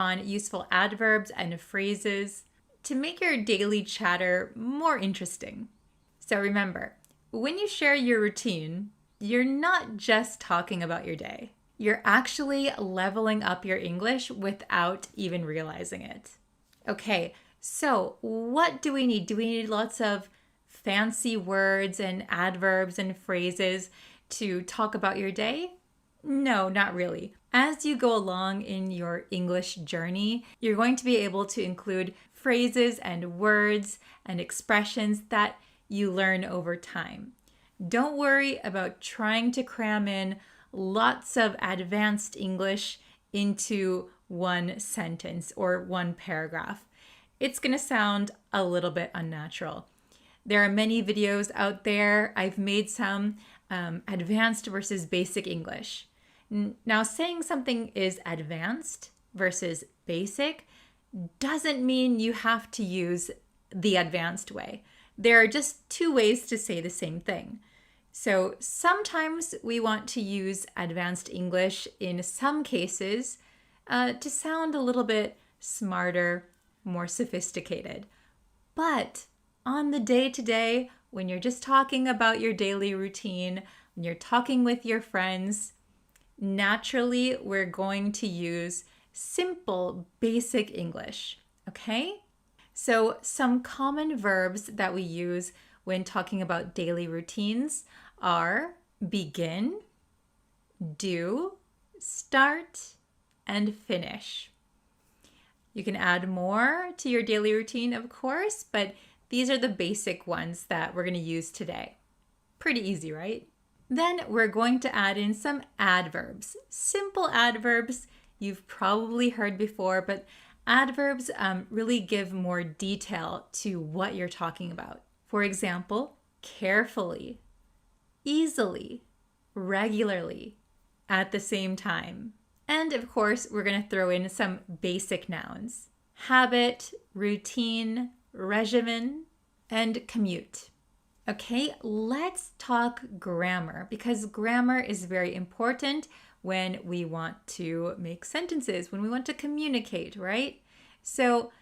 on useful adverbs and phrases to make your daily chatter more interesting. So remember, when you share your routine, you're not just talking about your day. You're actually leveling up your English without even realizing it. Okay, so what do we need? Do we need lots of fancy words and adverbs and phrases to talk about your day? No, not really. As you go along in your English journey, you're going to be able to include phrases and words and expressions that you learn over time. Don't worry about trying to cram in lots of advanced English into one sentence or one paragraph. It's going to sound a little bit unnatural. There are many videos out there. I've made some advanced versus basic English. Now, saying something is advanced versus basic doesn't mean you have to use the advanced way. There are just two ways to say the same thing. So sometimes we want to use advanced English in some cases to sound a little bit smarter, more sophisticated. But on the day-to-day, when you're just talking about your daily routine, when you're talking with your friends, naturally, we're going to use simple, basic English, okay? So some common verbs that we use when talking about daily routines are begin, do, start, and finish. You can add more to your daily routine, of course, but these are the basic ones that we're going to use today. Pretty easy, right? Then we're going to add in some adverbs. Simple adverbs you've probably heard before, but adverbs really give more detail to what you're talking about. For example, carefully, easily, regularly, at the same time. And of course, we're going to throw in some basic nouns. Habit, routine, regimen, and commute. Okay, let's talk grammar because grammar is very important when we want to make sentences, when we want to communicate, right? So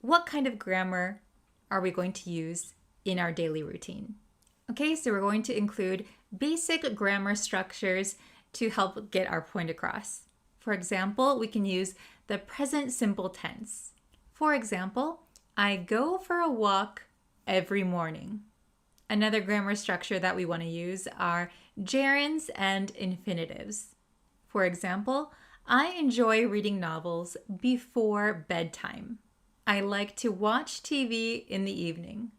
what kind of grammar are we going to use in our daily routine? Okay, so we're going to include basic grammar structures to help get our point across. For example, we can use the present simple tense. For example, I go for a walk every morning. Another grammar structure that we want to use are gerunds and infinitives. For example, I enjoy reading novels before bedtime. I like to watch TV in the evening.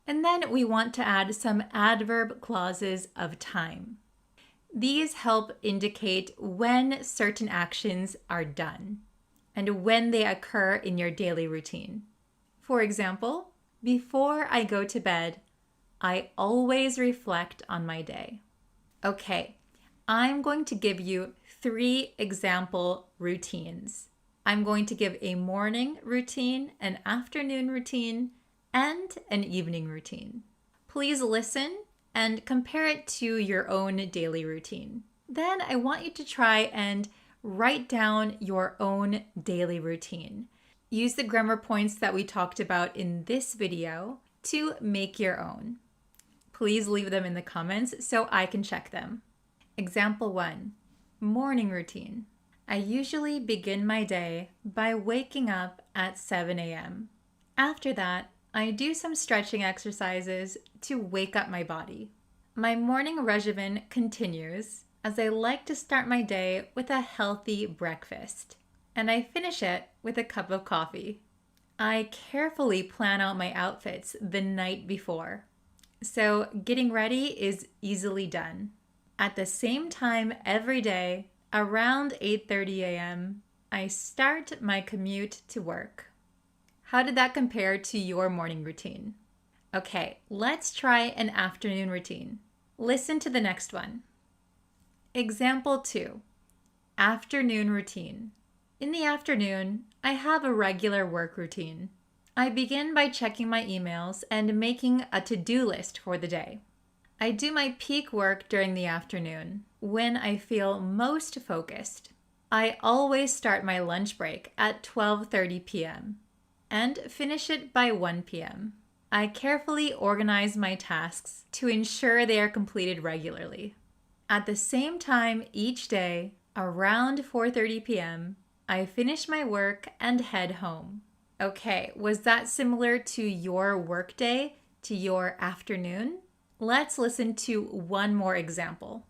And then we want to add some adverb clauses of time. These help indicate when certain actions are done and when they occur in your daily routine. For example, before I go to bed, I always reflect on my day. Okay, I'm going to give you 3 example routines. I'm going to give a morning routine, an afternoon routine, and an evening routine. Please listen and compare it to your own daily routine. Then I want you to try and write down your own daily routine. Use the grammar points that we talked about in this video to make your own. Please leave them in the comments so I can check them. Example 1, morning routine. I usually begin my day by waking up at 7 a.m. After that, I do some stretching exercises to wake up my body. My morning regimen continues as I like to start my day with a healthy breakfast, and I finish it with a cup of coffee. I carefully plan out my outfits the night before, so getting ready is easily done. At the same time every day, around 8:30 a.m., I start my commute to work. How did that compare to your morning routine? Okay, let's try an afternoon routine. Listen to the next one. Example 2, afternoon routine. In the afternoon, I have a regular work routine. I begin by checking my emails and making a to-do list for the day. I do my peak work during the afternoon when I feel most focused. I always start my lunch break at 12:30 p.m. and finish it by 1 p.m. I carefully organize my tasks to ensure they are completed regularly. At the same time each day, around 4:30 p.m., I finish my work and head home. Okay, was that similar to your workday, to your afternoon? Let's listen to one more example.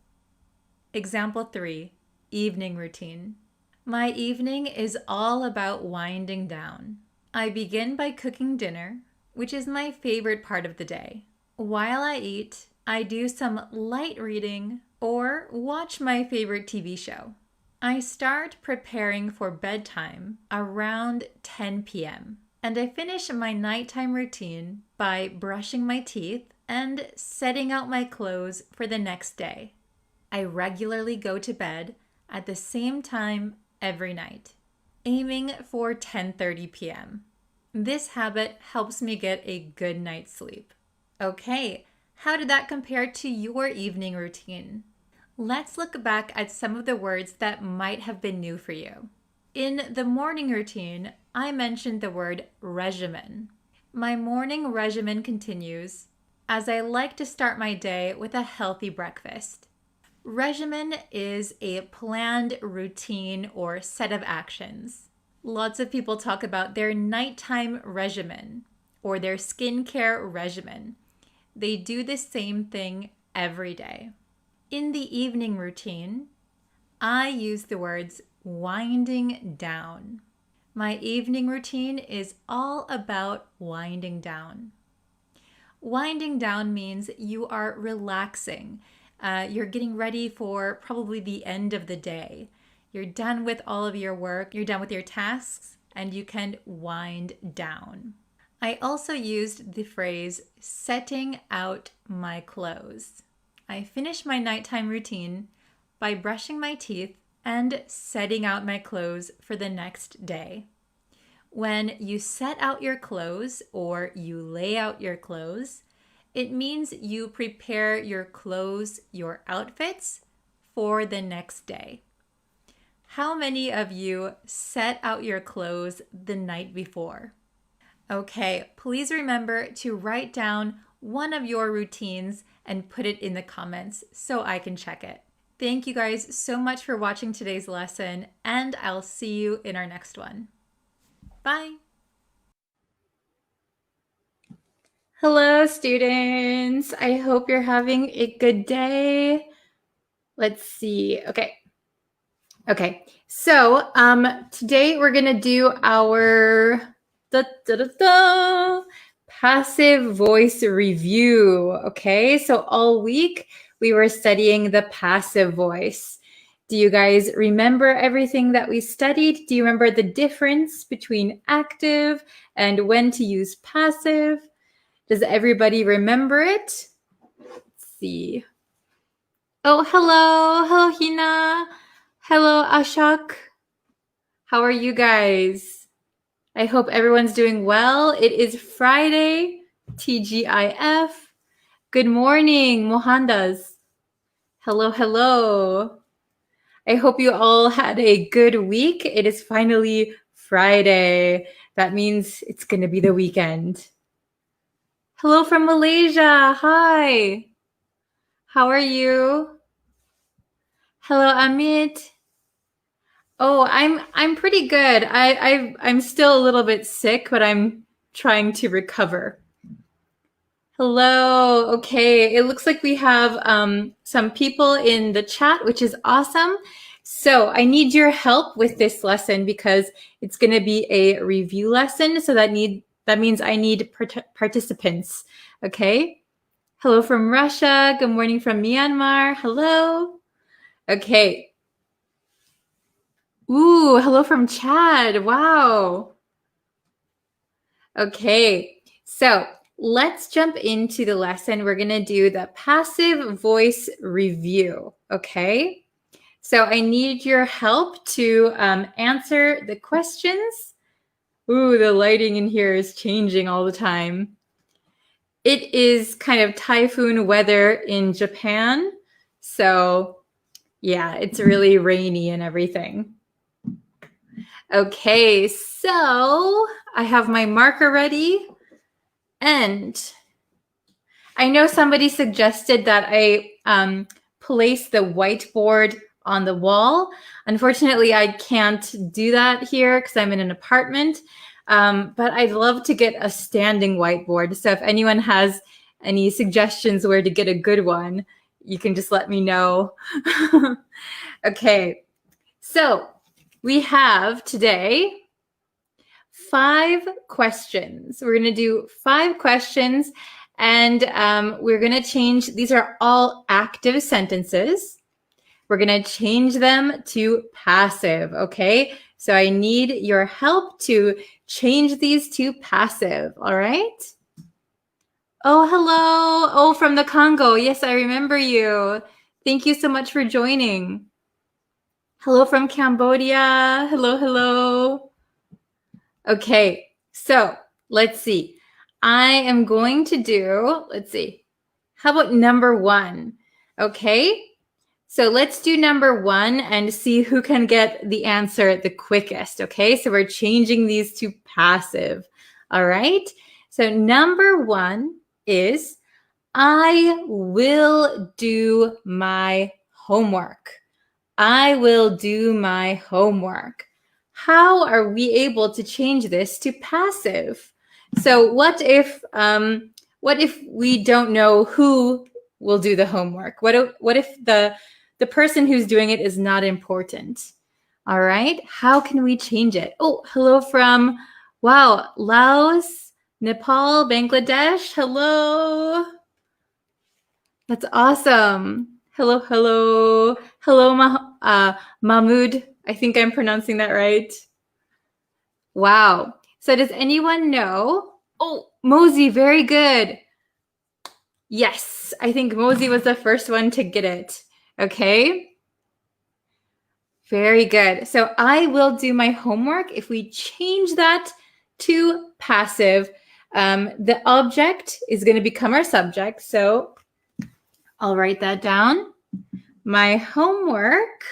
Example 3, evening routine. My evening is all about winding down. I begin by cooking dinner, which is my favorite part of the day. While I eat, I do some light reading or watch my favorite TV show. I start preparing for bedtime around 10 p.m. and I finish my nighttime routine by brushing my teeth and setting out my clothes for the next day. I regularly go to bed at the same time every night, aiming for 10:30 p.m. This habit helps me get a good night's sleep. Okay, how did that compare to your evening routine? Let's look back at some of the words that might have been new for you. In the morning routine, I mentioned the word regimen. My morning regimen continues as I like to start my day with a healthy breakfast. Regimen is a planned routine or set of actions. Lots of people talk about their nighttime regimen or their skincare regimen. They do the same thing every day. In the evening routine, I use the words winding down. My evening routine is all about winding down. Winding down means you are relaxing. You're getting ready for probably the end of the day. You're done with all of your work, you're done with your tasks, and you can wind down. I also used the phrase setting out my clothes. I finish my nighttime routine by brushing my teeth and setting out my clothes for the next day. When you set out your clothes or you lay out your clothes, it means you prepare your clothes, your outfits, for the next day. How many of you set out your clothes the night before? Okay, please remember to write down one of your routines and put it in the comments so I can check it. Thank you guys so much for watching today's lesson, and I'll see you in our next one. Bye! Hello, students. I hope you're having a good day. Let's see. Okay. So today we're gonna do our passive voice review. Okay, so all week we were studying the passive voice. Do you guys remember everything that we studied? Do you remember the difference between active and when to use passive? Does everybody remember it? Let's see. Oh, hello. Hello, Hina. Hello, Ashok. How are you guys? I hope everyone's doing well. It is Friday, TGIF. Good morning, Mohandas. Hello. I hope you all had a good week. It is finally Friday. That means it's going to be the weekend. Hello from Malaysia. Hi. How are you? Hello, Amit. Oh, I'm pretty good. I'm still a little bit sick, but I'm trying to recover. Hello. Okay, it looks like we have some people in the chat, which is awesome. So I need your help with this lesson because it's going to be a review lesson. So that means I need participants. Okay. Hello from Russia. Good morning from Myanmar. Hello. Okay. Ooh, hello from Chad. Wow. Okay, so let's jump into the lesson. We're going to do the passive voice review, okay? So I need your help to answer the questions. Ooh, the lighting in here is changing all the time. It is kind of typhoon weather in Japan. So yeah, it's really rainy and everything. Okay, so I have my marker ready, and I know somebody suggested that I place the whiteboard on the wall. Unfortunately, I can't do that here because I'm in an apartment, but I'd love to get a standing whiteboard. So if anyone has any suggestions where to get a good one, you can just let me know. Okay, so we have today 5 questions. We're going to do 5 questions, and we're going to change, these are all active sentences. We're going to change them to passive, okay? So I need your help to change these to passive, all right? Oh, hello. Oh, from the Congo. Yes, I remember you. Thank you so much for joining. Hello from Cambodia. Hello, hello. Okay, so let's see. I am going to do, let's see. How about number 1? Okay, so let's do number 1 and see who can get the answer the quickest. Okay, so we're changing these to passive. All right, so number 1 is I will do my homework. I will do my homework. How are we able to change this to passive? So what if we don't know who will do the homework? What if the person who's doing it is not important? All right, how can we change it? Oh, hello from, wow, Laos, Nepal, Bangladesh. Hello. That's awesome. Hello, hello. Hello, Mahmoud. I think I'm pronouncing that right. Wow. So does anyone know? Oh, Mosey, very good. Yes, I think Mosey was the first one to get it. Okay. Very good. So I will do my homework. If we change that to passive, the object is going to become our subject. So I'll write that down. My homework.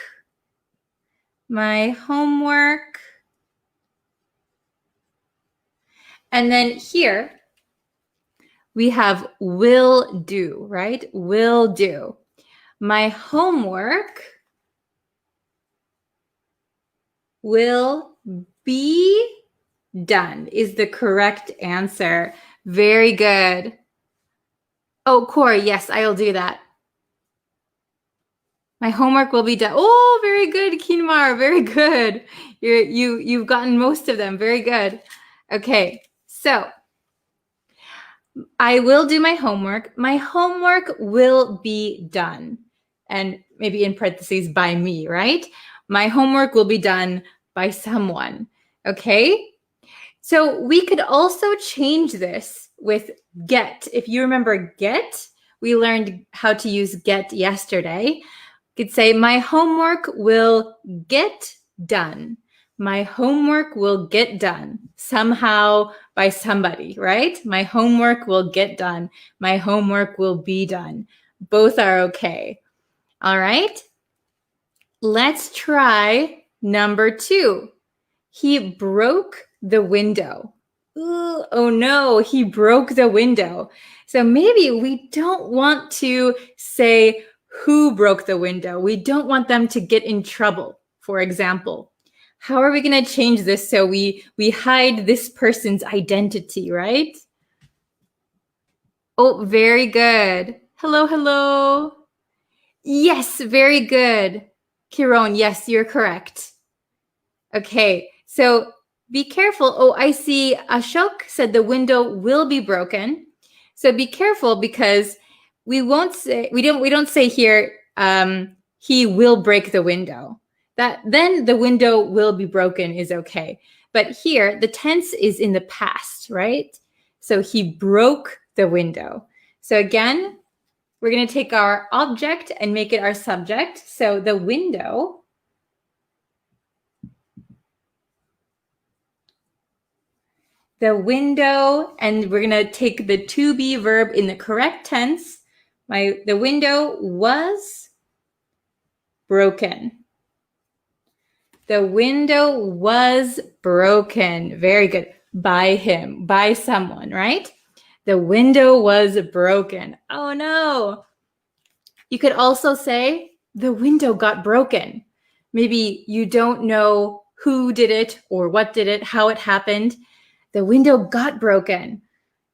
And then here we have will do, right? Will do. My homework will be done is the correct answer. Very good. Oh, Corey, yes, I'll do that. My homework will be done. Oh, very good, Kinmar. Very good. You've gotten most of them. Very good. Okay, so I will do my homework. My homework will be done. And maybe in parentheses, by me, right? My homework will be done by someone. Okay? So we could also change this with get. If you remember get, we learned how to use get yesterday. You could say, my homework will get done. My homework will get done somehow by somebody, right? My homework will get done. My homework will be done. Both are okay. All right. Let's try number 2. He broke the window. Ooh, oh no, he broke the window. So maybe we don't want to say who broke the window. We don't want them to get in trouble, for example. How are we going to change this so we hide this person's identity, right? Oh, very good. Hello, hello. Yes, very good. Kiron, yes, you're correct. Okay, so be careful. Oh, I see Ashok said the window will be broken. So be careful because we don't say here he will break the window. That then the window will be broken is okay. But here the tense is in the past, right? So he broke the window. So again, we're going to take our object and make it our subject. So the window. The window, and we're going to take the to be verb in the correct tense. The window was broken. The window was broken. Very good. By him, by someone, right? The window was broken. Oh no. You could also say the window got broken. Maybe you don't know who did it or what did it, how it happened. The window got broken.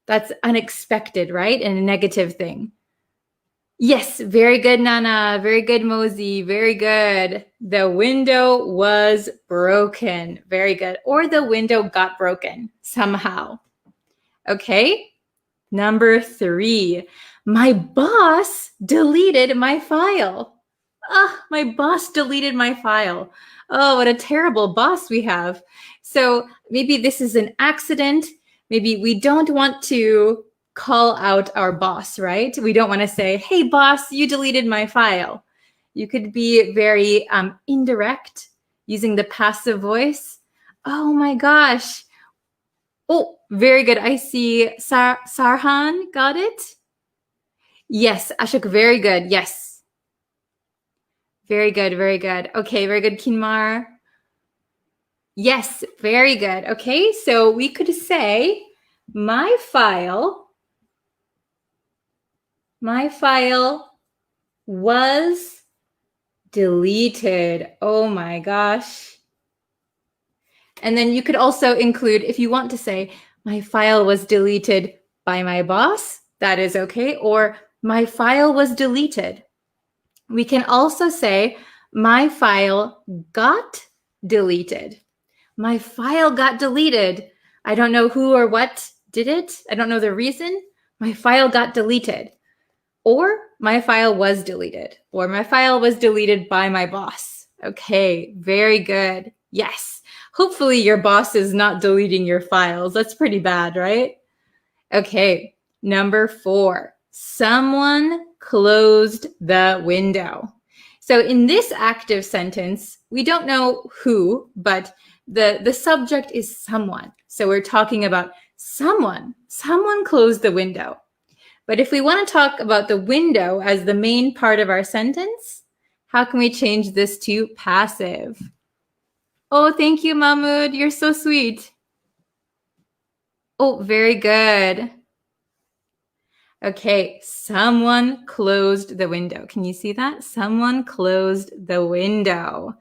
That's unexpected, right? And a negative thing. Yes, very good, Nana. Very good, Mosey. Very good. The window was broken. Very good. Or the window got broken somehow. Okay. Number 3. My boss deleted my file. My boss deleted my file. Oh, what a terrible boss we have. So maybe this is an accident. Maybe we don't want to call out our boss, right? We don't want to say, hey, boss, you deleted my file. You could be very indirect using the passive voice. Oh my gosh. Oh, very good. I see Sarhan got it. Yes, Ashok, very good. Yes. Very good, very good. Okay, very good, Kinmar. Yes, very good. Okay, so we could say my file was deleted. Oh my gosh. And then you could also include, if you want to say, my file was deleted by my boss, that is okay. Or my file was deleted. We can also say, my file got deleted. My file got deleted. I don't know who or what did it. I don't know the reason. My file got deleted. Or my file was deleted. Or my file was deleted by my boss. Okay, very good. Yes. Hopefully your boss is not deleting your files. That's pretty bad, right? Okay, number 4. Someone closed the window. So in this active sentence, we don't know who, but the subject is someone. So we're talking about someone. Someone closed the window. But if we want to talk about the window as the main part of our sentence, how can we change this to passive? Oh, thank you, Mahmoud. You're so sweet. Oh, very good. Okay, someone closed the window. Can you see that? Someone closed the window.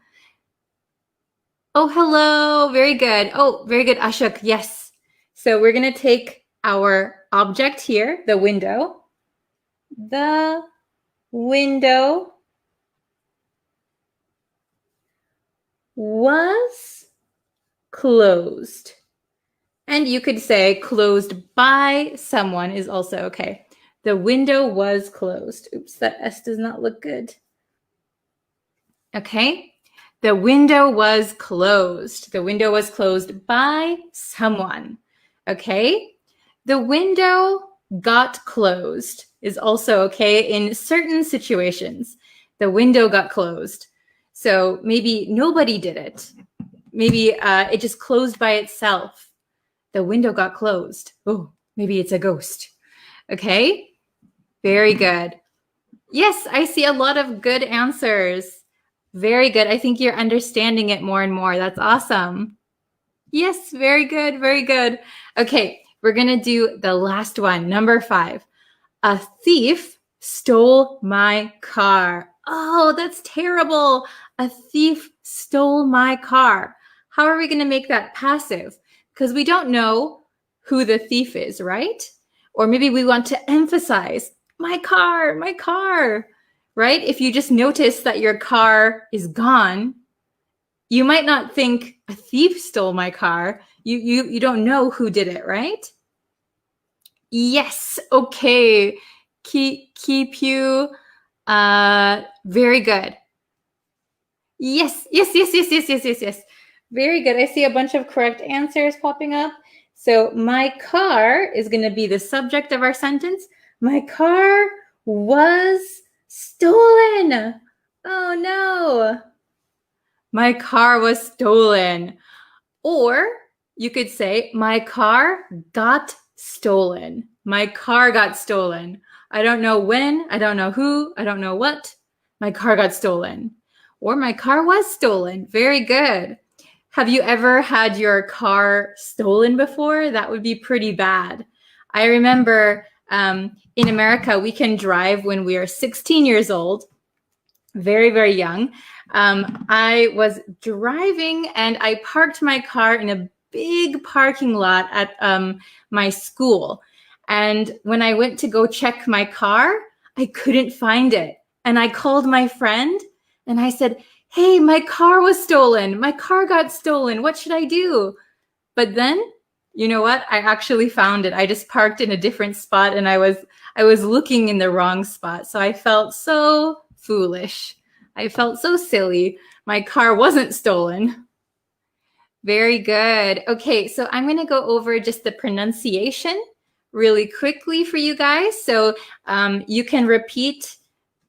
Oh, hello. Very good. Oh, very good, Ashok. Yes. So we're going to take our object here, the window. The window was closed. And you could say closed by someone is also okay. The window was closed. Oops, that S does not look good. Okay. The window was closed. The window was closed by someone. Okay. The window got closed is also okay in certain situations. The window got closed. So maybe nobody did it. Maybe it just closed by itself. The window got closed. Oh, maybe it's a ghost. Okay. Very good. Yes, I see a lot of good answers. Very good. I think you're understanding it more and more. That's awesome. Yes, very good. Very good. Okay, we're going to do the last one, number 5. A thief stole my car. Oh, that's terrible. A thief stole my car. How are we going to make that passive? Because we don't know who the thief is, right? Or maybe we want to emphasize, my car, right? If you just notice that your car is gone, you might not think a thief stole my car. You don't know who did it, right? Yes, okay. Keep you very good. Yes. Very good. I see a bunch of correct answers popping up. So my car is going to be the subject of our sentence. My car was stolen. Oh no. My car was stolen. Or you could say, my car got stolen. My car got stolen. I don't know when, I don't know who, I don't know what. My car got stolen. Or my car was stolen. Very good. Have you ever had your car stolen before? That would be pretty bad. I remember in America, we can drive when we are 16 years old, very, very young. I was driving and I parked my car in a big parking lot at my school. And when I went to go check my car, I couldn't find it. And I called my friend and I said, hey, my car was stolen. My car got stolen. What should I do? But then, you know what? I actually found it. I just parked in a different spot and I was looking in the wrong spot. So I felt so foolish. I felt so silly. My car wasn't stolen. Very good. Okay, so I'm going to go over just the pronunciation really quickly for you guys. So you can repeat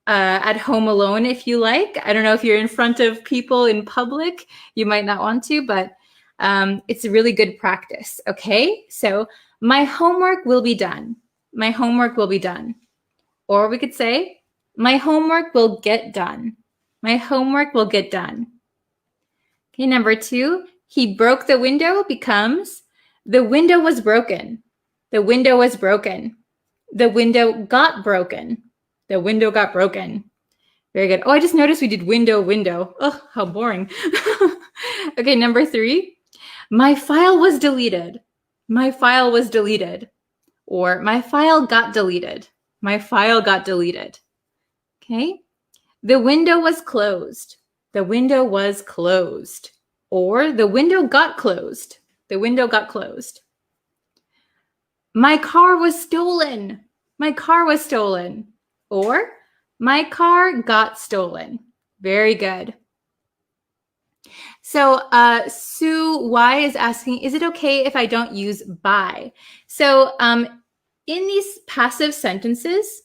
at home alone if you like. I don't know if you're in front of people in public, you might not want to, but it's a really good practice. Okay, so my homework will be done. My homework will be done. Or we could say, my homework will get done. My homework will get done. Okay, number 2, he broke the window becomes, the window was broken. The window was broken. The window got broken. The window got broken. Very good. Oh, I just noticed we did window, window. Oh, how boring. Okay, number 3. My file was deleted. My file was deleted. Or my file got deleted. My file got deleted. Okay. The window was closed. The window was closed. Or the window got closed. The window got closed. My car was stolen. My car was stolen. Or my car got stolen. Very good. So Sue Y is asking, is it okay if I don't use by? So in these passive sentences,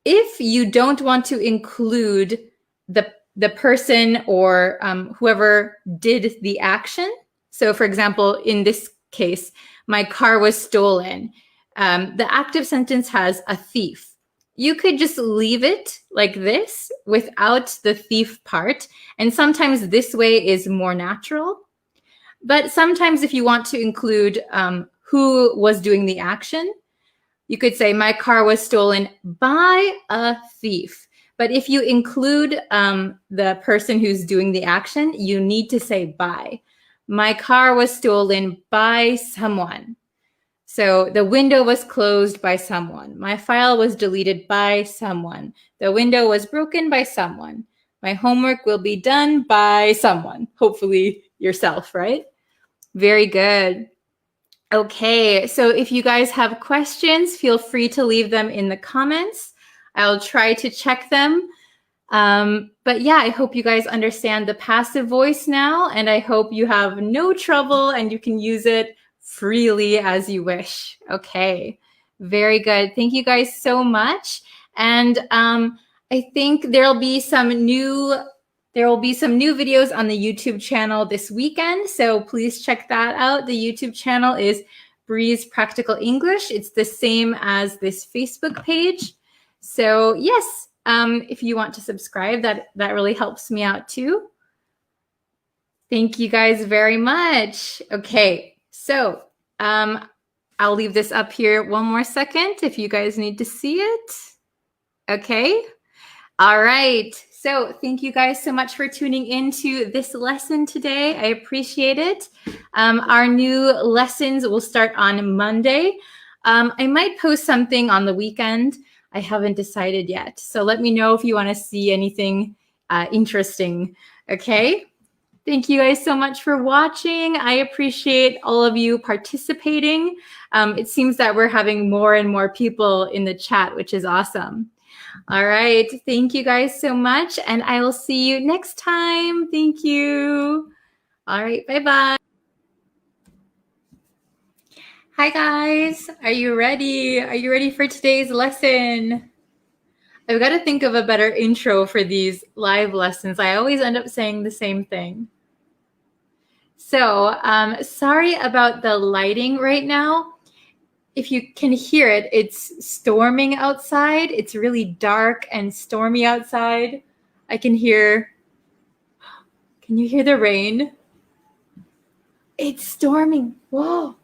if you don't want to include the person or whoever did the action, so for example, in this case, my car was stolen, the active sentence has a thief. You could just leave it like this without the thief part. And sometimes this way is more natural. But sometimes if you want to include who was doing the action, you could say, my car was stolen by a thief. But if you include the person who's doing the action, you need to say by. My car was stolen by someone. So the window was closed by someone. My file was deleted by someone. The window was broken by someone. My homework will be done by someone. Hopefully yourself, right? Very good. Okay, so if you guys have questions, feel free to leave them in the comments. I'll try to check them. But yeah, I hope you guys understand the passive voice now, and I hope you have no trouble and you can use it freely as you wish. Okay, very good. Thank you guys so much. And I think there will be some new videos on the YouTube channel this weekend. So please check that out. The YouTube channel is Breeze Practical English. It's the same as this Facebook page. So yes, if you want to subscribe, that really helps me out too. Thank you guys very much. Okay, so I'll leave this up here one more second if you guys need to see it. Okay. All right. So thank you guys so much for tuning into this lesson today. I appreciate it. Our new lessons will start on Monday. I might post something on the weekend. I haven't decided yet. So let me know if you want to see anything interesting. Okay. Thank you guys so much for watching. I appreciate all of you participating. It seems that we're having more and more people in the chat, which is awesome. All right. Thank you guys so much. And I will see you next time. Thank you. All right. Bye-bye. Hi, guys. Are you ready? Are you ready for today's lesson? I've got to think of a better intro for these live lessons. I always end up saying the same thing. So sorry about the lighting right now. If you can hear it, it's storming outside. It's really dark and stormy outside. I can hear Can you hear the rain? It's storming. Whoa.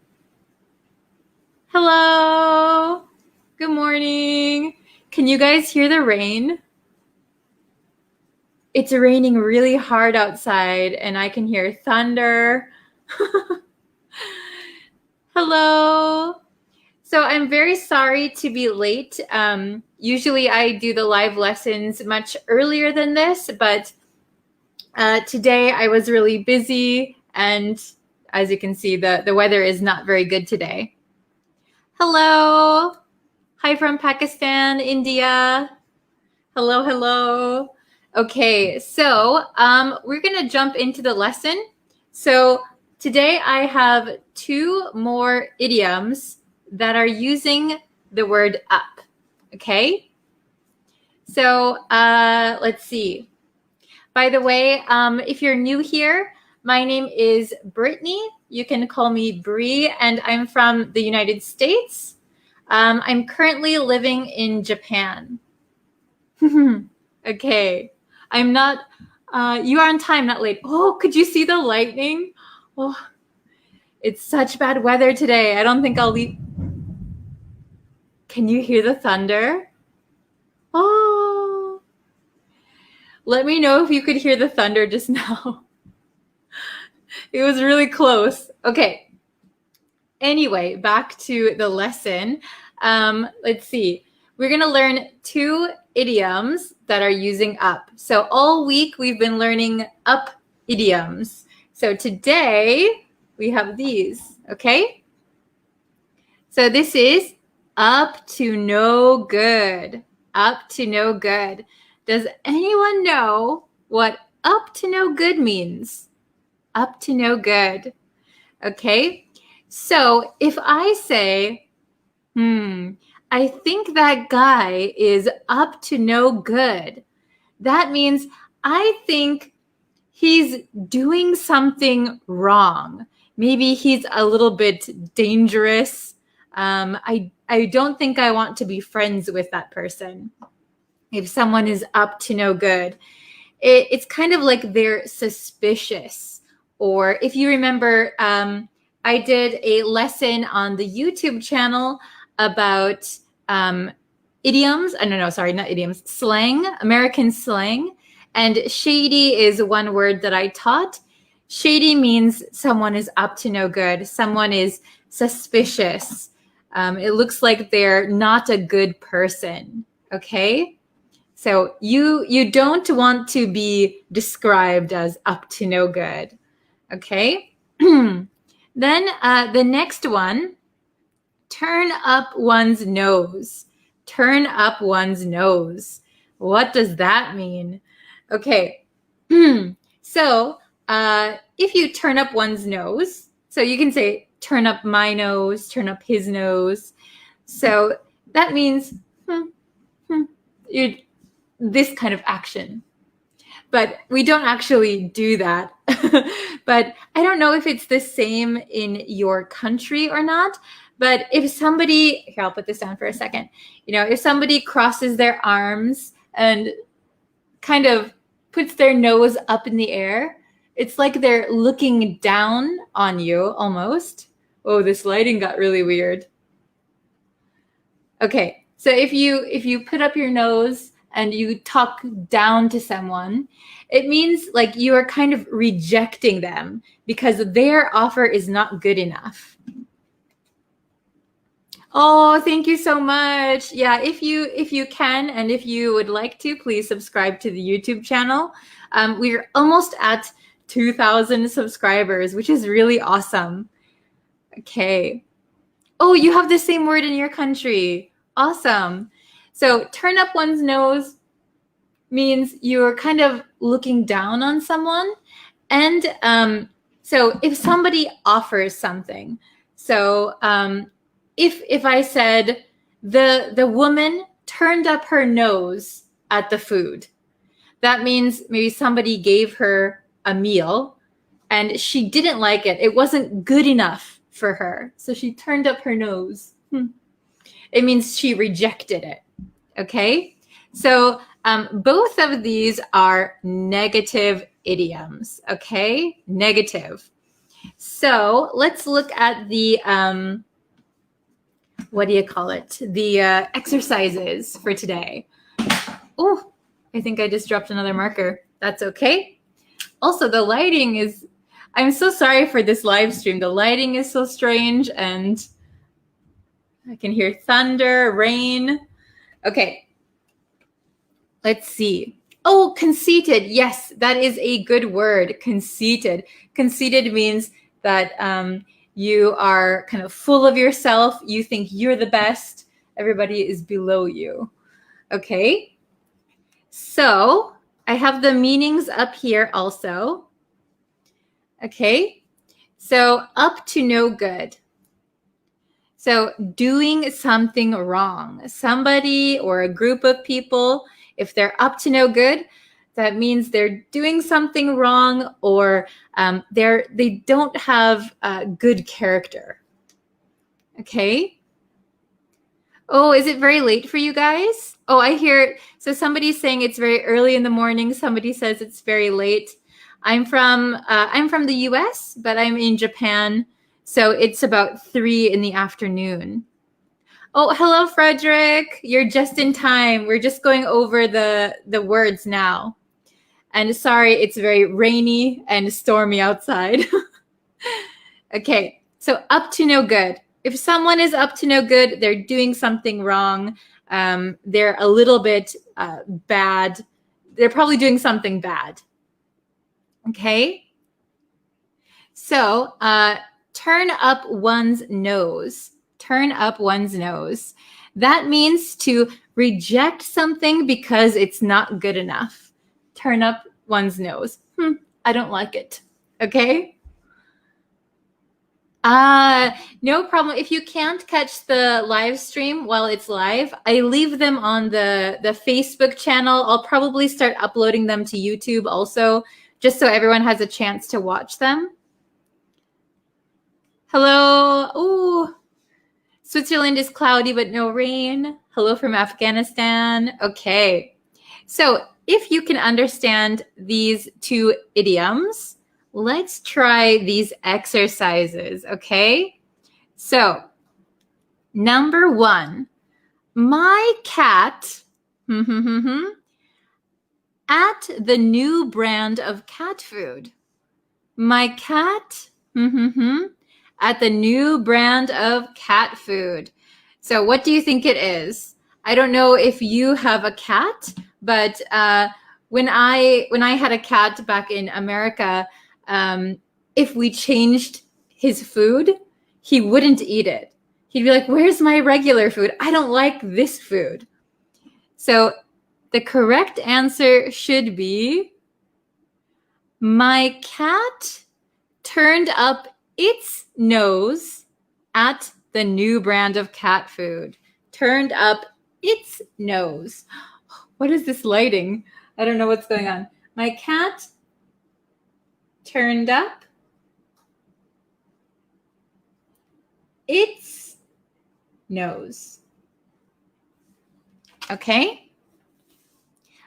Hello. Good morning. Can you guys hear the rain? It's raining really hard outside and I can hear thunder. Hello. So I'm very sorry to be late. Usually I do the live lessons much earlier than this, but today I was really busy and as you can see, the weather is not very good today. Hello. Hi from Pakistan, India. Hello, hello. Okay, so we're going to jump into the lesson. So today I have 2 more idioms that are using the word up, okay? So let's see. By the way, if you're new here, my name is Brittany. You can call me Bree, and I'm from the United States. I'm currently living in Japan. Okay. I'm not, you are on time, not late. Oh, could you see the lightning? Oh, it's such bad weather today. I don't think I'll leave. Can you hear the thunder? Oh, let me know if you could hear the thunder just now. It was really close. Okay. Anyway, back to the lesson. Let's see. We're going to learn 2 idioms that are using up. So all week we've been learning up idioms. So today we have these, okay? So this is up to no good. Up to no good. Does anyone know what up to no good means? Up to no good. Okay? So if I say, I think that guy is up to no good. That means I think he's doing something wrong. Maybe he's a little bit dangerous. I don't think I want to be friends with that person. If someone is up to no good, it's kind of like they're suspicious. Or if you remember, I did a lesson on the YouTube channel about idioms. Not idioms, slang, American slang. And shady is one word that I taught. Shady means someone is up to no good. Someone is suspicious. It looks like they're not a good person. Okay? So you don't want to be described as up to no good. Okay? Then the next one, turn up one's nose. Turn up one's nose. What does that mean? Okay. So if you turn up one's nose, so you can say turn up my nose, turn up his nose. So that means this kind of action. But we don't actually do that. But I don't know if it's the same in your country or not. But if somebody, here, I'll put this down for a second. If somebody crosses their arms and kind of puts their nose up in the air, it's like they're looking down on you almost. Oh, this lighting got really weird. Okay, so if you put up your nose and you talk down to someone, it means like you are kind of rejecting them because their offer is not good enough. Oh, thank you so much. Yeah, if you can and if you would like to, please subscribe to the YouTube channel. We're almost at 2,000 subscribers, which is really awesome. Okay. Oh, you have the same word in your country. Awesome. So turn up one's nose means you're kind of looking down on someone. And so if somebody offers something, so if I said the woman turned up her nose at the food, that means maybe somebody gave her a meal and she didn't like it. It wasn't good enough for her. So she turned up her nose. It means she rejected it. Okay? So both of these are negative idioms, okay? Negative. So let's look at the, what do you call it? The exercises for today. Oh, I think I just dropped another marker. That's okay. Also, the lighting is, I'm so sorry for this live stream. The lighting is so strange and I can hear thunder, rain. Okay, let's see. Oh, conceited. Yes, that is a good word, conceited. Conceited means that you are kind of full of yourself. You think you're the best. Everybody is below you. Okay, so I have the meanings up here also. Okay, so up to no good. So doing something wrong. Somebody or a group of people, if they're up to no good, that means they're doing something wrong or they don't have good character. Okay. Oh, is it very late for you guys? Oh, I hear. So somebody's saying it's very early in the morning. Somebody says it's very late. I'm from the US, but I'm in Japan. So it's about 3 in the afternoon. Oh, hello, Frederick. You're just in time. We're just going over the words now. And sorry, it's very rainy and stormy outside. Okay, so up to no good. If someone is up to no good, they're doing something wrong. They're a little bit bad. They're probably doing something bad. Okay? So, turn up one's nose. Turn up one's nose. That means to reject something because it's not good enough. Turn up one's nose. I don't like it. Okay? No problem. If you can't catch the live stream while it's live, I leave them on the Facebook channel. I'll probably start uploading them to YouTube also, just so everyone has a chance to watch them. Hello. Ooh, Switzerland is cloudy but no rain. Hello from Afghanistan. Okay. So if you can understand these 2 idioms, let's try these exercises, okay? So, number 1, my cat at the new brand of cat food. My cat at the new brand of cat food. So what do you think it is? I don't know if you have a cat, but when I had a cat back in America, if we changed his food, he wouldn't eat it. He'd be like, where's my regular food? I don't like this food. So the correct answer should be, my cat turned up its nose at the new brand of cat food. Turned up its nose. What is this lighting? I don't know what's going on. My cat turned up its nose. Okay?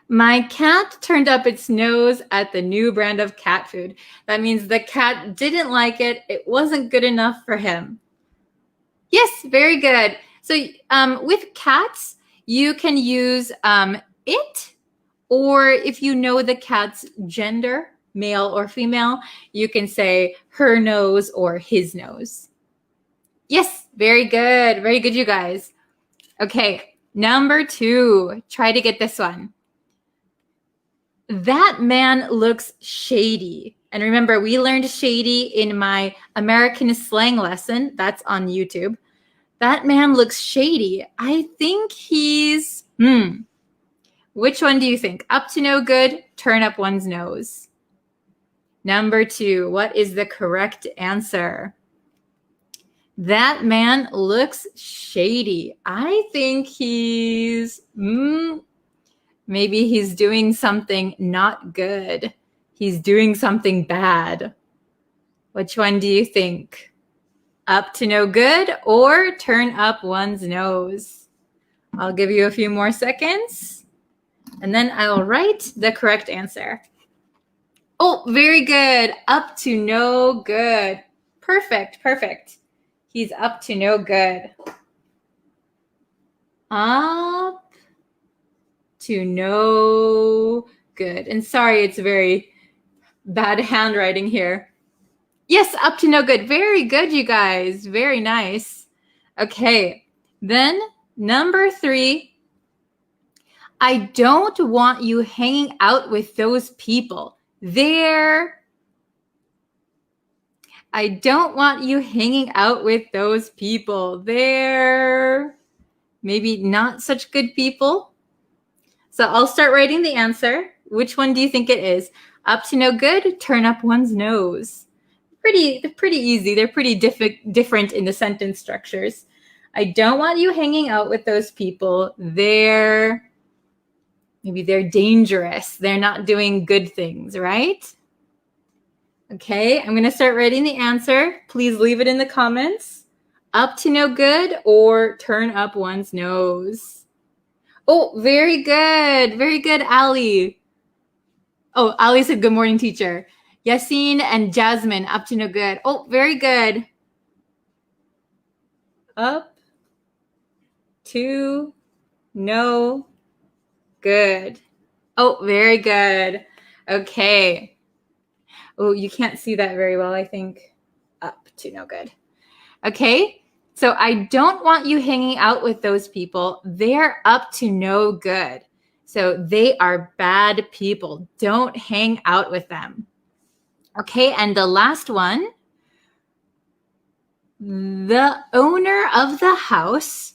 My cat turned up its nose at the new brand of cat food. That means the cat didn't like it. It wasn't good enough for him. Yes, very good. So with cats, you can use it, or if you know the cat's gender, male or female, you can say her nose or his nose. Yes, very good. Very good, you guys. Okay, number 2. Try to get this one. That man looks shady. And remember, we learned shady in my American slang lesson. That's on YouTube. That man looks shady. I think he's, Which one do you think? Up to no good, turn up one's nose. Number 2, what is the correct answer? That man looks shady. I think he's, maybe he's doing something not good. He's doing something bad. Which one do you think? Up to no good or turn up one's nose? I'll give you a few more seconds and then I'll write the correct answer. Oh, very good. Up to no good. Perfect, perfect. He's up to no good. Up to no good. And sorry, it's very bad handwriting here. Yes, up to no good. Very good, you guys. Very nice. Okay, then number 3. I don't want you hanging out with those people. I don't want you hanging out with those people. They're maybe not such good people. So I'll start writing the answer. Which one do you think it is? Up to no good, turn up one's nose. They're pretty easy. They're pretty different in the sentence structures. I don't want you hanging out with those people. Maybe they're dangerous. They're not doing good things, right? Okay, I'm going to start writing the answer. Please leave it in the comments. Up to no good or turn up one's nose. Oh, very good. Very good, Ali. Oh, Ali said good morning, teacher. Yassine and Jasmine, up to no good. Oh, very good. Up to no good. Oh, very good. Okay. Oh, you can't see that very well, I think. Up to no good. Okay. So I don't want you hanging out with those people. They're up to no good. So they are bad people. Don't hang out with them. Okay. And the last one. The owner of the house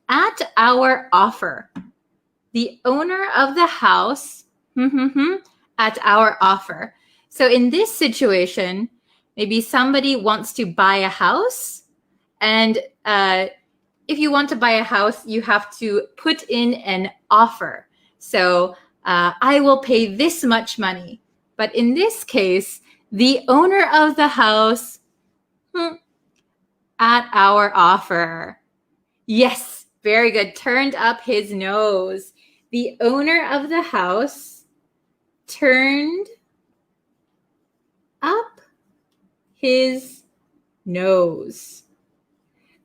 at our offer. The owner of the house at our offer. So in this situation, maybe somebody wants to buy a house. And if you want to buy a house, you have to put in an offer. So I will pay this much money. But in this case, the owner of the house at our offer. Yes, very good. Turned up his nose. The owner of the house turned up his nose.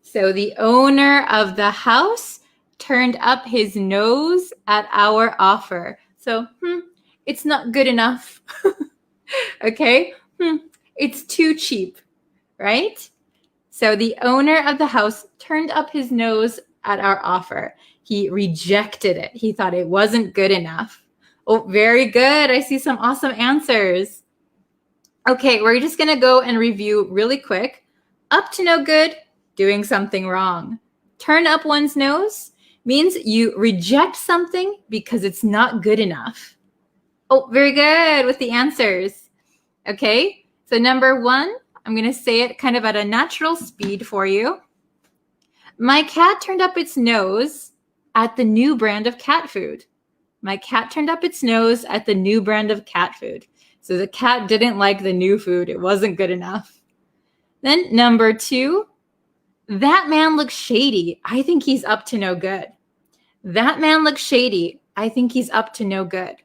So the owner of the house turned up his nose at our offer. So, it's not good enough. Okay? It's too cheap, right? So the owner of the house turned up his nose at our offer. He rejected it. He thought it wasn't good enough. Oh, very good. I see some awesome answers. Okay, we're just going to go and review really quick. Up to no good, doing something wrong. Turn up one's nose means you reject something because it's not good enough. Oh, very good with the answers. Okay, so number 1, I'm going to say it kind of at a natural speed for you. My cat turned up its nose at the new brand of cat food. My cat turned up its nose at the new brand of cat food. So the cat didn't like the new food. It wasn't good enough. Then number 2, that man looks shady. I think he's up to no good. That man looks shady. I think he's up to no good.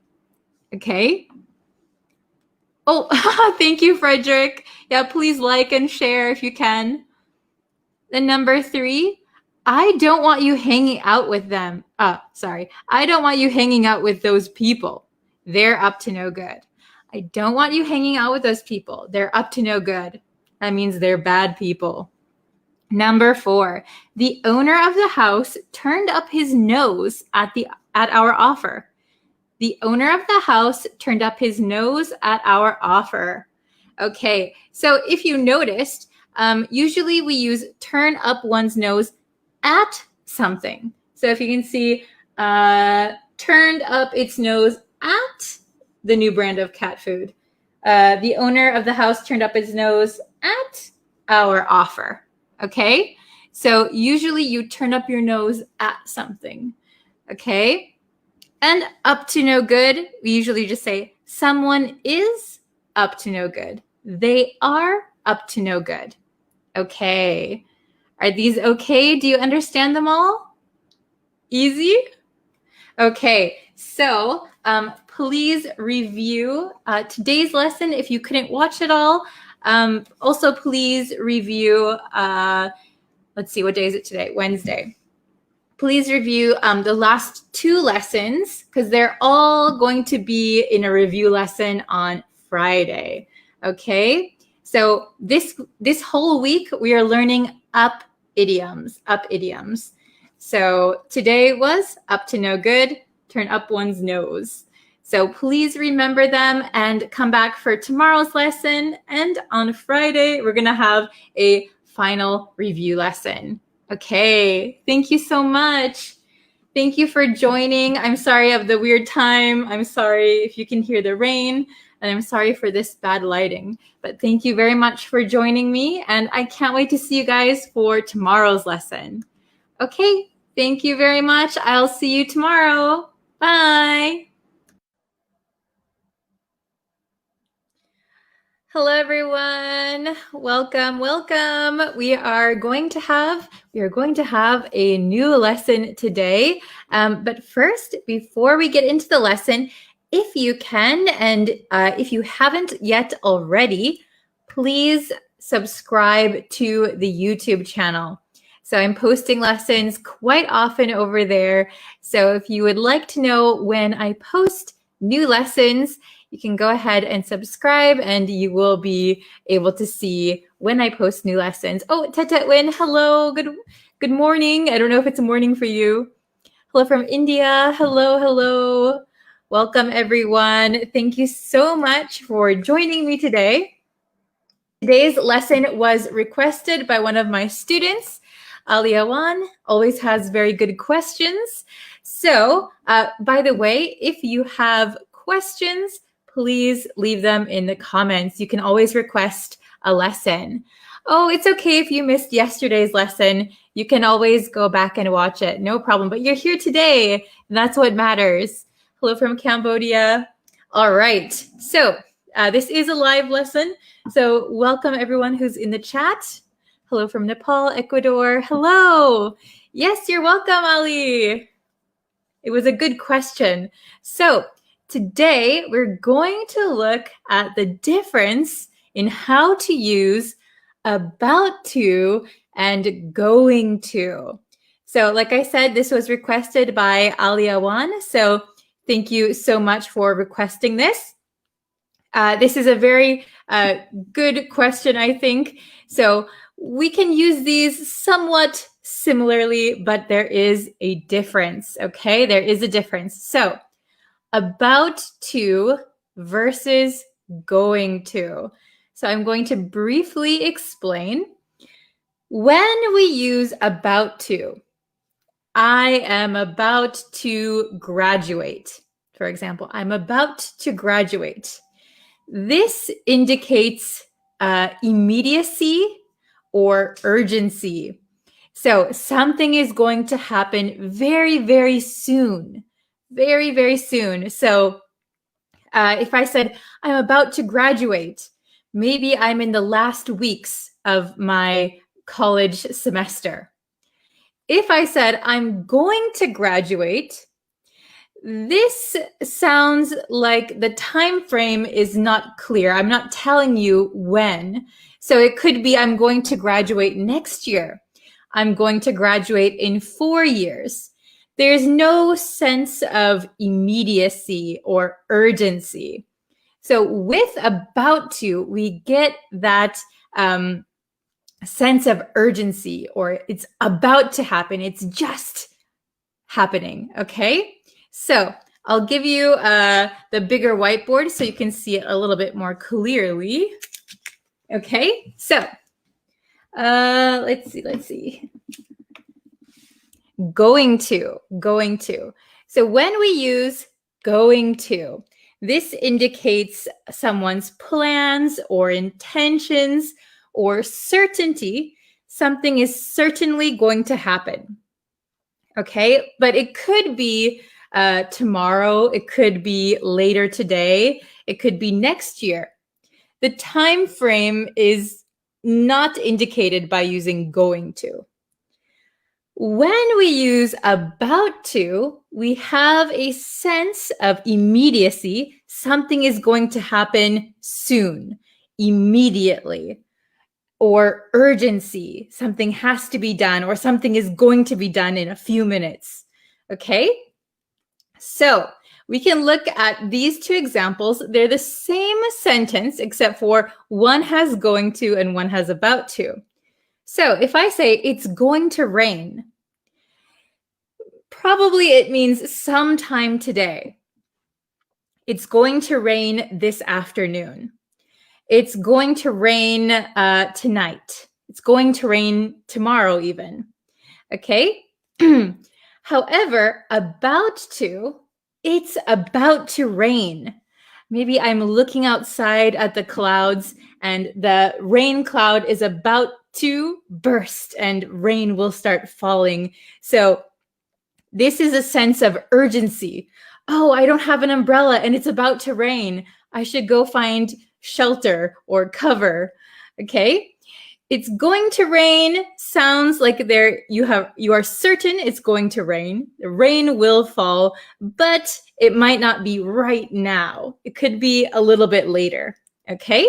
Okay. Oh, thank you, Frederick. Yeah, please like and share if you can. Then number 3, I don't want you hanging out with them. I don't want you hanging out with those people. They're up to no good. I don't want you hanging out with those people. They're up to no good. That means they're bad people. Number 4, the owner of the house turned up his nose at our offer. The owner of the house turned up his nose at our offer. Okay, so if you noticed, usually we use turn up one's nose at something. So if you can see, turned up its nose at the new brand of cat food. The owner of the house turned up his nose at our offer. Okay, so usually you turn up your nose at something. Okay, and up to no good, we usually just say someone is up to no good. They are up to no good. Okay, are these okay? Do you understand them all? Easy? Okay, so please review today's lesson if you couldn't watch it all. Also, please review, let's see, what day is it today? Wednesday. Please review the last 2 lessons because they're all going to be in a review lesson on Friday. Okay, so this whole week we are learning up idioms. So today was up to no good, turn up one's nose. So please remember them and come back for tomorrow's lesson. And on Friday, we're going to have a final review lesson. Okay, thank you so much. Thank you for joining. I'm sorry of the weird time. I'm sorry if you can hear the rain. And I'm sorry for this bad lighting. But thank you very much for joining me. And I can't wait to see you guys for tomorrow's lesson. Okay, thank you very much. I'll see you tomorrow. Bye. Hello, everyone. Welcome. We are going to have a new lesson today. But first, before we get into the lesson, if you can, and if you haven't yet already, please subscribe to the YouTube channel. So I'm posting lessons quite often over there. So if you would like to know when I post new lessons, you can go ahead and subscribe and you will be able to see when I post new lessons. Oh, Tetetwin, hello. Good morning. I don't know if it's morning for you. Hello from India. Hello. Welcome, everyone. Thank you so much for joining me today. Today's lesson was requested by one of my students. Aliawan always has very good questions. So, by the way, if you have questions, please leave them in the comments. You can always request a lesson. Oh, it's okay if you missed yesterday's lesson. You can always go back and watch it. No problem. But you're here today, and that's what matters. Hello from Cambodia. All right. So this is a live lesson. So welcome everyone who's in the chat. Hello from Nepal, Ecuador. Hello. Yes, you're welcome, Ali. It was a good question. So today, we're going to look at the difference in how to use about to and going to. So like I said, this was requested by Aliawan. So thank you so much for requesting this. This is a very good question, I think. So we can use these somewhat similarly, but there is a difference, okay? There is a difference. So about to versus going to. So I'm going to briefly explain. When we use about to, I am about to graduate. For example, I'm about to graduate. This indicates immediacy or urgency. So something is going to happen very, very soon. Very, very soon. So if I said, I'm about to graduate, maybe I'm in the last weeks of my college semester. If I said, I'm going to graduate, this sounds like the time frame is not clear. I'm not telling you when. So it could be, I'm going to graduate next year. I'm going to graduate in 4 years. There's no sense of immediacy or urgency. So with about to, we get that sense of urgency, or it's about to happen. It's just happening, okay? So I'll give you the bigger whiteboard so you can see it a little bit more clearly. Okay, so let's see. Going to. So when we use going to, this indicates someone's plans or intentions or certainty. Something is certainly going to happen. Okay, but it could be tomorrow. It could be later today. It could be next year. The time frame is not indicated by using going to. When we use about to, we have a sense of immediacy. Something is going to happen soon, immediately. Or urgency. Something has to be done or something is going to be done in a few minutes. Okay? So we can look at these two examples. They're the same sentence except for one has going to and one has about to. So if I say it's going to rain, probably it means sometime today. It's going to rain this afternoon. It's going to rain tonight. It's going to rain tomorrow even. Okay? However, about to, it's about to rain. Maybe I'm looking outside at the clouds and the rain cloud is about to burst and rain will start falling. So this is a sense of urgency. Oh, I don't have an umbrella and it's about to rain. I should go find shelter or cover. Okay? It's going to rain sounds like you are certain it's going to rain. The rain will fall, but it might not be right now. It could be a little bit later. Okay?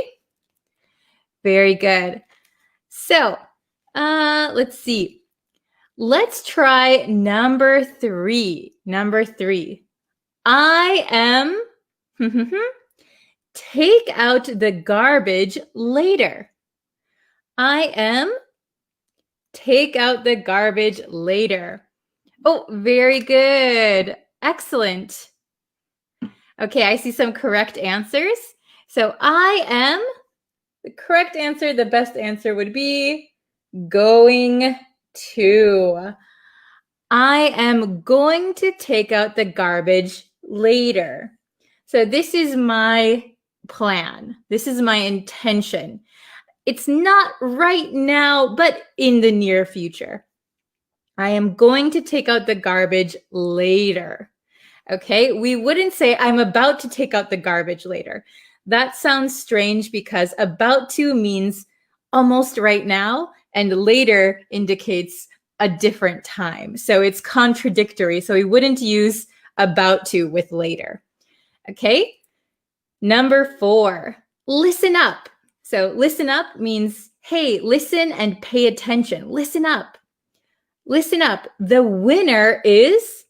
Very good. So, let's see. Let's try number 3. Number 3. I am take out the garbage later. I am take out the garbage later. Oh, very good. Excellent. Okay, I see some correct answers. So I am, the correct answer, the best answer would be going to. I am going to take out the garbage later. So this is my plan. This is my intention. It's not right now, but in the near future. I am going to take out the garbage later. Okay, we wouldn't say I'm about to take out the garbage later. That sounds strange because about to means almost right now and later indicates a different time. So it's contradictory. So we wouldn't use about to with later. Okay, number 4, listen up. So listen up means, hey, listen and pay attention. Listen up. Listen up. The winner is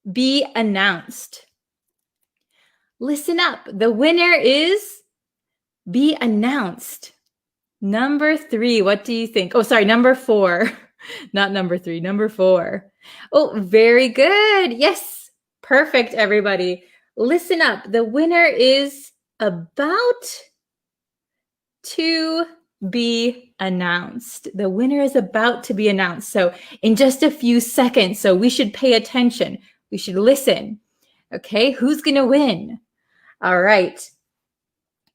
be announced. Listen up. The winner is be announced. Number 3, what do you think? Oh, sorry, number 4. Not number 3, number 4. Oh, very good. Yes, perfect, everybody. Listen up. The winner is about to be announced. The winner is about to be announced. So in just a few seconds, so we should pay attention. We should listen. Okay, who's going to win? All right.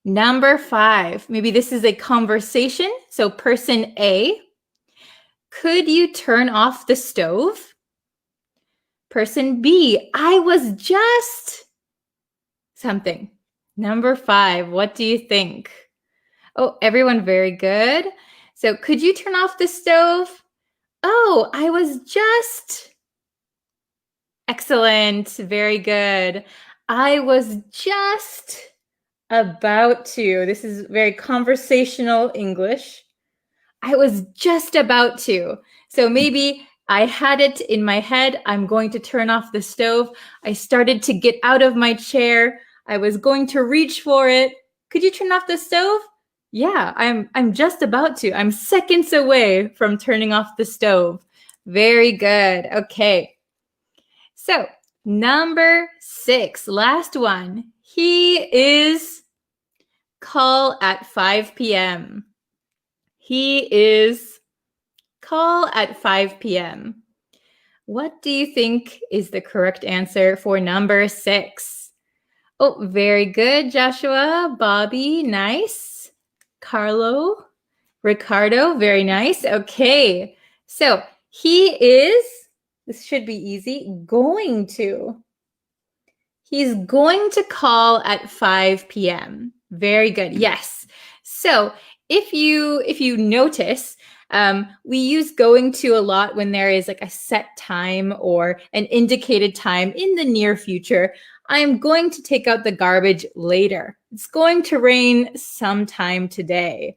Number 5, maybe this is a conversation. So person A, could you turn off the stove? Person B, I was just something. Number 5, what do you think? Oh, everyone, very good. So could you turn off the stove? Oh, I was just. Excellent. Very good. I was just about to. This is very conversational English. I was just about to. So maybe I had it in my head. I'm going to turn off the stove. I started to get out of my chair. I was going to reach for it. Could you turn off the stove? Yeah, I'm just about to. I'm seconds away from turning off the stove. Very good. Okay. So, number 6, last one. He is call at 5 p.m. He is call at 5 p.m. What do you think is the correct answer for number 6? Oh, very good, Joshua, Bobby, nice. Carlo, Ricardo, very nice. Okay, so he is, this should be easy, going to. He's going to call at 5 p.m. Very good, yes. So if you notice, We use going to a lot when there is like a set time or an indicated time in the near future. I am going to take out the garbage later. It's going to rain sometime today.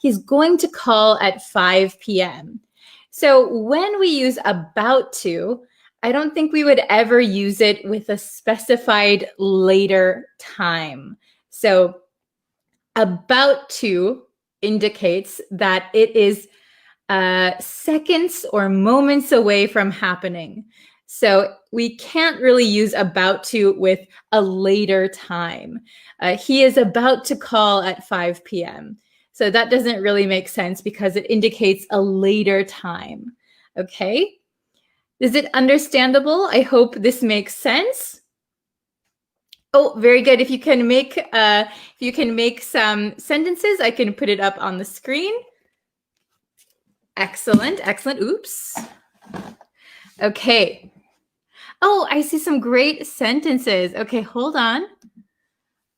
He's going to call at 5 p.m. So when we use about to, I don't think we would ever use it with a specified later time. So about to indicates that it is seconds or moments away from happening. So we can't really use about to with a later time. He is about to call at 5 p.m. So that doesn't really make sense because it indicates a later time. Okay? Is it understandable? I hope this makes sense. Oh, very good. If you can make some sentences, I can put it up on the screen. Excellent, excellent. Oops. Okay. Oh, I see some great sentences. Okay, hold on.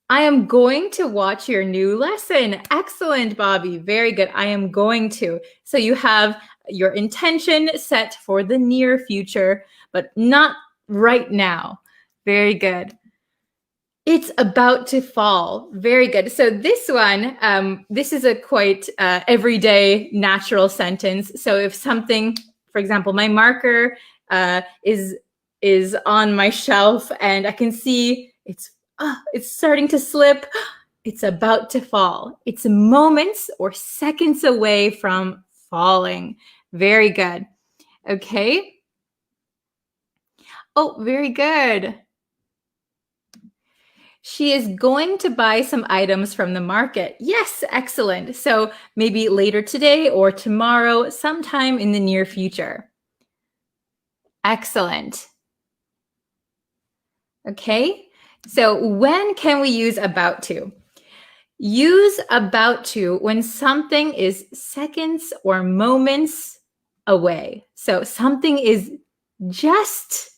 I am going to watch your new lesson. Excellent, Bobby. Very good. I am going to. So you have your intention set for the near future, but not right now. Very good. It's about to fall. Very good. So this one, this is a quite everyday natural sentence. So if something, for example, my marker is on my shelf and I can see it's starting to slip. It's about to fall. It's moments or seconds away from falling. Very good. Okay. Oh, very good. She is going to buy some items from the market. Yes, excellent. So maybe later today or tomorrow, sometime in the near future. Excellent. Okay, so when can we use about to? Use about to when something is seconds or moments away. So something is just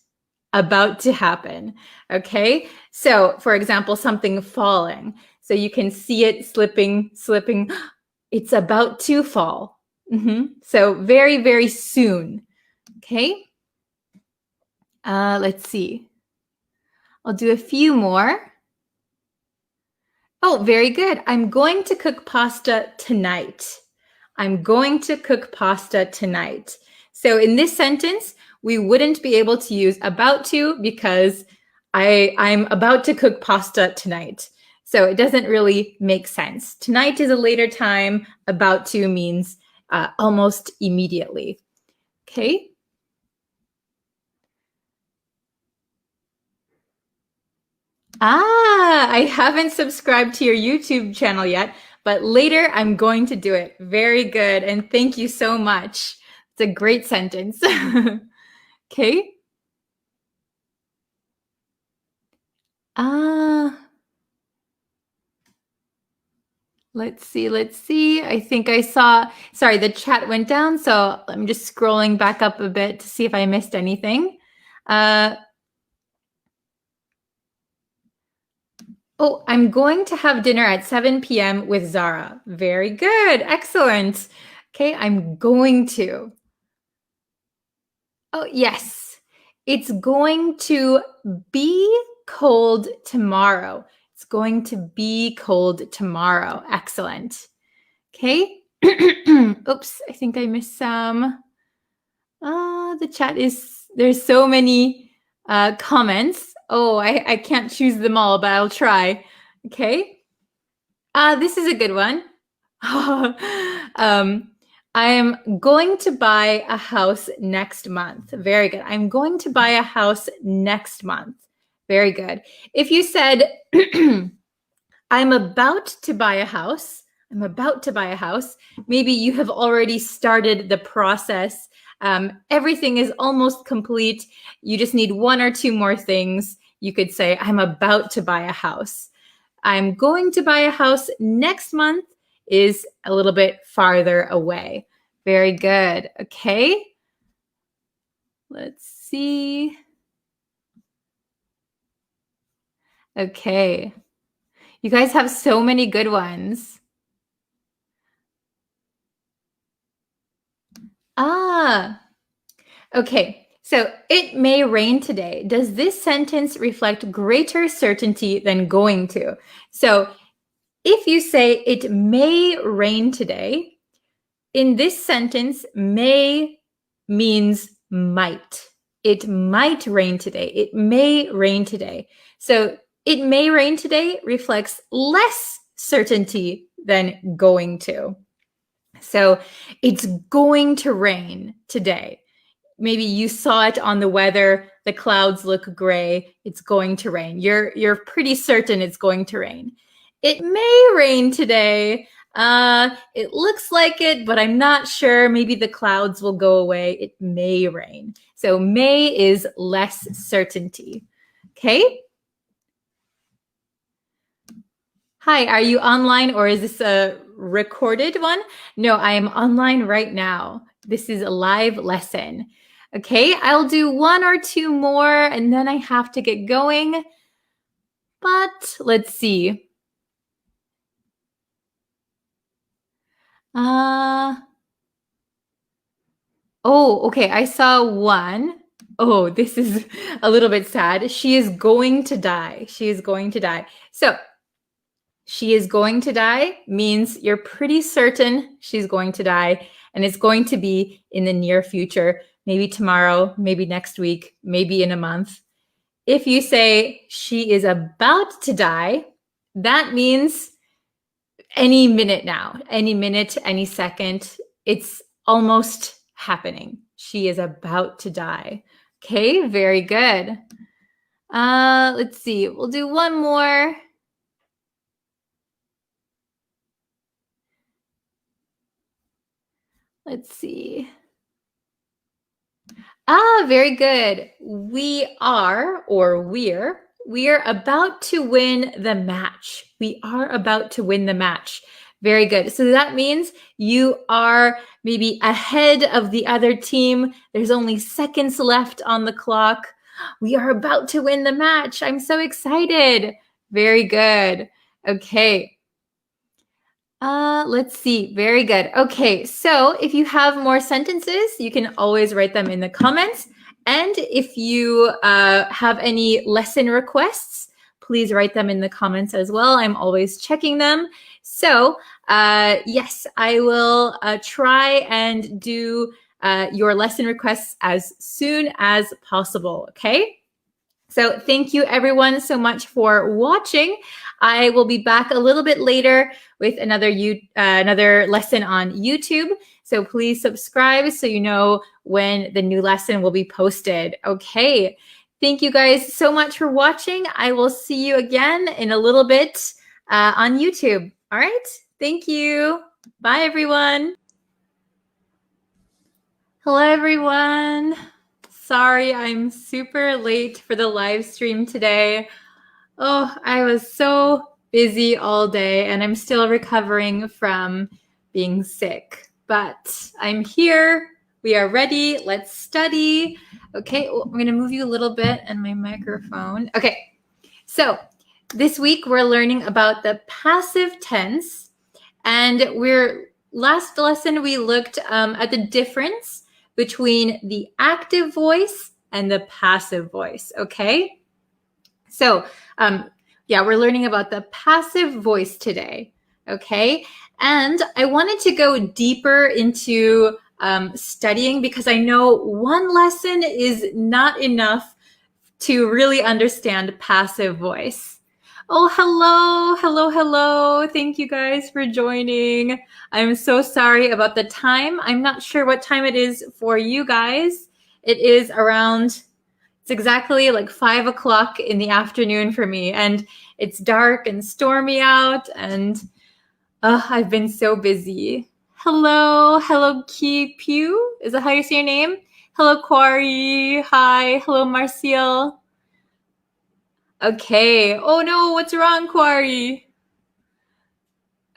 about to happen. Okay. So for example, something falling. So you can see it slipping. It's about to fall. So very, very soon. Okay. Let's see. I'll do a few more. Oh, very good. I'm going to cook pasta tonight. I'm going to cook pasta tonight. So in this sentence, we wouldn't be able to use about to because I'm about to cook pasta tonight. So it doesn't really make sense. Tonight is a later time. About to means almost immediately. Okay. I haven't subscribed to your YouTube channel yet, but later I'm going to do it. Very good. And thank you so much. It's a great sentence. Okay. Let's see. I think I saw, sorry, the chat went down. So I'm just scrolling back up a bit to see if I missed anything. Oh, I'm going to have dinner at 7 p.m. with Zara. Very good. Excellent. Okay, I'm going to. Oh, yes. It's going to be cold tomorrow. It's going to be cold tomorrow. Excellent. Okay. Oops, I think I missed some. The chat is, there's so many comments. Oh, I can't choose them all, but I'll try. Okay. This is a good one. I am going to buy a house next month. Very good. I'm going to buy a house next month. Very good. If you said, I'm about to buy a house, maybe you have already started the process. Everything is almost complete. You just need one or two more things. You could say, I'm about to buy a house. I'm going to buy a house next month is a little bit farther away. Very good. Okay. Let's see. Okay. You guys have so many good ones. Ah, okay. So it may rain today. Does this sentence reflect greater certainty than going to? So if you say it may rain today, in this sentence, may means might. It might rain today. It may rain today. So it may rain today reflects less certainty than going to. So it's going to rain today. Maybe you saw it on the weather, the clouds look gray, it's going to rain. You're pretty certain it's going to rain. It may rain today. It looks like it, but I'm not sure. Maybe the clouds will go away. It may rain. So may is less certainty. Okay? Hi, are you online or is this a recorded one? No, I am online right now. This is a live lesson. Okay, I'll do one or two more and then I have to get going. But let's see. Oh, okay, I saw one. Oh, this is a little bit sad. She is going to die. She is going to die. So, she is going to die means you're pretty certain she's going to die, and it's going to be in the near future, maybe tomorrow, maybe next week, maybe in a month. If you say she is about to die, that means any minute now, any minute, any second, it's almost happening. She is about to die. Okay, very good. Let's see, we'll do one more. Let's see. Very good. We are, or we're about to win the match. We are about to win the match. Very good. So that means you are maybe ahead of the other team. There's only seconds left on the clock. We are about to win the match. I'm so excited. Very good. Okay. Let's see. Very good. Okay, so if you have more sentences, you can always write them in the comments. And if you have any lesson requests, please write them in the comments as well. I'm always checking them. So yes, I will try and do your lesson requests as soon as possible, okay? So thank you everyone so much for watching. I will be back a little bit later with another lesson on YouTube. So please subscribe so you know when the new lesson will be posted. Okay. Thank you guys so much for watching. I will see you again in a little bit on YouTube. All right. Thank you. Bye, everyone. Hello, everyone. Sorry, I'm super late for the live stream today. Oh, I was so busy all day and I'm still recovering from being sick, but I'm here. We are ready. Let's study. Okay, I'm going to move you a little bit and my microphone. Okay, so this week we're learning about the passive tense, and last lesson we looked at the difference between the active voice and the passive voice, okay? So, yeah, we're learning about the passive voice today, okay? And I wanted to go deeper into studying because I know one lesson is not enough to really understand passive voice. Oh, hello. Thank you guys for joining. I'm so sorry about the time. I'm not sure what time it is for you guys. It is around, it's exactly like 5 o'clock in the afternoon for me. And it's dark and stormy out. And I've been so busy. Hello, Ki Pew. Is that how you say your name? Hello, Quarry. Hi. Hello, Marcial. Okay. Oh no, what's wrong, Quarry?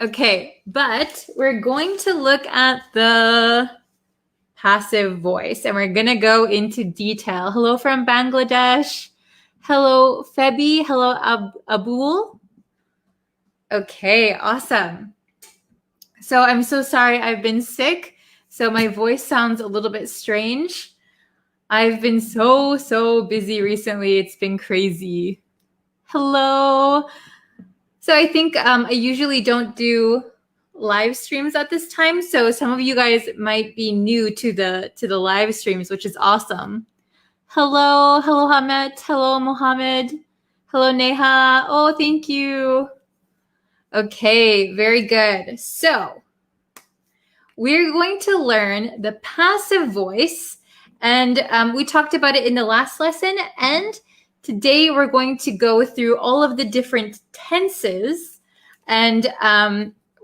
Okay, but we're going to look at the passive voice and we're going to go into detail. Hello from Bangladesh. Hello, Febi. Hello, Abul. Okay, awesome. So I'm so sorry I've been sick. So my voice sounds a little bit strange. I've been so busy recently. It's been crazy. Hello. So I think I usually don't do live streams at this time. So some of you guys might be new to the live streams, which is awesome. Hello Hamet. Hello Mohammed. Hello Neha. Oh, thank you. Okay, very good. So we're going to learn the passive voice, and we talked about it in the last lesson, and today we're going to go through all of the different tenses, and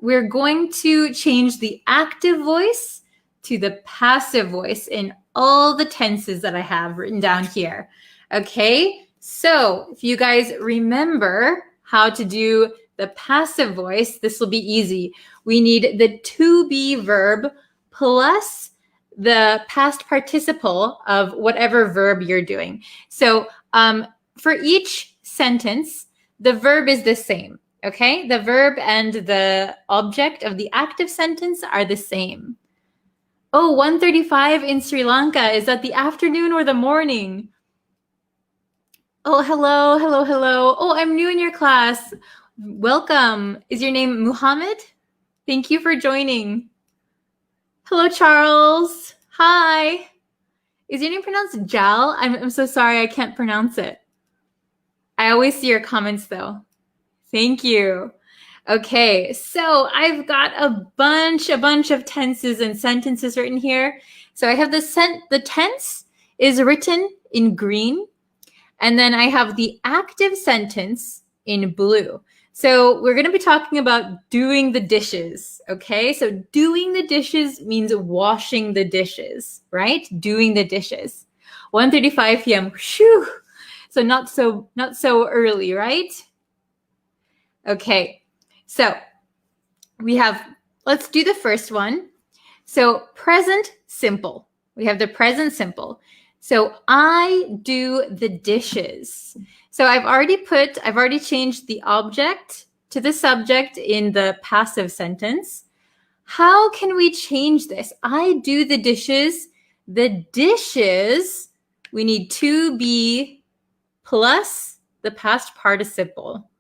we're going to change the active voice to the passive voice in all the tenses that I have written down here. Okay, so if you guys remember how to do the passive voice, this will be easy. We need the to be verb plus the past participle of whatever verb you're doing. So for each sentence, the verb is the same, okay? The verb and the object of the active sentence are the same. Oh, 1:35 in Sri Lanka. Is that the afternoon or the morning? Oh, hello. Oh, I'm new in your class. Welcome. Is your name Muhammad? Thank you for joining. Hello, Charles. Hi. Is your name pronounced Jal? I'm so sorry, I can't pronounce it. I always see your comments though. Thank you. Okay, so I've got a bunch of tenses and sentences written here. So I have the tense is written in green, and then I have the active sentence in blue. So we're going to be talking about doing the dishes, okay? So doing the dishes means washing the dishes, right? Doing the dishes. 1:35 p.m. Whew. So not so early, right? Okay. So let's do the first one. So present simple. We have the present simple. So I do the dishes. So I've already changed the object to the subject in the passive sentence. How can we change this? I do the dishes. The dishes, we need to be plus the past participle.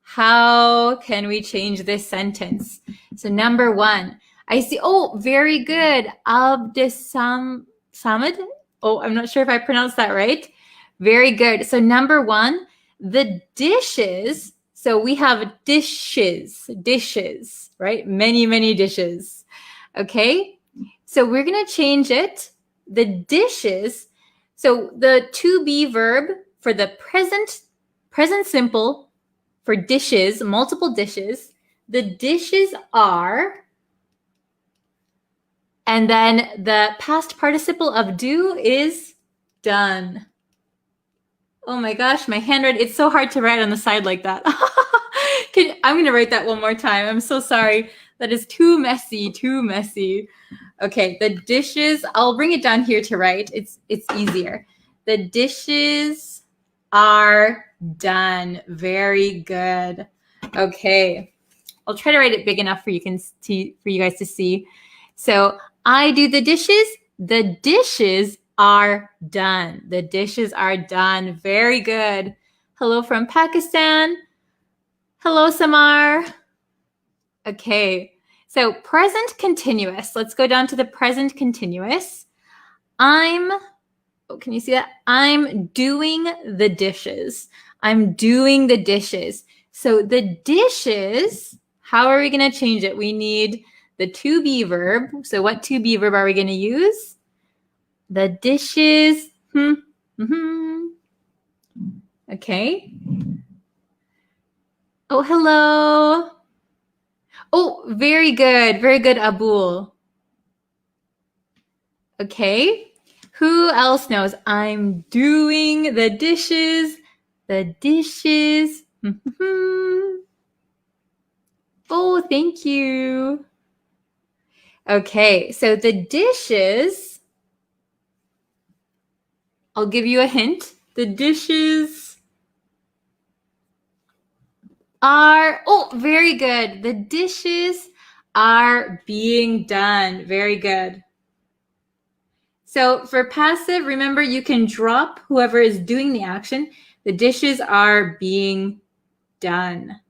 How can we change this sentence? So number one, I see, oh, very good. Samad. Oh, I'm not sure if I pronounced that right. Very good. So number one, the dishes. So we have dishes, right? Many dishes. Okay. So we're going to change it. The dishes. So the to be verb for the present simple for dishes, multiple dishes. The dishes are, and then the past participle of do is done. Oh my gosh, my handwriting, it's so hard to write on the side like that. I'm going to write that one more time. I'm so sorry. That is too messy. Okay, the dishes, I'll bring it down here to write. It's easier. The dishes are done. Very good. Okay. I'll try to write it big enough for you guys to see. So I do the dishes. The dishes are done. The dishes are done. Very good. Hello from Pakistan. Hello, Samar. Okay. So present continuous. Let's go down to the present continuous. Can you see that? I'm doing the dishes. I'm doing the dishes. So the dishes, how are we going to change it? We need the to be verb. So what to be verb are we going to use? The dishes. Okay. Oh, hello. Oh, very good. Very good, Abul. Okay. Who else knows? I'm doing the dishes. The dishes. Oh, thank you. Okay, so the dishes, I'll give you a hint. The dishes are, oh, very good. The dishes are being done. Very good. So for passive, remember you can drop whoever is doing the action. The dishes are being done.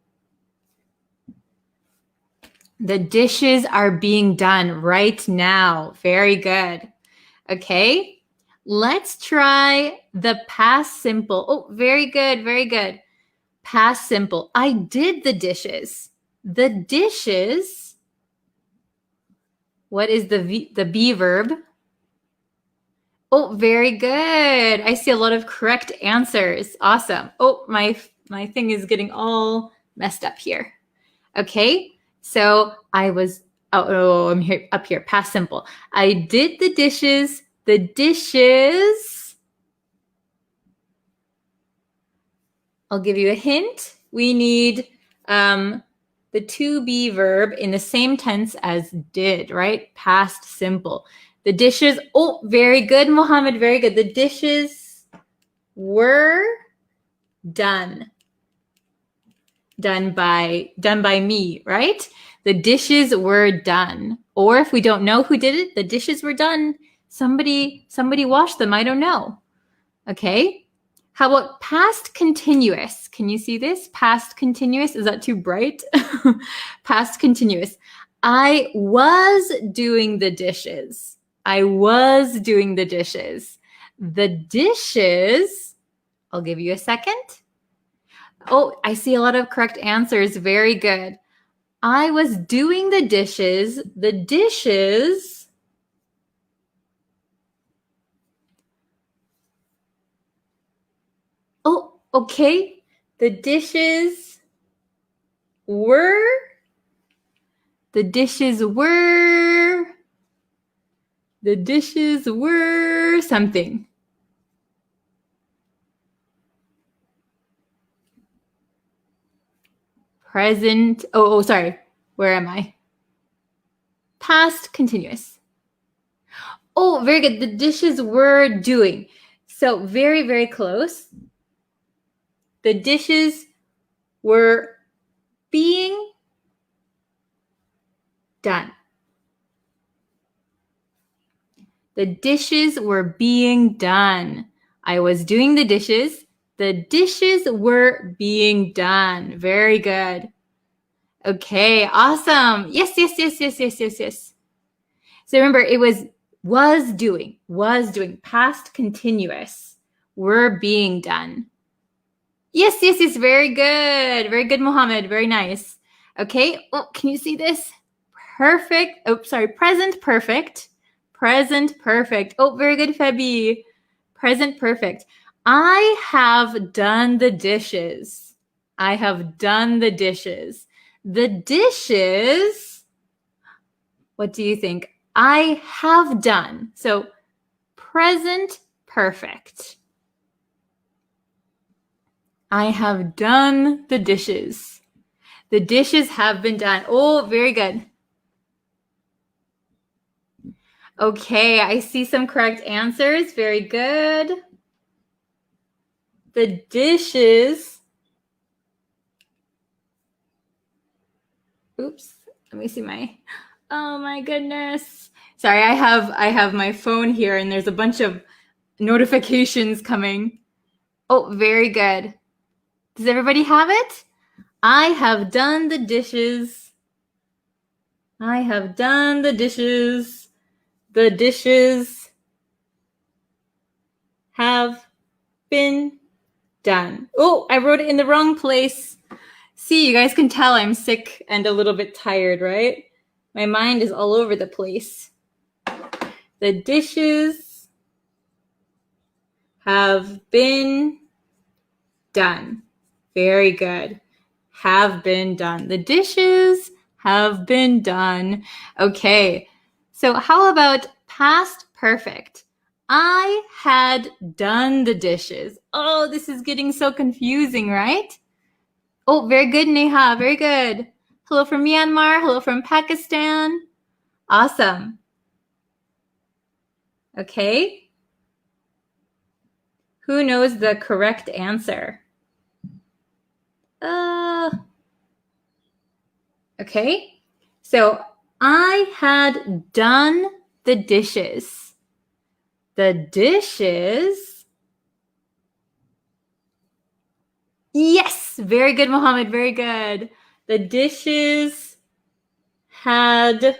The dishes are being done right now. Very good. Okay, let's try the past simple. Oh, very good, very good. Past simple. I did the dishes. The dishes. What is the be verb? Oh, very good. I see a lot of correct answers. Awesome. Oh, my thing is getting all messed up here. Okay, so I was, I'm here up here, past simple. I did the dishes. The dishes. I'll give you a hint. We need the to be verb in the same tense as did, right? Past simple. The dishes, oh, very good, Mohammed, very good. The dishes were done. Done by me, right? The dishes were done. Or if we don't know who did it, the dishes were done. Somebody washed them, I don't know. Okay? How about past continuous? Can you see this? Past continuous, is that too bright? Past continuous. I was doing the dishes. I was doing the dishes. The dishes, I'll give you a second. Oh, I see a lot of correct answers. Very good. I was doing the dishes. The dishes. Oh, okay. The dishes were. The dishes were. The dishes were something. Present. Oh, sorry. Where am I? Past continuous. Oh, very good. The dishes were doing. So very, very close. The dishes were being done. The dishes were being done. I was doing the dishes. The dishes were being done. Very good. Okay, awesome. Yes. So remember, it was doing, past continuous, were being done. Yes, very good. Very good, Mohammed. Very nice. Okay, oh, can you see this? Perfect. Oh, sorry, present perfect. Present perfect. Oh, very good, Febby. Present perfect. I have done the dishes. I have done the dishes. The dishes, what do you think? I have done. So present perfect. I have done the dishes. The dishes have been done. Oh, very good. Okay, I see some correct answers. Very good. The dishes. Oops, let me see my. Oh my goodness. Sorry, I have my phone here and there's a bunch of notifications coming. Oh, very good. Does everybody have it? I have done the dishes. I have done the dishes. The dishes have been done. Oh, I wrote it in the wrong place. See, you guys can tell I'm sick and a little bit tired, right? My mind is all over the place. The dishes have been done. Very good. Have been done. The dishes have been done. Okay, so how about past perfect? I had done the dishes. Oh, this is getting so confusing, right? Oh, very good, Neha. Very good. Hello from Myanmar. Hello from Pakistan. Awesome. Okay. Who knows the correct answer? Okay. So I had done the dishes. The dishes. Yes, very good, Mohammed, very good. The dishes had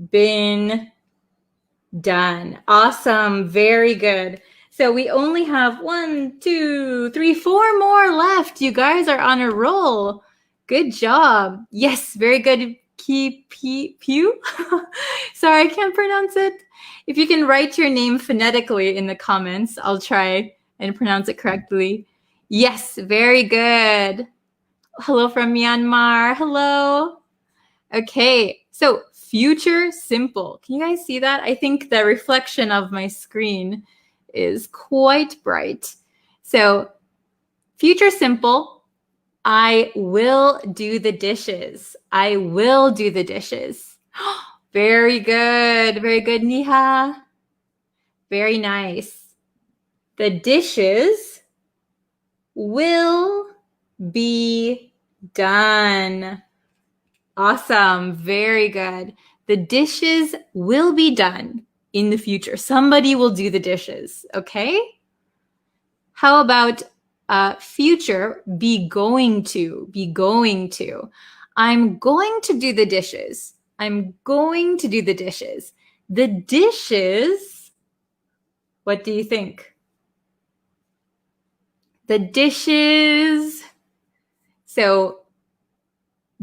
been done. Awesome, very good. So we only have 1, 2, 3, 4 more left. You guys are on a roll. Good job. Yes, very good. Pew? Sorry, I can't pronounce it. If you can write your name phonetically in the comments, I'll try and pronounce it correctly. Yes, very good. Hello from Myanmar. Hello. Okay, so future simple. Can you guys see that? I think the reflection of my screen is quite bright. So future simple, I will do the dishes. I will do the dishes. Very good. Very good, Niha. Very nice. The dishes will be done. Awesome. Very good. The dishes will be done in the future. Somebody will do the dishes. Okay? How about future, be going to, be going to. I'm going to do the dishes. I'm going to do the dishes. The dishes, what do you think? The dishes. So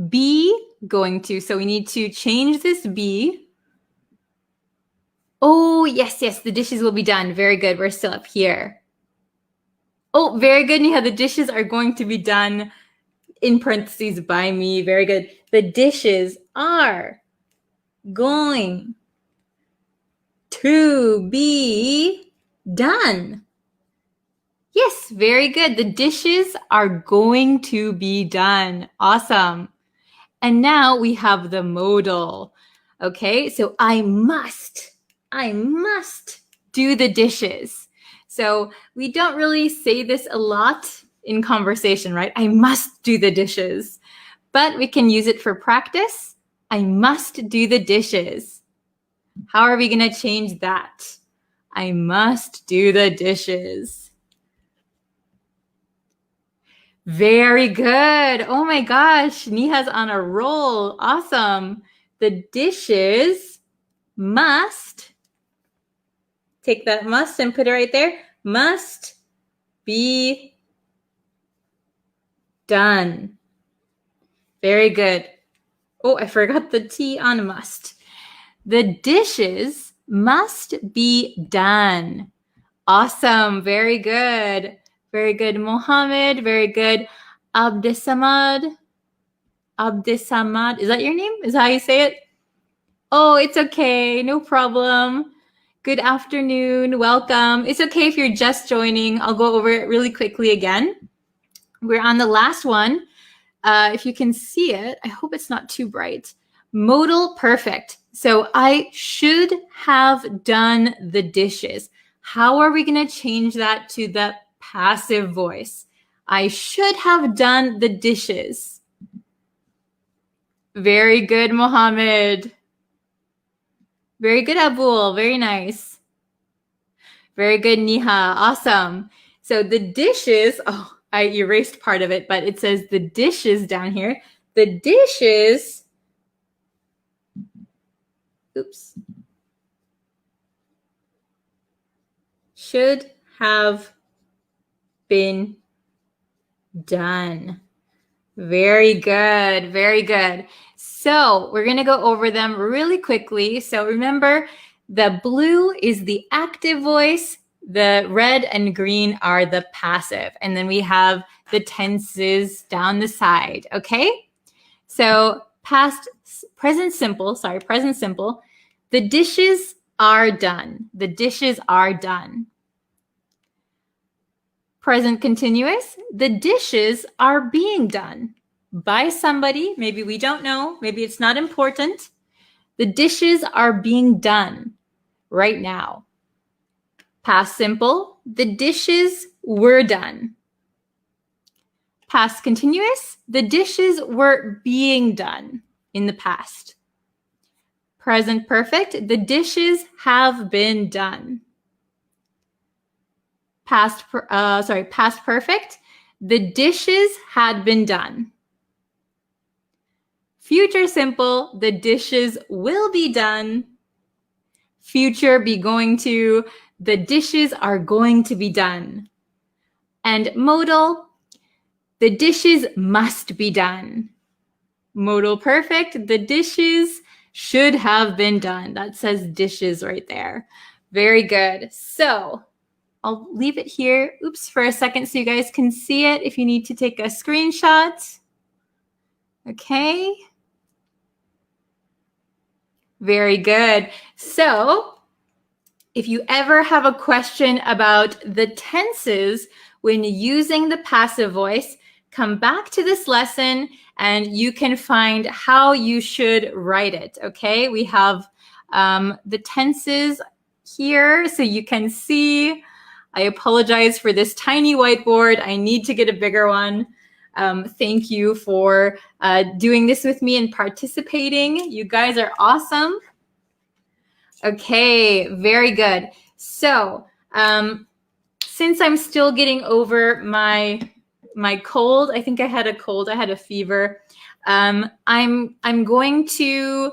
be going to. So we need to change this be. Oh, yes, the dishes will be done. Very good. We're still up here. Oh, very good, Niha. The dishes are going to be done in parentheses by me. Very good. The dishes are going to be done. Yes, very good. The dishes are going to be done. Awesome. And now we have the modal. Okay, so I must do the dishes. So we don't really say this a lot in conversation, right? I must do the dishes. But we can use it for practice. I must do the dishes. How are we going to change that? I must do the dishes. Very good. Oh my gosh, Niha's on a roll. Awesome. The dishes must, take that must and put it right there, must be done. Very good. Oh, I forgot the T on must. The dishes must be done. Awesome. Very good. Very good, Mohammed. Very good. Abdesamad. Abdesamad. Is that your name? Is that how you say it? Oh, it's okay. No problem. Good afternoon. Welcome. It's okay if you're just joining. I'll go over it really quickly again. We're on the last one. If you can see it, I hope it's not too bright. Modal perfect. So I should have done the dishes. How are we going to change that to the passive voice? I should have done the dishes. Very good, Mohammed. Very good, Abul. Very nice. Very good, Niha. Awesome. So the dishes, oh, I erased part of it, but it says the dishes down here. The dishes, oops, should have been done. Very good. Very good. So we're going to go over them really quickly. So remember, the blue is the active voice. The red and green are the passive. And then we have the tenses down the side. Okay? So present simple. The dishes are done. The dishes are done. Present continuous, the dishes are being done by somebody. Maybe we don't know. Maybe it's not important. The dishes are being done right now. Past simple, the dishes were done. Past continuous, the dishes were being done in the past. Present perfect, the dishes have been done. past perfect, the dishes had been done. Future simple, the dishes will be done. Future be going to, the dishes are going to be done. And modal, the dishes must be done. Modal perfect, the dishes should have been done. That says dishes right there. Very good. So I'll leave it here, for a second so you guys can see it if you need to take a screenshot. Okay. Very good. So if you ever have a question about the tenses when using the passive voice, come back to this lesson and you can find how you should write it, okay? We have the tenses here so you can see. I apologize for this tiny whiteboard. I need to get a bigger one. Thank you for doing this with me and participating. You guys are awesome. Okay, very good. So since I'm still getting over my cold, I think I had a cold, I had a fever. I'm going to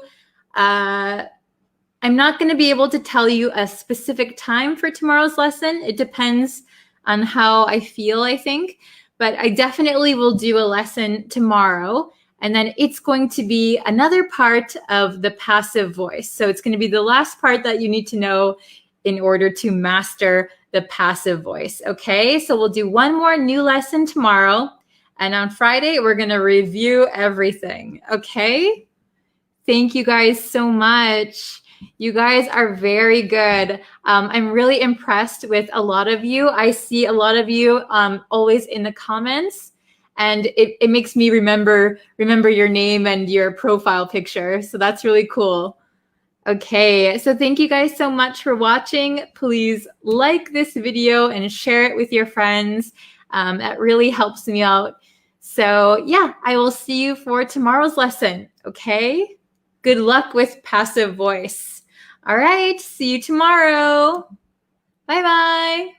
I'm not going to be able to tell you a specific time for tomorrow's lesson. It depends on how I feel, I think. But I definitely will do a lesson tomorrow. And then it's going to be another part of the passive voice. So it's going to be the last part that you need to know in order to master the passive voice. Okay, so we'll do one more new lesson tomorrow. And on Friday, we're going to review everything. Okay, thank you guys so much. You guys are very good. I'm really impressed with a lot of you. I see a lot of you always in the comments, and it makes me remember your name and your profile picture. So that's really cool. Okay, so thank you guys so much for watching. Please like this video and share it with your friends. That really helps me out. So yeah, I will see you for tomorrow's lesson. Okay? Good luck with passive voice. All right, see you tomorrow. Bye-bye.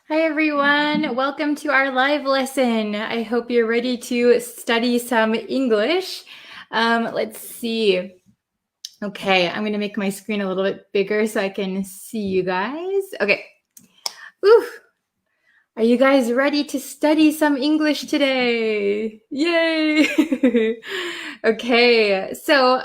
Hi, everyone. Welcome to our live lesson. I hope you're ready to study some English. Let's see. Okay, I'm going to make my screen a little bit bigger so I can see you guys. Okay. Ooh. Are you guys ready to study some English today? Yay! Okay, so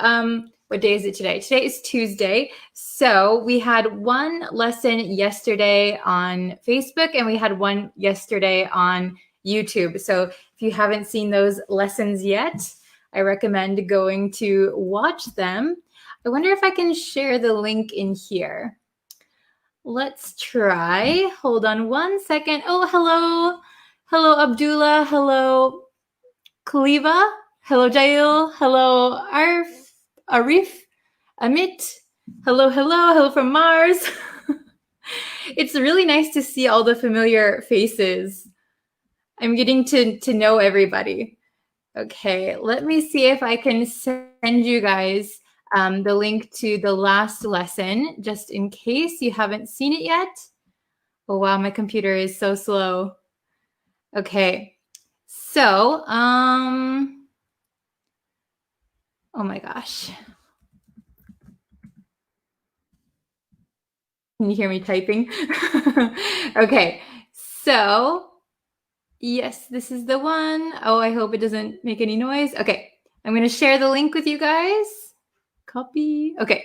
what day is it today? Today is Tuesday. So we had one lesson yesterday on Facebook and we had one yesterday on YouTube. So if you haven't seen those lessons yet, I recommend going to watch them. I wonder if I can share the link in here. Let's try. Hold on one second. Oh, hello. Hello, Abdullah. Hello, Khaliva. Hello, Jail. Hello, Arif. Amit. Hello, hello. Hello from Mars. It's really nice to see all the familiar faces. I'm getting to know everybody. Okay, let me see if I can send you guys the link to the last lesson, just in case you haven't seen it yet. Oh, wow, my computer is so slow. Okay, so, oh my gosh. Can you hear me typing? Okay, so, yes, this is the one. Oh, I hope it doesn't make any noise. Okay, I'm going to share the link with you guys. Copy. Okay,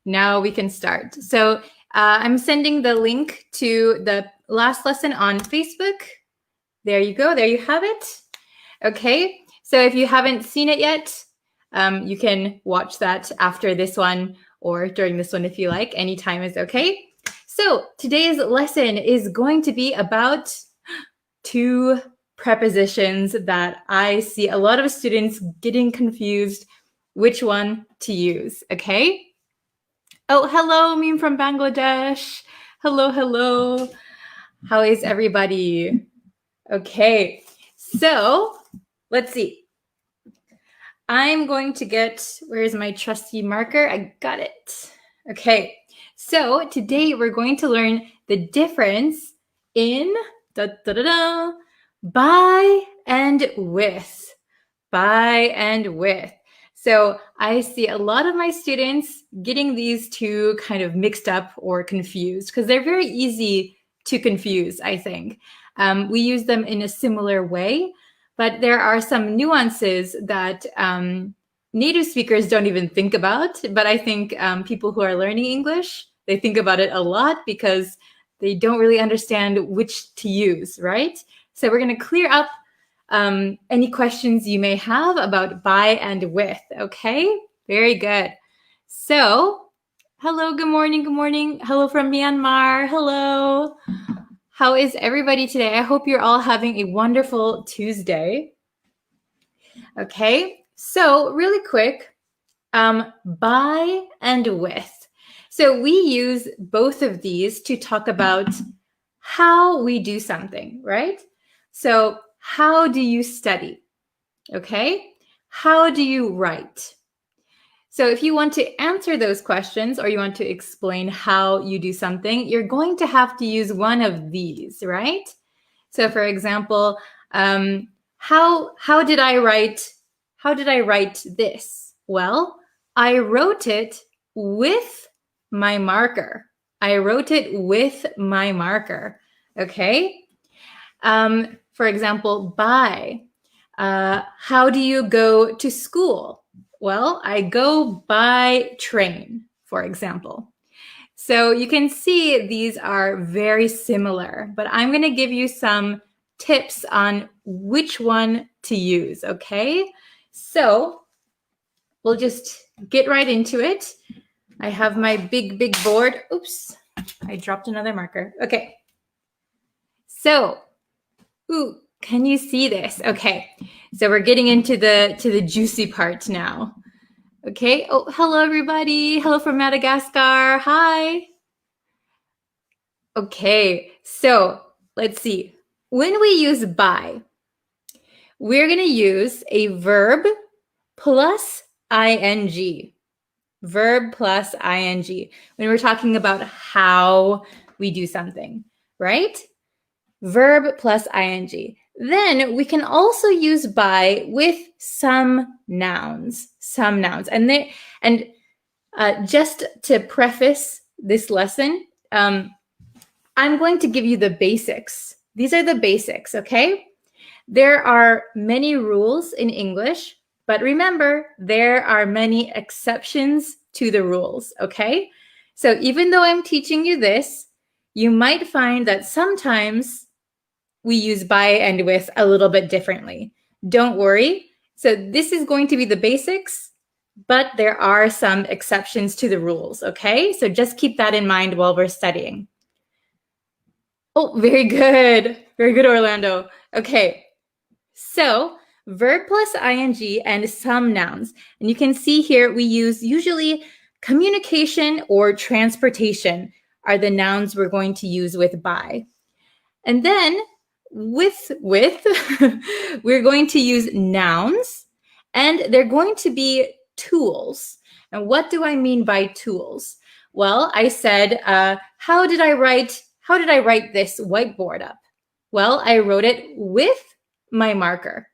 now we can start. So I'm sending the link to the last lesson on Facebook. There you go. There you have it. Okay, so if you haven't seen it yet, you can watch that after this one or during this one if you like. Anytime is okay. So today's lesson is going to be about two prepositions that I see a lot of students getting confused which one to use, okay? Oh, hello, Meme from Bangladesh. Hello, hello. How is everybody? Okay, so let's see. I'm going to get, where's my trusty marker? I got it. Okay, So today we're going to learn the difference in by and with. By and with. So I see a lot of my students getting these two kind of mixed up or confused because they're very easy to confuse, I think. We use them in a similar way, but there are some nuances that native speakers don't even think about. But I think people who are learning English, they think about it a lot because they don't really understand which to use, right? So we're going to clear up any questions you may have about by and with, okay? Very good. So, hello, good morning, good morning. Hello from Myanmar, hello. How is everybody today? I hope you're all having a wonderful Tuesday. Okay, so really quick, by and with. So we use both of these to talk about how we do something, right? So how do you study? Okay, how do you write? So if you want to answer those questions or you want to explain how you do something, you're going to have to use one of these, right? So for example, how did I write this? Well, I wrote it with my marker. I wrote it with my marker. Okay. For example, by. How do you go to school? Well, I go by train, for example. So you can see these are very similar, but I'm going to give you some tips on which one to use, okay? So we'll just get right into it. I have my big board. Oops, I dropped another marker. Okay. So, can you see this? Okay. So we're getting into the juicy part now. Okay. Oh, hello everybody. Hello from Madagascar. Hi. Okay. So let's see. When we use by, we're going to use a verb plus ing. Verb plus ing. When we're talking about how we do something, right? Verb plus ing. Then we can also use by with some nouns. And just to preface this lesson, I'm going to give you the basics. These are the basics, okay? There are many rules in English, but remember, there are many exceptions to the rules, okay? So even though I'm teaching you this, you might find that sometimes we use by and with a little bit differently. Don't worry. So this is going to be the basics, but there are some exceptions to the rules, okay? So just keep that in mind while we're studying. Oh, very good. Very good, Orlando. Okay. So verb plus ing and some nouns. And you can see here we use usually communication or transportation are the nouns we're going to use with by. And then with we're going to use nouns, and they're going to be tools. And what do I mean by tools? Well, I said, how did I write this whiteboard up? Well, I wrote it with my marker.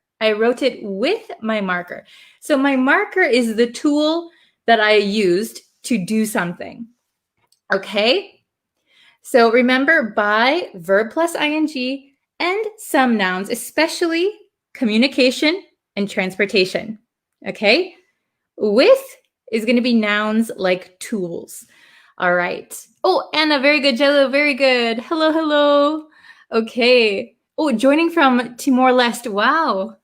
So my marker is the tool that I used to do something. Okay? So remember, by, verb plus ing, and some nouns, especially communication and transportation. Okay? With is going to be nouns like tools. All right. Oh, Anna, very good. Jello, very good. Hello. Okay. Oh, joining from Timor-Leste. Wow.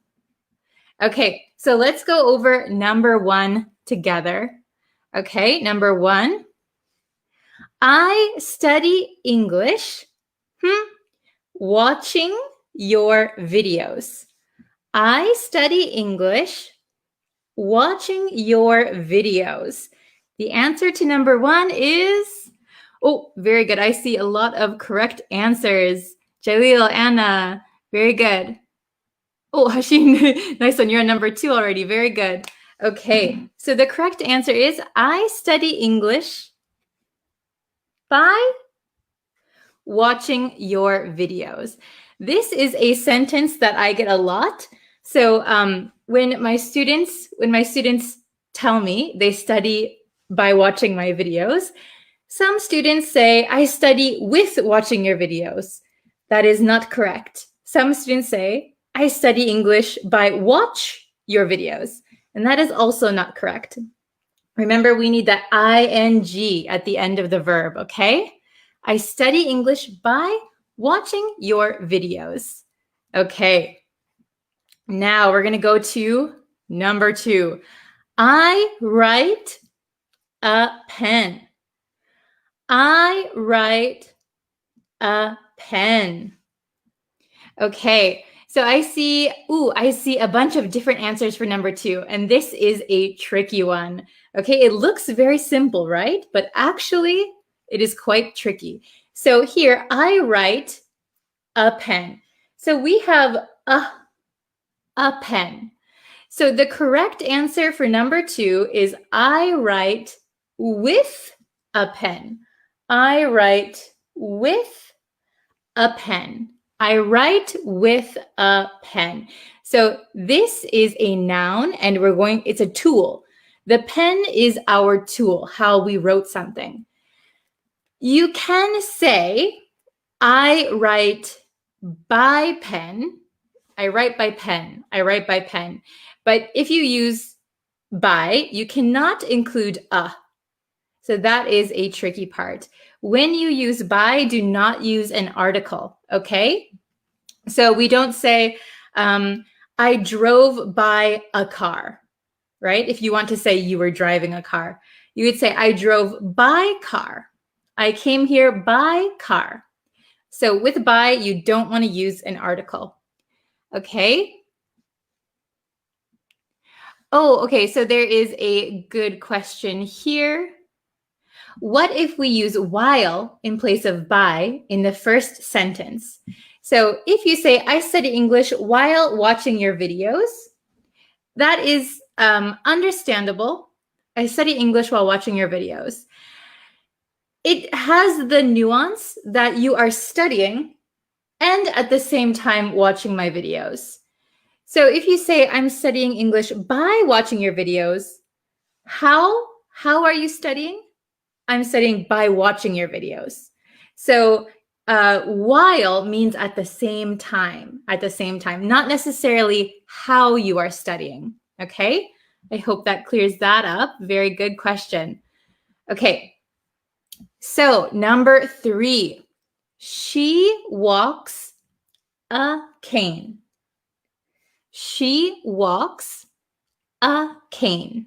Okay, so let's go over number one together. Okay, number one. I study English watching your videos. I study English watching your videos. The answer to number one is, oh, very good. I see a lot of correct answers. Jalil, Anna, very good. Oh, Hashim, nice one. You're on number two already. Very good. Okay, so the correct answer is I study English by watching your videos. This is a sentence that I get a lot. So when my students tell me they study by watching my videos, some students say, I study with watching your videos. That is not correct. Some students say, I study English by watch your videos. And that is also not correct. Remember, we need that ing at the end of the verb, okay? I study English by watching your videos. Okay. Now we're going to go to number 2. I write a pen. I write a pen. Okay, so I see a bunch of different answers for number 2, and this is a tricky one. Okay, it looks very simple, right? But actually, it is quite tricky. So here, I write a pen. So we have a pen. So the correct answer for number 2 is I write with a pen. I write with a pen. I write with a pen. So this is a noun and it's a tool. The pen is our tool, how we wrote something. You can say, I write by pen. I write by pen. I write by pen. But if you use by, you cannot include a. So that is a tricky part. When you use by, do not use an article, okay? So we don't say, I drove by a car, right? If you want to say you were driving a car, you would say, I drove by car. I came here by car. So with by, you don't want to use an article, okay? Oh, okay, so there is a good question here. What if we use while in place of by in the first sentence? So if you say, I study English while watching your videos, that is understandable. I study English while watching your videos. It has the nuance that you are studying and at the same time watching my videos. So if you say, I'm studying English by watching your videos, how are you studying? I'm studying by watching your videos. So while means at the same time, not necessarily how you are studying, okay? I hope that clears that up. Very good question. Okay, so number 3, she walks a cane. She walks a cane.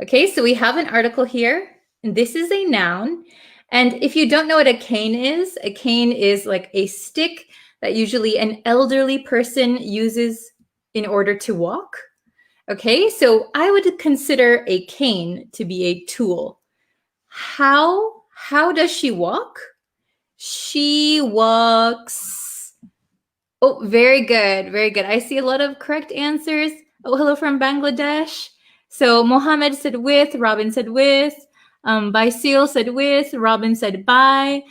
Okay, so we have an article here, and this is a noun. And if you don't know what a cane is like a stick that usually an elderly person uses in order to walk. Okay, so I would consider a cane to be a tool. How does she walk? She walks. Oh, very good, very good. I see a lot of correct answers. Oh, hello from Bangladesh. So Mohammed said with, Robin said with, Baisil said with, Robin said by,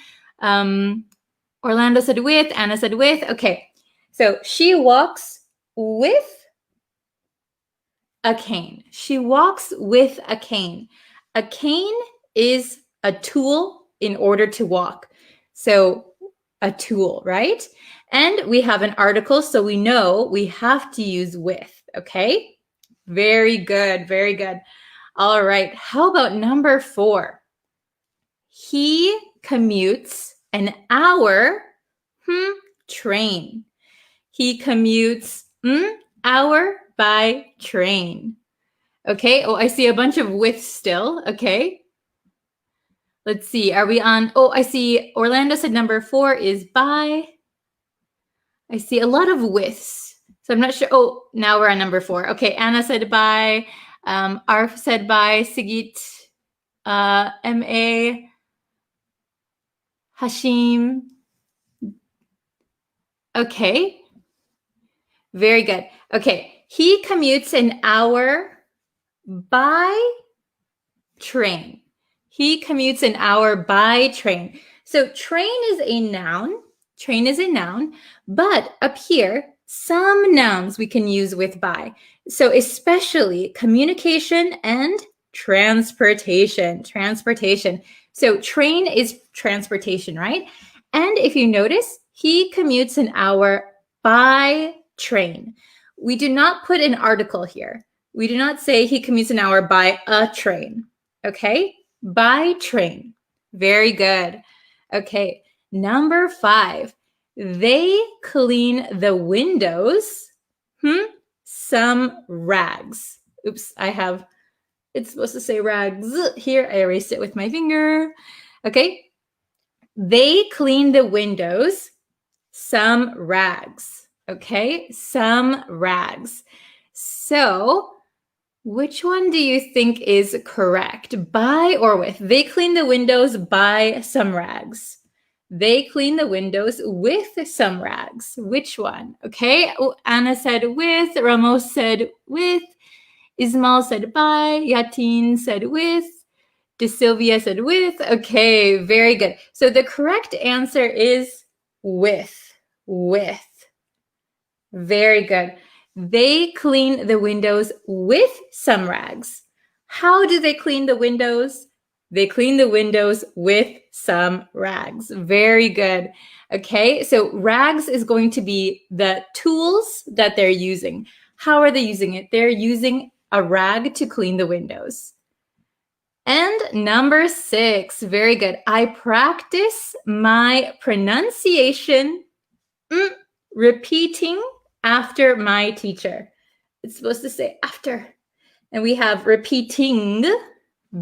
Orlando said with, Anna said with. Okay, so she walks with a cane. She walks with a cane. A cane is a tool in order to walk. So a tool, right? And we have an article, so we know we have to use with, okay? Very good, very good. All right, how about number 4? He commutes an hour train. He commutes hour by train. Okay, oh, I see a bunch of with still, okay? Let's see, are we on, oh, I see Orlando said number 4 is by. I see a lot of withs. So I'm not sure. Oh, now we're on number 4. Okay, Anna said bye. Arf said bye. Sigit, M.A., Hashim. Okay. Very good. Okay. He commutes an hour by train. He commutes an hour by train. So train is a noun. Train is a noun. But up here, some nouns we can use with by. So especially communication and transportation. Transportation. So train is transportation, right? And if you notice, he commutes an hour by train. We do not put an article here. We do not say he commutes an hour by a train. Okay? By train. Very good. Okay, number 5. They clean the windows. Some rags. Oops, it's supposed to say rags here. I erased it with my finger. Okay. They clean the windows. Some rags. Okay, some rags. So, which one do you think is correct? By or with? They clean the windows by some rags. They clean the windows with some rags. Which one? Okay, Anna said with, Ramos said with, Ismail said by, Yatin said with, De Silvia said with. Okay, very good. So the correct answer is with. With. Very good. They clean the windows with some rags. How do they clean the windows? They clean the windows with some rags. Very good. Okay, so rags is going to be the tools that they're using. How are they using it? They're using a rag to clean the windows. And number 6, very good. I practice my pronunciation repeating after my teacher. It's supposed to say after. And we have repeating,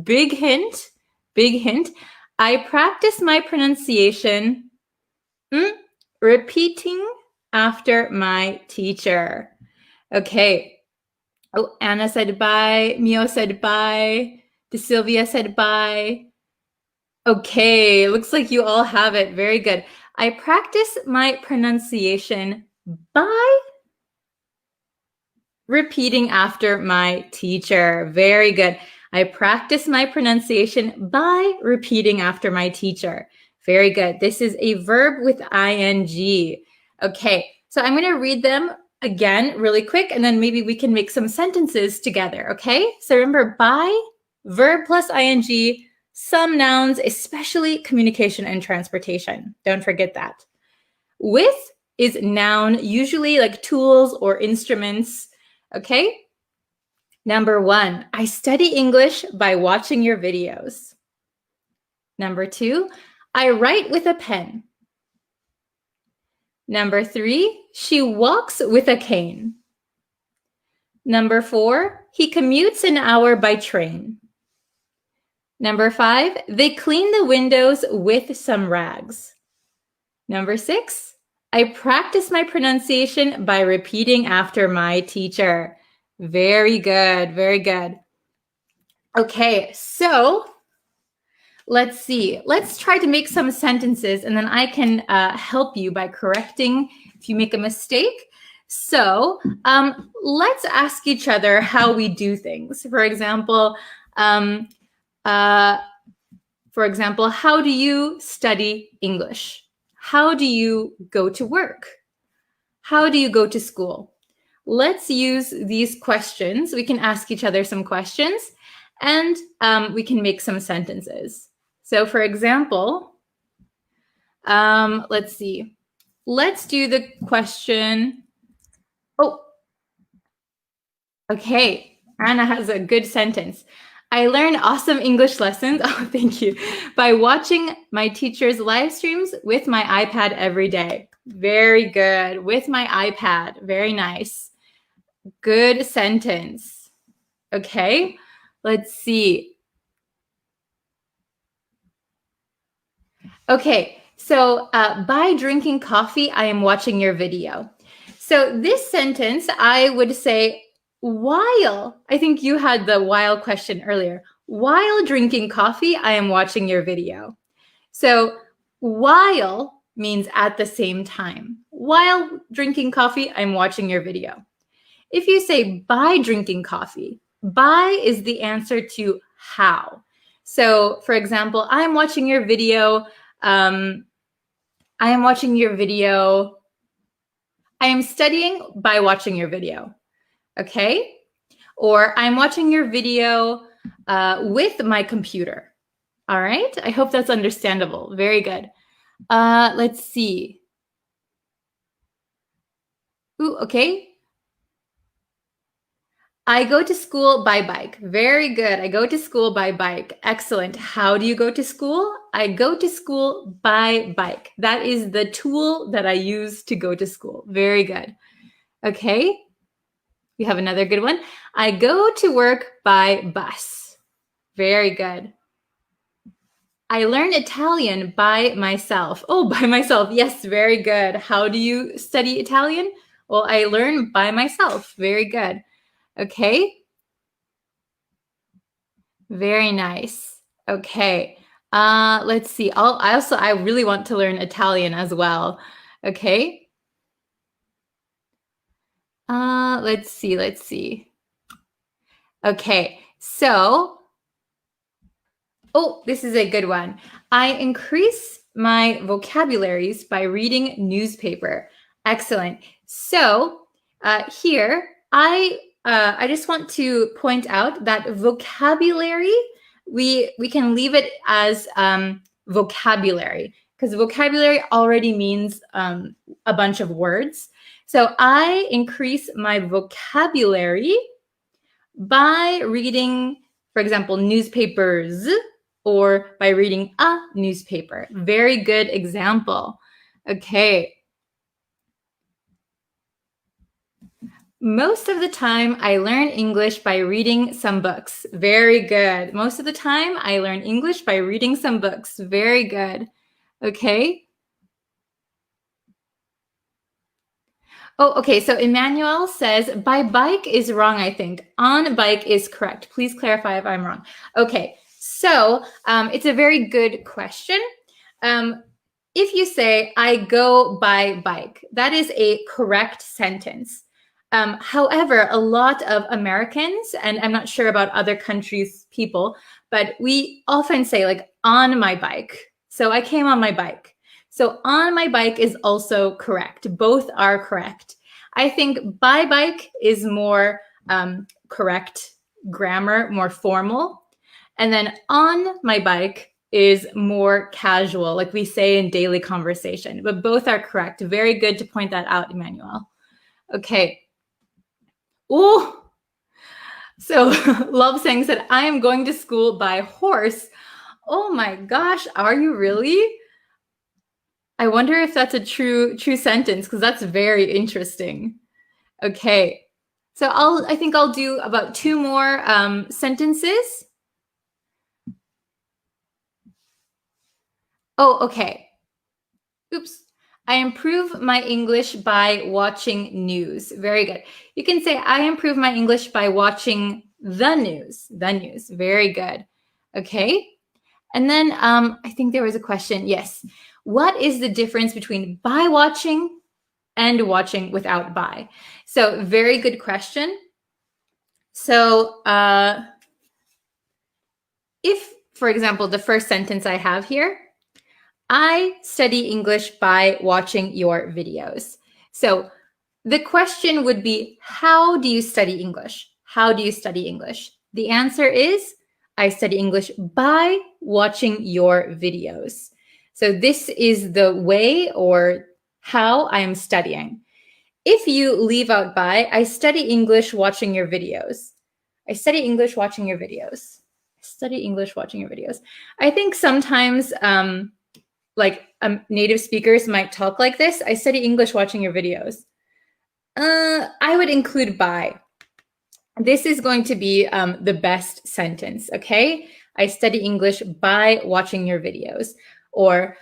big hint, big hint. I practice my pronunciation repeating after my teacher. Okay. Oh, Anna said bye. Mio said bye. De Silvia said bye. Okay, looks like you all have it. Very good. I practice my pronunciation by repeating after my teacher. Very good. I practice my pronunciation by repeating after my teacher. Very good. This is a verb with ing. Okay, so I'm going to read them again really quick, and then maybe we can make some sentences together, okay? So remember, by, verb plus ing, some nouns, especially communication and transportation. Don't forget that. With is noun, usually like tools or instruments, okay? Number 1, I study English by watching your videos. Number 2, I write with a pen. Number 3, she walks with a cane. Number 4, he commutes an hour by train. Number 5, they clean the windows with some rags. Number 6, I practice my pronunciation by repeating after my teacher. Very good, very good. Okay, so let's see. Let's try to make some sentences, and then I can help you by correcting if you make a mistake. So let's ask each other how we do things. For example, how do you study English? How do you go to work? How do you go to school? Let's use these questions. We can ask each other some questions, and we can make some sentences. So for example, let's see. Let's do the question. Oh, okay. Anna has a good sentence. I learn awesome English lessons, thank you, by watching my teacher's live streams with my iPad every day. Very good. With my iPad. Very nice. Good sentence. Okay, let's see. Okay, so by drinking coffee, I am watching your video. So this sentence, I would say, while, I think you had the while question earlier. While drinking coffee, I am watching your video. So while means at the same time. While drinking coffee, I'm watching your video. If you say by drinking coffee, by is the answer to how. So, for example, I am watching your video. I am watching your video. I am studying by watching your video. Okay? Or I'm watching your video with my computer. All right? I hope that's understandable. Very good. Let's see. Ooh, okay. I go to school by bike. Very good. I go to school by bike. Excellent. How do you go to school? I go to school by bike. That is the tool that I use to go to school. Very good. Okay. We have another good one. I go to work by bus. Very good. I learn Italian by myself. Oh, by myself. Yes, very good. How do you study Italian? Well, I learn by myself. Very good. Okay. Very nice. Okay. Let's see. I really want to learn Italian as well. Okay. Let's see. Okay. So, oh, this is a good one. I increase my vocabularies by reading newspaper. Excellent. So, here I just want to point out that vocabulary, we can leave it as vocabulary, because vocabulary already means a bunch of words. So I increase my vocabulary by reading, for example, newspapers, or by reading a newspaper. Very good example. Okay. Most of the time, I learn English by reading some books. Very good. Most of the time, I learn English by reading some books. Very good. Okay. Oh, okay. So Emmanuel says, by bike is wrong, I think. On bike is correct. Please clarify if I'm wrong. Okay. So it's a very good question. If you say, I go by bike, that is a correct sentence. However, a lot of Americans, and I'm not sure about other countries' people, but we often say like on my bike. So I came on my bike. So on my bike is also correct. Both are correct. I think by bike is more correct grammar, more formal. And then on my bike is more casual, like we say in daily conversation. But both are correct. Very good to point that out, Emmanuel. Okay. Oh, so Love Sang said, I am going to school by horse. Oh my gosh, are you really? I wonder if that's a true sentence, because that's very interesting. Okay, so I think I'll do about 2 more sentences. Oh, okay. Oops. I improve my English by watching news. Very good. You can say, I improve my English by watching the news. The news. Very good. Okay. And then I think there was a question. Yes. What is the difference between by watching and watching without by? So very good question. So if, for example, the first sentence I have here, I study English by watching your videos. So the question would be, how do you study English? How do you study English? The answer is, I study English by watching your videos. So this is the way or how I'm studying. If you leave out by, I study English watching your videos. I study English watching your videos. I study English watching your videos. I think sometimes native speakers might talk like this. I study English watching your videos. I would include by. This is going to be the best sentence, okay? I study English by watching your videos. Or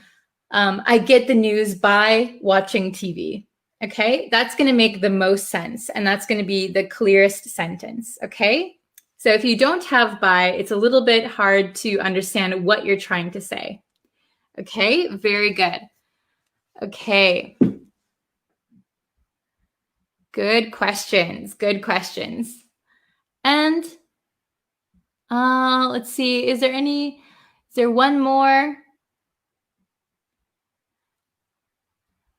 I get the news by watching TV, okay? That's going to make the most sense, and that's going to be the clearest sentence, okay? So if you don't have by, it's a little bit hard to understand what you're trying to say. Okay, very good. Okay. Good questions. Good questions. And Let's see. Is there one more?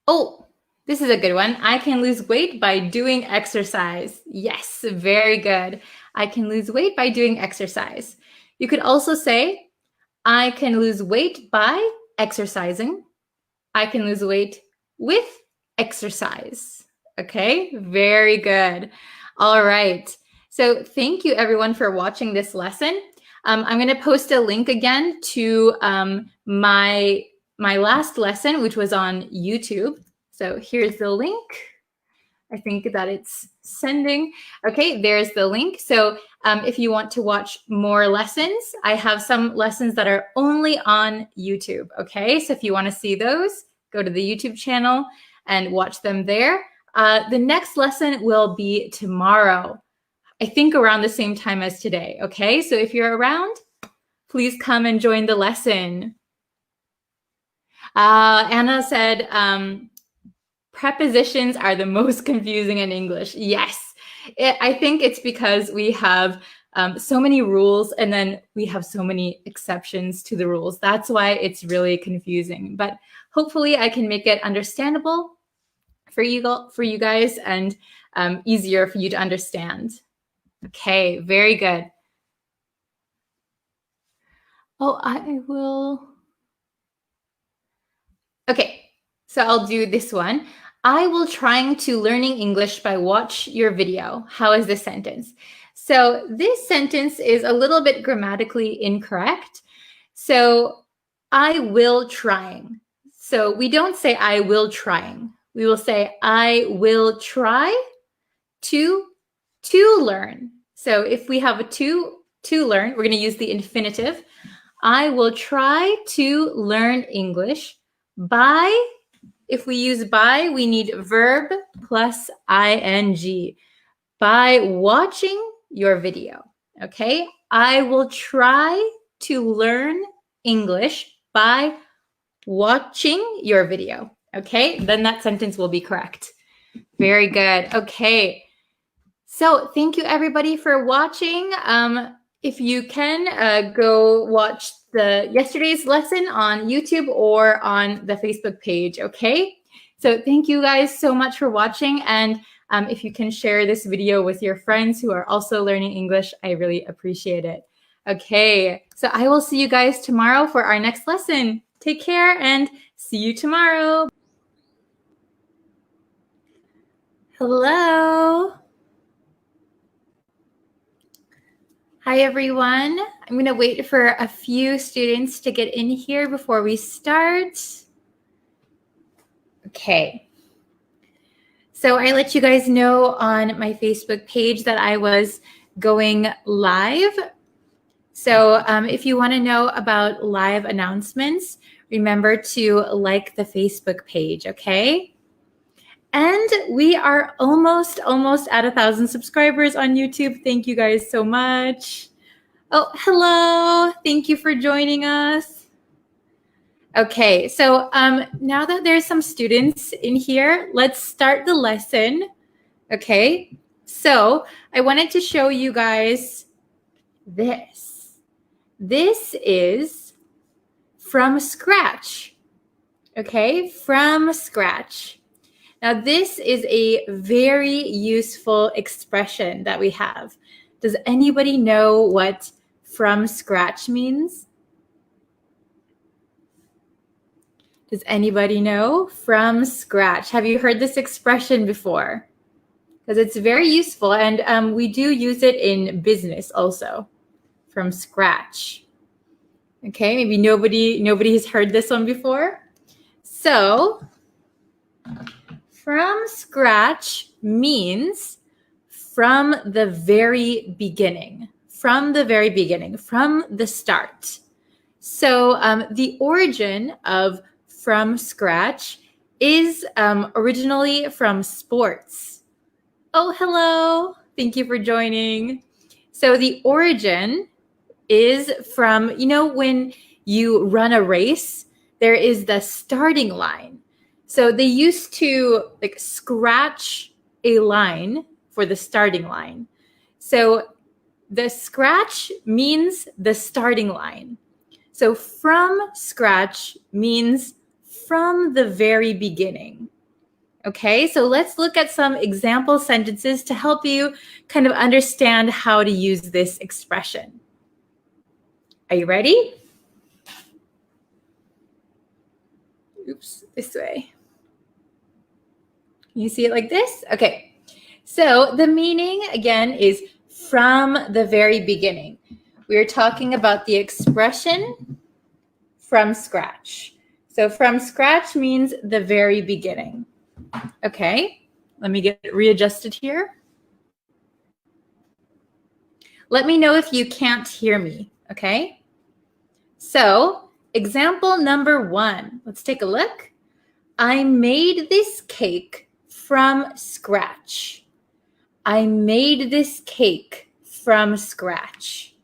Oh, this is a good one. I can lose weight by doing exercise. Yes, very good. I can lose weight by doing exercise. You could also say, I can lose weight by exercising. I can lose weight with exercise. Okay, very good. All right. So thank you everyone for watching this lesson. I'm going to post a link again to my last lesson, which was on YouTube. So here's the link. I think that it's sending. Okay, there's the link. So if you want to watch more lessons, I have some lessons that are only on YouTube. Okay, so if you want to see those, go to the YouTube channel and watch them there. The next lesson will be tomorrow, I think around the same time as today. Okay, so if you're around, please come and join the lesson. Anna said, prepositions are the most confusing in English. Yes, I think it's because we have so many rules and then we have so many exceptions to the rules. That's why it's really confusing. But hopefully I can make it understandable for you guys and easier for you to understand. Okay, very good. Oh, I will. Okay, so I'll do this one. I will trying to learning English by watch your video. How is this sentence? So this sentence is a little bit grammatically incorrect. So I will trying. So we don't say I will trying. We will say I will try to learn. So if we have a to learn, we're going to use the infinitive. I will try to learn English by, if we use by, we need verb plus ing. By watching your video, okay? I will try to learn English by watching your video, okay? Then that sentence will be correct. Very good. Okay. So thank you everybody for watching. If you can, go watch yesterday's lesson on YouTube or on the Facebook page, okay? So thank you guys so much for watching. And if you can share this video with your friends who are also learning English, I really appreciate it. Okay, so I will see you guys tomorrow for our next lesson. Take care and see you tomorrow. Hello. Hi, everyone. I'm going to wait for a few students to get in here before we start. Okay. So I let you guys know on my Facebook page that I was going live. So if you want to know about live announcements, remember to like the Facebook page, okay? And we are almost at 1,000 subscribers on YouTube. Thank you guys so much. Oh, hello. Thank you for joining us. Okay, so now that there's some students in here, let's start the lesson. Okay, so I wanted to show you guys this. This is from scratch. Okay, from scratch. Now, this is a very useful expression that we have. Does anybody know what from scratch means? Does anybody know? From scratch. Have you heard this expression before? Because it's very useful, and we do use it in business also. From scratch. Okay, maybe nobody has heard this one before. So, from scratch means from the very beginning. From the very beginning, from the start. So the origin of from scratch is originally from sports. Oh, hello. Thank you for joining. So the origin is from, when you run a race, there is the starting line. So they used to scratch a line for the starting line. So The scratch means the starting line. So from scratch means from the very beginning. Okay, so let's look at some example sentences to help you kind of understand how to use this expression. Are you ready? Oops, this way. Can you see it like this? Okay, so the meaning again is from the very beginning. We're talking about the expression from scratch. So from scratch means the very beginning. Okay, let me get it readjusted here. Let me know if you can't hear me, okay? So, example number 1. Let's take a look. I made this cake from scratch. I made this cake from scratch.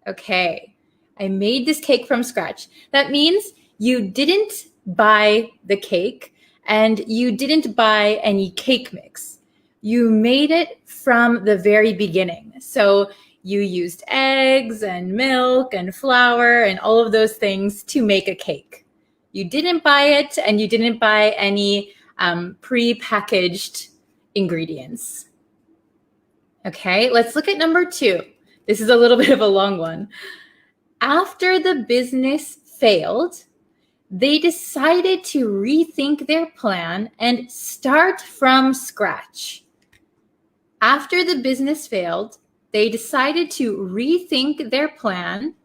Okay, I made this cake from scratch. That means you didn't buy the cake and you didn't buy any cake mix. You made it from the very beginning. So you used eggs and milk and flour and all of those things to make a cake. You didn't buy it and you didn't buy any pre-packaged ingredients. Okay, let's look at number 2. This is a little bit of a long one. After the business failed, they decided to rethink their plan and start from scratch. After the business failed, they decided to rethink their plan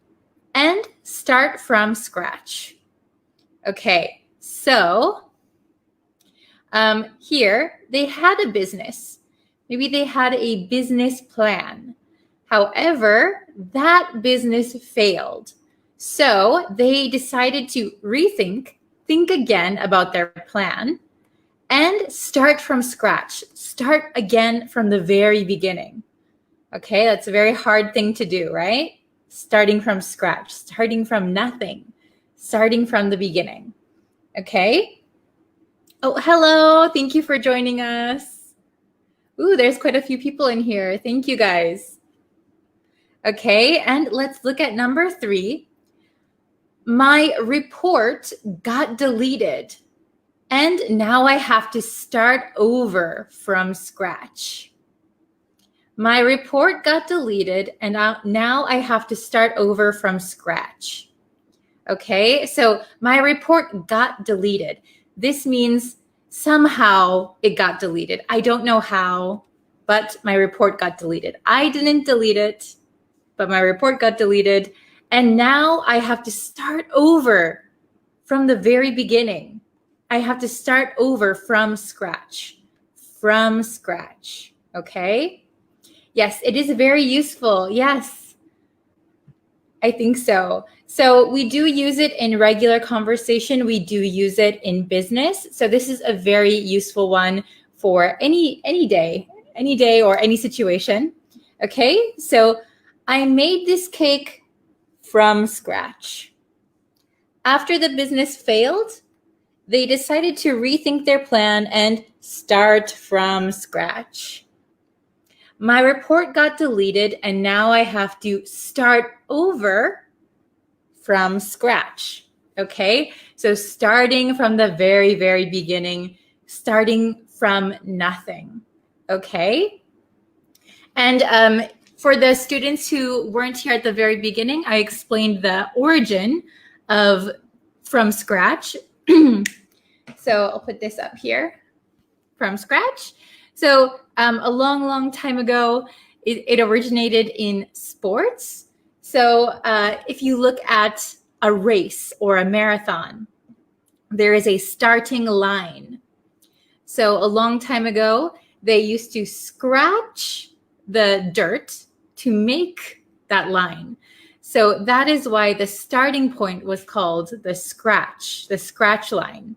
and start from scratch. Okay, so here they had a business. Maybe they had a business plan. However, that business failed. So they decided to think again about their plan, and start from scratch. Start again from the very beginning. Okay, that's a very hard thing to do, right? Starting from scratch, starting from nothing, starting from the beginning. Okay? Oh, hello. Thank you for joining us. Ooh, there's quite a few people in here. Thank you, guys. Okay, and let's look at number 3. My report got deleted, and now I have to start over from scratch. My report got deleted, and now I have to start over from scratch. Okay, so my report got deleted. This means somehow it got deleted. I don't know how, but my report got deleted. I didn't delete it, but my report got deleted. And now I have to start over from the very beginning. I have to start over from scratch. From scratch. Okay? Yes, it is very useful. Yes, I think so. So we do use it in regular conversation. We do use it in business. So this is a very useful one for any day or any situation. Okay? So I made this cake from scratch. After the business failed, they decided to rethink their plan and start from scratch. My report got deleted, and now I have to start over from scratch. Okay, so starting from the very, very beginning, starting from nothing. Okay, and for the students who weren't here at the very beginning, I explained the origin of from scratch. So I'll put this up here, from scratch. So a long, long time ago, it originated in sports. So if you look at a race or a marathon, there is a starting line. So a long time ago, they used to scratch the dirt to make that line. So that is why the starting point was called the scratch line.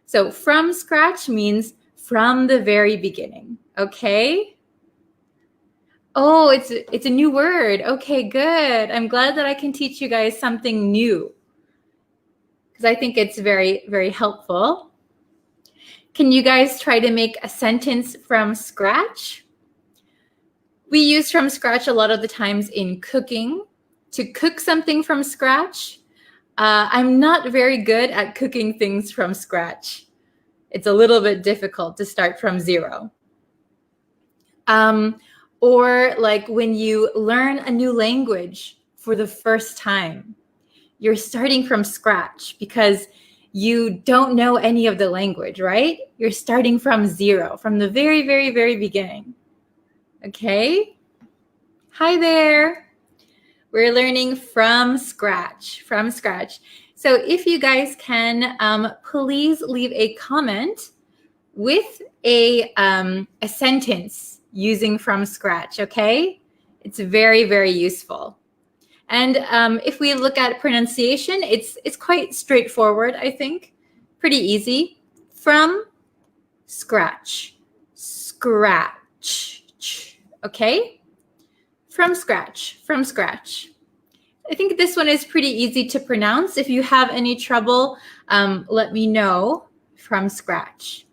So from scratch means from the very beginning. Okay? Oh, it's a new word. Okay, good. I'm glad that I can teach you guys something new, because I think it's very, very helpful. Can you guys try to make a sentence from scratch? We use from scratch a lot of the times in cooking, to cook something from scratch. I'm not very good at cooking things from scratch. It's a little bit difficult to start from zero. Or like when you learn a new language for the first time, you're starting from scratch because you don't know any of the language, right? You're starting from zero, from the very, very, very beginning. Okay? Hi there. We're learning from scratch, from scratch. So if you guys can, please leave a comment with a sentence using from scratch, okay? It's very, very useful. And if we look at pronunciation, it's quite straightforward, I think. Pretty easy. From scratch, scratch, okay? From scratch, from scratch. I think this one is pretty easy to pronounce. If you have any trouble, let me know. From scratch.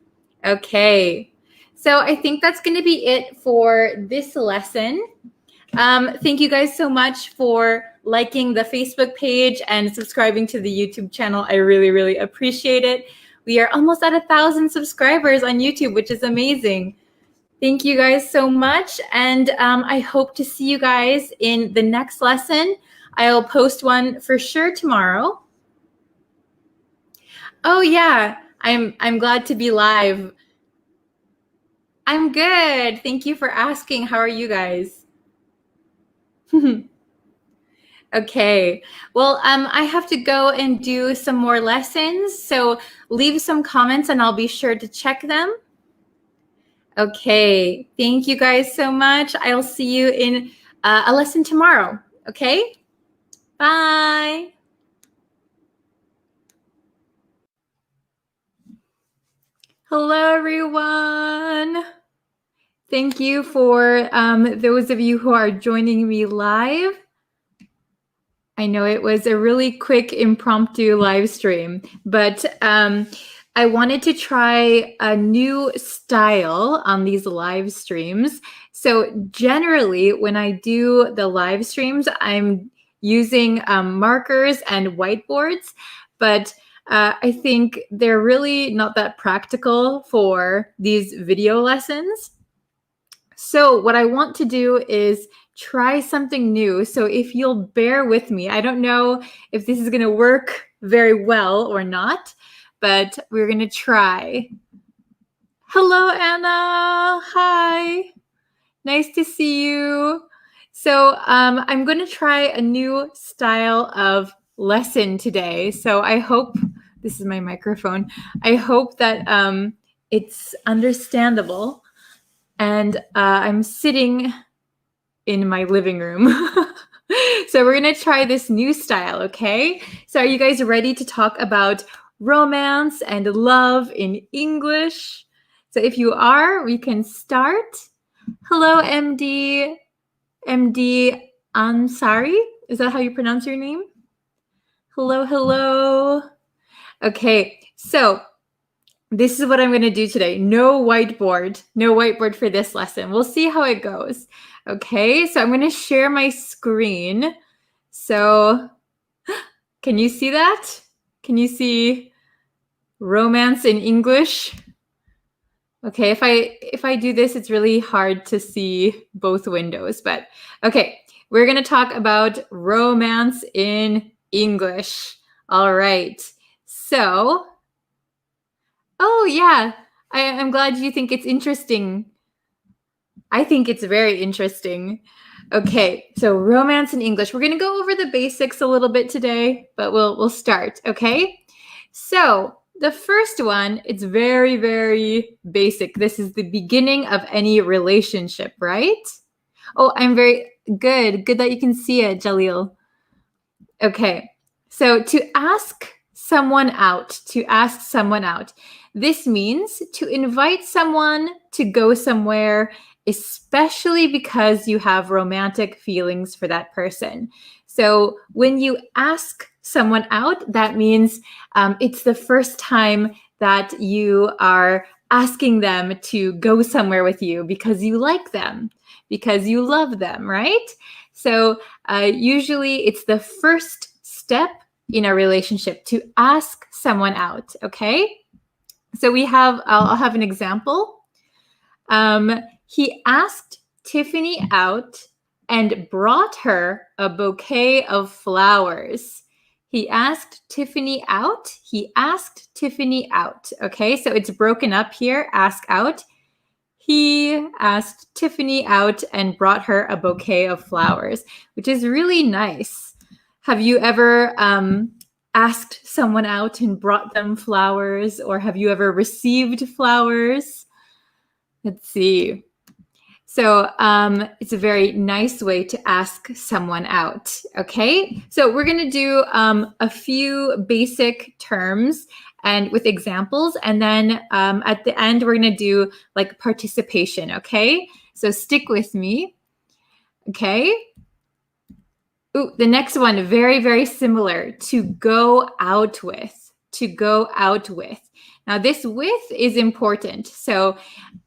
Okay, so I think that's going to be it for this lesson. Thank you guys so much for liking the Facebook page and subscribing to the YouTube channel. I really, really appreciate it. We are almost at 1,000 subscribers on YouTube, which is amazing. Thank you guys so much. And I hope to see you guys in the next lesson. I'll post one for sure tomorrow. Oh yeah, I'm glad to be live. I'm good. Thank you for asking. How are you guys? Okay. Well, I have to go and do some more lessons. So leave some comments and I'll be sure to check them. Okay. Thank you guys so much. I'll see you in a lesson tomorrow. Okay. Bye. Hello, everyone. Thank you for those of you who are joining me live. I know it was a really quick impromptu live stream, but I wanted to try a new style on these live streams. So generally, when I do the live streams, I'm using markers and whiteboards, but I think they're really not that practical for these video lessons. So what I want to do is try something new. So if you'll bear with me, I don't know if this is going to work very well or not, but we're going to try. Hello, Anna. Hi. Nice to see you. So I'm going to try a new style of lesson today. So I hope, this is my microphone, I hope that it's understandable. And I'm sitting in my living room. So we're going to try this new style, okay? So are you guys ready to talk about romance and love in English? So if you are, we can start. Hello, MD Ansari. Is that how you pronounce your name? Hello, hello. Okay, so this is what I'm going to do today. No whiteboard for this lesson. We'll see how it goes. Okay, so I'm going to share my screen. So can you see that? Can you see romance in English? Okay, if I do this, it's really hard to see both windows, but okay, we're going to talk about romance in English. All right. So, oh yeah, I'm glad you think it's interesting. I think it's very interesting. Okay, so romance in English. We're going to go over the basics a little bit today, but we'll start, okay? So the first one, it's very, very basic. This is the beginning of any relationship, right? Oh, I'm very good. Good that you can see it, Jalil. Okay, so to ask someone out, this means to invite someone to go somewhere, especially because you have romantic feelings for that person. So when you ask someone out, that means it's the first time that you are asking them to go somewhere with you because you like them, because you love them, right? So usually it's the first step in a relationship to ask someone out, okay? So I'll have an example. He asked Tiffany out and brought her a bouquet of flowers. He asked Tiffany out. He asked Tiffany out. Okay, so it's broken up here, ask out. He asked Tiffany out and brought her a bouquet of flowers, which is really nice. Have you ever asked someone out and brought them flowers, or have you ever received flowers? Let's see. So it's a very nice way to ask someone out, okay? So we're going to do a few basic terms and with examples, and then at the end, we're going to do like participation, okay? So stick with me, okay? Ooh, the next one, very, very similar, to go out with, to go out with. Now this with is important. So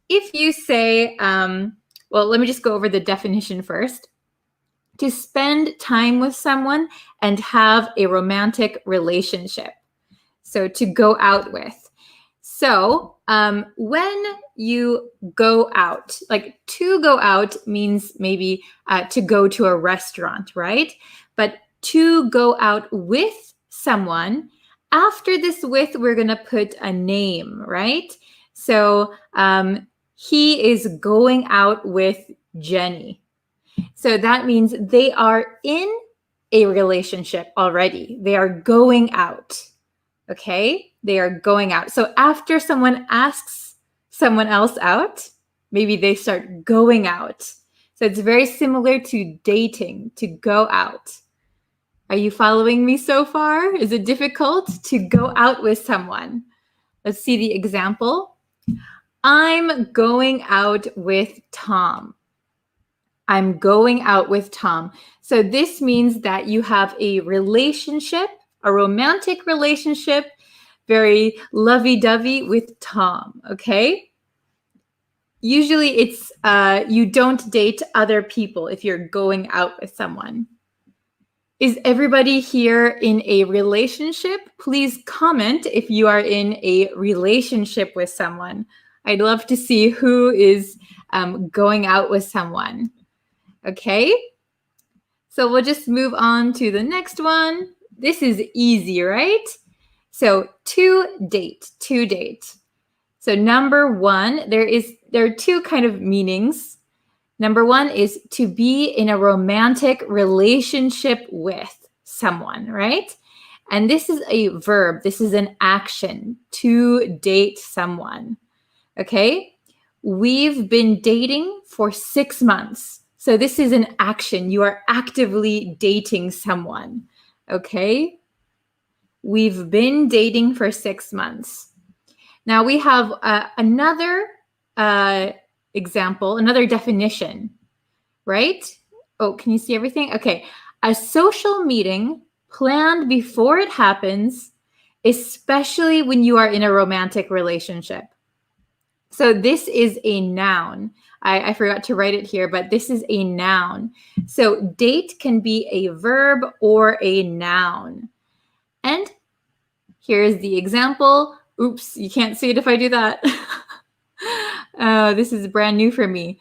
if you say, well, let me just go over the definition first. To spend time with someone and have a romantic relationship. So to go out with. So when you go out, like to go out means maybe to go to a restaurant, right? But to go out with someone, after this with, we're going to put a name, right? So he is going out with Jenny. So that means they are in a relationship already. They are going out. Okay? They are going out. So after someone asks someone else out, maybe they start going out. So it's very similar to dating, to go out. Are you following me so far? Is it difficult to go out with someone? Let's see the example. I'm going out with Tom. I'm going out with Tom. So this means that you have a relationship, a romantic relationship, very lovey-dovey with Tom, okay? Usually it's you don't date other people if you're going out with someone. Is everybody here in a relationship? Please comment if you are in a relationship with someone. I'd love to see who is going out with someone. Okay, so we'll just move on to the next one. This is easy, right? So to date. So number one, there are two kind of meanings. Number one is to be in a romantic relationship with someone, right? And this is a verb. This is an action, to date someone. Okay, we've been dating for 6 months. So this is an action. You are actively dating someone. Okay, we've been dating for 6 months. Now we have another example, another definition, right? Oh, can you see everything? Okay, a social meeting planned before it happens, especially when you are in a romantic relationship. So this is a noun. I forgot to write it here, but this is a noun. So date can be a verb or a noun. And here's the example. Oops, you can't see it if I do that. This is brand new for me.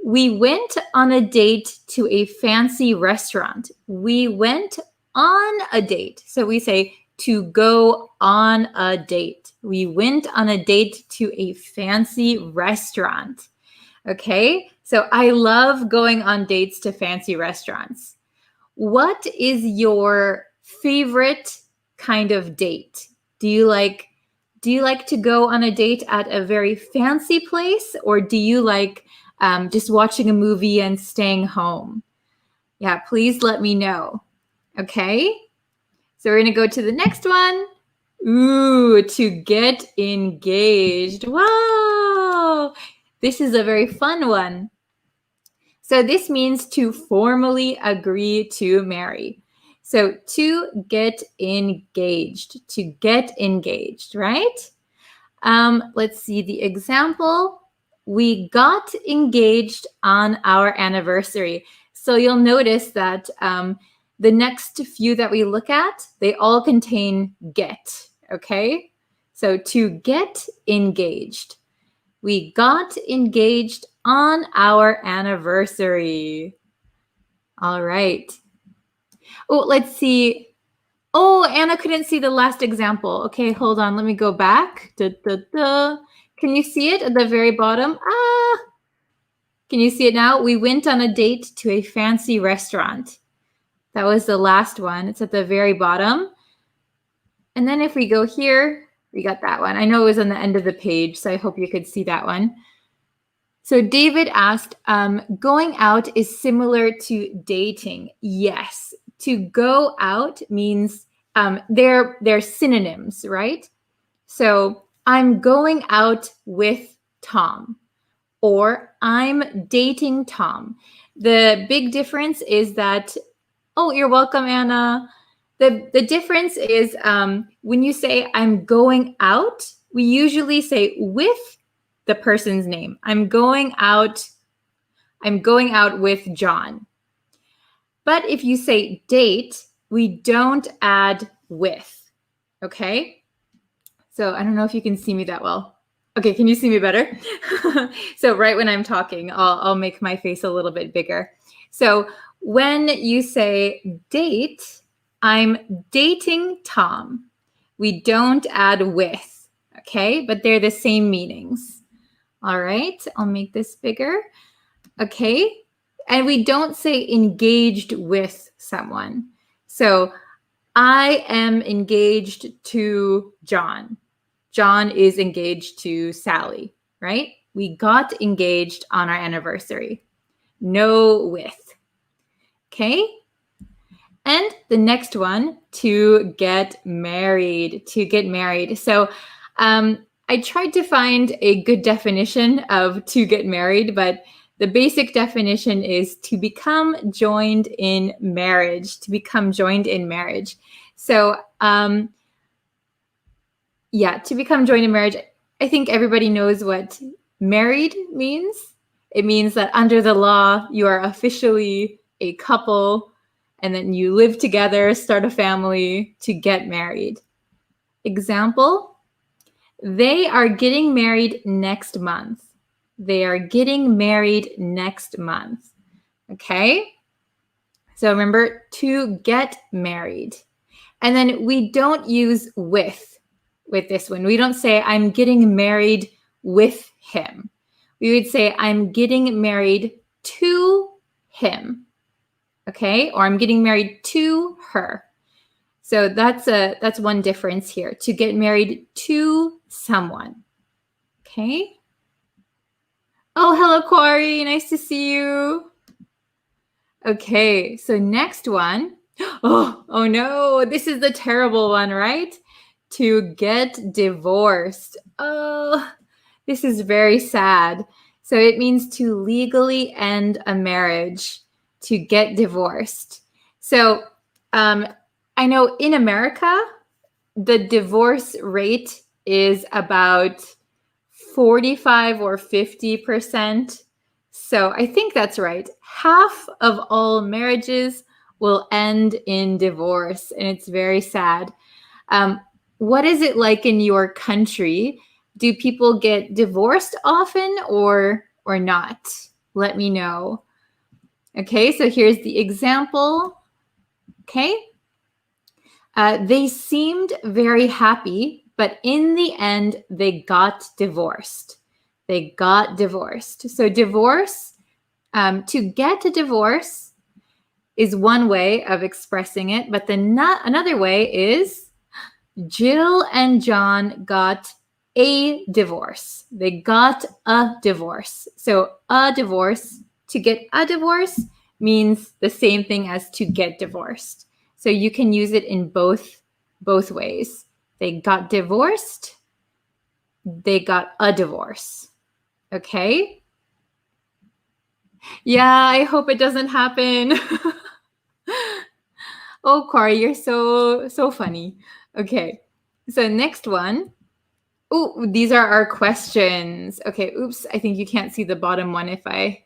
We went on a date to a fancy restaurant. We went on a date. So we say to go on a date. We went on a date to a fancy restaurant. Okay, so I love going on dates to fancy restaurants. What is your favorite kind of date? Do you like to go on a date at a very fancy place, or do you like just watching a movie and staying home? Yeah, please let me know. Okay, so we're going to go to the next one. Ooh, to get engaged. Wow, this is a very fun one. So this means to formally agree to marry. So to get engaged, right? Let's see the example. We got engaged on our anniversary. So you'll notice that the next few that we look at, they all contain get, okay? So to get engaged. We got engaged on our anniversary. All right. Oh, let's see. Oh, Anna couldn't see the last example. Okay, hold on. Let me go back. Can you see it at the very bottom? Can you see it now? We went on a date to a fancy restaurant. That was the last one. It's at the very bottom. And then if we go here, we got that one. I know it was on the end of the page, so I hope you could see that one. So David asked, going out is similar to dating. Yes. To go out means they're synonyms, right? So I'm going out with Tom, or I'm dating Tom. The big difference is that, oh, you're welcome, Anna. The difference is when you say I'm going out, we usually say with the person's name. I'm going out with John. But if you say date, we don't add with, okay? So I don't know if you can see me that well. Okay, can you see me better? So right when I'm talking, I'll make my face a little bit bigger. So when you say date, I'm dating Tom. We don't add with, okay? But they're the same meanings. All right, I'll make this bigger. Okay, and we don't say engaged with someone. So I am engaged to John. John is engaged to Sally, right? We got engaged on our anniversary. No with. Okay? And the next one, to get married. To get married. So I tried to find a good definition of to get married, but the basic definition is to become joined in marriage. To become joined in marriage. So yeah, to become joined in marriage, I think everybody knows what married means. It means that under the law, you are officially a couple, and then you live together, start a family to get married. Example, they are getting married next month. They are getting married next month. Okay? So remember, to get married. And then we don't use with this one. We don't say, I'm getting married with him. We would say, I'm getting married to him. Okay? Or I'm getting married to her. So that's one difference here. To get married to someone. Okay? Oh, hello, Corey. Nice to see you. Okay, so next one. Oh no, this is the terrible one, right? To get divorced. Oh, this is very sad. So it means to legally end a marriage, to get divorced. So I know in America, the divorce rate is about 45 or 50%. So I think that's right. Half of all marriages will end in divorce, and it's very sad. What is it like in your country? Do people get divorced often or not? Let me know. Okay, so here's the example. Okay. They seemed very happy, but in the end, they got divorced. They got divorced. So divorce, to get a divorce is one way of expressing it, but another way is Jill and John got a divorce. They got a divorce. So a divorce, to get a divorce means the same thing as to get divorced. So you can use it in both ways. They got divorced. They got a divorce. Okay? Yeah, I hope it doesn't happen. Oh, Corey, you're so funny. Okay. So next one. Oh, these are our questions. Okay, oops, I think you can't see the bottom one if I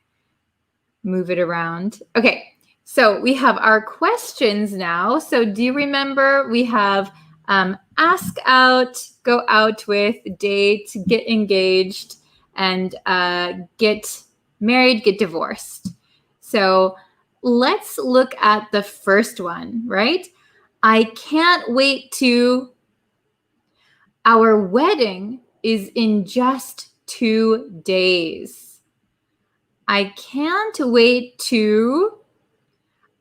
move it around. Okay, so we have our questions now. So do you remember we have ask out, go out with, date, get engaged, and get married, get divorced. So let's look at the first one, right? I can't wait to. Our wedding is in just 2 days. I can't wait to.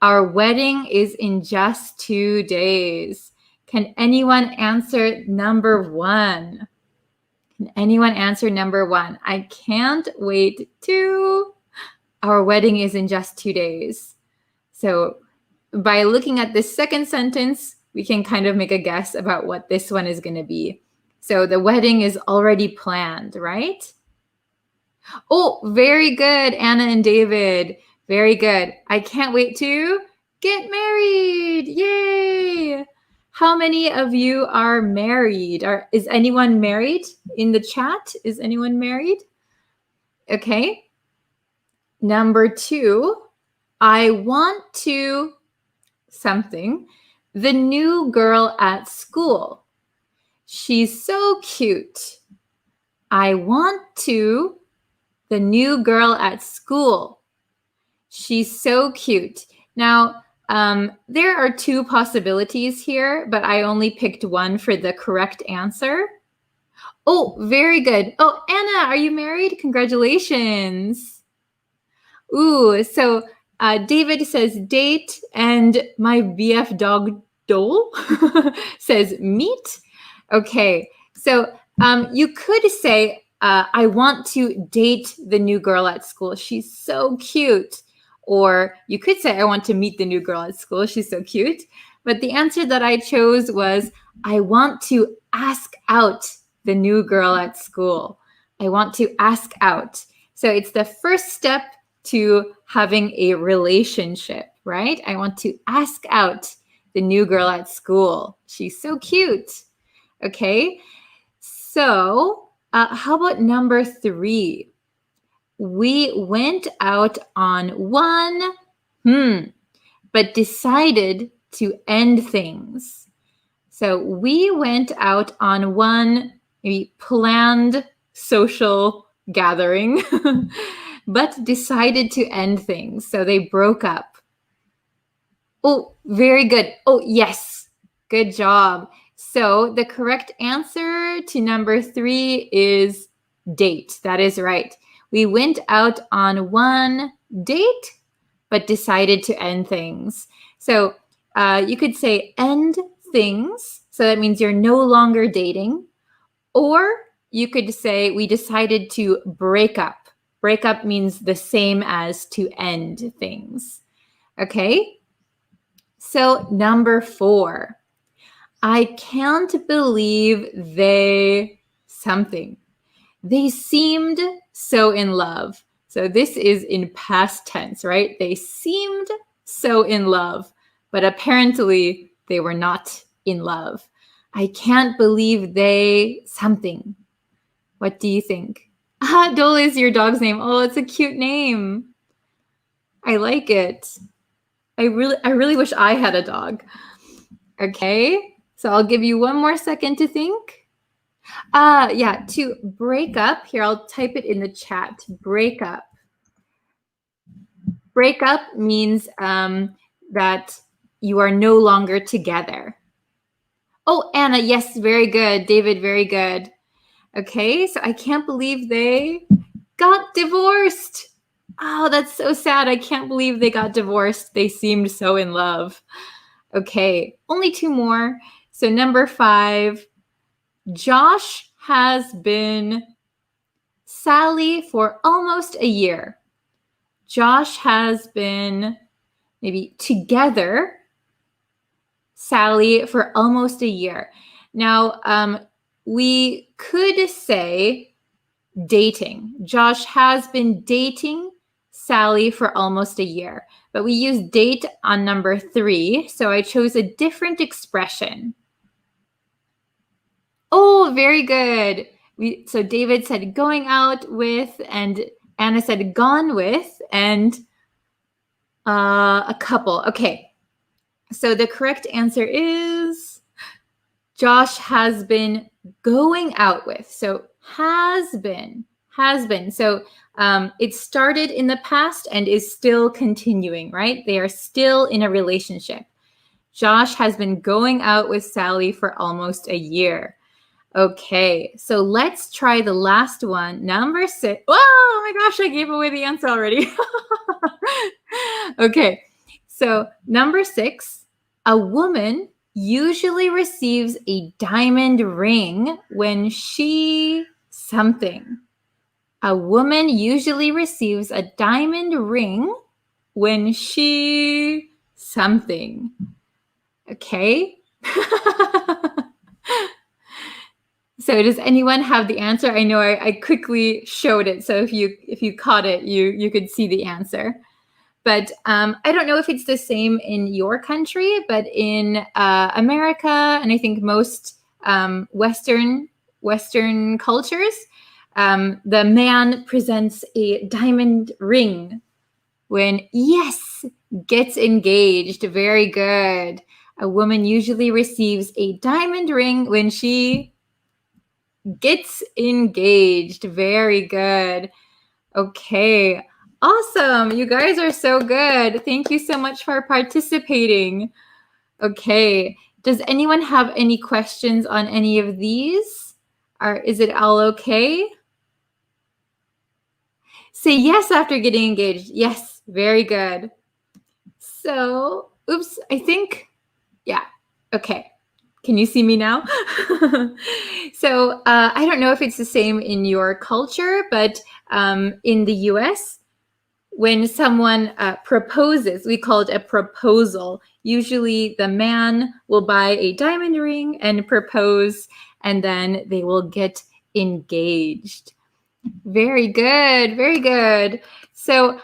Our wedding is in just 2 days. Can anyone answer number 1? Can anyone answer number 1? I can't wait to. Our wedding is in just 2 days. So by looking at this second sentence, we can kind of make a guess about what this one is going to be. So the wedding is already planned, right? Oh, very good, Anna and David. Very good. I can't wait to get married. Yay! How many of you are married? Is anyone married in the chat? Is anyone married? Okay. Number 2, I want to something. The new girl at school. She's so cute. I want to. The new girl at school. She's so cute. Now, there are 2 possibilities here, but I only picked one for the correct answer. Oh, very good. Oh, Anna, are you married? Congratulations. Ooh, so David says date, and my BF dog Dole says meet. Okay, so you could say, I want to date the new girl at school. She's so cute. Or you could say, I want to meet the new girl at school. She's so cute. But the answer that I chose was, I want to ask out the new girl at school. I want to ask out. So it's the first step to having a relationship, right? I want to ask out the new girl at school. She's so cute. Okay, so how about number 3? We went out on one, but decided to end things. So we went out on one maybe planned social gathering, but decided to end things. So they broke up. Oh, very good. Oh, yes. Good job. So the correct answer to number 3 is date. That is right. We went out on one date, but decided to end things. So you could say end things. So that means you're no longer dating. Or you could say we decided to break up. Break up means the same as to end things. Okay? So number 4. I can't believe they something. They seemed so in love. So this is in past tense, right? They seemed so in love, but apparently they were not in love. I can't believe they something. What do you think? Dole is your dog's name. Oh, it's a cute name. I like it. I really wish I had a dog. Okay, so I'll give you one more second to think. Yeah, to break up, here I'll type it in the chat. Break up. Break up means that you are no longer together. Oh, Anna, yes, very good. David, very good. Okay, so I can't believe they got divorced. Oh, that's so sad. I can't believe they got divorced. They seemed so in love. Okay, only 2 more. So number 5, Josh has been Sally for almost a year. Josh has been maybe together Sally for almost a year. Now, we could say dating. Josh has been dating Sally for almost a year, but we use date on number 3, so I chose a different expression. Oh, Oh, very good. So David said going out with, and Anna said gone with, and a couple. Okay. So the correct answer is Josh has been going out with. So has been. So it started in the past and is still continuing, right? They are still in a relationship. Josh has been going out with Sally for almost a year. Okay, so let's try the last one. Number 6. Oh my gosh, I gave away the answer already. Okay, so number 6, a woman usually receives a diamond ring when she something. A woman usually receives a diamond ring when she something. Okay? So does anyone have the answer? I know I quickly showed it, so if you caught it, you could see the answer. But I don't know if it's the same in your country, but in America, and I think most Western cultures, the man presents a diamond ring when, yes, gets engaged. Very good. A woman usually receives a diamond ring when she gets engaged. Very good. Okay. Awesome. You guys are so good. Thank you so much for participating. Okay. Does anyone have any questions on any of these? Is it all okay? Say yes after getting engaged. Yes. Very good. So, oops, I think, yeah. Okay. Can you see me now? So I don't know if it's the same in your culture, but in the US, when someone proposes, we call it a proposal. Usually the man will buy a diamond ring and propose, and then they will get engaged. Very good. Very good. So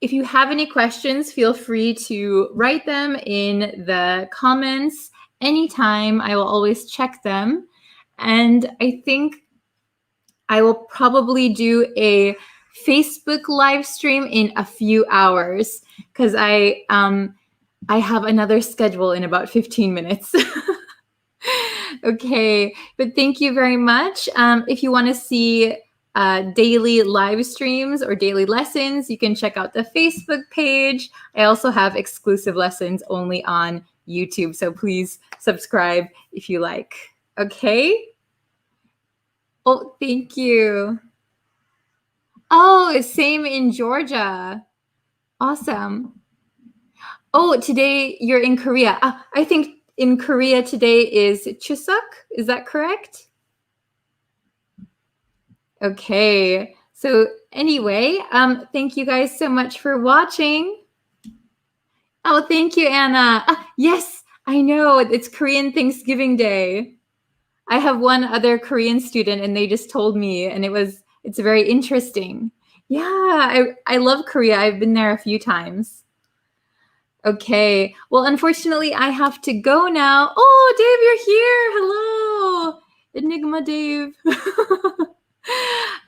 if you have any questions, feel free to write them in the comments anytime. I will always check them. And I think I will probably do a Facebook live stream in a few hours because I have another schedule in about 15 minutes. Okay, but thank you very much. If you want to see daily live streams or daily lessons, you can check out the Facebook page. I also have exclusive lessons only on YouTube, so please subscribe if you like. Okay? Oh, thank you. Oh, same in Georgia. Awesome. Oh, today you're in Korea. I think in Korea today is Chuseok. Is that correct? Okay. So anyway, thank you guys so much for watching. Oh, thank you, Anna. Yes, I know. It's Korean Thanksgiving Day. I have one other Korean student and they just told me, and it's very interesting. Yeah, I love Korea. I've been there a few times. Okay. Well, unfortunately, I have to go now. Oh, Dave, you're here. Hello. Enigma Dave.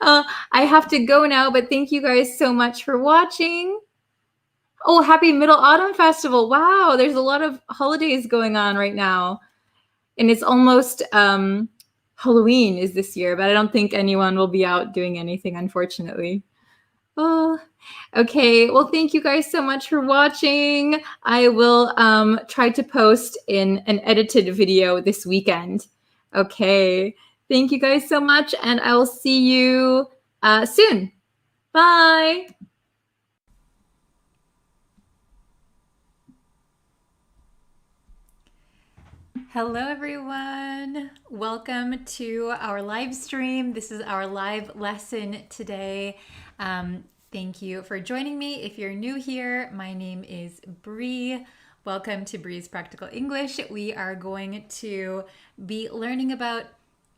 I have to go now, but thank you guys so much for watching. Oh, happy Middle Autumn Festival. Wow, there's a lot of holidays going on right now. And it's almost Halloween is this year, but I don't think anyone will be out doing anything, unfortunately. Oh, okay. Well, thank you guys so much for watching. I will try to post in an edited video this weekend. Okay. Thank you guys so much, and I will see you soon. Bye. Hello, everyone. Welcome to our live stream. This is our live lesson today. Thank you for joining me. If you're new here, my name is Bree. Welcome to Bree's Practical English. We are going to be learning about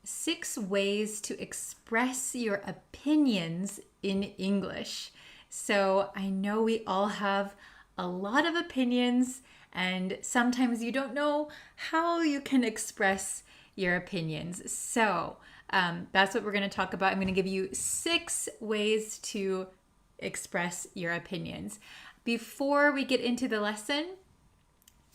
6 ways to express your opinions in English. So I know we all have a lot of opinions, and sometimes you don't know how you can express your opinions. So that's what we're going to talk about. I'm going to give you 6 ways to express your opinions. Before we get into the lesson,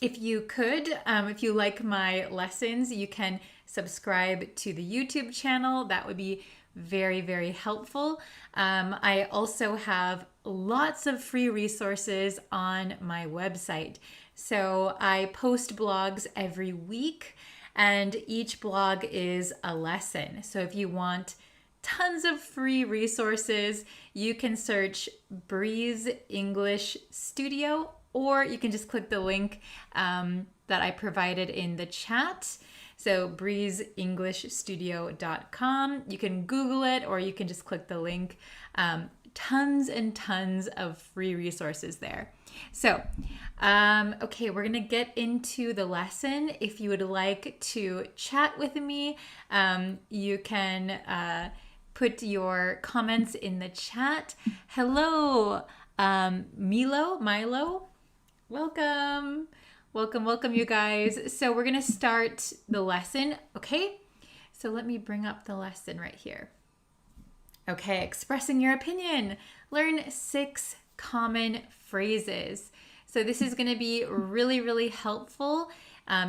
if you could, if you like my lessons, you can subscribe to the YouTube channel. That would be very, very helpful. I also have lots of free resources on my website. So I post blogs every week, and each blog is a lesson. So if you want tons of free resources, you can search Breeze English Studio, or you can just click the link that I provided in the chat. So breezeenglishstudio.com. You can Google it, or you can just click the link. Tons and tons of free resources there. So, okay, we're going to get into the lesson. If you would like to chat with me, you can put your comments in the chat. Hello, Milo. Welcome, you guys. So we're going to start the lesson, okay? So let me bring up the lesson right here. Okay, expressing your opinion. Learn 6 common phrases. So this is going to be really, really helpful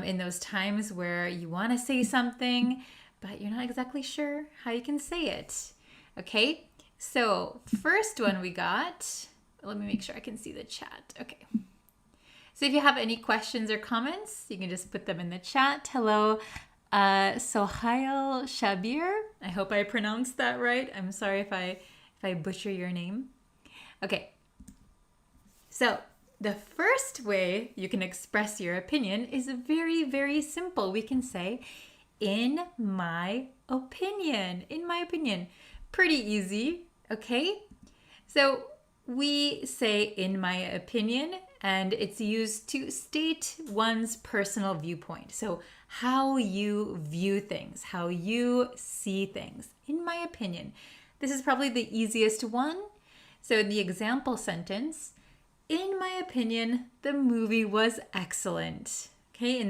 in those times where you want to say something, but you're not exactly sure how you can say it. Okay, so first one we got, let me make sure I can see the chat. Okay. So if you have any questions or comments, you can just put them in the chat. Hello, Sohail Shabir. I hope I pronounced that right. I'm sorry if I butcher your name. Okay. So the first way you can express your opinion is very, very simple. We can say, in my opinion. In my opinion. Pretty easy, okay? So we say, in my opinion, and it's used to state one's personal viewpoint. So how you view things, how you see things, in my opinion. This is probably the easiest one. So in the example sentence, in my opinion, the movie was excellent. Okay,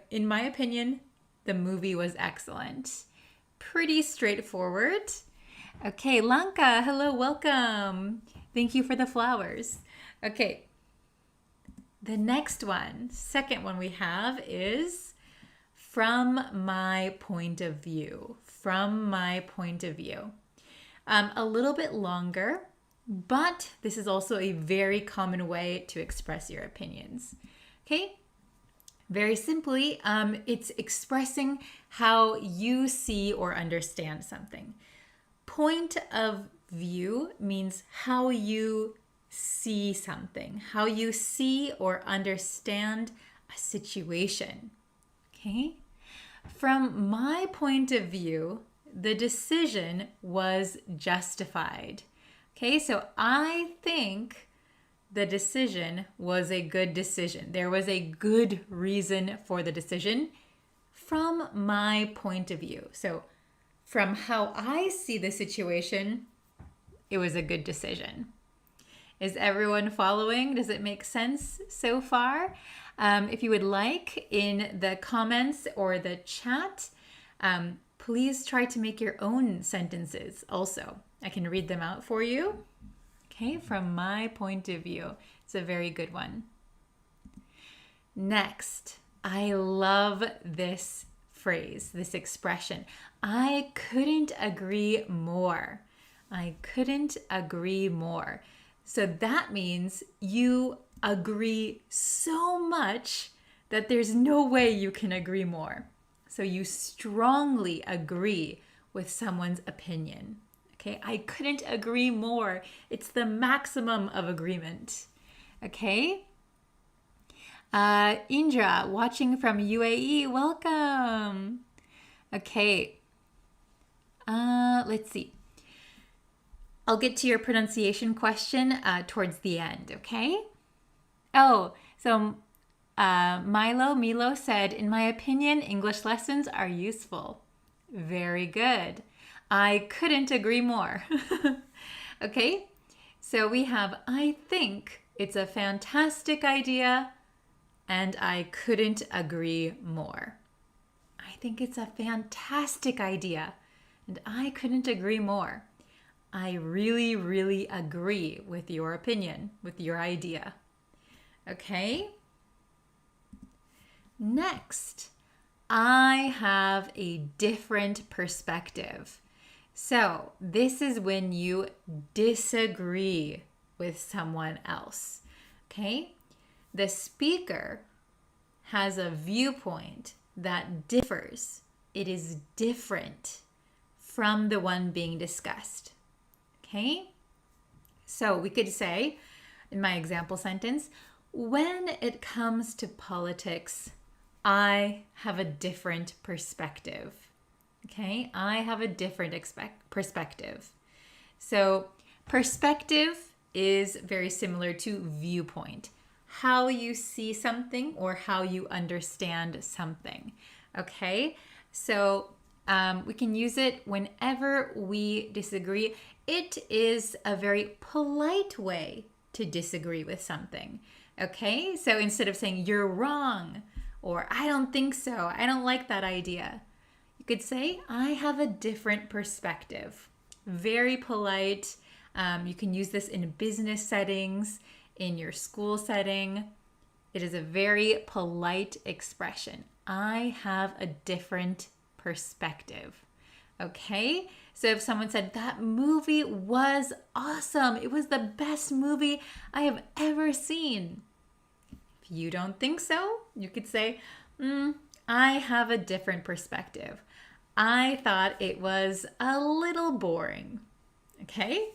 in my opinion, the movie was excellent. Pretty straightforward. Okay, Lanka, hello, welcome. Thank you for the flowers. Okay, the next one, second one we have is from my point of view. From my point of view. A little bit longer, but this is also a very common way to express your opinions. Okay, very simply, it's expressing how you see or understand something. Point of view means how you see something, how you see or understand a situation. Okay? From my point of view, the decision was justified. Okay, so I think the decision was a good decision. There was a good reason for the decision from my point of view. So from how I see the situation, it was a good decision. Is everyone following? Does it make sense so far? If you would like, in the comments or the chat, please try to make your own sentences also. I can read them out for you. Okay, from my point of view. It's a very good one. Next, I love this phrase, this expression. I couldn't agree more. I couldn't agree more. So that means you agree so much that there's no way you can agree more. So you strongly agree with someone's opinion. Okay, I couldn't agree more. It's the maximum of agreement. Okay? Indra, watching from UAE, welcome. Okay. Let's see. I'll get to your pronunciation question towards the end, okay? Oh, so Milo said, in my opinion, English lessons are useful. Very good. I couldn't agree more. Okay, so we have, I think it's a fantastic idea, and I couldn't agree more. I think it's a fantastic idea. And I couldn't agree more. I really, really agree with your opinion, with your idea. Okay? Next, I have a different perspective. So, this is when you disagree with someone else. Okay? The speaker has a viewpoint that differs. It is different from the one being discussed. Okay? So we could say, in my example sentence, when it comes to politics, I have a different perspective. Okay? I have a different perspective. So perspective is very similar to viewpoint. How you see something or how you understand something. Okay? So we can use it whenever we disagree. It is a very polite way to disagree with something. Okay? So instead of saying you're wrong or I don't think so, I don't like that idea, you could say I have a different perspective. Very polite. You can use this in business settings, in your school setting. It is a very polite expression. I have a different perspective. Okay? So if someone said, that movie was awesome, it was the best movie I have ever seen. If you don't think so, you could say, I have a different perspective. I thought it was a little boring. Okay?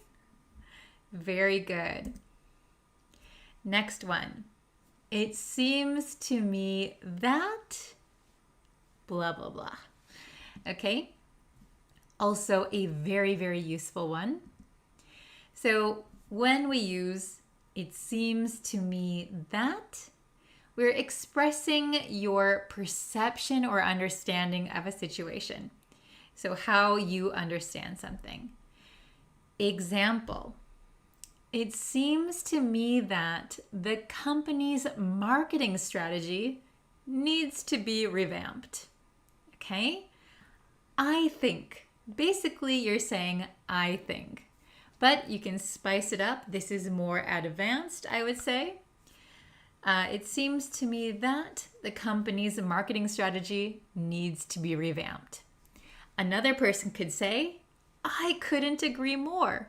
Very good. Next one. It seems to me that blah, blah, blah. Okay? Also a very, very useful one. So when we use it seems to me that, we're expressing your perception or understanding of a situation. So how you understand something. Example. It seems to me that the company's marketing strategy needs to be revamped. Okay? I think. Basically, you're saying, I think. But you can spice it up. This is more advanced, I would say. It seems to me that the company's marketing strategy needs to be revamped. Another person could say, I couldn't agree more.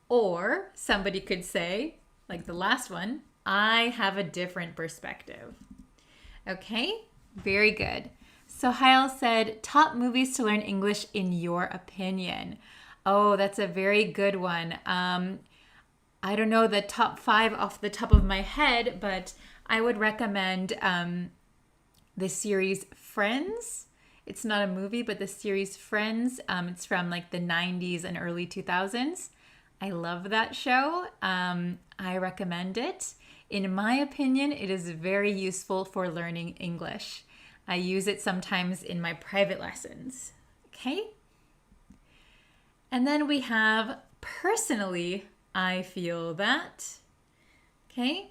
Or somebody could say, like the last one, I have a different perspective. Okay, very good. So Hail said, top movies to learn English in your opinion. Oh, that's a very good one. I don't know the top 5 off the top of my head, but I would recommend the series Friends. It's not a movie, but the series Friends. It's from like the 90s and early 2000s. I love that show. I recommend it. In my opinion, it is very useful for learning English. I use it sometimes in my private lessons. Okay? And then we have personally, I feel that. Okay?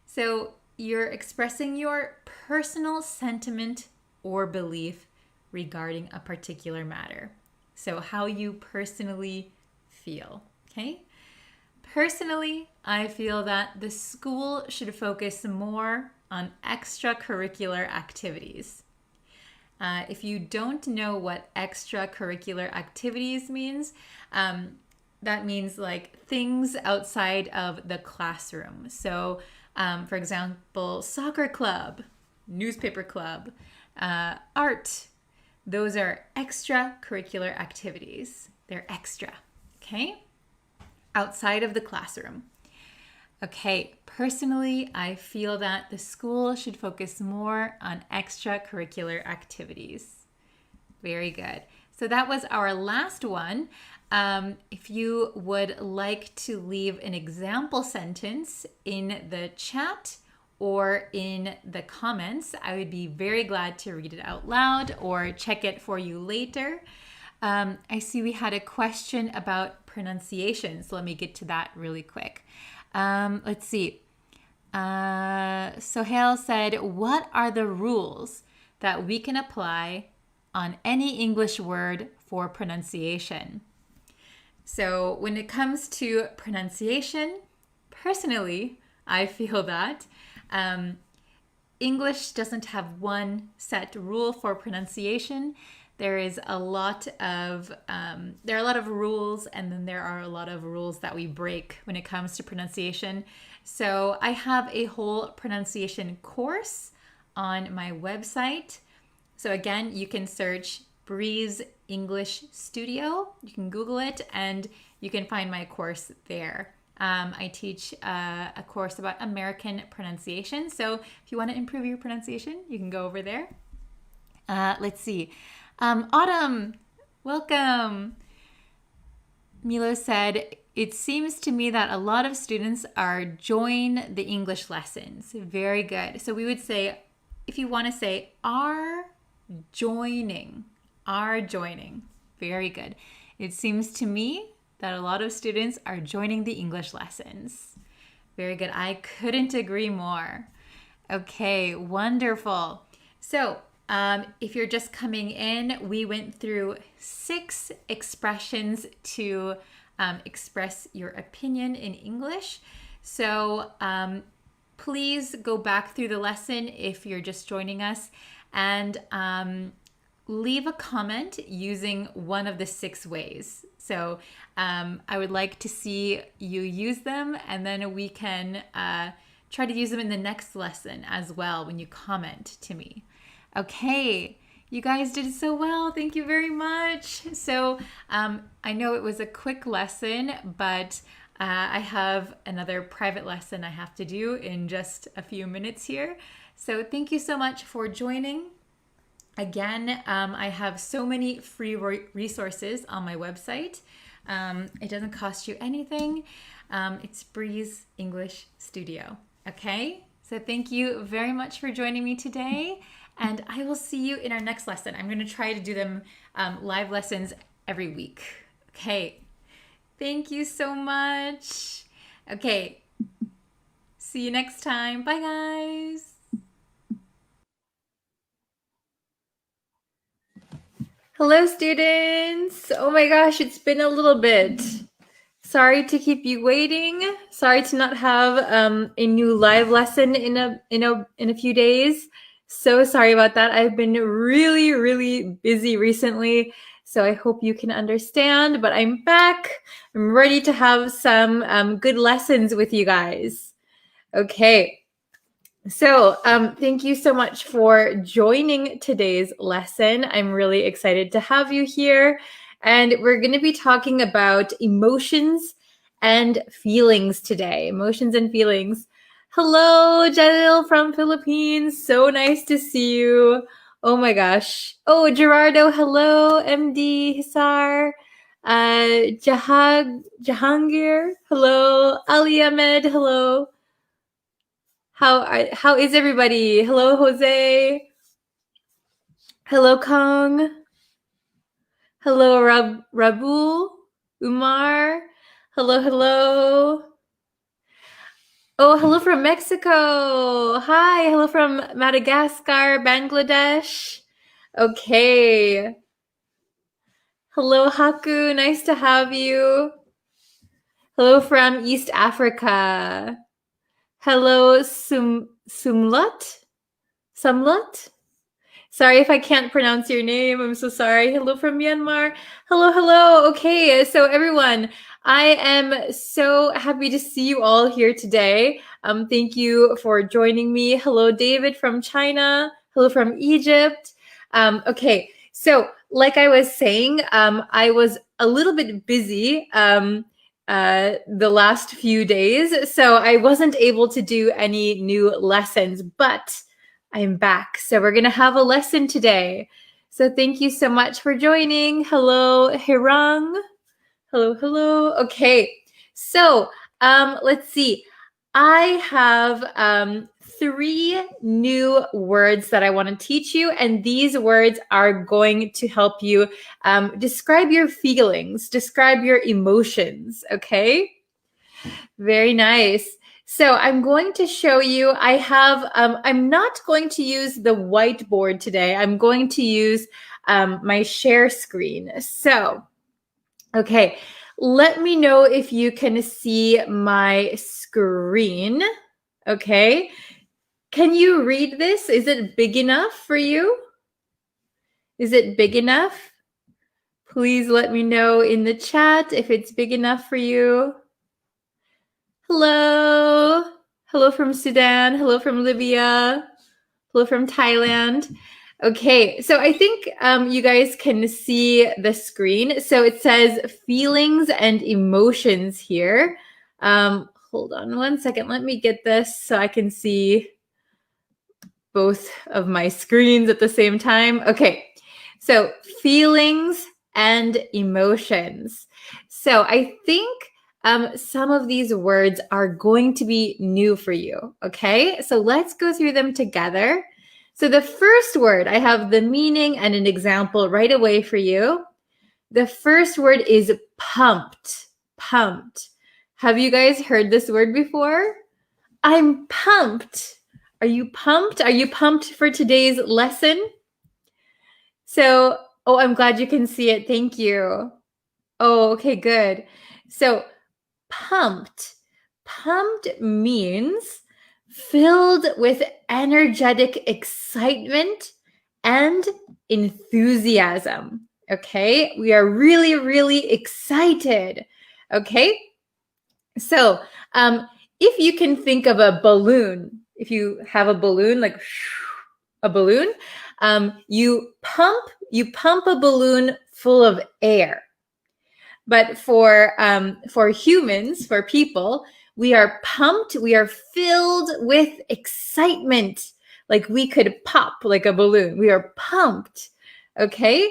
So you're expressing your personal sentiment or belief regarding a particular matter. So how you personally feel. Okay? Personally, I feel that the school should focus more on extracurricular activities. If you don't know what extracurricular activities means, that means like things outside of the classroom. So, for example, soccer club, newspaper club, art. Those are extracurricular activities. They're extra, okay? Outside of the classroom. Okay, personally, I feel that the school should focus more on extracurricular activities. Very good. So that was our last one. If you would like to leave an example sentence in the chat or in the comments, I would be very glad to read it out loud or check it for you later. I see we had a question about pronunciation, so let me get to that really quick. Let's see. Sohail said, what are the rules that we can apply on any English word for pronunciation. So when it comes to pronunciation, personally, I feel that English doesn't have one set rule for pronunciation. There are a lot of rules, and then there are a lot of rules that we break when it comes to pronunciation. So I have a whole pronunciation course on my website. So again, you can search Breeze English Studio. You can Google it and you can find my course there. I teach a course about American pronunciation. So if you want to improve your pronunciation, you can go over there. Let's see. Autumn, welcome. Milo said, it seems to me that a lot of students are join the English lessons. Very good. So we would say, if you want to say are joining. Very good. It seems to me that a lot of students are joining the English lessons. Very good. I couldn't agree more. Okay, wonderful. So if you're just coming in, we went through 6 expressions to express your opinion in English. So please go back through the lesson if you're just joining us, and leave a comment using one of the 6 ways. So I would like to see you use them, and then we can try to use them in the next lesson as well when you comment to me. Okay, you guys did so well. Thank you very much. So I know it was a quick lesson, but I have another private lesson I have to do in just a few minutes here. So thank you so much for joining. Again, I have so many free resources on my website. It doesn't cost you anything. It's Breeze English Studio. Okay? So thank you very much for joining me today. And I will see you in our next lesson. I'm going to try to do them live lessons every week. Okay. Thank you so much. Okay. See you next time. Bye, guys. Hello, students. Oh my gosh, it's been a little bit. Sorry to keep you waiting. Sorry to not have a new live lesson in a few days. So sorry about that. I've been really, really busy recently, so I hope you can understand. But I'm back. I'm ready to have some good lessons with you guys. Okay. So thank you so much for joining today's lesson. I'm really excited to have you here. And we're going to be talking about emotions and feelings today. Emotions and feelings. Hello, Jalil from Philippines. So nice to see you. Oh my gosh. Oh, Gerardo, hello. MD Hisar. Jahangir, hello. Ali Ahmed, hello. How is everybody? Hello, Jose. Hello, Kong. Hello, Rabul. Umar. Hello. Oh, hello from Mexico. Hi. Hello from Madagascar, Bangladesh. Okay. Hello, Haku. Nice to have you. Hello from East Africa. Hello, Sumlut? Sorry if I can't pronounce your name. I'm so sorry. Hello from Myanmar. Hello. Okay, so everyone, I am so happy to see you all here today. Thank you for joining me. Hello, David from China. Hello from Egypt. Okay, so like I was saying, I was a little bit busy the last few days, so I wasn't able to do any new lessons, but I'm back. So we're going to have a lesson today. So thank you so much for joining. Hello, Hirang. Hello. Okay. So let's see. I have 3 new words that I want to teach you, and these words are going to help you describe your feelings, describe your emotions. Okay. Very nice. So I'm going to show you, I'm not going to use the whiteboard today. I'm going to use my share screen. So, okay, let me know if you can see my screen. Okay, can you read this? Is it big enough for you? Is it big enough? Please let me know in the chat if it's big enough for you. Hello. Hello from Sudan. Hello from Libya. Hello from Thailand. Okay, so I think you guys can see the screen. So it says feelings and emotions here. Hold on one second. Let me get this so I can see both of my screens at the same time. Okay, so feelings and emotions. So I think some of these words are going to be new for you. Okay, so let's go through them together. So the first word, I have the meaning and an example right away for you. The first word is pumped. Pumped. Have you guys heard this word before? I'm pumped. Are you pumped? Are you pumped for today's lesson? So, oh, I'm glad you can see it. Thank you. Oh, okay, good. So, pumped. Pumped means filled with energetic excitement and enthusiasm. Okay, we are really, really excited. Okay, so if you can think of a balloon, if you have a balloon, like a balloon, you pump a balloon full of air. But for humans, for people, we are pumped, we are filled with excitement. Like we could pop like a balloon. We are pumped. Okay?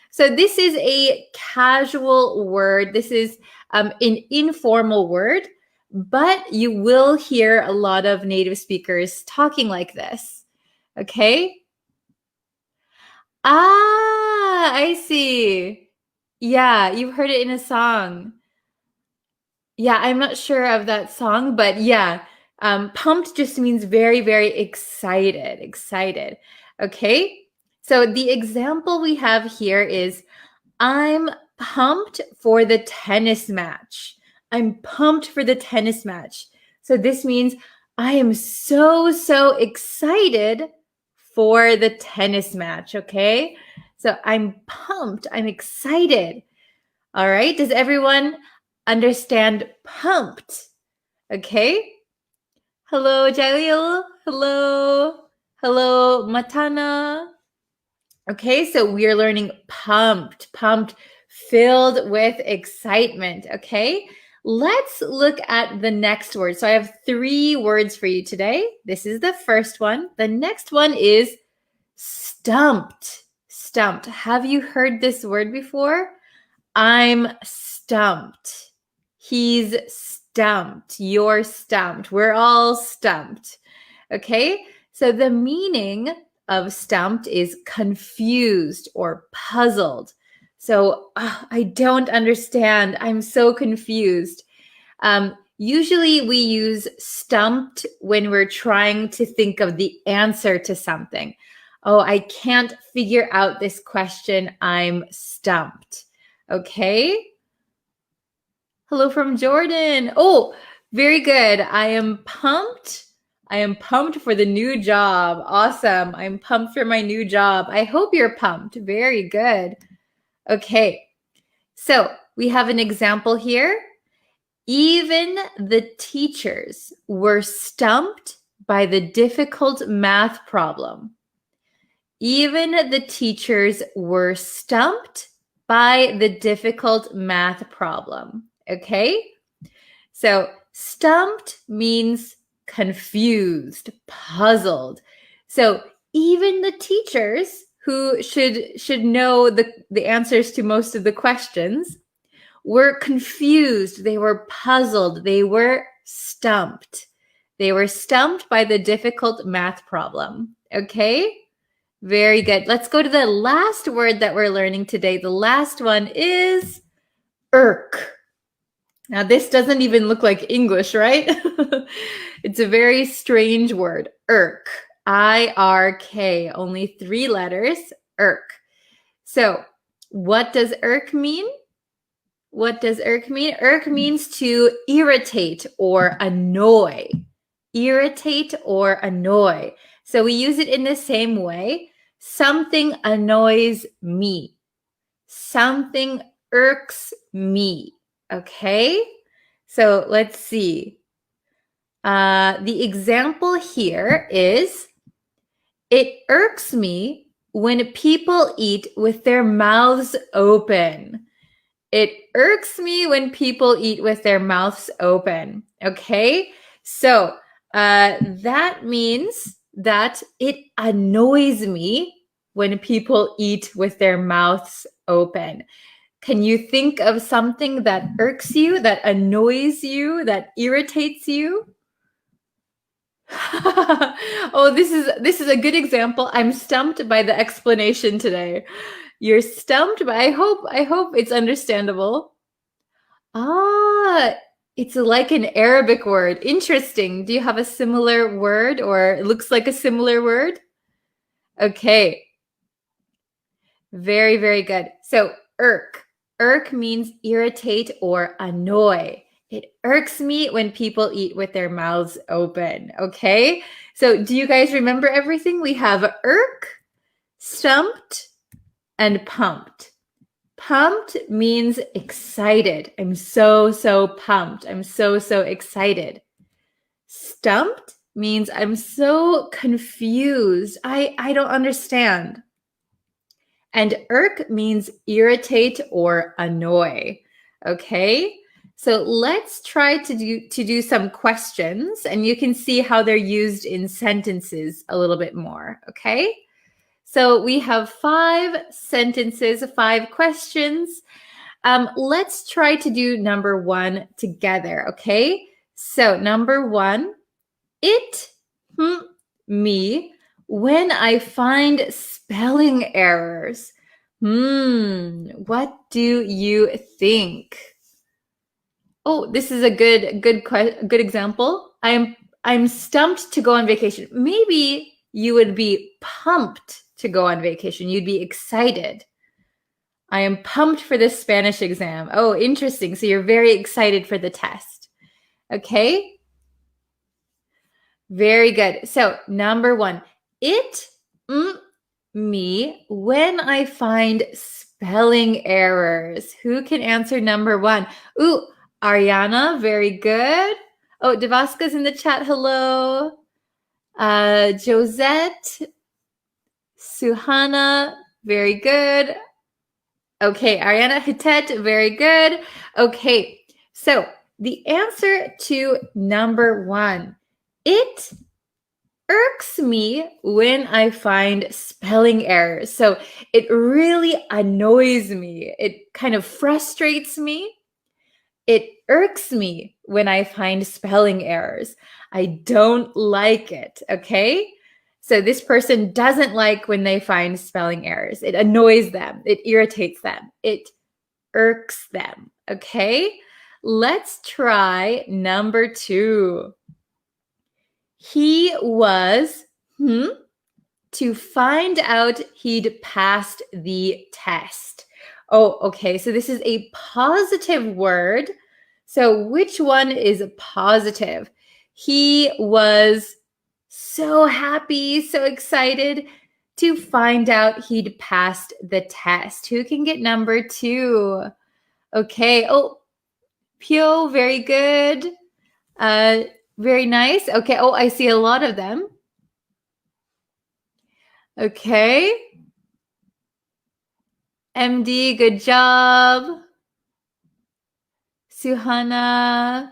So this is a casual word. This is an informal word, but you will hear a lot of native speakers talking like this. Okay? Ah, I see. Yeah, you've heard it in a song. Yeah, I'm not sure of that song, but yeah, pumped just means very, very excited, excited. Okay, so the example we have here is, I'm pumped for the tennis match. I'm pumped for the tennis match. So this means I am so, so excited for the tennis match, okay? So I'm pumped, I'm excited. All right, does everyone understand pumped? Okay. Hello, Jalil. Hello. Hello, Matana. Okay, so we are learning pumped, pumped, filled with excitement. Okay, let's look at the next word. So I have 3 words for you today. This is the first one. The next one is stumped. Stumped. Have you heard this word before? I'm stumped. He's stumped. You're stumped. We're all stumped. Okay, so the meaning of stumped is confused or puzzled. So I don't understand. I'm so confused. Usually we use stumped when we're trying to think of the answer to something. Oh, I can't figure out this question. I'm stumped. Okay. Hello from Jordan. Oh, very good. I am pumped. I am pumped for the new job. Awesome. I'm pumped for my new job. I hope you're pumped. Very good. Okay. So we have an example here. Even the teachers were stumped by the difficult math problem. Even the teachers were stumped by the difficult math problem. Okay? So stumped means confused, puzzled. So even the teachers who should know the answers to most of the questions were confused. They were puzzled. They were stumped. They were stumped by the difficult math problem. Okay? Very good. Let's go to the last word that we're learning today. The last one is irk. Now, this doesn't even look like English, right? It's a very strange word, irk. I-R-K, only 3 letters, irk. So, what does irk mean? What does irk mean? Irk means to irritate or annoy. Irritate or annoy. So we use it in the same way. Something annoys me. Something irks me. Okay? So let's see. The example here is, it irks me when people eat with their mouths open. It irks me when people eat with their mouths open. Okay? So that means that it annoys me when people eat with their mouths open. Can you think of something that irks you, that annoys you, that irritates you? Oh, this is a good example. I'm stumped by the explanation today. You're stumped, but I hope it's understandable. Ah, it's like an Arabic word. Interesting. Do you have a similar word, or it looks like a similar word? Okay. Very, very good. So irk. Irk means irritate or annoy. It irks me when people eat with their mouths open. Okay. So do you guys remember everything? We have irk, stumped, and pumped. Pumped means excited. I'm so pumped. I'm so excited. Stumped means I'm so confused. I don't understand. And irk means irritate or annoy. Okay? So let's try to do some questions, and you can see how they're used in sentences a little bit more. Okay? So we have 5 sentences, 5 questions. Let's try to do number 1 together, okay? So number 1, it, me, when I find spelling errors. What do you think? Oh, this is a good example. I'm stumped to go on vacation. Maybe you would be pumped to go on vacation. You'd be excited. I am pumped for this Spanish exam. Oh, interesting. So you're very excited for the test. Okay? Very good. So number 1, it, me, when I find spelling errors. Who can answer number 1? Ooh, Ariana, very good. Oh, Devaska's in the chat. Hello. Josette, Suhana, very good. Okay, Ariana Hitet, very good. Okay, so the answer to number 1, it irks me when I find spelling errors. So it really annoys me. It kind of frustrates me. It irks me when I find spelling errors. I don't like it, okay? So this person doesn't like when they find spelling errors. It annoys them. It irritates them. It irks them, okay? Let's try number 2. He was, to find out he'd passed the test. Oh, okay. So this is a positive word. So which one is positive? He was so happy, so excited to find out he'd passed the test. Who can get number 2? Okay. Oh, Pio, very good. Very nice. Okay. Oh, I see a lot of them. Okay. MD, good job. Suhana.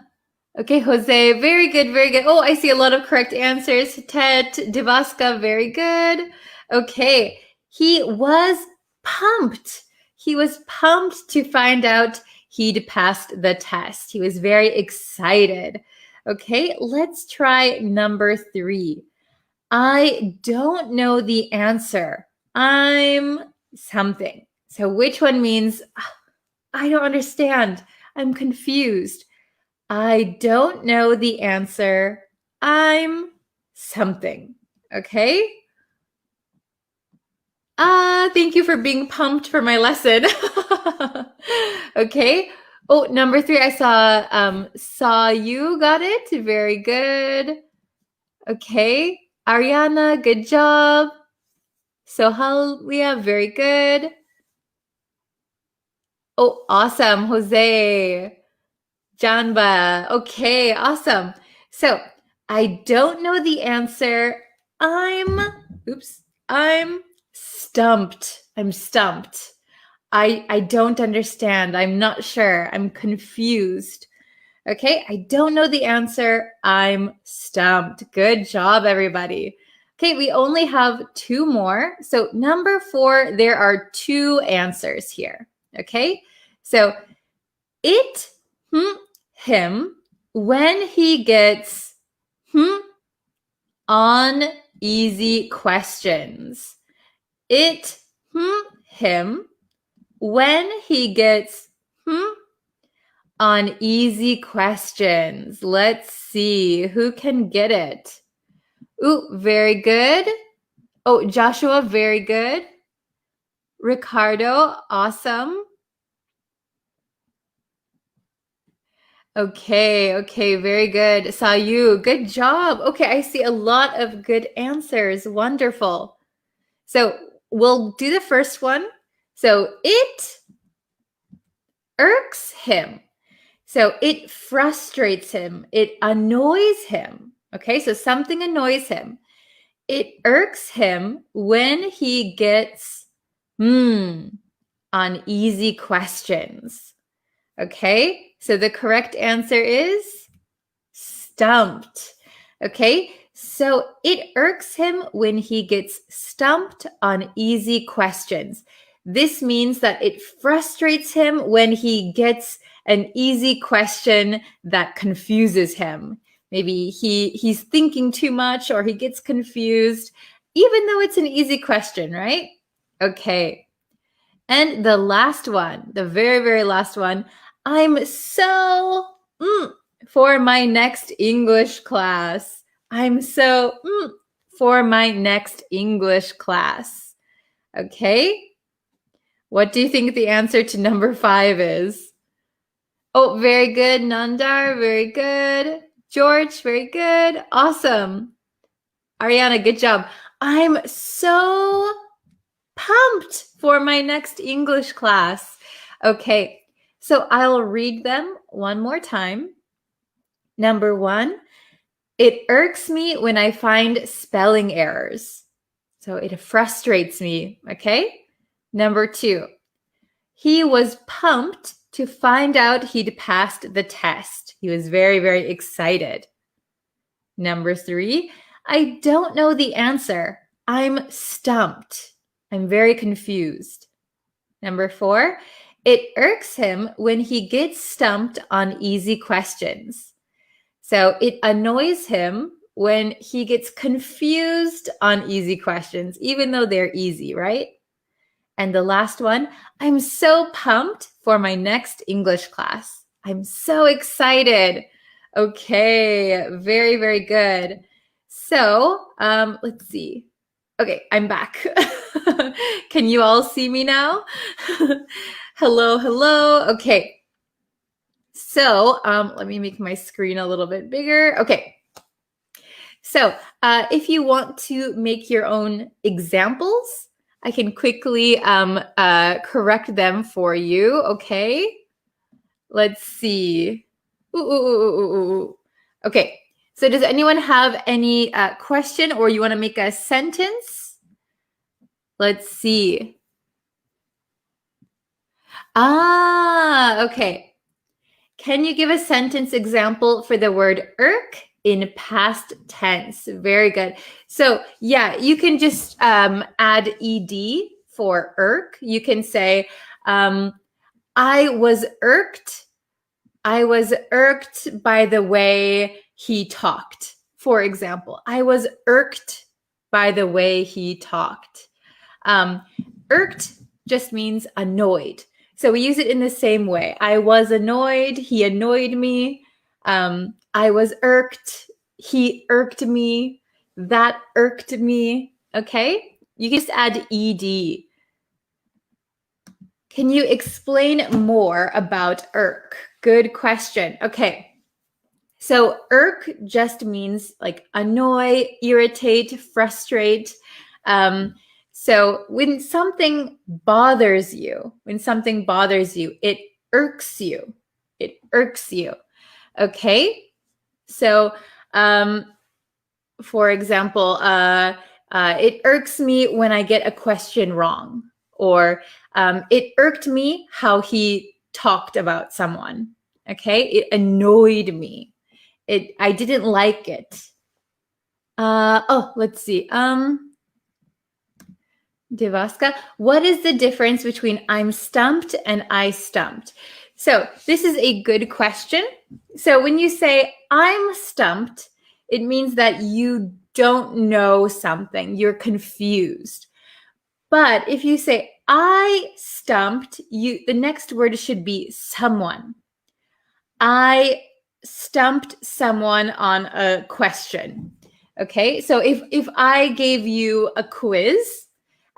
Okay, Jose, very good, very good. Oh, I see a lot of correct answers. Tet, Devaska, very good. Okay, he was pumped. He was pumped to find out he'd passed the test. He was very excited. Okay, let's try number 3. I don't know the answer. I'm something. So which one means I don't understand? I'm confused. I don't know the answer. I'm something. Okay? Thank you for being pumped for my lesson. Okay. Oh, number 3, I saw you got it. Very good. Okay. Ariana, good job. Sohalia, very good. Oh, awesome. Jose. Janba. Okay, awesome. So I don't know the answer. I'm stumped. I'm stumped. I don't understand. I'm not sure. I'm confused. Okay, I don't know the answer. I'm stumped. Good job, everybody. Okay, we only have 2 more. So number 4, there are 2 answers here. Okay, so it, him, when he gets on easy questions. It, him, when he gets on easy questions. Let's see who can get it. Ooh, very good. Oh, Joshua, very good. Ricardo, awesome. Okay, very good. Sayu, good job. Okay, I see a lot of good answers. Wonderful. So we'll do the first one. So it irks him. So it frustrates him. It annoys him. Okay, so something annoys him. It irks him when he gets on easy questions. Okay, so the correct answer is stumped. Okay, so it irks him when he gets stumped on easy questions. This means that it frustrates him when he gets an easy question that confuses him. Maybe he's thinking too much or he gets confused, even though it's an easy question, right? Okay. And the last one, the very, very last one, I'm so for my next English class. I'm so for my next English class. Okay? What do you think the answer to number 5 is? Oh, very good, Nandar. Very good. George, very good. Awesome. Ariana, good job. I'm so pumped for my next English class. Okay, so I'll read them one more time. Number 1, it irks me when I find spelling errors. So it frustrates me, okay? Number 2, he was pumped to find out he'd passed the test. He was very, very excited. Number 3, I don't know the answer. I'm stumped. I'm very confused. Number 4, it irks him when he gets stumped on easy questions. So it annoys him when he gets confused on easy questions, even though they're easy, right? And the last one, I'm so pumped for my next English class. I'm so excited. Okay, very, very good. So let's see. Okay, I'm back. Can you all see me now? Hello. Okay. So let me make my screen a little bit bigger. Okay. So if you want to make your own examples, I can quickly correct them for you. Okay. Let's see. Ooh. Okay. So does anyone have any question or you want to make a sentence? Let's see. Okay. Can you give a sentence example for the word irk in past tense? Very good. So yeah, you can just add ed for irk. You can say, I was irked by the way he talked. For example, I was irked by the way he talked. Irked just means annoyed. So we use it in the same way. I was annoyed. He annoyed me. I was irked. He irked me. That irked me. Okay? You can just add ed. Can you explain more about irk? Good question. Okay. So irk just means like annoy, irritate, frustrate. So when something bothers you, it irks you. It irks you. Okay. So, for example, it irks me when I get a question wrong, or it irked me how he talked about someone. Okay. It annoyed me. I didn't like it. Let's see. Devaska, what is the difference between I'm stumped and I stumped? So this is a good question. So when you say I'm stumped, it means that you don't know something. You're confused. But if you say I stumped, the next word should be someone. I stumped someone on a question. Okay, so if I gave you a quiz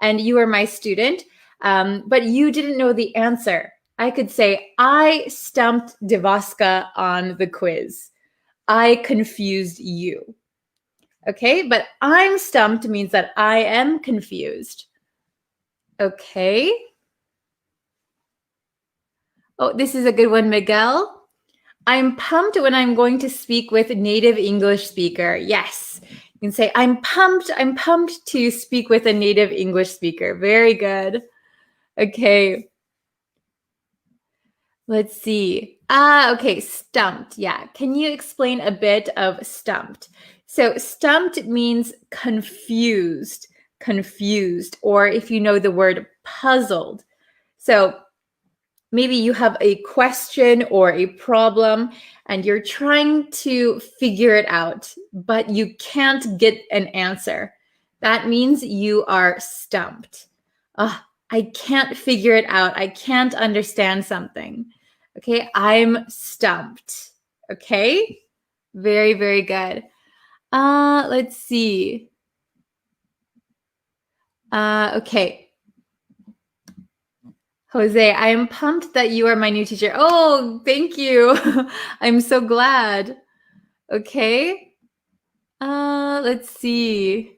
and you were my student, but you didn't know the answer, I could say, I stumped Devaska on the quiz. I confused you. Okay, but I'm stumped means that I am confused. Okay. Oh, this is a good one, Miguel. I'm pumped when I'm going to speak with a native English speaker. Yes. You can say, I'm pumped to speak with a native English speaker. Very good. Okay. Let's see. Okay, stumped. Yeah. Can you explain a bit of stumped? So stumped means confused, or if you know the word puzzled. So maybe you have a question or a problem and you're trying to figure it out, but you can't get an answer. That means you are stumped. I can't figure it out. I can't understand something. Okay, I'm stumped. Okay, very, very good. Let's see. Okay. Jose, I am pumped that you are my new teacher. Oh, thank you. I'm so glad. Okay. Let's see.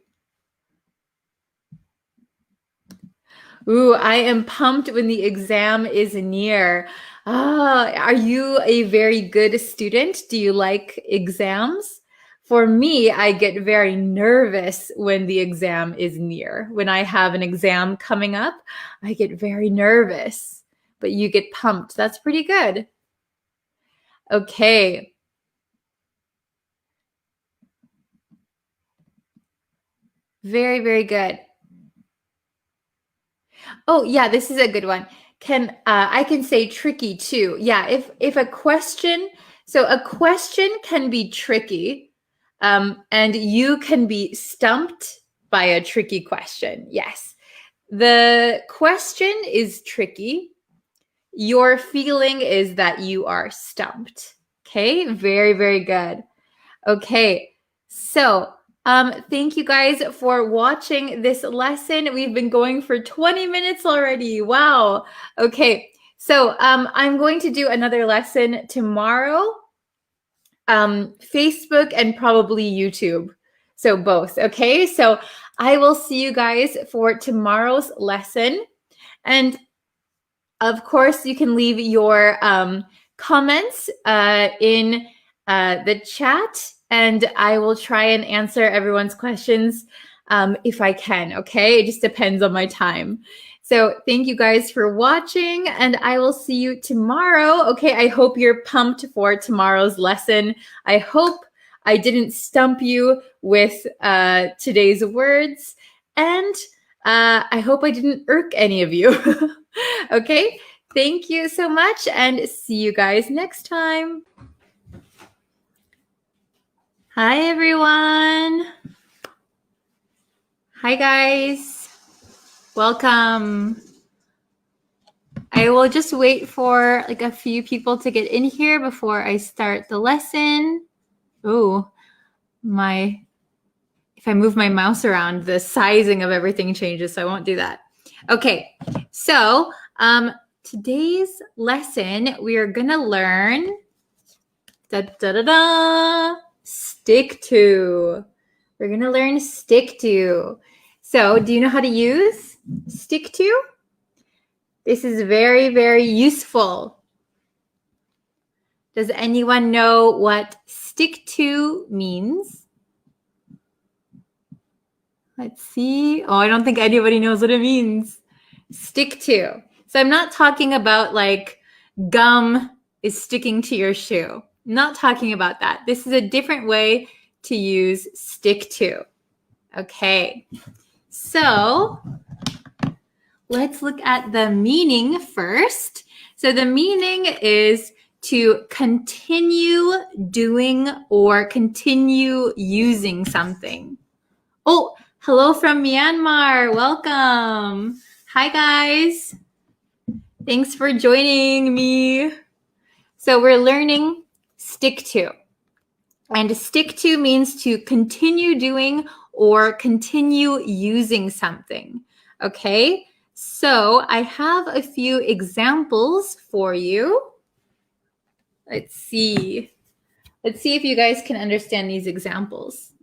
Ooh, I am pumped when the exam is near. Are you a very good student? Do you like exams? For me, I get very nervous when the exam is near. When I have an exam coming up, I get very nervous, but you get pumped. That's pretty good. Okay. Very, very good. Oh, yeah, this is a good one. I can say tricky too. Yeah, if a question, so a question can be tricky, and you can be stumped by a tricky question. Yes. The question is tricky. Your feeling is that you are stumped. Okay, very, very good. Okay, so thank you guys for watching this lesson. We've been going for 20 minutes already. Wow. Okay, so I'm going to do another lesson tomorrow. Facebook and probably YouTube. So both. Okay, so I will see you guys for tomorrow's lesson. And of course, you can leave your comments in the chat, and I will try and answer everyone's questions if I can, okay? It just depends on my time. So thank you guys for watching, and I will see you tomorrow. Okay, I hope you're pumped for tomorrow's lesson. I hope I didn't stump you with today's words, and I hope I didn't irk any of you. Okay, thank you so much, and see you guys next time. Hi, everyone. Hi, guys. Welcome. I will just wait for like a few people to get in here before I start the lesson. Oh, if I move my mouse around, the sizing of everything changes, so I won't do that. Okay, so today's lesson, we are gonna learn stick to. We're gonna learn stick to. So do you know how to use stick to? This is very, very useful. Does anyone know what stick to means? Let's see. Oh, I don't think anybody knows what it means. Stick to. So I'm not talking about like gum is sticking to your shoe. I'm not talking about that. This is a different way to use stick to. Okay. So let's look at the meaning first. So the meaning is to continue doing or continue using something. Oh, hello from Myanmar. Welcome. Hi, guys. Thanks for joining me. So we're learning stick to. And stick to means to continue doing or continue using something. Okay? So I have a few examples for you. Let's see. Let's see if you guys can understand these examples.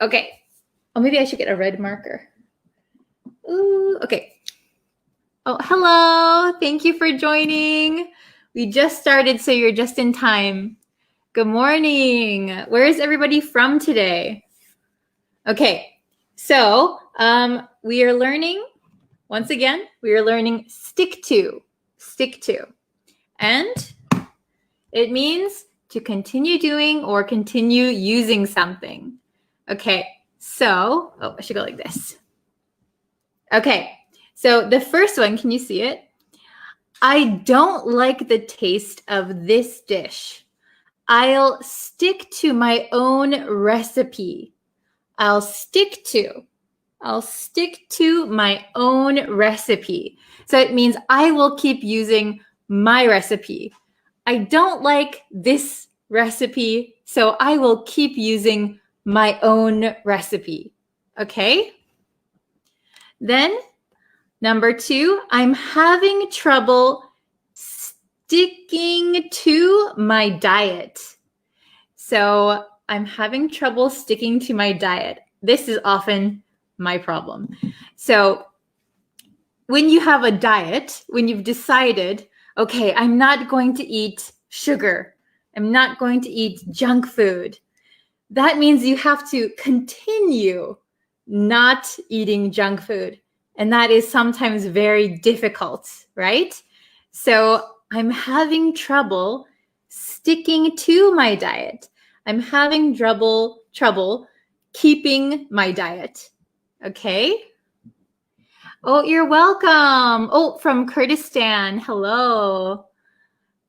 Okay. Oh, maybe I should get a red marker. Ooh, okay. Oh, hello. Thank you for joining. We just started, so you're just in time. Good morning. Where is everybody from today? Okay. So we are learning, once again, we are learning stick to. Stick to. And it means to continue doing or continue using something. Okay, so, I should go like this. Okay, so the first one, can you see it? I don't like the taste of this dish. I'll stick to my own recipe. I'll stick to my own recipe. So it means I will keep using my recipe. I don't like this recipe, so I will keep using my own recipe. Okay? Then, number 2, I'm having trouble sticking to my diet. So I'm having trouble sticking to my diet. This is often my problem. So when you have a diet, when you've decided, okay, I'm not going to eat sugar, I'm not going to eat junk food, that means you have to continue not eating junk food. And that is sometimes very difficult, right? So I'm having trouble sticking to my diet. I'm having trouble keeping my diet. Okay? Oh, you're welcome. Oh, from Kurdistan. Hello.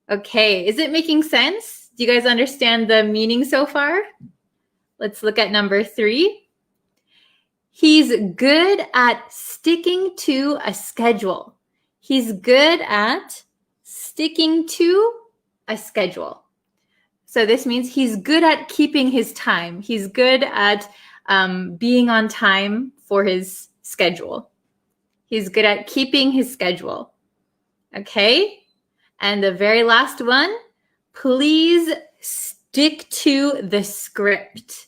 Okay, is it making sense? Do you guys understand the meaning so far? Let's look at number 3. He's good at sticking to a schedule. He's good at sticking to a schedule. So this means he's good at keeping his time. He's good at being on time for his schedule. He's good at keeping his schedule. Okay? And the very last one, please stick to the script.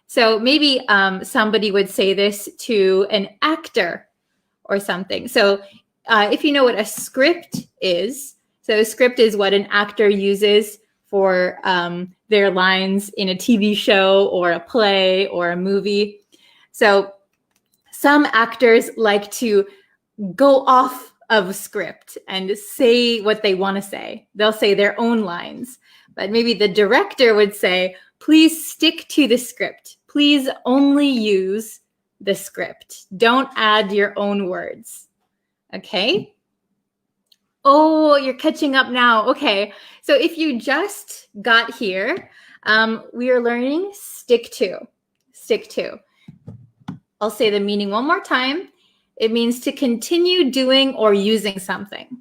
So maybe somebody would say this to an actor or something. So if you know what a script is, so a script is what an actor uses for their lines in a TV show or a play or a movie. So some actors like to go off of script and say what they want to say. They'll say their own lines. But maybe the director would say, please stick to the script. Please only use the script. Don't add your own words. Okay? Oh, you're catching up now. Okay. So if you just got here, we are learning stick to. Stick to. I'll say the meaning one more time. It means to continue doing or using something.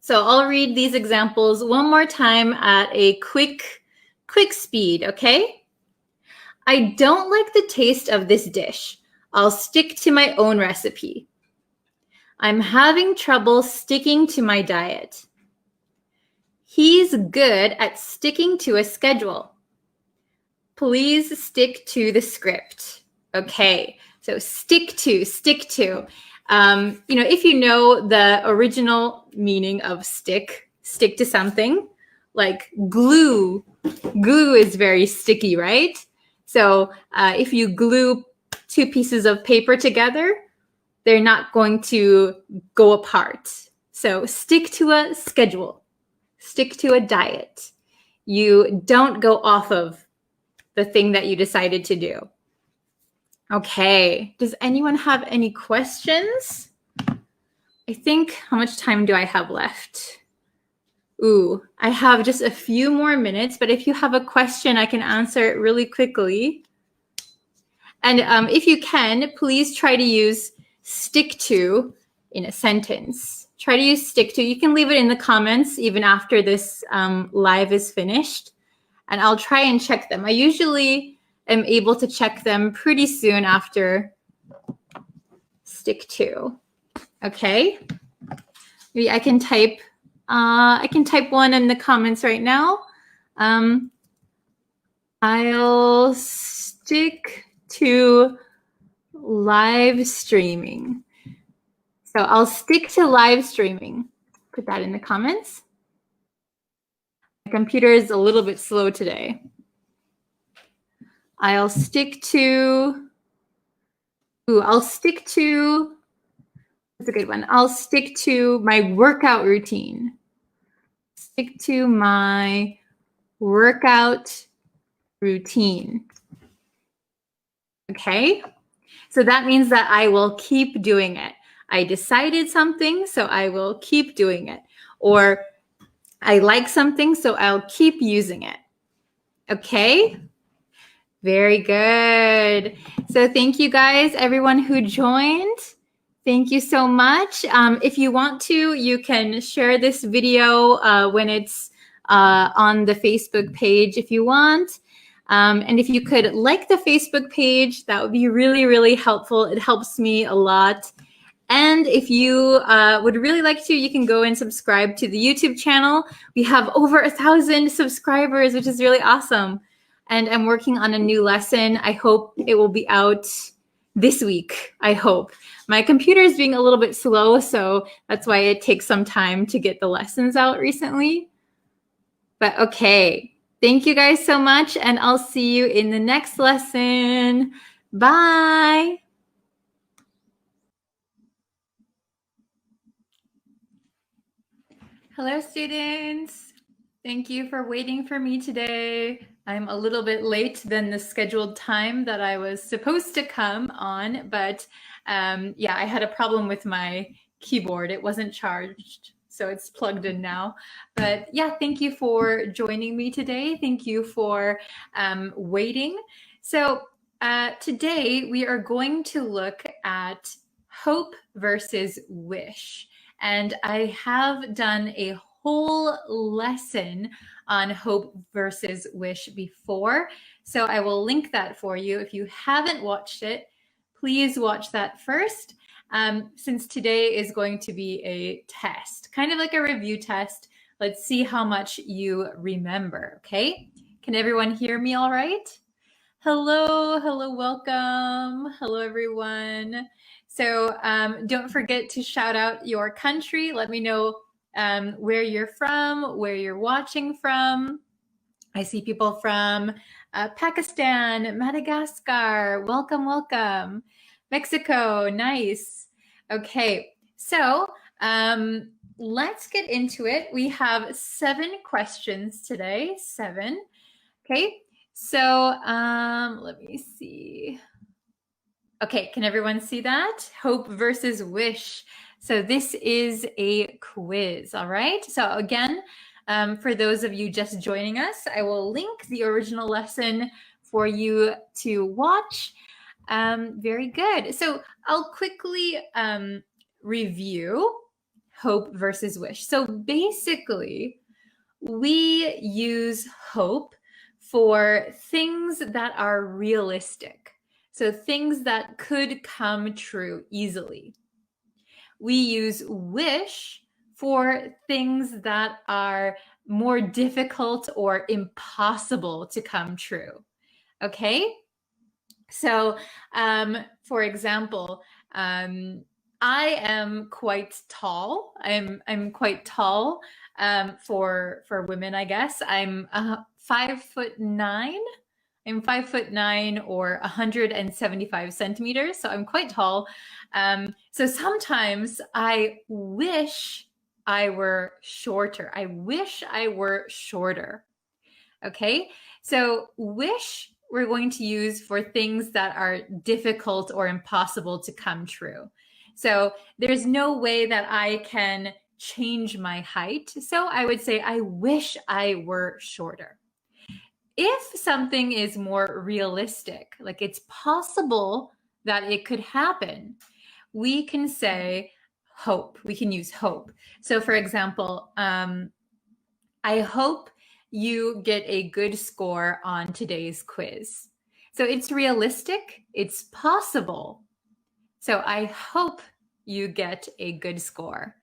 So I'll read these examples one more time at a quick speed, okay? I don't like the taste of this dish. I'll stick to my own recipe. I'm having trouble sticking to my diet. He's good at sticking to a schedule. Please stick to the script. Okay, so stick to. If you know the original meaning of stick to something, like glue is very sticky, right? So if you glue two pieces of paper together, they're not going to go apart. So stick to a schedule, stick to a diet. You don't go off of the thing that you decided to do. Okay, does anyone have any questions? I think, how much time do I have left? I have just a few more minutes, but if you have a question, I can answer it really quickly. And if you can, please try to use stick to in a sentence. Try to use stick to. You can leave it in the comments even after this live is finished. And I'll try and check them. I usually am able to check them pretty soon after stick to. Okay. Maybe I can type one in the comments right now. I'll stick to live streaming. So I'll stick to live streaming. Put that in the comments. My computer is a little bit slow today. I'll stick to, that's a good one. I'll stick to my workout routine. Stick to my workout routine. Okay, so that means that I will keep doing it. I decided something, so I will keep doing it. Or I like something, so I'll keep using it. Okay? Very good. So thank you guys, everyone who joined. Thank you so much. If you want to, you can share this video when it's on the Facebook page if you want. And if you could like the Facebook page, that would be really, really helpful. It helps me a lot. And if you would really like to, you can go and subscribe to the YouTube channel. We have over 1,000 subscribers, which is really awesome. And I'm working on a new lesson. I hope it will be out this week, I hope. My computer is being a little bit slow, so that's why it takes some time to get the lessons out recently. But okay, thank you guys so much, and I'll see you in the next lesson. Bye. Hello, students. Thank you for waiting for me today. I'm a little bit late than the scheduled time that I was supposed to come on, but yeah, I had a problem with my keyboard. It wasn't charged, so it's plugged in now. But yeah, thank you for joining me today. Thank you for waiting. So today we are going to look at hope versus wish. And I have done a whole lesson on hope versus wish before. So I will link that for you. If you haven't watched it, please watch that first. Since today is going to be a test, kind of like a review test. Let's see how much you remember, okay? Can everyone hear me all right? Hello, welcome. Hello, everyone. So don't forget to shout out your country. Let me know where you're from, where you're watching from. I see people from Pakistan, Madagascar. Welcome. Mexico, nice. Okay, so let's get into it. We have 7 questions today, 7. Okay, so let me see. Okay, can everyone see that? Hope versus wish. So this is a quiz, all right? So again, for those of you just joining us, I will link the original lesson for you to watch. Very good. So I'll quickly review. hope versus wish. So basically, we use hope for things that are realistic. So things that could come true easily. We use wish for things that are more difficult or impossible to come true. Okay? So, for example, I am quite tall. I'm quite tall for women, I guess. I'm 5'9". I'm 5'9" or 175 centimeters, so I'm quite tall. So sometimes I wish I were shorter. I wish I were shorter. Okay, so wish we're going to use for things that are difficult or impossible to come true. So there's no way that I can change my height. So I would say, I wish I were shorter. If something is more realistic, like it's possible that it could happen, we can say hope. We can use hope. So for example, I hope you get a good score on today's quiz. So it's realistic, it's possible. So I hope you get a good score.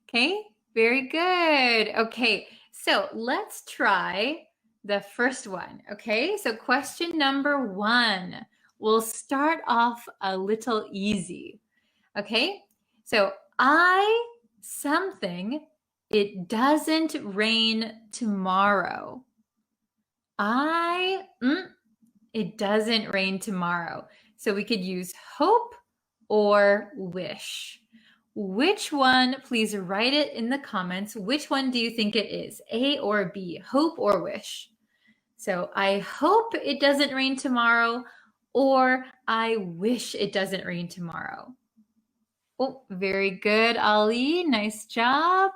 Okay, very good. Okay, so let's try the first one. Okay, so question number 1. We'll start off a little easy. Okay, so something, it doesn't rain tomorrow. It doesn't rain tomorrow. So we could use hope or wish. Which one, please write it in the comments. Which one do you think it is? A or B, hope or wish? So I hope it doesn't rain tomorrow, or I wish it doesn't rain tomorrow. Oh, very good, Ali. Nice job.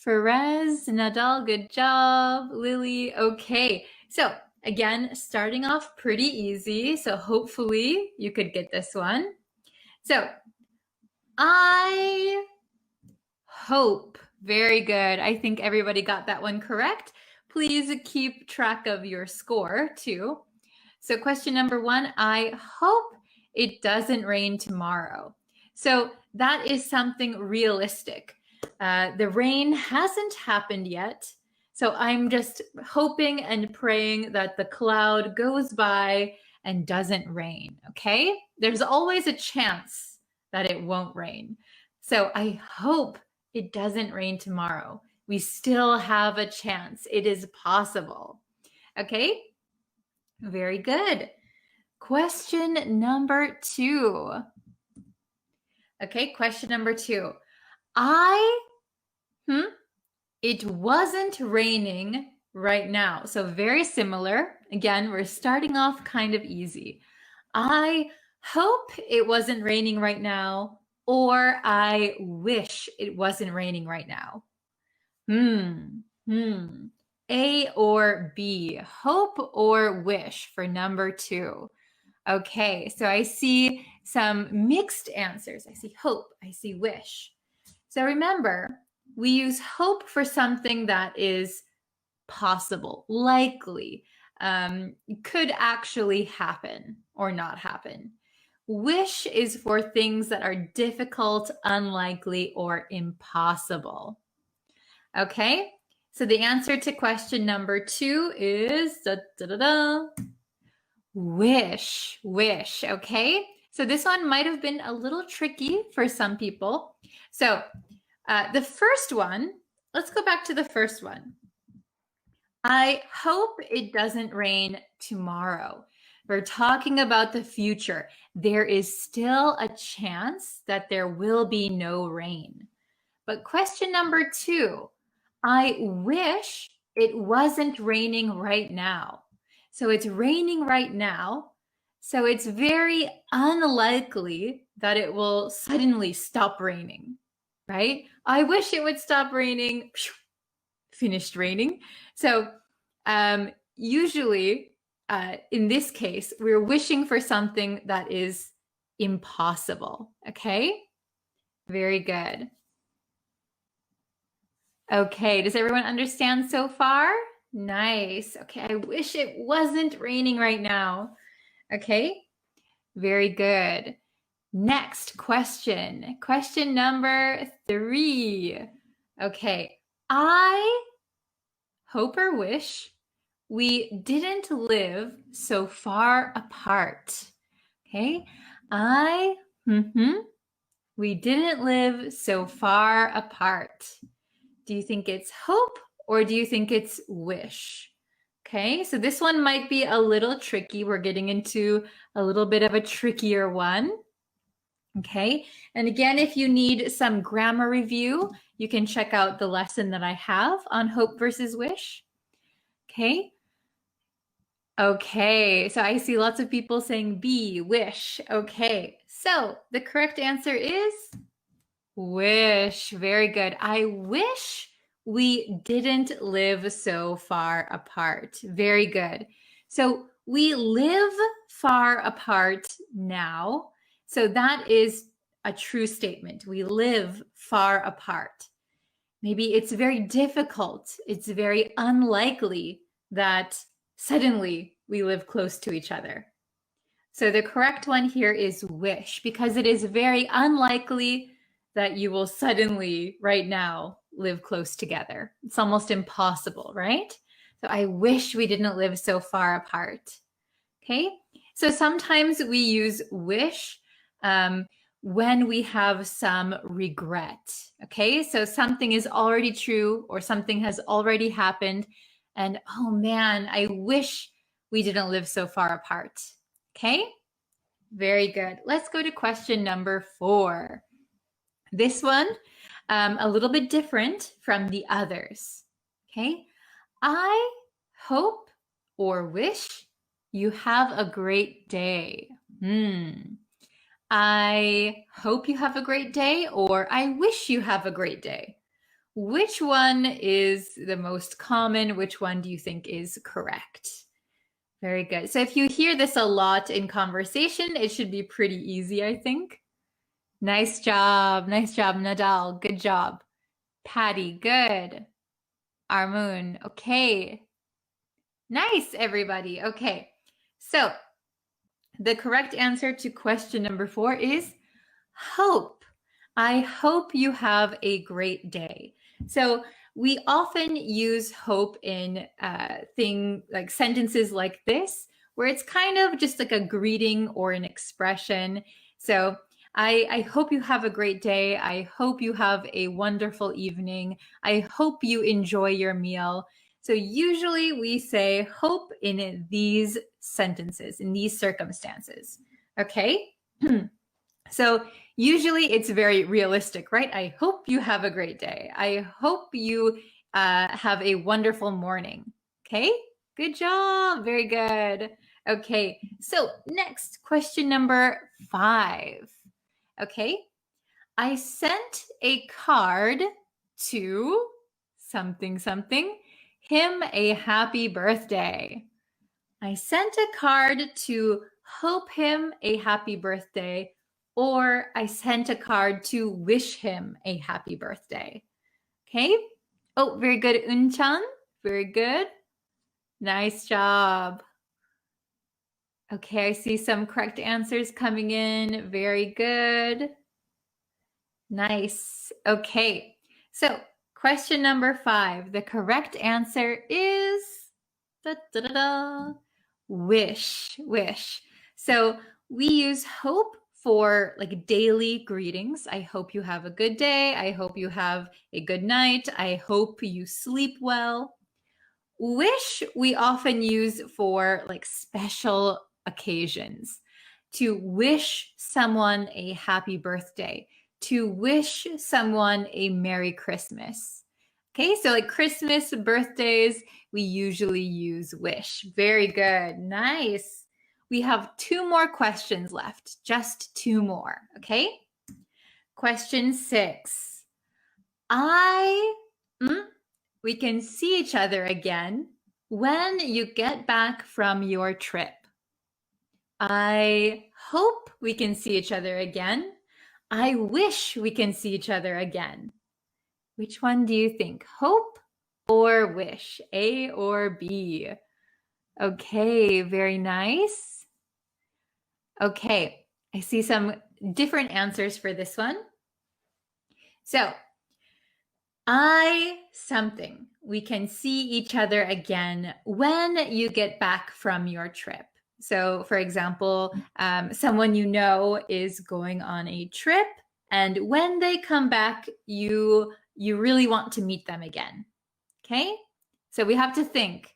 Perez, Nadal, good job. Lily, okay. So again, starting off pretty easy. So hopefully you could get this one. So I hope, very good. I think everybody got that one correct. Please keep track of your score too. So question number 1, I hope it doesn't rain tomorrow. So that is something realistic. The rain hasn't happened yet. So I'm just hoping and praying that the cloud goes by and doesn't rain, okay? There's always a chance that it won't rain. So I hope it doesn't rain tomorrow. We still have a chance. It is possible. Okay? Very good. Question number 2. Okay, question number 2. It wasn't raining right now. So very similar. Again, we're starting off kind of easy. I hope it wasn't raining right now, or I wish it wasn't raining right now. A or B, hope or wish for number 2. Okay, so I see some mixed answers. I see hope, I see wish. So remember, we use hope for something that is possible, likely, could actually happen or not happen. Wish is for things that are difficult, unlikely, or impossible. Okay, so the answer to question number 2 is wish, wish, okay? So this one might have been a little tricky for some people. So the first one, let's go back to the first one. I hope it doesn't rain tomorrow. We're talking about the future. There is still a chance that there will be no rain. But question number 2, I wish it wasn't raining right now. So it's raining right now. So it's very unlikely that it will suddenly stop raining, right? I wish it would stop raining. Finished raining. So usually in this case, we're wishing for something that is impossible. Okay, very good. Okay, does everyone understand so far? Nice. Okay, I wish it wasn't raining right now. Okay, very good. Next question. Question number 3. Okay, I hope or wish we didn't live so far apart. Okay, we didn't live so far apart. Do you think it's hope or do you think it's wish? Okay, so this one might be a little tricky. We're getting into a little bit of a trickier one. Okay, and again, if you need some grammar review, you can check out the lesson that I have on hope versus wish. Okay. Okay, so I see lots of people saying B, wish. Okay, so the correct answer is wish. Very good. I wish we didn't live so far apart. Very good. So we live far apart now. So that is a true statement. We live far apart. Maybe it's very difficult. It's very unlikely that suddenly we live close to each other. So the correct one here is wish, because it is very unlikely that you will suddenly, right now, live close together. It's almost impossible, right? So I wish we didn't live so far apart. Okay, so sometimes we use wish when we have some regret. Okay, so something is already true or something has already happened, and oh man, I wish we didn't live so far apart. Okay, very good. Let's go to question number 4. This one, a little bit different from the others. Okay, I hope or wish you have a great day. I hope you have a great day, or I wish you have a great day. Which one is the most common? Which one do you think is correct? Very good. So if you hear this a lot in conversation, it should be pretty easy, I think. Nice job. Nice job, Nadal. Good job. Patty, good. Armun, okay. Nice, everybody. Okay. So the correct answer to question number 4 is hope. I hope you have a great day. So we often use hope in like sentences like this, where it's kind of just like a greeting or an expression. So I hope you have a great day. I hope you have a wonderful evening. I hope you enjoy your meal. So usually we say hope in these sentences, in these circumstances. Okay? So usually it's very realistic, right? I hope you have a great day. I hope you have a wonderful morning. Okay, good job. Very good. Okay, so next, question number 5. Okay, I sent a card to something, him a happy birthday. I sent a card to hope him a happy birthday, or I sent a card to wish him a happy birthday. Okay. Oh, very good, Unchan. Very good. Nice job. Okay, I see some correct answers coming in. Very good. Nice. Okay, so question number 5. The correct answer is wish. So we use hope for like daily greetings. I hope you have a good day. I hope you have a good night. I hope you sleep well. Wish we often use for like special occasions, to wish someone a happy birthday, to wish someone a Merry Christmas. Okay, so like Christmas, birthdays, we usually use wish. Very good. Nice. We have 2 more questions left, just 2 more. Okay. Question 6. We can see each other again when you get back from your trip. I hope we can see each other again. I wish we can see each other again. Which one do you think? Hope or wish? A or B? Okay, very nice. Okay, I see some different answers for this one. So, I something. We can see each other again when you get back from your trip. So, for example, someone you know is going on a trip, and when they come back, you really want to meet them again. Okay? So we have to think,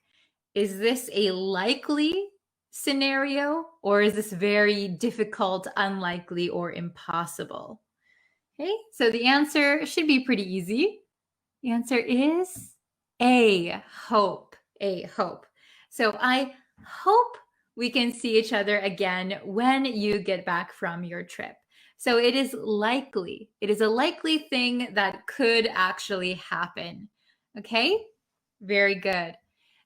is this a likely scenario, or is this very difficult, unlikely, or impossible? Okay, so the answer should be pretty easy. The answer is A, hope. A, hope. So I hope we can see each other again when you get back from your trip. So it is likely. It is a likely thing that could actually happen. Okay? Very good.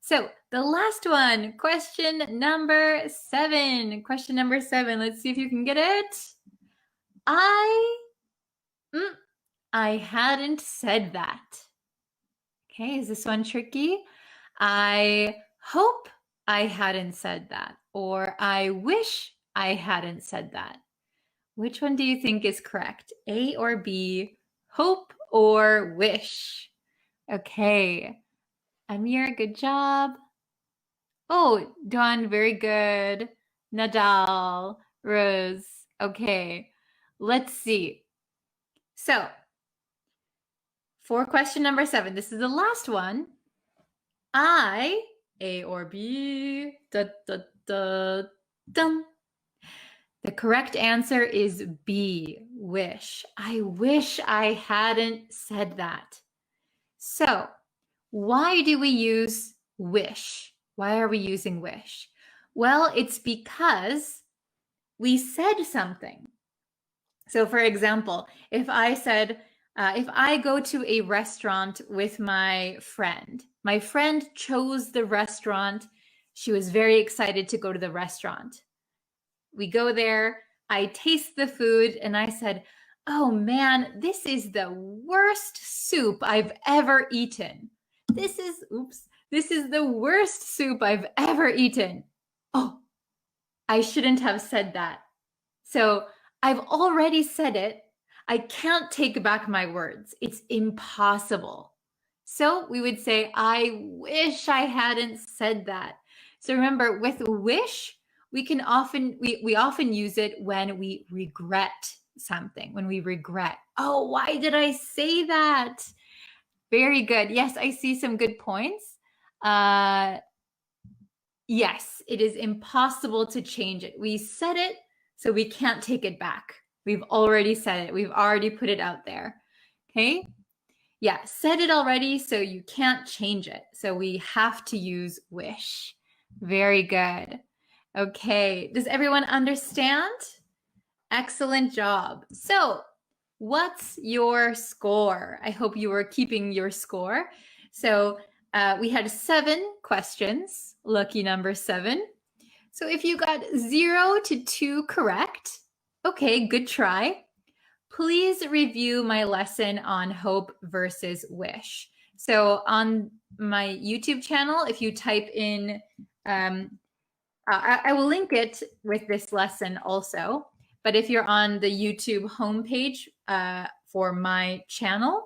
So the last one, question number 7. Question number 7. Let's see if you can get it. I hadn't said that. Okay, is this one tricky? I hope I hadn't said that, or I wish I hadn't said that. Which one do you think is correct? A or B? Hope or wish? Okay. Amir, good job. Oh, Dawn, very good. Nadal, Rose. Okay. Let's see. So, for question number 7, this is the last one. I, A or B, da, da, da, dum. The correct answer is B, wish. I wish I hadn't said that. So, why do we use wish? Why are we using wish? Well, it's because we said something. So, for example, if I said, if I go to a restaurant with my friend chose the restaurant. She was very excited to go to the restaurant. We go there, I taste the food, and I said, oh man, this is the worst soup I've ever eaten. This is the worst soup I've ever eaten. Oh, I shouldn't have said that. So I've already said it. I can't take back my words. It's impossible. So we would say, I wish I hadn't said that. So remember, with wish, we often use it when we regret something, when we regret, oh, why did I say that? Very good. Yes, I see some good points. Yes, it is impossible to change it. We said it, so we can't take it back. We've already said it. We've already put it out there. Okay? Yeah, said it already, so you can't change it. So we have to use wish. Very good. Okay, does everyone understand? Excellent job. So, what's your score? I hope you were keeping your score. So, we had 7 questions, lucky number 7. So if you got 0 to 2 correct, okay, good try. Please review my lesson on hope versus wish. So on my YouTube channel, if you type in, I will link it with this lesson also. But if you're on the YouTube homepage for my channel,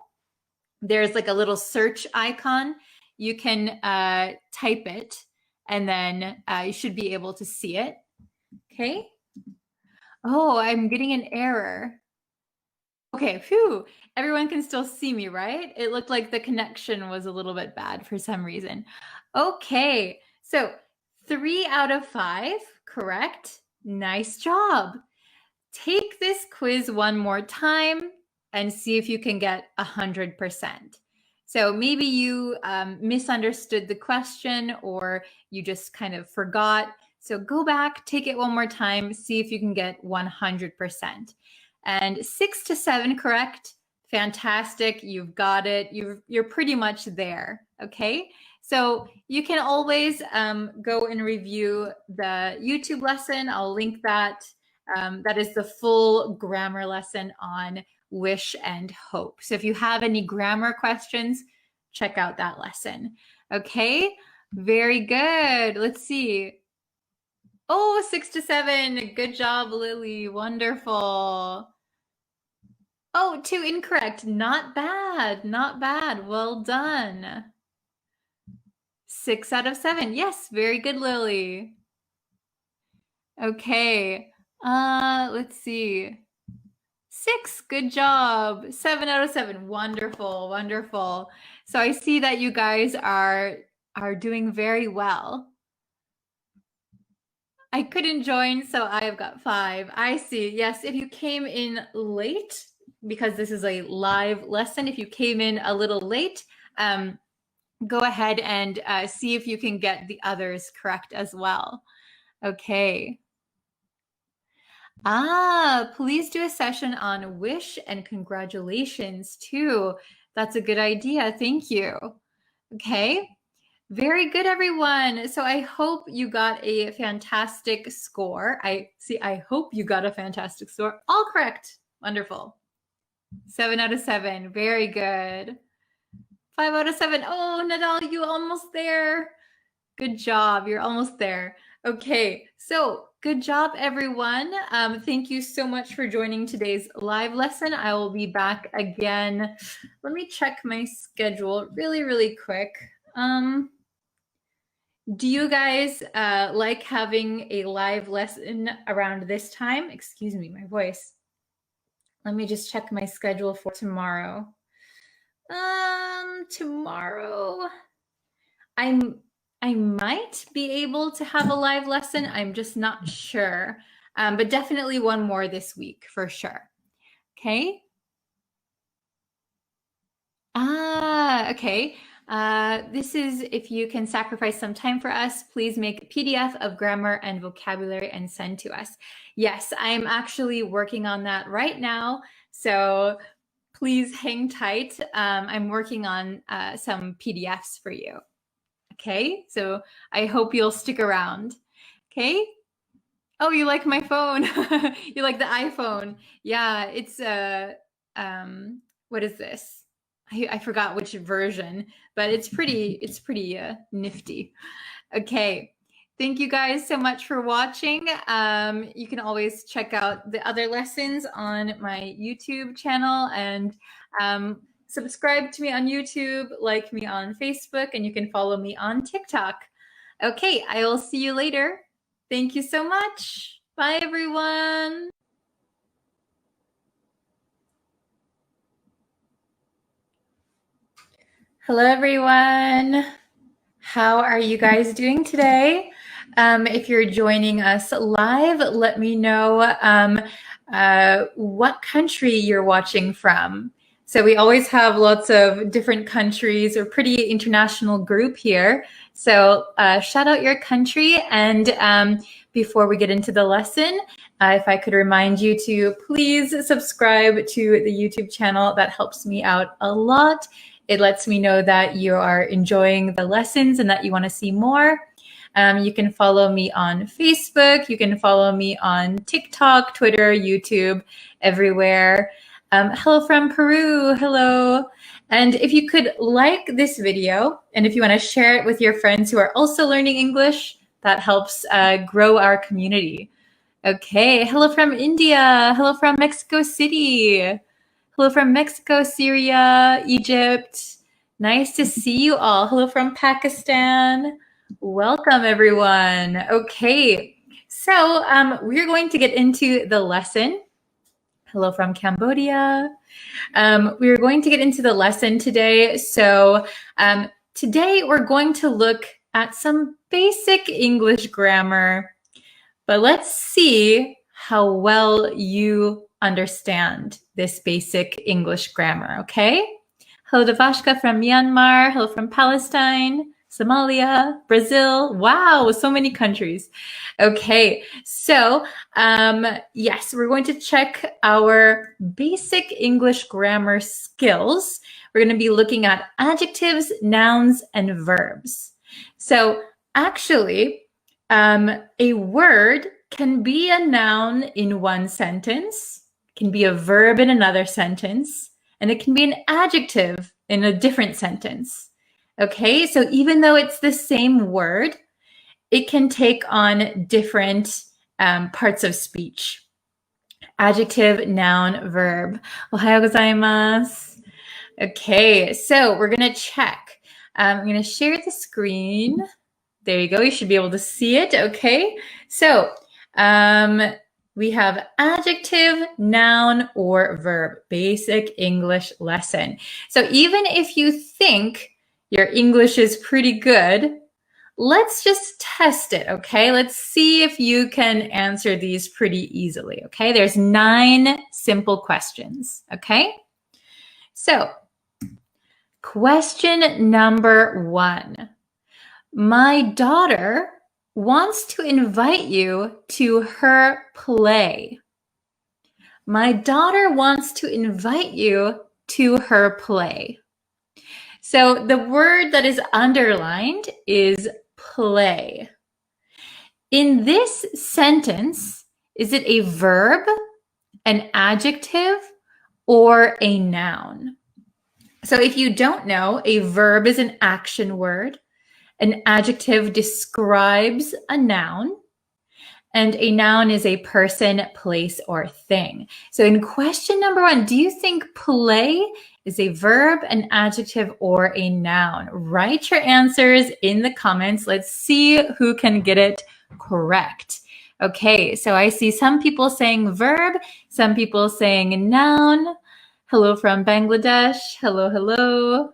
there's like a little search icon. You can type it, and then you should be able to see it. Okay. Oh, I'm getting an error. Okay, phew. Everyone can still see me, right? It looked like the connection was a little bit bad for some reason. Okay, so 3 out of 5, correct? Nice job. Take this quiz one more time and see if you can get 100%. So maybe you misunderstood the question, or you just kind of forgot. So go back, take it one more time, see if you can get 100%. And 6 to 7 correct, fantastic, you've got it, you're pretty much there, okay? So you can always go and review the YouTube lesson. I'll link that. That is the full grammar lesson on wish, and hope. So if you have any grammar questions, check out that lesson. Okay, very good. Let's see. Oh, 6 to 7. Good job, Lily. Wonderful. Oh, 2 incorrect. Not bad. Not bad. Well done. 6 out of 7. Yes, very good, Lily. Okay. Let's see. 6. Good job. 7 out of 7. Wonderful. Wonderful. So I see that you guys are doing very well. I couldn't join, so I've got 5. I see. Yes, if you came in late, because this is a live lesson, if you came in a little late, go ahead and see if you can get the others correct as well. Okay. Please do a session on wish and congratulations too. That's a good idea. Thank you. Okay. Very good, everyone. So I hope you got a fantastic score. I hope you got a fantastic score. All correct. Wonderful. 7 out of 7. Very good. 5 out of 7. Oh, Nadal, you almost there. Good job. You're almost there. Okay. So good job, everyone. Thank you so much for joining today's live lesson. I will be back again. Let me check my schedule really, really quick. Do you guys like having a live lesson around this time? Excuse me, my voice. Let me just check my schedule for tomorrow. Tomorrow, I might be able to have a live lesson. I'm just not sure. But definitely one more this week for sure. Okay. Okay. This is if you can sacrifice some time for us, please make a PDF of grammar and vocabulary and send to us. Yes, I'm actually working on that right now. So please hang tight. I'm working on some PDFs for you. Okay, so I hope you'll stick around. Okay. Oh, you like my phone? You like the iPhone? Yeah, it's what is this? I forgot which version, but it's pretty nifty. Okay. Thank you guys so much for watching. You can always check out the other lessons on my YouTube channel and subscribe to me on YouTube, like me on Facebook, and you can follow me on TikTok. Okay, I will see you later. Thank you so much. Bye, everyone. Hello, everyone. How are you guys doing today? If you're joining us live, let me know what country you're watching from. So we always have lots of different countries. We're a pretty international group here. So shout out your country. And before we get into the lesson, if I could remind you to please subscribe to the YouTube channel. That helps me out a lot. It lets me know that you are enjoying the lessons and that you want to see more. You can follow me on Facebook. You can follow me on TikTok, Twitter, YouTube, everywhere. Hello from Peru. Hello. And if you could like this video, and if you want to share it with your friends who are also learning English, that helps grow our community. Okay. Hello from India. Hello from Mexico City. Hello from Mexico, Syria, Egypt. Nice to see you all. Hello from Pakistan. Welcome, everyone. Okay, so we're going to get into the lesson. Hello from Cambodia. We're going to get into the lesson today. So today we're going to look at some basic English grammar, but let's see how well you understand this basic English grammar, okay? Hello to Vashka from Myanmar. Hello from Palestine, Somalia, Brazil. Wow, so many countries. Okay, so yes, we're going to check our basic English grammar skills. We're going to be looking at adjectives, nouns, and verbs. So actually, a word can be a noun in one sentence. can be a verb in another sentence, and it can be an adjective in a different sentence. Okay, so even though it's the same word, it can take on different parts of speech. Adjective, noun, verb. Ohayou gozaimasu. Okay, so we're going to check. I'm going to share the screen. There you go. You should be able to see it. Okay, so we have adjective, noun, or verb. Basic English lesson. So even if you think your English is pretty good, let's just test it, okay? Let's see if you can answer these pretty easily, okay? There's 9 simple questions, okay? So, question number 1. My daughter wants to invite you to her play. My daughter wants to invite you to her play. So the word that is underlined is play. In this sentence, is it a verb, an adjective, or a noun? So if you don't know, a verb is an action word, an adjective describes a noun, and a noun is a person, place, or thing. So in question number 1, do you think play is a verb, an adjective, or a noun? Write your answers in the comments. Let's see who can get it correct. Okay, so I see some people saying verb, some people saying noun. Hello from Bangladesh. Hello, hello.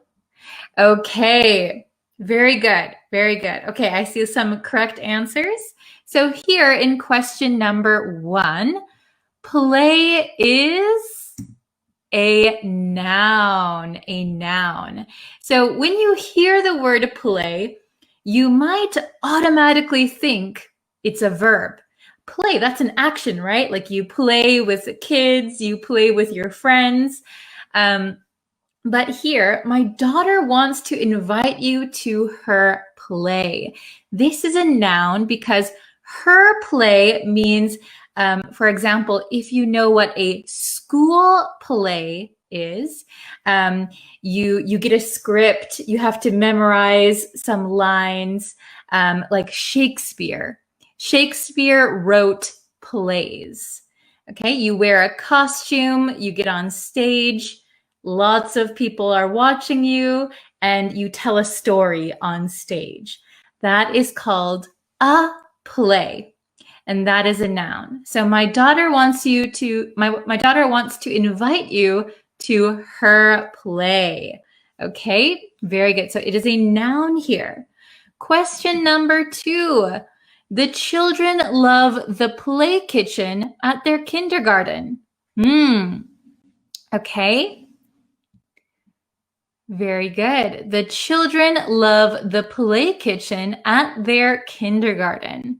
Okay, very good, very good. Okay, I see some correct answers. So here in question number 1, play is a noun, a noun. So when you hear the word play, you might automatically think it's a verb. Play, that's an action, right? Like you play with the kids, you play with your friends. But here, my daughter wants to invite you to her play. This is a noun because her play means, for example, if you know what a school play is, you get a script, you have to memorize some lines, like Shakespeare. Shakespeare wrote plays. Okay, you wear a costume, you get on stage, lots of people are watching you, and you tell a story on stage. That is called a play, and that is a noun. So my daughter wants you to my daughter wants to invite you to her play. Okay, very good. So it is a noun here. Question number 2. The children love the play kitchen at their kindergarten. Okay. Very good. The children love the play kitchen at their kindergarten.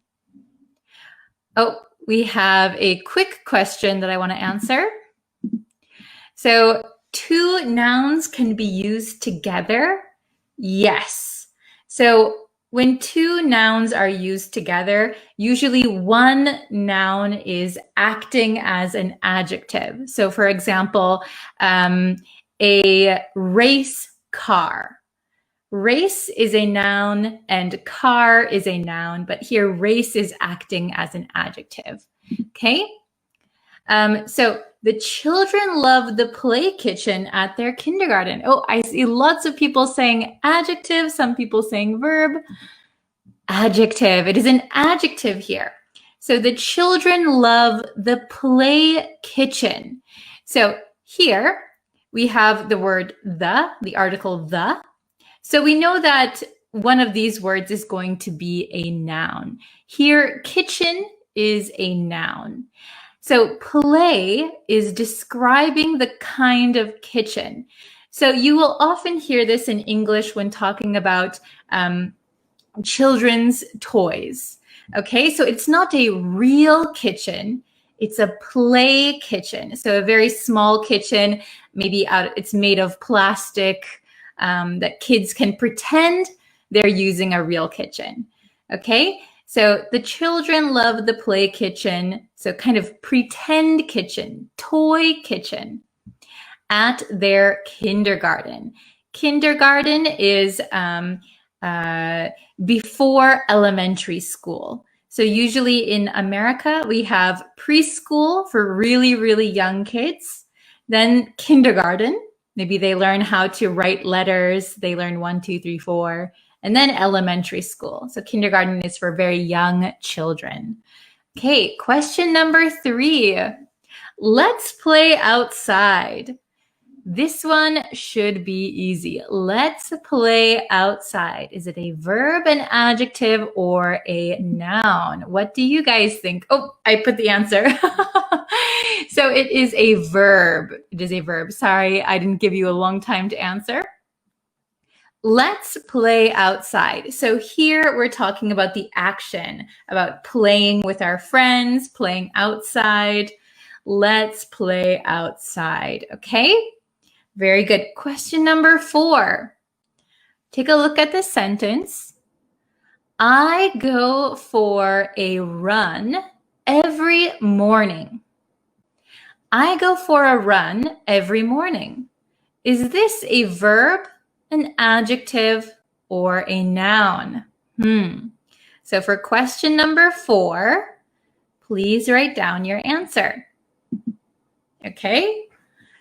Oh, we have a quick question that I want to answer. So 2 nouns can be used together? Yes. So when 2 nouns are used together, usually one noun is acting as an adjective. So for example, a race car. Race is a noun and car is a noun, but here race is acting as an adjective. Okay? So the children love the play kitchen at their kindergarten. Oh, I see lots of people saying adjective, some people saying verb. Adjective. It is an adjective here. So the children love the play kitchen. So here we have the word the article the. So we know that one of these words is going to be a noun. Here, kitchen is a noun. So play is describing the kind of kitchen. So you will often hear this in English when talking about children's toys. Okay, so it's not a real kitchen. It's a play kitchen. So a very small kitchen, maybe it's made of plastic that kids can pretend they're using a real kitchen. Okay, So the children love the play kitchen, so kind of pretend kitchen, toy kitchen, at their kindergarten. Kindergarten is before elementary school. So usually in America, we have preschool for really, really young kids, then kindergarten. Maybe they learn how to write letters. They learn 1, 2, 3, 4, and then elementary school. So kindergarten is for very young children. Okay, question number 3. Let's play outside. This one should be easy. Let's play outside. Is it a verb, an adjective, or a noun? What do you guys think? Oh, I put the answer. So it is a verb. It is a verb. Sorry, I didn't give you a long time to answer. Let's play outside. So here we're talking about the action, about playing with our friends, playing outside. Let's play outside, okay? Very good. Question number 4. Take a look at this sentence. I go for a run every morning. I go for a run every morning. Is this a verb, an adjective, or a noun? So for question number 4, please write down your answer. Okay?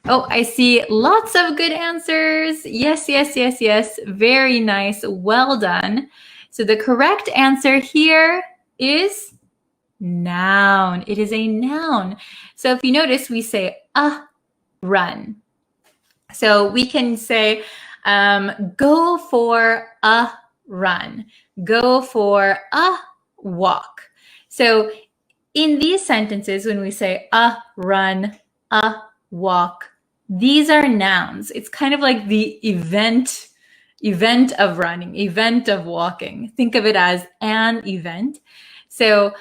Oh, I see lots of good answers. Yes, yes, yes, yes. Very nice. Well done. So the correct answer here is noun. It is a noun. So if you notice, we say a run. So we can say go for a run. Go for a walk. So in these sentences, when we say a run, a walk, these are nouns. It's kind of like the event of running, event of walking. Think of it as an event. So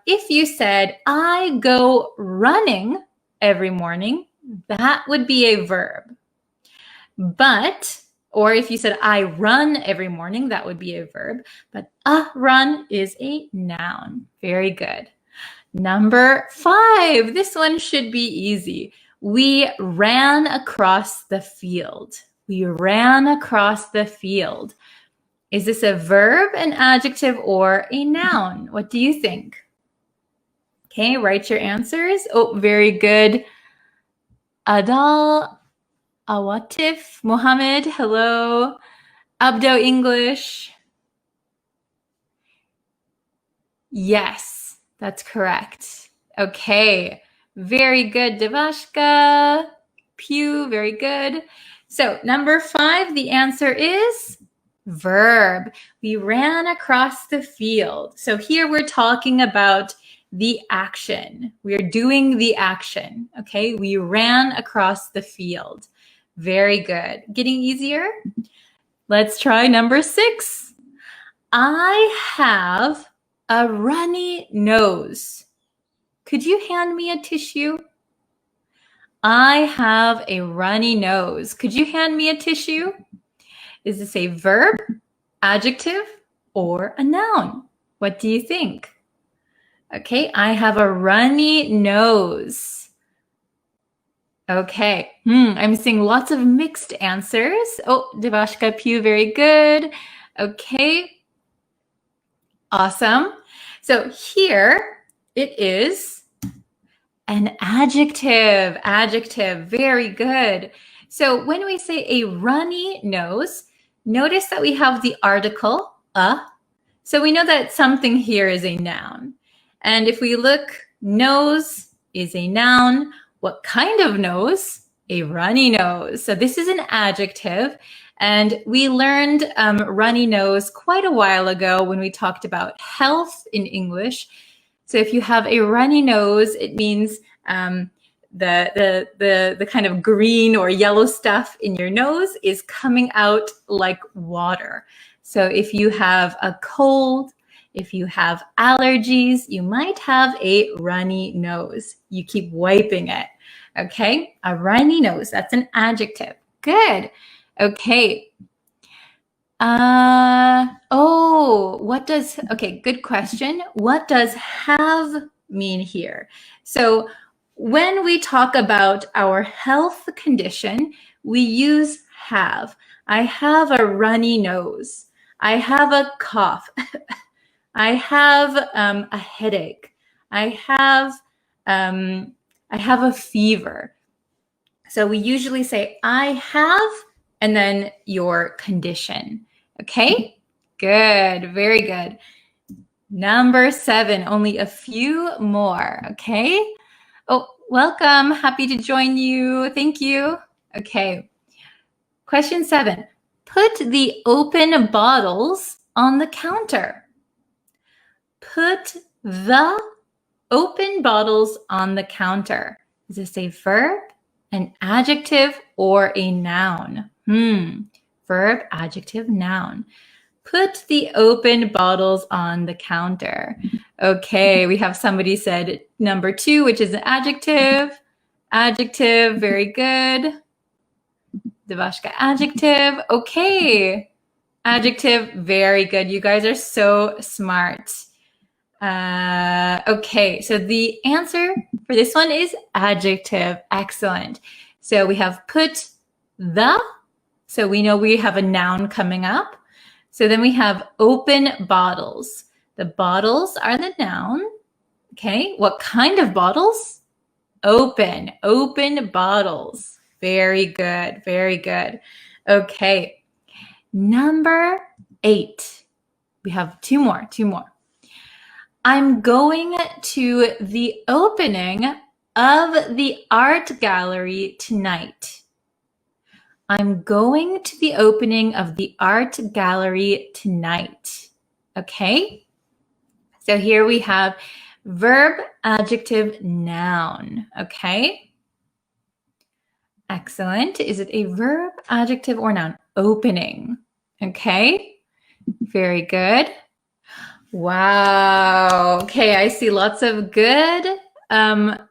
if you said, I go running every morning, that would be a verb. But, or if you said, I run every morning, that would be a verb. But a run is a noun. Very good. Number 5. This one should be easy. We ran across the field. We ran across the field. Is this a verb, an adjective, or a noun? What do you think? Okay, write your answers. Oh, very good. Adal, Awatif, Mohammed, hello. Abdo English. Yes, that's correct. Okay. Very good, Devashka. Pew, very good. So number 5, the answer is verb. We ran across the field. So here we're talking about the action. We're doing the action, okay? We ran across the field. Very good. Getting easier? Let's try number 6. I have a runny nose. Could you hand me a tissue? I have a runny nose. Could you hand me a tissue? Is this a verb, adjective, or a noun? What do you think? Okay, I have a runny nose. Okay, I'm seeing lots of mixed answers. Oh, Devashka Pugh, very good. Okay, awesome. So here it is an adjective. Adjective, very good. So when we say a runny nose, notice that we have the article, a. So we know that something here is a noun. And if we look, nose is a noun. What kind of nose? A runny nose. So this is an adjective. And we learned runny nose quite a while ago when we talked about health in English. So if you have a runny nose, it means the kind of green or yellow stuff in your nose is coming out like water. So if you have a cold, if you have allergies, you might have a runny nose. You keep wiping it. Okay, a runny nose, that's an adjective. Good. Okay. Okay, good question. What does have mean here? So when we talk about our health condition, we use have. I have a runny nose. I have a cough. I have a headache. I have a fever. So we usually say I have and then your condition. Okay, good, very good. Number 7, only a few more, okay? Oh, welcome, happy to join you, thank you. Okay, question 7, put the open bottles on the counter. Put the open bottles on the counter. Is this a verb, an adjective, or a noun? Verb, adjective, noun. Put the open bottles on the counter. Okay, we have somebody said number 2, which is an adjective. Adjective, very good. Devashka, adjective. Okay, adjective, very good. You guys are so smart. Okay, so the answer for this one is adjective. Excellent. So we have put the, so we know we have a noun coming up. So then we have open bottles. The bottles are the noun. Okay, what kind of bottles? Open bottles. Very good, very good. Okay, number 8. We have two more. I'm going to the opening of the art gallery tonight. I'm going to the opening of the art gallery tonight. Okay? So here we have verb, adjective, noun. Okay? Excellent. Is it a verb, adjective, or noun? Opening. Okay? Very good. Wow. Okay, I see lots of good answers.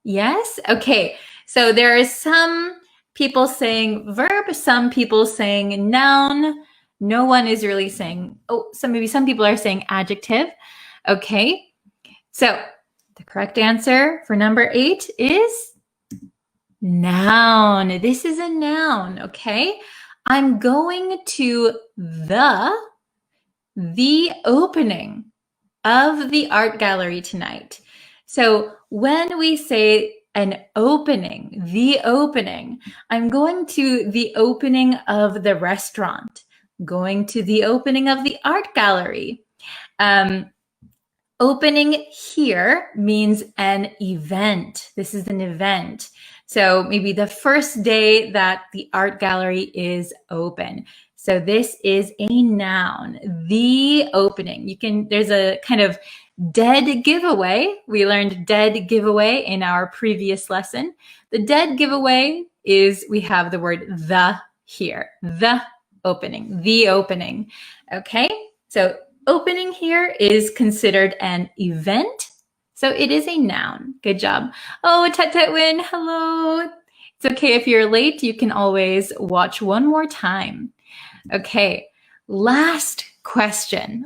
Yes. Okay. So there are some people saying verb, some people saying noun. No one is really saying, maybe some people are saying adjective. Okay. So the correct answer for number 8 is noun. This is a noun. Okay. I'm going to the opening of the art gallery tonight. So when we say an opening, the opening, I'm going to the opening of the restaurant, going to the opening of the art gallery. Opening here means an event. This is an event. So maybe the first day that the art gallery is open. So this is a noun, the opening. There's a kind of dead giveaway. We learned dead giveaway in our previous lesson. The dead giveaway is we have the word the here, the opening, the opening. Okay, so opening here is considered an event. So it is a noun. Good job. Oh, Tetwin, hello. It's okay if you're late, you can always watch one more time. Okay, last question.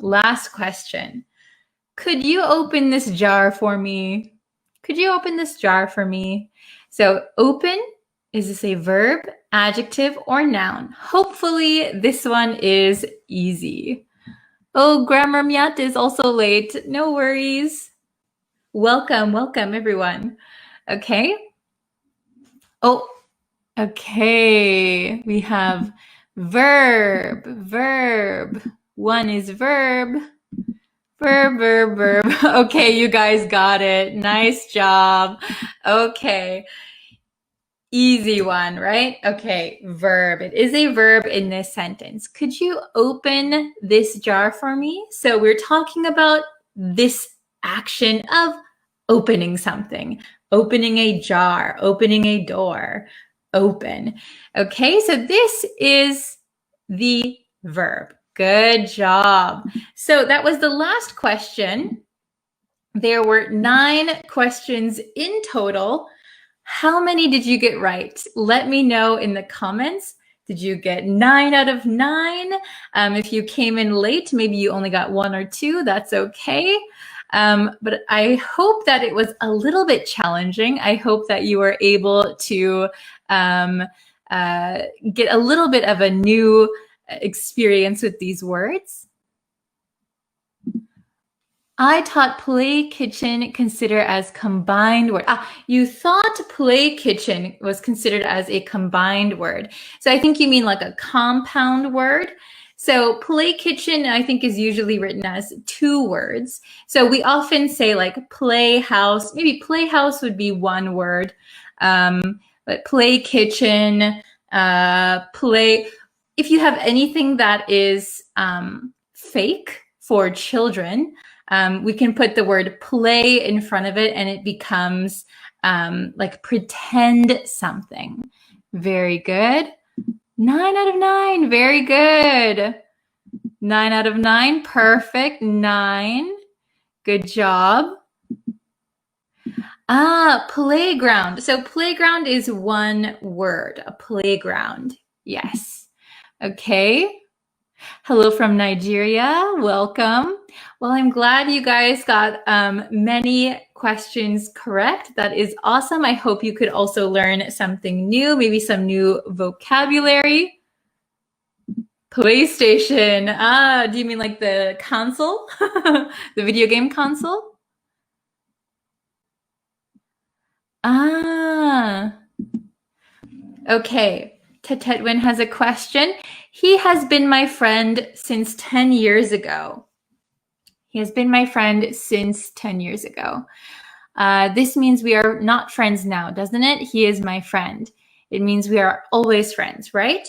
Could you open this jar for me? So open, is this a verb, adjective, or noun? Hopefully this one is easy. Oh, Grammar Miat is also late. No worries. Welcome everyone. Okay. Oh, okay. We have verb. One is verb. Okay, you guys got it. Nice job. Okay. Easy one, right? Okay, verb. It is a verb in this sentence. Could you open this jar for me? So we're talking about this action of opening something, opening a jar, opening a door, open. Okay, so this is the verb. Good job. So that was the last question. There were 9 questions in total. How many did you get right? Let me know in the comments. Did you get 9 out of 9? If you came in late, maybe you only got 1 or 2. That's okay. But I hope that it was a little bit challenging. I hope that you were able to get a little bit of a new experience with these words. I taught play kitchen consider as combined word. You thought play kitchen was considered as a combined word. So I think you mean like a compound word. So play kitchen, I think, is usually written as 2 words. So we often say like playhouse. Maybe playhouse would be 1 word. But play kitchen, play. If you have anything that is fake for children, we can put the word play in front of it and it becomes like pretend something. Very good. 9 out of 9. Very good. 9 out of 9. Perfect. 9. Good job. Playground. So playground is 1 word. A playground. Yes. Okay. Hello from Nigeria. Welcome. Well, I'm glad you guys got many questions correct. That is awesome. I hope you could also learn something new, maybe some new vocabulary. PlayStation. Do you mean like the console? The video game console? Okay. Tetwin has a question. He has been my friend since 10 years ago. He has been my friend since 10 years ago. This means we are not friends now, doesn't it? He is my friend. It means we are always friends, right?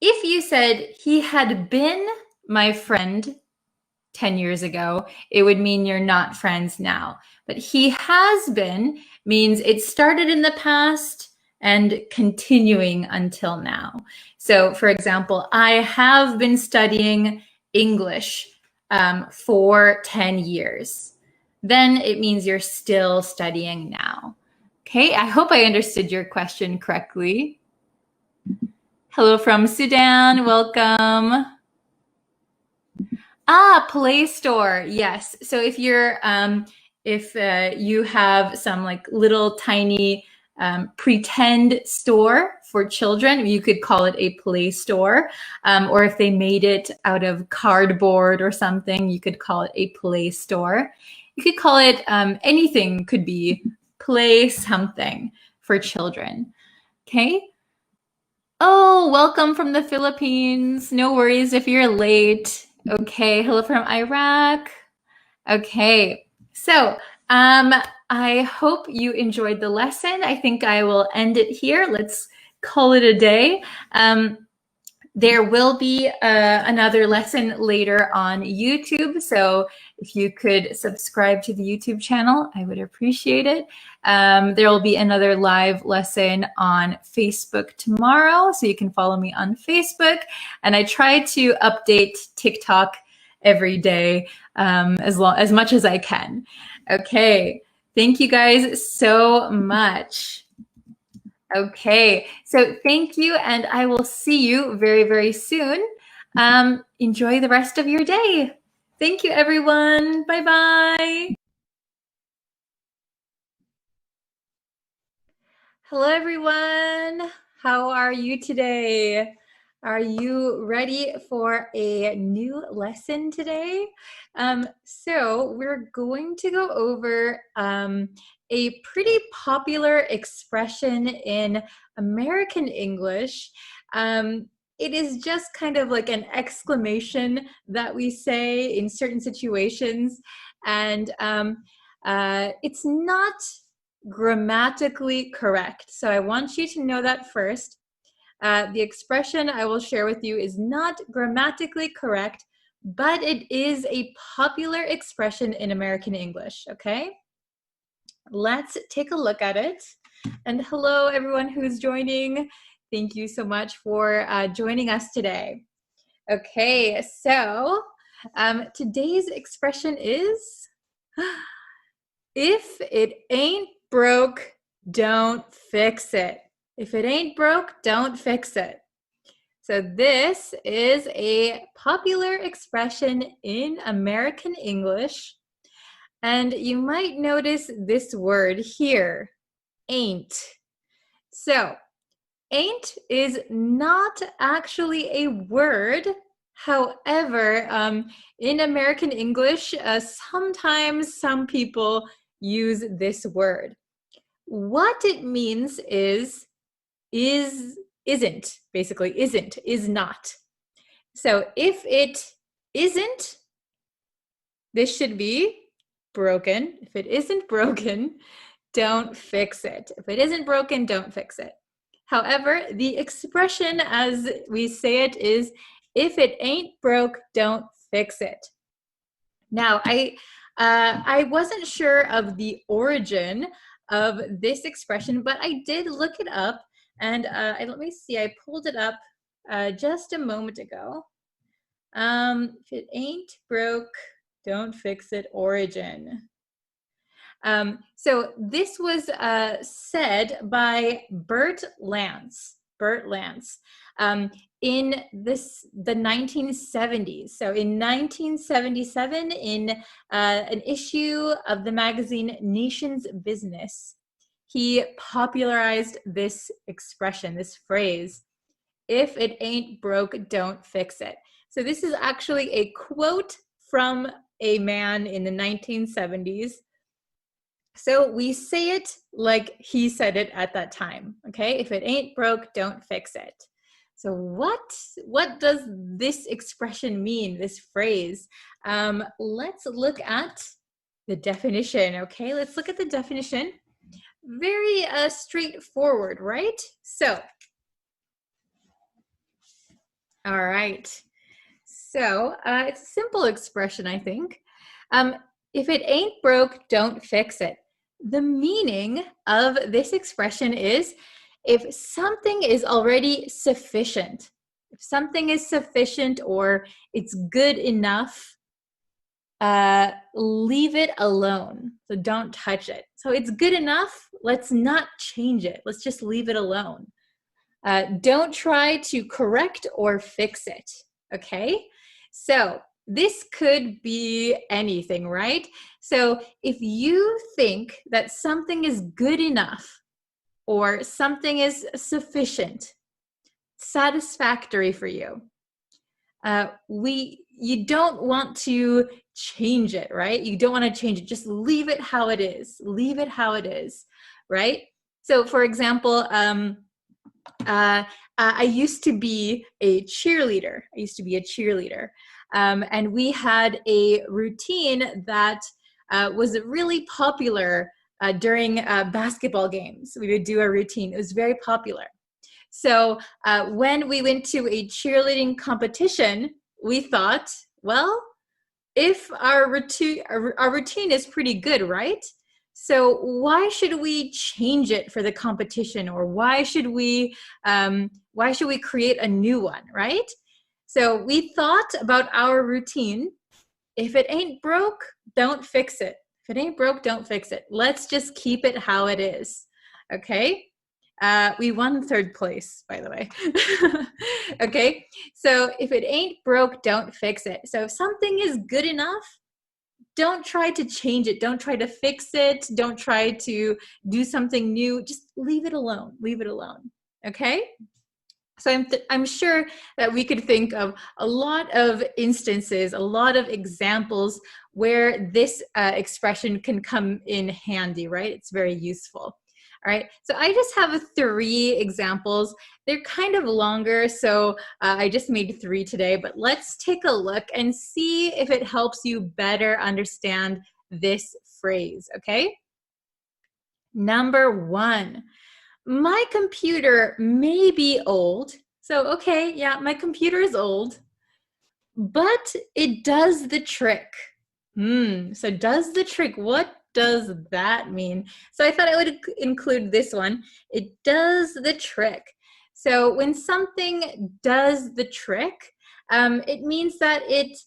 If you said he had been my friend 10 years ago, it would mean you're not friends now. But he has been means it started in the past and continuing until now. So, for example, I have been studying English for 10 years. Then it means you're still studying now. Okay, I hope I understood your question correctly. Hello from Sudan, welcome. Play Store, yes. So if you're, if you have some like little tiny pretend store for children, you could call it a play store. Or if they made it out of cardboard or something, you could call it a play store. You could call it anything, could be play something for children. Okay. Oh, welcome from the Philippines. No worries if you're late. Okay, hello from Iraq. Okay, so I hope you enjoyed the lesson. I think I will end it here. Let's call it a day. There will be another lesson later on YouTube. So if you could subscribe to the YouTube channel, I would appreciate it. There will be another live lesson on Facebook tomorrow. So you can follow me on Facebook. And I try to update TikTok every day as much as I can. Okay. Thank you guys so much. Okay, so thank you, and I will see you very, very soon. Enjoy the rest of your day. Thank you, everyone. Bye-bye. Hello, everyone. How are you today? Are you ready for a new lesson today? So we're going to go over a pretty popular expression in American English. It is just kind of like an exclamation that we say in certain situations, and it's not grammatically correct. So I want you to know that first. The expression I will share with you is not grammatically correct, but it is a popular expression in American English, okay? Let's take a look at it. And hello, everyone who's joining. Thank you so much for joining us today. Okay, so today's expression is, if it ain't broke, don't fix it. If it ain't broke, don't fix it. So this is a popular expression in American English. And you might notice this word here, ain't. So ain't is not actually a word. However, in American English, sometimes some people use this word. What it means is isn't, basically, isn't, is not. So if it isn't, this should be broken. If it isn't broken, don't fix it. If it isn't broken, don't fix it. However, the expression as we say it is, if it ain't broke, don't fix it. Now, I wasn't sure of the origin of this expression, but I did look it up, and let me see, I pulled it up just a moment ago. If it ain't broke, don't fix it, origin. So this was said by Bert Lance. In the 1970s. So in 1977, in an issue of the magazine Nation's Business, he popularized this expression, this phrase, if it ain't broke, don't fix it. So this is actually a quote from a man in the 1970s. So we say it like he said it at that time, okay? If it ain't broke, don't fix it. So what does this expression mean, this phrase? Let's look at the definition, okay? Let's look at the definition. Very straightforward, right? So, all right. So it's a simple expression, I think. If it ain't broke, don't fix it. The meaning of this expression is, if something is already sufficient, if something is sufficient or it's good enough, leave it alone. So don't touch it. So it's good enough. Let's not change it. Let's just leave it alone. Don't try to correct or fix it. Okay? So this could be anything, right? So if you think that something is good enough or something is sufficient, satisfactory for you, you don't want to change it, right? You don't want to change it. Just leave it how it is. Leave it how it is, right? So for example, I used to be a cheerleader. And we had a routine that was really popular during basketball games. We would do a routine. It was very popular. So when we went to a cheerleading competition, we thought, well, if our routine is pretty good, right? So why should we change it for the competition, or why should we create a new one, right? So we thought about our routine. If it ain't broke, don't fix it. If it ain't broke, don't fix it. Let's just keep it how it is. Okay? We won third place, by the way. Okay? So if it ain't broke, don't fix it. So if something is good enough, don't try to change it. Don't try to fix it. Don't try to do something new. Just leave it alone. Leave it alone. Okay? So I'm sure that we could think of a lot of instances, a lot of examples where this expression can come in handy, right? It's very useful. All right, so I just have 3 examples. They're kind of longer, so I just made 3 today, but let's take a look and see if it helps you better understand this phrase, okay? Number 1, my computer may be old. So, okay, yeah, my computer is old, but it does the trick. So does the trick, what does that mean? So I thought I would include this one. It does the trick. So when something does the trick, it means that it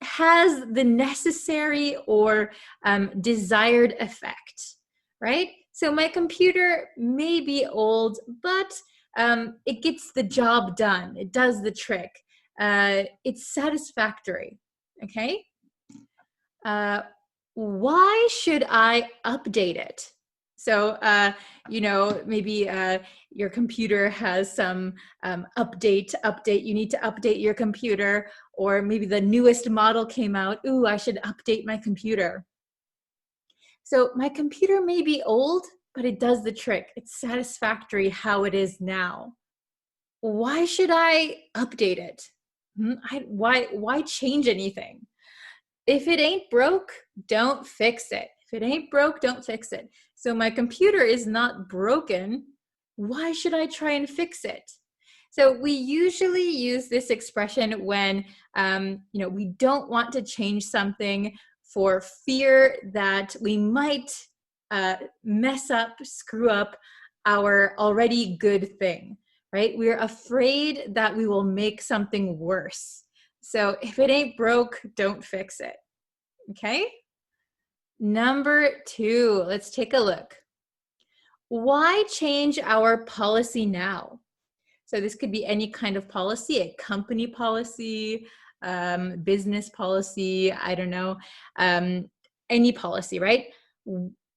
has the necessary or desired effect, right? So my computer may be old, but it gets the job done. It does the trick. It's satisfactory, okay? Why should I update it? So, maybe your computer has some update. You need to update your computer, or maybe the newest model came out. Ooh, I should update my computer. So my computer may be old, but it does the trick. It's satisfactory how it is now. Why should I update it? Why change anything? If it ain't broke, don't fix it. If it ain't broke, don't fix it. So my computer is not broken. Why should I try and fix it? So we usually use this expression when we don't want to change something for fear that we might mess up, screw up our already good thing, right? We're afraid that we will make something worse. So if it ain't broke, don't fix it. Okay? Number 2, let's take a look. Why change our policy now? So this could be any kind of policy, a company policy, business policy, I don't know, any policy, right?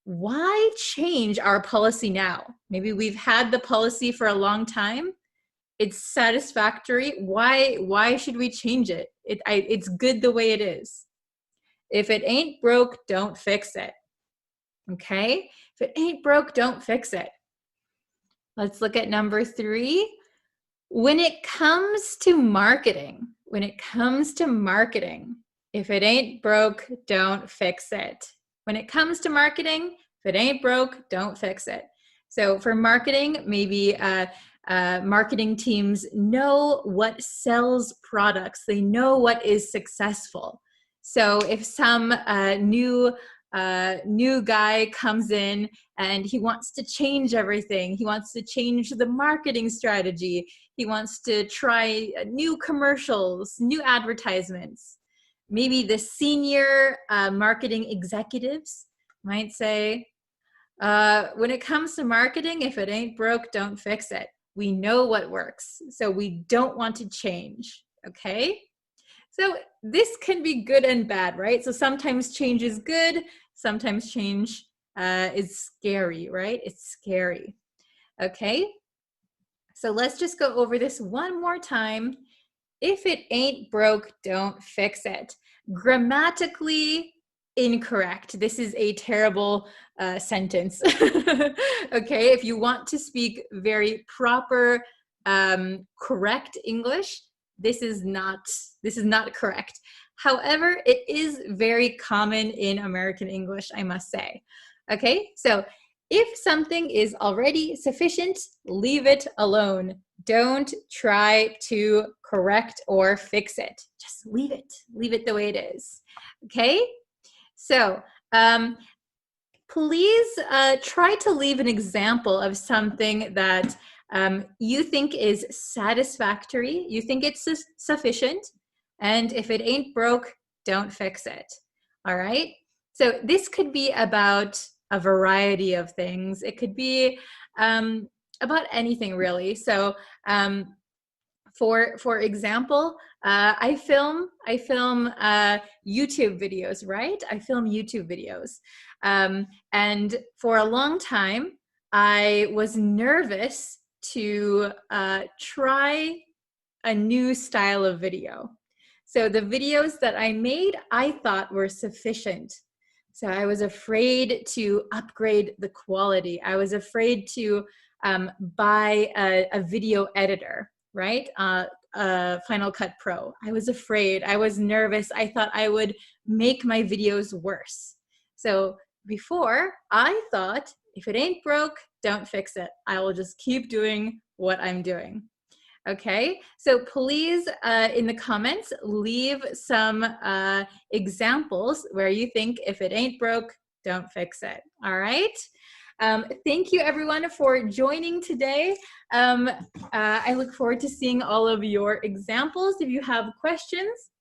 Why change our policy now? Maybe we've had the policy for a long time. It's satisfactory. Why should we change it? It's good the way it is. If it ain't broke, don't fix it. Okay? If it ain't broke, don't fix it. Let's look at number 3. When it comes to marketing, if it ain't broke, don't fix it. When it comes to marketing, if it ain't broke, don't fix it. So for marketing, maybe marketing teams know what sells products. They know what is successful. So if some new guy comes in and he wants to change everything, he wants to change the marketing strategy, he wants to try new commercials, new advertisements. Maybe the senior marketing executives might say, when it comes to marketing, if it ain't broke, don't fix it. We know what works, so we don't want to change, okay? So this can be good and bad, right? So sometimes change is good, sometimes change is scary, right? It's scary, okay? So let's just go over this one more time. If it ain't broke, don't fix it. Grammatically incorrect. This is a terrible sentence. Okay, if you want to speak very proper, correct English, this is not correct. However, it is very common in American English, I must say. Okay, so if something is already sufficient, leave it alone. Don't try to correct or fix it. Just leave it the way it is. Okay, so please try to leave an example of something that you think is satisfactory, you think it's sufficient, and if it ain't broke, don't fix it. All right? So this could be about a variety of things. It could be about anything, really. So for example, I film YouTube videos, right? I film YouTube videos. And for a long time, I was nervous to try a new style of video. So the videos that I made, I thought were sufficient. So I was afraid to upgrade the quality. I was afraid to buy a video editor, right? Final Cut Pro. I was afraid. I was nervous. I thought I would make my videos worse. So before, I thought, if it ain't broke, don't fix it. I will just keep doing what I'm doing. Okay, so please, in the comments, leave some examples where you think if it ain't broke, don't fix it. All right? Thank you, everyone, for joining today. I look forward to seeing all of your examples. If you have questions,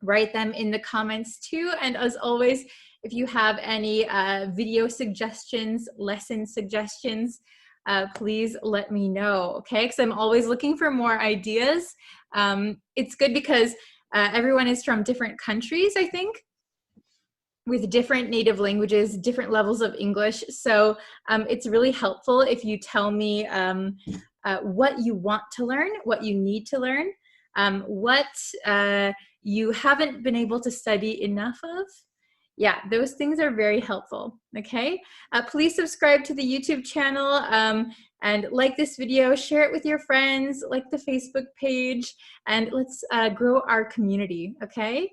write them in the comments too. And as always, If you have any video suggestions, lesson suggestions, please let me know, okay? Because I'm always looking for more ideas. It's good because everyone is from different countries, I think, with different native languages, different levels of English. So it's really helpful if you tell me what you want to learn, what you need to learn, what you haven't been able to study enough of. Yeah, those things are very helpful, okay? Please subscribe to the YouTube channel and like this video, share it with your friends, like the Facebook page, and let's grow our community, okay?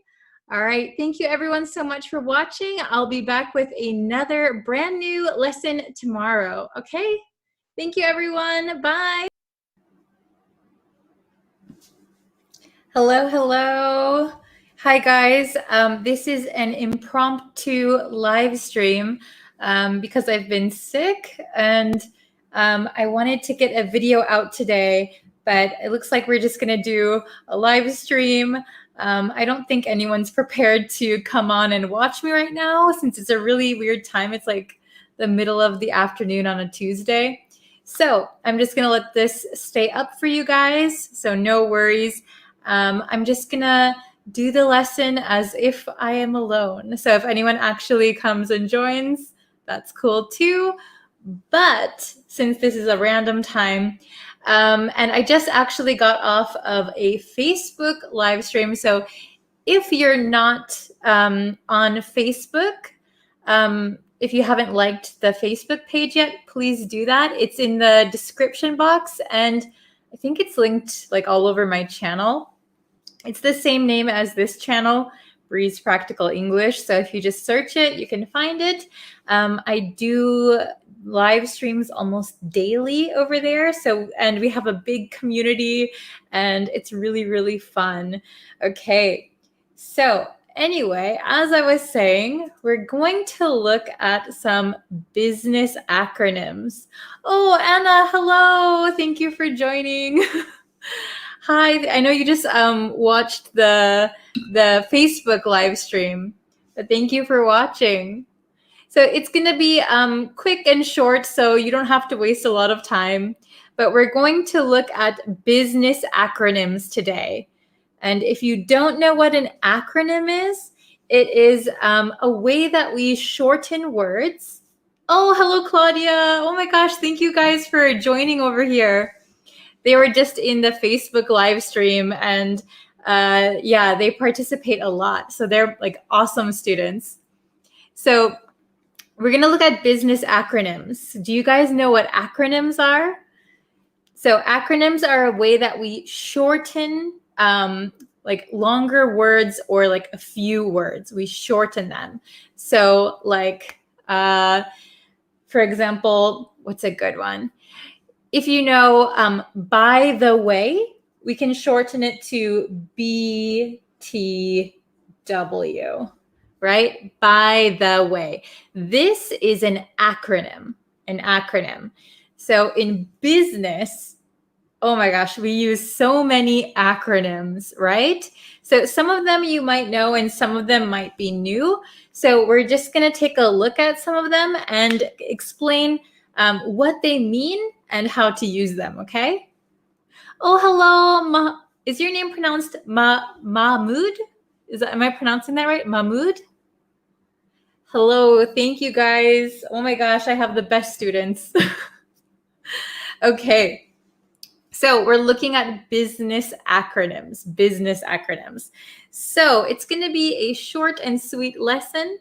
All right, thank you everyone so much for watching. I'll be back with another brand new lesson tomorrow, okay? Thank you everyone, bye. Hello, hello. Hi guys, this is an impromptu live stream because I've been sick and I wanted to get a video out today, but it looks like we're just gonna do a live stream. I don't think anyone's prepared to come on and watch me right now since it's a really weird time. It's like the middle of the afternoon on a Tuesday. So I'm just gonna let this stay up for you guys, so no worries. I'm just gonna do the lesson as if I am alone. So if anyone actually comes and joins, that's cool too. But since this is a random time, and I just actually got off of a Facebook live stream. So if you're not on Facebook, if you haven't liked the Facebook page yet, please do that. It's in the description box, and I think it's linked like all over my channel. It's the same name as this channel, Breeze Practical English. So if you just search it, you can find it. I do live streams almost daily over there. And we have a big community and it's really, really fun. Okay. So anyway, as I was saying, we're going to look at some business acronyms. Oh, Anna, hello. Thank you for joining. Hi, I know you just watched the Facebook live stream, but thank you for watching. So it's going to be quick and short, so you don't have to waste a lot of time. But we're going to look at business acronyms today. And if you don't know what an acronym is, it is a way that we shorten words. Oh, hello, Claudia. Oh my gosh, thank you guys for joining over here. They were just in the Facebook live stream and yeah, they participate a lot. So they're like awesome students. So we're going to look at business acronyms. Do you guys know what acronyms are? So acronyms are a way that we shorten like longer words or like a few words. We shorten them. So like, for example, what's a good one? If you know, by the way, we can shorten it to BTW, right? By the way. This is an acronym, So in business, oh my gosh, we use so many acronyms, right? So some of them you might know and some of them might be new. So we're just going to take a look at some of them and explain what they mean and how to use them, okay? Oh, hello. Is your name pronounced Mahmoud? Am I pronouncing that right? Mahmoud? Hello. Thank you, guys. Oh my gosh, I have the best students. Okay. So we're looking at business acronyms. So it's going to be a short and sweet lesson.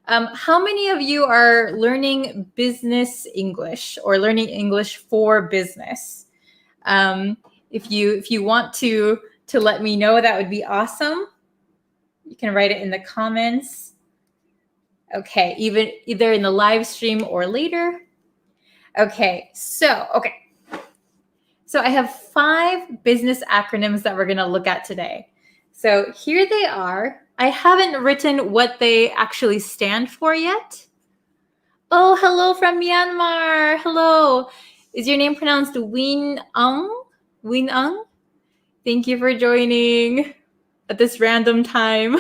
How many of you are learning business English or learning English for business? If you want to let me know, that would be awesome. You can write it in the comments. Okay, either in the live stream or later. Okay, so I have 5 business acronyms that we're going to look at today. So here they are. I haven't written what they actually stand for yet. Oh, hello from Myanmar. Hello. Is your name pronounced Win Ung? Win Ung? Thank you for joining at this random time.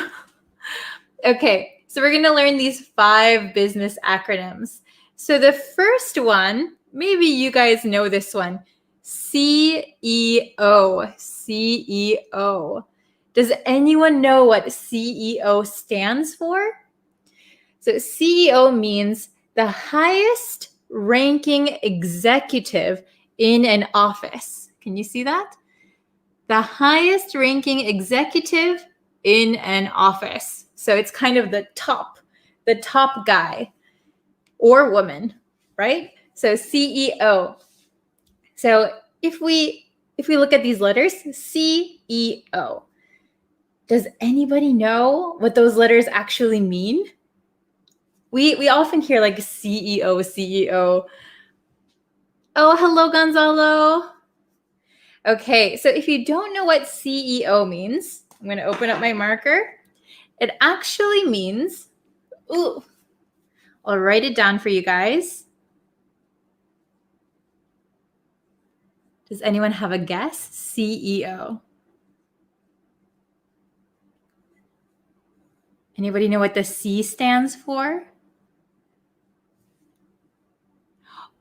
Okay, So we're going to learn these 5 business acronyms. So the first one, maybe you guys know this one, CEO. CEO. Does anyone know what CEO stands for? So CEO means the highest ranking executive in an office. Can you see that? The highest ranking executive in an office. So it's kind of the top guy or woman, right? So CEO. So if we look at these letters, CEO, does anybody know what those letters actually mean? We often hear like CEO, CEO. Oh, hello, Gonzalo. Okay, so if you don't know what CEO means, I'm going to open up my marker. It actually means, I'll write it down for you guys. Does anyone have a guess? CEO. Anybody know what the C stands for?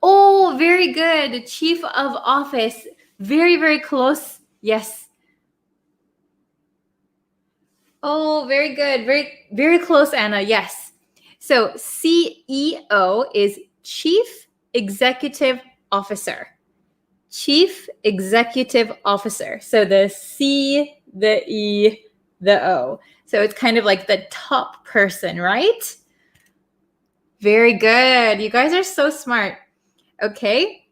Oh, very good. Chief of Office. Very, very close. Yes. Oh, very good. Very, very close, Anna. Yes. So CEO is Chief Executive Officer. Chief Executive Officer. So the C, the E, the O. So it's kind of like the top person, right? Very good. You guys are so smart. Okay.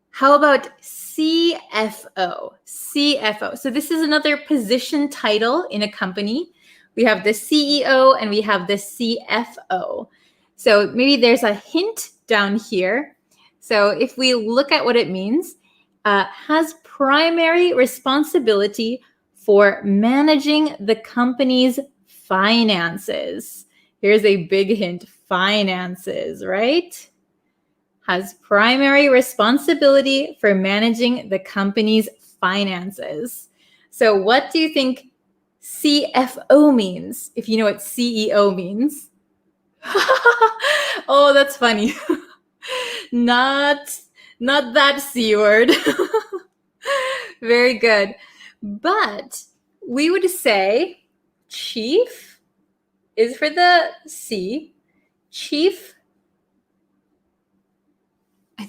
How about CFO? CFO. So this is another position title in a company. We have the CEO and we have the CFO. So maybe there's a hint down here. So if we look at what it means, has primary responsibility for managing the company's finances. Here's a big hint, finances, right? Has primary responsibility for managing the company's finances. So what do you think CFO means, if you know what CEO means? Oh, that's funny. Not that C word. Very good. But we would say chief is for the C. Chief.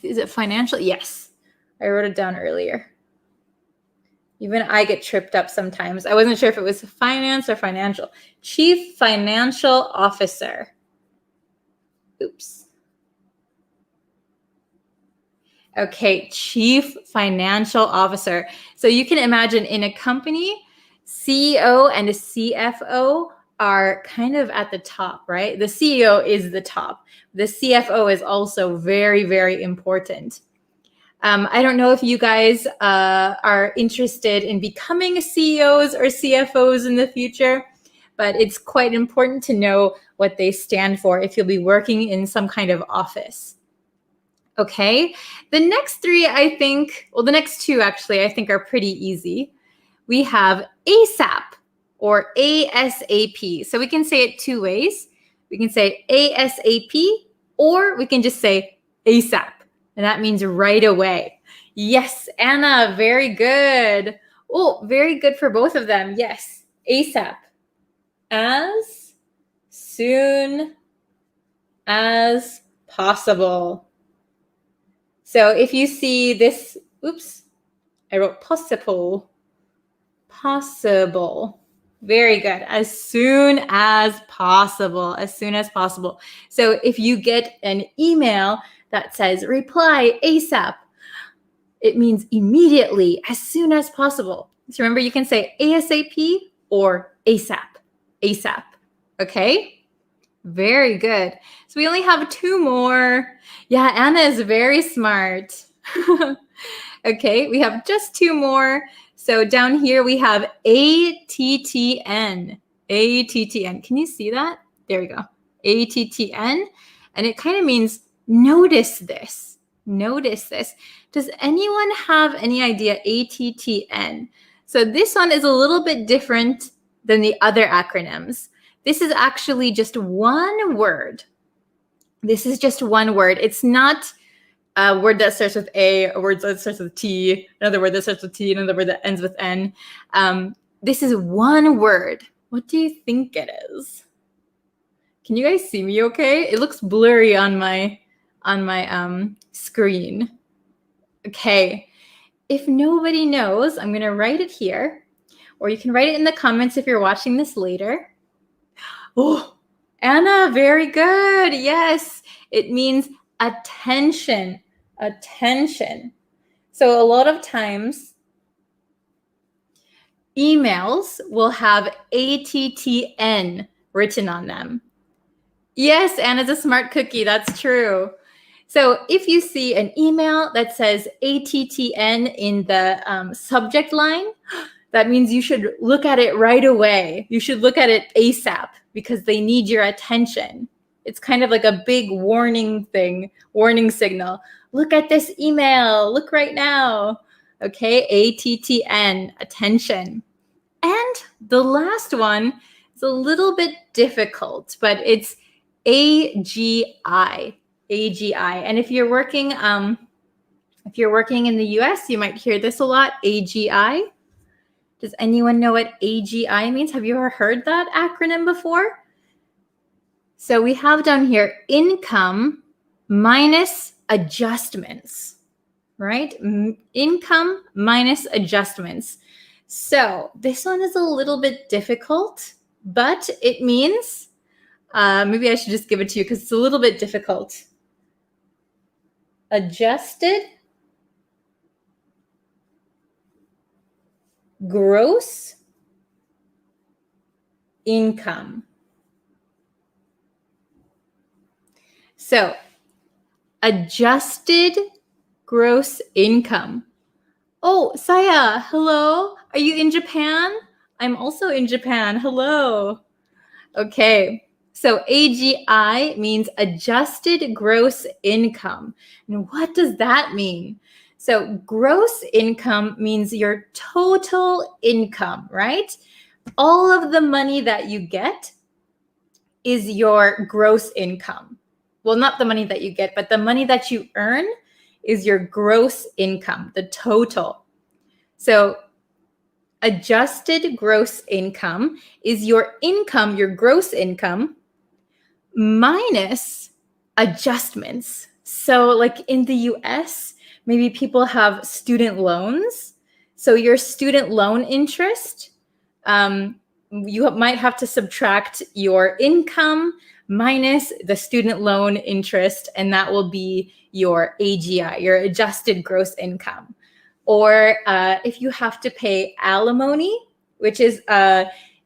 Is it financial? Yes. I wrote it down earlier. Even I get tripped up sometimes. I wasn't sure if it was finance or financial. Chief Financial Officer. Oops. Okay, Chief Financial Officer. So you can imagine in a company, CEO and a CFO are kind of at the top, right? The CEO is the top. The CFO is also very, very important. I don't know if you guys are interested in becoming CEOs or CFOs in the future, but it's quite important to know what they stand for if you'll be working in some kind of office. Okay, the next 3, I think, well, the next 2 actually, I think are pretty easy. We have ASAP or ASAP. So we can say it 2 ways. We can say ASAP or we can just say ASAP. And that means right away. Yes, Anna, very good. Oh, very good for both of them. Yes, ASAP. As soon as possible. So if you see this, oops, I wrote possible. Possible. Very good. As soon as possible. As soon as possible. So if you get an email that says reply ASAP, it means immediately, as soon as possible. So remember, you can say ASAP or ASAP. ASAP. Okay? Very good. So we only have 2 more. Yeah, Anna is very smart. Okay, we have just 2 more. So down here we have ATTN. ATTN. Can you see that? There we go. ATTN. And it kind of means notice this. Notice this. Does anyone have any idea ATTN? So this one is a little bit different than the other acronyms. this is actually just one word. This is just one word. It's not a word that starts with A, a word that starts with T, another word that starts with T, another word that ends with N. This is one word. What do you think it is? Can you guys see me okay? It looks blurry on my screen. Okay. If nobody knows, I'm going to write it here, or you can write it in the comments if you're watching this later. Oh, Anna, very good. Yes, it means attention. Attention. So a lot of times, emails will have ATTN written on them. Yes, Anna's a smart cookie. That's true. So if you see an email that says ATTN in the subject line, that means you should look at it right away. You should look at it ASAP because they need your attention. It's kind of like a big warning signal. Look at this email. Look right now. Okay, ATTN, attention. And the last one is a little bit difficult, but it's AGI. AGI. And if you're working in the US, you might hear this a lot, AGI. Does anyone know what AGI means? Have you ever heard that acronym before? So we have down here income minus adjustments, right? Income minus adjustments. So this one is a little bit difficult, but it means, maybe I should just give it to you because it's a little bit difficult. Adjusted gross income. So, adjusted gross income. Oh, Saya, hello. Are you in Japan? I'm also in Japan. Hello. Okay. So AGI means adjusted gross income. And what does that mean? So gross income means your total income, right? All of the money that you get is your gross income. Well, not the money that you get, but the money that you earn is your gross income, the total. So adjusted gross income is your income, your gross income, minus adjustments. So like in the US, maybe people have student loans. So your student loan interest, you might have to subtract your income minus the student loan interest, and that will be your AGI, your adjusted gross income. Or if you have to pay alimony, which is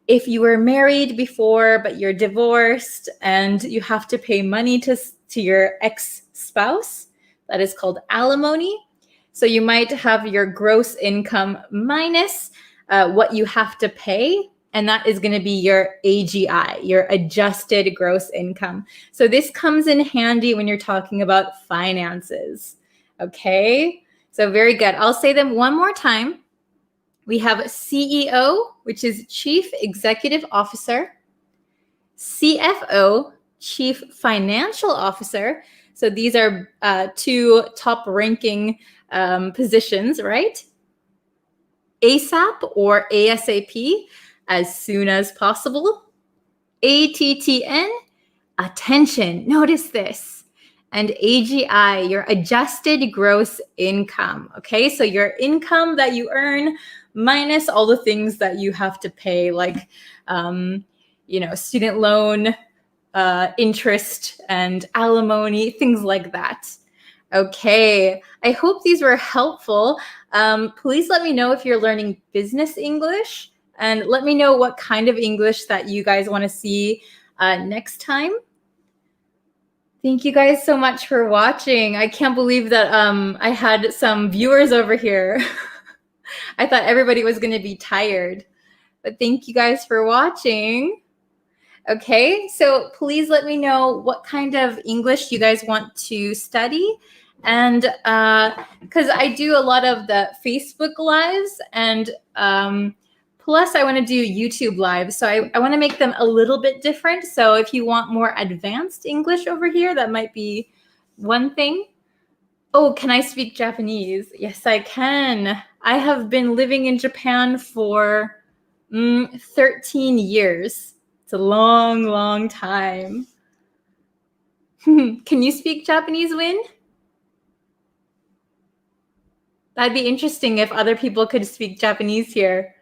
if you were married before, but you're divorced and you have to pay money to your ex-spouse, that is called alimony. So you might have your gross income minus what you have to pay, and that is going to be your AGI, your adjusted gross income. So this comes in handy when you're talking about finances. Okay, so very good. I'll say them one more time. We have CEO, which is Chief Executive Officer, CFO, Chief Financial Officer. So these are two top-ranking positions, right? ASAP or ASAP, as soon as possible. ATTN, attention. Notice this. And AGI, your adjusted gross income. Okay, so your income that you earn minus all the things that you have to pay, like student loan, interest, and alimony, things like that. Okay, I hope these were helpful. Please let me know if you're learning business English, and let me know what kind of English that you guys want to see next time. Thank you guys so much for watching. I can't believe that I had some viewers over here. I thought everybody was going to be tired, but thank you guys for watching. Okay, so please let me know what kind of English you guys want to study. And because I do a lot of the Facebook lives, and Plus, I want to do YouTube Live. So I want to make them a little bit different. So if you want more advanced English over here, that might be one thing. Oh, can I speak Japanese? Yes, I can. I have been living in Japan for 13 years. It's a long, long time. Can you speak Japanese, Win? That'd be interesting if other people could speak Japanese here.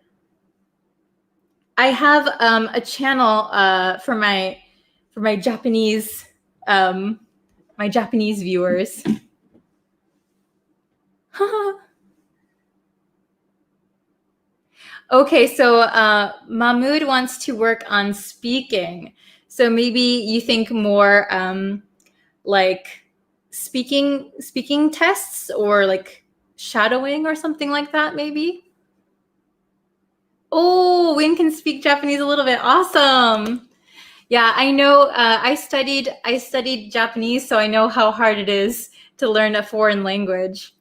I have a channel for my Japanese viewers. Okay, so Mahmoud wants to work on speaking. So maybe you think more like speaking tests or like shadowing or something like that, maybe? Oh, Win can speak Japanese a little bit. Awesome. Yeah, I know. I studied Japanese, so I know how hard it is to learn a foreign language.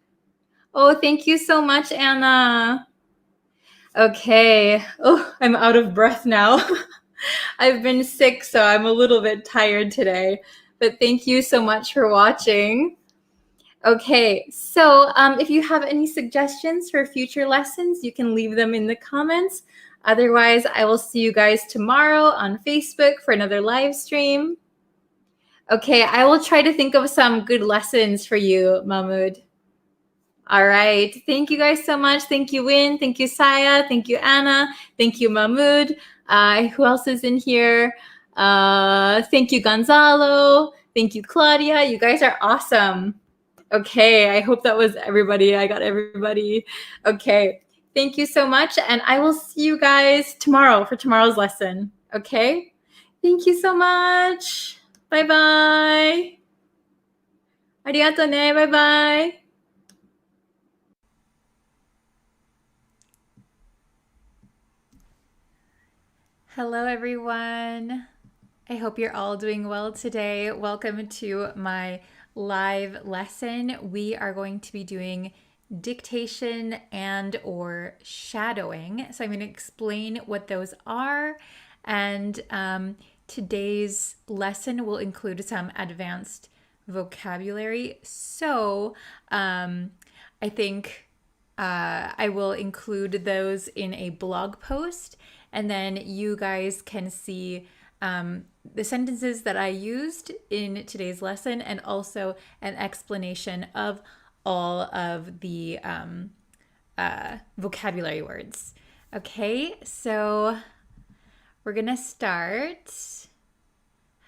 Oh, thank you so much, Anna. Okay. Oh, I'm out of breath now. I've been sick, so I'm a little bit tired today. But thank you so much for watching. Okay, so if you have any suggestions for future lessons, you can leave them in the comments. Otherwise, I will see you guys tomorrow on Facebook for another live stream. Okay, I will try to think of some good lessons for you, Mahmoud. All right. Thank you guys so much. Thank you, Win. Thank you, Saya. Thank you, Anna. Thank you, Mahmoud. Who else is in here? Thank you, Gonzalo. Thank you, Claudia. You guys are awesome. Okay, I hope that was everybody. I got everybody. Okay, thank you so much. And I will see you guys tomorrow for tomorrow's lesson. Okay, thank you so much. Bye-bye. ありがとね。バイバイ。Hello, everyone. I hope you're all doing well today. Welcome to my live lesson. We are going to be doing dictation and or shadowing. So I'm going to explain what those are. And today's lesson will include some advanced vocabulary. So I think I will include those in a blog post. And then you guys can see the sentences that I used in today's lesson and also an explanation of all of the vocabulary words. Okay, so we're going to start.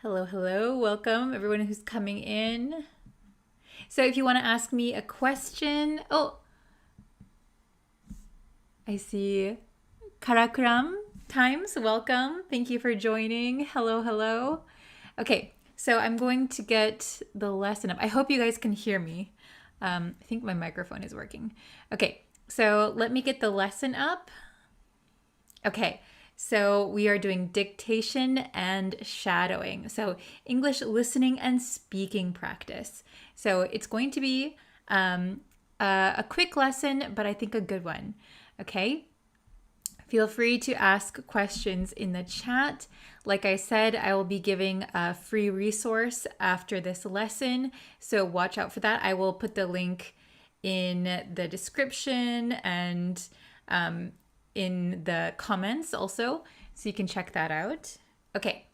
Hello, hello. Welcome, everyone who's coming in. So if you want to ask me a question, I see Karakuram Times, welcome. Thank you for joining. Hello, hello. Okay, so I'm going to get the lesson up. I hope you guys can hear me. I think my microphone is working. Okay, so let me get the lesson up. Okay, so we are doing dictation and shadowing. So English listening and speaking practice. So it's going to be a quick lesson, but I think a good one. Okay. Feel free to ask questions in the chat. Like I said, I will be giving a free resource after this lesson, so watch out for that. I will put the link in the description and in the comments also, so you can check that out. Okay,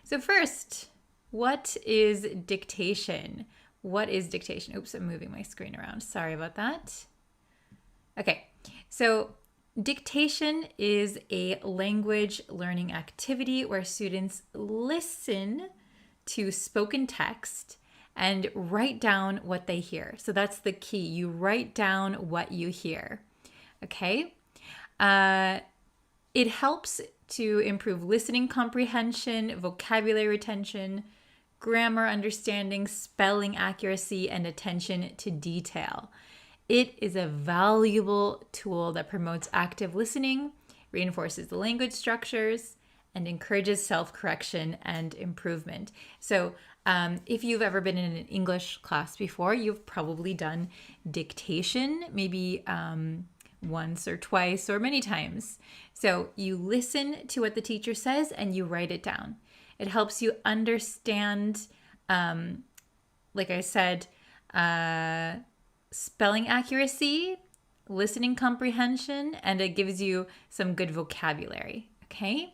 so first, what is dictation? What is dictation? Oops, I'm moving my screen around. Sorry about that. Okay, so dictation is a language learning activity where students listen to spoken text and write down what they hear. So that's the key. You write down what you hear. Okay? It helps to improve listening comprehension, vocabulary retention, grammar understanding, spelling accuracy, and attention to detail. It is a valuable tool that promotes active listening, reinforces the language structures, and encourages self-correction and improvement. So if you've ever been in an English class before, you've probably done dictation, maybe once or twice or many times. So you listen to what the teacher says and you write it down. It helps you understand, like I said, spelling accuracy, listening comprehension, and it gives you some good vocabulary, okay?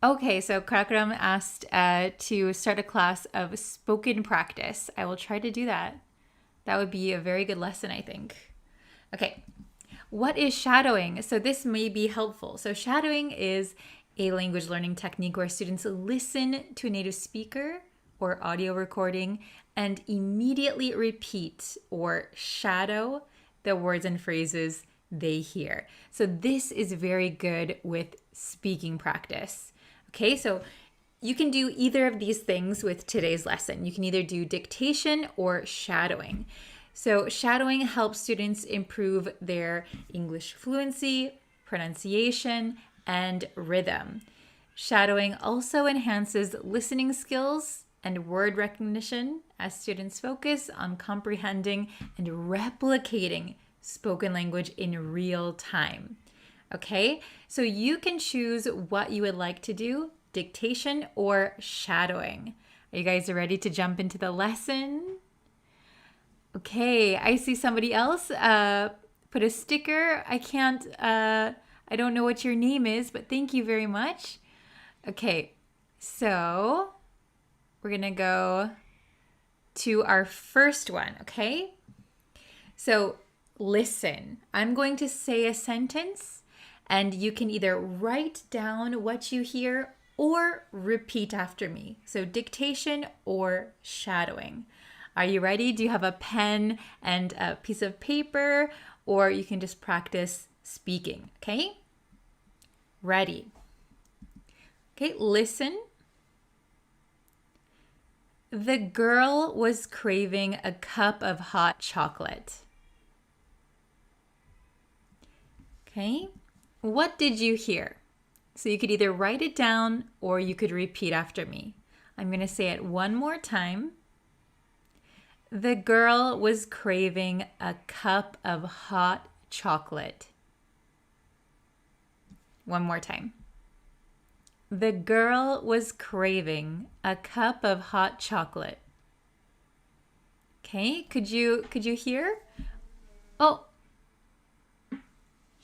Okay, so Karakram asked to start a class of spoken practice. I will try to do that. That would be a very good lesson, I think. Okay, what is shadowing? So this may be helpful. So shadowing is a language learning technique where students listen to a native speaker or audio recording and immediately repeat or shadow the words and phrases they hear. So this is very good with speaking practice. Okay, so you can do either of these things with today's lesson. You can either do dictation or shadowing. So shadowing helps students improve their English fluency, pronunciation, and rhythm. Shadowing also enhances listening skills and word recognition as students focus on comprehending and replicating spoken language in real time. Okay, so you can choose what you would like to do, dictation or shadowing. Are you guys ready to jump into the lesson? Okay, I see somebody else put a sticker. I don't know what your name is, but thank you very much. Okay, so we're gonna go to our first one, okay? So listen. I'm going to say a sentence and you can either write down what you hear or repeat after me. So dictation or shadowing. Are you ready? Do you have a pen and a piece of paper, or you can just practice speaking, okay? Ready. Okay, listen. The girl was craving a cup of hot chocolate. Okay, what did you hear? So you could either write it down or you could repeat after me. I'm going to say it one more time. The girl was craving a cup of hot chocolate. One more time. The girl was craving a cup of hot chocolate. Okay, could you hear? Oh,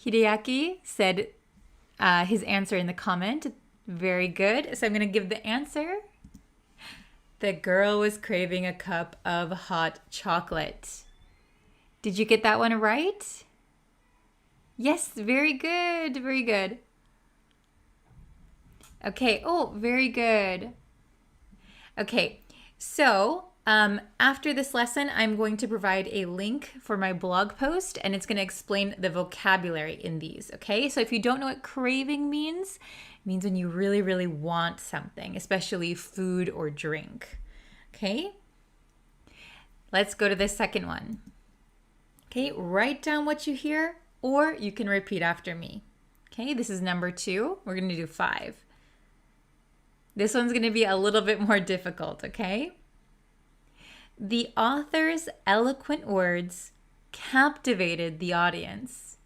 Hideaki said his answer in the comment. Very good. So I'm going to give the answer. The girl was craving a cup of hot chocolate. Did you get that one right? Yes, very good. Very good. Okay. Oh, very good. Okay. So after this lesson, I'm going to provide a link for my blog post, and it's going to explain the vocabulary in these, okay? So if you don't know what craving means, it means when you really, really want something, especially food or drink, okay? Let's go to the second one. Okay, write down what you hear, or you can repeat after me. Okay, this is number 2. We're going to do 5. This one's going to be a little bit more difficult, okay? The author's eloquent words captivated the audience.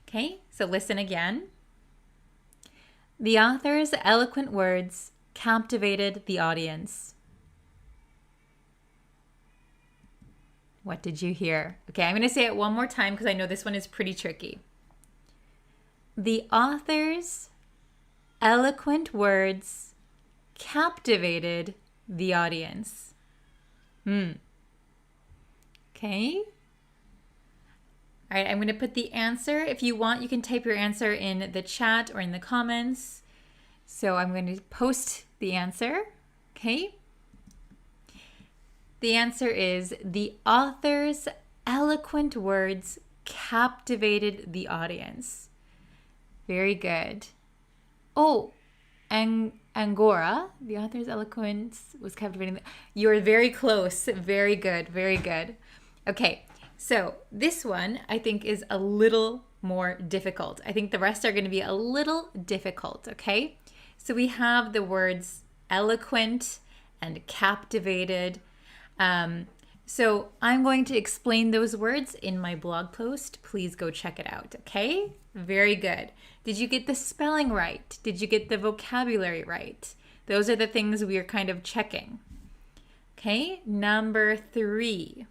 Okay, so listen again. The author's eloquent words captivated the audience. What did you hear? Okay, I'm going to say it one more time because I know this one is pretty tricky. The author's eloquent words captivated the audience. Okay. All right, I'm going to put the answer. If you want, you can type your answer in the chat or in the comments. So I'm going to post the answer. Okay. The answer is the author's eloquent words captivated the audience. Very good. Oh, and Angora, the author's eloquence was captivating. You're very close. Very good. Very good. Okay, so this one I think is a little more difficult. I think the rest are going to be a little difficult, okay? So we have the words eloquent and captivated. So I'm going to explain those words in my blog post. Please go check it out, okay? Very good. Did you get the spelling right? Did you get the vocabulary right? Those are the things we are kind of checking. Okay, number 3.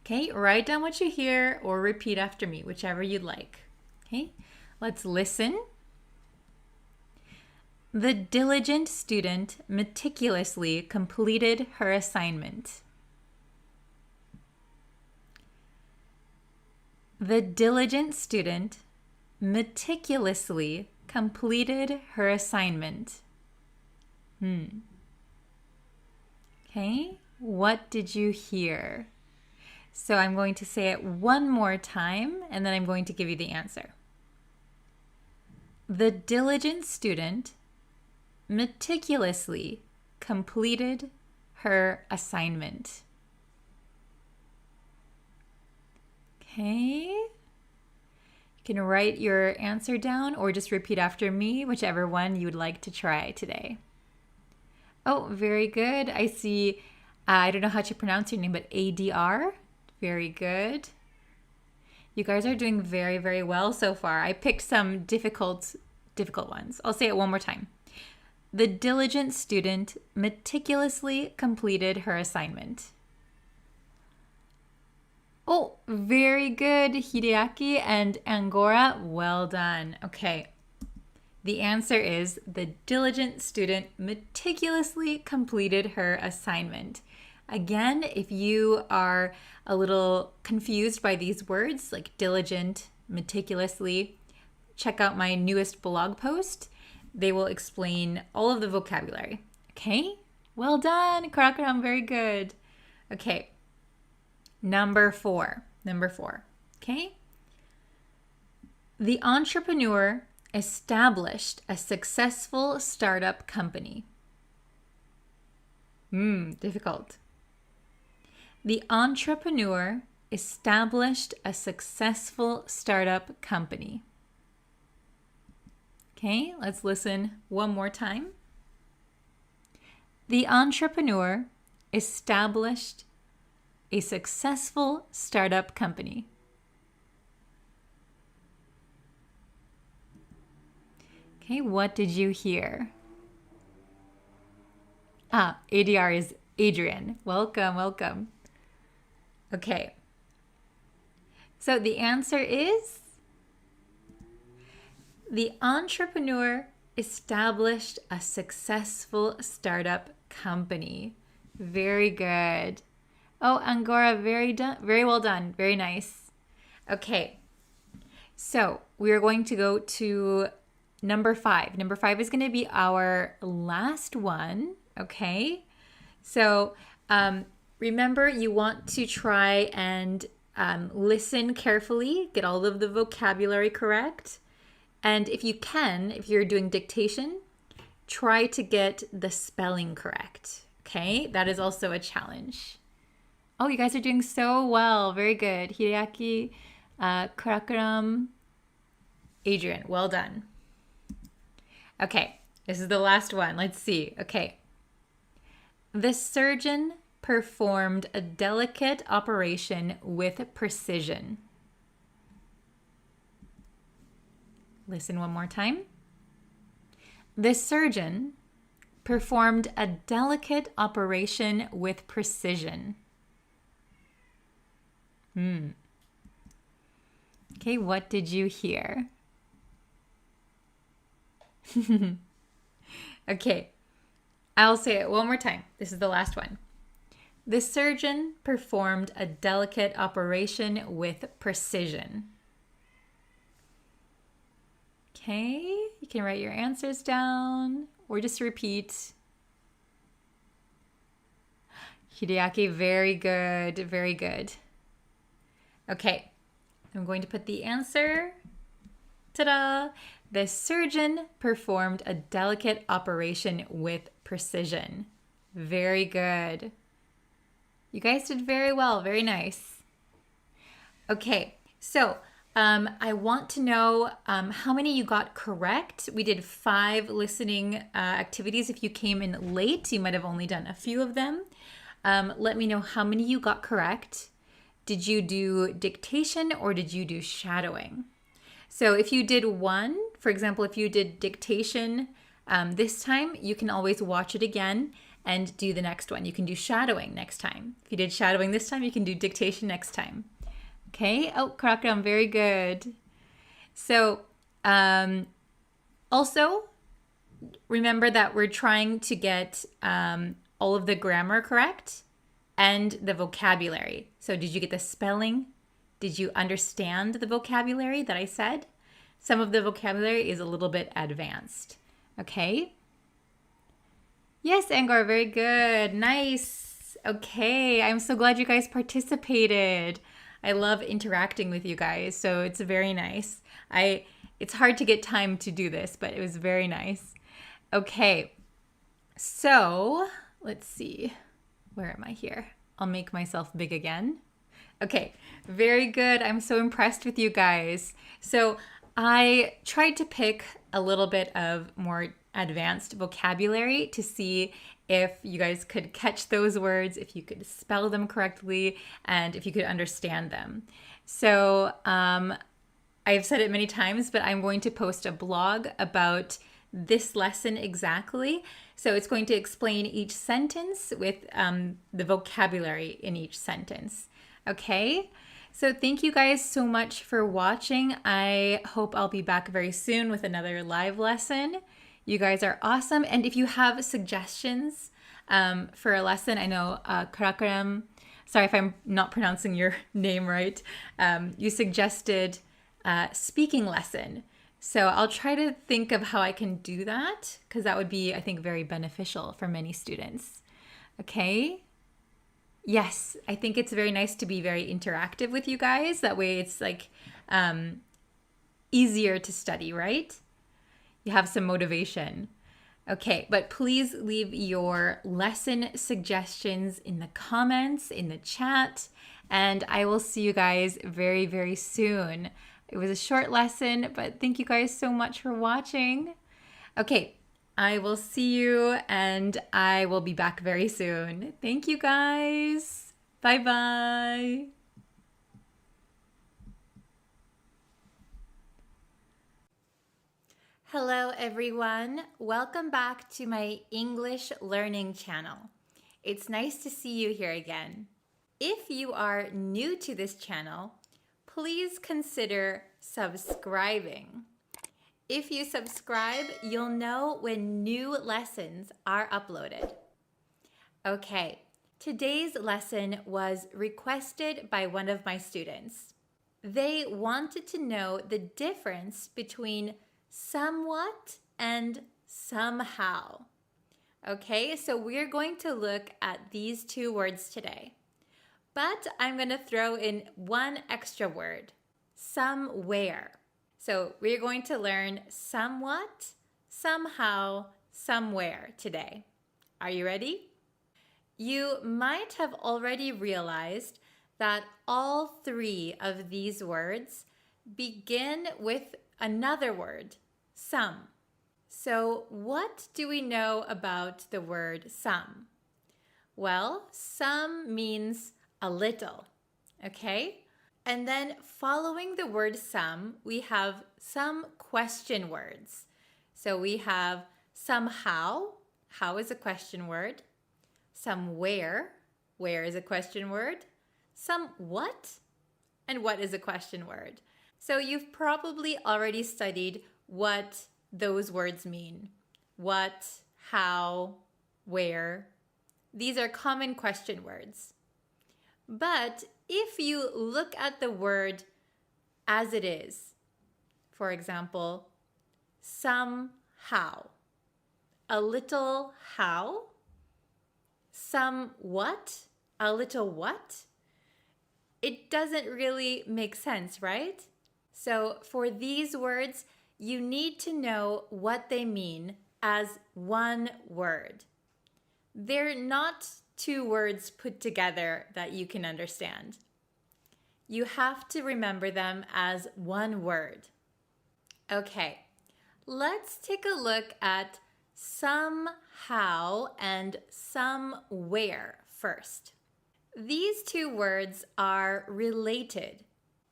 Okay, write down what you hear or repeat after me, whichever you'd like. Okay, let's listen. The diligent student meticulously completed her assignment. The diligent student meticulously completed her assignment. Okay, what did you hear? So I'm going to say it one more time, and then I'm going to give you the answer. The diligent student meticulously completed her assignment. Okay. You can write your answer down or just repeat after me, whichever one you would like to try today. Oh, very good. I see, I don't know how to pronounce your name, but ADR. Very good. You guys are doing very, very well so far. I picked some difficult ones. I'll say it one more time. The diligent student meticulously completed her assignment. Oh, very good, Hideaki and Angora. Well done. Okay. The answer is the diligent student meticulously completed her assignment. Again, if you are a little confused by these words like diligent, meticulously, check out my newest blog post. They will explain all of the vocabulary. Okay? Well done, Karakuram. Very good. Okay. Number 4. Okay? The entrepreneur established a successful startup company. Difficult. The entrepreneur established a successful startup company. Okay, let's listen one more time. The entrepreneur established a successful startup company. Okay, what did you hear? ADR is Adrian. Welcome. Okay. So the answer is the entrepreneur established a successful startup company. Very good. Oh, Angora, very well done. Very nice. Okay. So we are going to go to number 5. Number 5 is going to be our last one. Okay. So remember, you want to try and listen carefully, get all of the vocabulary correct. And if you can, if you're doing dictation, try to get the spelling correct. Okay. That is also a challenge. Oh, you guys are doing so well. Very good. Hideaki, Karakuram, Adrian, well done. Okay, this is the last one. Let's see. Okay. The surgeon performed a delicate operation with precision. Listen one more time. The surgeon performed a delicate operation with precision. Okay, what did you hear? Okay, I'll say it one more time. This is the last one. The surgeon performed a delicate operation with precision. Okay, you can write your answers down or just repeat. Hideaki, very good, very good. Okay, I'm going to put the answer. Ta-da! The surgeon performed a delicate operation with precision. Very good. You guys did very well. Very nice. Okay, so I want to know how many you got correct. We did 5 listening activities. If you came in late, you might have only done a few of them. Let me know how many you got correct. Did you do dictation or did you do shadowing? So if you did one, for example, if you did dictation this time, you can always watch it again and do the next one. You can do shadowing next time. If you did shadowing this time, you can do dictation next time. Okay. Oh, Karakram, very good. So also remember that we're trying to get all of the grammar correct and the vocabulary. So did you get the spelling? Did you understand the vocabulary that I said? Some of the vocabulary is a little bit advanced. Okay. Yes, Angor, very good. Nice. Okay. I'm so glad you guys participated. I love interacting with you guys, so it's very nice. It's hard to get time to do this, but it was very nice. Okay. So, let's see. Where am I here? I'll make myself big again. Okay, very good. I'm so impressed with you guys. So I tried to pick a little bit of more advanced vocabulary to see if you guys could catch those words, if you could spell them correctly, and if you could understand them. So I've said it many times, but I'm going to post a blog about this lesson exactly. So it's going to explain each sentence with the vocabulary in each sentence. Okay, so thank you guys so much for watching. I hope I'll be back very soon with another live lesson. You guys are awesome. And if you have suggestions for a lesson, I know Karakaram, sorry if I'm not pronouncing your name right, you suggested speaking lesson. So I'll try to think of how I can do that because that would be, I think, very beneficial for many students. Okay. Yes, I think it's very nice to be very interactive with you guys. That way it's like easier to study, right? You have some motivation. Okay, but please leave your lesson suggestions in the comments, in the chat, and I will see you guys very, very soon. It was a short lesson, but thank you guys so much for watching. Okay. I will see you and I will be back very soon. Thank you guys. Bye-bye. Hello everyone. Welcome back to my English learning channel. It's nice to see you here again. If you are new to this channel, please consider subscribing. If you subscribe, you'll know when new lessons are uploaded. Okay, today's lesson was requested by one of my students. They wanted to know the difference between somewhat and somehow. Okay, so we're going to look at these two words today. But I'm going to throw in one extra word, somewhere. So we're going to learn somewhat, somehow, somewhere today. Are you ready? You might have already realized that all 3 of these words begin with another word, some. So what do we know about the word some? Well, some means a little, okay? And then following the word some, we have some question words. So we have somehow, how is a question word? Somewhere, where is a question word? Somewhat, and what is a question word? So you've probably already studied what those words mean. What, how, where. These are common question words. But if you look at the word as it is, for example, somehow, a little how, somewhat, a little what, it doesn't really make sense, right? So for these words, you need to know what they mean as one word. They're not 2 words put together that you can understand. You have to remember them as one word. Okay, let's take a look at somehow and somewhere first. These two words are related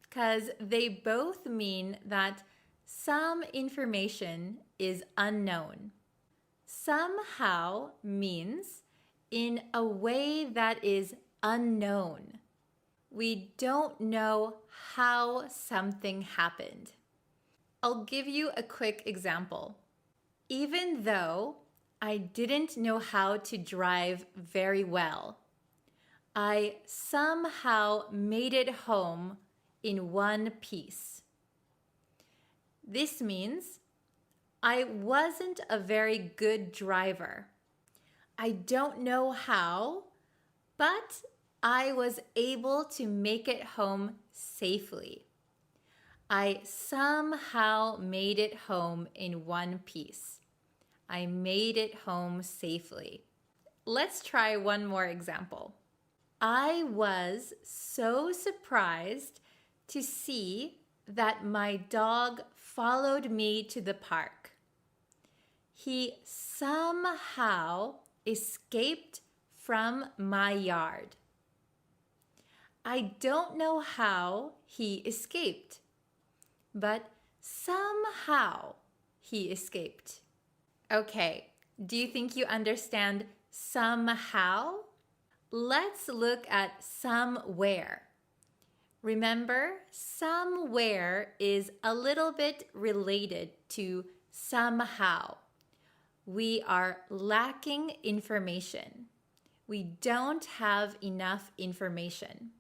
because they both mean that some information is unknown. Somehow means in a way that is unknown. We don't know how something happened. I'll give you a quick example. Even though I didn't know how to drive very well, I somehow made it home in one piece. This means I wasn't a very good driver. I don't know how, but I was able to make it home safely. I somehow made it home in one piece. I made it home safely. Let's try one more example. I was so surprised to see that my dog followed me to the park. He somehow escaped from my yard. I don't know how he escaped, but somehow he escaped. Okay, do you think you understand somehow? Let's look at somewhere. Remember, somewhere is a little bit related to somehow. We are lacking information. We don't have enough information.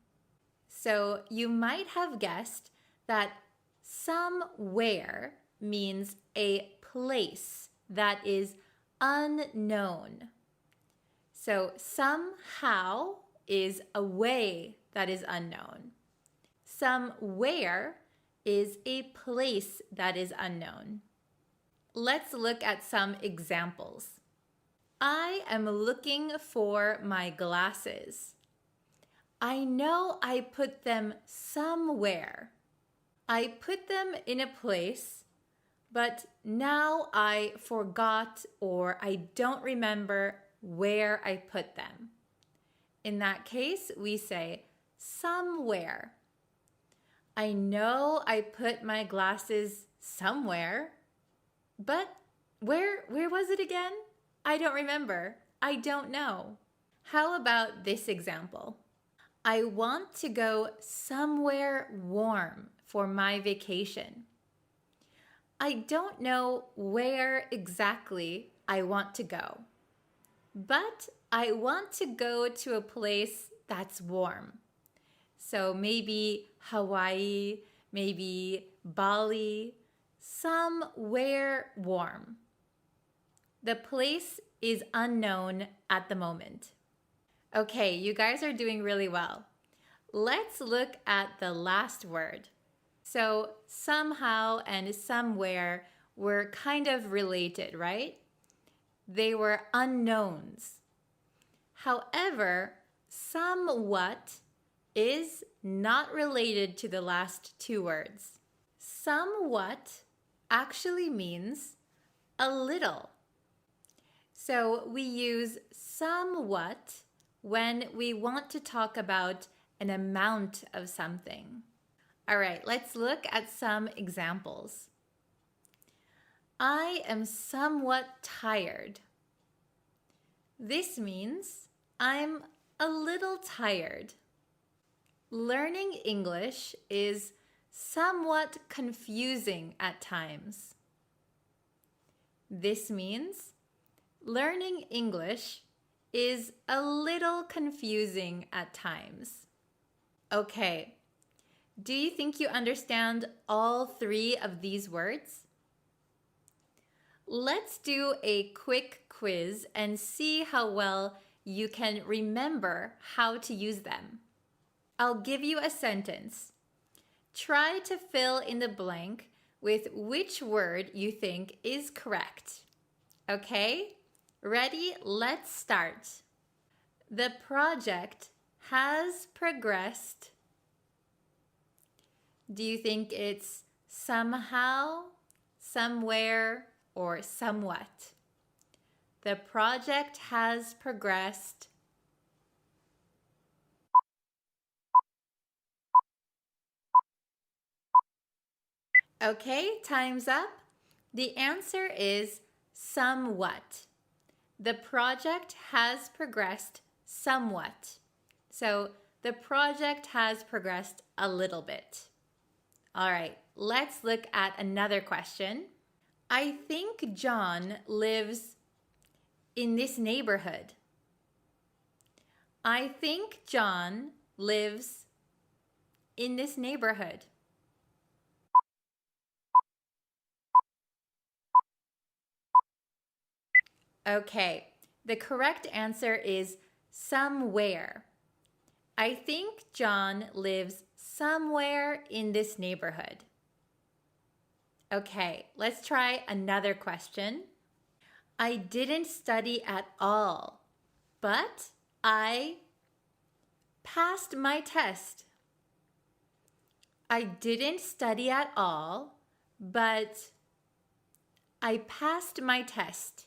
So you might have guessed that somewhere means a place that is unknown. So somehow is a way that is unknown. Somewhere is a place that is unknown. Let's look at some examples. I am looking for my glasses. I know I put them somewhere. I put them in a place, but now I forgot or I don't remember where I put them. In that case, we say somewhere. I know I put my glasses somewhere, but where was it again? I don't remember. I don't know. How about this example? I want to go somewhere warm for my vacation. I don't know where exactly I want to go, but I want to go to a place that's warm. So maybe Hawaii, maybe Bali, somewhere warm. The place is unknown at the moment. Okay, you guys are doing really well. Let's look at the last word. So somehow and somewhere were kind of related, right? They were unknowns. However, somewhat is not related to the last two words. Somewhat actually means a little. So we use somewhat when we want to talk about an amount of something. All right, let's look at some examples. I am somewhat tired. This means I'm a little tired. Learning English is somewhat confusing at times. This means learning English is a little confusing at times. Okay, do you think you understand all three of these words? Let's do a quick quiz and see how well you can remember how to use them. I'll give you a sentence. Try to fill in the blank with which word you think is correct. Okay? Ready? Let's start. The project has progressed Do you think it's somehow, somewhere, or somewhat? The project has progressed. Okay, time's up. The answer is somewhat. The project has progressed somewhat. So the project has progressed a little bit. All right, let's look at another question. I think John lives in this neighborhood. I think John lives in this neighborhood. Okay, the correct answer is somewhere. I think John lives somewhere in this neighborhood. Okay, let's try another question. I didn't study at all, but I passed my test. I didn't study at all, but I passed my test.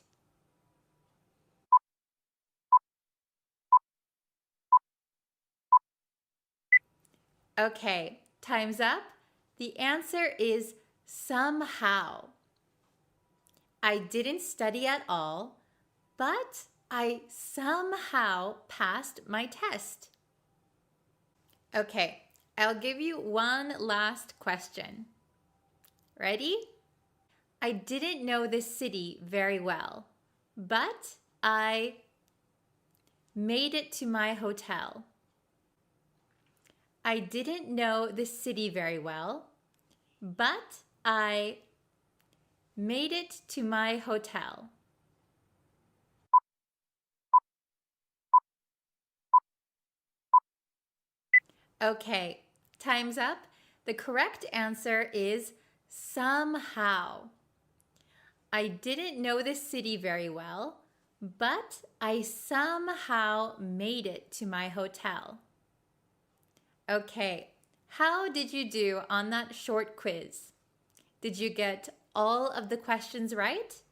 Okay, time's up. The answer is somehow. I didn't study at all, but I somehow passed my test. Okay, I'll give you one last question. Ready? I didn't know this city very well, but I made it to my hotel. I didn't know this city very well, but I made it to my hotel. Okay, time's up. The correct answer is somehow. I didn't know this city very well, but I somehow made it to my hotel. Okay, how did you do on that short quiz? Did you get all of the questions right?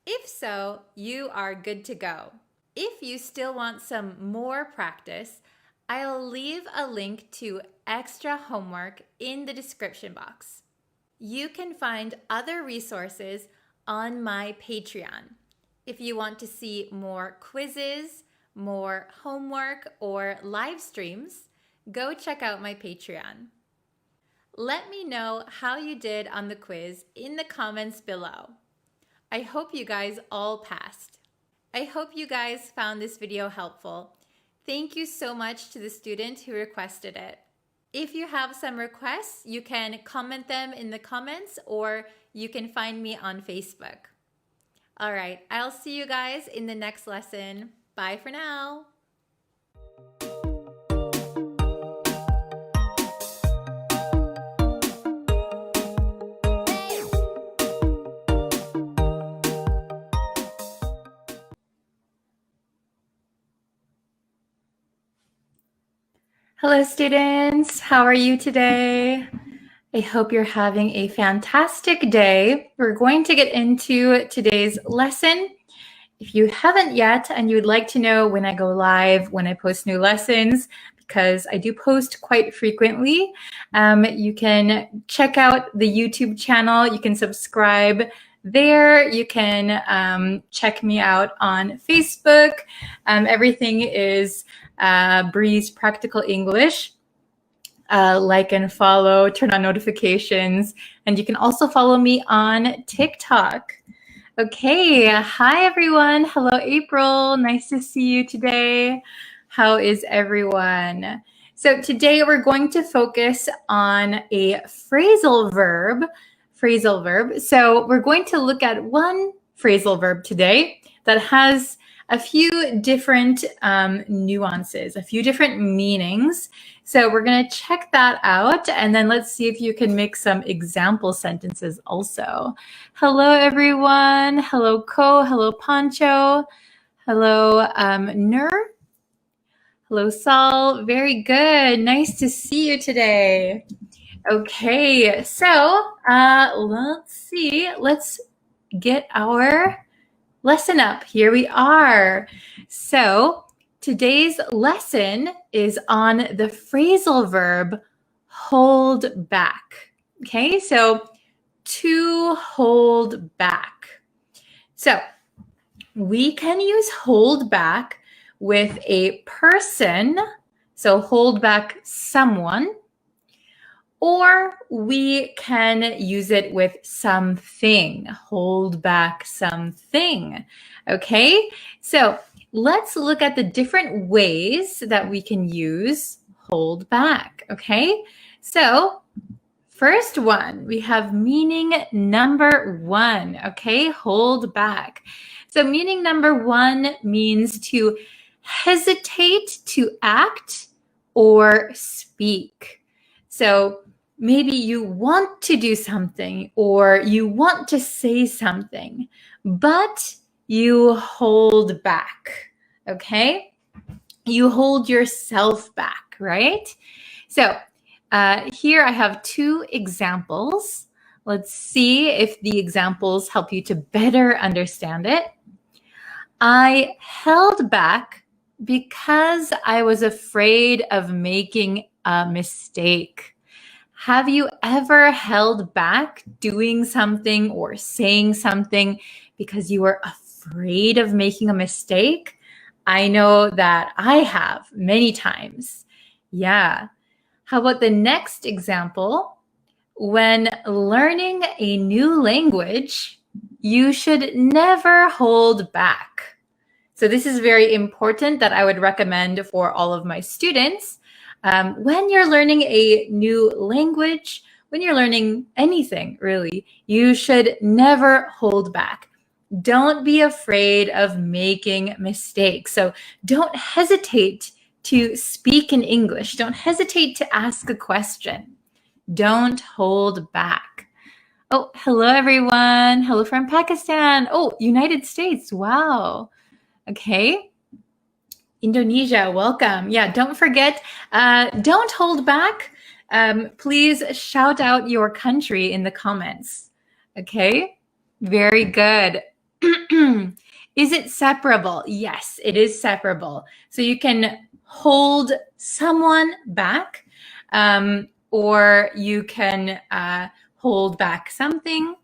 If so, you are good to go. If you still want some more practice, I'll leave a link to extra homework in the description box. You can find other resources on my Patreon. If you want to see more quizzes, more homework, or live streams, go check out my Patreon. Let me know how you did on the quiz in the comments below. I hope you guys all passed. I hope you guys found this video helpful. Thank you so much to the student who requested it. If you have some requests, you can comment them in the comments or you can find me on Facebook. All right, I'll see you guys in the next lesson. Bye for now. Hello, students. How are you today? I hope you're having a fantastic day. We're going to get into today's lesson. If you haven't yet and you would like to know when I go live, when I post new lessons, because I do post quite frequently, you can check out the YouTube channel. You can subscribe there. You can check me out on Facebook. Everything is Breeze Practical English. Like and follow, turn on notifications, and you can also follow me on TikTok. Okay, hi everyone. Hello, April. Nice to see you today. How is everyone? So today we're going to focus on a phrasal verb. So we're going to look at one phrasal verb today that has a few different nuances, a few different meanings. So we're going to check that out, and then let's see if you can make some example sentences also. Hello, everyone. Hello, Ko. Hello, Pancho. Hello, Nur. Hello, Sal. Very good. Nice to see you today. Okay, so let's see. Let's get our lesson up. Here we are. So today's lesson is on the phrasal verb hold back. Okay, so to hold back. So we can use hold back with a person, so hold back someone, or we can use it with something, hold back something. Okay, so let's look at the different ways that we can use hold back. Okay, so first one, we have meaning number one. Okay, hold back. So meaning number one means to hesitate to act or speak. So maybe you want to do something or you want to say something, but you hold back, okay? You hold yourself back, right? So here I have two examples. Let's see if the examples help you to better understand it. I held back because I was afraid of making a mistake. Have you ever held back doing something or saying something because you were afraid of making a mistake? I know that I have many times. Yeah. How about the next example? When learning a new language, you should never hold back. So this is very important that I would recommend for all of my students. When you're learning a new language, when you're learning anything really, you should never hold back. Don't be afraid of making mistakes. So don't hesitate to speak in English. Don't hesitate to ask a question. Don't hold back. Oh, hello everyone. Hello from Pakistan. Oh, United States. Wow. Okay. Indonesia, welcome. Yeah, don't forget, don't hold back. Please shout out your country in the comments. Okay, very good. Is it separable? Yes, it is separable. So you can hold someone back, or you can hold back something.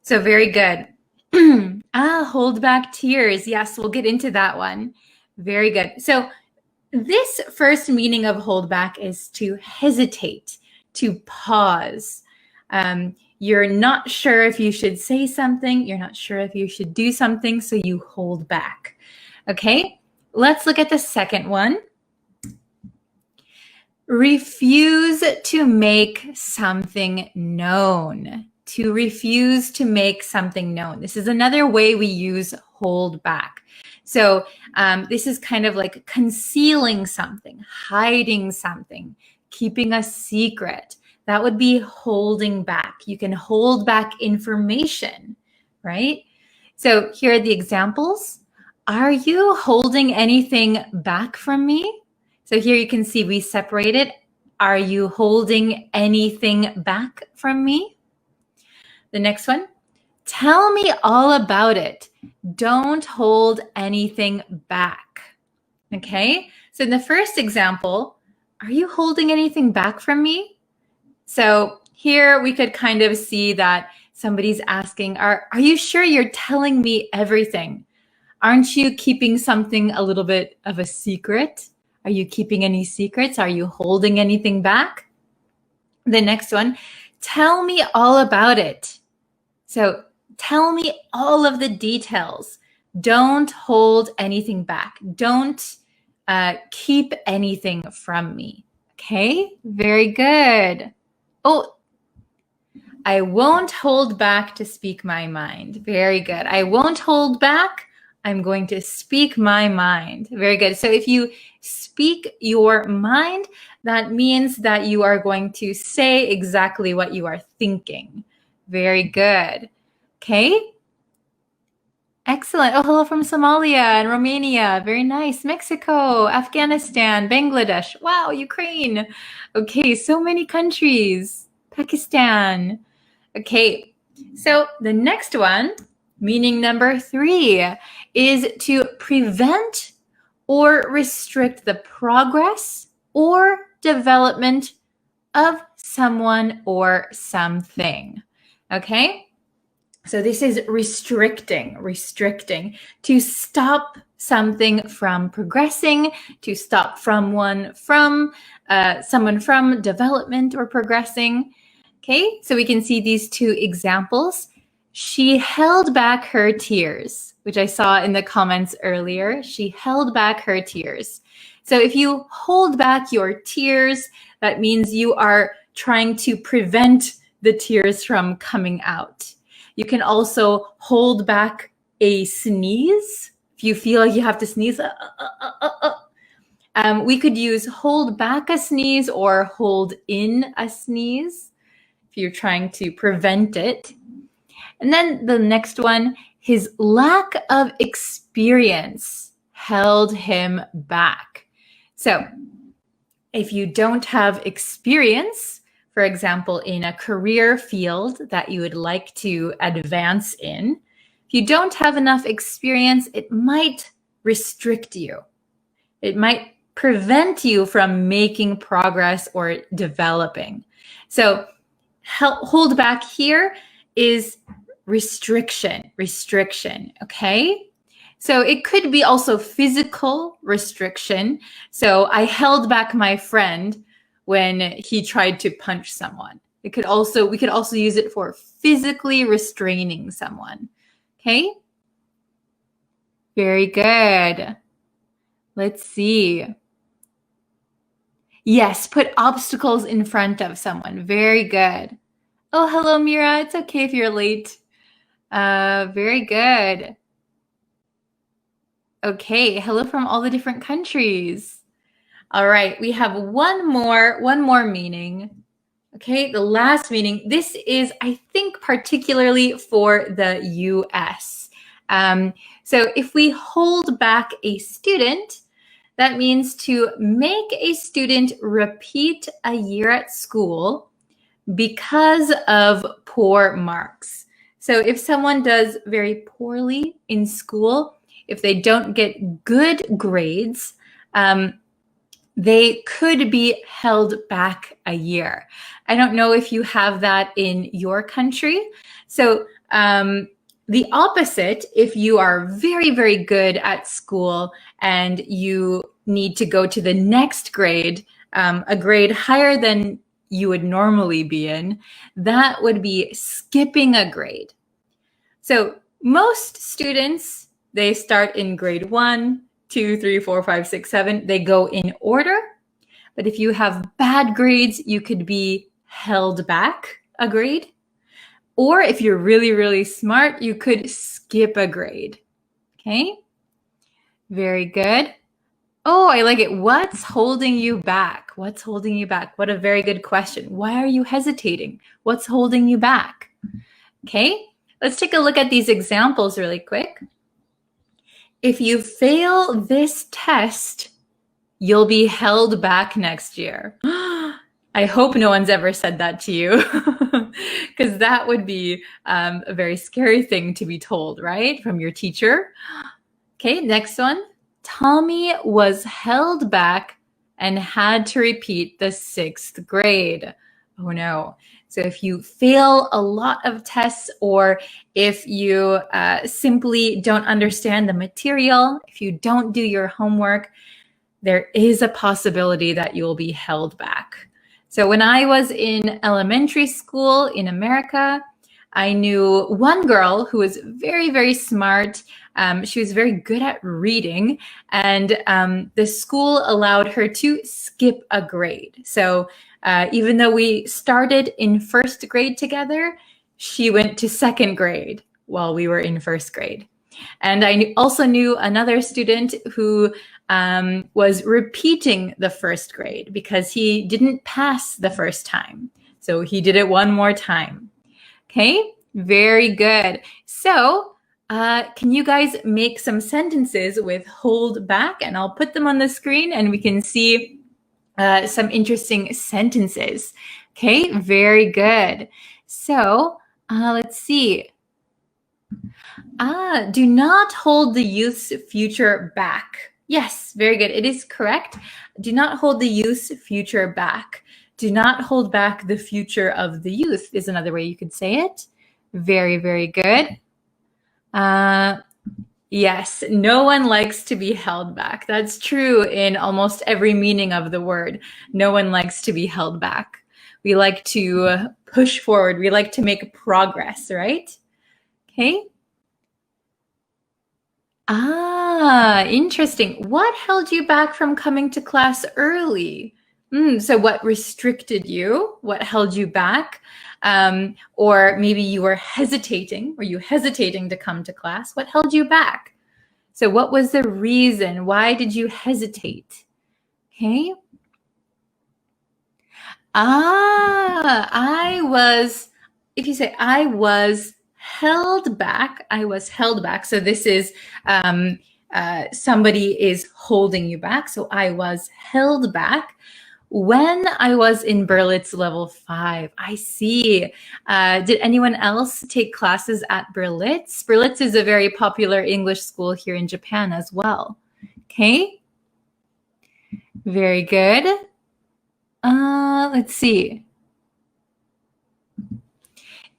So very good. Hold back tears. Yes, we'll get into that one. Very good. So this first meaning of hold back is to hesitate, to pause. You're not sure if you should say something. You're not sure if you should do something, so you hold back. Okay, let's look at the second one. Refuse to make something known. To refuse to make something known. This is another way we use hold back. So this is kind of like concealing something, hiding something, keeping a secret. That would be holding back. You can hold back information, right? So here are the examples. Are you holding anything back from me? So here you can see we separated. Are you holding anything back from me? The next one, tell me all about it. Don't hold anything back. Okay, so in the first example, are you holding anything back from me? So here we could kind of see that somebody's asking, are you sure you're telling me everything? Aren't you keeping something a little bit of a secret? Are you keeping any secrets? Are you holding anything back? The next one, tell me all about it. So tell me all of the details. Don't hold anything back. Don't keep anything from me. Okay, very good. Oh, I won't hold back to speak my mind. Very good. I won't hold back. I'm going to speak my mind. Very good. So if you speak your mind, that means that you are going to say exactly what you are thinking. Very good. Okay. Excellent. Oh, hello from Somalia and Romania. Very nice. Mexico, Afghanistan, Bangladesh. Wow, Ukraine. Okay, so many countries. Pakistan. Okay, so the next one, meaning number 3, is to prevent or restrict the progress or development of someone or something. Okay? So this is restricting, to stop something from progressing, to stop someone from development or progressing. Okay, so we can see these 2 examples. She held back her tears, which I saw in the comments earlier. She held back her tears. So if you hold back your tears, that means you are trying to prevent the tears from coming out. You can also hold back a sneeze. If you feel like you have to sneeze, we could use hold back a sneeze or hold in a sneeze if you're trying to prevent it. And then the next one, his lack of experience held him back. So if you don't have experience, for example, in a career field that you would like to advance in, if you don't have enough experience, it might restrict you. It might prevent you from making progress or developing. So hold back here is restriction, okay? So it could be also physical restriction. So I held back my friend when he tried to punch someone. We could also use it for physically restraining someone. Okay? Very good. Let's see. Yes, put obstacles in front of someone. Very good. Oh, hello, Mira. It's okay if you're late. Very good. Okay, hello from all the different countries. All right, we have one more meaning. Okay, the last meaning. This is, I think, particularly for the US. So if we hold back a student, that means to make a student repeat a year at school because of poor marks. So if someone does very poorly in school, if they don't get good grades, they could be held back a year. I don't know if you have that in your country. So the opposite, if you are very, very good at school and you need to go to the next grade, a grade higher than you would normally be in, that would be skipping a grade. So most students, they start in grade 1, 2, 3, 4, 5, 6, 7. They go in order. But if you have bad grades, you could be held back a grade. Or if you're really, really smart, you could skip a grade. Okay? Very good. Oh, I like it. What's holding you back? What's holding you back? What a very good question. Why are you hesitating? What's holding you back? Okay, let's take a look at these examples really quick. If you fail this test, you'll be held back next year. I hope no one's ever said that to you, because that would be a very scary thing to be told, right? From your teacher. Okay, next one. Tommy was held back and had to repeat the 6th grade. Oh no. So if you fail a lot of tests, or if you simply don't understand the material, if you don't do your homework, there is a possibility that you will be held back. So when I was in elementary school in America, I knew one girl who was very, very smart. She was very good at reading, and the school allowed her to skip a grade. So even though we started in 1st grade together, she went to 2nd grade while we were in 1st grade. And I also knew another student who was repeating the 1st grade because he didn't pass the first time. So he did it one more time. Okay, very good. So can you guys make some sentences with hold back? And I'll put them on the screen and we can see some interesting sentences. Okay, very good. So let's see. Do not hold the youth's future back. Yes, very good. It is correct. Do not hold the youth's future back. Do not hold back the future of the youth is another way you could say it. Very, very good. Yes, no one likes to be held back. That's true in almost every meaning of the word. No one likes to be held back. We like to push forward. We like to make progress, right? Okay. Interesting. What held you back from coming to class early? So what restricted you? What held you back? Or maybe you were hesitating. Were you hesitating to come to class? What held you back? So what was the reason? Why did you hesitate? Okay. If you say I was held back, I was held back. So this is somebody is holding you back. So I was held back when I was in Berlitz level 5. I see. Did anyone else take classes at Berlitz? Berlitz is a very popular English school here in Japan as well. Okay. Very good. Let's see.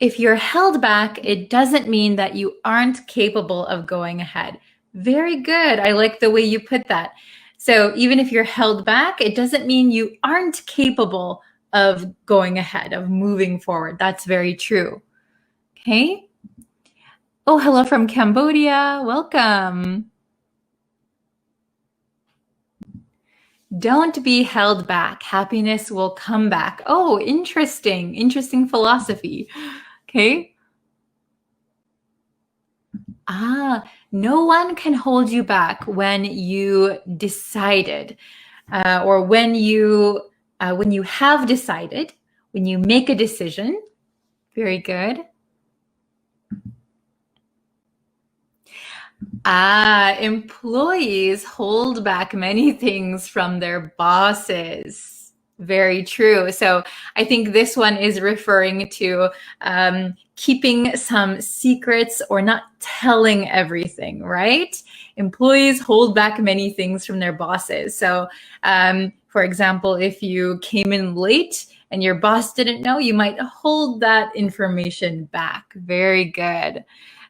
If you're held back, it doesn't mean that you aren't capable of going ahead. Very good. I like the way you put that. So even if you're held back, it doesn't mean you aren't capable of going ahead, of moving forward. That's very true. Okay. Oh, hello from Cambodia. Welcome. Don't be held back. Happiness will come back. Oh, interesting. Interesting philosophy. Okay. No one can hold you back when you decided, or when you have decided, when you make a decision. Very good. Employees hold back many things from their bosses. Very true. So I think this one is referring to keeping some secrets or not telling everything, right? Employees hold back many things from their bosses. So for example, if you came in late and your boss didn't know, you might hold that information back. Very good.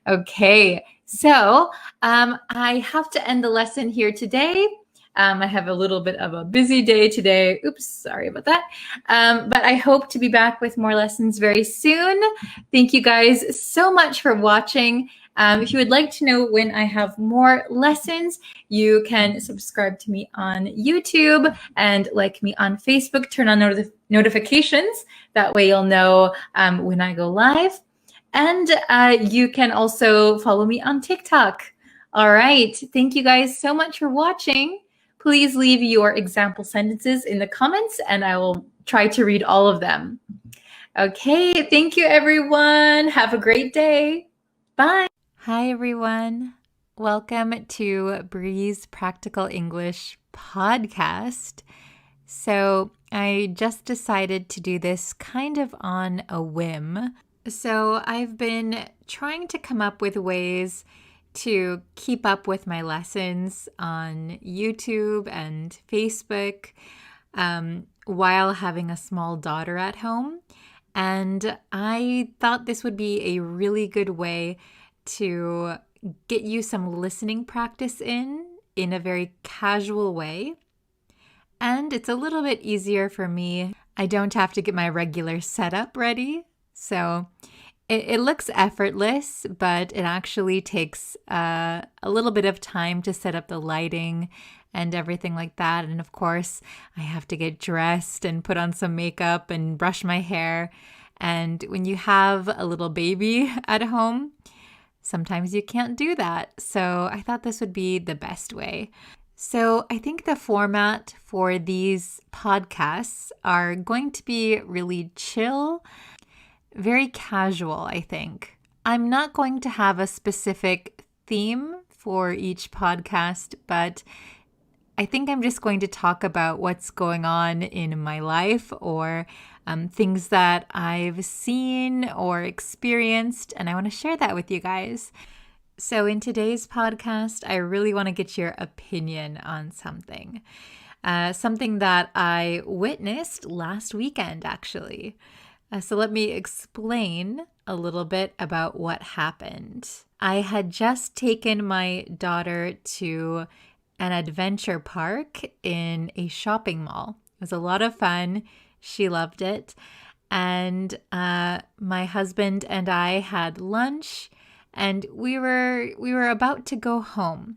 Okay. So I have to end the lesson here today. I have a little bit of a busy day today. Oops, sorry about that. But I hope to be back with more lessons very soon. Thank you guys so much for watching. If you would like to know when I have more lessons, you can subscribe to me on YouTube and like me on Facebook. Turn on notifications. That way you'll know when I go live. And you can also follow me on TikTok. All right. Thank you guys so much for watching. Please leave your example sentences in the comments and I will try to read all of them. Okay. Thank you, everyone. Have a great day. Bye. Hi, everyone. Welcome to Bree's Practical English podcast. So I just decided to do this kind of on a whim. So I've been trying to come up with ways to keep up with my lessons on YouTube and Facebook while having a small daughter at home. And I thought this would be a really good way to get you some listening practice in a very casual way. And it's a little bit easier for me. I don't have to get my regular setup ready. So it looks effortless, but it actually takes a little bit of time to set up the lighting and everything like that. And of course, I have to get dressed and put on some makeup and brush my hair. And when you have a little baby at home, sometimes you can't do that. So I thought this would be the best way. So I think the format for these podcasts are going to be really chill, very casual, I think. I'm not going to have a specific theme for each podcast, but I think I'm just going to talk about what's going on in my life or things that I've seen or experienced, and I want to share that with you guys. So in today's podcast, I really want to get your opinion on something. Something that I witnessed last weekend, actually. So let me explain a little bit about what happened. I had just taken my daughter to an adventure park in a shopping mall. It was a lot of fun. She loved it. And my husband and I had lunch. And we were about to go home.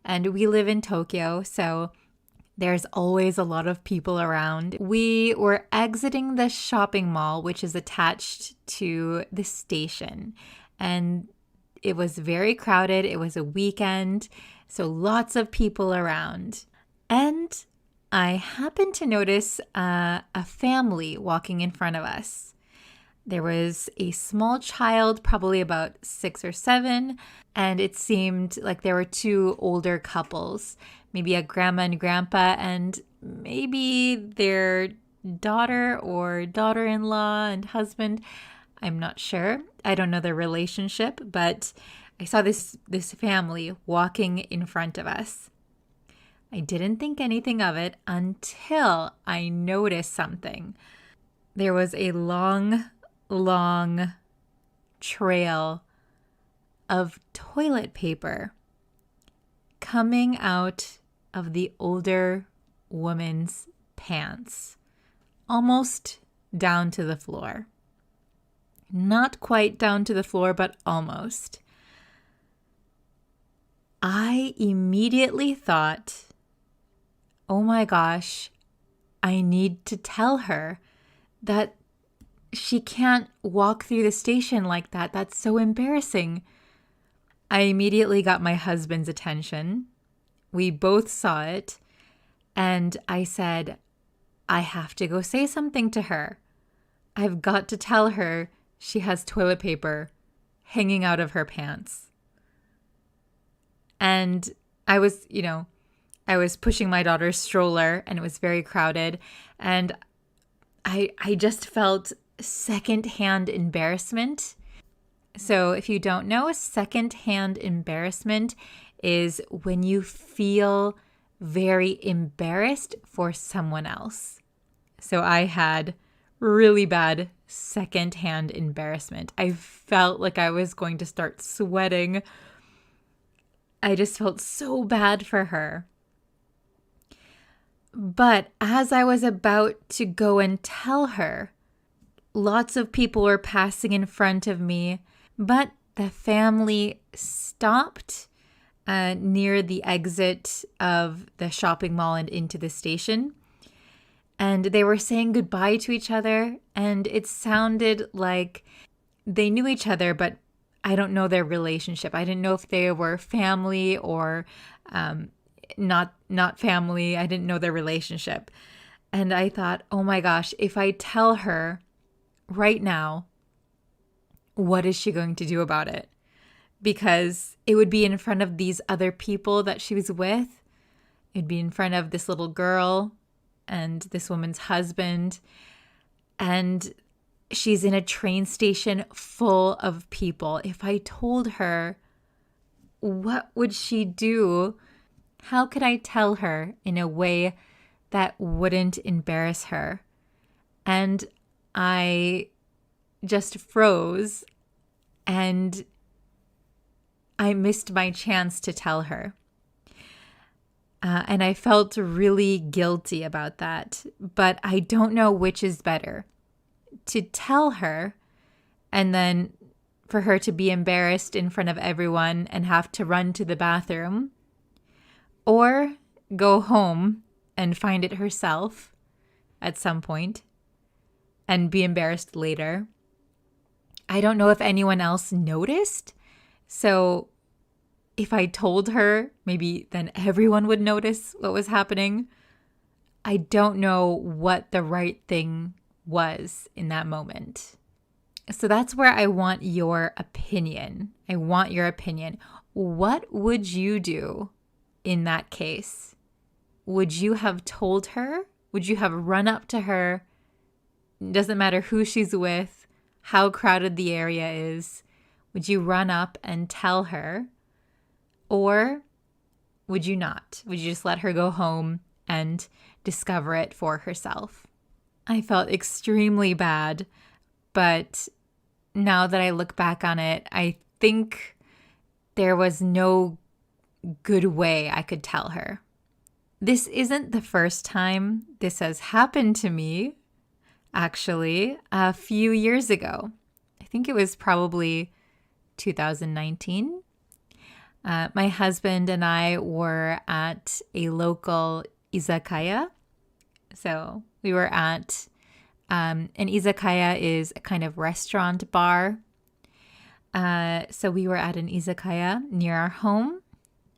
And we live in Tokyo, so there's always a lot of people around. We were exiting the shopping mall, which is attached to the station. And it was very crowded. It was a weekend, so lots of people around. And I happened to notice a family walking in front of us. There was a small child, probably about 6 or 7, and it seemed like there were 2 older couples, maybe a grandma and grandpa, and maybe their daughter or daughter-in-law and husband. I'm not sure. I don't know their relationship, but I saw this family walking in front of us. I didn't think anything of it until I noticed something. There was a long trail of toilet paper coming out of the older woman's pants, almost down to the floor. Not quite down to the floor, but almost. I immediately thought, oh my gosh, I need to tell her that she can't walk through the station like that. That's so embarrassing. I immediately got my husband's attention. We both saw it. And I said, I have to go say something to her. I've got to tell her she has toilet paper hanging out of her pants. And I was pushing my daughter's stroller and it was very crowded. And I just felt secondhand embarrassment. So if you don't know, secondhand embarrassment is when you feel very embarrassed for someone else. So I had really bad secondhand embarrassment. I felt like I was going to start sweating. I just felt so bad for her. But as I was about to go and tell her, lots of people were passing in front of me, but the family stopped near the exit of the shopping mall and into the station. And they were saying goodbye to each other. And it sounded like they knew each other, but I don't know their relationship. I didn't know if they were family or not family. I didn't know their relationship. And I thought, oh my gosh, if I tell her right now, what is she going to do about it? Because it would be in front of these other people that she was with. It'd be in front of this little girl and this woman's husband. And she's in a train station full of people. If I told her, what would she do? How could I tell her in a way that wouldn't embarrass her? And I just froze and I missed my chance to tell her. And I felt really guilty about that. But I don't know which is better. To tell her and then for her to be embarrassed in front of everyone and have to run to the bathroom, or go home and find it herself at some point and be embarrassed later. I don't know if anyone else noticed. So if I told her, maybe then everyone would notice what was happening. I don't know what the right thing was in that moment. So that's where I want your opinion. I want your opinion. What would you do in that case? would you have told her? Would you have run up to her? It doesn't matter who she's with, how crowded the area is. Would you run up and tell her? Or would you not? Would you just let her go home and discover it for herself? I felt extremely bad, but now that I look back on it, I think there was no good way I could tell her. This isn't the first time this has happened to me, actually, a few years ago. I think it was probably 2019. My husband and I were at a local izakaya. So we were at an izakaya is a kind of restaurant bar. So we were at an izakaya near our home,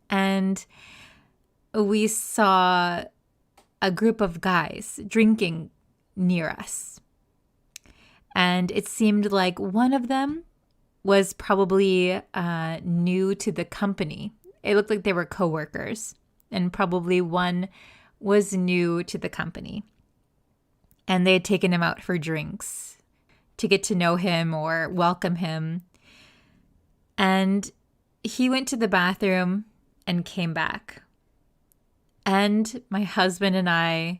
and we saw a group of guys drinking near us. And it seemed like one of them was probably new to the company. It looked like they were coworkers, and probably one was new to the company. And they had taken him out for drinks to get to know him or welcome him. And he went to the bathroom and came back. And my husband and I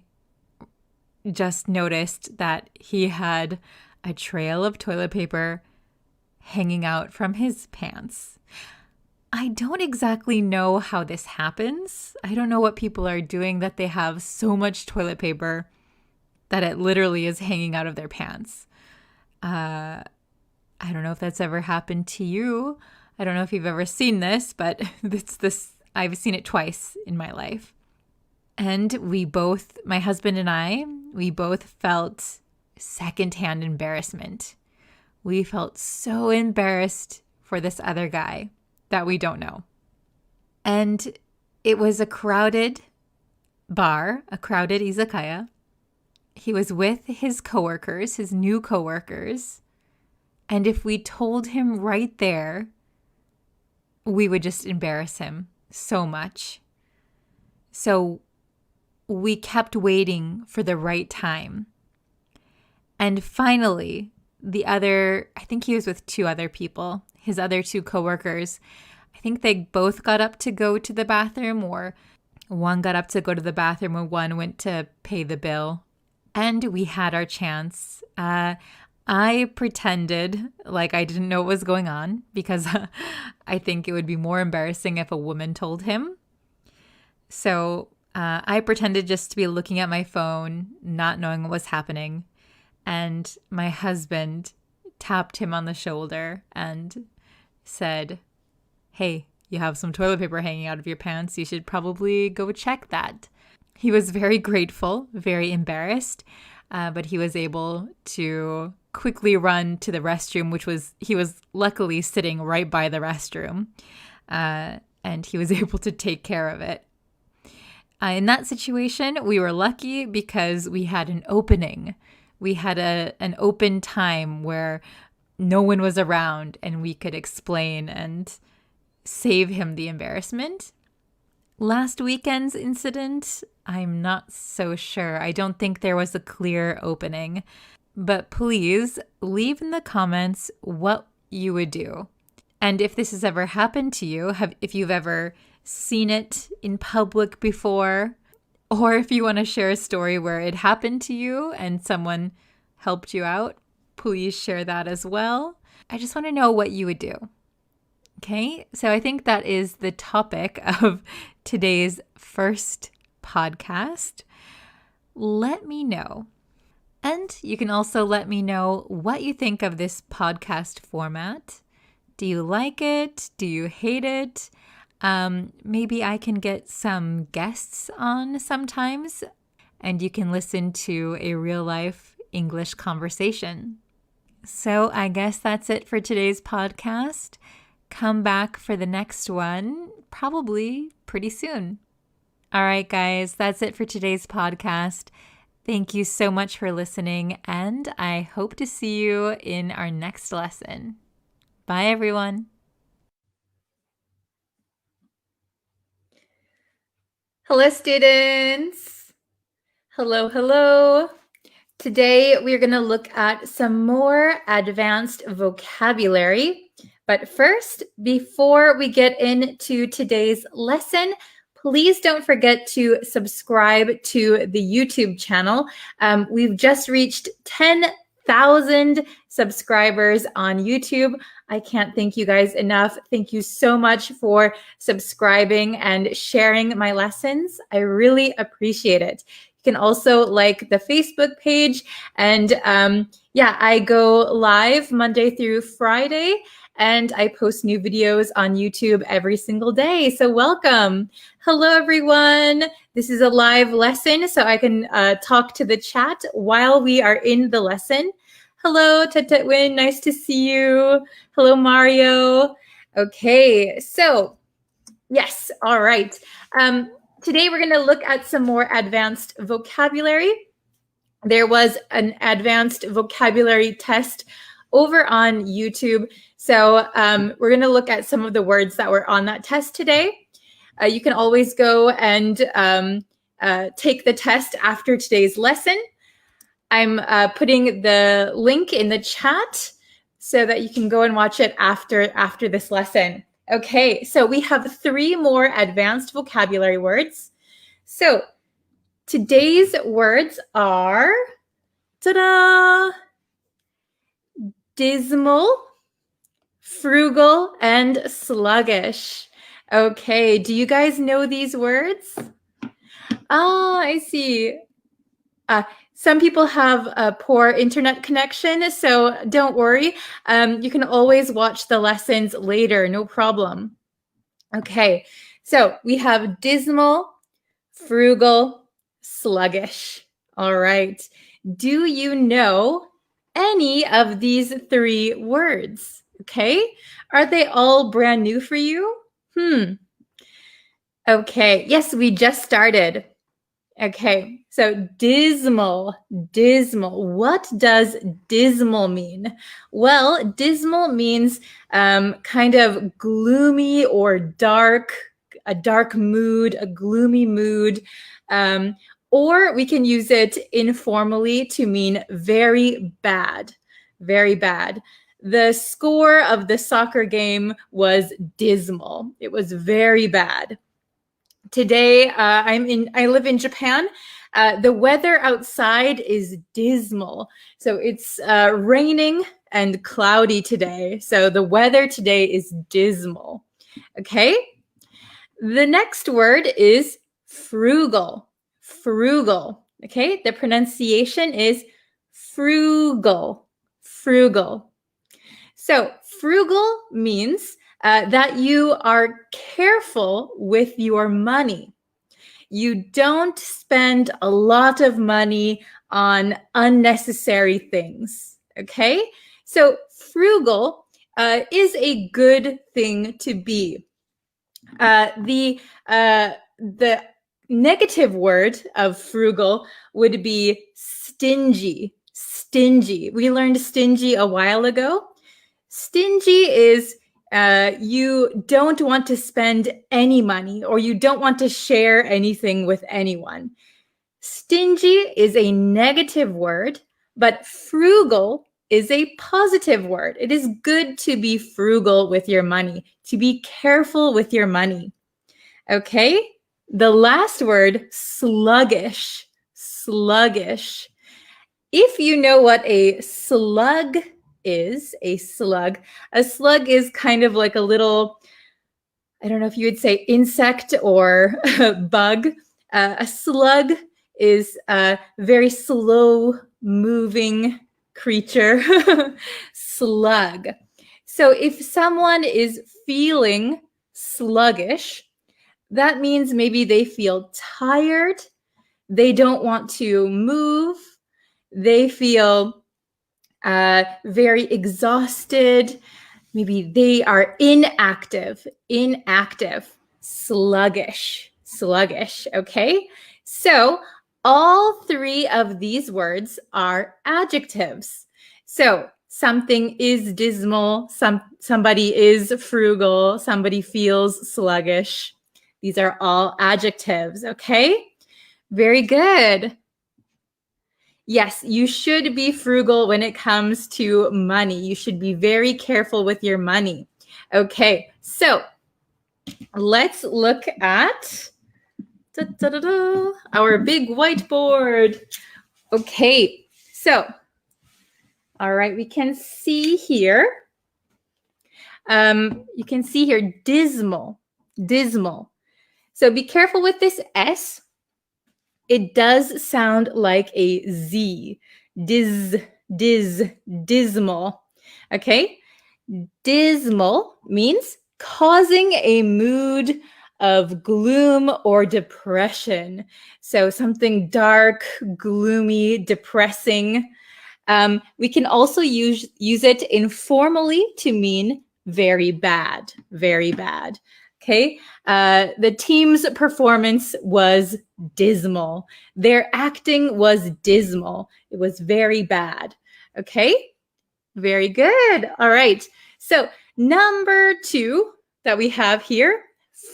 just noticed that he had a trail of toilet paper hanging out from his pants. I don't exactly know how this happens. I don't know what people are doing that they have so much toilet paper that it literally is hanging out of their pants. I don't know if that's ever happened to you. I don't know if you've ever seen this, but I've seen it twice in my life. And my husband and I, we both felt secondhand embarrassment. We felt so embarrassed for this other guy that we don't know. And it was a crowded bar, a crowded izakaya. He was with his coworkers, his new coworkers. And if we told him right there, we would just embarrass him so much. So we kept waiting for the right time. And finally, I think he was with two other people, his other two coworkers. I think they both got up to go to the bathroom, or one got up to go to the bathroom and one went to pay the bill. And we had our chance. I pretended like I didn't know what was going on because I think it would be more embarrassing if a woman told him. So I pretended just to be looking at my phone, not knowing what was happening. And my husband tapped him on the shoulder and said, "Hey, you have some toilet paper hanging out of your pants. You should probably go check that." He was very grateful, very embarrassed, but he was able to quickly run to the restroom, he was luckily sitting right by the restroom, and he was able to take care of it. In that situation, we were lucky because we had an opening. We had an open time where no one was around and we could explain and save him the embarrassment. Last weekend's incident, I'm not so sure. I don't think there was a clear opening. But please leave in the comments what you would do. And if this has ever happened to you, if you've ever seen it in public before, or if you want to share a story where it happened to you and someone helped you out, please share that as well. I just want to know what you would do. Okay, so I think that is the topic of today's first podcast. Let me know. And you can also let me know what you think of this podcast format. Do you like it? Do you hate it? Maybe I can get some guests on sometimes, and you can listen to a real-life English conversation. So I guess that's it for today's podcast. Come back for the next one, probably pretty soon. All right, guys, that's it for today's podcast. Thank you so much for listening, and I hope to see you in our next lesson. Bye, everyone. Hello, students. Hello, hello. Today, we're going to look at some more advanced vocabulary. But first, before we get into today's lesson, please don't forget to subscribe to the YouTube channel. We've just reached 10,000 subscribers on YouTube. I can't thank you guys enough. Thank you so much for subscribing and sharing my lessons. I really appreciate it. You can also like the Facebook page. And I go live Monday through Friday, and I post new videos on YouTube every single day. So welcome. Hello, everyone. This is a live lesson, so I can talk to the chat while we are in the lesson. Hello, Tetetwin. Nice to see you. Hello, Mario. Okay, so yes, all right. Today we're going to look at some more advanced vocabulary. There was an advanced vocabulary test over on YouTube. So we're going to look at some of the words that were on that test today. You can always go and take the test after today's lesson. I'm putting the link in the chat so that you can go and watch it after this lesson. Okay, so we have 3 more advanced vocabulary words. So today's words are, ta-da, dismal, frugal, and sluggish. Okay, do you guys know these words? Ah, I see. Some people have a poor internet connection, so don't worry. You can always watch the lessons later, no problem. Okay, so we have dismal, frugal, sluggish. All right. Do you know any of these 3 words? Okay. Are they all brand new for you? Okay. Yes, we just started. Okay. So dismal. What does dismal mean? Well, dismal means kind of gloomy or dark, a dark mood, a gloomy mood. Or we can use it informally to mean very bad, very bad. The score of the soccer game was dismal. It was very bad. Today, I live in Japan. The weather outside is dismal. So it's raining and cloudy today. So the weather today is dismal. Okay. The next word is frugal. Frugal. Okay. The pronunciation is frugal. Frugal. So frugal means that you are careful with your money. You don't spend a lot of money on unnecessary things, okay? So frugal is a good thing to be. The negative word of frugal would be stingy. Stingy. We learned stingy a while ago. Stingy is you don't want to spend any money, or you don't want to share anything with anyone. Stingy is a negative word, but frugal is a positive word. It is good to be frugal with your money, to be careful with your money. Okay? The last word, sluggish. Sluggish. If you know what a slug is, a slug is kind of like a little, I don't know if you would say insect or bug. A slug is a very slow moving creature. Slug. So if someone is feeling sluggish, that means maybe they feel tired, they don't want to move, they feel very exhausted. Maybe they are inactive, sluggish. Okay. So all 3 of these words are adjectives. So something is dismal, somebody is frugal, somebody feels sluggish. These are all adjectives, okay? Very good. Yes, you should be frugal when it comes to money. You should be very careful with your money. Okay, so let's look at our big whiteboard. Okay, so, all right, we can see here. You can see here, dismal, dismal. So be careful with this S. It does sound like a Z. Dismal. Okay? Dismal means causing a mood of gloom or depression. So something dark, gloomy, depressing. We can also use it informally to mean very bad, very bad. Okay, the team's performance was dismal. Their acting was dismal. It was very bad. Okay, very good. All right. So number 2 that we have here,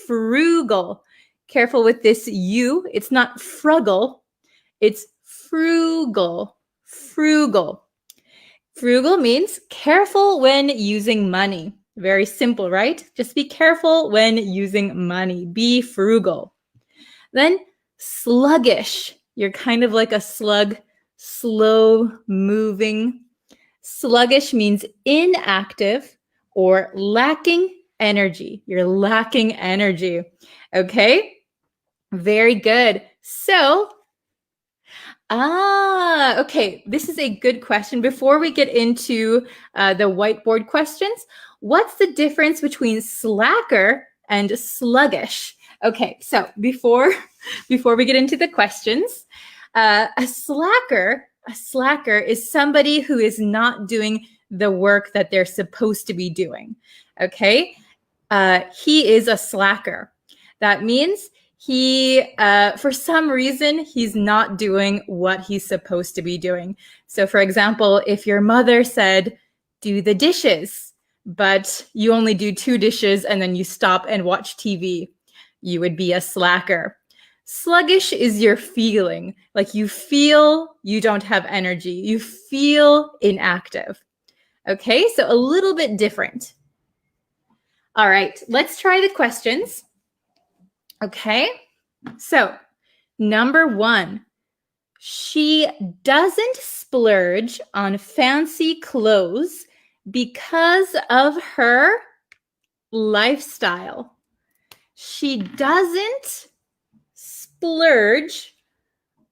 frugal. Careful with this U. It's not frugal. It's frugal. Frugal. Frugal means careful when using money. Very simple, right? Just be careful when using money. Be frugal. Then sluggish. You're kind of like a slug, slow moving. Sluggish means inactive or lacking energy. You're lacking energy. Okay? Very good. So, okay. This is a good question. Before we get into the whiteboard questions, what's the difference between slacker and sluggish? Okay, so before we get into the questions, a slacker is somebody who is not doing the work that they're supposed to be doing. Okay, he is a slacker. That means he, for some reason, he's not doing what he's supposed to be doing. So, for example, if your mother said, do the dishes, but you only do 2 dishes and then you stop and watch TV, you would be a slacker. Sluggish is your feeling. Like you feel you don't have energy. You feel inactive. Okay, so a little bit different. All right, let's try the questions. Okay, so number 1, she doesn't splurge on fancy clothes because of her lifestyle. She doesn't splurge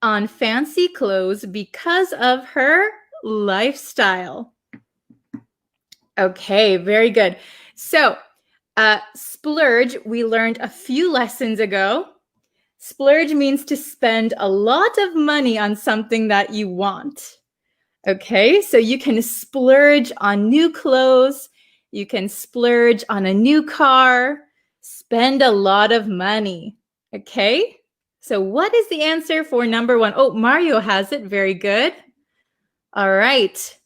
on fancy clothes because of her lifestyle. Okay, very good. So, splurge, we learned a few lessons ago. Splurge means to spend a lot of money on something that you want. Okay, so you can splurge on new clothes. You can splurge on a new car. Spend a lot of money. Okay, so what is the answer for number 1? Oh, Mario has it. Very good. All right.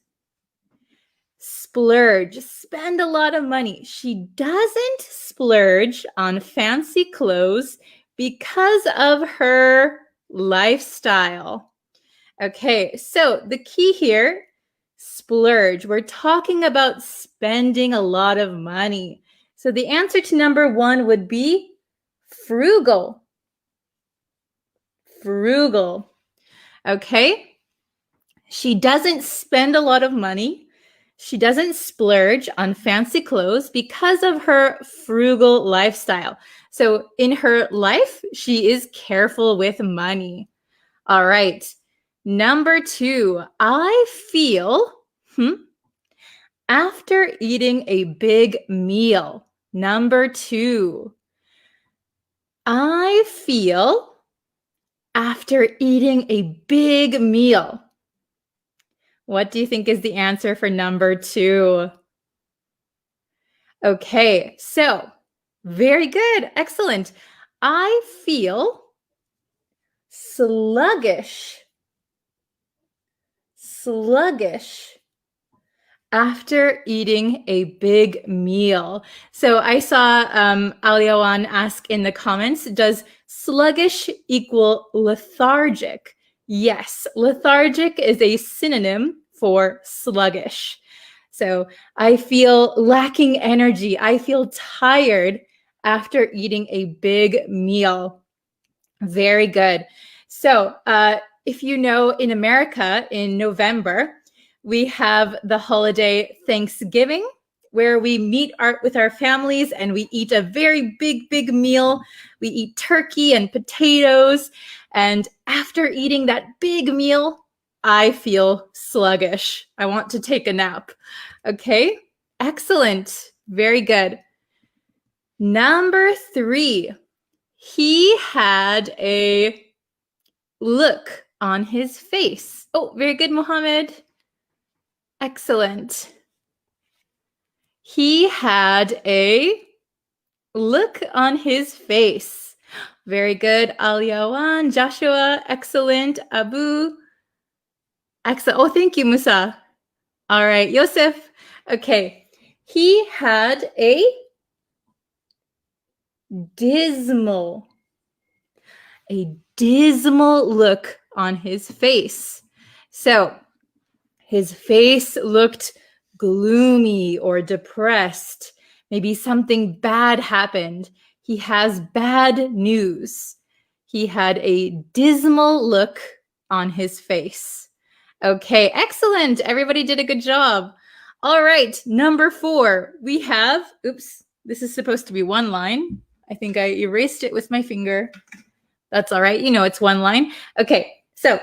Splurge, spend a lot of money. She doesn't splurge on fancy clothes because of her lifestyle. Okay, so the key here, splurge. We're talking about spending a lot of money. So the answer to number 1 would be frugal. Frugal. Okay, she doesn't spend a lot of money. She doesn't splurge on fancy clothes because of her frugal lifestyle. So in her life, she is careful with money. All right. Number 2, I feel after eating a big meal. Number 2, I feel after eating a big meal. What do you think is the answer for number 2? Okay, so very good. Excellent. I feel sluggish. Sluggish After eating a big meal. So I saw Aliawan ask in the comments, does sluggish equal lethargic? Yes, lethargic is a synonym for sluggish. So I feel lacking energy. I feel tired after eating a big meal. Very good. So if you know, in America, in November, we have the holiday Thanksgiving, where we meet with our families and we eat a very big meal. We eat turkey and potatoes. And after eating that big meal, I feel sluggish. I want to take a nap. Okay, excellent. Very good. Number 3, he had a look on his face. Oh, very good, Mohammed. Excellent. He had a look on his face. Very good, Aliawan, Joshua, excellent, Abu. Excellent. Oh, thank you, Musa. All right, Yosef. Okay, he had a dismal look on his face. So his face looked gloomy or depressed. Maybe something bad happened. He has bad news. He had a dismal look on his face. Okay, excellent. Everybody did a good job. All right, number 4. We have, oops, this is supposed to be one line. I think I erased it with my finger. That's all right. You know, it's one line. Okay, so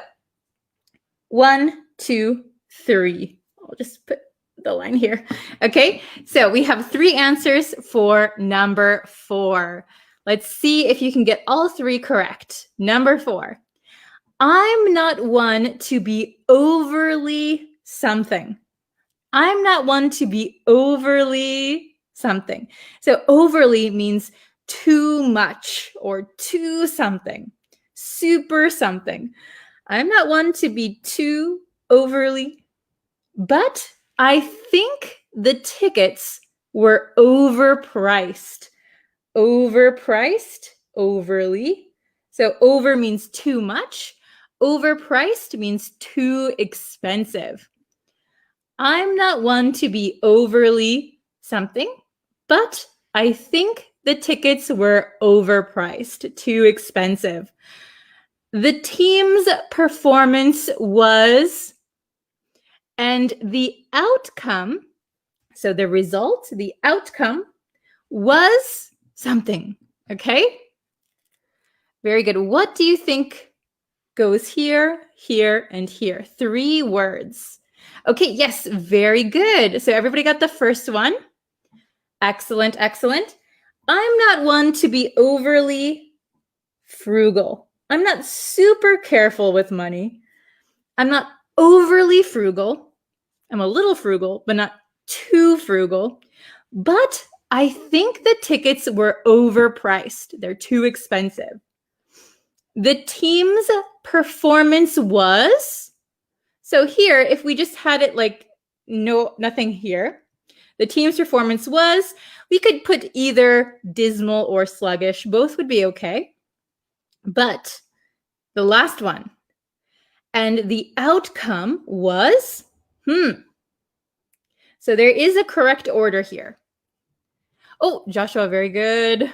1, 2, 3. I'll just put the line here. Okay, so we have 3 answers for number 4. Let's see if you can get all 3 correct. Number 4. I'm not one to be overly something. I'm not one to be overly something. So overly means too much or too something, super something. I'm not one to be too overly, but I think the tickets were overpriced. Overpriced, overly. So over means too much. Overpriced means too expensive. I'm not one to be overly something, but I think the tickets were overpriced, too expensive. The team's performance was, and the outcome, so the result, the outcome was something. Okay? Very good. What do you think goes here, here, and here? 3 words. Okay, yes, very good. So everybody got the first one. Excellent, excellent. I'm not one to be overly frugal. I'm not super careful with money. I'm not overly frugal. I'm a little frugal, but not too frugal. But I think the tickets were overpriced. They're too expensive. The team's performance was, so here, if we just had it like nothing here, the team's performance was, we could put either dismal or sluggish. Both would be okay. But the last one, and the outcome was, So there is a correct order here. Oh, Joshua, very good.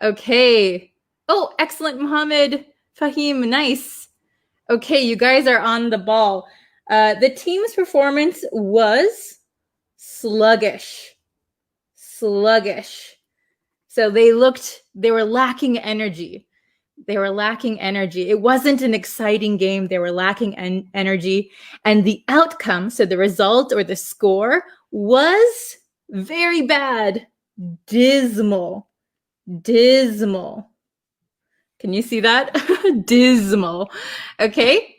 Okay. Oh, excellent, Mohammed. Fahim, nice. Okay, you guys are on the ball. The team's performance was sluggish. Sluggish. So they were lacking energy. They were lacking energy. It wasn't an exciting game. They were lacking energy. And the outcome, so the result or the score, was very bad. Dismal. Dismal. Can you see that? Dismal. Okay.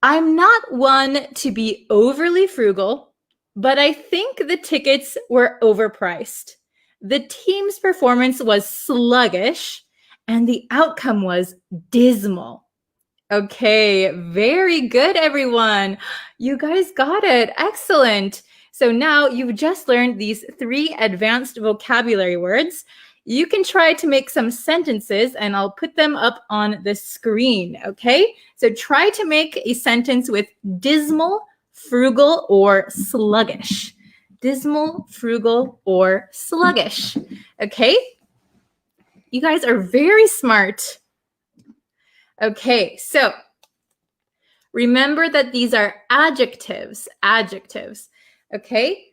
I'm not one to be overly frugal, but I think the tickets were overpriced. The team's performance was sluggish, and the outcome was dismal. Okay, very good, everyone. You guys got it. Excellent. So now you've just learned these 3 advanced vocabulary words. You can try to make some sentences and I'll put them up on the screen, okay? So try to make a sentence with dismal, frugal, or sluggish. Dismal, frugal, or sluggish, okay? You guys are very smart. Okay, so remember that these are adjectives, okay?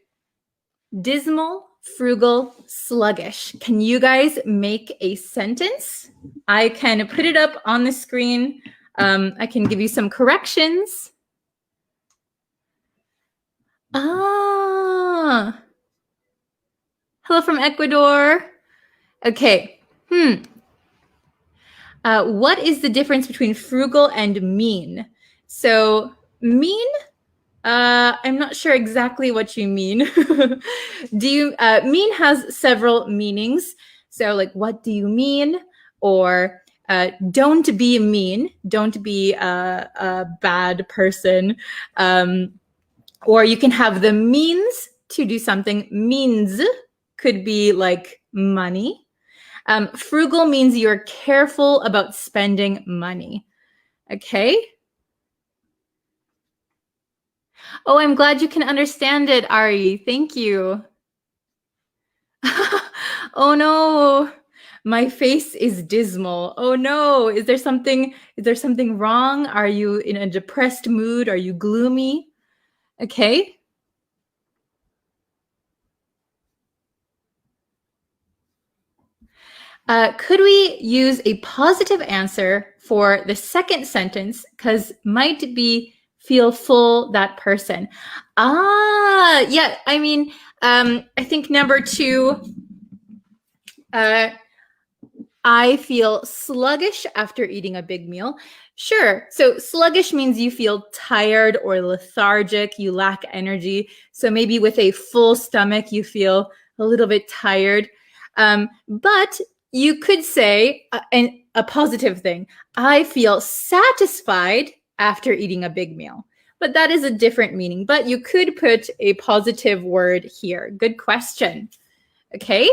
Dismal, frugal, sluggish. Can you guys make a sentence? I can put it up on the screen. I can give you some corrections. Hello from Ecuador. Okay, what is the difference between frugal and mean? So mean, I'm not sure exactly what you mean. Mean has several meanings. So like, what do you mean? Or don't be mean. Don't be a bad person. Or you can have the means to do something. Means could be like money. Frugal means you're careful about spending money. Okay? Oh, I'm glad you can understand it, Ari. Thank you. Oh no, my face is dismal. Oh no, is there something wrong? Are you in a depressed mood? Are you gloomy? Okay. Could we use a positive answer for the second sentence? Because might be feel full, that person. Yeah, I mean, I think number 2, I feel sluggish after eating a big meal. Sure. So sluggish means you feel tired or lethargic, you lack energy. So maybe with a full stomach, you feel a little bit tired. But you could say a positive thing. I feel satisfied after eating a big meal. But that is a different meaning. But you could put a positive word here. Good question. Okay.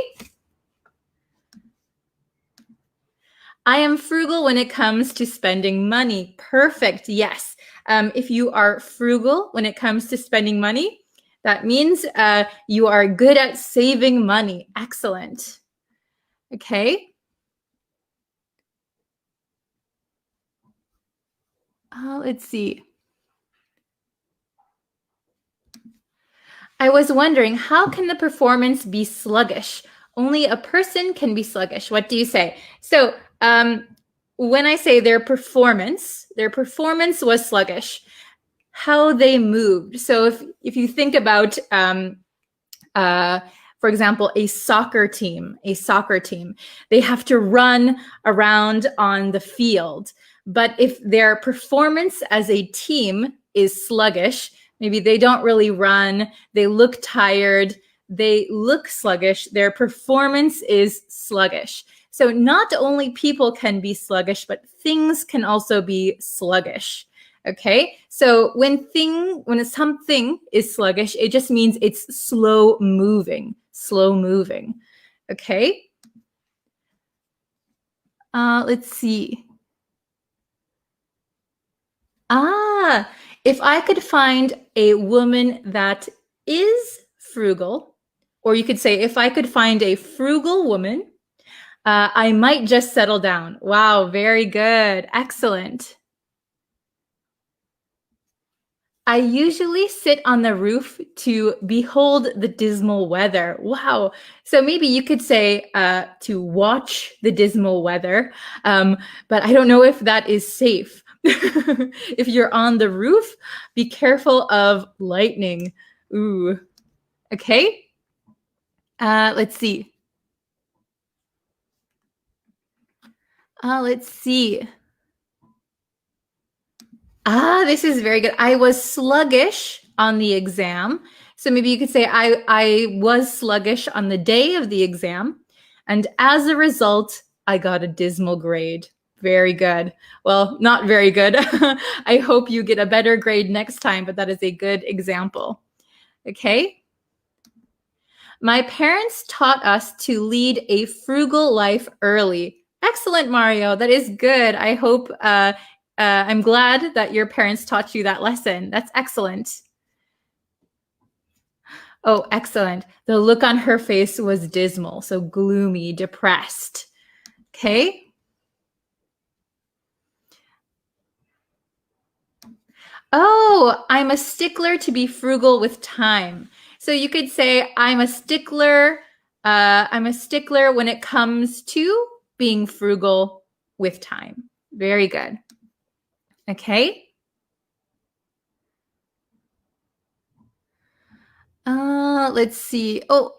I am frugal when it comes to spending money. Perfect. Yes. If you are frugal when it comes to spending money, that means you are good at saving money. Excellent. Okay. Let's see. I was wondering, how can the performance be sluggish? Only a person can be sluggish. What do you say? So when I say their performance was sluggish, how they moved. So if you think about, for example, a soccer team, they have to run around on the field. But if their performance as a team is sluggish, maybe they don't really run, they look tired, they look sluggish, their performance is sluggish. So not only people can be sluggish, but things can also be sluggish. Okay, so when something is sluggish, it just means it's slow moving. Okay. Let's see. If I could find a woman that is frugal, or you could say, if I could find a frugal woman, I might just settle down. Wow, very good. Excellent. I usually sit on the roof to behold the dismal weather. Wow. So maybe you could say to watch the dismal weather, but I don't know if that is safe. If you're on the roof, be careful of lightning. Ooh. Okay. Let's see. Let's see. This is very good. I was sluggish on the exam. So maybe you could say I was sluggish on the day of the exam. And as a result, I got a dismal grade. Very good. Well, not very good. I hope you get a better grade next time, but that is a good example. Okay. My parents taught us to lead a frugal life early. Excellent, Mario. That is good. I hope, I'm glad that your parents taught you that lesson. That's excellent. Oh, excellent. The look on her face was dismal, so gloomy, depressed. Okay. Oh, I'm a stickler to be frugal with time. So you could say I'm a stickler when it comes to being frugal with time. Very good. Okay. Let's see. Oh,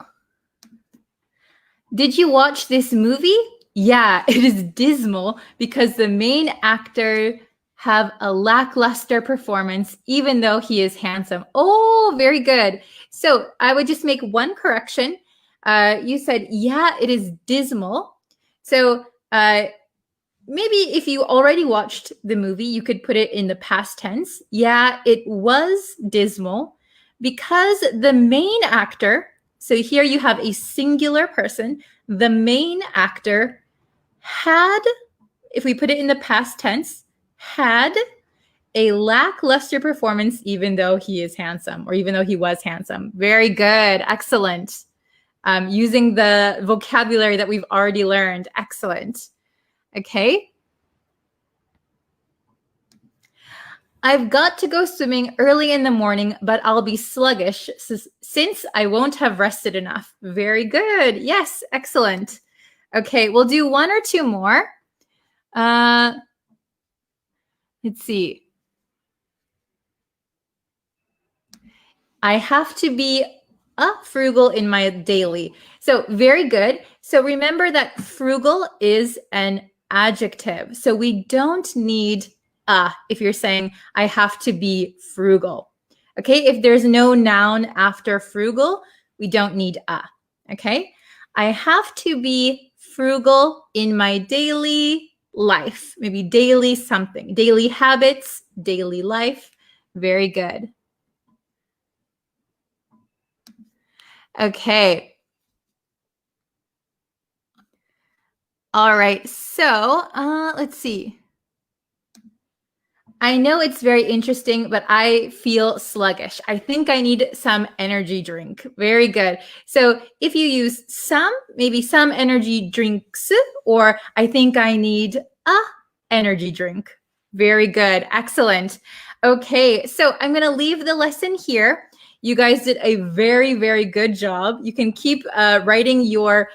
did you watch this movie? Yeah, it is dismal because the main actor have a lackluster performance even though he is handsome. Oh, very good. So I would just make one correction. You said, yeah, it is dismal. So maybe if you already watched the movie, you could put it in the past tense. Yeah, it was dismal because the main actor, so here you have a singular person, the main actor had, if we put it in the past tense, had a lackluster performance even though he is handsome or even though he was handsome. Very good. Excellent. Using the vocabulary that we've already learned. Excellent. Okay. I've got to go swimming early in the morning, but I'll be sluggish since I won't have rested enough. Very good. Yes, excellent. Okay, we'll do one or two more. Let's see. I have to be frugal in my daily. So very good. So remember that frugal is an adjective. So we don't need if you're saying I have to be frugal. Okay, if there's no noun after frugal, we don't need okay? I have to be frugal in my daily life, maybe daily something, daily habits, daily life. Very good. Okay. All right. So let's see. I know it's very interesting, but I feel sluggish. I think I need some energy drink. Very good. So if you use some, maybe some energy drinks, or I think I need a energy drink. Very good. Excellent. Okay. So I'm going to leave the lesson here. You guys did a very, very good job. You can keep writing your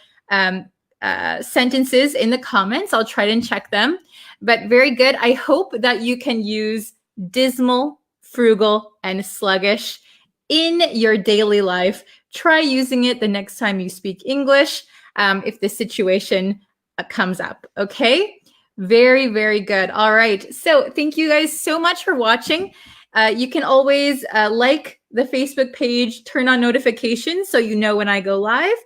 sentences in the comments. I'll try and check them. But very good. I hope that you can use dismal, frugal, and sluggish in your daily life. Try using it the next time you speak English if the situation comes up. Okay? Very, very good. All right. So thank you guys so much for watching. You can always like the Facebook page, turn on notifications so you know when I go live.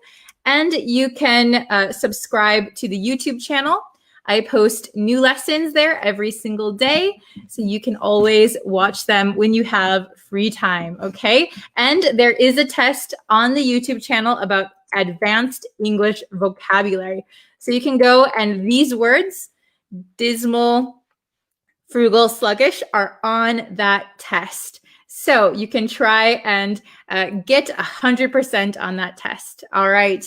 And you can subscribe to the YouTube channel. I post new lessons there every single day, so you can always watch them when you have free time, okay? And there is a test on the YouTube channel about advanced English vocabulary. So you can go and these words, dismal, frugal, sluggish, are on that test. So you can try and get 100% on that test. All right.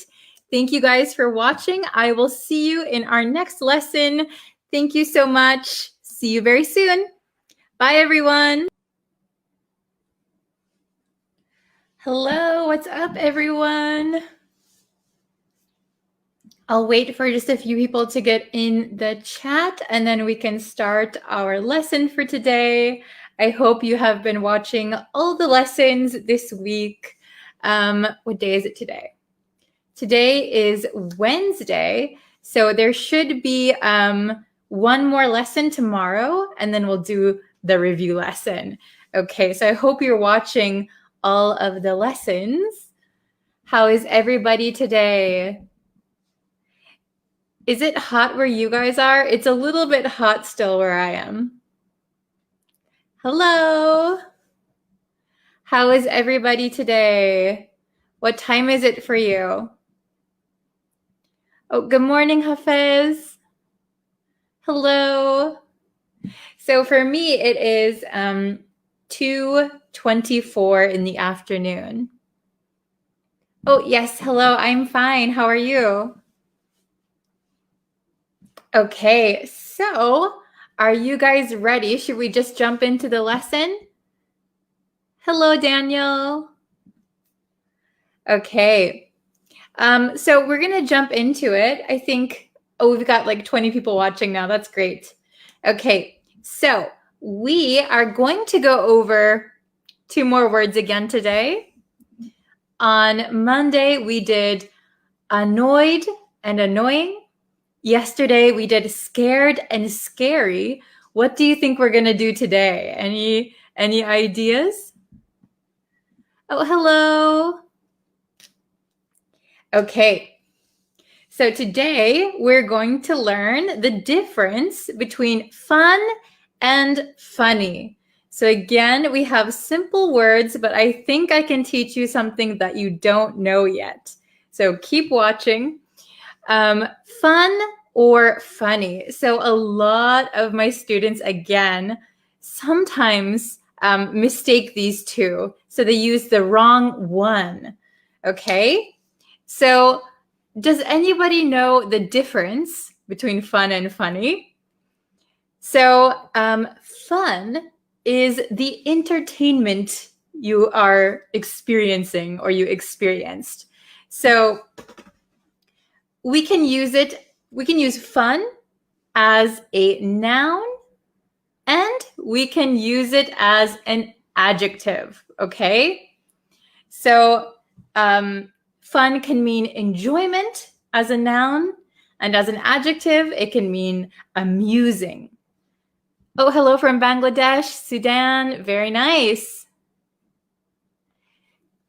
Thank you guys for watching. I will see you in our next lesson. Thank you so much. See you very soon. Bye, everyone. Hello, what's up, everyone? I'll wait for just a few people to get in the chat, and then we can start our lesson for today. I hope you have been watching all the lessons this week. What day is it today? Today is Wednesday, so there should be one more lesson tomorrow, and then we'll do the review lesson. Okay, so I hope you're watching all of the lessons. How is everybody today? Is it hot where you guys are? It's a little bit hot still where I am. Hello. How is everybody today? What time is it for you? Oh, good morning, Hafiz. Hello. So for me, it is 2:24 in the afternoon. Oh, yes. Hello. I'm fine. How are you? Okay. So are you guys ready? Should we just jump into the lesson? Hello, Daniel. Okay. So we're going to jump into it. I think, we've got like 20 people watching now. That's great. Okay. So we are going to go over 2 more words again today. On Monday, we did annoyed and annoying. Yesterday, we did scared and scary. What do you think we're going to do today? Any ideas? Oh, hello. Okay. So today, we're going to learn the difference between fun and funny. So again, we have simple words, but I think I can teach you something that you don't know yet. So keep watching. Fun or funny. So a lot of my students, again, sometimes mistake these two. So they use the wrong one. Okay? So does anybody know the difference between fun and funny? So fun is the entertainment you are experiencing or you experienced. So we can use fun as a noun and we can use it as an adjective, okay? So fun can mean enjoyment as a noun, and as an adjective, it can mean amusing. Oh, hello from Bangladesh, Sudan. Very nice.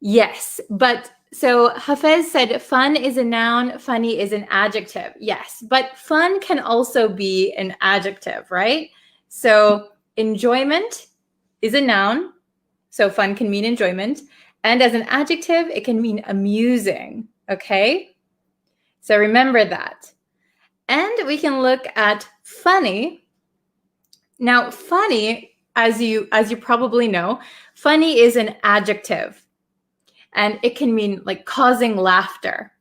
Yes, but so Hafez said fun is a noun, funny is an adjective. Yes, but fun can also be an adjective, right? So enjoyment is a noun, so fun can mean enjoyment. And as an adjective, it can mean amusing, okay? So remember that. And we can look at funny. Now, funny, as you probably know, funny is an adjective. And it can mean like causing laughter.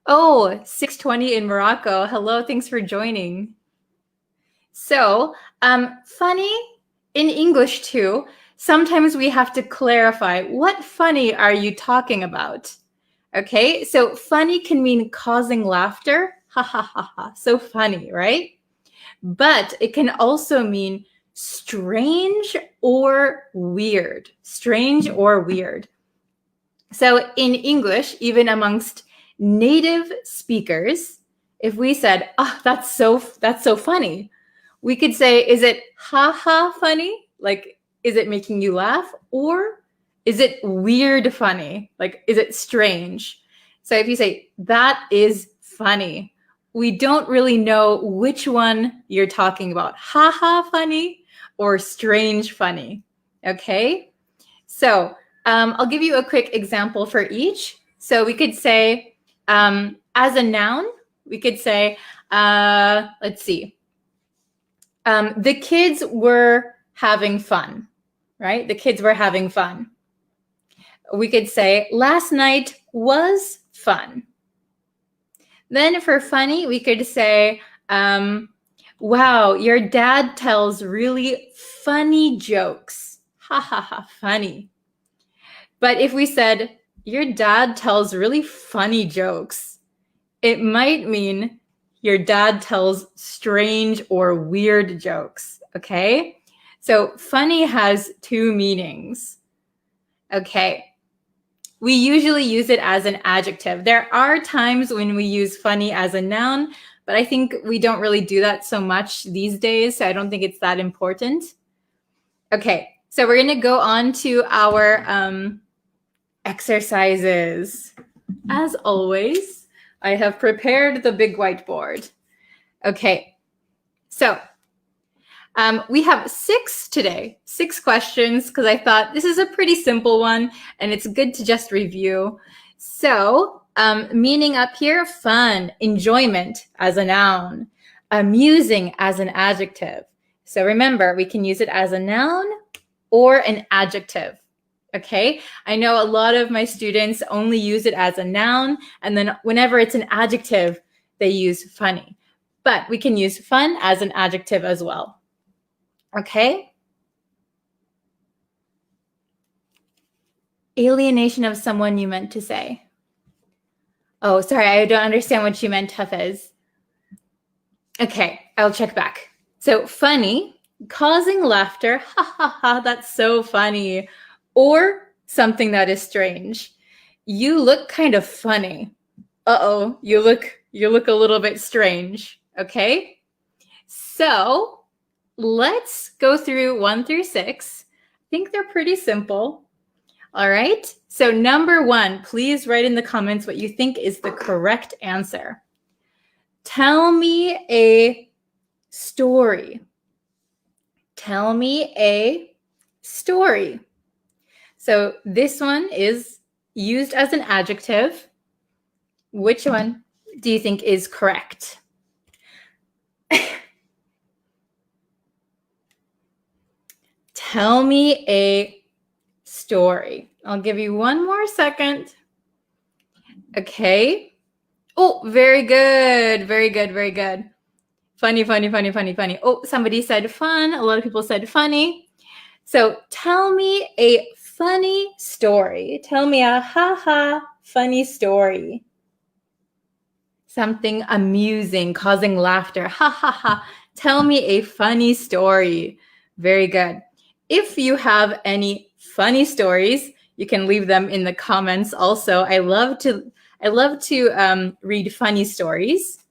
Oh, 6:20 in Morocco. Hello, thanks for joining. So, funny in English too, sometimes we have to clarify what funny are you talking about? Okay, so funny can mean causing laughter. Ha ha ha ha. So funny, right? But it can also mean strange or weird. Strange or weird. So in English, even amongst native speakers, if we said, "Oh, that's so funny," we could say, "Is it ha ha funny? Like, is it making you laugh? Or is it weird funny? Like, is it strange?" So if you say, "That is funny," we don't really know which one you're talking about, ha ha funny or strange funny. Okay? So I'll give you a quick example for each. So we could say, as a noun, we could say, let's see. The kids were having fun, right? The kids were having fun. We could say, last night was fun. Then for funny, we could say, wow, your dad tells really funny jokes. Ha ha ha, funny. But if we said, your dad tells really funny jokes, it might mean your dad tells strange or weird jokes, okay? So funny has 2 meanings. Okay. We usually use it as an adjective. There are times when we use funny as a noun, but I think we don't really do that so much these days, so I don't think it's that important. Okay, so we're going to go on to our exercises. As always, I have prepared the big whiteboard. Okay, so we have 6 today, 6 questions, because I thought this is a pretty simple one and it's good to just review. So meaning up here, fun, enjoyment as a noun, amusing as an adjective. So remember, we can use it as a noun or an adjective. Okay, I know a lot of my students only use it as a noun, and then whenever it's an adjective, they use funny. But we can use fun as an adjective as well. Okay? Alienation of someone, you meant to say. Oh, sorry, I don't understand what you meant, Hafiz. Okay, I'll check back. So funny, causing laughter, ha ha ha, that's so funny. Or something that is strange. You look kind of funny. Uh-oh, you look a little bit strange, okay? So let's go through 1 through 6. I think they're pretty simple. All right, so number 1, please write in the comments what you think is the correct answer. Tell me a story. Tell me a story. So this one is used as an adjective. Which one do you think is correct? Tell me a story. I'll give you 1 more second. Okay. Oh, very good. Very good. Very good. Funny, funny, funny, funny, funny. Oh, somebody said fun. A lot of people said funny. So tell me a funny story. Tell me a ha-ha funny story. Something amusing, causing laughter. Ha ha ha. Tell me a funny story. Very good. If you have any funny stories, you can leave them in the comments also. I love to read funny stories.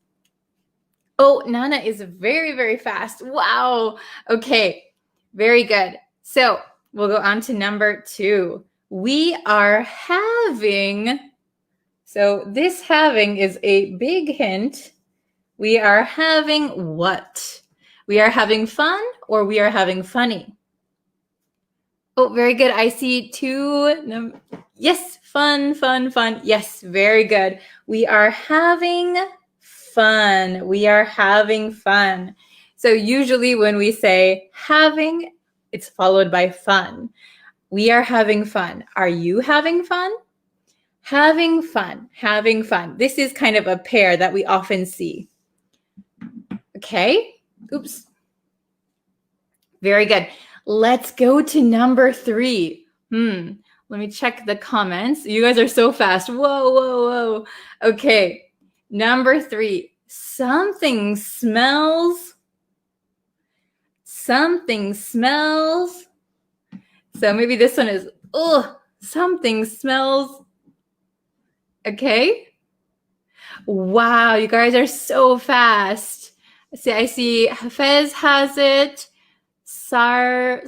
Oh, Nana is very, very fast. Wow. Okay. Very good. So we'll go on to number 2. We are having, so this having is a big hint. We are having what? We are having fun or we are having funny? Oh, very good. I see 2. Yes, fun, fun, fun. Yes, very good. We are having fun. We are having fun. So usually when we say having, it's followed by fun. We are having fun. Are you having fun? Having fun, having fun. This is kind of a pair that we often see. Okay. Oops. Very good. Let's go to number 3. Let me check the comments. You guys are so fast. Whoa, whoa, whoa. Okay. Number 3. Something smells. Something smells. So maybe this one is, something smells. Okay. Wow, you guys are so fast. I see Hafez has it. Sarlidwe.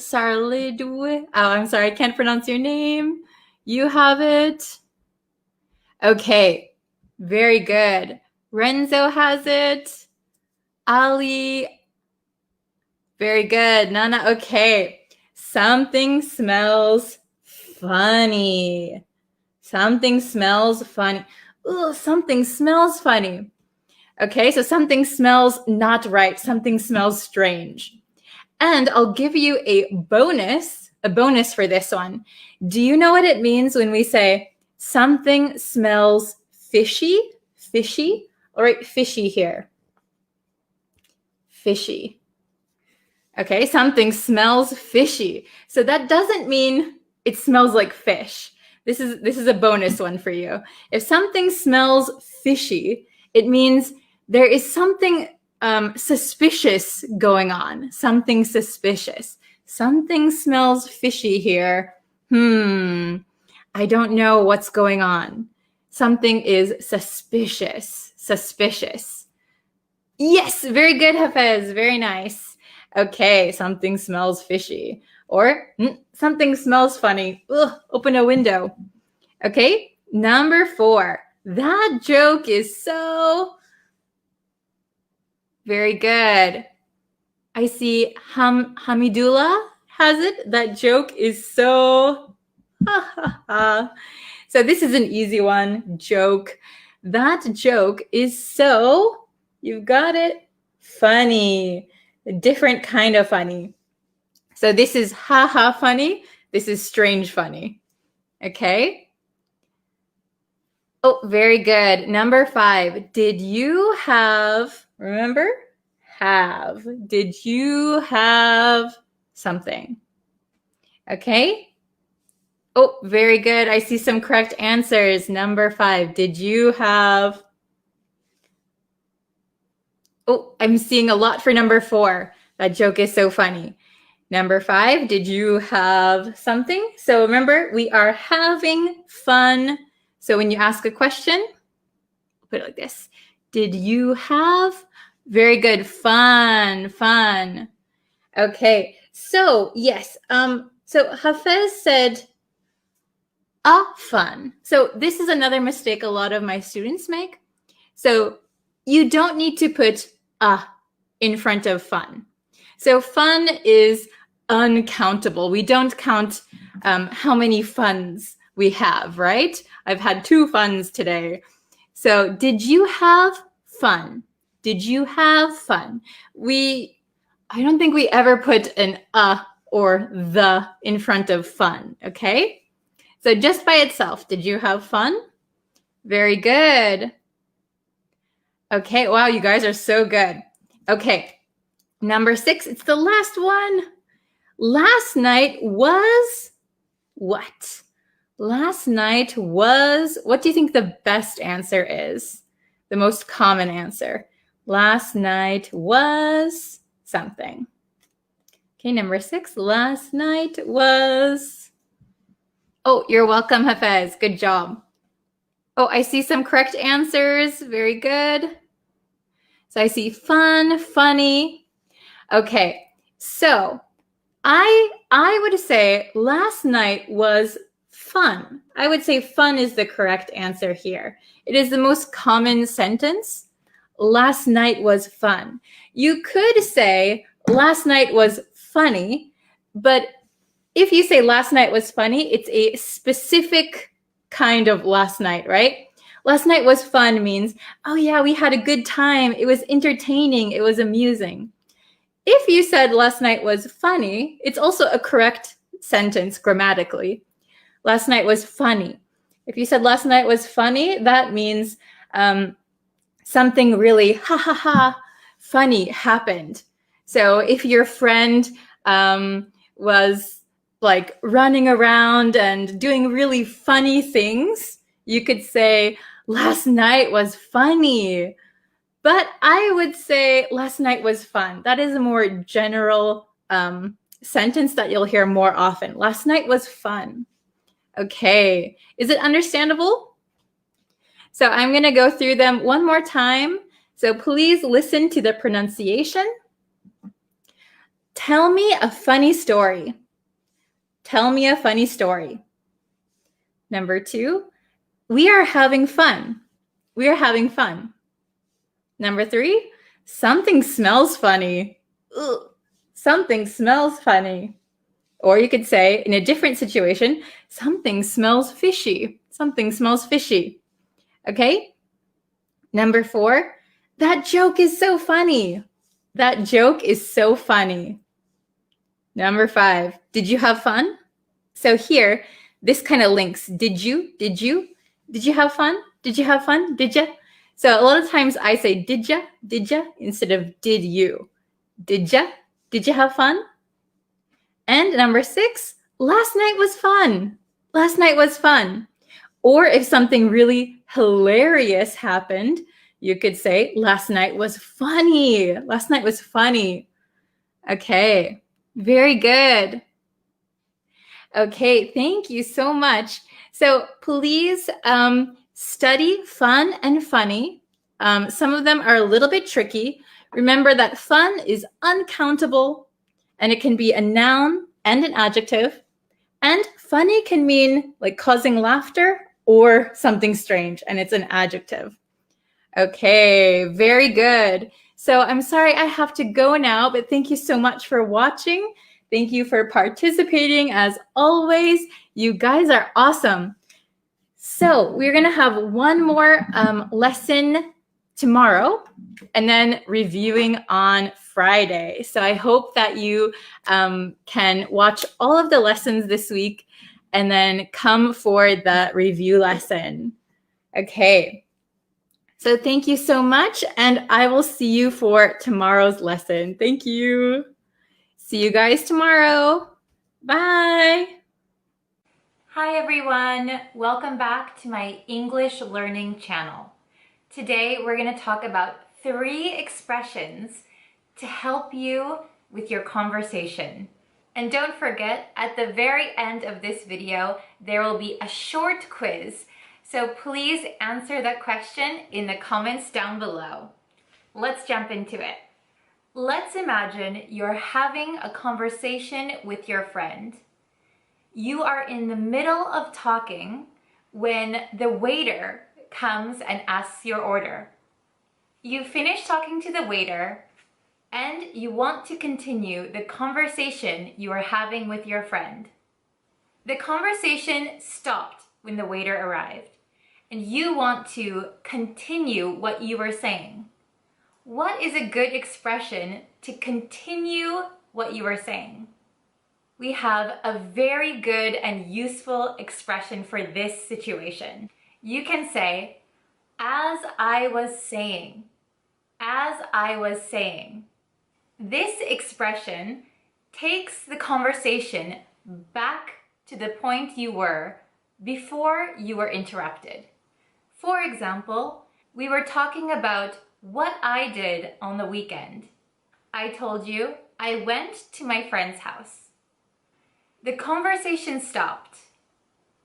Oh, I'm sorry, I can't pronounce your name. You have it. Okay, very good. Renzo has it. Ali. Very good. Nana, okay. Something smells funny. Something smells funny. Ooh, something smells funny. Okay, so something smells not right. Something smells strange. And I'll give you a bonus for this one. Do you know what it means when we say something smells fishy? Fishy? All right, fishy here. Fishy. Okay, something smells fishy. So that doesn't mean it smells like fish. This is a bonus one for you. If something smells fishy, it means there is something suspicious going on. Something suspicious. Something smells fishy here. I don't know what's going on. Something is suspicious. Suspicious. Yes, very good, Hafez. Very nice. Okay, something smells fishy. Or something smells funny. Ugh, open a window. Okay, number 4. That joke is so... Very good. I see Hamidullah has it. That joke is so... So this is an easy one. Joke. That joke is so... You've got it. Funny. A different kind of funny. So this is ha funny. This is strange funny. Okay? Oh, very good. Number 5. Did you have... Remember? Have. Did you have something? Okay? Oh, very good. I see some correct answers. Number 5. Did you have... Oh, I'm seeing a lot for number 4. That joke is so funny. Number 5. Did you have something? So remember, we are having fun. So when you ask a question, put it like this. Did you have... Very good. Fun. Okay. So, yes. So Hafez said, fun. So this is another mistake a lot of my students make. So you don't need to put in front of fun. So fun is uncountable. We don't count how many funs we have, right? I've had 2 funs today. So did you have fun? Did you have fun? I don't think we ever put an or the in front of fun, okay? So just by itself, did you have fun? Very good. Okay, wow, you guys are so good. Okay, number 6, it's the last one. Last night was what? Last night was, what do you think the best answer is? The most common answer. Last night was something. Okay, number 6. Last night was... Oh, you're welcome, Hafez. Good job. Oh, I see some correct answers. Very good. So I see fun, funny. Okay, so I would say last night was fun. I would say fun is the correct answer here. It is the most common sentence. Last night was fun. You could say last night was funny, but if you say last night was funny, it's a specific kind of last night, right? Last night was fun means, oh yeah, we had a good time. It was entertaining. It was amusing. If you said last night was funny, it's also a correct sentence grammatically. Last night was funny. If you said last night was funny, that means something really funny happened. So if your friend was like running around and doing really funny things, you could say last night was funny. But I would say last night was fun. That is a more general sentence that you'll hear more often. Last night was fun. Okay, is it understandable? So I'm going to go through them one more time. So please listen to the pronunciation. Tell me a funny story. Tell me a funny story. Number 2, we are having fun. We are having fun. Number 3, something smells funny. Ugh, something smells funny. Or you could say, in a different situation, something smells fishy. Something smells fishy. Okay? Number 4, that joke is so funny. That joke is so funny. Number 5, did you have fun? So here, this kind of links. Did you have fun? Did you have fun? Did ya? So a lot of times I say did ya instead of did you. Did ya? Did you have fun? And number 6, last night was fun. Last night was fun. Or if something really hilarious happened, you could say last night was funny. Last night was funny. Okay, very good. Okay, thank you so much. So please study fun and funny. Some of them are a little bit tricky. Remember that fun is uncountable, and it can be a noun and an adjective. And funny can mean like causing laughter or something strange, and it's an adjective. Okay, very good. So I'm sorry I have to go now, but thank you so much for watching. Thank you for participating as always. You guys are awesome. So we're going to have one more lesson tomorrow and then reviewing on Friday. So I hope that you can watch all of the lessons this week and then come for the review lesson. Okay. So thank you so much, and I will see you for tomorrow's lesson. Thank you. See you guys tomorrow. Bye. Hi everyone. Welcome back to my English learning channel. Today we're going to talk about 3 expressions to help you with your conversation. And don't forget, at the very end of this video, there will be a short quiz. So please answer that question in the comments down below. Let's jump into it. Let's imagine you're having a conversation with your friend. You are in the middle of talking when the waiter comes and asks your order. You finish talking to the waiter and you want to continue the conversation you are having with your friend. The conversation stopped when the waiter arrived, and you want to continue what you were saying. What is a good expression to continue what you were saying? We have a very good and useful expression for this situation. You can say, as I was saying, as I was saying. This expression takes the conversation back to the point you were before you were interrupted. For example, we were talking about what I did on the weekend. I told you I went to my friend's house. The conversation stopped.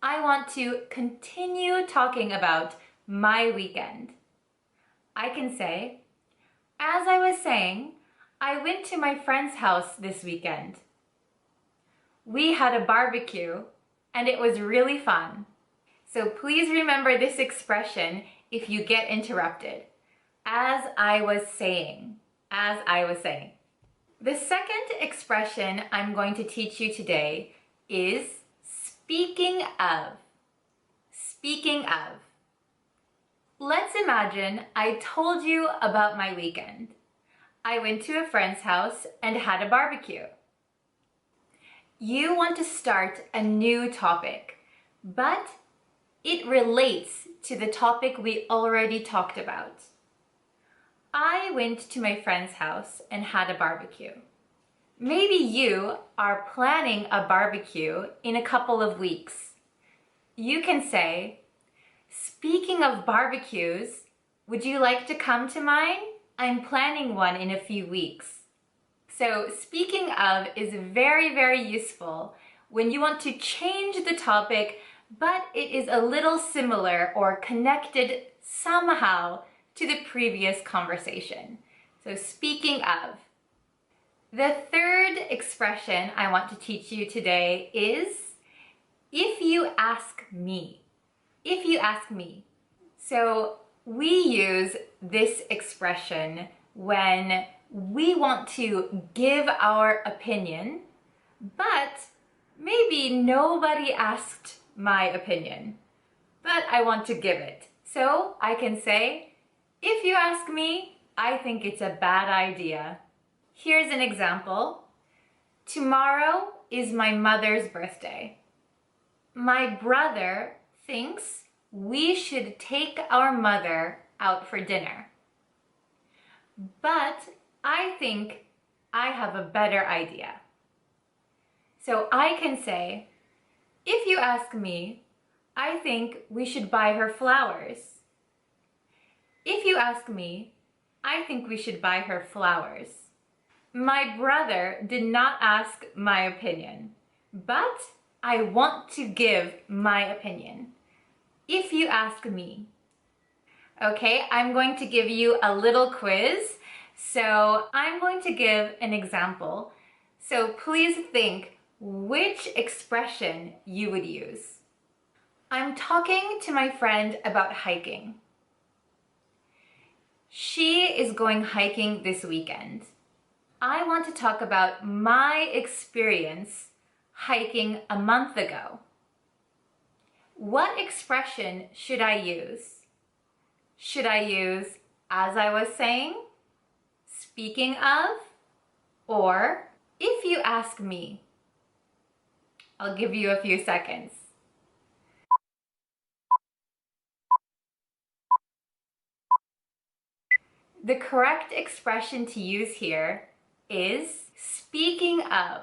I want to continue talking about my weekend. I can say, as I was saying, I went to my friend's house this weekend. We had a barbecue and it was really fun. So please remember this expression if you get interrupted. As I was saying, as I was saying. The second expression I'm going to teach you today is speaking of. Speaking of. Let's imagine I told you about my weekend. I went to a friend's house and had a barbecue. You want to start a new topic, but it relates to the topic we already talked about. I went to my friend's house and had a barbecue. Maybe you are planning a barbecue in a couple of weeks. You can say, speaking of barbecues, would you like to come to mine? I'm planning one in a few weeks. So speaking of is very, very useful when you want to change the topic, but it is a little similar or connected somehow to the previous conversation. So speaking of. The third expression I want to teach you today is if you ask me. If you ask me. So we use this expression when we want to give our opinion, but maybe nobody asked my opinion, but I want to give it. So I can say, if you ask me, I think it's a bad idea. Here's an example. Tomorrow is my mother's birthday. My brother thinks we should take our mother out for dinner. But I think I have a better idea. So I can say, if you ask me, I think we should buy her flowers. If you ask me, I think we should buy her flowers. My brother did not ask my opinion, but I want to give my opinion. If you ask me. Okay, I'm going to give you a little quiz. So I'm going to give an example. So please think which expression you would use. I'm talking to my friend about hiking. She is going hiking this weekend. I want to talk about my experience hiking a month ago. What expression should I use? Should I use as I was saying, speaking of, or if you ask me? I'll give you a few seconds. The correct expression to use here is speaking of.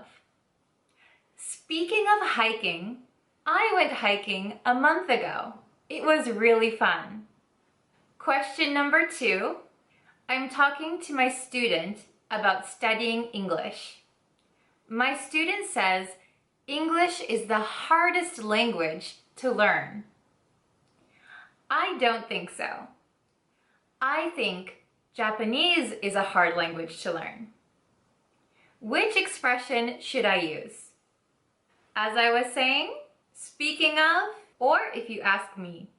Speaking of hiking, I went hiking a month ago. It was really fun. Question number 2. I'm talking to my student about studying English. My student says English is the hardest language to learn. I don't think so. I think Japanese is a hard language to learn. Which expression should I use? As I was saying, speaking of, or if you ask me?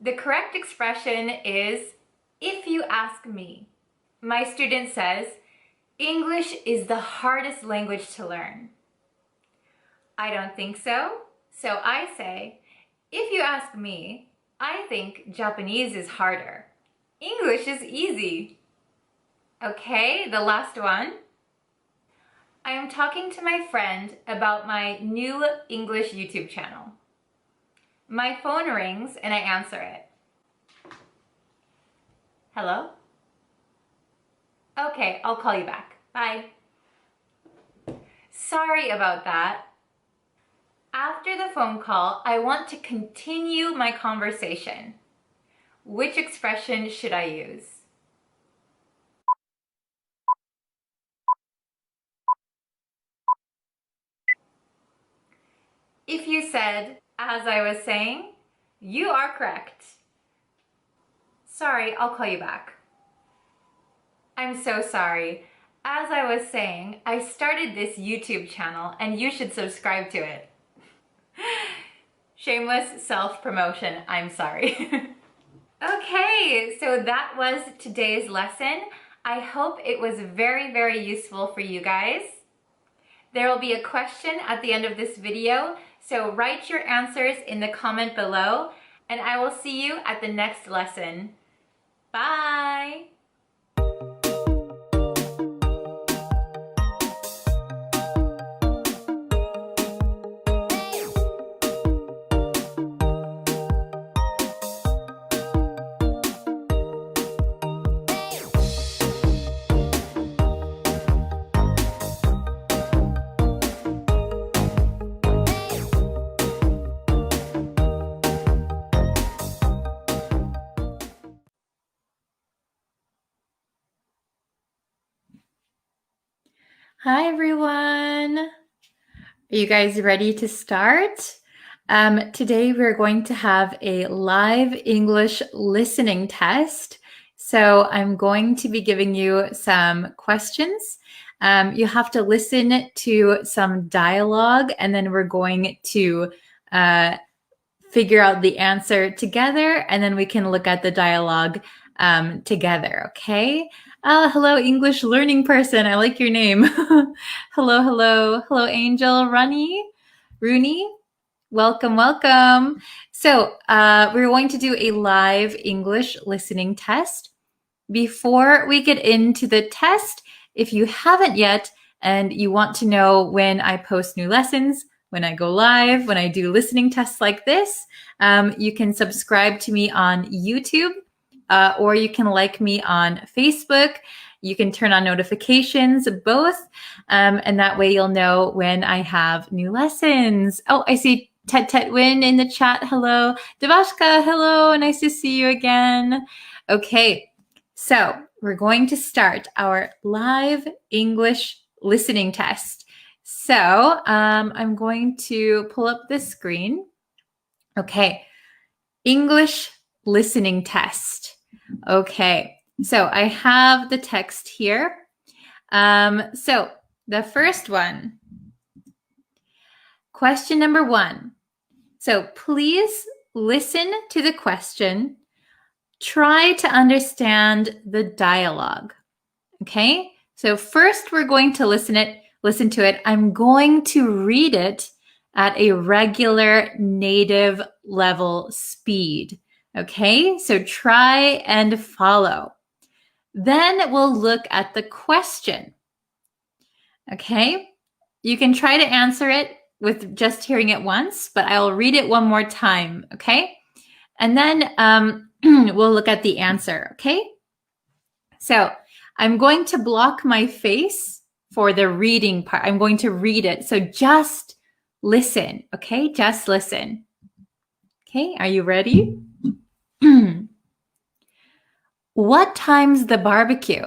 The correct expression is if you ask me. My student says, English is the hardest language to learn. I don't think so. So I say, if you ask me, I think Japanese is harder. English is easy. Okay, the last one. I am talking to my friend about my new English YouTube channel. My phone rings and I answer it. Hello? Okay, I'll call you back. Bye. Sorry about that. After the phone call, I want to continue my conversation. Which expression should I use? If you said, as I was saying, you are correct. Sorry, I'll call you back. I'm so sorry. As I was saying, I started this YouTube channel and you should subscribe to it. Shameless self-promotion, I'm sorry. Okay, so that was today's lesson. I hope it was very, very useful for you guys. There will be a question at the end of this video, so write your answers in the comment below, and I will see you at the next lesson. Bye! Hi everyone! Are you guys ready to start? Today we're going to have a live English listening test. So I'm going to be giving you some questions. You have to listen to some dialogue and then we're going to figure out the answer together and then we can look at the dialogue together, okay? Hello, English learning person. I like your name. Hello, hello. Hello, Angel, Rooney. Welcome, welcome. So we're going to do a live English listening test. Before we get into the test, if you haven't yet and you want to know when I post new lessons, when I go live, when I do listening tests like this, you can subscribe to me on YouTube. Or you can like me on Facebook. You can turn on notifications, both. And that way you'll know when I have new lessons. Oh, I see Tet Win in the chat. Hello. Devashka, hello. Nice to see you again. Okay, so we're going to start our live English listening test. So I'm going to pull up this screen. Okay, English listening test. Okay, so I have the text here. So the first one, question number 1. So please listen to the question. Try to understand the dialogue. Okay? So first we're going to listen to it. I'm going to read it at a regular native level speed. Okay? So try and follow. Then we'll look at the question. Okay? You can try to answer it with just hearing it once, but I'll read it one more time. Okay? And then we'll look at the answer. Okay? So I'm going to block my face for the reading part. I'm going to read it. So just listen, okay? Just listen. Okay, are you ready? What time's the barbecue?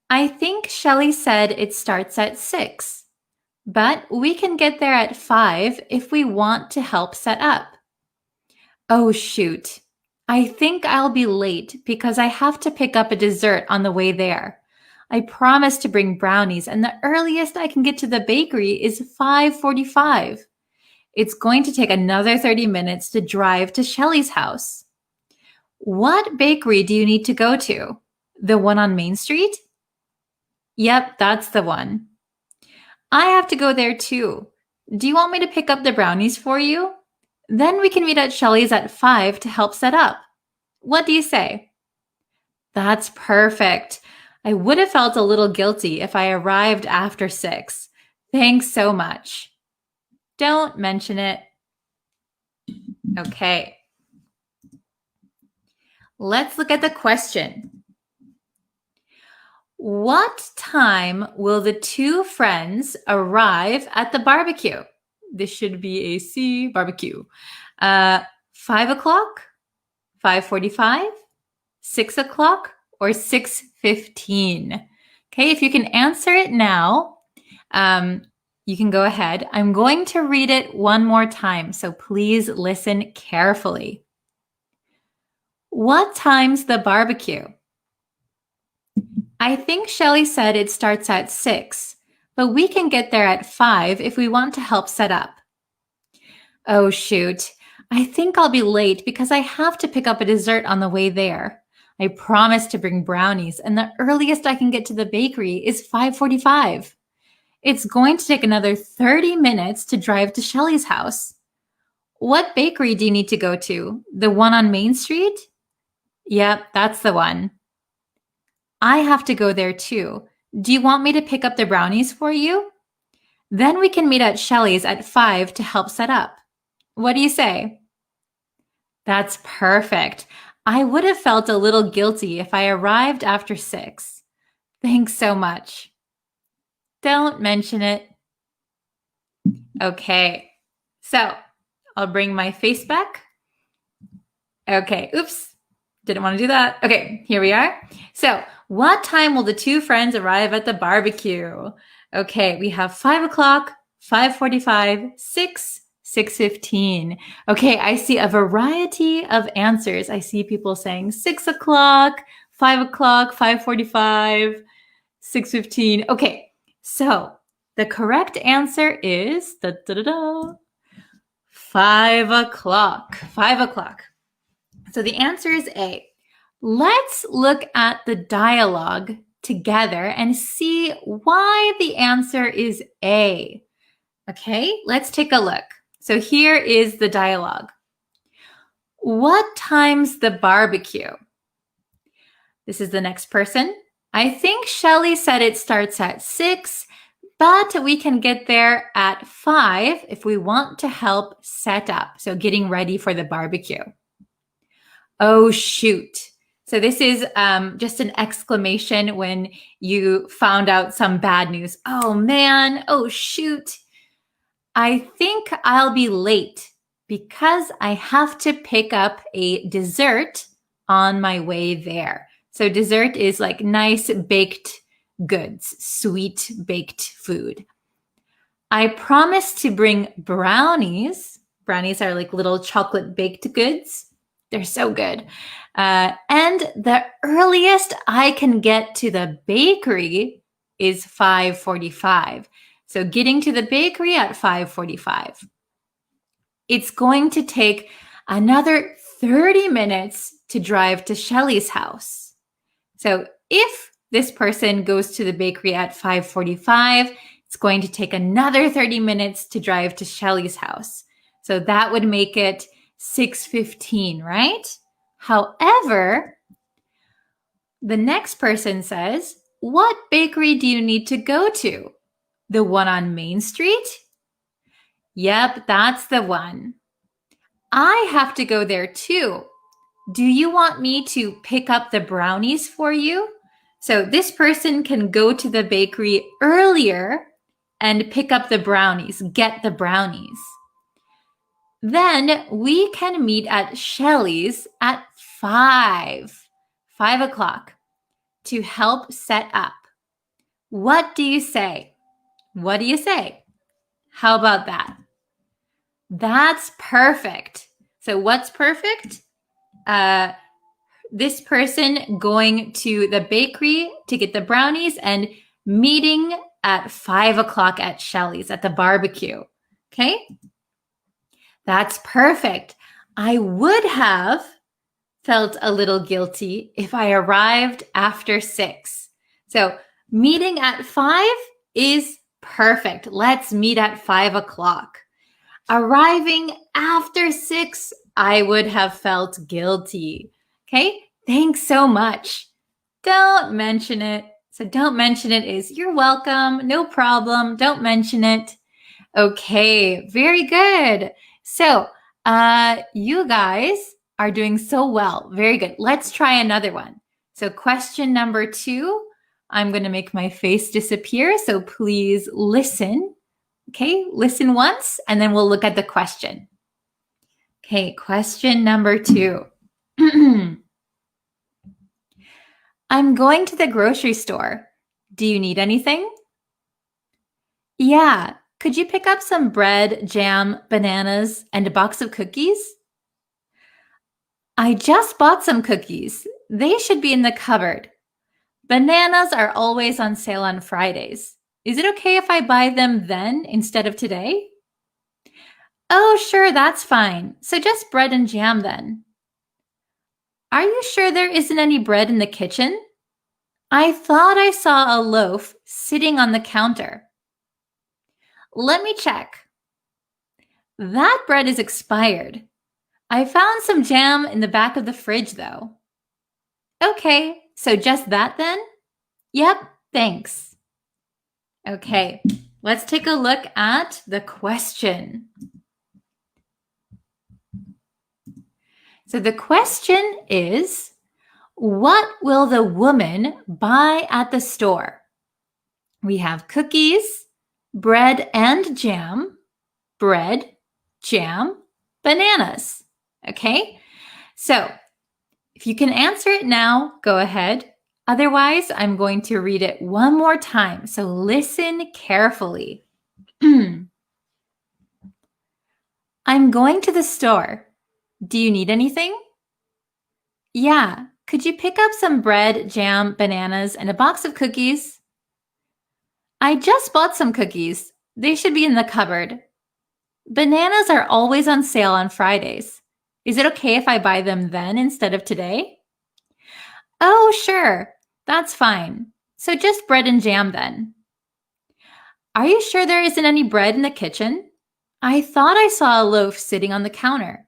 I think Shelly said it starts at 6, but we can get there at 5 if we want to help set up. Oh, shoot. I think I'll be late because I have to pick up a dessert on the way there. I promised to bring brownies, and the earliest I can get to the bakery is 5:45. It's going to take another 30 minutes to drive to Shelly's house. What bakery do you need to go to? The one on Main Street? Yep, that's the one. I have to go there too. Do you want me to pick up the brownies for you? Then we can meet at Shelly's at 5 to help set up. What do you say? That's perfect. I would have felt a little guilty if I arrived after 6. Thanks so much. Don't mention it. Okay. Let's look at the question. What time will the two friends arrive at the barbecue? This should be a C, barbecue. 5 o'clock, 5:45, 6 o'clock, or 6:15? Okay, if you can answer it now, you can go ahead. I'm going to read it one more time, so please listen carefully. What time's the barbecue? I think Shelly said it starts at 6, but we can get there at 5 if we want to help set up. Oh, shoot. I think I'll be late because I have to pick up a dessert on the way there. I promised to bring brownies, and the earliest I can get to the bakery is 5:45. It's going to take another 30 minutes to drive to Shelly's house. What bakery do you need to go to? The one on Main Street? Yep, that's the one. I have to go there too. Do you want me to pick up the brownies for you? Then we can meet at Shelly's at 5 to help set up. What do you say? That's perfect. I would have felt a little guilty if I arrived after 6. Thanks so much. Don't mention it. Okay, so I'll bring my face back. Okay, oops, didn't want to do that. Okay, here we are. So what time will the two friends arrive at the barbecue? Okay, we have 5 o'clock, 5:45, 6, 6:15. Okay, I see a variety of answers. I see people saying 6 o'clock, 5 o'clock, 5:45, 6:15. Okay, so the correct answer is 5 o'clock. 5 o'clock. So the answer is A. Let's look at the dialogue together and see why the answer is A. Okay, let's take a look. So here is the dialogue. What time's the barbecue? This is the next person. I think Shelly said it starts at 6, but we can get there at 5 if we want to help set up. So getting ready for the barbecue. Oh, shoot. So this is just an exclamation when you found out some bad news. Oh, man. Oh, shoot. I think I'll be late because I have to pick up a dessert on my way there. So dessert is like nice baked goods, sweet baked food. I promised to bring brownies. Brownies are like little chocolate baked goods. They're so good. And the earliest I can get to the bakery is 5:45. So getting to the bakery at 5:45. It's going to take another 30 minutes to drive to Shelly's house. So if this person goes to the bakery at 5:45, it's going to take another 30 minutes to drive to Shelly's house. So that would make it 6:15, right? However, the next person says, what bakery do you need to go to? The one on Main Street? Yep, that's the one. I have to go there too. Do you want me to pick up the brownies for you? So this person can go to the bakery earlier and pick up the brownies, get the brownies. Then we can meet at Shelly's at 5 o'clock to help set up. What do you say? What do you say? How about that? That's perfect. So what's perfect? This person going to the bakery to get the brownies and meeting at 5 o'clock at Shelly's at the barbecue. Okay? That's perfect. I would have felt a little guilty if I arrived after 6. So meeting at 5 is perfect. Let's meet at 5 o'clock. Arriving after 6, I would have felt guilty. Okay? Thanks so much. Don't mention it. So don't mention it is you're welcome. No problem. Don't mention it. Okay, very good. So you guys are doing so well. Very good. Let's try another one. So question number 2, I'm going to make my face disappear. So please listen. Okay, listen once, and then we'll look at the question. Okay, question number 2. I'm going to the grocery store. Do you need anything? Yeah, could you pick up some bread, jam, bananas, and a box of cookies? I just bought some cookies. They should be in the cupboard. Bananas are always on sale on Fridays. Is it okay if I buy them then instead of today? Oh, sure, that's fine. So just bread and jam then. Are you sure there isn't any bread in the kitchen? I thought I saw a loaf sitting on the counter. Let me check. That bread is expired. I found some jam in the back of the fridge though. Okay, so just that then? Yep, thanks. Okay, let's take a look at the question. So the question is, what will the woman buy at the store? We have cookies, bread and jam, bread, jam, bananas. Okay, so if you can answer it now, go ahead. Otherwise, I'm going to read it one more time. So listen carefully. I'm going to the store. Do you need anything? Yeah, could you pick up some bread, jam, bananas, and a box of cookies? I just bought some cookies. They should be in the cupboard. Bananas are always on sale on Fridays. Is it okay if I buy them then instead of today? Oh, sure. That's fine. So just bread and jam then. Are you sure there isn't any bread in the kitchen? I thought I saw a loaf sitting on the counter.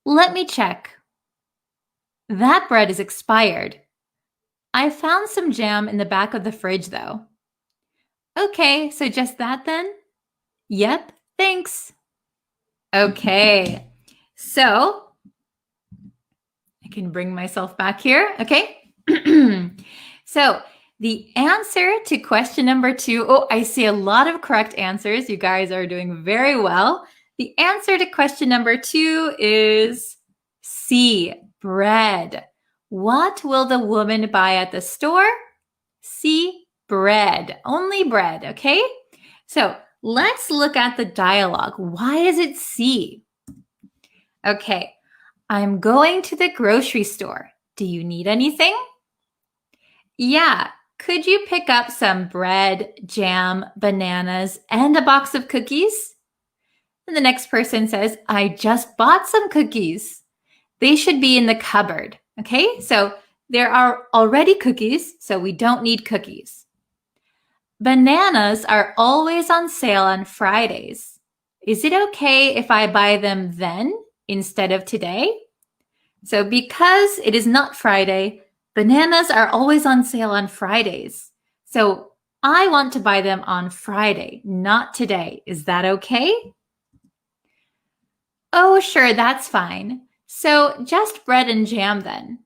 Let me check. That bread is expired. I found some jam in the back of the fridge though. Okay, so just that then? Yep, thanks. Okay, so I can bring myself back here, okay? So the answer to question number 2, oh, I see a lot of correct answers. You guys are doing very well. The answer to question number 2 is C, bread. What will the woman buy at the store? C, bread. Only bread, okay? So let's look at the dialogue. Why is it C? Okay, I'm going to the grocery store. Do you need anything? Yeah. Could you pick up some bread, jam, bananas, and a box of cookies? And the next person says, I just bought some cookies. They should be in the cupboard. Okay, so there are already cookies, so we don't need cookies. Bananas are always on sale on Fridays. Is it okay if I buy them then instead of today? So because it is not Friday, bananas are always on sale on Fridays. So I want to buy them on Friday, not today. Is that okay? Oh, sure, that's fine. So just bread and jam then.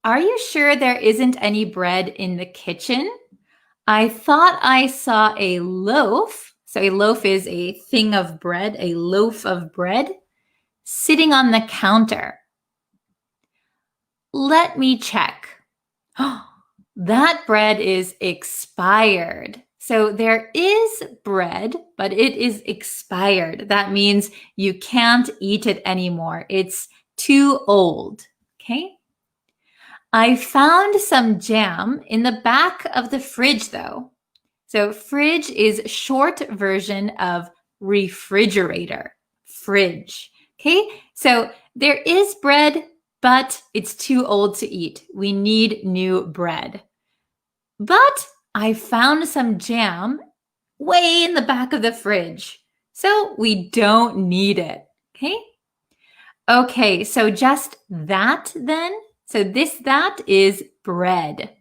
Are you sure there isn't any bread in the kitchen? I thought I saw a loaf. So a loaf is a thing of bread, a loaf of bread, sitting on the counter. Let me check. That bread is expired. So there is bread, but it is expired. That means you can't eat it anymore. It's too old. Okay? I found some jam in the back of the fridge, though. So fridge is short version of refrigerator. Fridge. Okay? So there is bread, but it's too old to eat. We need new bread. But I found some jam way in the back of the fridge. So we don't need it. Okay? Okay, so just that then. So that is bread.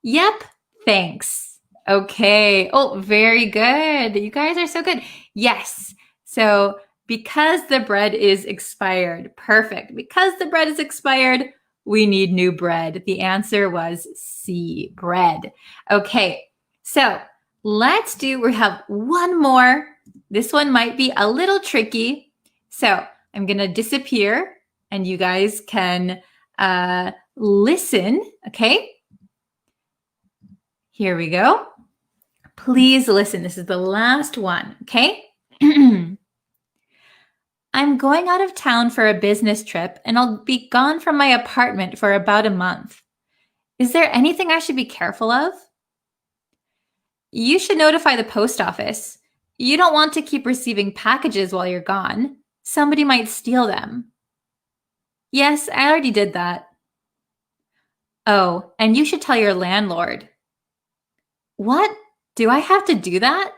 Yep, thanks. Okay. Oh, very good. You guys are so good. Yes. So because the bread is expired, perfect. Because the bread is expired, we need new bread. The answer was C, bread. Okay, so we have one more. This one might be a little tricky. So I'm going to disappear and you guys can listen, okay? Here we go. Please listen. This is the last one, okay? I'm going out of town for a business trip and I'll be gone from my apartment for about a month. Is there anything I should be careful of? You should notify the post office. You don't want to keep receiving packages while you're gone. Somebody might steal them. Yes, I already did that. Oh, and you should tell your landlord. What? Do I have to do that?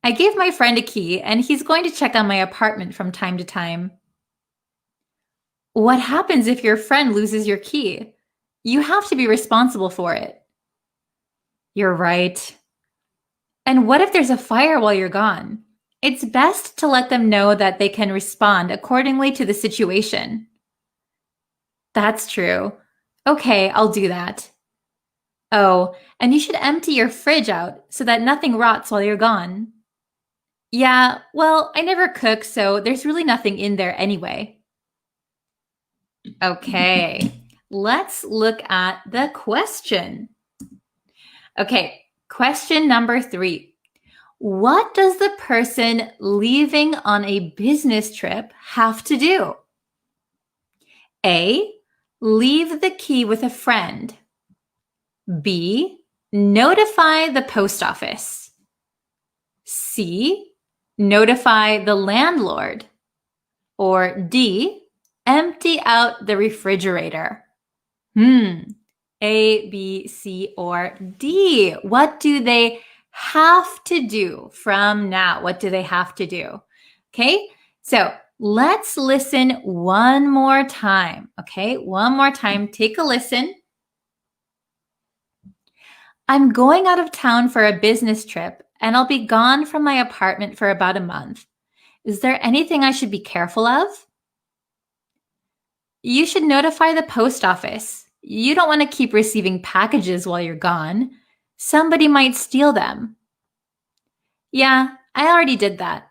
I gave my friend a key and he's going to check on my apartment from time to time. What happens if your friend loses your key? You have to be responsible for it. You're right. And what if there's a fire while you're gone? It's best to let them know that they can respond accordingly to the situation. That's true. Okay, I'll do that. Oh, and you should empty your fridge out so that nothing rots while you're gone. Yeah, well, I never cook, so there's really nothing in there anyway. Okay, let's look at the question. Okay, question number 3. What does the person leaving on a business trip have to do? A, leave the key with a friend. B, notify the post office. C, notify the landlord. Or D, empty out the refrigerator. A, B, C, or D. What do they have to do from now? What do they have to do? Okay, so let's listen one more time. Okay, one more time. Take a listen. I'm going out of town for a business trip and I'll be gone from my apartment for about a month. Is there anything I should be careful of? You should notify the post office. You don't want to keep receiving packages while you're gone. Somebody might steal them. Yeah, I already did that.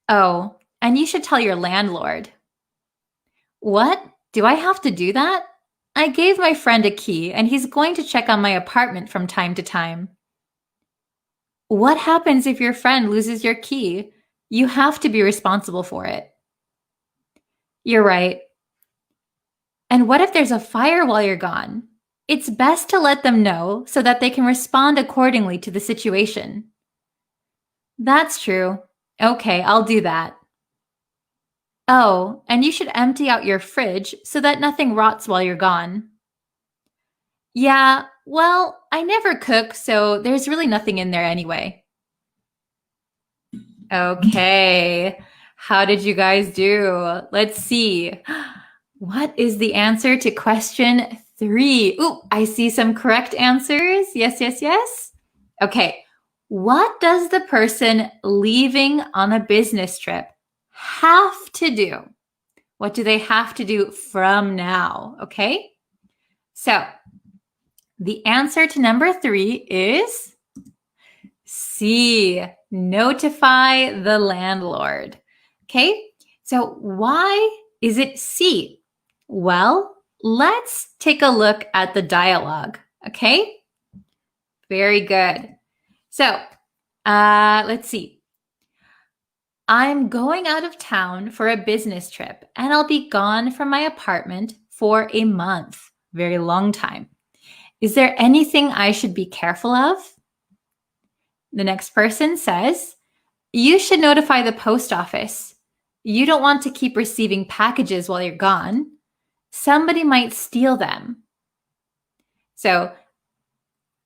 Oh, and you should tell your landlord. What? Do I have to do that? I gave my friend a key and he's going to check on my apartment from time to time. What happens if your friend loses your key? You have to be responsible for it. You're right. And what if there's a fire while you're gone? It's best to let them know so that they can respond accordingly to the situation. That's true. Okay, I'll do that. Oh, and you should empty out your fridge so that nothing rots while you're gone. Yeah, well, I never cook, so there's really nothing in there anyway. Okay, how did you guys do? Let's see. What is the answer to question 3? Ooh, I see some correct answers. Yes, yes, yes. Okay, what does the person leaving on a business trip have to do? What do they have to do from now? Okay, so the answer to number 3 is C, notify the landlord. Okay, so why is it C? Well, let's take a look at the dialogue, okay? Very good. So, let's see. I'm going out of town for a business trip, and I'll be gone from my apartment for a month. Very long time. Is there anything I should be careful of? The next person says, you should notify the post office. You don't want to keep receiving packages while you're gone. Somebody might steal them. So,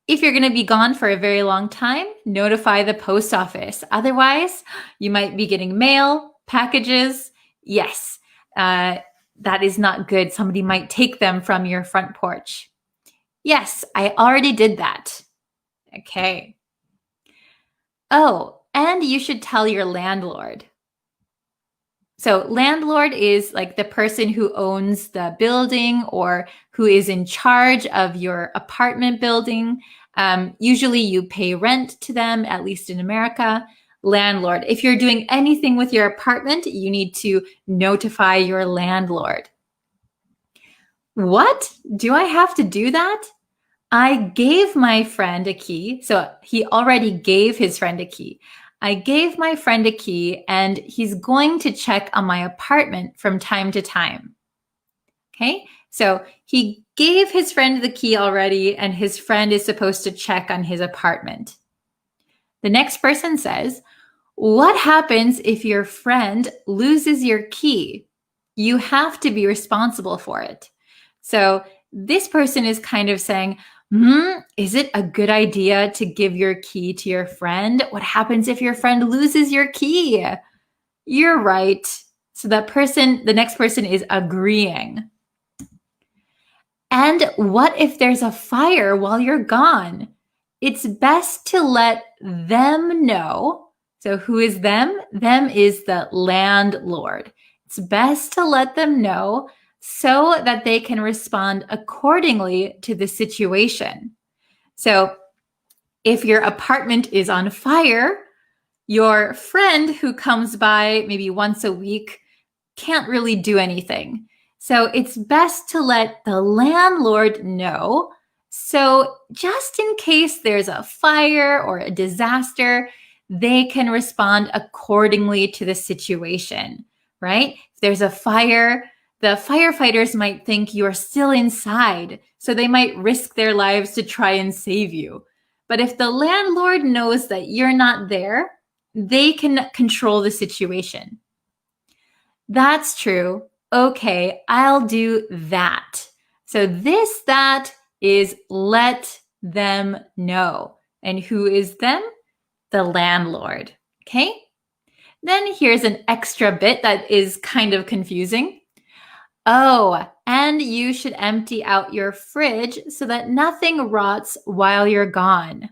if you're going to be gone for a very long time, notify the post office. Otherwise, you might be getting mail, packages. Yes, that is not good. Somebody might take them from your front porch. Yes, I already did that. Okay. Oh, and you should tell your landlord. So landlord is like the person who owns the building or who is in charge of your apartment building. Usually you pay rent to them, at least in America. Landlord. If you're doing anything with your apartment, you need to notify your landlord. What? Do I have to do that? I gave my friend a key. So he already gave his friend a key. I gave my friend a key and he's going to check on my apartment from time to time. Okay, so he gave his friend the key already and his friend is supposed to check on his apartment. The next person says, what happens if your friend loses your key? You have to be responsible for it. So this person is kind of saying, is it a good idea to give your key to your friend? What happens if your friend loses your key? You're right. So the next person is agreeing. And what if there's a fire while you're gone? It's best to let them know. So who is them? Them is the landlord. It's best to let them know so that they can respond accordingly to the situation. So if your apartment is on fire, your friend who comes by maybe once a week can't really do anything. So it's best to let the landlord know. So just in case there's a fire or a disaster, they can respond accordingly to the situation, right? If there's a fire, the firefighters might think you're still inside, so they might risk their lives to try and save you. But if the landlord knows that you're not there, they can control the situation. That's true. Okay, I'll do that. So that is let them know. And who is them? The landlord. Okay? Then here's an extra bit that is kind of confusing. Oh, and you should empty out your fridge so that nothing rots while you're gone.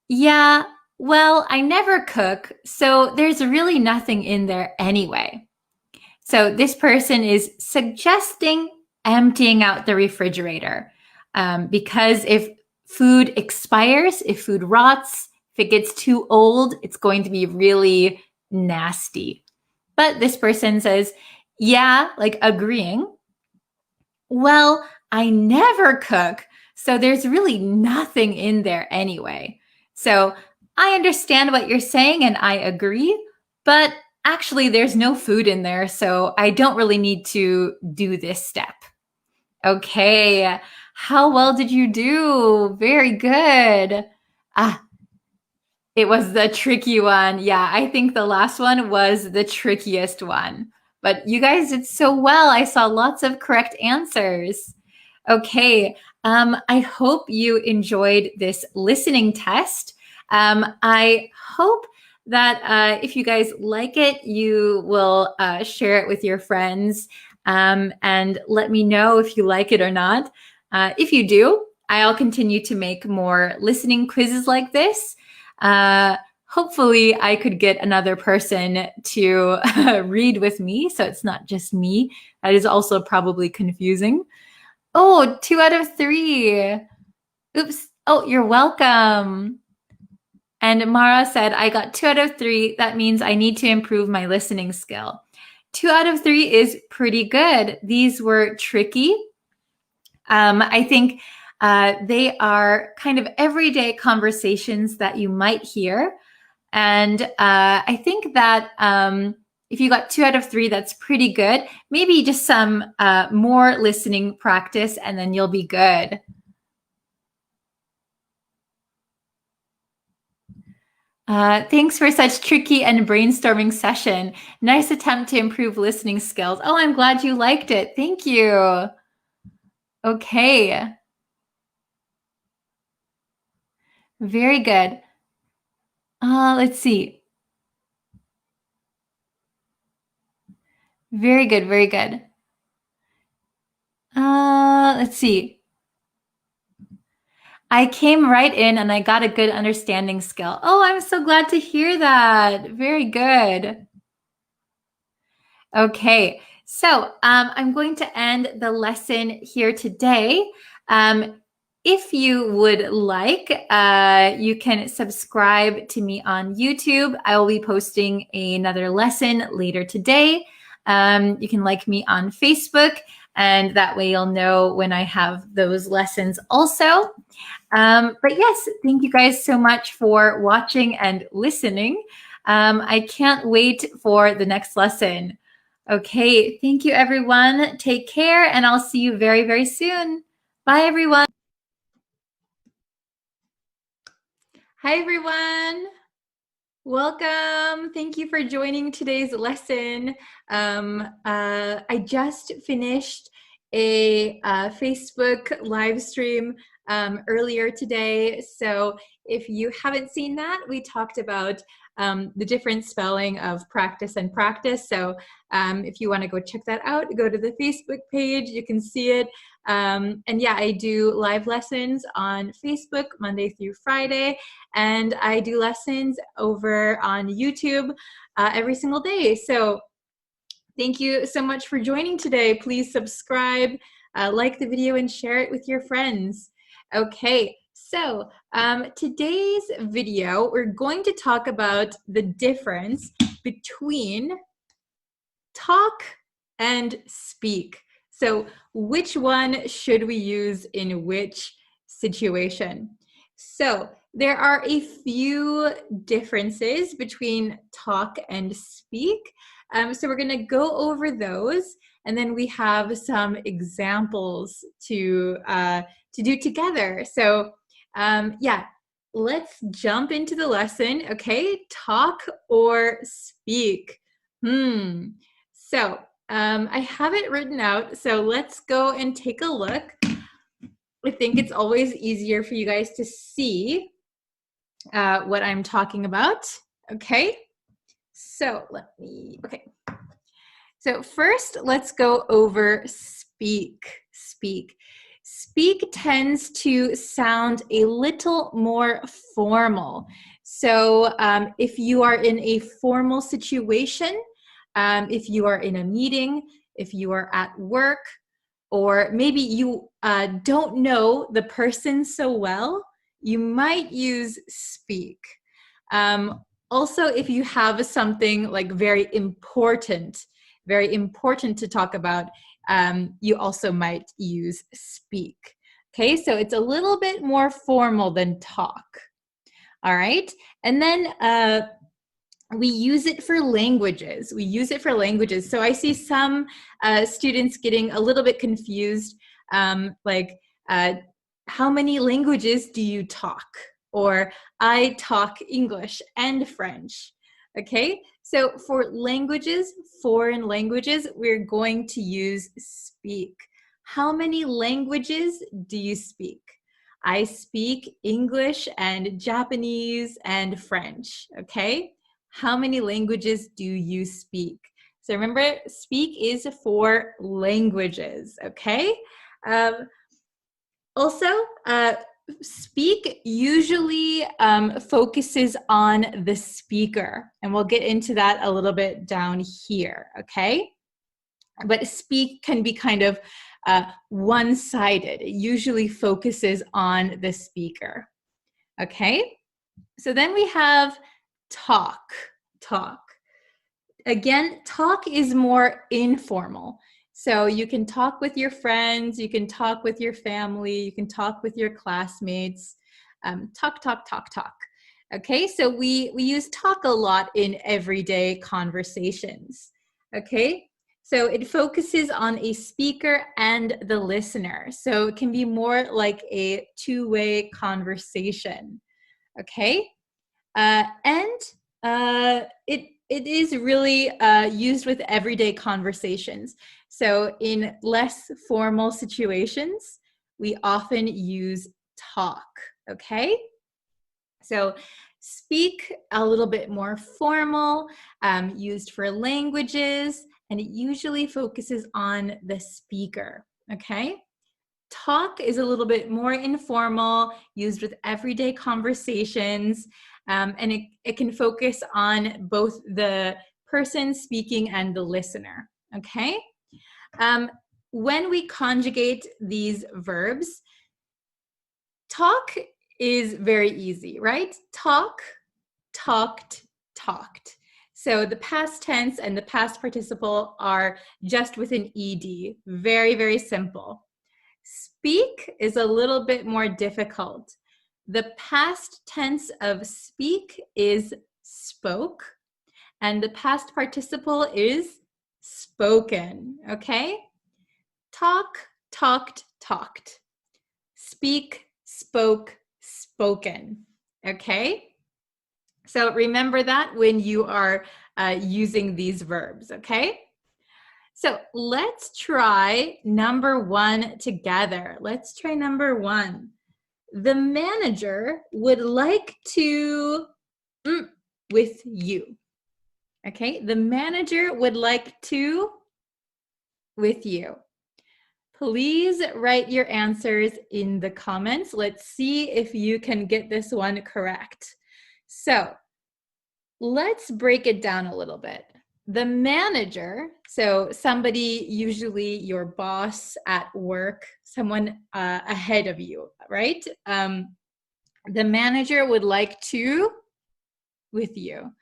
Yeah, well, I never cook, so there's really nothing in there anyway. So this person is suggesting emptying out the refrigerator because if food expires, if food rots, if it gets too old, it's going to be really nasty. But this person says, yeah, like agreeing. Well, I never cook, so there's really nothing in there anyway. So I understand what you're saying and I agree, but actually, there's no food in there, so I don't really need to do this step. Okay, how well did you do? Very good. Ah, it was the tricky one. Yeah, I think the last one was the trickiest one. But you guys did so well. I saw lots of correct answers. Okay, I hope you enjoyed this listening test. I hope that if you guys like it, you will share it with your friends and let me know if you like it or not. If you do, I'll continue to make more listening quizzes like this. Hopefully I could get another person to read with me, so it's not just me. That is also probably confusing. Oh, 2 out of 3. Oops. Oh, you're welcome. And Mara said, I got 2 out of 3. That means I need to improve my listening skill. 2 out of 3 is pretty good. These were tricky. I think they are kind of everyday conversations that you might hear. And I think that if you got 2 out of 3, that's pretty good. Maybe just some more listening practice and then you'll be good. Thanks for such tricky and brainstorming session. Nice attempt to improve listening skills. Oh, I'm glad you liked it. Thank you. Okay. Very good. Let's see. Very good, very good. Let's see. I came right in and I got a good understanding skill. Oh, I'm so glad to hear that. Very good. Okay, so I'm going to end the lesson here today. If you would like, you can subscribe to me on YouTube. I will be posting another lesson later today. You can like me on Facebook, and that way you'll know when I have those lessons also. But yes, thank you guys so much for watching and listening. I can't wait for the next lesson. Okay, thank you everyone. Take care and I'll see you very, very soon. Bye everyone. Hi everyone. Welcome. Thank you for joining today's lesson. I just finished a Facebook live stream earlier today. So if you haven't seen that, we talked about the different spelling of practice and practice. So if you want to go check that out, go to the Facebook page. You can see it. And yeah, I do live lessons on Facebook Monday through Friday, and I do lessons over on YouTube every single day. So thank you so much for joining today. Please subscribe, like the video, and share it with your friends. Okay, so today's video, we're going to talk about the difference between talk and speak. So which one should we use in which situation? So there are a few differences between talk and speak. So we're going to go over those, and then we have some examples to do together. So yeah, let's jump into the lesson. Okay, talk or speak? So I have it written out, so let's go and take a look. I think it's always easier for you guys to see what I'm talking about. Okay, so okay. So first, let's go over speak. Speak tends to sound a little more formal. So if you are in a formal situation, if you are in a meeting, if you are at work, or maybe you don't know the person so well, you might use speak. Also, if you have something like very important to talk about, you also might use speak. Okay, so it's a little bit more formal than talk. All right, and then we use it for languages. We use it for languages. So I see some students getting a little bit confused, like, how many languages do you talk? Or I talk English and French. Okay, so for languages, foreign languages, we're going to use speak. How many languages do you speak? I speak English and Japanese and French. Okay, how many languages do you speak? So remember, speak is for languages. Okay. Also, speak usually focuses on the speaker, and we'll get into that a little bit down here, okay? But speak can be kind of one-sided. It usually focuses on the speaker, okay? So then we have talk. Again, talk is more informal. So you can talk with your friends, you can talk with your family, you can talk with your classmates. Talk. Okay, so we use talk a lot in everyday conversations. Okay, so it focuses on a speaker and the listener. So it can be more like a two-way conversation. Okay, it is really used with everyday conversations. So in less formal situations, we often use talk, okay? So speak, a little bit more formal, used for languages, and it usually focuses on the speaker, okay? Talk is a little bit more informal, used with everyday conversations, and it can focus on both the person speaking and the listener, okay? When we conjugate these verbs, talk is very easy, right? Talk, talked, talked. So the past tense and the past participle are just with an ed. Very, very simple. Speak is a little bit more difficult. The past tense of speak is spoke, and the past participle is spoken, okay? Talk, talked, talked. Speak, spoke, spoken, okay? So remember that when you are using these verbs, okay? So let's try number one together. Let's try number one. The manager would like to with you. Okay, the manager would like to with you. Please write your answers in the comments. Let's see if you can get this one correct. So let's break it down a little bit. The manager, so somebody, usually your boss at work, someone ahead of you, right? The manager would like to with you.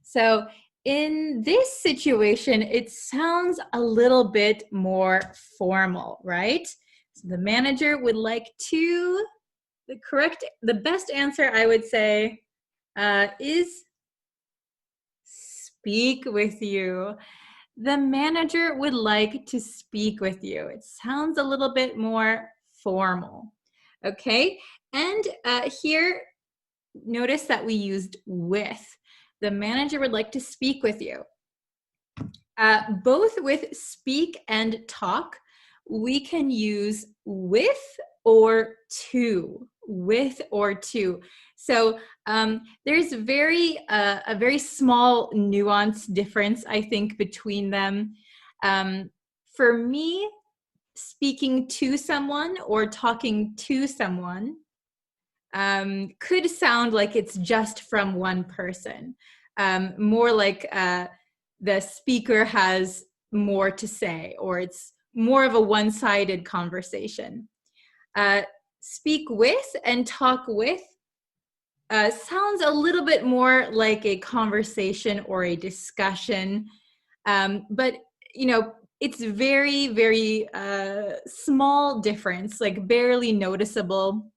So in this situation, it sounds a little bit more formal, right? So the manager would like to, the best answer I would say is speak with you. The manager would like to speak with you. It sounds a little bit more formal, okay? And here, notice that we used with. The manager would like to speak with you. Both with speak and talk, we can use with or to. With or to. So there's a very small nuance difference, I think, between them. For me, speaking to someone or talking to someone could sound like it's just from one person. More like the speaker has more to say, or it's more of a one-sided conversation. Speak with and talk with sounds a little bit more like a conversation or a discussion, but it's very, very small difference, like barely noticeable.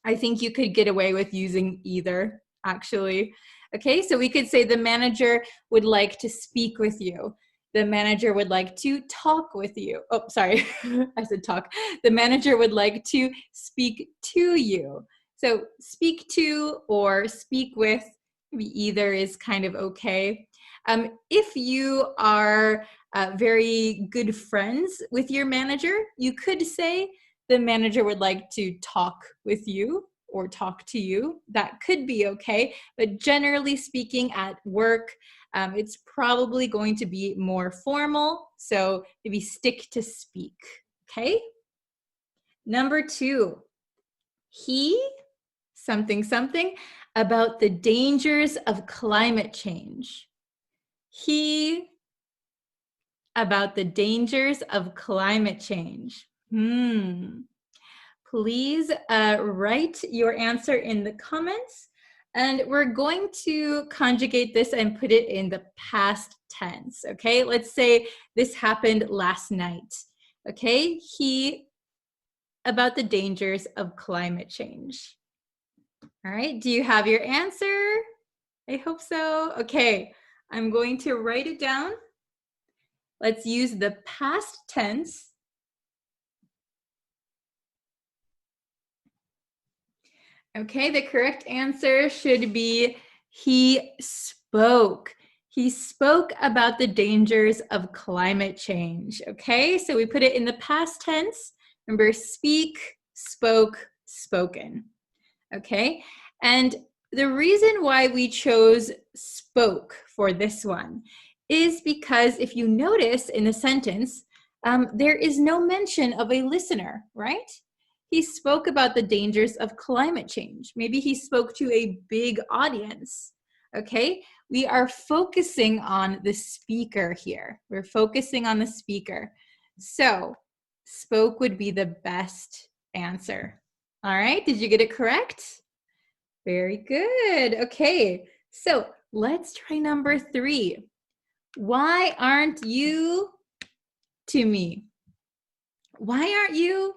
I think you could get away with using either, actually. Okay, so we could say the manager would like to speak with you. The manager would like to talk with you. Oh, sorry, I said talk. The manager would like to speak to you. So speak to or speak with, maybe either is kind of okay. If you are very good friends with your manager, you could say the manager would like to talk with you or talk to you. That could be okay, but generally speaking at work, it's probably going to be more formal, so maybe stick to speak, okay? Number 2, he, something, something, about the dangers of climate change. He, about the dangers of climate change. Please write your answer in the comments. And we're going to conjugate this and put it in the past tense, okay? Let's say this happened last night, okay? He, about the dangers of climate change. All right, do you have your answer? I hope so. Okay, I'm going to write it down. Let's use the past tense. Okay, the correct answer should be he spoke. He spoke about the dangers of climate change. Okay, so we put it in the past tense. Remember, speak, spoke, spoken. Okay, and the reason why we chose spoke for this one is because if you notice in the sentence, there is no mention of a listener, right? He spoke about the dangers of climate change. Maybe he spoke to a big audience, okay? We are focusing on the speaker here. We're focusing on the speaker. So spoke would be the best answer. All right, did you get it correct? Very good. Okay, so let's try number 3. Why aren't you to me? Why aren't you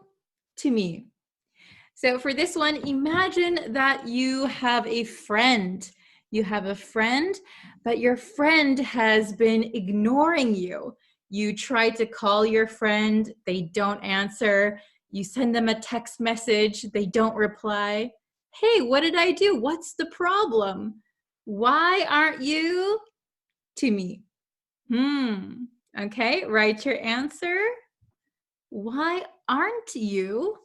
to me? So for this one, imagine that you have a friend. You have a friend, but your friend has been ignoring you. You try to call your friend, they don't answer. You send them a text message, they don't reply. Hey, what did I do? What's the problem? Why aren't you to me? Okay, write your answer. Why aren't you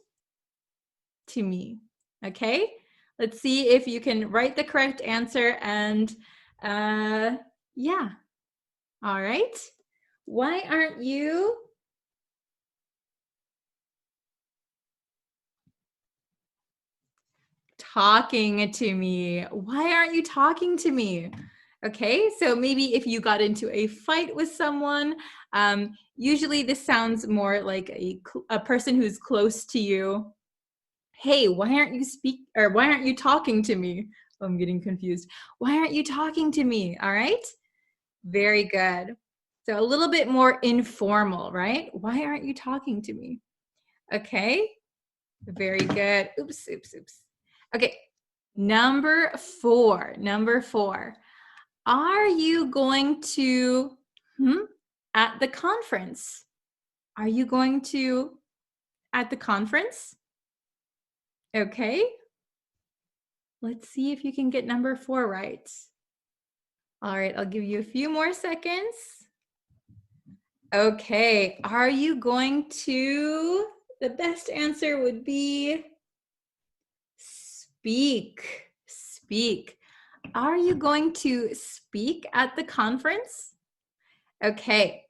to me? Okay, let's see if you can write the correct answer and yeah. All right. Why aren't you talking to me? Why aren't you talking to me? Okay, so maybe if you got into a fight with someone, usually this sounds more like a person who's close to you. Hey, why aren't you talking to me? Oh, I'm getting confused. Why aren't you talking to me? All right, very good. So a little bit more informal, right? Why aren't you talking to me? Okay, very good. Oops. Okay, number 4. Are you going to at the conference? Are you going to at the conference? Okay. Let's see if you can get number 4 right. All right, I'll give you a few more seconds. Okay, are you going to, the best answer would be speak. Are you going to speak at the conference? Okay,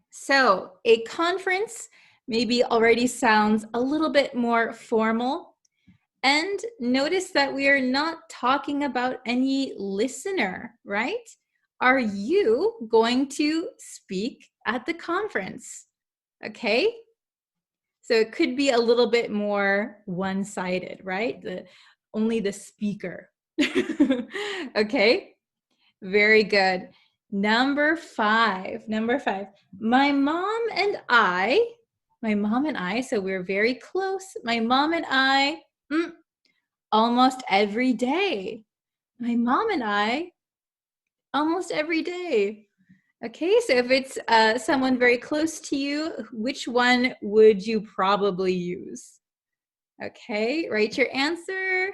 so a conference maybe already sounds a little bit more formal. And notice that we are not talking about any listener, right? Are you going to speak at the conference? Okay, so it could be a little bit more one-sided, right? Only the speaker. Okay, very good. Number 5. My mom and I, so we're very close. My mom and I, almost every day. My mom and I almost every day. Okay, so if it's someone very close to you, which one would you probably use? Okay, write your answer.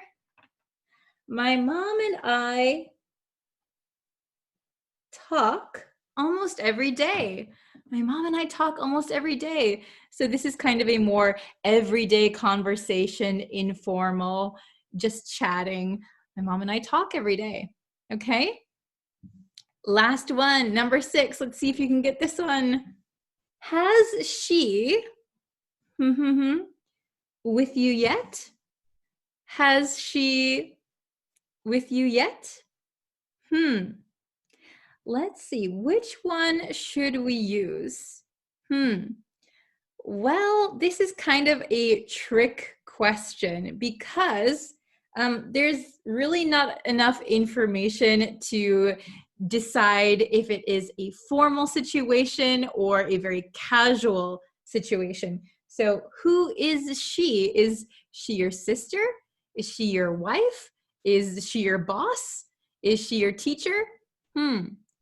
My mom and I talk almost every day. My mom and I talk almost every day. So this is kind of a more everyday conversation, informal, just chatting. My mom and I talk every day. Okay? Last one, number 6. Let's see if you can get this one. Has she with you yet? Has she with you yet? Let's see, which one should we use? Well, this is kind of a trick question because there's really not enough information to decide if it is a formal situation or a very casual situation. So, who is she? Is she your sister? Is she your wife? Is she your boss? Is she your teacher?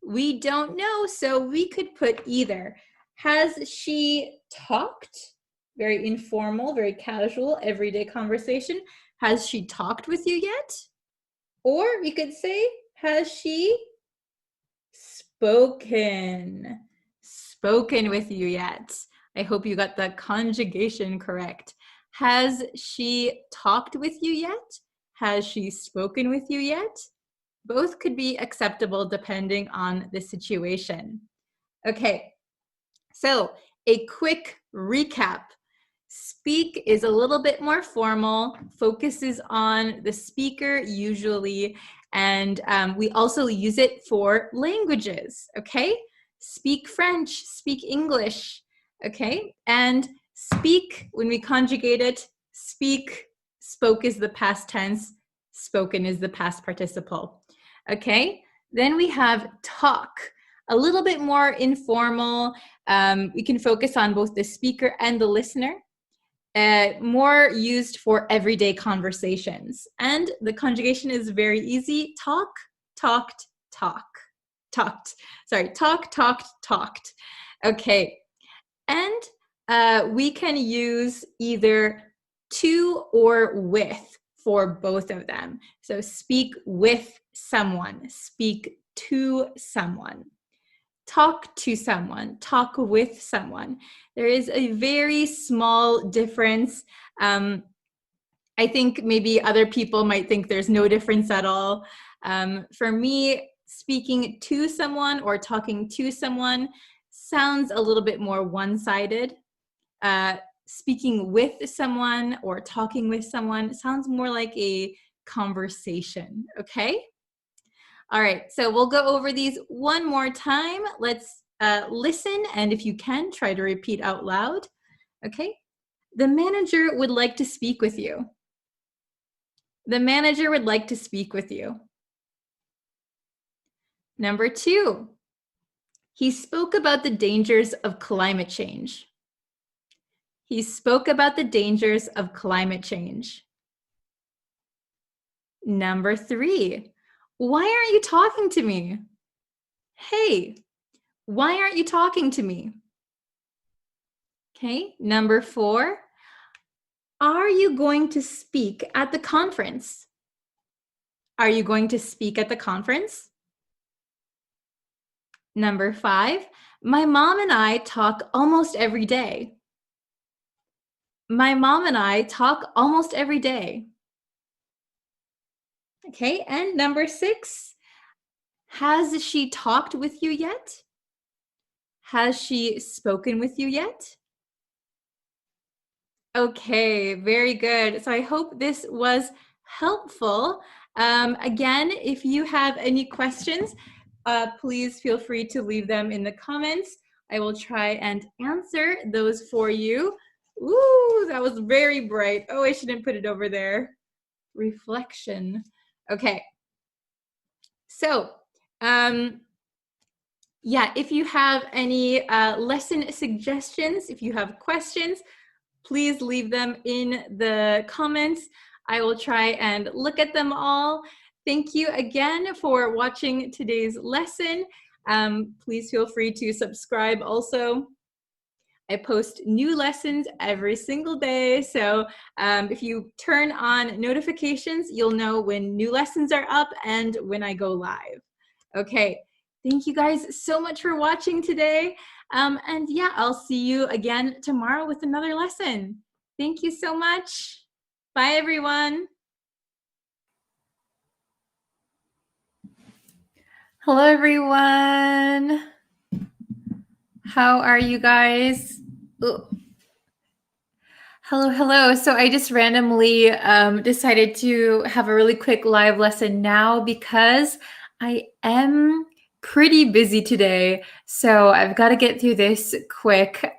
We don't know, so we could put either. Has she talked? Very informal, very casual, everyday conversation. Has she talked with you yet? Or we could say, has she spoken? Spoken with you yet? I hope you got the conjugation correct. Has she talked with you yet? Has she spoken with you yet? Both could be acceptable depending on the situation. Okay, so a quick recap. Speak is a little bit more formal, focuses on the speaker usually, and we also use it for languages, okay? Speak French, speak English, okay? And speak, when we conjugate it, speak, spoke is the past tense, spoken is the past participle, okay? Then we have talk, a little bit more informal. We can focus on both the speaker and the listener. More used for everyday conversations. And the conjugation is very easy. Talk, talked, talk. Talked. Sorry, talk, talked, talked. Okay. And we can use either to or with for both of them. So speak with someone, speak to someone. Talk to someone, talk with someone. There is a very small difference. I think maybe other people might think there's no difference at all. For me, speaking to someone or talking to someone sounds a little bit more one-sided. Speaking with someone or talking with someone sounds more like a conversation, okay? All right, so we'll go over these one more time. Let's listen, and if you can, try to repeat out loud. Okay? The manager would like to speak with you. The manager would like to speak with you. Number 2, he spoke about the dangers of climate change. He spoke about the dangers of climate change. Number 3, why aren't you talking to me? Hey, why aren't you talking to me? Okay, number 4, are you going to speak at the conference? Are you going to speak at the conference? Number 5, my mom and I talk almost every day. My mom and I talk almost every day. Okay, and number 6, has she talked with you yet? Has she spoken with you yet? Okay, very good. So I hope this was helpful. Again, if you have any questions, please feel free to leave them in the comments. I will try and answer those for you. Ooh, that was very bright. Oh, I shouldn't put it over there. Reflection. Okay. So, yeah, if you have any lesson suggestions, if you have questions, please leave them in the comments. I will try and look at them all. thank you again for watching today's lesson. Please feel free to subscribe also. I post new lessons every single day. So if you turn on notifications, you'll know when new lessons are up and when I go live. Okay, thank you guys so much for watching today. And yeah, I'll see you again tomorrow with another lesson. Thank you so much. Bye, everyone. Hello, everyone. How are you guys? Ooh. Hello. So I just randomly decided to have a really quick live lesson now because I am pretty busy today. So I've got to get through this quick.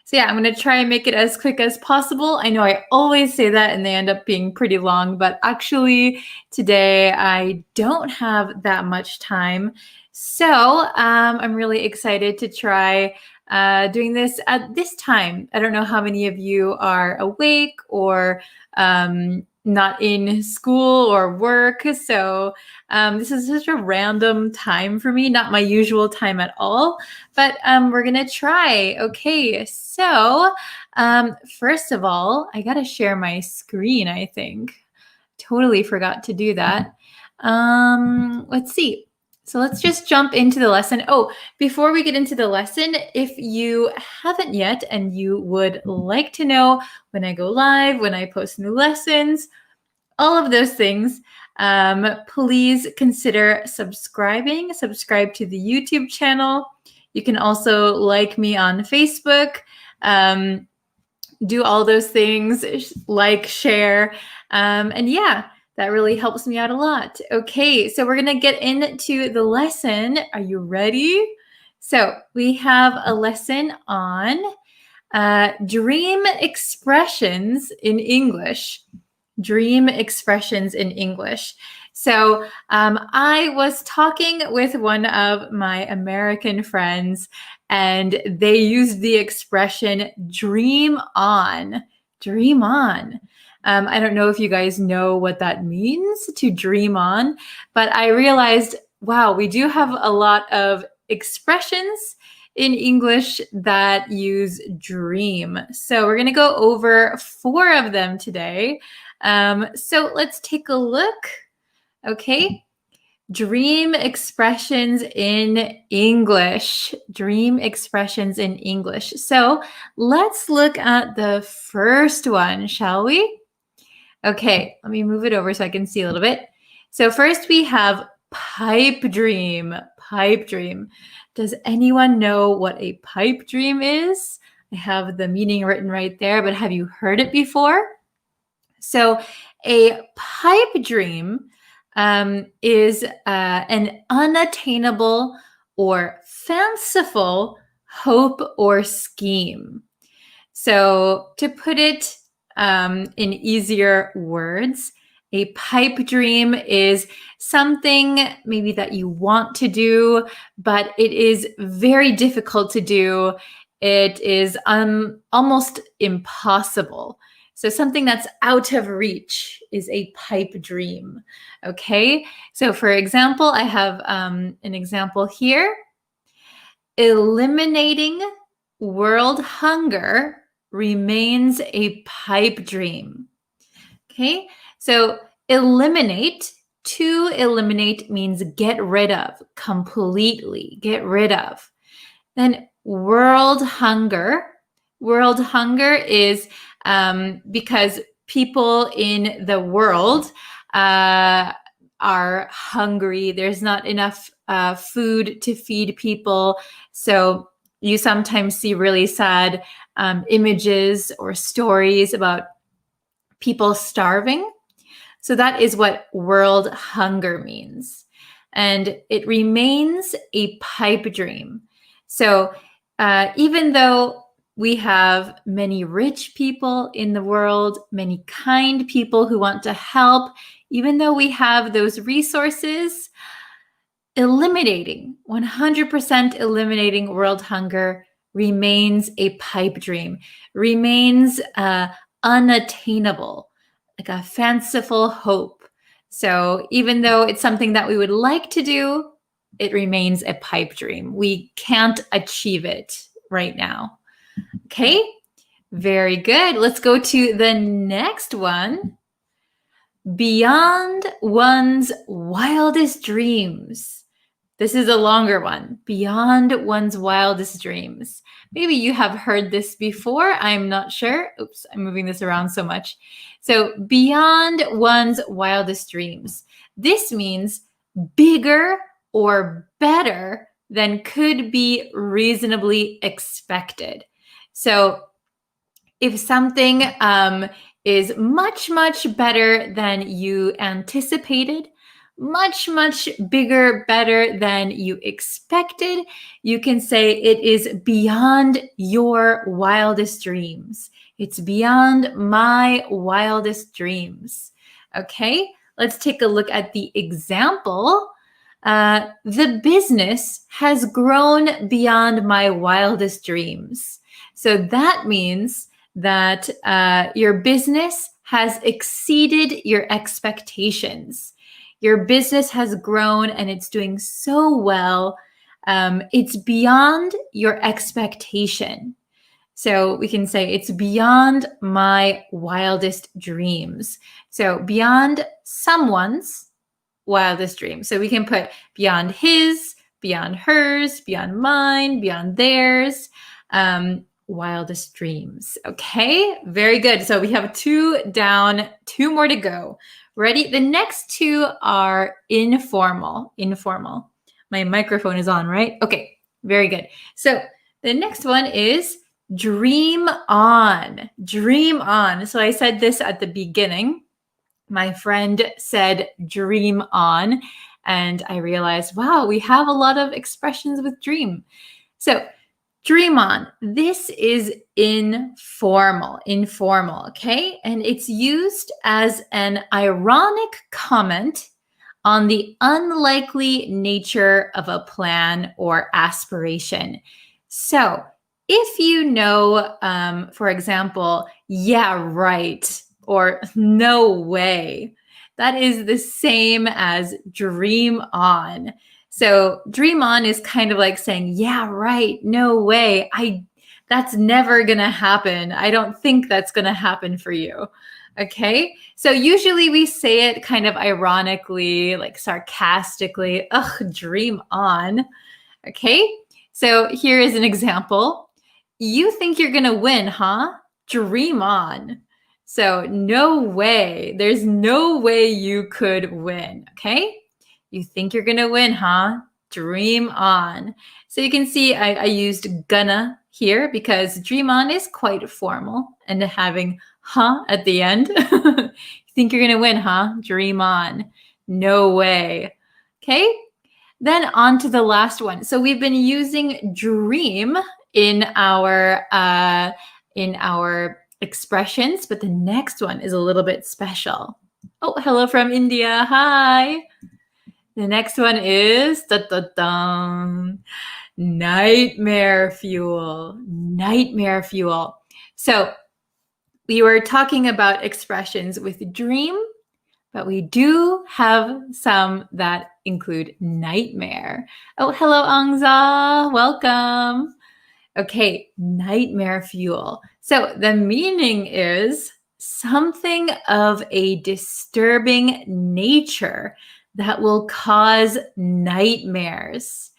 So yeah, I'm going to try and make it as quick as possible. I know I always say that and they end up being pretty long, but actually today I don't have that much time. So I'm really excited to try doing this at this time. I don't know how many of you are awake or not in school or work. So this is such a random time for me, not my usual time at all, but we're going to try. Okay, so first of all, I got to share my screen, I think. Totally forgot to do that. Let's see. So let's just jump into the lesson. Oh, before we get into the lesson, if you haven't yet and you would like to know when I go live, when I post new lessons, all of those things, please consider subscribing. Subscribe to the YouTube channel. You can also like me on Facebook. Do all those things, like, share, and yeah, that really helps me out a lot. Okay, so we're gonna get into the lesson. Are you ready? So we have a lesson on dream expressions in English. Dream expressions in English. So I was talking with one of my American friends and they used the expression dream on. Dream on. I don't know if you guys know what that means, to dream on, but I realized, wow, we do have a lot of expressions in English that use dream. So we're going to go over 4 of them today. So let's take a look. Okay. Dream expressions in English. Dream expressions in English. So let's look at the first one, shall we? Okay, let me move it over so I can see a little bit. So first we have pipe dream. Pipe dream. Does anyone know what a pipe dream is? I have the meaning written right there, but have you heard it before? So a pipe dream is an unattainable or fanciful hope or scheme. So to put it in easier words, a pipe dream is something maybe that you want to do, but it is very difficult to do. It is almost impossible. So something that's out of reach is a pipe dream. Okay, so for example, I have an example here. Eliminating world hunger remains a pipe dream. Okay, so eliminate, to eliminate means get rid of, completely get rid of. Then world hunger is because people in the world are hungry. There's not enough food to feed people. So you sometimes see really sad images or stories about people starving. So that is what world hunger means. And it remains a pipe dream. So even though we have many rich people in the world, many kind people who want to help, even though we have those resources, 100% eliminating world hunger remains a pipe dream, remains unattainable, like a fanciful hope. So even though it's something that we would like to do, it remains a pipe dream. We can't achieve it right now. Okay, very good. Let's go to the next one. Beyond one's wildest dreams. This is a longer one. Beyond one's wildest dreams. Maybe you have heard this before. I'm not sure. Oops, I'm moving this around so much. So, beyond one's wildest dreams. This means bigger or better than could be reasonably expected. So, if something is much, much better than you anticipated, much, much bigger, better than you expected, you can say it is beyond your wildest dreams. It's beyond my wildest dreams. Okay, let's take a look at the example. The business has grown beyond my wildest dreams. So that means that your business has exceeded your expectations. Your business has grown and it's doing so well. It's beyond your expectation. So we can say it's beyond my wildest dreams. So beyond someone's wildest dreams. So we can put beyond his, beyond hers, beyond mine, beyond theirs. Wildest dreams. Okay, very good. So we have 2 down, 2 more to go. Ready? The next 2 are informal. Informal. My microphone is on, right? Okay, very good. So the next one is dream on. Dream on. So I said this at the beginning. My friend said dream on, and I realized, wow, we have a lot of expressions with dream. So dream on. This is informal, okay? And it's used as an ironic comment on the unlikely nature of a plan or aspiration. So if you know, for example, yeah, right, or no way, that is the same as dream on. So dream on is kind of like saying, yeah, right, no way. That's never going to happen. I don't think that's going to happen for you. Okay. So usually we say it kind of ironically, like sarcastically, ugh, dream on. Okay. So here is an example. You think you're going to win, huh? Dream on. So no way. There's no way you could win. Okay. You think you're going to win, huh? Dream on. So you can see I used gonna here because dream on is quite formal and having huh at the end. You think you're going to win, huh? Dream on. No way. Okay. Then on to the last one. So we've been using dream in our expressions, but the next one is a little bit special. Oh, hello from India. Hi. The next one is nightmare fuel. Nightmare fuel. So we were talking about expressions with dream, but we do have some that include nightmare. Oh, hello, Angza. Welcome. Okay, nightmare fuel. So the meaning is something of a disturbing nature that will cause nightmares.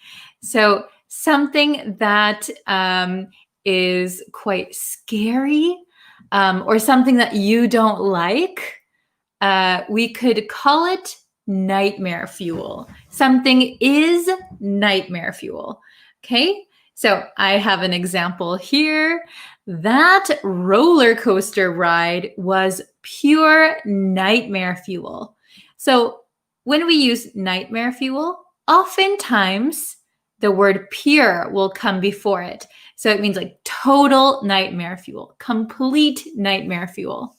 So something that is quite scary or something that you don't like, we could call it nightmare fuel. Something is nightmare fuel. Okay, so I have an example here. That roller coaster ride was pure nightmare fuel. So when we use nightmare fuel, oftentimes the word pure will come before it. So it means like total nightmare fuel, complete nightmare fuel.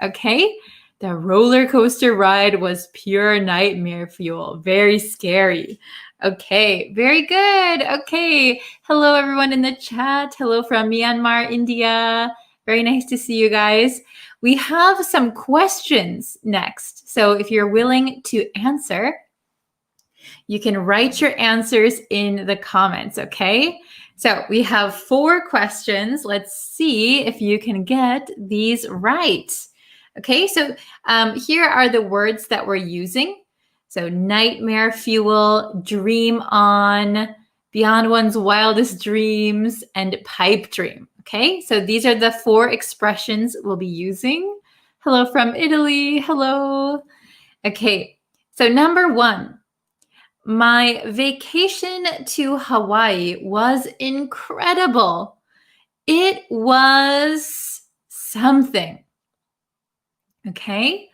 Okay? The roller coaster ride was pure nightmare fuel. Very scary. Okay, very good. Okay. Hello, everyone in the chat. Hello from Myanmar, India. Very nice to see you guys. we have some questions next. So if you're willing to answer, you can write your answers in the comments, okay? So we have 4 questions. Let's see if you can get these right. Okay, so here are the words that we're using. So nightmare fuel, dream on, beyond one's wildest dreams, and pipe dream. Okay, so these are the 4 expressions we'll be using. Hello from Italy, hello. Okay, so number 1. My vacation to Hawaii was incredible. It was something. Okay?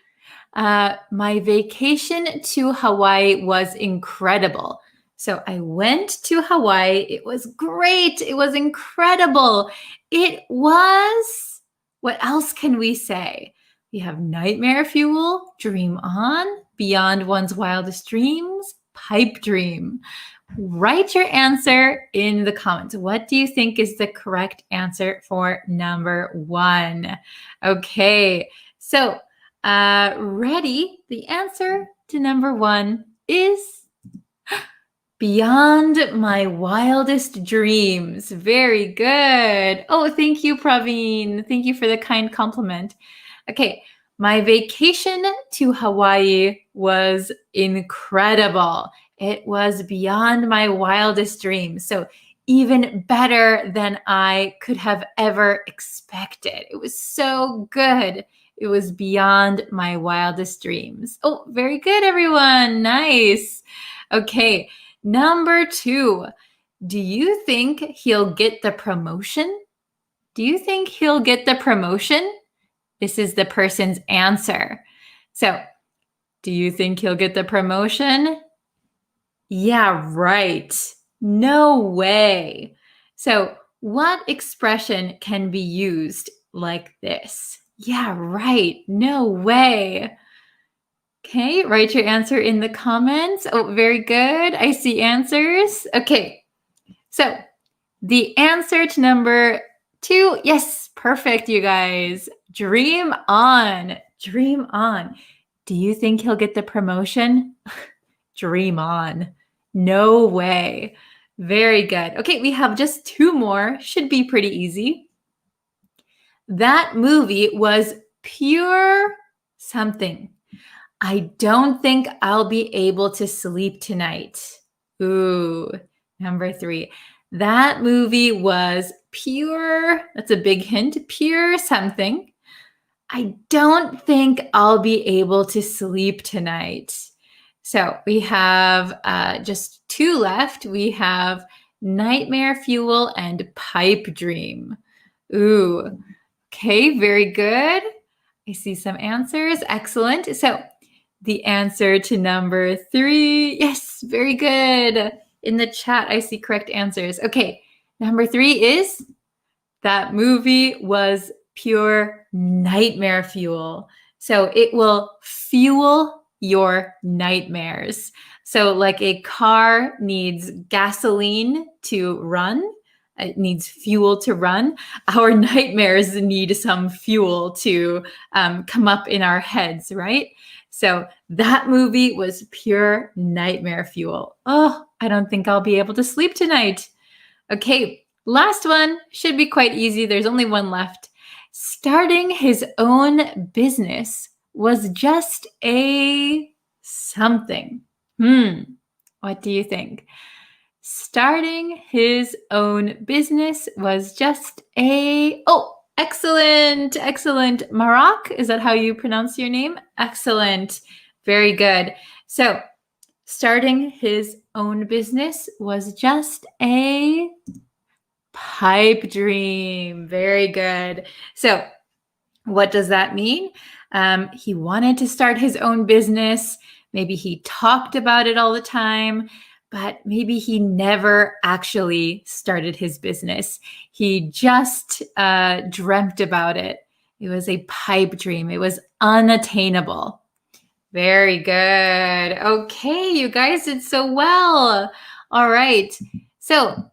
My vacation to Hawaii was incredible. So I went to Hawaii. It was great. It was incredible. It was, what else can we say? We have nightmare fuel, dream on, beyond one's wildest dreams, pipe dream. Write your answer in the comments. What do you think is the correct answer for number 1? Okay, so ready? The answer to number 1 is beyond my wildest dreams. Very good. Oh, thank you, Praveen. Thank you for the kind compliment. Okay, my vacation to Hawaii was incredible. It was beyond my wildest dreams. So even better than I could have ever expected. It was so good. It was beyond my wildest dreams. Oh, very good, everyone. Nice. Okay, number 2. Do you think he'll get the promotion? Do you think he'll get the promotion? This is the person's answer. So, do you think he'll get the promotion? Yeah, right. No way. So, what expression can be used like this? Yeah, right. No way. Okay, write your answer in the comments. Oh, very good. I see answers. Okay, so the answer to number 2, yes, perfect, you guys. Dream on. Dream on. Do you think he'll get the promotion? Dream on. No way. Very good. Okay, we have just 2 more. Should be pretty easy. That movie was pure something. I don't think I'll be able to sleep tonight. Ooh, number 3. That movie was pure, that's a big hint, pure something. I don't think I'll be able to sleep tonight. So we have just 2 left. We have nightmare fuel and pipe dream. Ooh, okay, very good. I see some answers. Excellent. So the answer to number 3, yes, very good. In the chat, I see correct answers. Okay, number 3 is that movie was pure nightmare fuel. So it will fuel your nightmares. So like a car needs gasoline to run, it needs fuel to run. Our nightmares need some fuel to come up in our heads, right? So that movie was pure nightmare fuel. Oh, I don't think I'll be able to sleep tonight. Okay, last one should be quite easy. There's only 1 left. Starting his own business was just a something. What do you think? Starting his own business was just a, oh, excellent, excellent. Marak, is that how you pronounce your name? Excellent, very good. So starting his own business was just a pipe dream. Very good. So what does that mean? He wanted to start his own business. Maybe he talked about it all the time, but maybe he never actually started his business. He just dreamt about it. It was a pipe dream. It was unattainable. Very good. Okay, you guys did so well. All right. So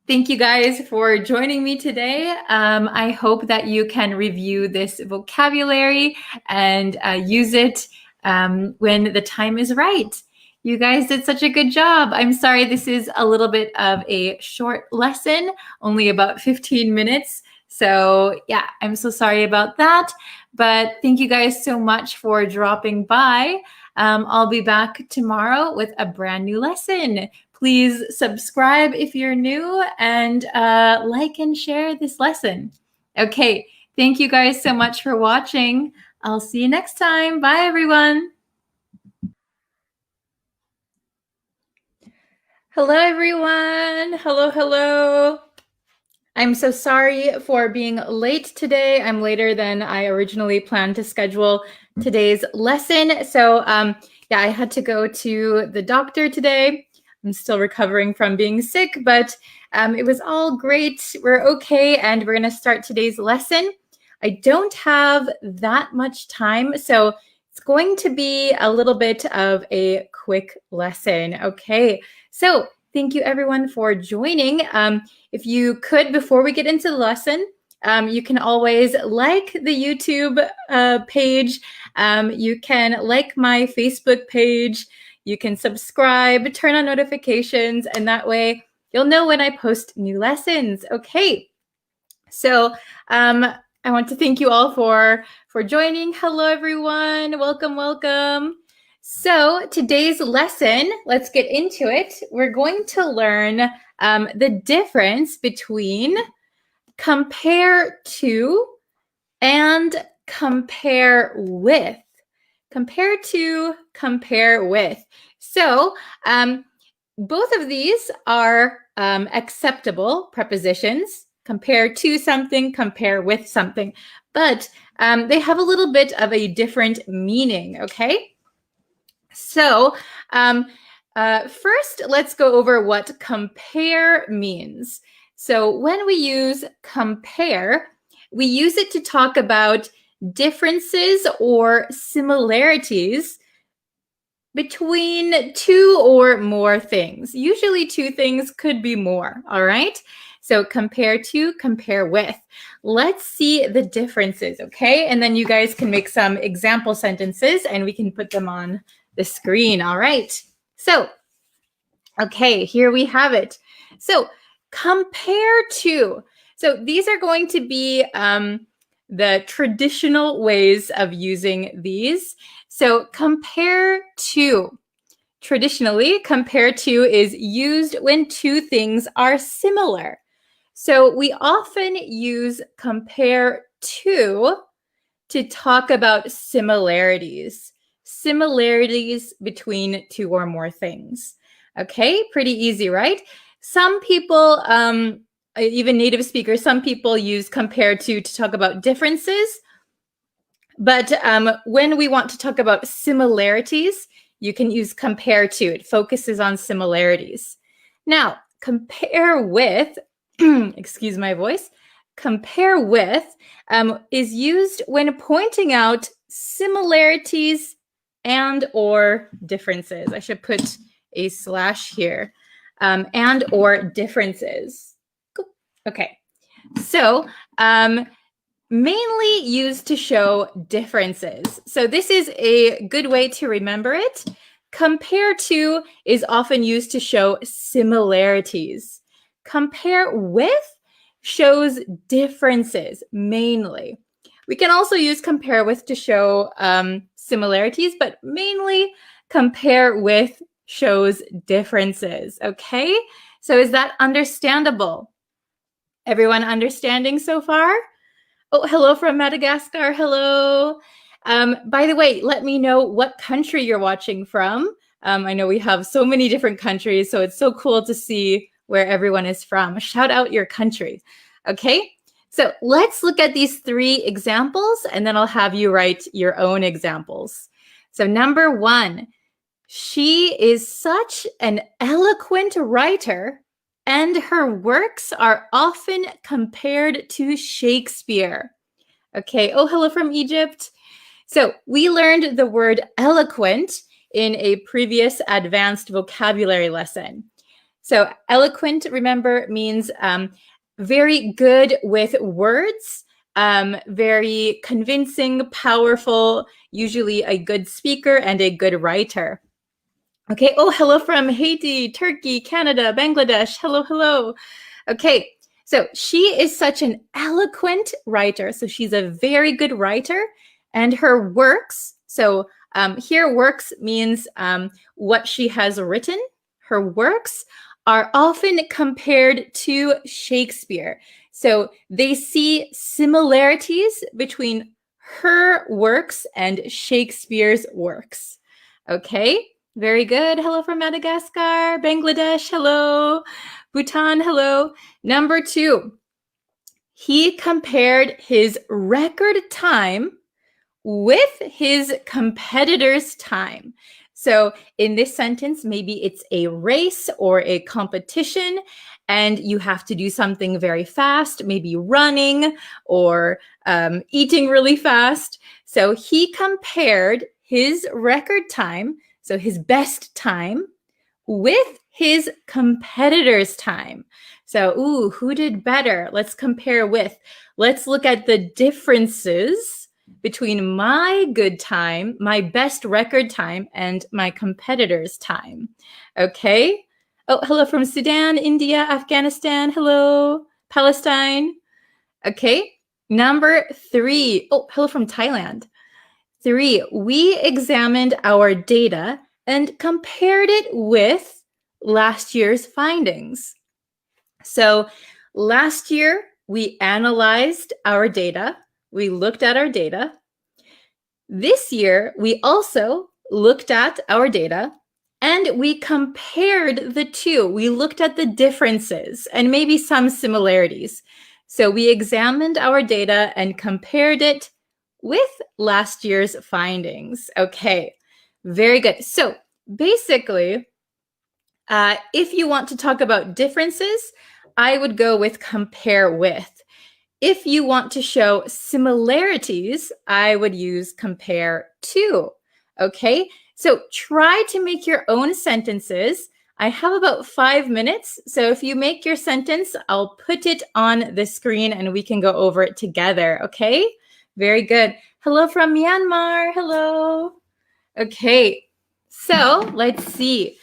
Thank you guys for joining me today. I hope that you can review this vocabulary and use it when the time is right. You guys did such a good job. I'm sorry this is a little bit of a short lesson, only about 15 minutes. So yeah, I'm so sorry about that. But thank you guys so much for dropping by. I'll be back tomorrow with a brand new lesson. Please subscribe if you're new and like and share this lesson. Okay, thank you guys so much for watching. I'll see you next time. Bye, everyone. Hello, everyone. Hello, hello. I'm so sorry for being late today. I'm later than I originally planned to schedule today's lesson. So yeah, I had to go to the doctor today. I'm still recovering from being sick, but it was all great. We're okay, and we're going to start today's lesson. I don't have that much time, so it's going to be a little bit of a quick lesson. Okay, so thank you everyone for joining. If you could, before we get into the lesson, you can always like the YouTube page. You can like my Facebook page. You can subscribe, turn on notifications, and that way you'll know when I post new lessons. Okay, so I want to thank you all for joining. Hello, everyone. Welcome, welcome. So today's lesson, let's get into it. We're going to learn the difference between compare to and compare with. Compare to, compare with. So both of these are acceptable prepositions. Compare to something, compare with something. But they have a little bit of a different meaning, okay? So first, let's go over what compare means. So when we use compare, we use it to talk about differences or similarities between two or more things. Usually two things, could be more, all right? So compare to, compare with. Let's see the differences, okay? And then you guys can make some example sentences and we can put them on the screen, all right? So, okay, here we have it. So compare to. So these are going to be the traditional ways of using these. So compare to. Traditionally, compare to is used when two things are similar. So we often use compare to talk about similarities. Similarities between two or more things. Okay, pretty easy, right? Some people, even native speakers, some people use compare to talk about differences. But when we want to talk about similarities, you can use compare to. It focuses on similarities. Now, compare with, excuse my voice, compare with is used when pointing out similarities and or differences. I should put a slash here. And or differences. Okay, so mainly used to show differences. So this is a good way to remember it. Compare to is often used to show similarities. Compare with shows differences mainly. We can also use compare with to show similarities, but mainly compare with shows differences, okay? So is that understandable? Everyone understanding so far? Oh, hello from Madagascar. Hello. By the way, let me know what country you're watching from. I know we have so many different countries, so it's so cool to see where everyone is from. Shout out your country. Okay, so let's look at these three examples, and then I'll have you write your own examples. So number one, she is such an eloquent writer, and her works are often compared to Shakespeare. Okay, oh, hello from Egypt. So we learned the word eloquent in a previous advanced vocabulary lesson. So eloquent, remember, means very good with words, very convincing, powerful, usually a good speaker and a good writer. Okay, oh, hello from Haiti, Turkey, Canada, Bangladesh. Hello, hello. Okay, so she is such an eloquent writer. So she's a very good writer, and her works, so here works means what she has written. Her works are often compared to Shakespeare. So they see similarities between her works and Shakespeare's works. Okay, very good. Hello from Madagascar, Bangladesh, hello. Bhutan, hello. Number 2, he compared his record time with his competitor's time. So in this sentence, maybe it's a race or a competition, and you have to do something very fast, maybe running or eating really fast. So he compared his record time, so his best time, with his competitor's time. So, ooh, who did better? Let's compare with. Let's look at the differences between my good time, my best record time, and my competitor's time. Okay. Oh, hello from Sudan, India, Afghanistan. Hello, Palestine. Okay. Number 3. Oh, hello from Thailand. 3, we examined our data and compared it with last year's findings. So last year, we analyzed our data. We looked at our data. This year, we also looked at our data and we compared the two. We looked at the differences and maybe some similarities. So we examined our data and compared it with last year's findings. Okay, very good. So basically, if you want to talk about differences, I would go with compare with. If you want to show similarities, I would use compare to. Okay, so try to make your own sentences. I have about 5 minutes. So if you make your sentence, I'll put it on the screen and we can go over it together. Okay, very good. Hello from Myanmar. Hello. Okay, so let's see.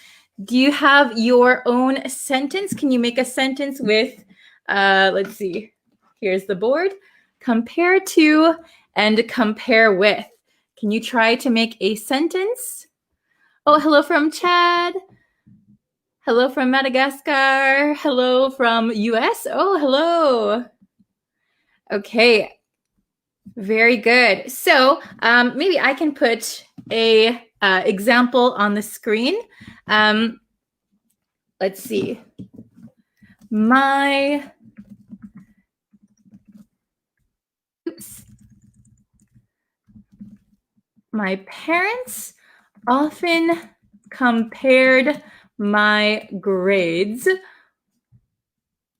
Do you have your own sentence? Can you make a sentence with, let's see. Here's the board. Compare to and compare with. Can you try to make a sentence? Oh, hello from Chad. Hello from Madagascar. Hello from US. Oh, hello. Okay, very good. So maybe I can put a example on the screen. Let's see. My parents often compared my grades.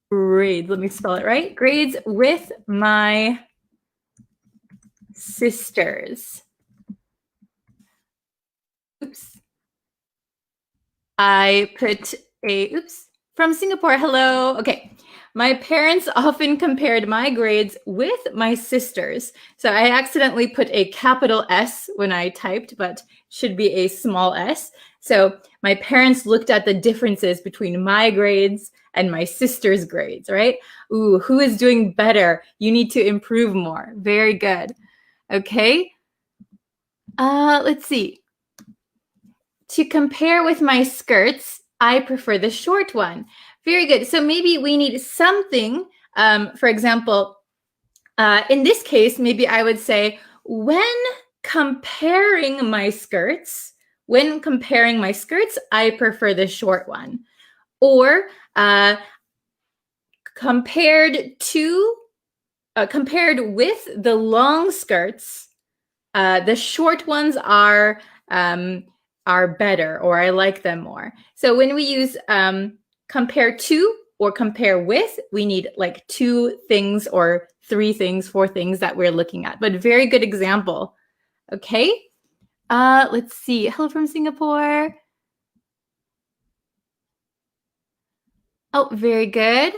Let me spell it right. Grades with my sisters. Oops. I put a, from Singapore, hello. Okay. My parents often compared my grades with my sisters. So I accidentally put a capital S when I typed, but should be a small s. So my parents looked at the differences between my grades and my sister's grades, right? Ooh, who is doing better? You need to improve more. Very good. Okay. Let's see. To compare with my skirts, I prefer the short one. Very good. So maybe we need something, for example, in this case, maybe I would say, when comparing my skirts, I prefer the short one. Or compared with the long skirts, the short ones are better, or I like them more. So when we use compare to or compare with, we need like 2 things or 3 things, 4 things that we're looking at. But very good example. Okay. Let's see. Hello from Singapore. Oh, very good.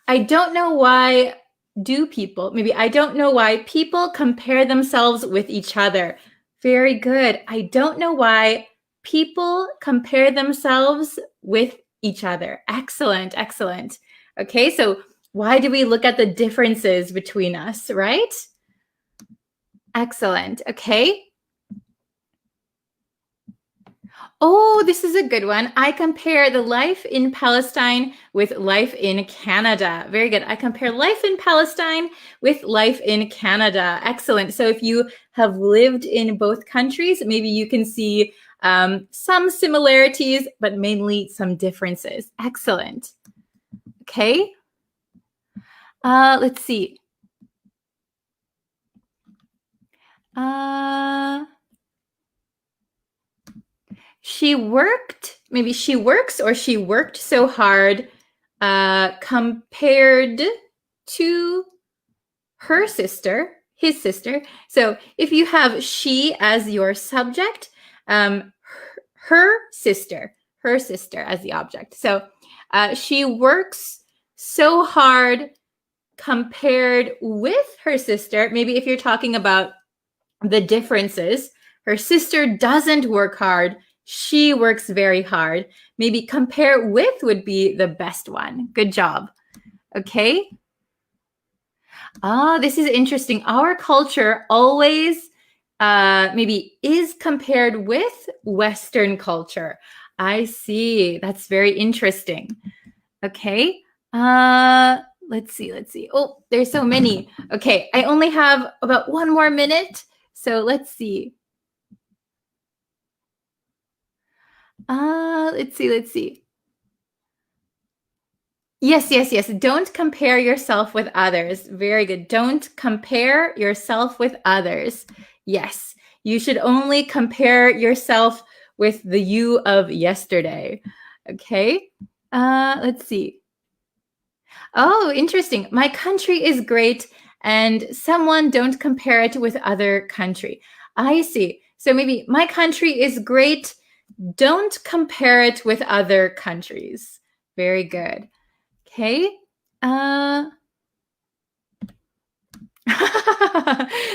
I don't know why I don't know why people compare themselves with each other. Very good. I don't know why people compare themselves with each other. Excellent, excellent. Okay, so why do we look at the differences between us, right? Excellent. Okay. Oh, this is a good one. I compare the life in Palestine with life in Canada. Very good. I compare life in Palestine with life in Canada. Excellent. So if you have lived in both countries, maybe you can see some similarities, but mainly some differences. Excellent. Okay. Let's see. She worked, maybe she works or she worked so hard compared to her sister, his sister. So if you have she as your subject, her sister as the object. So she works so hard compared with her sister. Maybe if you're talking about the differences, her sister doesn't work hard. She works very hard. Maybe compare with would be the best one. Good job. Okay. This is interesting. Our culture always maybe is compared with Western culture. I see. That's very interesting. Okay. Let's see. Oh, there's so many. Okay, I only have about 1 more minute. So let's see. Let's see. Yes. Don't compare yourself with others. Very good. Don't compare yourself with others. Yes. You should only compare yourself with the you of yesterday. Okay. Let's see. Oh, interesting. My country is great, and someone don't compare it with other country. I see. So maybe my country is great. Don't compare it with other countries. Very good. Okay.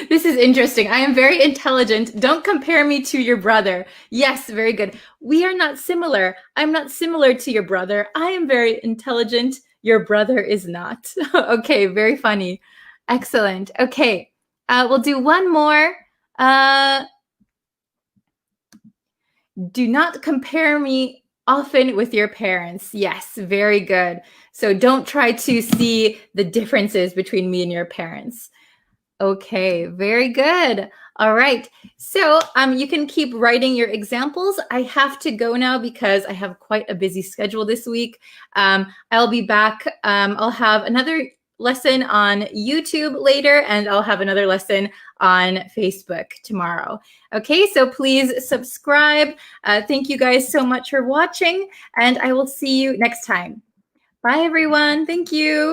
This is interesting. I am very intelligent. Don't compare me to your brother. Yes, very good. We are not similar. I'm not similar to your brother. I am very intelligent. Your brother is not. Okay, very funny. Excellent. Okay, we'll do one more. Do not compare me often with your parents. Yes, very good. So don't try to see the differences between me and your parents. Okay, very good. All right. So you can keep writing your examples. I have to go now because I have quite a busy schedule this week. I'll be back. I'll have another lesson on YouTube later, and I'll have another lesson on Facebook tomorrow. Okay, so please subscribe. Thank you guys so much for watching, and I will see you next time. Bye, everyone. Thank you.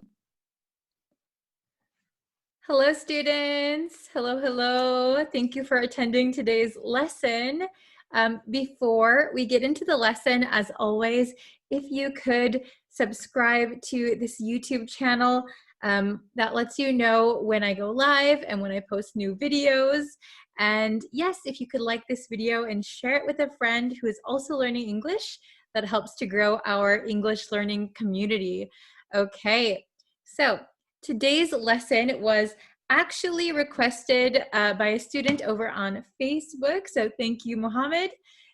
Hello, students. Hello. Thank you for attending today's lesson. Before we get into the lesson, as always, if you could subscribe to this YouTube channel, that lets you know when I go live and when I post new videos. And yes, if you could like this video and share it with a friend who is also learning English, that helps to grow our English learning community. Okay, so today's lesson was actually requested by a student over on Facebook. So thank you, Mohammed.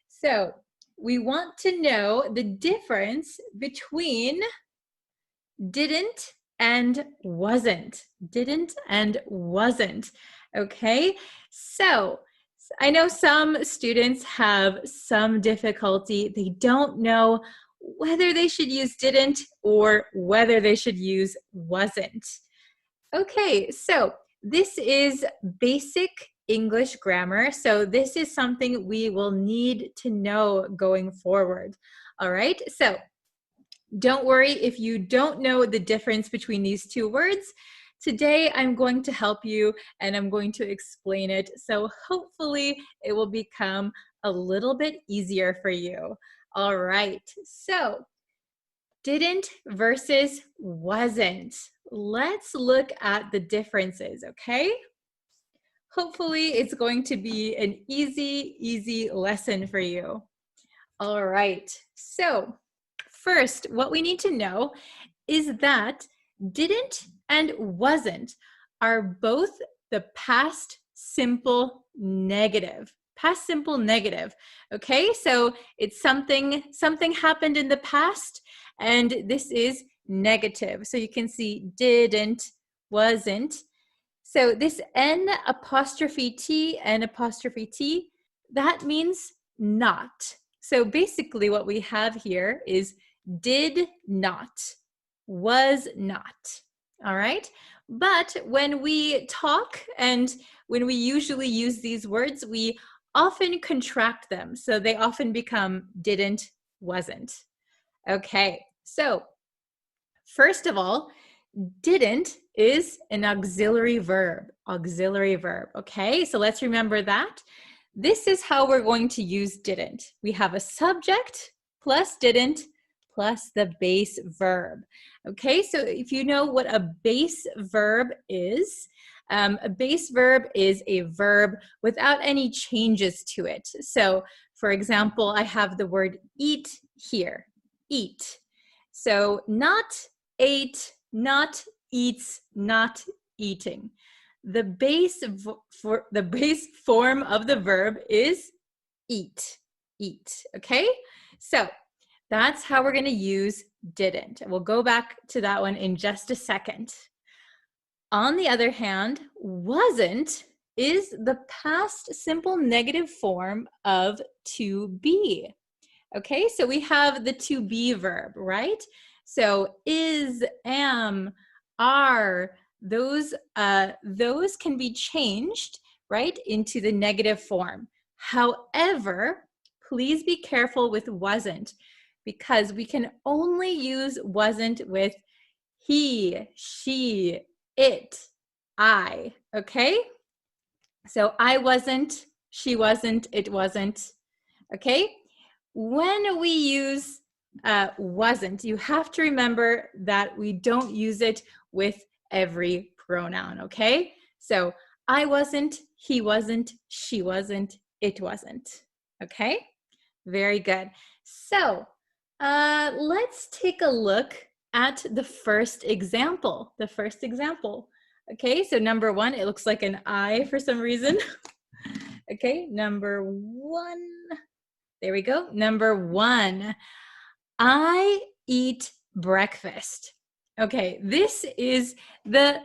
So we want to know the difference between didn't and wasn't. Didn't and wasn't. Okay, so I know some students have some difficulty. They don't know whether they should use didn't or whether they should use wasn't. Okay, so this is basic English grammar. So this is something we will need to know going forward. All right, so don't worry if you don't know the difference between these two words. Today, I'm going to help you and I'm going to explain it. So hopefully it will become a little bit easier for you. All right, so didn't versus wasn't. Let's look at the differences, okay? Hopefully it's going to be an easy lesson for you. All right, so first, what we need to know is that didn't and wasn't are both the past simple negative. Past simple negative, okay? So it's something happened in the past, and this is negative. So you can see didn't, wasn't. So this N apostrophe T, that means not. So basically what we have here is did not, was not, all right? But when we talk and when we usually use these words, we often contract them. So they often become didn't, wasn't. Okay, so first of all, didn't is an auxiliary verb, okay? So let's remember that. This is how we're going to use didn't. We have a subject plus didn't plus the base verb, okay? So if you know what a base verb is a verb without any changes to it. So for example, I have the word eat here, eat. So not ate, not eats, not eating. The base form of the verb is eat, okay? So that's how we're gonna use didn't. We'll go back to that one in just a second. On the other hand, wasn't is the past simple negative form of to be. Okay, so we have the to be verb, right? So is, am, are, those can be changed, right, into the negative form. However, please be careful with wasn't, because we can only use wasn't with he, she, it, I, okay? So I wasn't, she wasn't, it wasn't, okay? When we use wasn't, you have to remember that we don't use it with every pronoun, okay? So I wasn't, he wasn't, she wasn't, it wasn't, okay? Very good. So let's take a look at the first example. Okay, so number one, it looks like an I for some reason. Okay, number one. There we go. Number one, I eat breakfast. Okay, this is the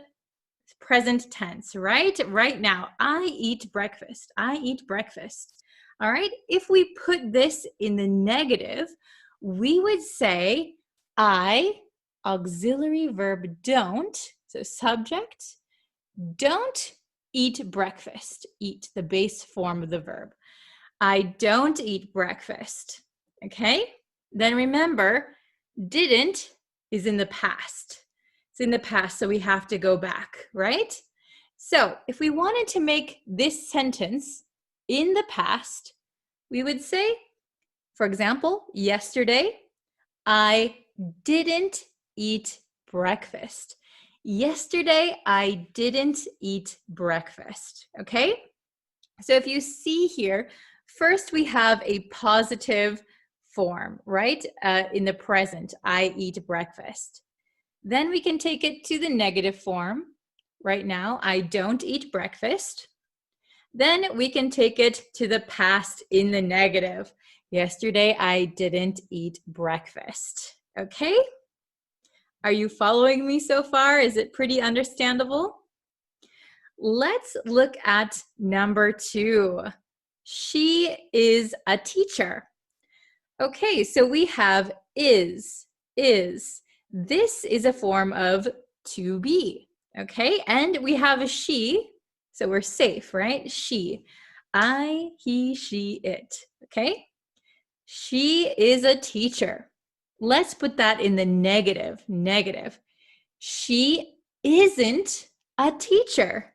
present tense, right? Right now, I eat breakfast. All right, if we put this in the negative, we would say I, auxiliary verb don't, so subject, don't eat breakfast. Eat, the base form of the verb. I don't eat breakfast, okay? Then remember, didn't is in the past. It's in the past, so we have to go back, right? So if we wanted to make this sentence in the past, we would say, for example, yesterday, I didn't eat breakfast. Yesterday, I didn't eat breakfast, okay? So if you see here, first we have a positive form, right? In the present, I eat breakfast. Then we can take it to the negative form. Right now, I don't eat breakfast. Then we can take it to the past in the negative. Yesterday, I didn't eat breakfast. Okay? Are you following me so far? Is it pretty understandable? Let's look at number two. She is a teacher. Okay, so we have is. This is a form of to be, okay? And we have a she, so we're safe, right? She, I, he, she, it, okay? She is a teacher. Let's put that in the negative. She isn't a teacher.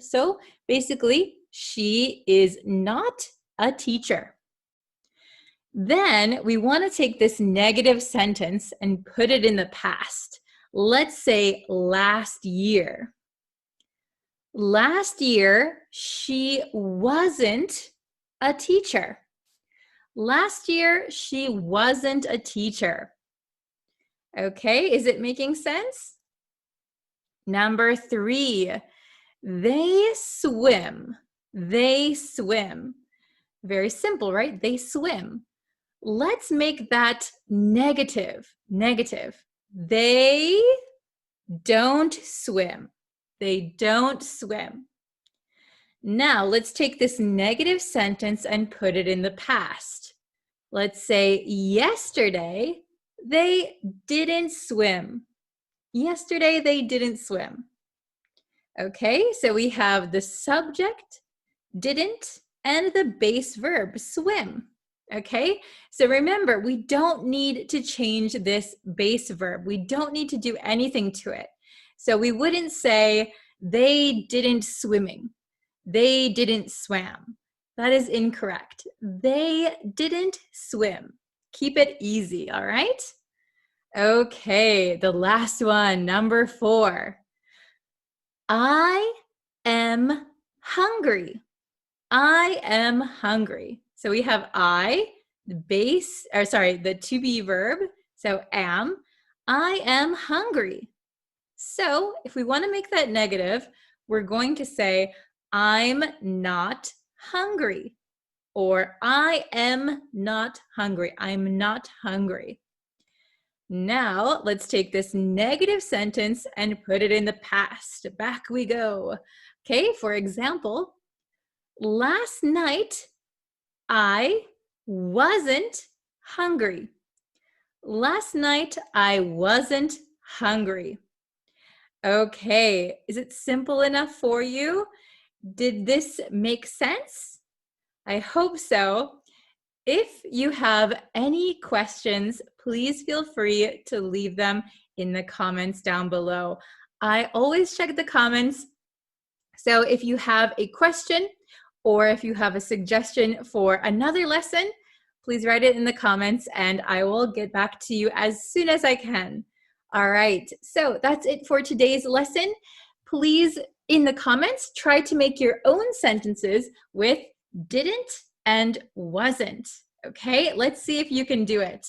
So basically, she is not a teacher. Then we want to take this negative sentence and put it in the past. Let's say last year. Last year, she wasn't a teacher. Last year, she wasn't a teacher. Okay, is it making sense? Number 3, they swim. They swim. Very simple, right? They swim. Let's make that negative. Negative. They don't swim. They don't swim. Now, let's take this negative sentence and put it in the past. Let's say, yesterday, they didn't swim. Yesterday, they didn't swim. Okay, so we have the subject, didn't, and the base verb, swim. Okay, so remember, we don't need to change this base verb. We don't need to do anything to it. So we wouldn't say, they didn't swimming. They didn't swam. That is incorrect. They didn't swim. Keep it easy, all right? Okay, the last one, number 4. I am hungry. I am hungry. So we have I, the to be verb, so am. I am hungry. So if we want to make that negative, we're going to say, I'm not hungry, or I am not hungry. I'm not hungry. Now, let's take this negative sentence and put it in the past. Back we go. Okay, for example, last night, I wasn't hungry. Last night, I wasn't hungry. Okay, is it simple enough for you? Did this make sense? I hope so. If you have any questions, please feel free to leave them in the comments down below. I always check the comments. So if you have a question or if you have a suggestion for another lesson, please write it in the comments and I will get back to you as soon as I can. All right, so that's it for today's lesson. Please, in the comments, try to make your own sentences with didn't and wasn't. Okay, let's see if you can do it.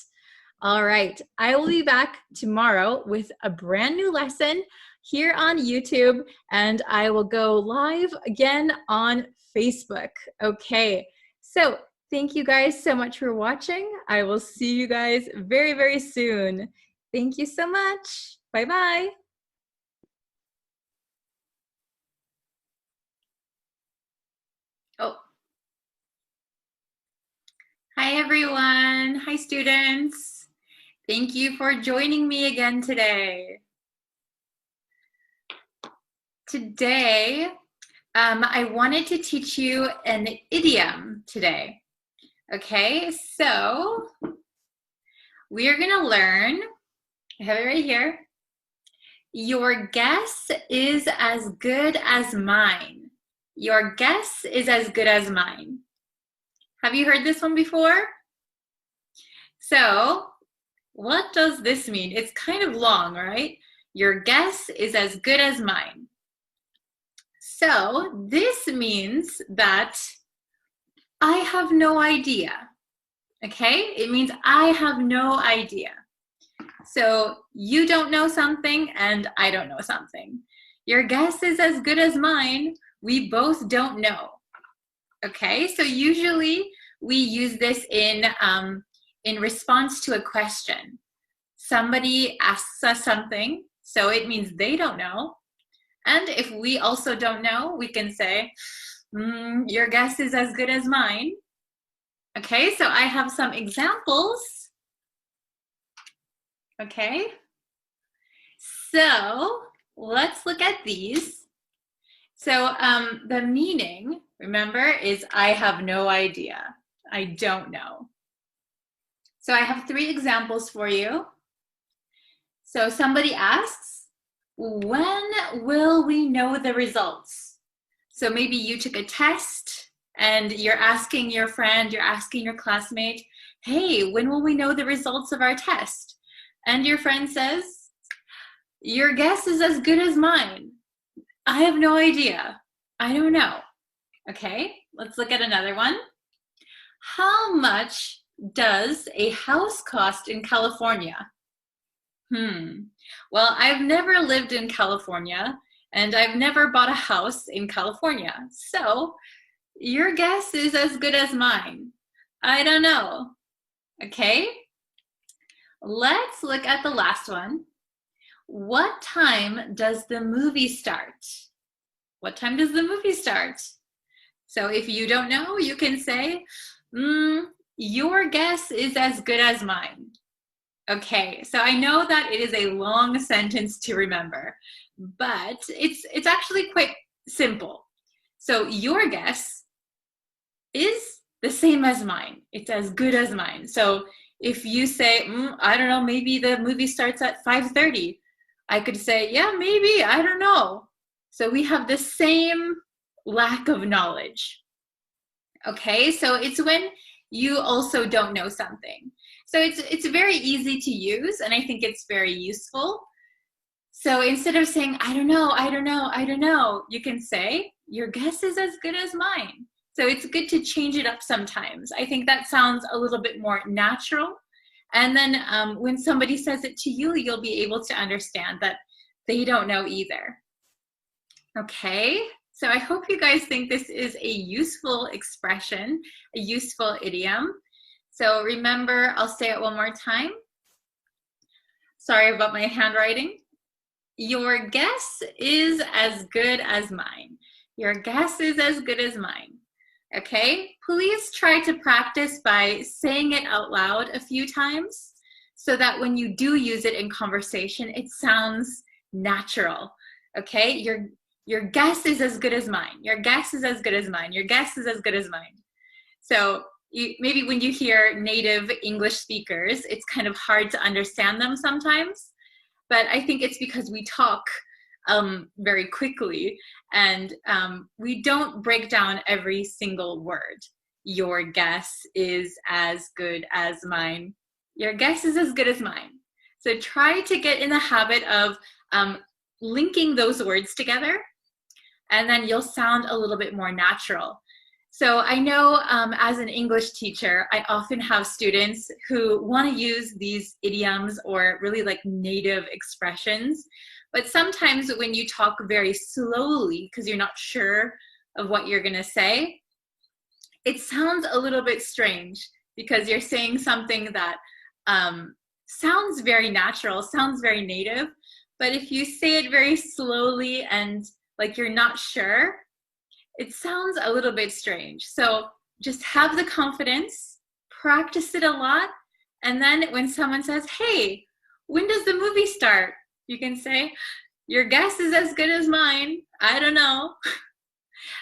All right, I will be back tomorrow with a brand new lesson here on YouTube, and I will go live again on Facebook. Okay, so thank you guys so much for watching. I will see you guys very, very soon. Thank you so much. Bye-bye. Oh. Hi, everyone. Hi, students. Thank you for joining me again today. Today, I wanted to teach you an idiom today. Okay, so we're going to learn, I have it right here. Your guess is as good as mine. Your guess is as good as mine. Have you heard this one before? So, what does this mean? It's kind of long, right? Your guess is as good as mine. So, this means that I have no idea. Okay? It means I have no idea. So, you don't know something and I don't know something. Your guess is as good as mine. We both don't know. Okay, so usually we use this in response to a question. Somebody asks us something, so it means they don't know. And if we also don't know, we can say, your guess is as good as mine. Okay, so I have some examples. Okay, so let's look at these. So the meaning, remember, is I have no idea. I don't know. So I have 3 examples for you. So somebody asks, when will we know the results? So maybe you took a test and you're asking your friend, you're asking your classmate, hey, when will we know the results of our test? And your friend says, your guess is as good as mine. I have no idea. I don't know. Okay, let's look at another one. How much does a house cost in California? Well, I've never lived in California, and I've never bought a house in California. So your guess is as good as mine. I don't know. Okay, let's look at the last one. What time does the movie start? What time does the movie start? So if you don't know, you can say, your guess is as good as mine. Okay, so I know that it is a long sentence to remember, but it's actually quite simple. So your guess is the same as mine. It's as good as mine. So if you say, I don't know, maybe the movie starts at 5:30, I could say, yeah, maybe, I don't know. So we have the same lack of knowledge. Okay, so it's when you also don't know something. So it's very easy to use, and I think it's very useful. So instead of saying, I don't know, I don't know, I don't know, you can say, your guess is as good as mine. So it's good to change it up sometimes. I think that sounds a little bit more natural. And then when somebody says it to you, you'll be able to understand that they don't know either. Okay, so I hope you guys think this is a useful expression, a useful idiom. So remember, I'll say it one more time. Sorry about my handwriting. Your guess is as good as mine. Your guess is as good as mine. Okay, please try to practice by saying it out loud a few times so that when you do use it in conversation, it sounds natural. Okay, your guess is as good as mine. Your guess is as good as mine. Your guess is as good as mine. So maybe when you hear native English speakers, it's kind of hard to understand them sometimes. But I think it's because we talk very quickly and we don't break down every single word. Your guess is as good as mine. Your guess is as good as mine. So try to get in the habit of linking those words together, and then you'll sound a little bit more natural. So I know as an English teacher, I often have students who want to use these idioms or really like native expressions. But sometimes when you talk very slowly, because you're not sure of what you're going to say, it sounds a little bit strange because you're saying something that sounds very natural, sounds very native. But if you say it very slowly and like you're not sure, it sounds a little bit strange. So just have the confidence, practice it a lot, and then when someone says, hey, when does the movie start? You can say, your guess is as good as mine. I don't know.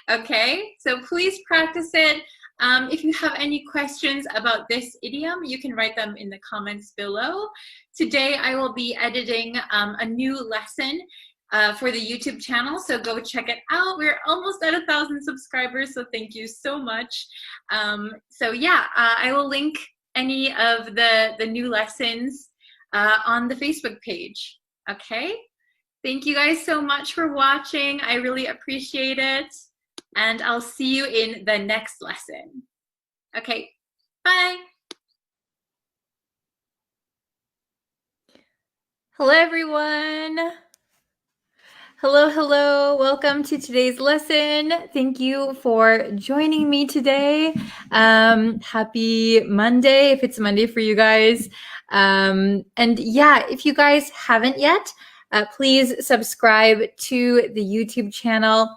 Okay, so please practice it. If you have any questions about this idiom, you can write them in the comments below. Today I will be editing a new lesson for the YouTube channel, so go check it out. We're almost at 1,000 subscribers, so thank you so much. So yeah, I will link any of the new lessons on the Facebook page. Okay, thank you guys so much for watching. I really appreciate it, and I'll see you in the next lesson. Okay, bye. Hello everyone. Hello, hello. Welcome to today's lesson. Thank you for joining me today. Happy Monday, if it's Monday for you guys. And yeah, if you guys haven't yet, please subscribe to the YouTube channel.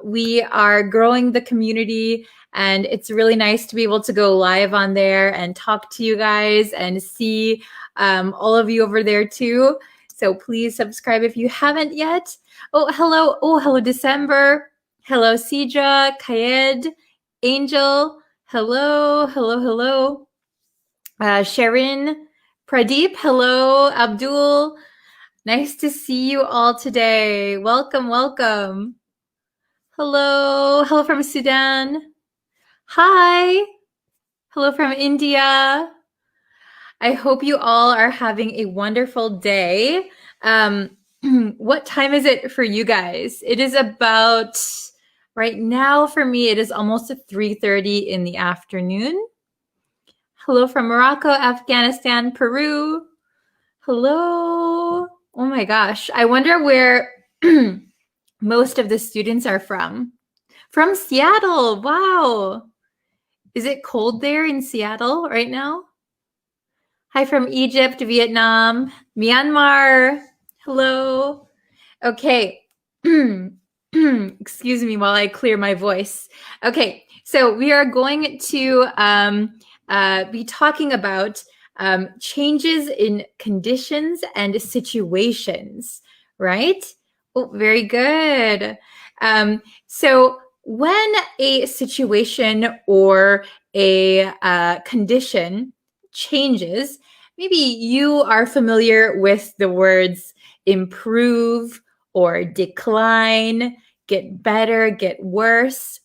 We are growing the community, and it's really nice to be able to go live on there and talk to you guys and see all of you over there too. So please subscribe if you haven't yet. Oh, hello. Oh, hello, December. Hello, Sidra, Kayed, Angel. Hello, hello, hello. Sharon, Pradeep. Hello, Abdul. Nice to see you all today. Welcome, welcome. Hello. Hello from Sudan. Hi. Hello from India. I hope you all are having a wonderful day. What time is it for you guys? It is about, right now for me, it is almost 3:30 in the afternoon. Hello from Morocco, Afghanistan, Peru. Hello. Oh my gosh. I wonder where most of the students are from. From Seattle. Wow. Is it cold there in Seattle right now? Hi from Egypt, Vietnam, Myanmar. Hello. Okay. Excuse me while I clear my voice. Okay, so we are going to be talking about changes in conditions and situations, right? Oh, very good. So when a situation or a condition changes, maybe you are familiar with the words improve or decline, get better, get worse.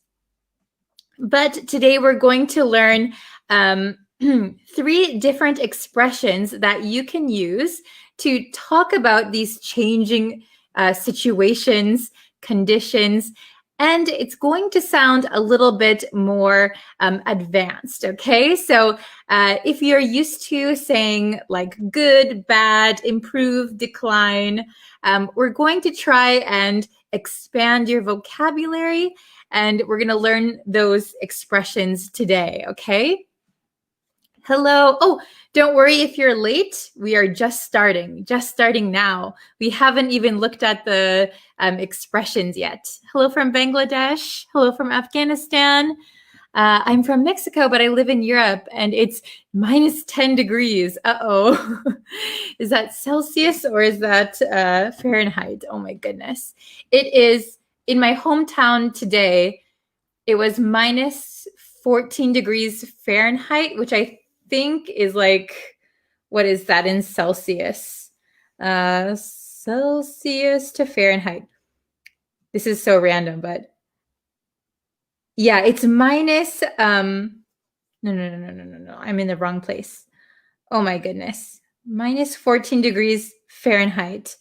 But today we're going to learn 3 different expressions that you can use to talk about these changing situations, conditions, and it's going to sound a little bit more advanced, okay? So if you're used to saying like good, bad, improve, decline, we're going to try and expand your vocabulary, and we're going to learn those expressions today, okay? Hello. Oh, don't worry if you're late. We are just starting now. We haven't even looked at the expressions yet. Hello from Bangladesh. Hello from Afghanistan. I'm from Mexico, but I live in Europe, and it's minus 10 degrees. Uh-oh. Is that Celsius or is that Fahrenheit? Oh my goodness. It is, in my hometown today, it was minus 14 degrees Fahrenheit, which I think is like, what is that in Celsius? Celsius to Fahrenheit. This is so random, but yeah, it's minus, no. I'm in the wrong place. Oh my goodness. Minus 14 degrees Fahrenheit.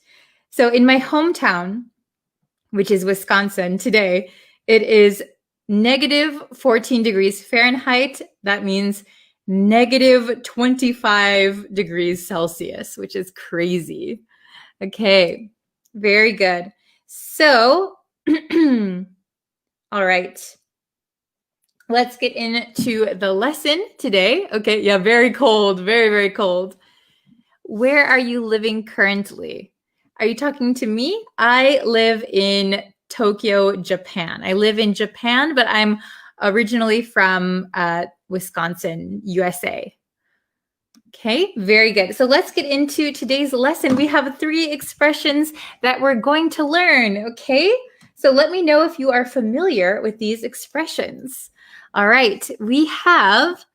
So in my hometown, which is Wisconsin today, it is negative 14 degrees Fahrenheit. That means negative 25 degrees Celsius, which is crazy. Okay, very good. So, all right. Let's get into the lesson today. Okay, yeah, very cold, very, very cold. Where are you living currently? Are you talking to me? I live in Tokyo, Japan. I live in Japan, but I'm originally from Wisconsin, USA. Okay, very good. So let's get into today's lesson. We have 3 expressions that we're going to learn, okay? So let me know if you are familiar with these expressions. All right, we have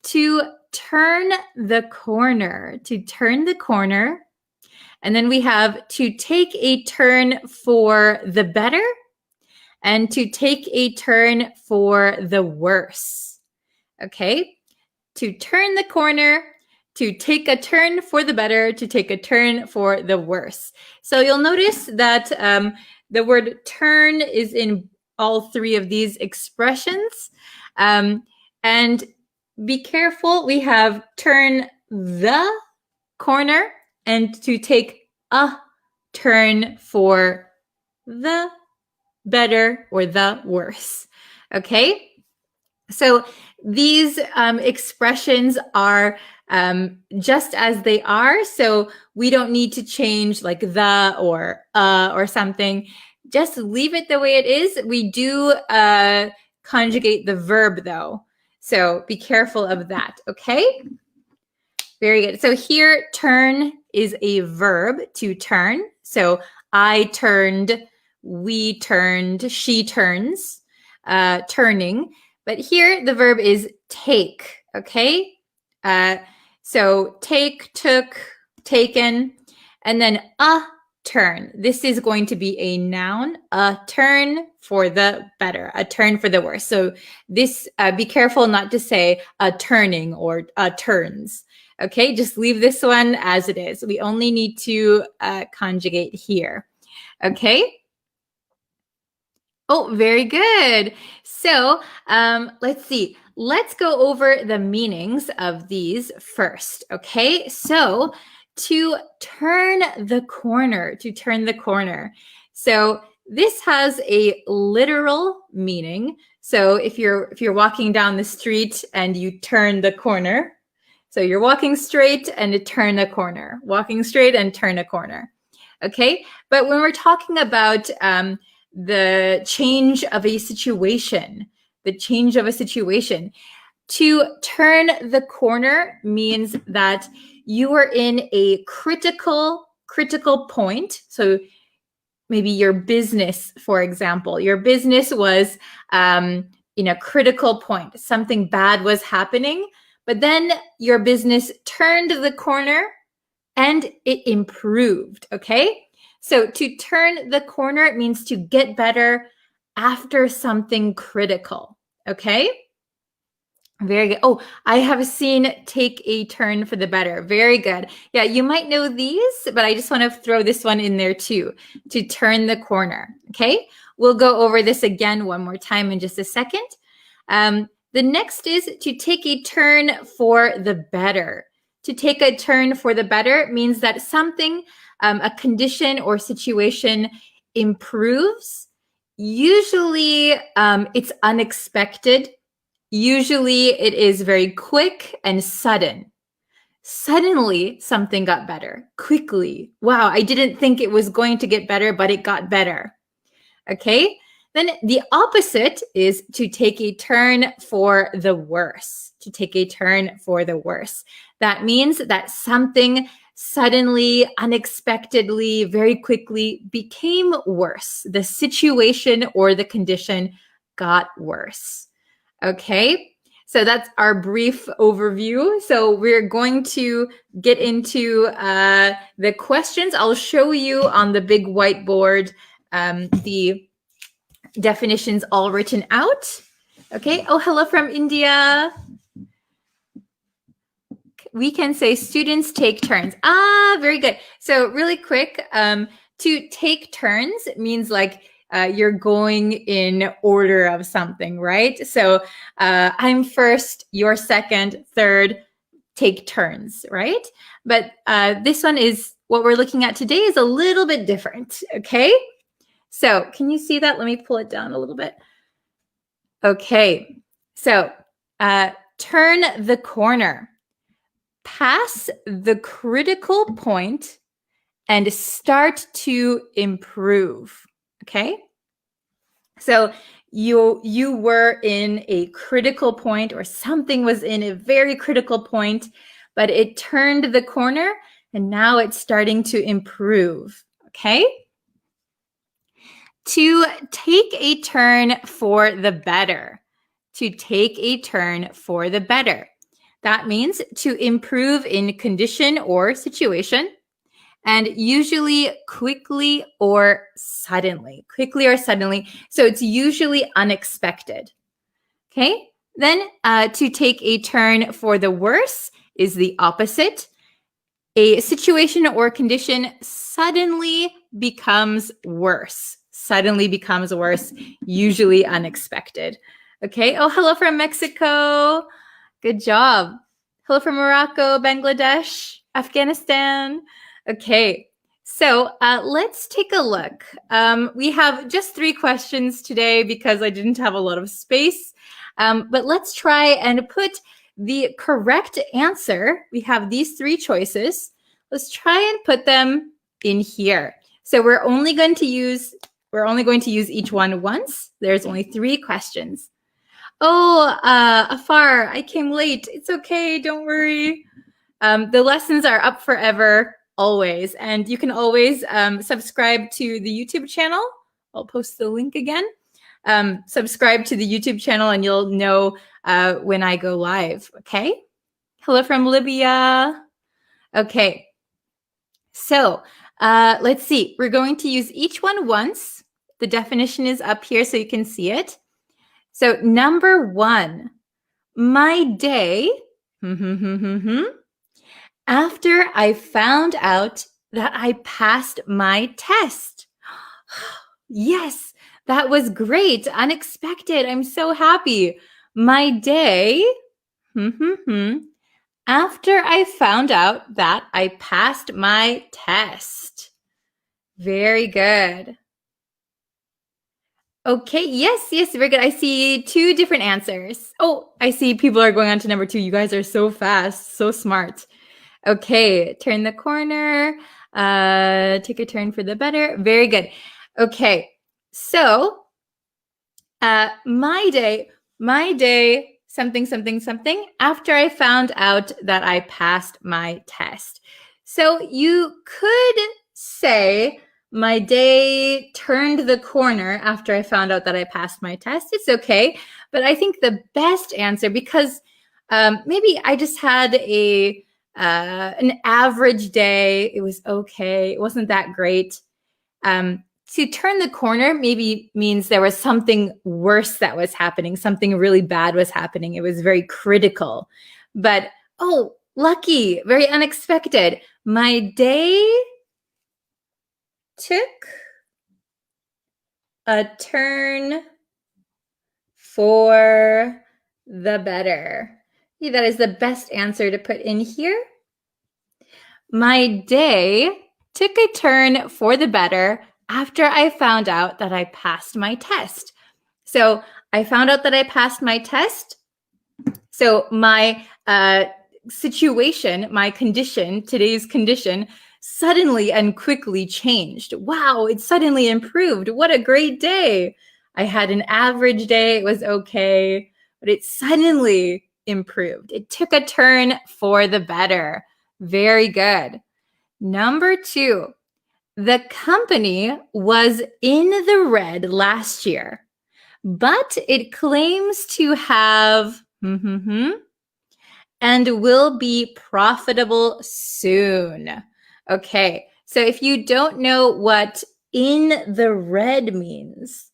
to turn the corner, to turn the corner. And then we have to take a turn for the better and to take a turn for the worse. Okay, to turn the corner, to take a turn for the better, to take a turn for the worse. So you'll notice that the word turn is in all 3 of these expressions. And be careful, we have turn the corner and to take a turn for the better or the worse. Okay? So these expressions are just as they are. So we don't need to change like the or something. Just leave it the way it is. We do conjugate the verb though. So be careful of that, okay? Very good. So here, turn is a verb, to turn. So I turned, we turned, she turns, turning. But here, the verb is take, okay? So take, took, taken, and then a turn. This is going to be a noun, a turn for the better, a turn for the worse. So this, be careful not to say a turning or turns. Okay, just leave this one as it is. We only need to conjugate here. Okay. Oh, very good. So let's see. Let's go over the meanings of these first. Okay, so to turn the corner, to turn the corner. So this has a literal meaning. So if you're walking down the street and you turn the corner, so you're walking straight and you turn a corner, walking straight and turn a corner. Okay, but when we're talking about the change of a situation, to turn the corner means that you are in a critical point. So maybe your business, for example, your business was in a critical point. Something bad was happening, but then your business turned the corner and it improved, okay? So to turn the corner means to get better after something critical, okay? Very good. Oh, I have seen take a turn for the better. Very good. Yeah, you might know these, but I just want to throw this one in there too, to turn the corner, okay? We'll go over this again one more time in just a second. The next is to take a turn for the better. To take a turn for the better means that something, a condition or situation improves. Usually it's unexpected. Usually it is very quick and sudden. Suddenly something got better, quickly. Wow, I didn't think it was going to get better, but it got better. Okay, then the opposite is to take a turn for the worse. To take a turn for the worse. That means that something suddenly, unexpectedly, very quickly became worse. The situation or the condition got worse. Okay, so that's our brief overview. So we're going to get into the questions. I'll show you on the big whiteboard the definitions all written out. Okay, oh, hello from India. We can say students take turns. Ah, very good. So really quick, to take turns means like you're going in order of something, right? So I'm first, you're second, third, take turns, right? But this one is, what we're looking at today is a little bit different, okay? So can you see that? Let me pull it down a little bit. Okay, so turn the corner. Pass the critical point and start to improve. Okay, so you were in a critical point, or something was in a very critical point, but it turned the corner and now it's starting to improve. Okay, to take a turn for the better. To take a turn for the better. That means to improve in condition or situation, and usually quickly or suddenly. Quickly or suddenly. So it's usually unexpected. Okay, then to take a turn for the worse is the opposite. A situation or condition suddenly becomes worse. Suddenly becomes worse, usually unexpected. Okay, oh, hello from Mexico. Good job. Hello from Morocco, Bangladesh, Afghanistan. Okay, so let's take a look. We have just 3 questions today because I didn't have a lot of space. But let's try and put the correct answer. We have these 3 choices. Let's try and put them in here. So we're only going to use each one once. There's only 3 questions. Oh, Afar, I came late. It's okay, don't worry. The lessons are up forever, always. And you can always subscribe to the YouTube channel. I'll post the link again. Subscribe to the YouTube channel and you'll know when I go live, okay? Hello from Libya. Okay, so Let's see. We're going to use each one once. The definition is up here so you can see it. So number 1, my day after I found out that I passed my test. Yes, that was great. Unexpected. I'm so happy. My day after I found out that I passed my test. Very good. Okay, yes, very good. I see 2 different answers. Oh, I see people are going on to number 2. You guys are so fast, so smart. Okay, turn the corner, take a turn for the better. Very good. Okay, so my day, something, after I found out that I passed my test. So you could say, my day turned the corner after I found out that I passed my test. It's okay, but I think the best answer, because maybe I just had an average day. It was okay. It wasn't that great. To turn the corner maybe means there was something worse that was happening. Something really bad was happening. It was very critical. But, oh, lucky, very unexpected. My day took a turn for the better. Yeah, that is the best answer to put in here. My day took a turn for the better after I found out that I passed my test. So I found out that I passed my test. So my situation, my condition, today's condition, suddenly and quickly changed. Wow, it suddenly improved. What a great day. I had an average day. It was okay, but it suddenly improved. It took a turn for the better. Very good. Number 2, the company was in the red last year, but it claims to have and will be profitable soon. Okay, so if you don't know what in the red means,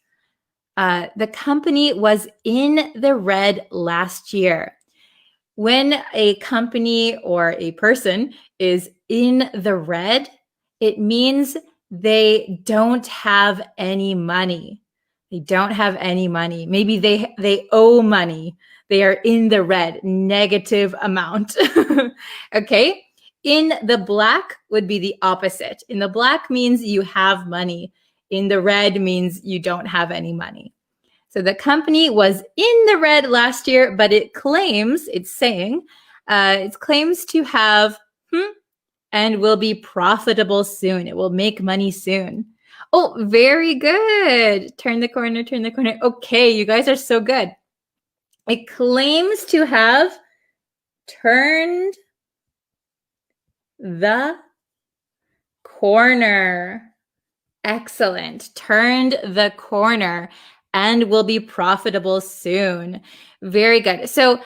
the company was in the red last year. When a company or a person is in the red, it means they don't have any money. They don't have any money. Maybe they owe money. They are in the red, negative amount. Okay? In the black would be the opposite. In the black means you have money. In the red means you don't have any money. So the company was in the red last year, but it claims to have and will be profitable soon. It will make money soon. Oh, very good. Turn the corner. Okay, you guys are so good. It claims to have turned the corner. Excellent. Turned the corner and will be profitable soon. Very good. So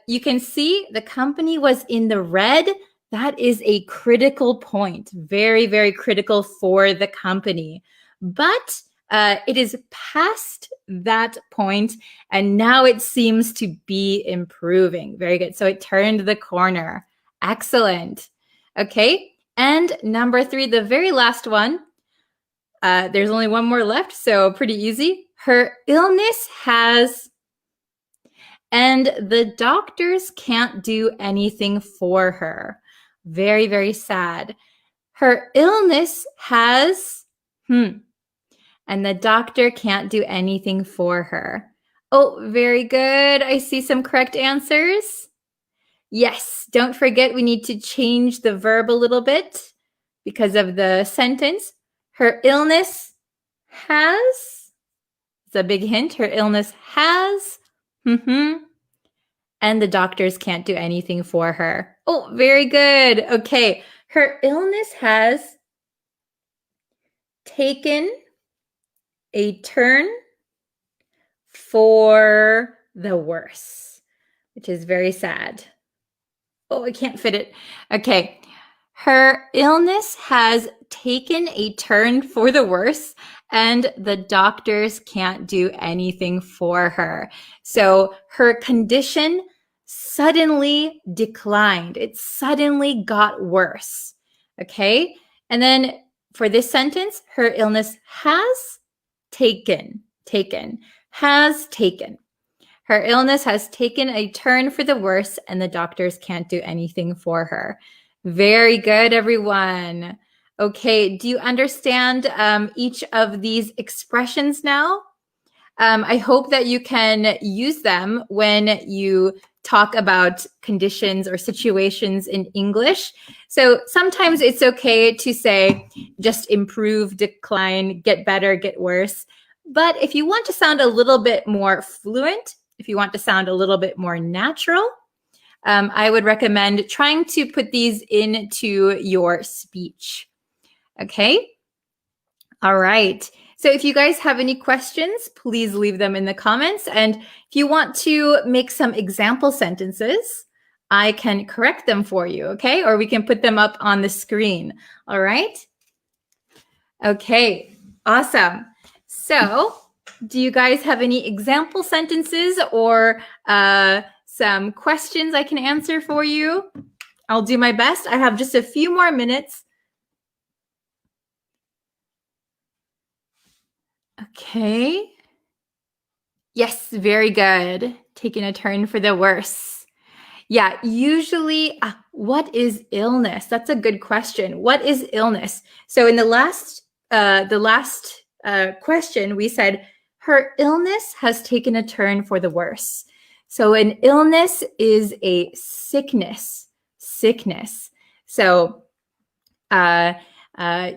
you can see the company was in the red. That is a critical point. Very, very critical for the company. But it is past that point, and now it seems to be improving. Very good. So it turned the corner. Excellent. Okay. And number 3, the very last one. There's only one more left, so pretty easy. Her illness has, and the doctors can't do anything for her. Very, very sad. Her illness has, and the doctor can't do anything for her. Oh, very good. I see some correct answers. Yes, don't forget we need to change the verb a little bit because of the sentence. Her illness has, it's a big hint, her illness has, and the doctors can't do anything for her. Oh, very good. Okay, her illness has taken a turn for the worse, which is very sad. Oh, I can't fit it. Okay. Her illness has taken a turn for the worse, and the doctors can't do anything for her. So her condition suddenly declined. It suddenly got worse. Okay? And then for this sentence, her illness has taken. Her illness has taken a turn for the worse, and the doctors can't do anything for her. Very good, everyone. Okay, do you understand each of these expressions now? I hope that you can use them when you talk about conditions or situations in English. So sometimes it's okay to say just improve, decline, get better, get worse. But if you want to sound a little bit more fluent, if you want to sound a little bit more natural, I would recommend trying to put these into your speech. Okay? All right. So if you guys have any questions, please leave them in the comments. And if you want to make some example sentences, I can correct them for you, okay? Or we can put them up on the screen. All right? Okay, awesome. So do you guys have any example sentences or some questions I can answer for you? I'll do my best. I have just a few more minutes. Okay. Yes, very good. Taking a turn for the worse. Yeah, usually, what is illness? That's a good question. What is illness? So in the last question, we said her illness has taken a turn for the worse. So an illness is a sickness. So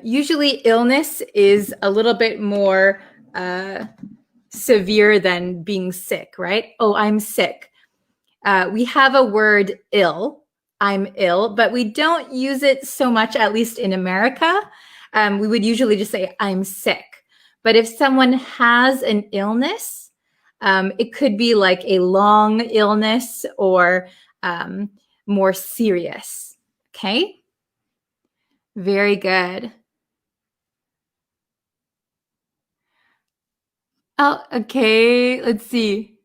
usually illness is a little bit more severe than being sick, right? Oh, I'm sick. We have a word ill. I'm ill, but we don't use it so much, at least in America. We would usually just say I'm sick. But if someone has an illness, it could be like a long illness or more serious. Okay? Very good. Oh, okay. Let's see.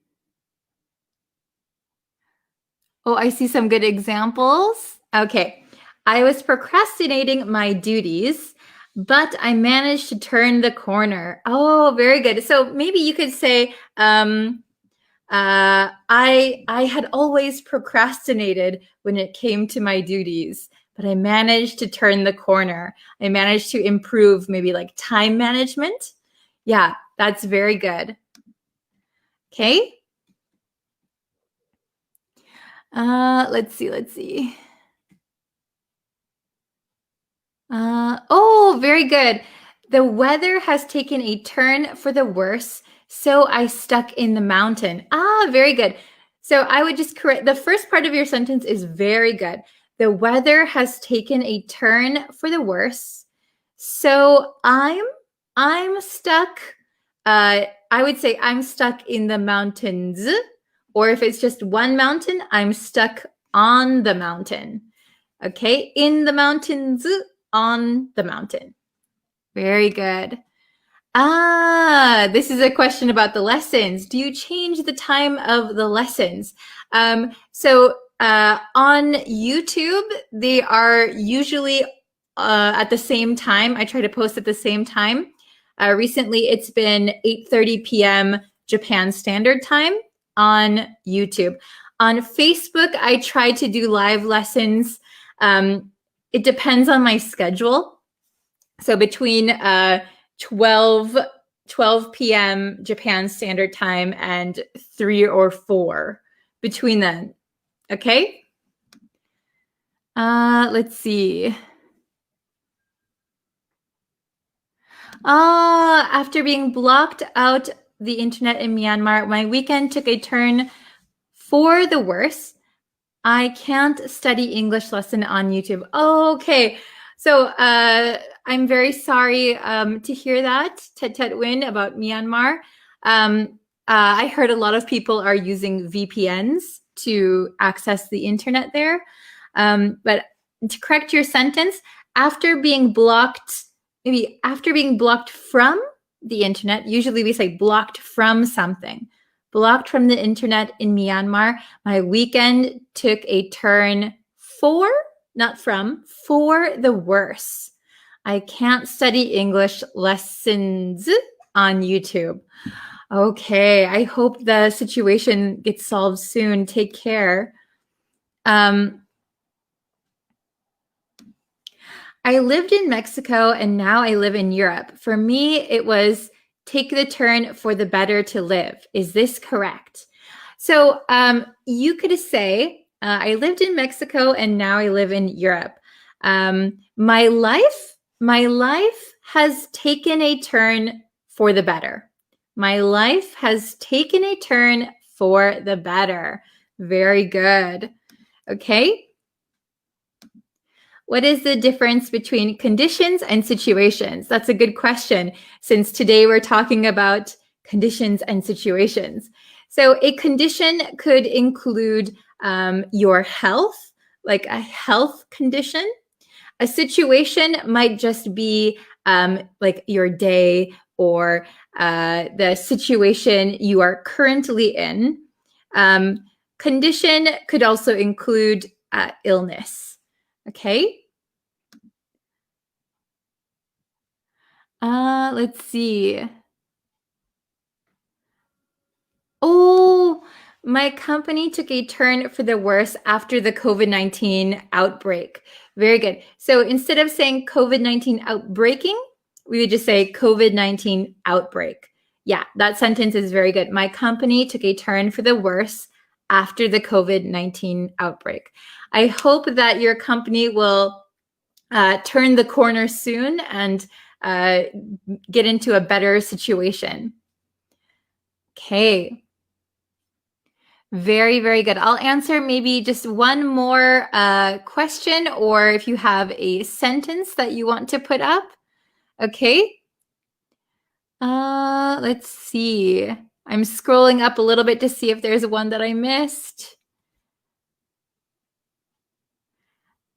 Oh, I see some good examples. Okay. I was procrastinating my duties, but I managed to turn the corner. Oh, very good. So maybe you could say, I had always procrastinated when it came to my duties, but I managed to turn the corner. I managed to improve maybe like time management. Yeah, that's very good. Okay. Let's see. Oh, very good. The weather has taken a turn for the worse, so I stuck in the mountain. Ah, very good. So I would just correct the first part of your sentence is very good. The weather has taken a turn for the worse, so I'm stuck. I would say I'm stuck in the mountains, or if it's just one mountain, I'm stuck on the mountain. Okay, in the mountains, on the mountain. Very good. This is a question about the lessons. Do you change the time of the lessons? So on YouTube, they are usually at the same time. I try to post at the same time. Recently, it's been 8:30 p.m. Japan Standard Time on YouTube. On Facebook, I try to do live lessons. It depends on my schedule. So between 12 p.m. Japan Standard Time and 3 or 4 between then. Okay? Let's see. After being blocked out the internet in Myanmar, my weekend took a turn for the worse. I can't study English lesson on YouTube. Okay. So I'm very sorry to hear that, Tet Tet Win, about Myanmar. I heard a lot of people are using VPNs to access the internet there. But to correct your sentence, after being blocked, maybe after being blocked from the internet, usually we say blocked from something. Blocked from the internet in Myanmar, my weekend took a turn for, not from, for the worse. I can't study English lessons on YouTube. Okay, I hope the situation gets solved soon. Take care. I lived in Mexico and now I live in Europe. For me, it was take the turn for the better to live. Is this correct? So you could say, I lived in Mexico and now I live in Europe. My life has taken a turn for the better. My life has taken a turn for the better. Very good. Okay. What is the difference between conditions and situations? That's a good question, since today we're talking about conditions and situations. So a condition could include your health, like a health condition. A situation might just be like your day or the situation you are currently in. Condition could also include illness. Okay. Let's see. Oh, my company took a turn for the worse after the COVID-19 outbreak. Very good. So instead of saying COVID-19 outbreaking, we would just say COVID-19 outbreak. Yeah, that sentence is very good. My company took a turn for the worse after the COVID-19 outbreak. I hope that your company will turn the corner soon and get into a better situation. Okay. Very, very good. I'll answer maybe just one more question, or if you have a sentence that you want to put up. Okay. Let's see. I'm scrolling up a little bit to see if there's one that I missed.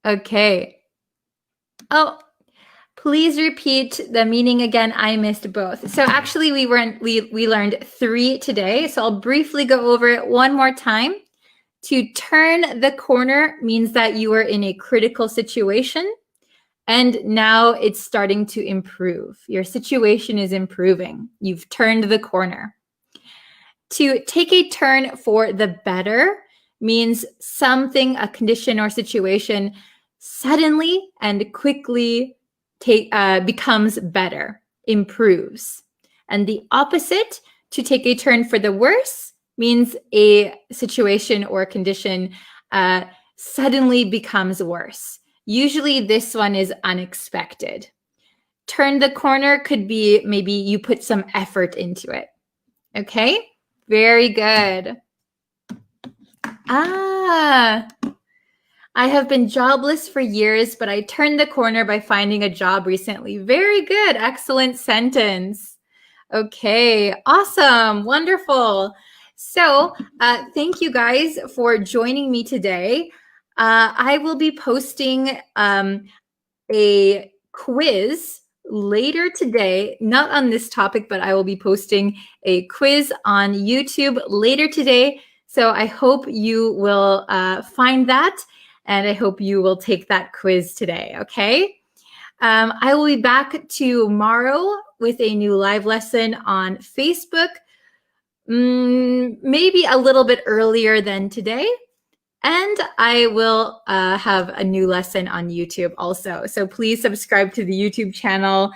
Okay. Oh, please repeat the meaning again. I missed both. So actually we learned 3 today. So I'll briefly go over it one more time. To turn the corner means that you are in a critical situation and now it's starting to improve. Your situation is improving. You've turned the corner. To take a turn for the better means something, a condition or situation, suddenly and quickly becomes better, improves. And the opposite, to take a turn for the worse, means a situation or condition suddenly becomes worse. Usually this one is unexpected. Turn the corner could be maybe you put some effort into it. Okay, very good. I have been jobless for years, but I turned the corner by finding a job recently. Very good. Excellent sentence. Okay, awesome. Wonderful. So thank you guys for joining me today. I will be posting a quiz later today, not on this topic, but I will be posting a quiz on YouTube later today. So I hope you will find that, and I hope you will take that quiz today, okay? I will be back tomorrow with a new live lesson on Facebook, maybe a little bit earlier than today. And I will have a new lesson on YouTube also. So please subscribe to the YouTube channel,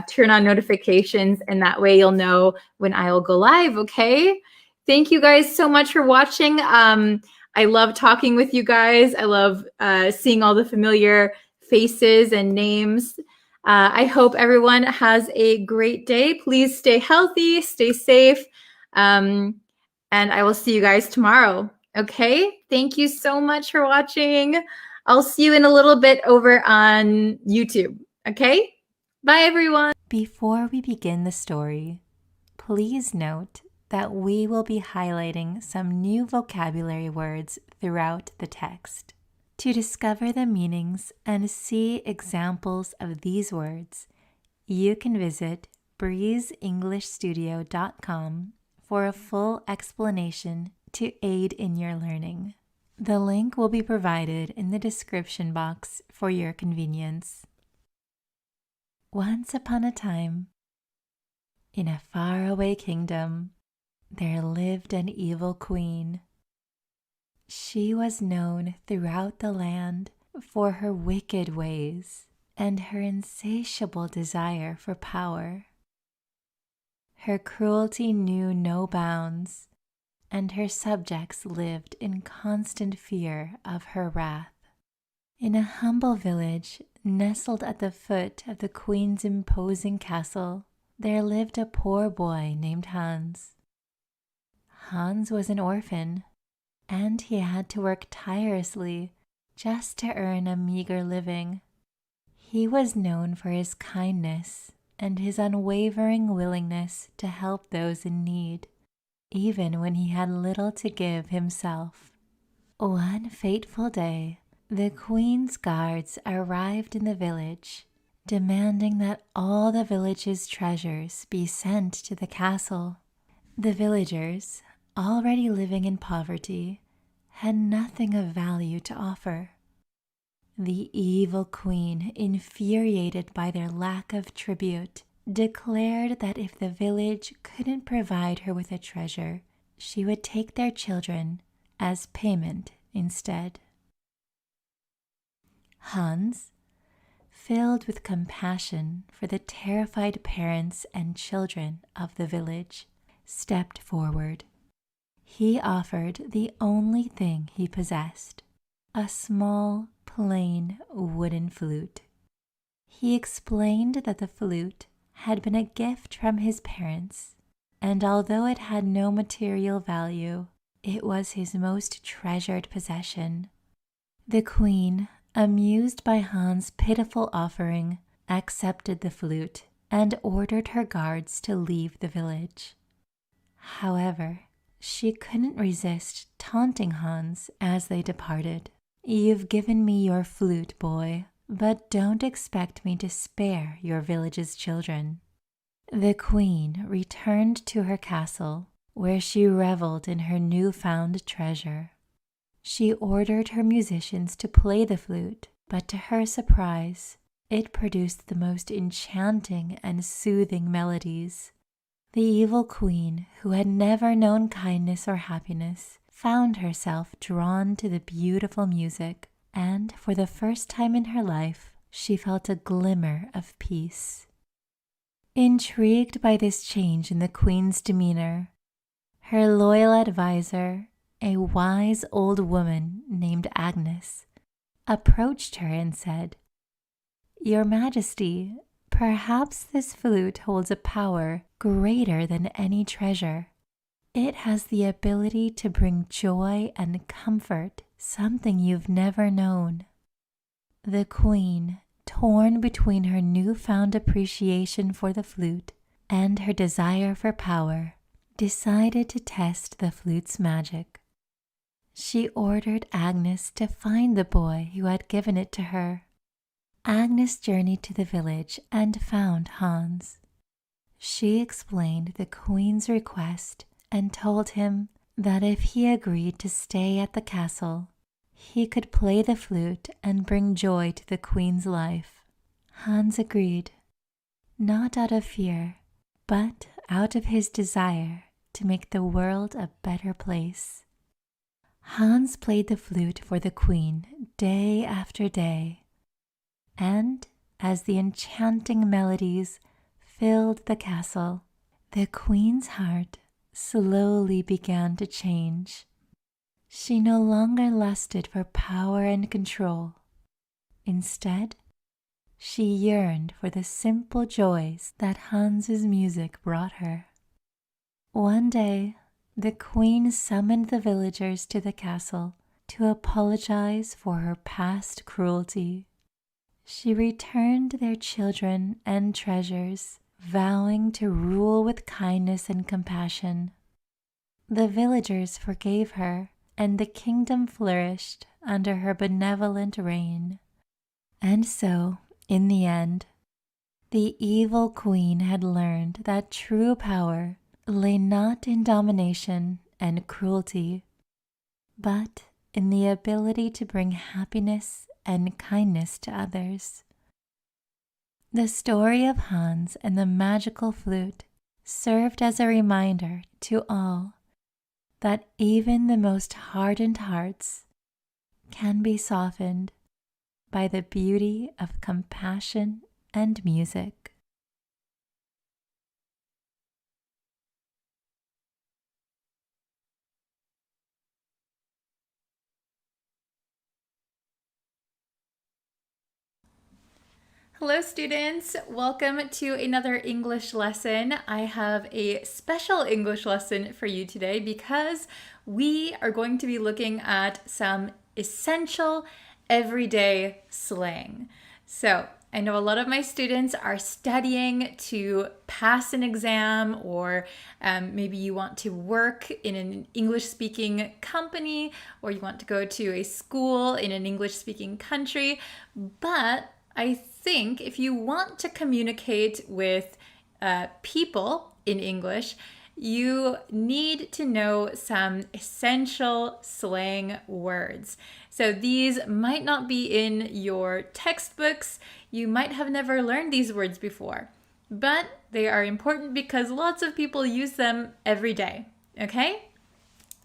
turn on notifications, and that way you'll know when I will go live, okay? Thank you guys so much for watching. I love talking with you guys. I love seeing all the familiar faces and names. I hope everyone has a great day. Please stay healthy, stay safe, and I will see you guys tomorrow. Okay, thank you so much for watching. I'll see you in a little bit over on YouTube. Okay, bye everyone. Before we begin the story, please note that we will be highlighting some new vocabulary words throughout the text. To discover the meanings and see examples of these words, you can visit breezeenglishstudio.com for a full explanation to aid in your learning. The link will be provided in the description box for your convenience. Once upon a time, in a faraway kingdom, there lived an evil queen. She was known throughout the land for her wicked ways and her insatiable desire for power. Her cruelty knew no bounds, and her subjects lived in constant fear of her wrath. In a humble village nestled at the foot of the queen's imposing castle, there lived a poor boy named Hans. Hans was an orphan, and he had to work tirelessly just to earn a meager living. He was known for his kindness and his unwavering willingness to help those in need, even when he had little to give himself. One fateful day, the queen's guards arrived in the village, demanding that all the village's treasures be sent to the castle. The villagers, already living in poverty, had nothing of value to offer. The evil queen, infuriated by their lack of tribute, declared that if the village couldn't provide her with a treasure, she would take their children as payment instead. Hans, filled with compassion for the terrified parents and children of the village, stepped forward. He offered the only thing he possessed, a small, plain wooden flute. He explained that the flute had been a gift from his parents, and although it had no material value, it was his most treasured possession. The queen, amused by Hans' pitiful offering, accepted the flute and ordered her guards to leave the village. However, she couldn't resist taunting Hans as they departed. "You've given me your flute, boy, but don't expect me to spare your village's children." The queen returned to her castle, where she reveled in her newfound treasure. She ordered her musicians to play the flute, but to her surprise, it produced the most enchanting and soothing melodies. The evil queen, who had never known kindness or happiness, found herself drawn to the beautiful music, and for the first time in her life, she felt a glimmer of peace. Intrigued by this change in the queen's demeanor, her loyal advisor, a wise old woman named Agnes, approached her and said, "Your Majesty, perhaps this flute holds a power greater than any treasure. It has the ability to bring joy and comfort, something you've never known." The queen, torn between her newfound appreciation for the flute and her desire for power, decided to test the flute's magic. She ordered Agnes to find the boy who had given it to her. Agnes journeyed to the village and found Hans. She explained the queen's request and told him that if he agreed to stay at the castle, he could play the flute and bring joy to the queen's life. Hans agreed, not out of fear, but out of his desire to make the world a better place. Hans played the flute for the queen day after day, and as the enchanting melodies filled the castle, the queen's heart slowly began to change. She no longer lusted for power and control. Instead, she yearned for the simple joys that Hans's music brought her. One day, the queen summoned the villagers to the castle to apologize for her past cruelty. She returned their children and treasures, vowing to rule with kindness and compassion. The villagers forgave her, and the kingdom flourished under her benevolent reign. And so, in the end, the evil queen had learned that true power lay not in domination and cruelty, but in the ability to bring happiness and kindness to others. The story of Hans and the magical flute served as a reminder to all that even the most hardened hearts can be softened by the beauty of compassion and music. Hello students, welcome to another English lesson. I have a special English lesson for you today because we are going to be looking at some essential everyday slang. So I know a lot of my students are studying to pass an exam, or maybe you want to work in an English-speaking company, or you want to go to a school in an English-speaking country, but I think if you want to communicate with people in English, you need to know some essential slang words. So these might not be in your textbooks. You might have never learned these words before, but they are important because lots of people use them every day, okay?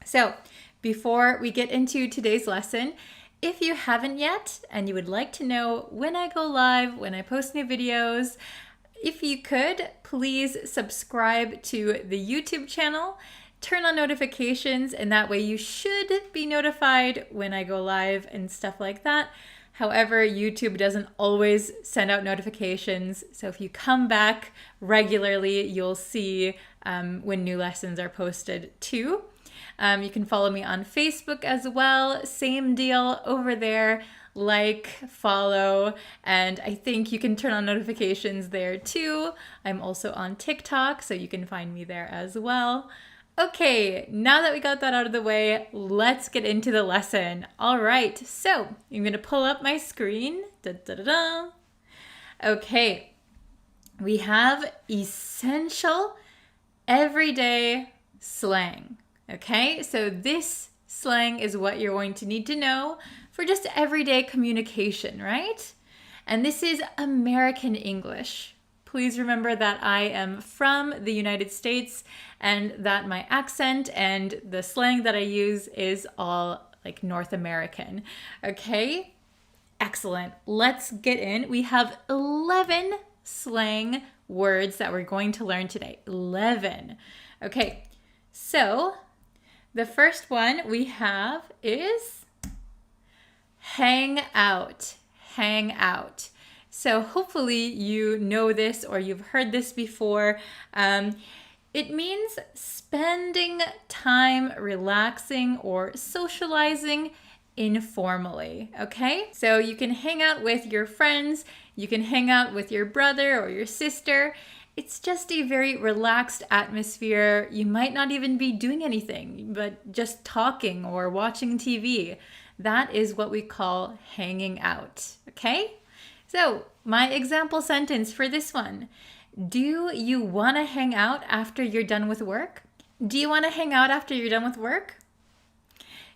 So before we get into today's lesson, if you haven't yet and you would like to know when I go live, when I post new videos, if you could, please subscribe to the YouTube channel, turn on notifications, and that way you should be notified when I go live and stuff like that. However, YouTube doesn't always send out notifications, so if you come back regularly, you'll see when new lessons are posted too. You can follow me on Facebook as well. Same deal over there. Like, follow, and I think you can turn on notifications there too. I'm also on TikTok, so you can find me there as well. Okay, now that we got that out of the way, let's get into the lesson. All right, so I'm going to pull up my screen. Da, da, da, da. Okay, we have essential everyday slang. Okay, so this slang is what you're going to need to know for just everyday communication, right? And this is American English. Please remember that I am from the United States and that my accent and the slang that I use is all like North American. Okay, excellent. Let's get in. We have 11 slang words that we're going to learn today. 11. Okay, so the first one we have is hang out. Hang out. So hopefully you know this or you've heard this before. It means spending time relaxing or socializing informally, okay? So you can hang out with your friends, you can hang out with your brother or your sister. It's just a very relaxed atmosphere. You might not even be doing anything, but just talking or watching TV. That is what we call hanging out, okay? So, my example sentence for this one. Do you want to hang out after you're done with work? Do you want to hang out after you're done with work?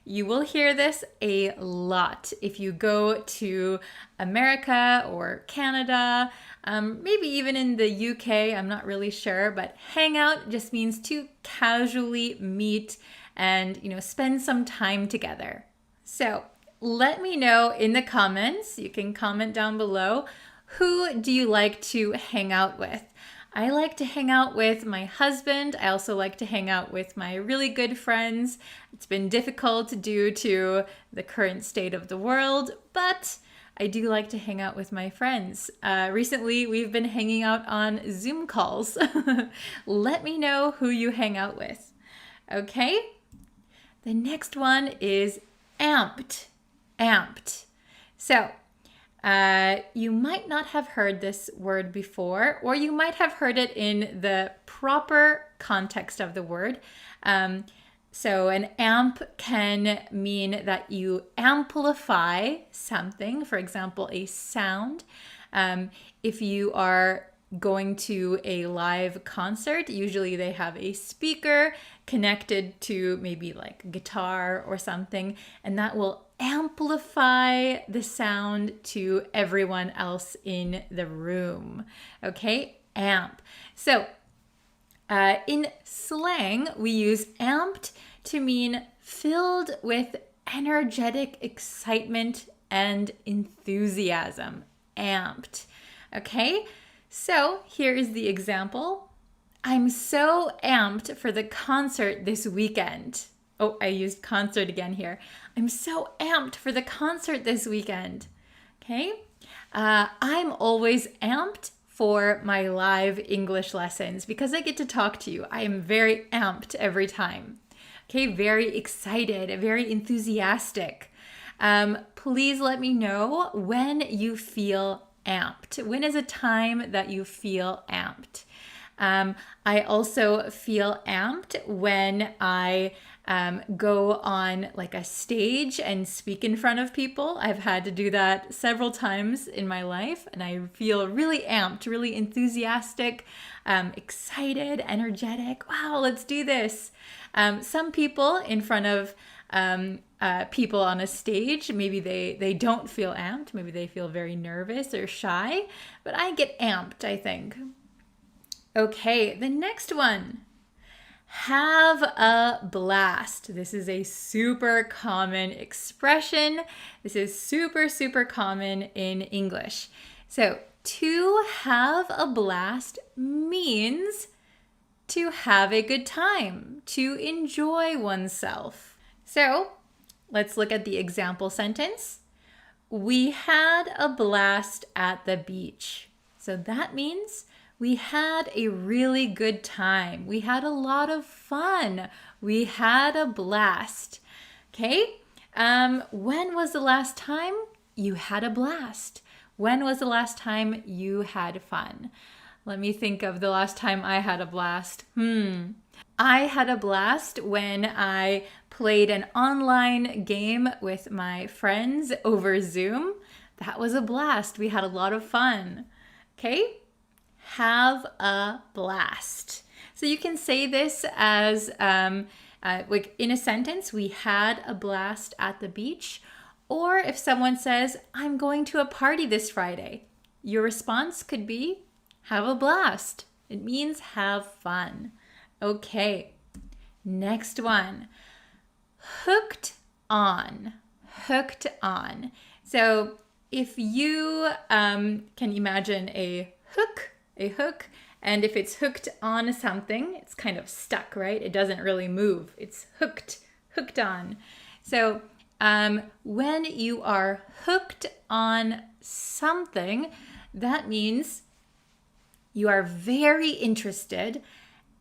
You will hear this a lot if you go to America or Canada, maybe even in the UK, I'm not really sure, but hang out just means to casually meet and, spend some time together. So let me know in the comments, you can comment down below, who do you like to hang out with? I like to hang out with my husband. I also like to hang out with my really good friends. It's been difficult due to the current state of the world, but I do like to hang out with my friends. Recently, we've been hanging out on Zoom calls. Let me know who you hang out with. Okay? The next one is amped. Amped. So, you might not have heard this word before, or you might have heard it in the proper context of the word. So an amp can mean that you amplify something, for example, a sound. If you are going to a live concert, usually they have a speaker connected to maybe like guitar or something, and that will amplify the sound to everyone else in the room. Okay, amp. So in slang, we use amped to mean filled with energetic excitement and enthusiasm. Amped. Okay, so here is the example. I'm so amped for the concert this weekend. Oh, I used concert again here. I'm so amped for the concert this weekend. Okay, I'm always amped for my live English lessons because I get to talk to you. I am very amped every time. Okay, very excited, very enthusiastic. Please let me know when you feel amped. When is a time that you feel amped? I also feel amped when I go on like a stage and speak in front of people. I've had to do that several times in my life, and I feel really amped, really enthusiastic, excited, energetic. Wow, let's do this. Some people in front of people on a stage, maybe they don't feel amped. Maybe they feel very nervous or shy, but I get amped, I think. Okay, the next one. Have a blast. This is a super common expression. This is super, super common in English. So, to have a blast means to have a good time, to enjoy oneself. So, let's look at the example sentence. We had a blast at the beach. So that means we had a really good time. We had a lot of fun. We had a blast. Okay? When was the last time you had a blast? When was the last time you had fun? Let me think of the last time I had a blast. I had a blast when I played an online game with my friends over Zoom. That was a blast. We had a lot of fun. Okay? Have a blast. So you can say this as like in a sentence, we had a blast at the beach. Or if someone says, I'm going to a party this Friday, your response could be, have a blast. It means have fun. Okay, next one. Hooked on. Hooked on. So if you can imagine a hook, and if it's hooked on something, it's kind of stuck, right? It doesn't really move. It's hooked on. So when you are hooked on something, that means you are very interested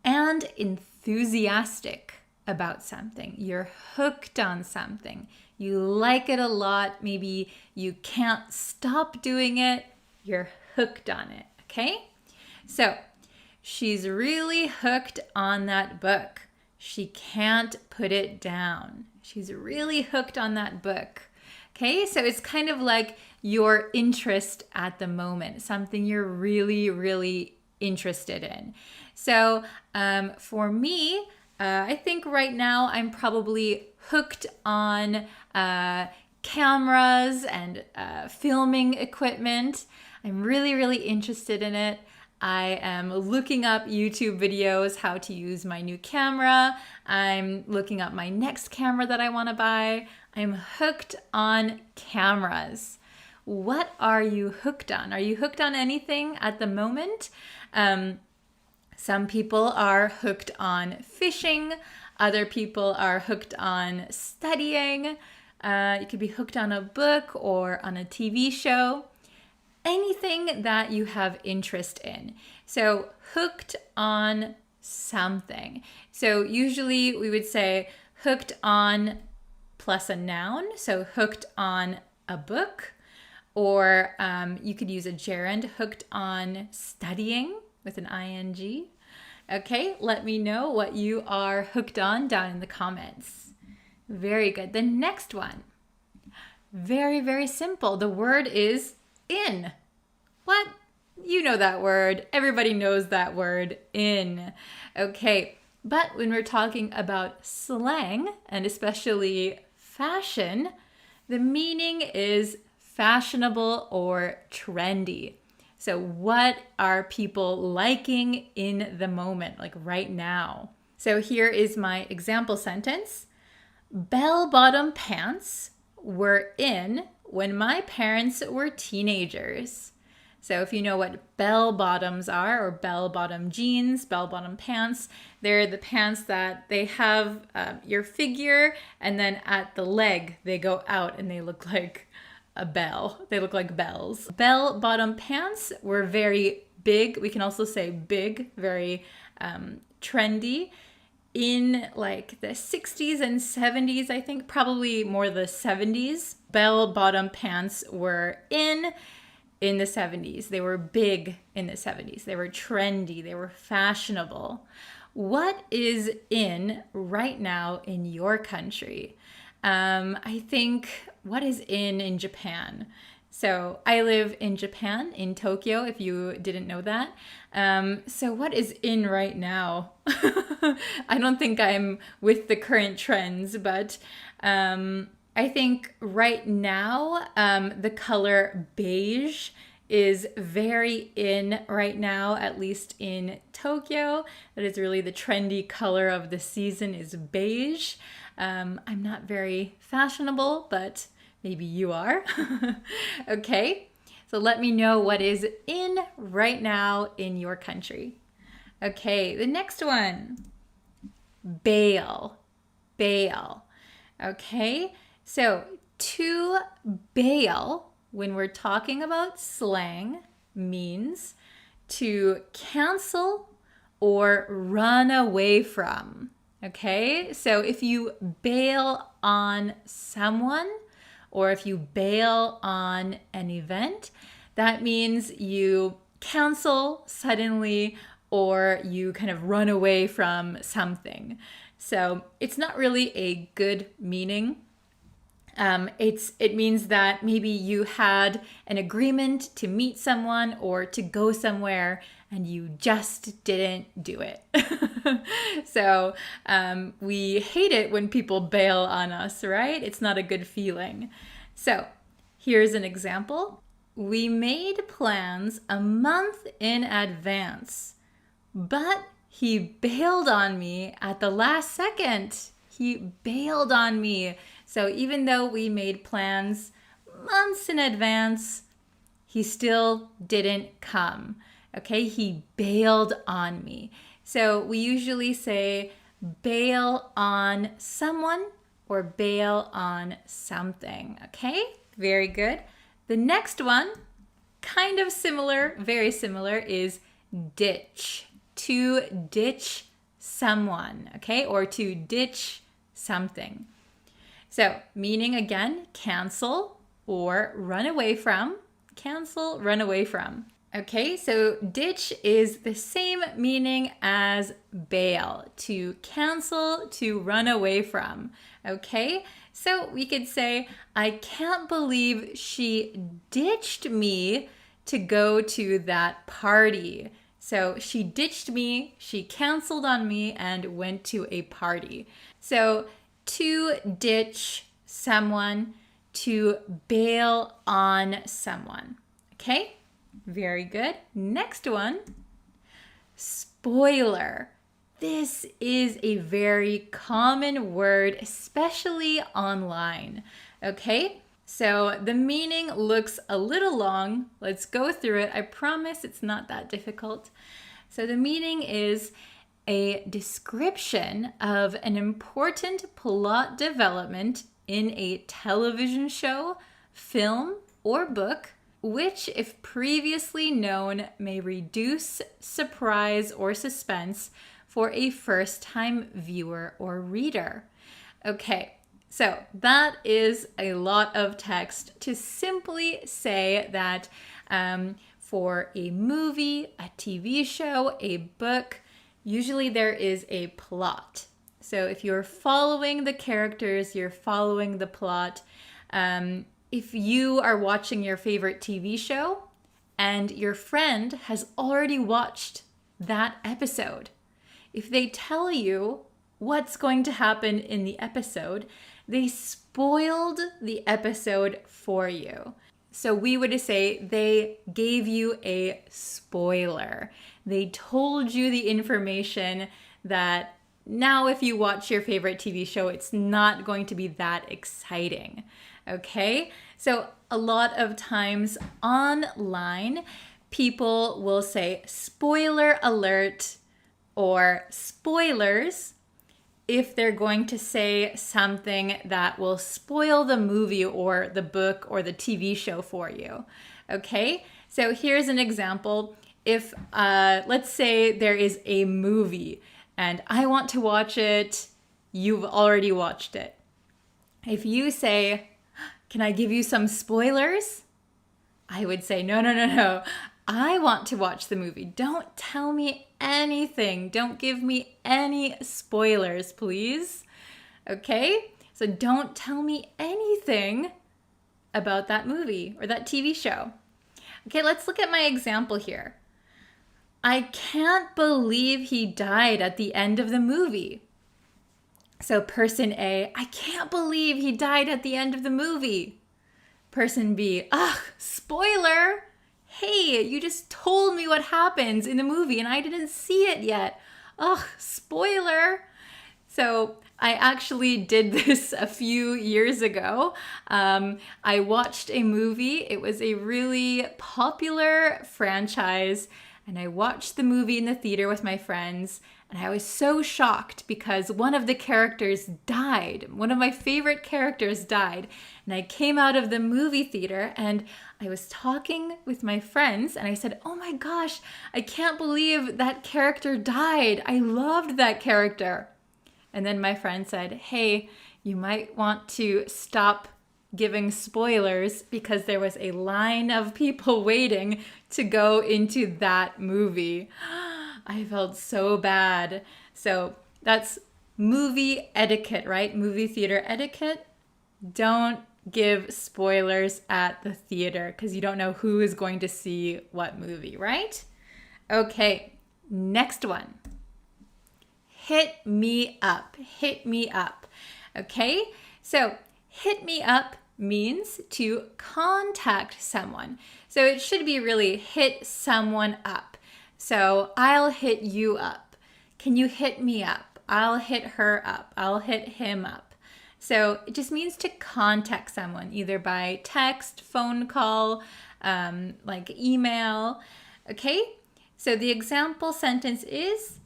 and enthusiastic about something. You're hooked on something. You like it a lot. Maybe you can't stop doing it. You're hooked on it, okay? So, she's really hooked on that book. She can't put it down. She's really hooked on that book. Okay, so it's kind of like your interest at the moment, something you're really, really interested in. So for me, I think right now I'm probably hooked on cameras and filming equipment. I'm really, really interested in it. I am looking up YouTube videos, how to use my new camera. I'm looking up my next camera that I want to buy. I'm hooked on cameras. What are you hooked on? Are you hooked on anything at the moment? Some people are hooked on fishing. Other people are hooked on studying. You could be hooked on a book or on a TV show. Anything that you have interest in. So hooked on something. So usually we would say hooked on plus a noun. So hooked on a book. Or you could use a gerund, hooked on studying with an ing. Okay, let me know what you are hooked on down in the comments. Very good. The next one. Very, very simple. The word is in. What? You know that word. Everybody knows that word, in. Okay, but when we're talking about slang, and especially fashion, the meaning is fashionable or trendy. So what are people liking in the moment, like right now? So here is my example sentence. Bell-bottom pants were in when my parents were teenagers. So if you know what bell-bottoms are, or bell-bottom jeans, bell-bottom pants, they're the pants that they have your figure, and then at the leg, they go out and they look like a bell. They look like bells. Bell-bottom pants were very big. We can also say big, very trendy. In like the 60s and 70s, I think, probably more the 70s, bell-bottom pants were in the 70s. They were big in the 70s. They were trendy. They were fashionable. What is in right now in your country? I think, what is in Japan? So I live in Japan, in Tokyo, if you didn't know that. So what is in right now? I don't think I'm with the current trends, but I think right now the color beige is very in right now, at least in Tokyo. That is really the trendy color of the season is beige. I'm not very fashionable, but maybe you are. Okay, so let me know what is in right now in your country. Okay, the next one. Bail. Bail. Okay, so to bail, when we're talking about slang, means to cancel or run away from. Okay, so if you bail on someone, or if you bail on an event, that means you cancel suddenly or you kind of run away from something. So it's not really a good meaning. It means that maybe you had an agreement to meet someone or to go somewhere and you just didn't do it. So we hate it when people bail on us, right? It's not a good feeling. So here's an example. We made plans a month in advance, but he bailed on me at the last second. He bailed on me. So even though we made plans months in advance, he still didn't come. Okay, he bailed on me. So we usually say bail on someone or bail on something. Okay, very good. The next one, kind of similar, very similar, is ditch. To ditch someone, okay, or to ditch something. So, meaning again, cancel or run away from. Cancel, run away from. Okay, so ditch is the same meaning as bail. To cancel, to run away from. Okay, so we could say, I can't believe she ditched me to go to that party. So she ditched me, she canceled on me, and went to a party. So to ditch someone, to bail on someone. Okay, very good. Next one, spoiler. This is a very common word, especially online. Okay, so the meaning looks a little long. Let's go through it. I promise it's not that difficult. So the meaning is a description of an important plot development in a television show, film, or book, which, if previously known, may reduce surprise or suspense for a first-time viewer or reader. Okay, so that is a lot of text to simply say that for a movie, a TV show, a book, usually there is a plot. So if you're following the characters, you're following the plot. If you are watching your favorite TV show and your friend has already watched that episode, if they tell you what's going to happen in the episode, they spoiled the episode for you. So we would say they gave you a spoiler. They told you the information that now if you watch your favorite TV show, it's not going to be that exciting. Okay? So a lot of times online, people will say spoiler alert or spoilers if they're going to say something that will spoil the movie or the book or the TV show for you. Okay? So here's an example. If, let's say there is a movie and I want to watch it, you've already watched it. If you say, can I give you some spoilers? I would say, no. I want to watch the movie. Don't tell me anything. Don't give me any spoilers, please. Okay? So don't tell me anything about that movie or that TV show. Okay, let's look at my example here. I can't believe he died at the end of the movie. So person A, I can't believe he died at the end of the movie. Person B, ugh, spoiler. Hey, you just told me what happens in the movie and I didn't see it yet. Ugh, spoiler. So I actually did this a few years ago. I watched a movie. It was a really popular franchise. And I watched the movie in the theater with my friends, and I was so shocked because one of the characters died. One of my favorite characters died. And I came out of the movie theater and I was talking with my friends and I said, oh my gosh, I can't believe that character died. I loved that character. And then my friend said, hey, you might want to stop giving spoilers because there was a line of people waiting to go into that movie. I felt so bad. So that's movie etiquette, right? Movie theater etiquette. Don't give spoilers at the theater because you don't know who is going to see what movie, right? Okay, next one. Hit me up. Hit me up. Okay, so hit me up means to contact someone. So it should be really hit someone up. So I'll hit you up. Can you hit me up? I'll hit her up. I'll hit him up. So it just means to contact someone either by text, phone call, like email. Okay? So the example sentence is,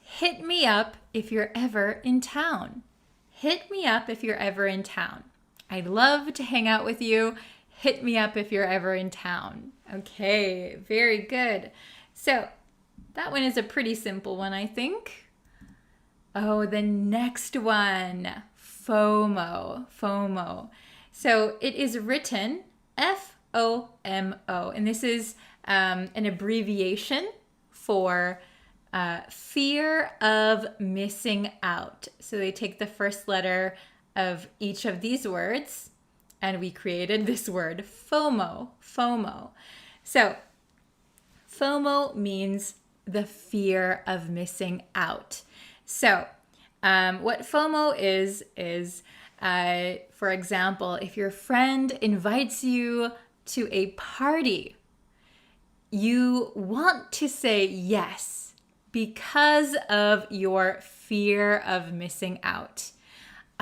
hit me up if you're ever in town. Hit me up if you're ever in town. I'd love to hang out with you. Hit me up if you're ever in town. Okay, very good. So that one is a pretty simple one, I think. Oh, the next one, FOMO, FOMO. So it is written F-O-M-O, and this is an abbreviation for fear of missing out. So they take the first letter of each of these words, and we created this word FOMO, FOMO. So FOMO means the fear of missing out. So what FOMO is for example, if your friend invites you to a party, you want to say yes because of your fear of missing out.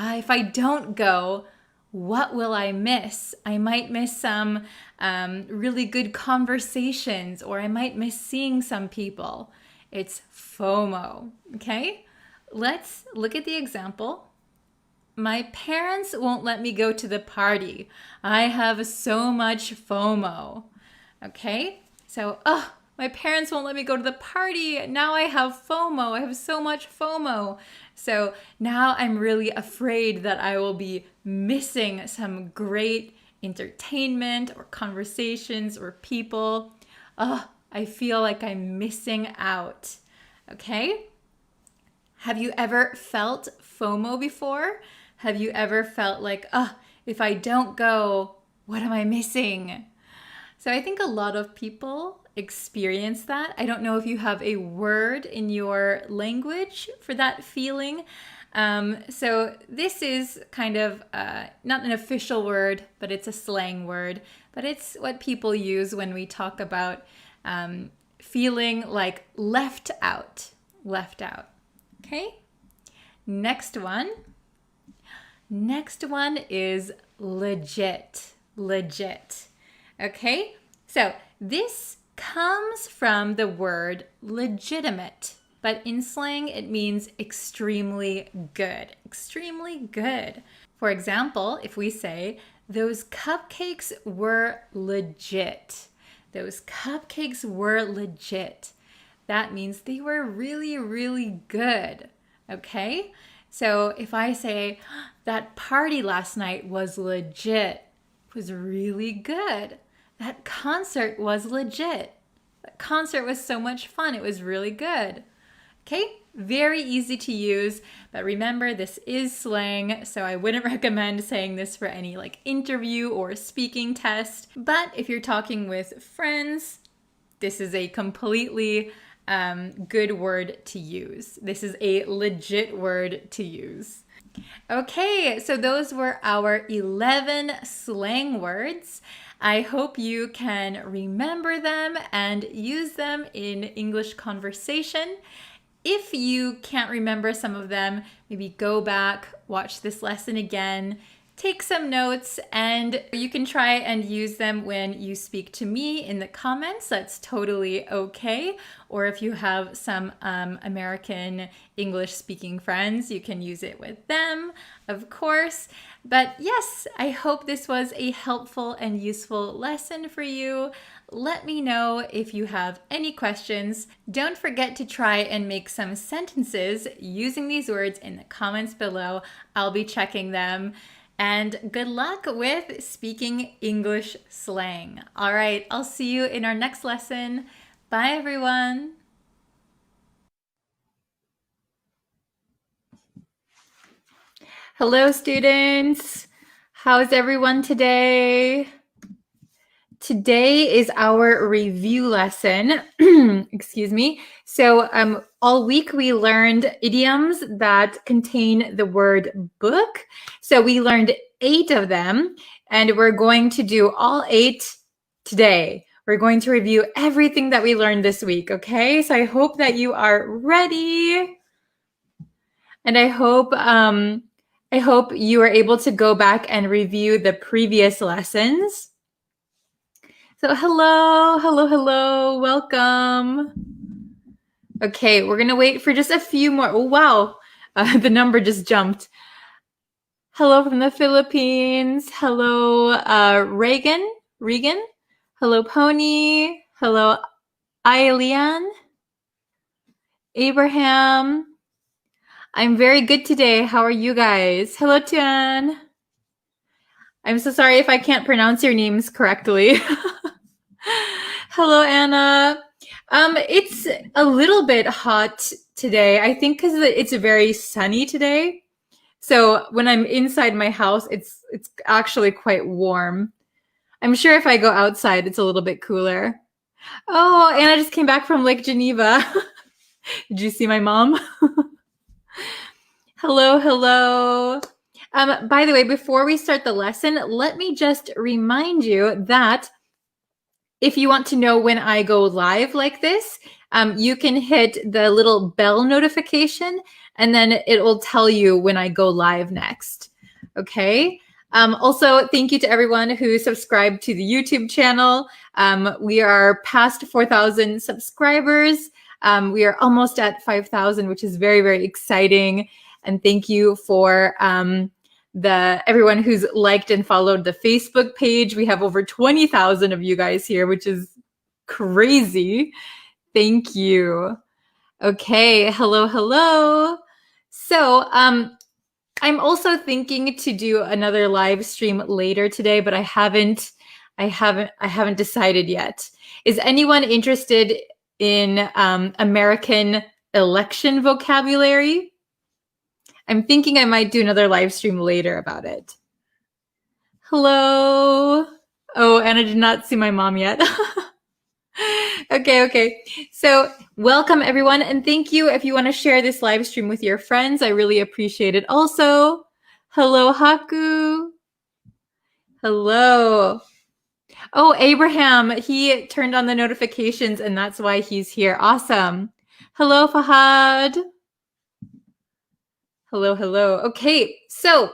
If I don't go, what will I miss? I might miss some really good conversations, or I might miss seeing some people. It's FOMO, okay? Let's look at the example. My parents won't let me go to the party. I have so much FOMO, okay? So, my parents won't let me go to the party. Now I have FOMO. I have so much FOMO. So now I'm really afraid that I will be missing some great entertainment or conversations or people. I feel like I'm missing out. Okay? Have you ever felt FOMO before? Have you ever felt like, oh, if I don't go, what am I missing? So I think a lot of people experience that. I don't know if you have a word in your language for that feeling. So this is kind of not an official word, but it's a slang word. But it's what people use when we talk about feeling like left out. Left out. Okay? Next one. Next one is legit. Legit. Okay? So this comes from the word legitimate, but in slang it means extremely good. Extremely good. For example, if we say, those cupcakes were legit. Those cupcakes were legit. That means they were really, really good. Okay? So if I say, that party last night was legit, it was really good. That concert was legit. That concert was so much fun. It was really good. Okay? Very easy to use, but remember this is slang, so I wouldn't recommend saying this for any like interview or speaking test. But if you're talking with friends, this is a completely good word to use. This is a legit word to use. Okay, so those were our 11 slang words. I hope you can remember them and use them in English conversation. If you can't remember some of them, maybe go back, watch this lesson again, take some notes, and you can try and use them when you speak to me in the comments. That's totally okay. Or if you have some American English speaking friends, you can use it with them, of course. But yes, I hope this was a helpful and useful lesson for you. Let me know if you have any questions. Don't forget to try and make some sentences using these words in the comments below. I'll be checking them. And good luck with speaking English slang. All right, I'll see you in our next lesson. Bye, everyone. Hello, students. How's everyone today? Today is our review lesson. Excuse me. So all week we learned idioms that contain the word book. So we learned 8 of them, and we're going to do all 8 today. We're going to review everything that we learned this week, okay? So I hope that you are ready. And I hope you are able to go back and review the previous lessons. So hello, welcome. Okay, we're gonna wait for just a few more. Oh, wow, the number just jumped. Hello from the Philippines. Hello, Regan. Hello, Pony. Hello, Ailean. Abraham. I'm very good today. How are you guys? Hello, Tian. I'm so sorry if I can't pronounce your names correctly. Hello, Anna. It's a little bit hot today. I think because it's very sunny today. So when I'm inside my house, it's actually quite warm. I'm sure if I go outside, it's a little bit cooler. Oh, Anna just came back from Lake Geneva. Did you see my mom? Hello. By the way, before we start the lesson, let me just remind you that if you want to know when I go live like this, you can hit the little bell notification, and then it will tell you when I go live next. Okay? Also, thank you to everyone who subscribed to the YouTube channel. We are past 4,000 subscribers. We are almost at 5,000, which is very, very exciting. And thank you for everyone who's liked and followed the Facebook page. We have over 20,000 of you guys here, which is crazy. Thank you. Okay, hello. So I'm also thinking to do another live stream later today, but I haven't decided yet. Is anyone interested in American election vocabulary? I'm thinking I might do another live stream later about it. Hello. Oh, and I did not see my mom yet. Okay. So welcome everyone. And thank you if you want to share this live stream with your friends. I really appreciate it also. Hello, Haku. Hello. Oh, Abraham, he turned on the notifications and that's why he's here. Awesome. Hello, Fahad. Hello. Okay, so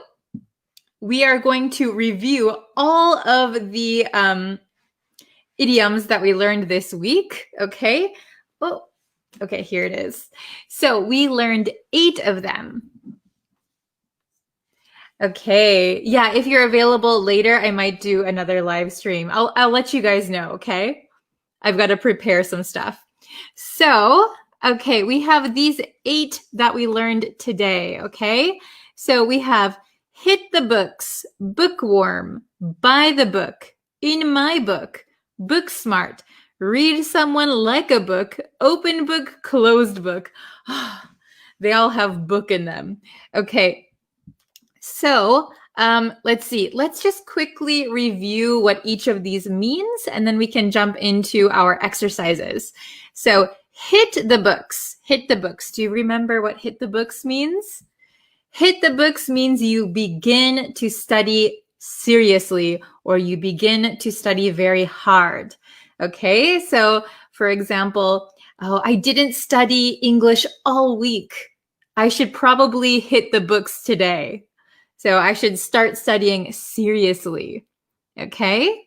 we are going to review all of the idioms that we learned this week. Okay. Oh, okay, here it is. So we learned 8 of them. Okay. Yeah, if you're available later, I might do another live stream. I'll let you guys know, okay? I've got to prepare some stuff. So, okay, we have these 8 that we learned today, okay? So we have hit the books, bookworm, buy the book, in my book, book smart, read someone like a book, open book, closed book. They all have book in them. Okay. So let's see. Let's just quickly review what each of these means, and then we can jump into our exercises. So hit the books. Hit the books. Do you remember what hit the books means? Hit the books means you begin to study seriously, or you begin to study very hard. Okay, so for example, oh, I didn't study English all week. I should probably hit the books today. So I should start studying seriously. Okay?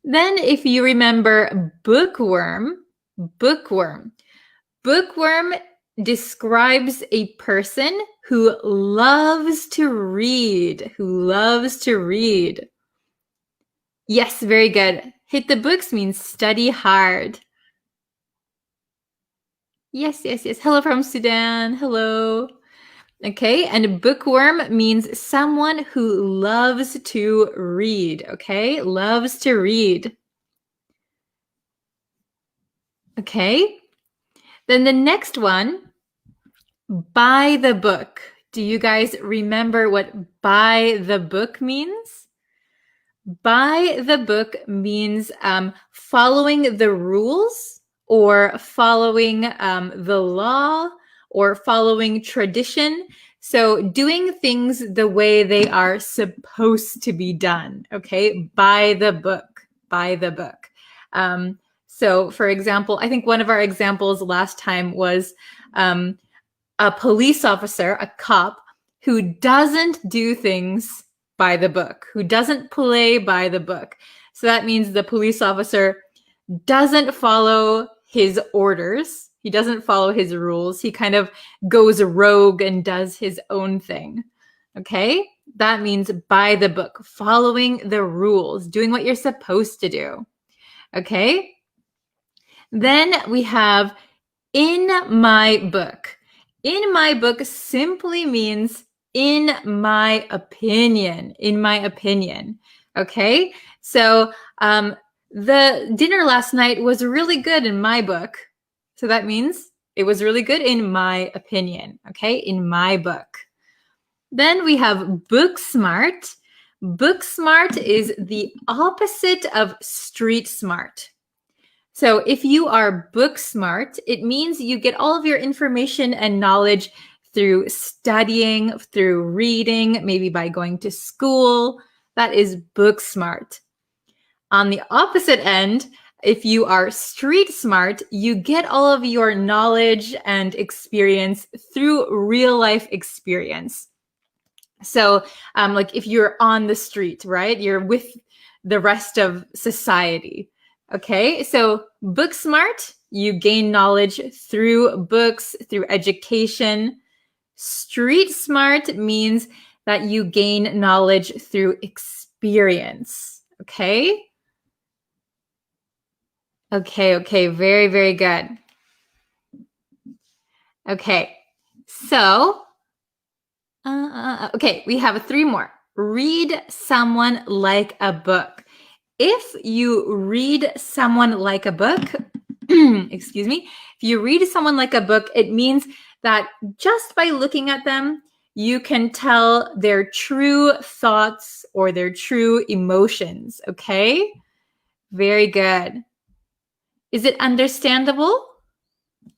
Then if you remember bookworm describes a person who loves to read, Yes, very good. Hit the books means study hard. Yes. Hello from Sudan. Hello. Okay, and bookworm means someone who loves to read, okay? Loves to read. Okay, then the next one, buy the book. Do you guys remember what buy the book means? Buy the book means following the rules or following the law or following tradition. So doing things the way they are supposed to be done, okay? By the book. So for example, I think one of our examples last time was a police officer, a cop, who doesn't do things by the book, who doesn't play by the book. So that means the police officer doesn't follow his orders. He doesn't follow his rules. He kind of goes rogue and does his own thing. Okay? That means by the book, following the rules, doing what you're supposed to do. Okay? Then we have in my book. In my book simply means in my opinion. Okay? So the dinner last night was really good in my book. So that means it was really good in my opinion, okay? In my book. Then we have book smart. Book smart is the opposite of street smart. So if you are book smart, it means you get all of your information and knowledge through studying, through reading, maybe by going to school. That is book smart. On the opposite end, if you are street smart, you get all of your knowledge and experience through real life experience. So like if you're on the street, right? You're with the rest of society. Okay, so book smart, you gain knowledge through books, through education. Street smart means that you gain knowledge through experience. Okay? Okay, very, very good. Okay, so, okay, we have 3 more. Read someone like a book. If you read someone like a book, excuse me, if you read someone like a book, it means that just by looking at them, you can tell their true thoughts or their true emotions, okay? Very good. Is it understandable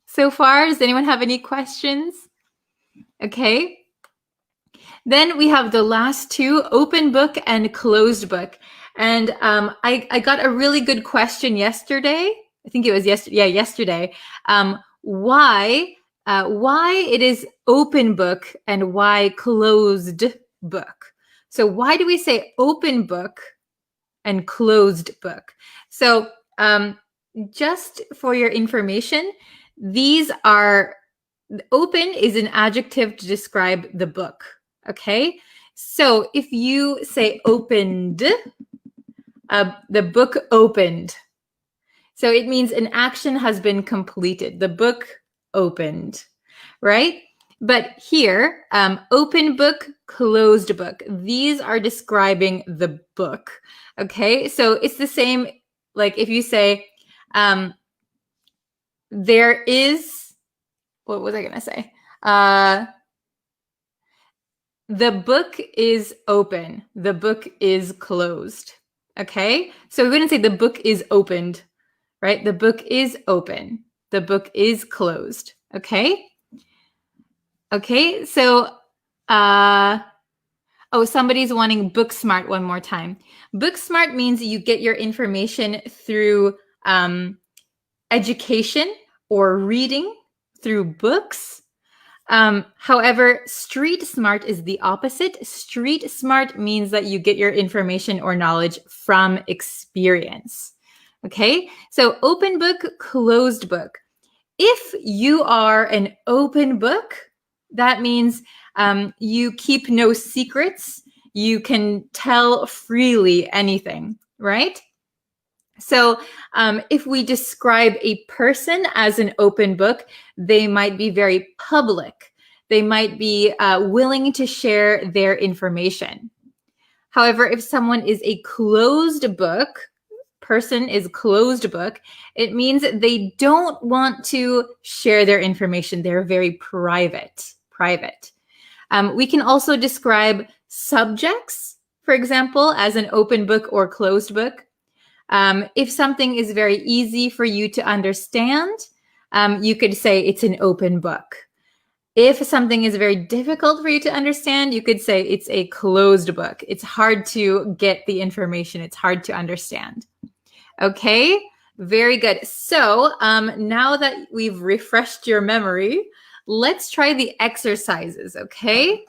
so far? Does anyone have any questions? Okay. Then we have the last two, open book and closed book. And I got a really good question yesterday. I think it was yesterday. Yeah, yesterday. Why it is open book and why closed book? So why do we say open book and closed book? So just for your information, these are open is an adjective to describe the book. Okay, so if you say opened, the book opened. So it means an action has been completed. The book opened, right? But here, open book, closed book. These are describing the book. Okay, so it's the same. Like if you say, there is, what was I going to say? The book is open. The book is closed. Okay, so we wouldn't say the book is opened, right? The book is open. The book is closed. Okay. Okay, so, somebody's wanting book smart one more time. Book smart means you get your information through education or reading through books. However, street smart is the opposite. Street smart means that you get your information or knowledge from experience. Okay, so open book, closed book. If you are an open book, that means you keep no secrets. You can tell freely anything, right? So if we describe a person as an open book, they might be very public. They might be willing to share their information. However, if someone is a closed book, person is closed book, it means they don't want to share their information. They're very private. We can also describe subjects, for example, as an open book or closed book. If something is very easy for you to understand, you could say it's an open book. If something is very difficult for you to understand, you could say it's a closed book. It's hard to get the information. It's hard to understand. Okay, very good. So now that we've refreshed your memory, let's try the exercises, okay?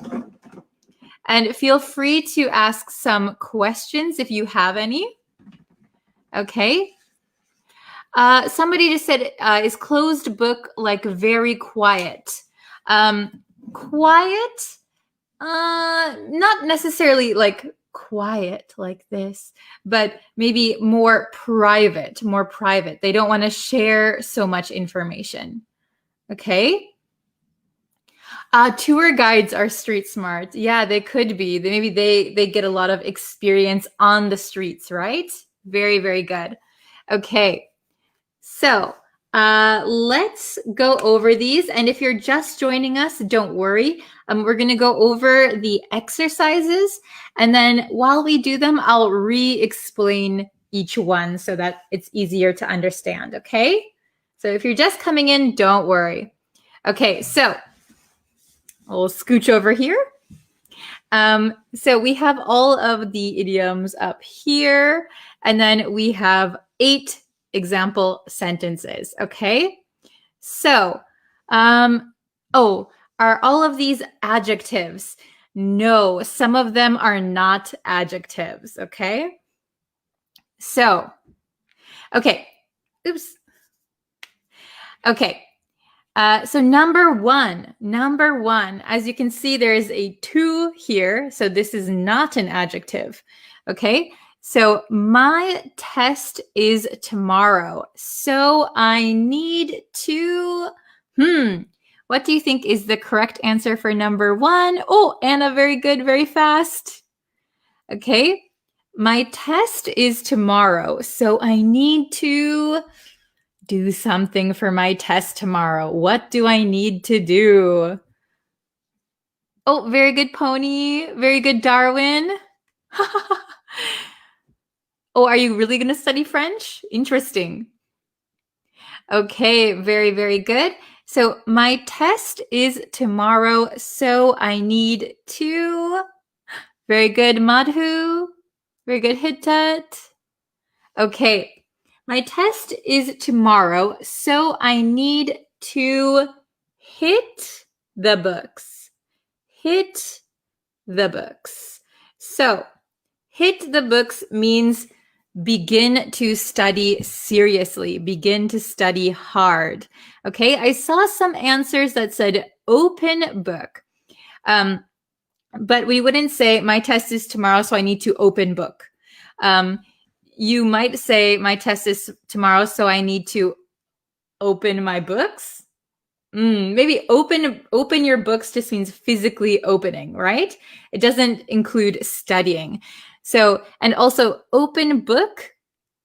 And feel free to ask some questions if you have any. Okay. Somebody just said, is closed book like very quiet? Quiet? Not necessarily like quiet like this, but maybe more private. They don't want to share so much information. Okay. Tour guides are street smart. Yeah, they could be. Maybe they get a lot of experience on the streets, right? Very, very good. Okay, so let's go over these. And if you're just joining us, don't worry. We're going to go over the exercises. And then while we do them, I'll re-explain each one so that it's easier to understand, okay? So if you're just coming in, don't worry. Okay, so I'll scooch over here. So we have all of the idioms up here, and then we have 8 example sentences, okay? So, are all of these adjectives? No, some of them are not adjectives, okay? So, okay, oops. Okay. So number one, as you can see, there is a to here. So this is not an adjective. Okay. So my test is tomorrow. So I need to, what do you think is the correct answer for number 1? Oh, Anna, very good, very fast. Okay. My test is tomorrow. So I need to do something for my test tomorrow. What do I need to do? Oh, very good, Pony. Very good, Darwin. Oh, are you really going to study French? Interesting. Okay, very, very good. So my test is tomorrow, so I need to. Very good, Madhu. Very good, Hittat. Okay, my test is tomorrow, so I need to hit the books. Hit the books. So, hit the books means begin to study seriously, begin to study hard. Okay, I saw some answers that said open book. But we wouldn't say my test is tomorrow, so I need to open book. You might say my test is tomorrow, so I need to open my books. Maybe open your books just means physically opening, right? It doesn't include studying. So, and also open book,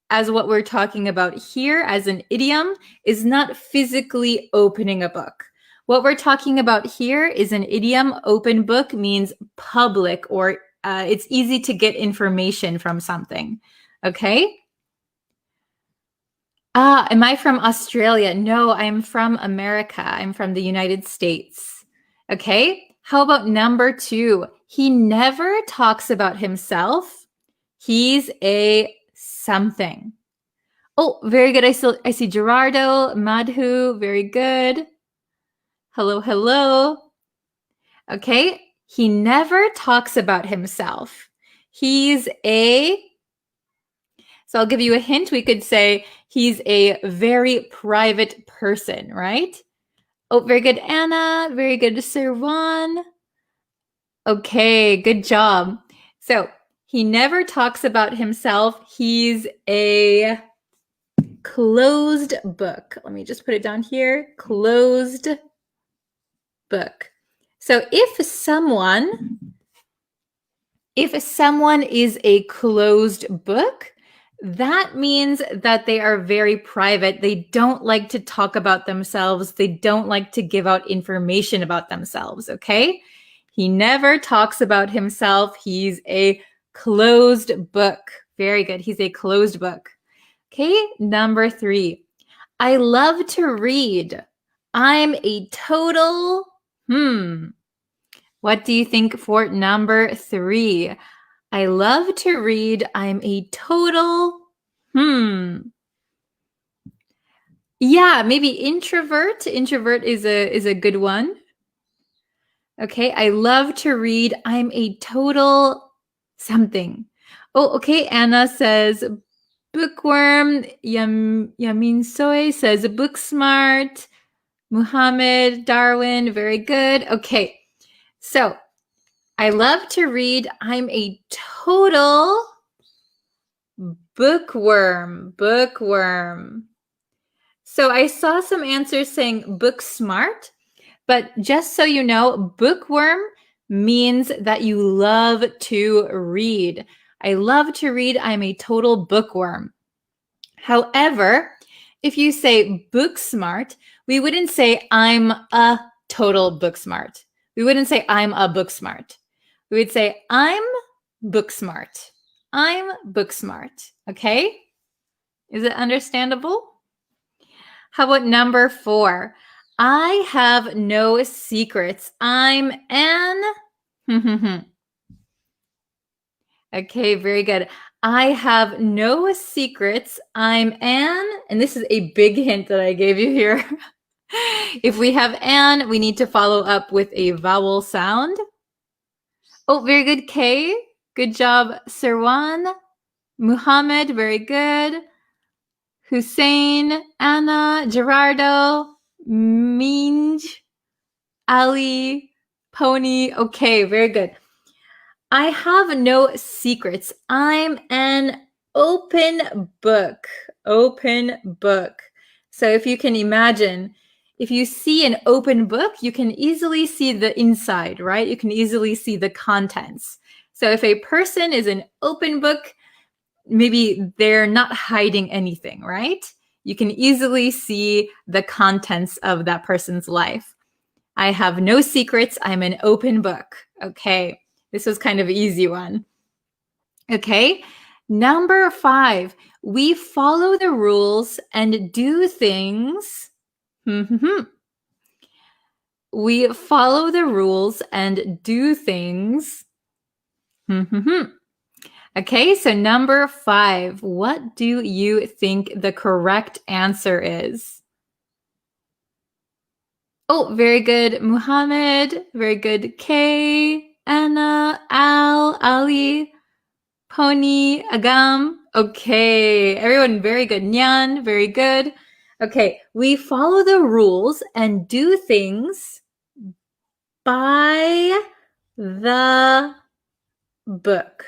as what we're talking about here as an idiom, is not physically opening a book. What we're talking about here is an idiom. Open book means public, or it's easy to get information from something. Okay? Am I from Australia? No, I'm from America. I'm from the United States. Okay? How about number 2? He never talks about himself. He's a something. Oh, very good. I see Gerardo, Madhu. Very good. Hello, hello. Okay? He never talks about himself. He's a... So I'll give you a hint. We could say he's a very private person, right? Oh, very good, Anna. Very good, Sir Juan. Okay, good job. So he never talks about himself. He's a closed book. Let me just put it down here. Closed book. So if someone is a closed book, that means that they are very private. They don't like to talk about themselves. They don't like to give out information about themselves, okay? He never talks about himself. He's a closed book. Very good. He's a closed book. Okay, number 3. I love to read. I'm a total... What do you think for number 3? I love to read. I'm a total... Yeah, maybe introvert. Introvert is a good one. Okay, I love to read. I'm a total something. Oh, okay, Anna says bookworm. Yamin Soy says book smart. Muhammad, Darwin, very good. Okay, so I love to read. I'm a total bookworm. Bookworm. So I saw some answers saying book smart, but just so you know, bookworm means that you love to read. I love to read. I'm a total bookworm. However, if you say book smart, we wouldn't say I'm a total book smart. We wouldn't say I'm a book smart. We would say I'm book smart. I'm book smart. Okay? Is it understandable? How about number 4? I have no secrets. I'm an... Okay, very good. I have no secrets. I'm an... And this is a big hint that I gave you here. If we have an, we need to follow up with a vowel sound. Oh, very good, Kay. Good job, Sirwan. Muhammad, very good. Hussein, Anna, Gerardo, Minj, Ali, Pony. Okay, very good. I have no secrets. I'm an open book. Open book. So if you can imagine, if you see an open book, you can easily see the inside, right? You can easily see the contents. So if a person is an open book, maybe they're not hiding anything, right? You can easily see the contents of that person's life. I have no secrets. I'm an open book. Okay, this was kind of an easy one. Okay, number 5. We follow the rules and do things. We follow the rules and do things. Okay, so number 5. What do you think the correct answer is? Oh, very good, Muhammad. Very good, Kay, Anna, Al, Ali, Pony, Agam. Okay, everyone, very good. Nyan, very good. Okay, we follow the rules and do things by the book.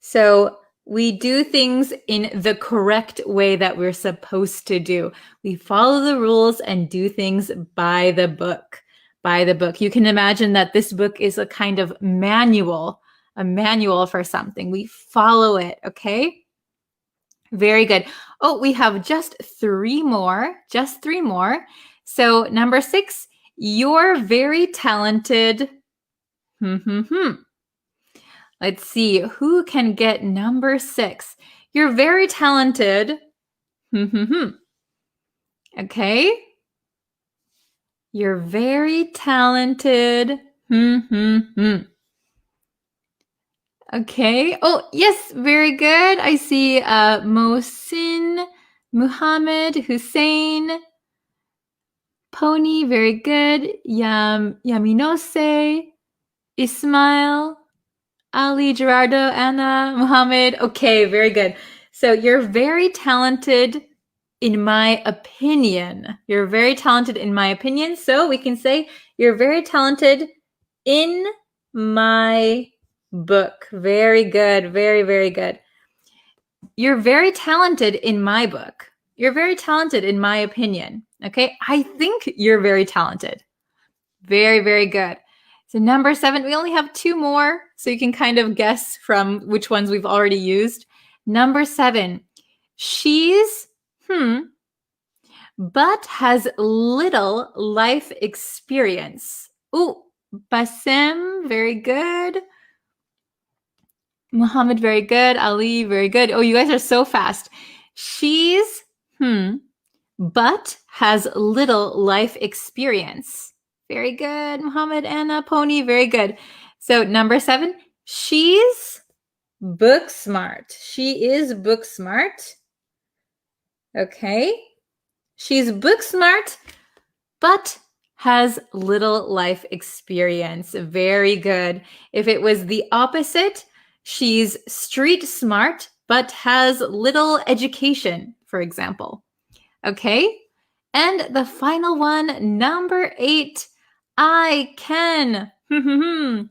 So we do things in the correct way that we're supposed to do. We follow the rules and do things by the book. By the book. You can imagine that this book is a kind of manual, a manual for something. We follow it, okay? Very good. Oh, we have just 3 more. Just 3 more. So number 6, you're very talented. Let's see, who can get number 6? You're very talented. Okay. You're very talented. Okay. Oh, yes, very good. I see Mohsin, Muhammad, Hussein, Pony, very good. Yaminose, Ismail, Ali, Gerardo, Anna, Muhammad. Okay, very good. So you're very talented in my opinion. You're very talented in my opinion. So we can say you're very talented in my book. Very good. Very, very good. You're very talented in my book. You're very talented in my opinion. Okay, I think you're very talented. Very, very good. So number 7, we only have 2 more, so you can kind of guess from which ones we've already used. Number 7, she's, but has little life experience. Ooh, Bassem, very good. Muhammad, very good. Ali, very good. Oh, you guys are so fast. She's, but has little life experience. Very good, Muhammad, Anna, Pony, very good. So number 7, she's book smart. She is book smart. Okay. She's book smart, but has little life experience. Very good. If it was the opposite, she's street smart, but has little education, for example. Okay. And the final one, number 8, I can, and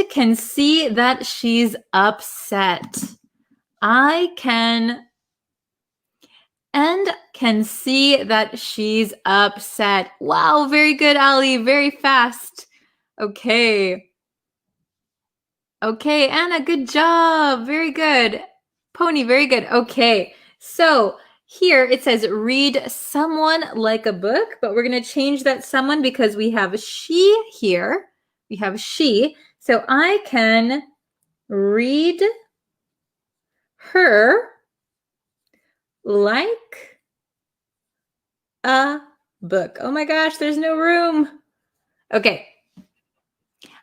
can see that she's upset. I can, and can see that she's upset. Wow, very good, Ali. Very fast. Okay. Okay, Anna, good job. Very good. Pony, very good. Okay, so here it says read someone like a book, but we're going to change that someone because we have she here. We have she. So I can read her like a book. Oh my gosh, there's no room. Okay.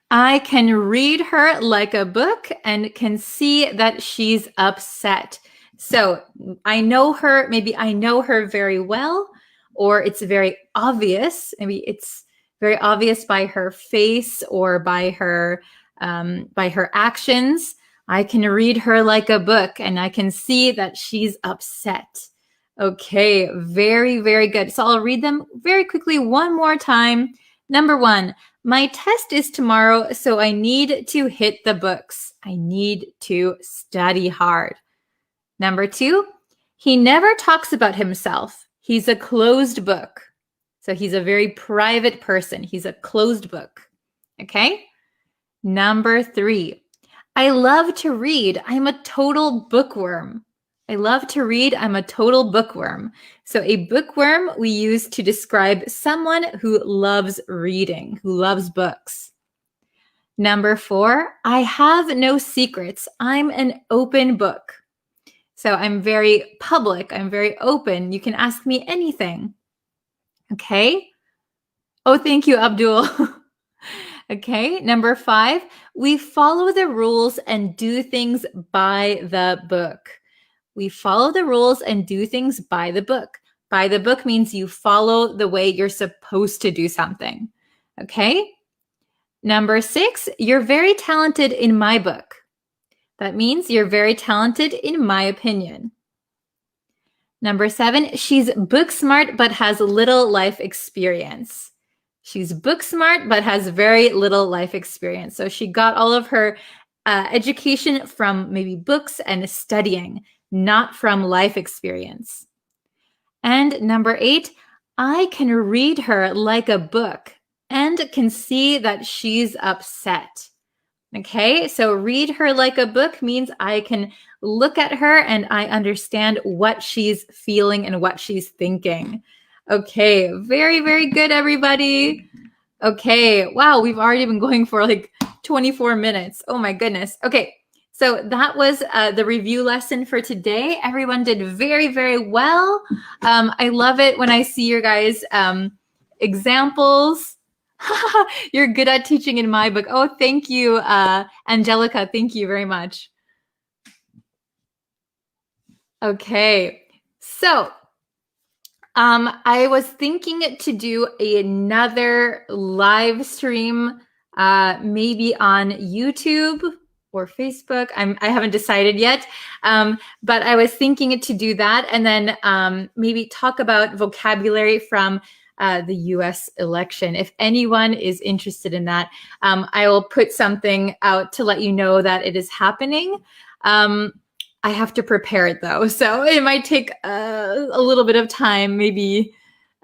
I can read her like a book and can see that she's upset. So I know her, maybe I know her very well, or it's very obvious. Maybe it's very obvious by her face or by her actions. I can read her like a book and I can see that she's upset. Okay, very, very good. So I'll read them very quickly one more time. Number 1, my test is tomorrow, so I need to hit the books. I need to study hard. Number 2, he never talks about himself. He's a closed book. So he's a very private person. He's a closed book. Okay? Number 3, I love to read. I'm a total bookworm. I love to read. I'm a total bookworm. So a bookworm we use to describe someone who loves reading, who loves books. Number 4, I have no secrets. I'm an open book. So I'm very public. I'm very open. You can ask me anything. Okay? Oh, thank you, Abdul. Okay, number 5, we follow the rules and do things by the book. We follow the rules and do things by the book. By the book means you follow the way you're supposed to do something. Okay? Number 6, you're very talented in my book. That means you're very talented in my opinion. Number 7, she's book smart but has little life experience. She's book smart but has very little life experience. So she got all of her education from maybe books and studying, not from life experience. And number 8, I can read her like a book and can see that she's upset. Okay, so read her like a book means I can look at her and I understand what she's feeling and what she's thinking. Okay, very, very good, everybody. Okay, wow, we've already been going for like 24 minutes. Oh my goodness. Okay, so that was the review lesson for today. Everyone did very, very well. I love it when I see your guys' examples. You're good at teaching in my book. Oh, thank you, Angelica. Thank you very much. Okay, so I was thinking to do another live stream, maybe on YouTube or Facebook. I haven't decided yet, but I was thinking to do that and then maybe talk about vocabulary from the US election. If anyone is interested in that, I will put something out to let you know that it is happening. I have to prepare it though, so it might take a little bit of time, maybe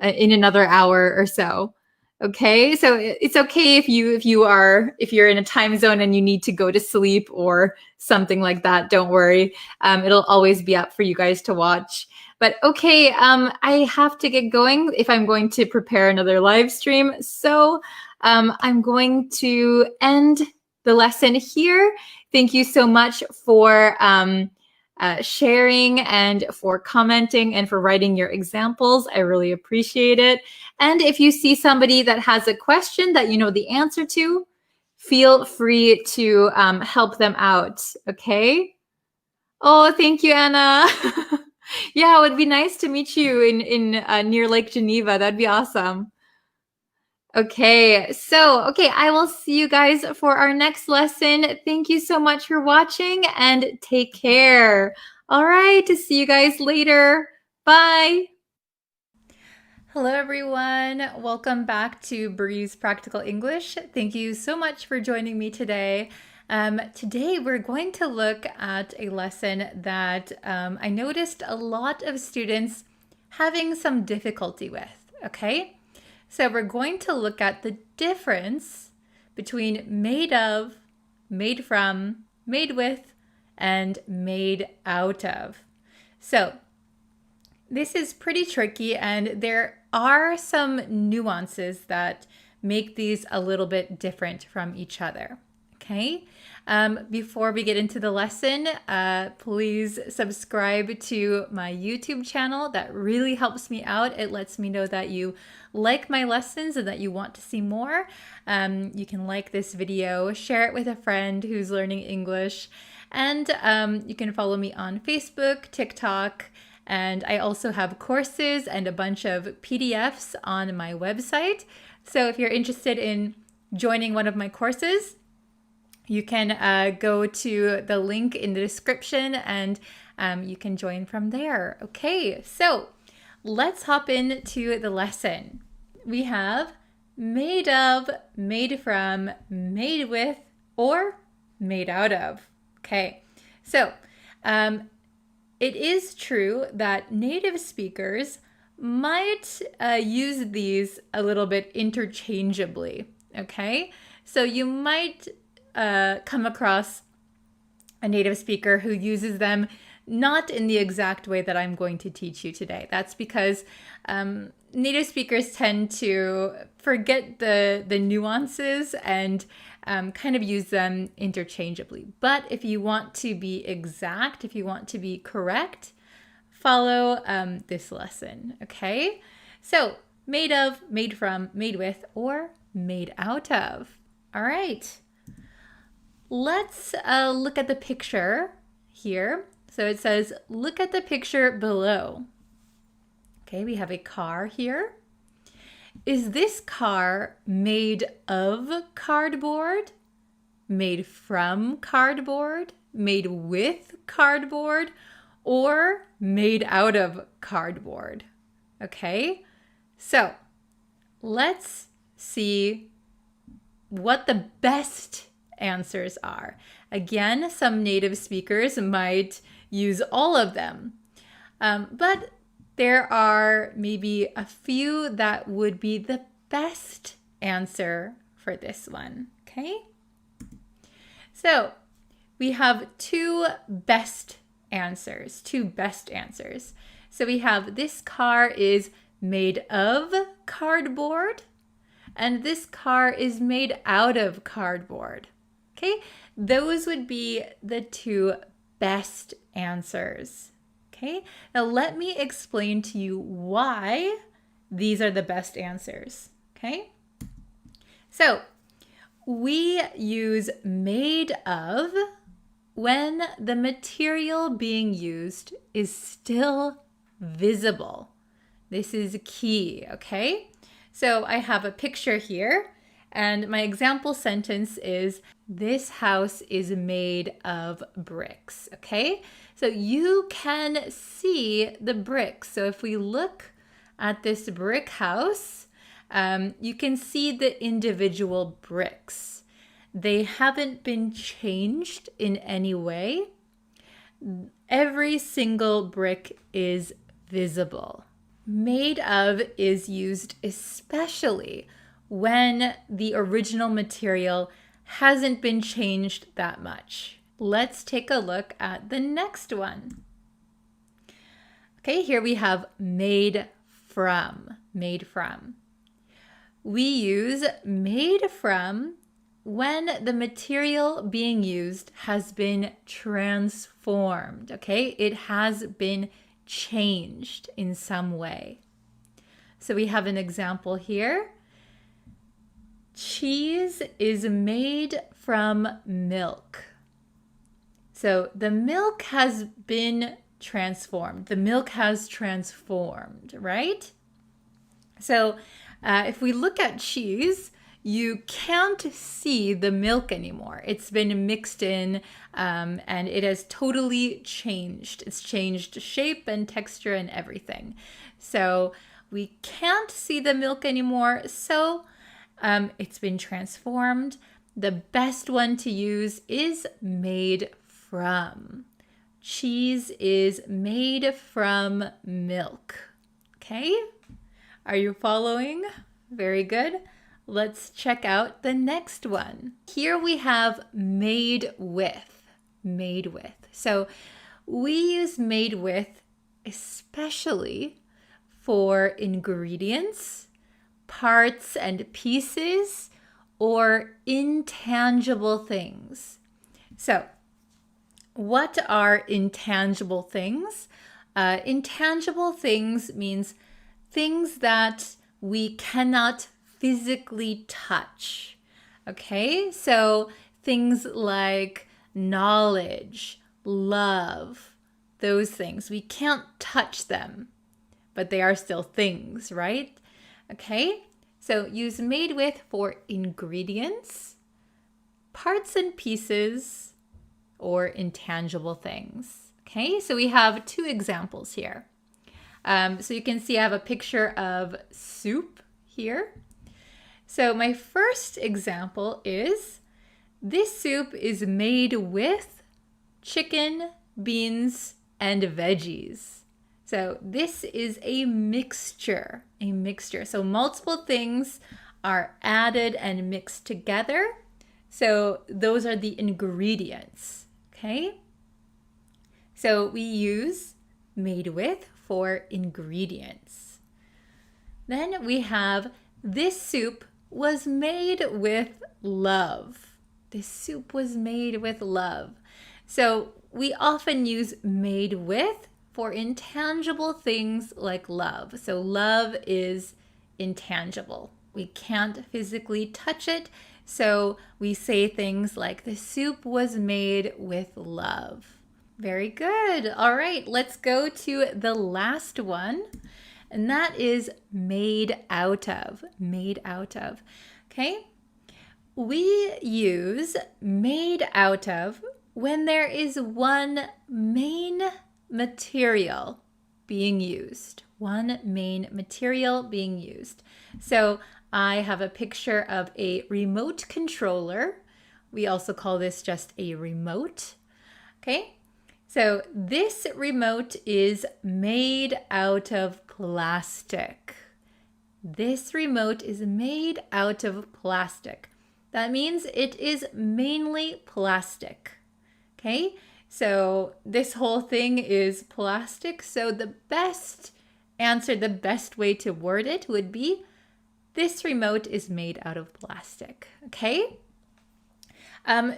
in another hour or so. Okay, so it's okay if you're in a time zone and you need to go to sleep or something like that. Don't worry, it'll always be up for you guys to watch. But okay, I have to get going if I'm going to prepare another live stream. So I'm going to end the lesson here. Thank you so much for sharing and for commenting and for writing your examples. I really appreciate it. And if you see somebody that has a question that you know the answer to, feel free to help them out, okay? Oh, thank you, Anna. Yeah, it would be nice to meet you in near Lake Geneva. That'd be awesome. Okay, so, I will see you guys for our next lesson. Thank you so much for watching and take care. All right, to see you guys later. Bye. Hello, everyone. Welcome back to Bree's Practical English. Thank you so much for joining me today. Today, we're going to look at a lesson that I noticed a lot of students having some difficulty with, okay? So we're going to look at the difference between made of, made from, made with, and made out of. So this is pretty tricky, and there are some nuances that make these a little bit different from each other. Okay, before we get into the lesson, please subscribe to my YouTube channel. That really helps me out. It lets me know that you like my lessons and that you want to see more. You can like this video, share it with a friend who's learning English, and you can follow me on Facebook, TikTok, and I also have courses and a bunch of PDFs on my website. So if you're interested in joining one of my courses, you can go to the link in the description and you can join from there. Okay, so let's hop into the lesson. We have made of, made from, made with, or made out of. Okay, so it is true that native speakers might use these a little bit interchangeably. Okay, so you might come across a native speaker who uses them not in the exact way that I'm going to teach you today. That's because native speakers tend to forget the nuances and kind of use them interchangeably. But if you want to be exact, if you want to be correct, follow this lesson, okay? So, made of, made from, made with, or made out of. All right. Let's look at the picture here. So it says, look at the picture below. Okay, we have a car here. Is this car made of cardboard, made from cardboard, made with cardboard, or made out of cardboard? Okay, so let's see what the best answers are. Again, some native speakers might use all of them, but there are maybe a few that would be the best answer for this one, okay? So we have two best answers. So we have this car is made of cardboard, and this car is made out of cardboard. Okay, those would be the two best answers. Okay, now let me explain to you why these are the best answers. Okay, so we use made of when the material being used is still visible. This is key, okay? So I have a picture here, and my example sentence is, this house is made of bricks, okay? So you can see the bricks. So if we look at this brick house, you can see the individual bricks. They haven't been changed in any way. Every single brick is visible. Made of is used especially when the original material hasn't been changed that much. Let's take a look at the next one. Okay, here we have made from. Made from. We use made from when the material being used has been transformed, okay? It has been changed in some way. So we have an example here. Cheese is made from milk. So the milk has been transformed. The milk has transformed, right? So if we look at cheese, you can't see the milk anymore. It's been mixed in and it has totally changed. It's changed shape and texture and everything. So we can't see the milk anymore. So it's been transformed. The best one to use is made from. Cheese is made from milk. Okay? Are you following? Very good. Let's check out the next one. Here we have made with. Made with. So we use made with especially for ingredients, parts and pieces, or intangible things. So what are intangible things? Intangible things means things that we cannot physically touch. Okay, so things like knowledge, love, those things. We can't touch them, but they are still things, right? Okay, so use made with for ingredients, parts and pieces, or intangible things. Okay, so we have two examples here. So you can see I have a picture of soup here. So my first example is, this soup is made with chicken, beans, and veggies. So this is a mixture, So multiple things are added and mixed together. So those are the ingredients, okay? So we use made with for ingredients. Then we have this soup was made with love. This soup was made with love. So we often use made with for intangible things like love. So love is intangible. We can't physically touch it. So we say things like the soup was made with love. Very good. All right, let's go to the last one. And that is made out of. Made out of. Okay? We use made out of when there is one main material being used. One main material being used. So I have a picture of a remote controller. We also call this just a remote. Okay? So this remote is made out of plastic. This remote is made out of plastic. That means it is mainly plastic. Okay, so this whole thing is plastic. So the best answer, the best way to word it would be, this remote is made out of plastic. Okay?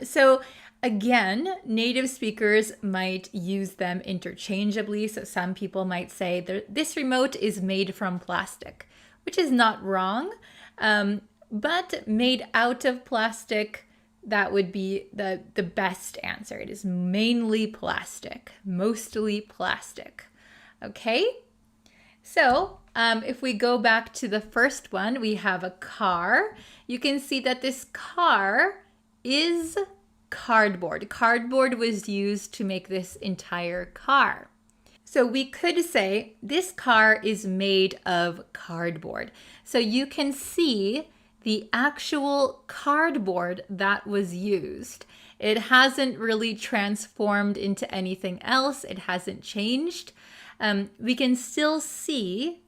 So again, native speakers might use them interchangeably. So some people might say, this remote is made from plastic, which is not wrong. But made out of plastic, that would be the best answer. It is mainly plastic, mostly plastic. Okay? So if we go back to the first one, we have a car. You can see that this car is cardboard. Cardboard was used to make this entire car. So we could say this car is made of cardboard. So you can see the actual cardboard that was used. It hasn't really transformed into anything else. It hasn't changed. We can still see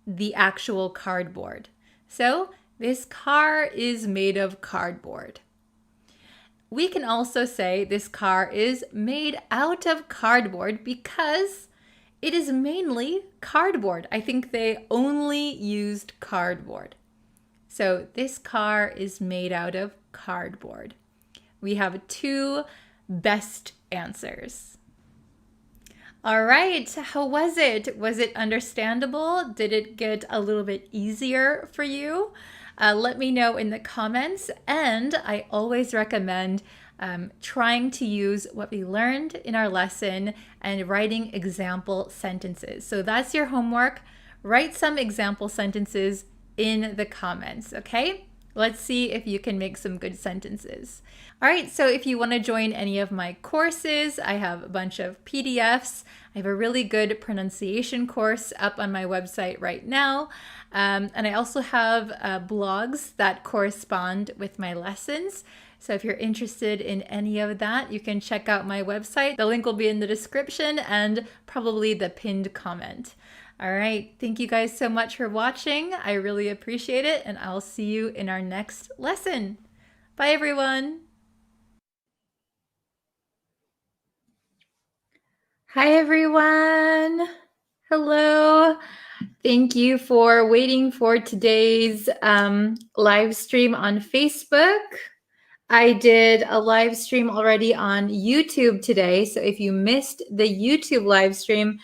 the actual cardboard. So this car is made of cardboard. We can also say this car is made out of cardboard because it is mainly cardboard. I think they only used cardboard. So this car is made out of cardboard. We have two best answers. All right, how was it? Was it understandable? Did it get a little bit easier for you? Let me know in the comments. And I always recommend trying to use what we learned in our lesson and writing example sentences. So that's your homework. Write some example sentences in the comments, okay? Let's see if you can make some good sentences. All right, so if you want to join any of my courses, I have a bunch of PDFs. I have a really good pronunciation course up on my website right now. And I also have blogs that correspond with my lessons. So if you're interested in any of that, you can check out my website. The link will be in the description and probably the pinned comment. All right, thank you guys so much for watching. I really appreciate it, and I'll see you in our next lesson. Bye, everyone. Hi, everyone. Hello. Thank you for waiting for today's live stream on Facebook. I did a live stream already on YouTube today. So if you missed the YouTube live stream,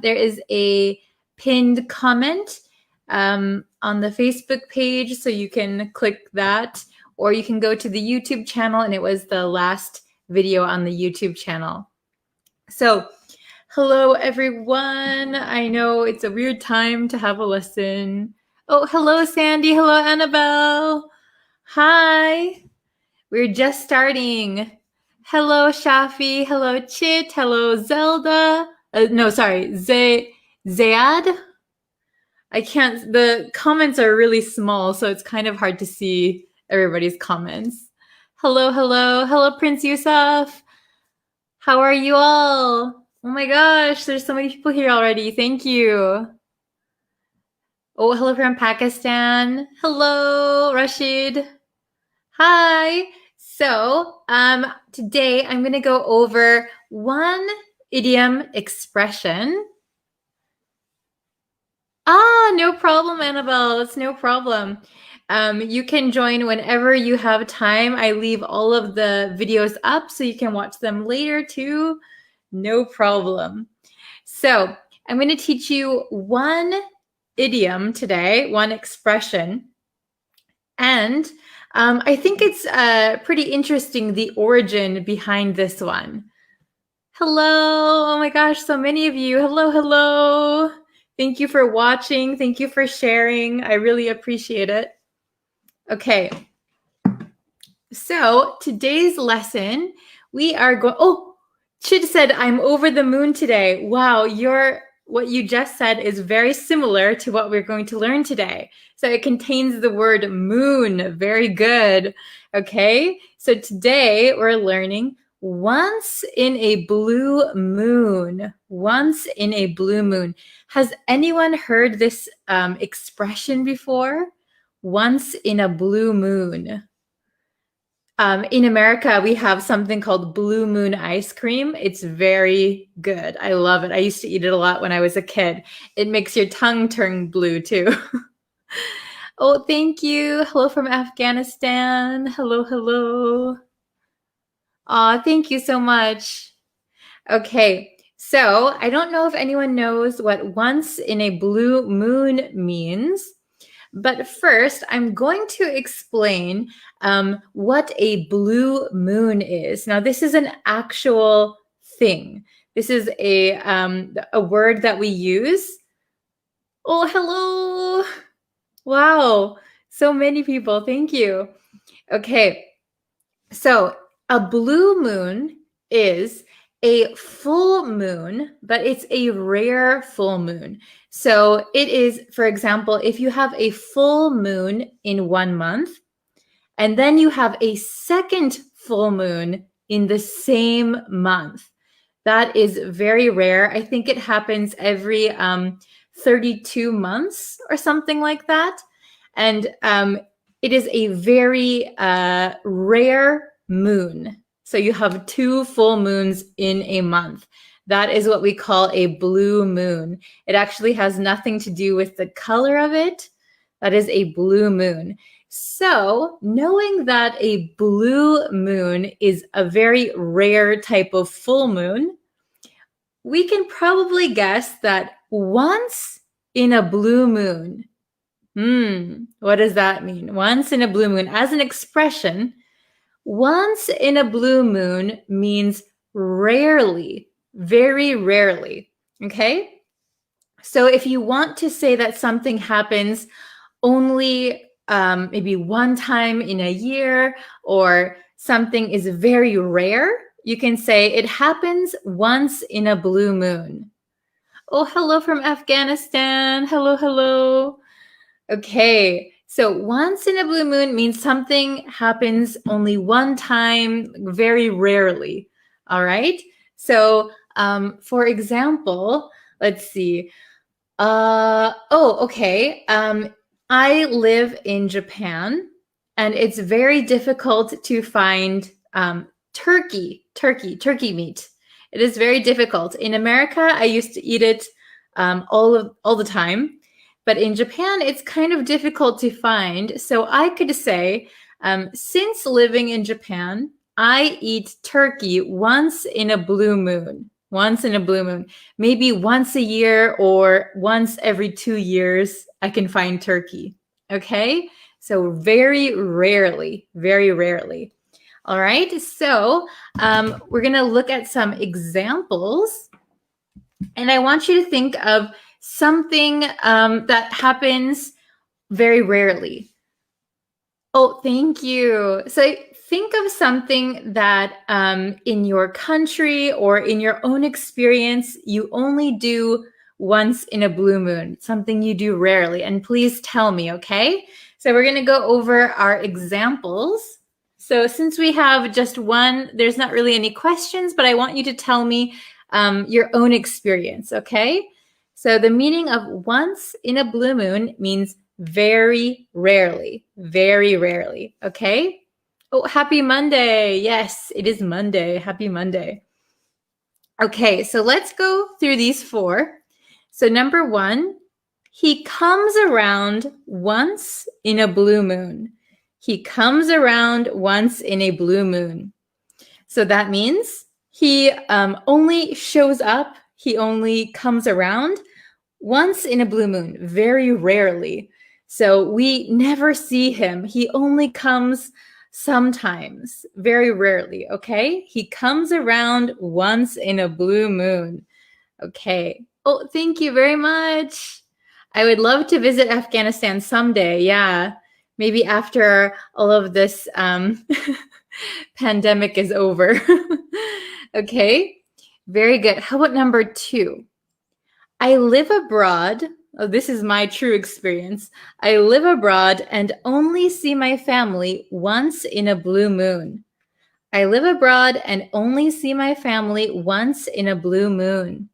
there is a pinned comment on the Facebook page. So you can click that, or you can go to the YouTube channel, and it was the last video on the YouTube channel. So hello, everyone. I know it's a weird time to have a lesson. Oh, hello, Sandy. Hello, Annabelle. Hi. We're just starting. Hello, Shafi. Hello, Chit. Hello, Zelda. Zayad. I can't, the comments are really small, so it's kind of hard to see everybody's comments. Hello, hello. Hello, Prince Yusuf. How are you all? Oh my gosh, there's so many people here already. Thank you. Oh, hello from Pakistan. Hello, Rashid. Hi. So today I'm going to go over one idiom, expression. No problem, Annabelle. It's no problem. You can join whenever you have time. I leave all of the videos up so you can watch them later too. No problem. So I'm going to teach you one idiom today, one expression. And I think it's pretty interesting, the origin behind this one. Hello. Oh my gosh, so many of you. Hello, hello. Thank you for watching. Thank you for sharing. I really appreciate it. Okay. So today's lesson, we are going, Chid said, I'm over the moon today. Wow, what you just said is very similar to what we're going to learn today. So it contains the word moon. Very good. Okay, so today we're learning once in a blue moon. Once in a blue moon. Has anyone heard this expression before? Once in a blue moon. In America, we have something called blue moon ice cream. It's very good. I love it. I used to eat it a lot when I was a kid. It makes your tongue turn blue too. Oh, thank you. Hello from Afghanistan. Hello, hello. Aw, thank you so much. Okay, so I don't know if anyone knows what once in a blue moon means. But first, I'm going to explain what a blue moon is. Now, this is an actual thing. This is a word that we use. Oh, hello. Wow, so many people. Thank you. Okay, so a blue moon is a full moon, but it's a rare full moon. So it is, for example, if you have a full moon in 1 month, and then you have a second full moon in the same month, that is very rare. I think it happens every 32 months or something like that. And it is a very rare moon. So you have 2 full moons in a month. That is what we call a blue moon. It actually has nothing to do with the color of it. That is a blue moon. So knowing that a blue moon is a very rare type of full moon, we can probably guess that once in a blue moon. What does that mean? Once in a blue moon. As an expression, once in a blue moon means rarely, very rarely, okay? So if you want to say that something happens only maybe one time in a year, or something is very rare, you can say it happens once in a blue moon. Oh, hello from Afghanistan. Hello, hello. Okay, so once in a blue moon means something happens only one time, very rarely. All right. So, for example, let's see. Okay. I live in Japan, and it's very difficult to find turkey meat. It is very difficult. In America, I used to eat it all the time. But in Japan, it's kind of difficult to find. So I could say, since living in Japan, I eat turkey once in a blue moon. Once in a blue moon. Maybe once a year or once every 2 years, I can find turkey. Okay? So very rarely, very rarely. All right? So we're going to look at some examples. And I want you to think of something that happens very rarely. Oh, thank you. So think of something that in your country or in your own experience, you only do once in a blue moon, something you do rarely. And please tell me, okay? So we're going to go over our examples. So since we have just one, there's not really any questions, but I want you to tell me your own experience, okay? So the meaning of once in a blue moon means very rarely, okay? Oh, happy Monday. Yes, it is Monday. Happy Monday. Okay, so let's go through these 4. So number 1, he comes around once in a blue moon. He comes around once in a blue moon. So that means he only shows up, he only comes around once in a blue moon, very rarely. So we never see him. He only comes sometimes, very rarely, okay? He comes around once in a blue moon. Okay. Oh, thank you very much. I would love to visit Afghanistan someday. Yeah. Maybe after all of this pandemic is over. Okay. Very good. How about number 2? I live abroad. Oh, this is my true experience. I live abroad and only see my family once in a blue moon. I live abroad and only see my family once in a blue moon.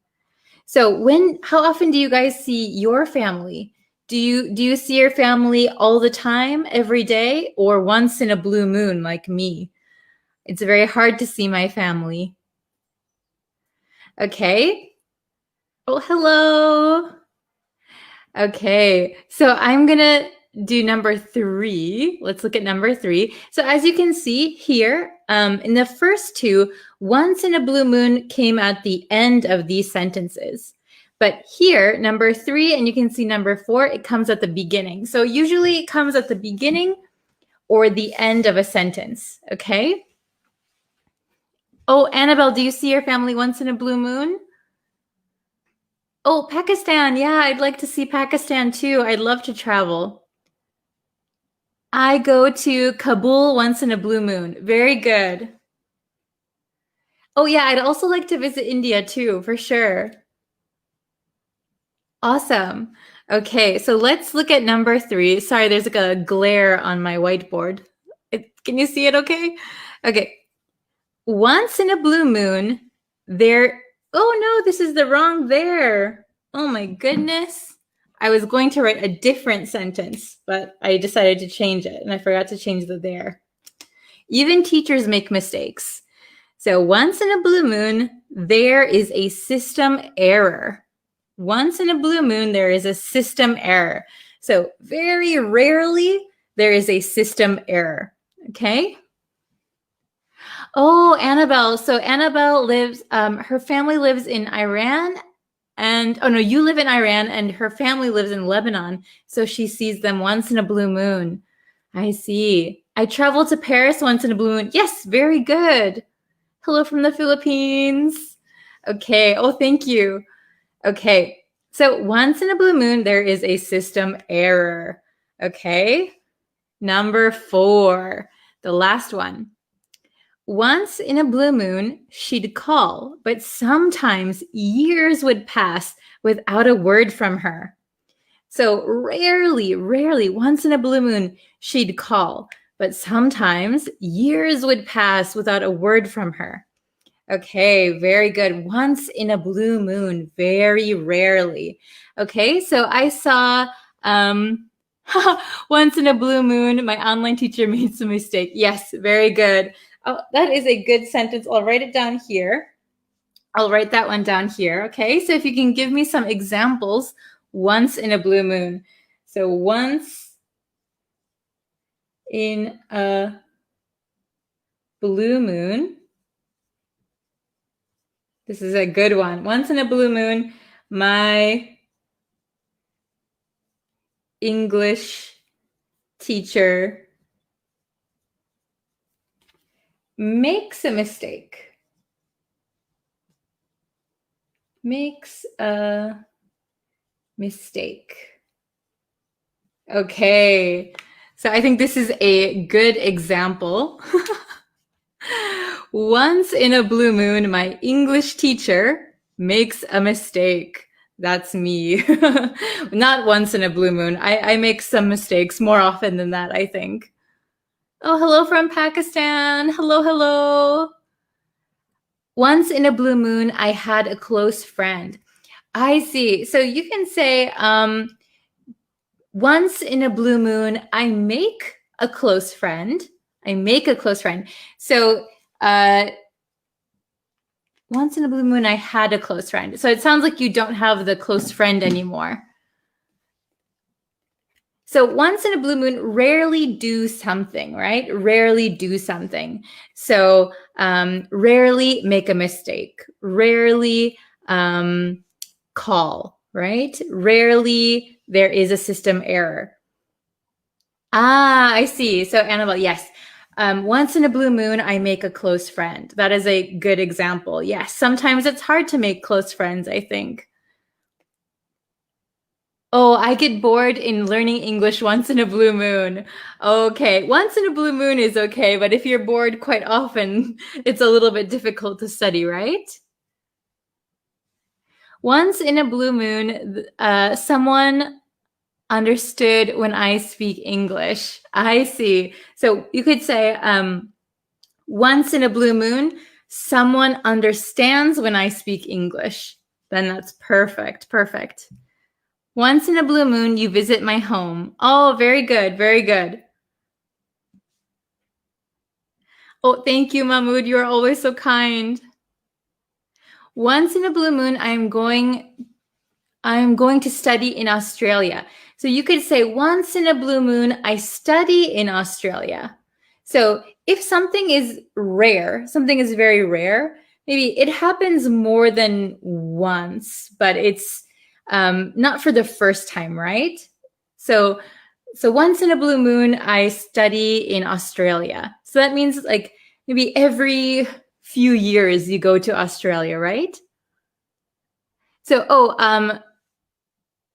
So how often do you guys see your family? Do you see your family all the time, every day, or once in a blue moon like me? It's very hard to see my family. Okay. Oh, hello. Okay, so I'm gonna do number 3. Let's look at number 3. So as you can see here, in the first 2, once in a blue moon came at the end of these sentences. But here, number 3, and you can see number 4, it comes at the beginning. So usually it comes at the beginning or the end of a sentence, okay? Oh, Annabelle, do you see your family once in a blue moon? Oh, Pakistan. Yeah, I'd like to see Pakistan too. I'd love to travel. I go to Kabul once in a blue moon. Very good. Oh, yeah, I'd also like to visit India too, for sure. Awesome. Okay, so let's look at number 3. Sorry, there's like a glare on my whiteboard. Can you see it okay? Okay. Once in a blue moon, there... Oh, no, this is the wrong there. Oh, my goodness. I was going to write a different sentence, but I decided to change it, and I forgot to change the there. Even teachers make mistakes. So once in a blue moon, there is a system error. Once in a blue moon, there is a system error. So very rarely, there is a system error, okay? Oh, Annabelle. So Annabelle lives, her family lives in Iran. And, oh no, you live in Iran and her family lives in Lebanon. So she sees them once in a blue moon. I see. I traveled to Paris once in a blue moon. Yes, very good. Hello from the Philippines. Okay. Oh, thank you. Okay. So once in a blue moon, there is a system error. Okay. Number 4, the last one. Once in a blue moon, she'd call, but sometimes years would pass without a word from her. So rarely, once in a blue moon, she'd call, but sometimes years would pass without a word from her. Okay, very good. Once in a blue moon, very rarely. Okay, so I saw once in a blue moon, my online teacher made some mistake. Yes, very good. Oh, that is a good sentence. I'll write it down here. I'll write that one down here. Okay, so if you can give me some examples, once in a blue moon. So once in a blue moon. This is a good one. Once in a blue moon, my English teacher makes a mistake. Makes a mistake. Okay, so I think this is a good example. Once in a blue moon, my English teacher makes a mistake. That's me. Not once in a blue moon. I make some mistakes more often than that, I think. Oh, hello from Pakistan. Hello, hello. Once in a blue moon, I had a close friend. I see. So you can say, once in a blue moon, I make a close friend. I make a close friend. So Once in a blue moon, I had a close friend. So it sounds like you don't have the close friend anymore. So once in a blue moon, rarely do something, right? Rarely do something. So rarely make a mistake. Rarely call, right? Rarely there is a system error. Ah, I see. So Annabelle, yes. Once in a blue moon, I make a close friend. That is a good example. Yes, sometimes it's hard to make close friends, I think. Oh, I get bored in learning English once in a blue moon. Okay, once in a blue moon is okay, but if you're bored quite often, it's a little bit difficult to study, right? Once in a blue moon, someone understood when I speak English. I see. So you could say, once in a blue moon, someone understands when I speak English. Then that's perfect. Perfect. Once in a blue moon, you visit my home. Oh, very good. Very good. Oh, thank you, Mahmoud. You are always so kind. Once in a blue moon, I'm going to study in Australia. So you could say, once in a blue moon, I study in Australia. So if something is rare, something is very rare, maybe it happens more than once, but it's not for the first time, right? So once in a blue moon, I study in Australia. So that means like maybe every few years you go to Australia, right? So,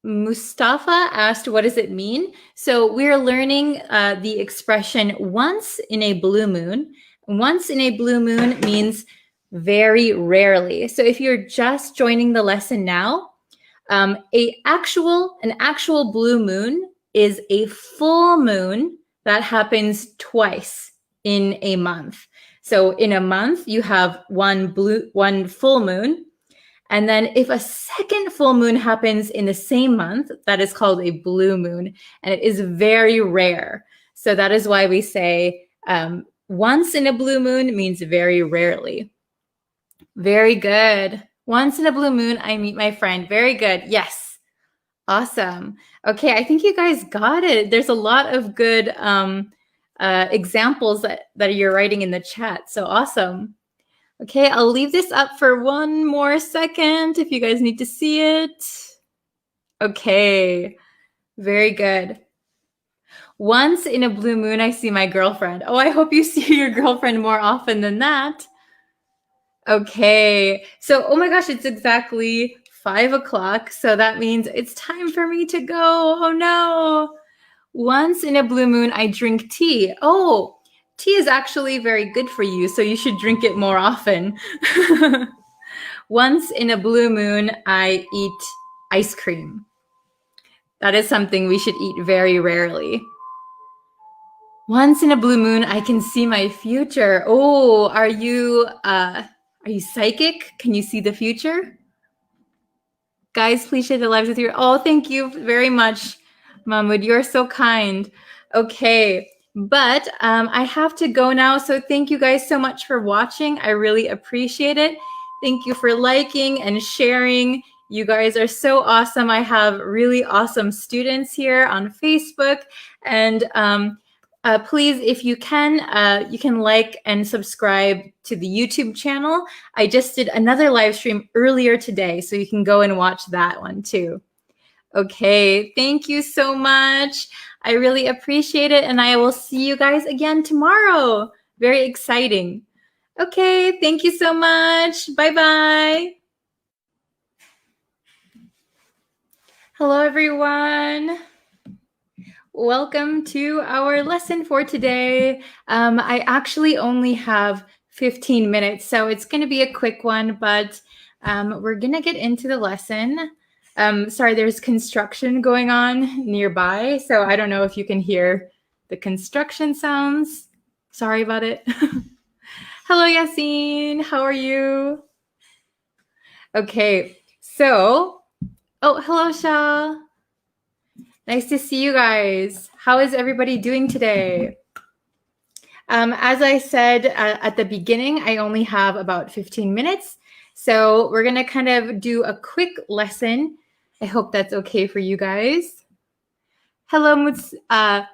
Mustafa asked, what does it mean? So we're learning the expression once in a blue moon. Once in a blue moon means very rarely. So if you're just joining the lesson now, an actual blue moon is a full moon that happens twice in a month. So in a month, you have one full moon. And then if a second full moon happens in the same month, that is called a blue moon, and it is very rare. So that is why we say once in a blue moon means very rarely. Very good. Once in a blue moon, I meet my friend. Very good. Yes. Awesome. Okay, I think you guys got it. There's a lot of good examples that you're writing in the chat. So awesome. Okay, I'll leave this up for one more second if you guys need to see it. Okay, very good. Once in a blue moon, I see my girlfriend. Oh, I hope you see your girlfriend more often than that. Okay, so, oh my gosh, it's exactly 5 o'clock. So that means it's time for me to go. Oh no. Once in a blue moon, I drink tea. Oh, tea is actually very good for you, so you should drink it more often. Once in a blue moon, I eat ice cream. That is something we should eat very rarely. Once in a blue moon, I can see my future. Oh, are you psychic? Can you see the future? Guys, please share the lives with your. Oh, thank you very much, Mahmoud. You're so kind. Okay. But I have to go now. So thank you guys so much for watching. I really appreciate it. Thank you for liking and sharing. You guys are so awesome. I have really awesome students here on Facebook. And please, if you can like and subscribe to the YouTube channel. I just did another live stream earlier today, so you can go and watch that one too. Okay, thank you so much. I really appreciate it, and I will see you guys again tomorrow. Very exciting. Okay, thank you so much. Bye-bye. Hello, everyone. Welcome to our lesson for today. I actually only have 15 minutes, so it's going to be a quick one, but we're going to get into the lesson. Sorry, there's construction going on nearby, so I don't know if you can hear the construction sounds. Sorry about it. Hello, Yassine. How are you? Okay, so, oh, hello, Shah. Nice to see you guys. How is everybody doing today? As I said at the beginning, I only have about 15 minutes. So we're going to kind of do a quick lesson. I hope that's okay for you guys. Hello,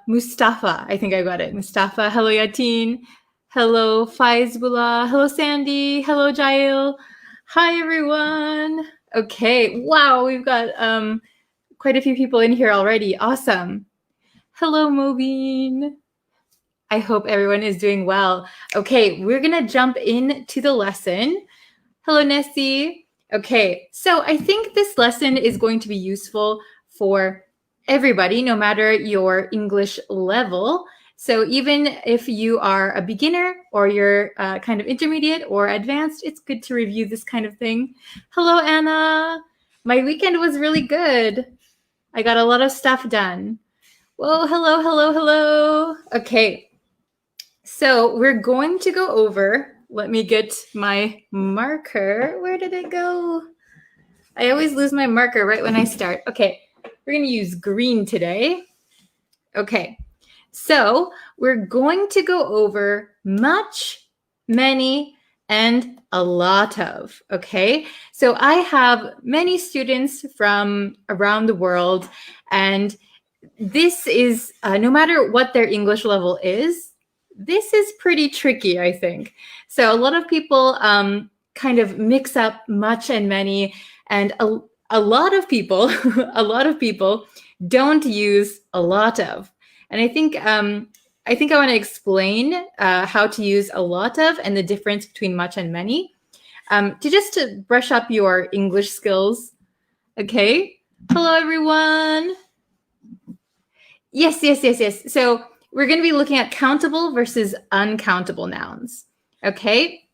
Mustafa. I think I got it. Mustafa. Hello, Yatin. Hello, Faizbullah. Hello, Sandy. Hello, Jail. Hi, everyone. Okay. Wow, we've got quite a few people in here already. Awesome. Hello, Mobeen. I hope everyone is doing well. Okay, we're going to jump into the lesson. Hello, Nessie. Okay, so I think this lesson is going to be useful for everybody, no matter your English level. So even if you are a beginner or you're kind of intermediate or advanced, it's good to review this kind of thing. Hello, Anna. My weekend was really good. I got a lot of stuff done. Whoa, hello, hello, hello. Okay, so we're going to go over, let me get my marker. Where did it go? I always lose my marker right when I start. Okay, we're going to use green today. Okay, so we're going to go over much, many, and a lot of, okay? So I have many students from around the world, and this is, no matter what their English level is, this is pretty tricky, I think. So a lot of people kind of mix up much and many, and a lot of people, a lot of people don't use a lot of. And I think I want to explain how to use a lot of and the difference between much and many, to brush up your English skills. Okay. Hello, everyone. Yes. So we're going to be looking at countable versus uncountable nouns. Okay.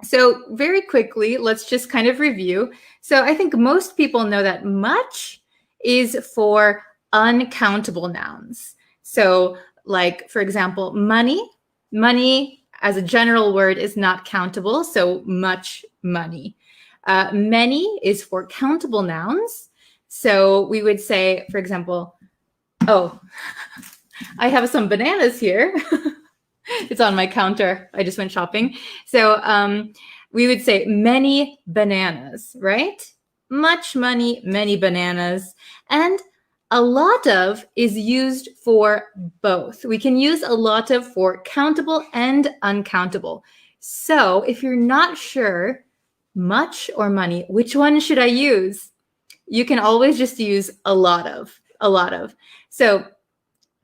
So very quickly, let's just kind of review. So I think most people know that much is for uncountable nouns. So like, for example, money. Money as a general word is not countable, so much money. Many is for countable nouns. So we would say, for example, oh, I have some bananas here. It's on my counter. I just went shopping. So we would say many bananas, right? Much money, many bananas. And a lot of is used for both. We can use a lot of for countable and uncountable. So if you're not sure, much or money, which one should I use? You can always just use a lot of, a lot of. So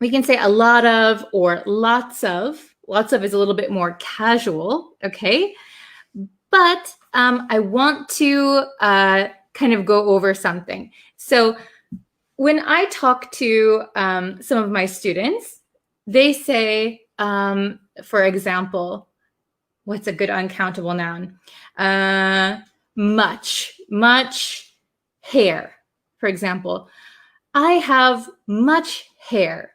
we can say a lot of or lots of. Lots of is a little bit more casual, okay? But I want to kind of go over something. So when I talk to some of my students, they say, for example, what's a good uncountable noun? Much hair, for example. I have much hair.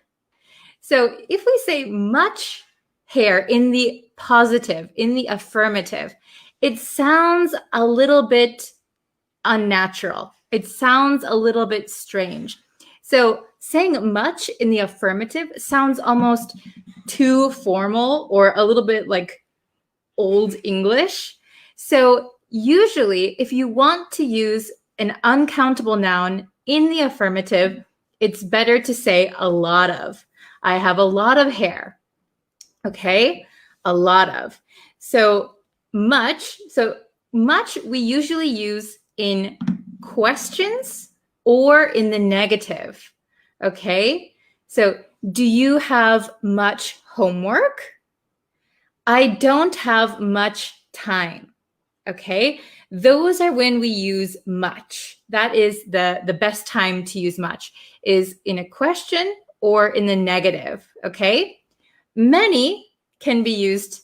So if we say much hair in the positive, in the affirmative, it sounds a little bit unnatural. It sounds a little bit strange. So saying much in the affirmative sounds almost too formal or a little bit like old English. So usually if you want to use an uncountable noun in the affirmative, it's better to say a lot of. I have a lot of hair. Okay, a lot of. So much we usually use in questions or in the negative. Okay, so do you have much homework? I don't have much time. Okay, those are when we use much. That is the best time to use much, is in a question or in the negative. Okay. Many can be used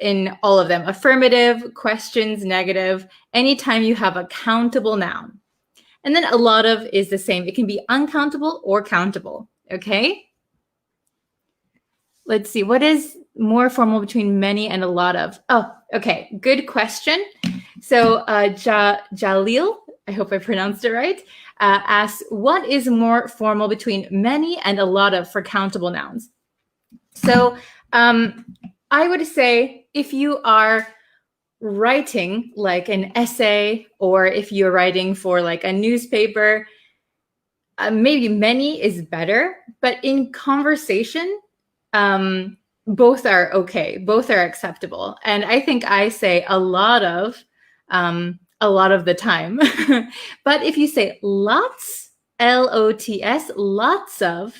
in all of them. Affirmative, questions, negative, anytime you have a countable noun. And then a lot of is the same. It can be uncountable or countable, okay? Let's see, what is more formal between many and a lot of? Oh, okay, good question. So Jalil, I hope I pronounced it right, asks, what is more formal between many and a lot of for countable nouns? So I would say if you are writing like an essay, or if you're writing for like a newspaper, maybe many is better, but in conversation, both are okay. Both are acceptable. And I think I say a lot of the time. But if you say lots, L-O-T-S, lots of,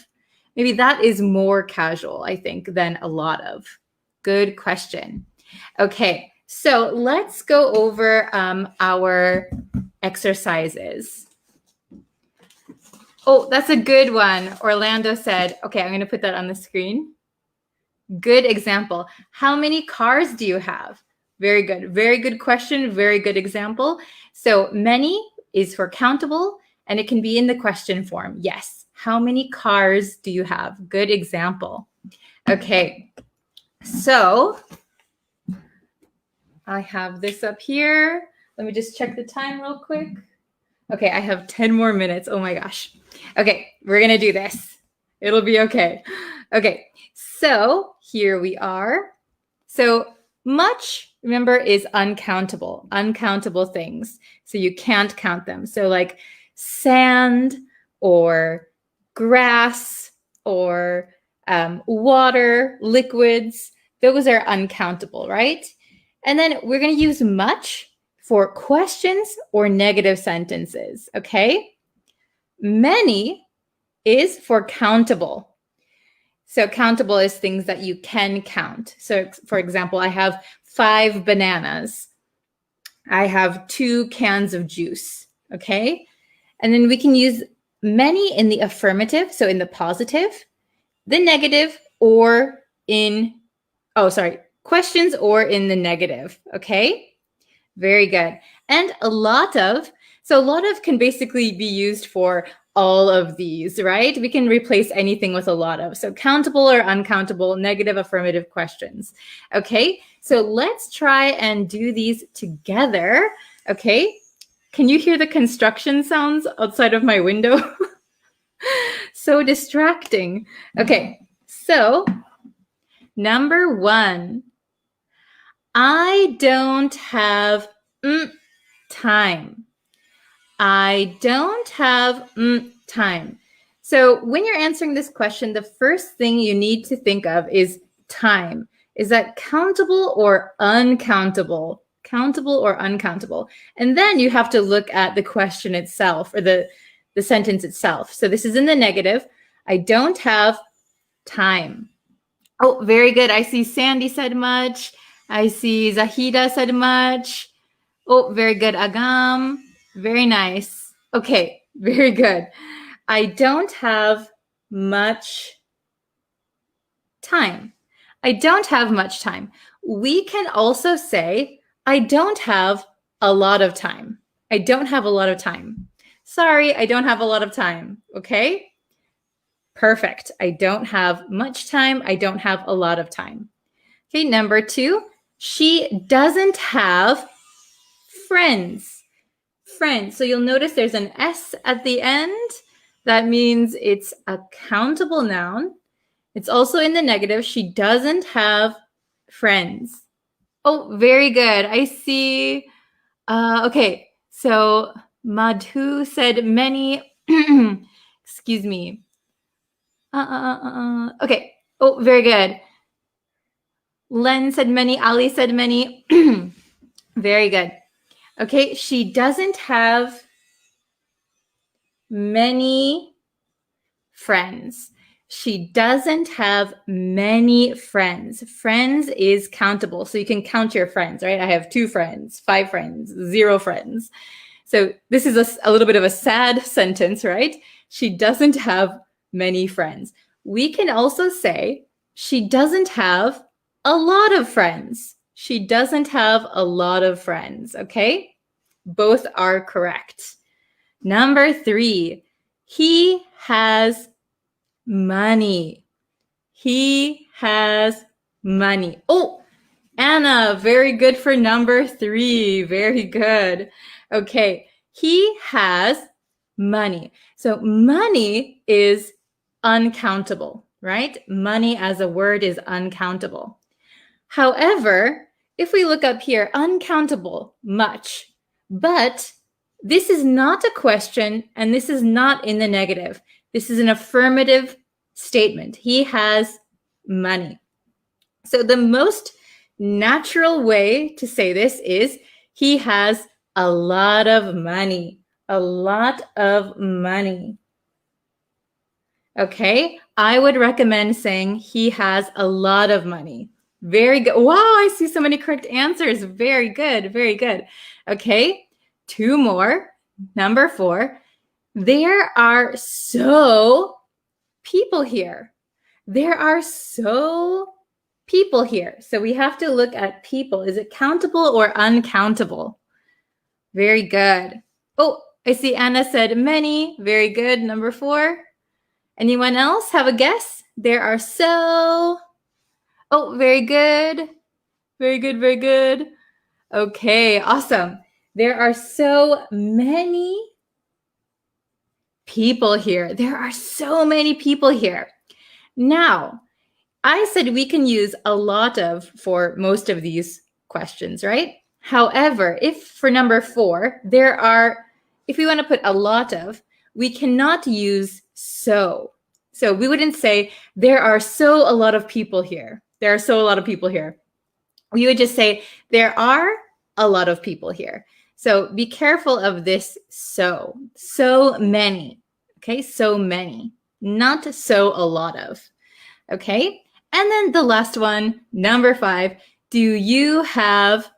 maybe that is more casual, I think, than a lot of. Good question. Okay, so let's go over our exercises. Oh, that's a good one. Orlando said, okay, I'm going to put that on the screen. Good example. How many cars do you have? Very good. Very good question. Very good example. So many is for countable, and it can be in the question form. Yes. How many cars do you have? Good example. Okay. So I have this up here. Let me just check the time real quick. Okay, I have 10 more minutes. Oh my gosh. Okay, we're going to do this. It'll be okay. Okay, so here we are. So much, remember, is uncountable things. So you can't count them. So like sand or grass or water, liquids, those are uncountable, right? And then we're going to use much for questions or negative sentences, okay? Many is for countable. So countable is things that you can count. So for example, I have 5 bananas. I have 2 cans of juice, okay? And then we can use many in the affirmative, so in the positive, the negative, or in, questions or in the negative, okay? Very good. And a lot of can basically be used for all of these, right? We can replace anything with a lot of. So countable or uncountable, negative, affirmative questions. Okay, so let's try and do these together. Okay, can you hear the construction sounds outside of my window? So distracting. Okay, so number 1. I don't have time. I don't have time. So when you're answering this question, the first thing you need to think of is time. Is that countable or uncountable? Countable or uncountable? And then you have to look at the question itself, or the sentence itself. So this is in the negative. I don't have time. Oh, very good. I see Sandy said much. I see Zahida said much. Oh, very good. Agam. Very nice. Okay, very good. I don't have much time. I don't have much time. We can also say, I don't have a lot of time. I don't have a lot of time. Sorry, I don't have a lot of time. Okay? Perfect. I don't have much time. I don't have a lot of time. Okay, number 2, she doesn't have friends. Friends. So you'll notice there's an S at the end. That means it's a countable noun. It's also in the negative. She doesn't have friends. Oh, very good. I see. Okay, so Madhu said many. Excuse me. Okay. Oh, very good. Len said many. Ali said many. Very good. Okay, she doesn't have many friends. She doesn't have many friends. Friends is countable, so you can count your friends, right? I have 2 friends, 5 friends, 0 friends. So this is a little bit of a sad sentence, right? She doesn't have many friends. We can also say she doesn't have a lot of friends. She doesn't have a lot of friends, okay? Both are correct. Number 3, he has money. He has money. Oh, Anna, very good for number 3. Very good. Okay, he has money. So money is uncountable, right? Money as a word is uncountable. However, if we look up here, uncountable, much. But this is not a question, and this is not in the negative. This is an affirmative statement. He has money. So the most natural way to say this is he has a lot of money. A lot of money. Okay, I would recommend saying he has a lot of money. Very good. Wow, I see so many correct answers. Very good, very good. Okay, 2 more. Number 4, there are so people here. There are so people here. So we have to look at people. Is it countable or uncountable? Very good. Oh, I see Anna said many. Very good. Number 4. Anyone else have a guess? There are so... Oh, very good. Very good, very good. Okay, awesome. There are so many people here. There are so many people here. Now, I said we can use a lot of for most of these questions, right? However, if for number 4, if we want to put a lot of, we cannot use so. So we wouldn't say, there are so a lot of people here. There are so a lot of people here. We would just say, there are a lot of people here. So be careful of this so. So many. Okay, so many. Not so a lot of. Okay, and then the last one, number 5, do you have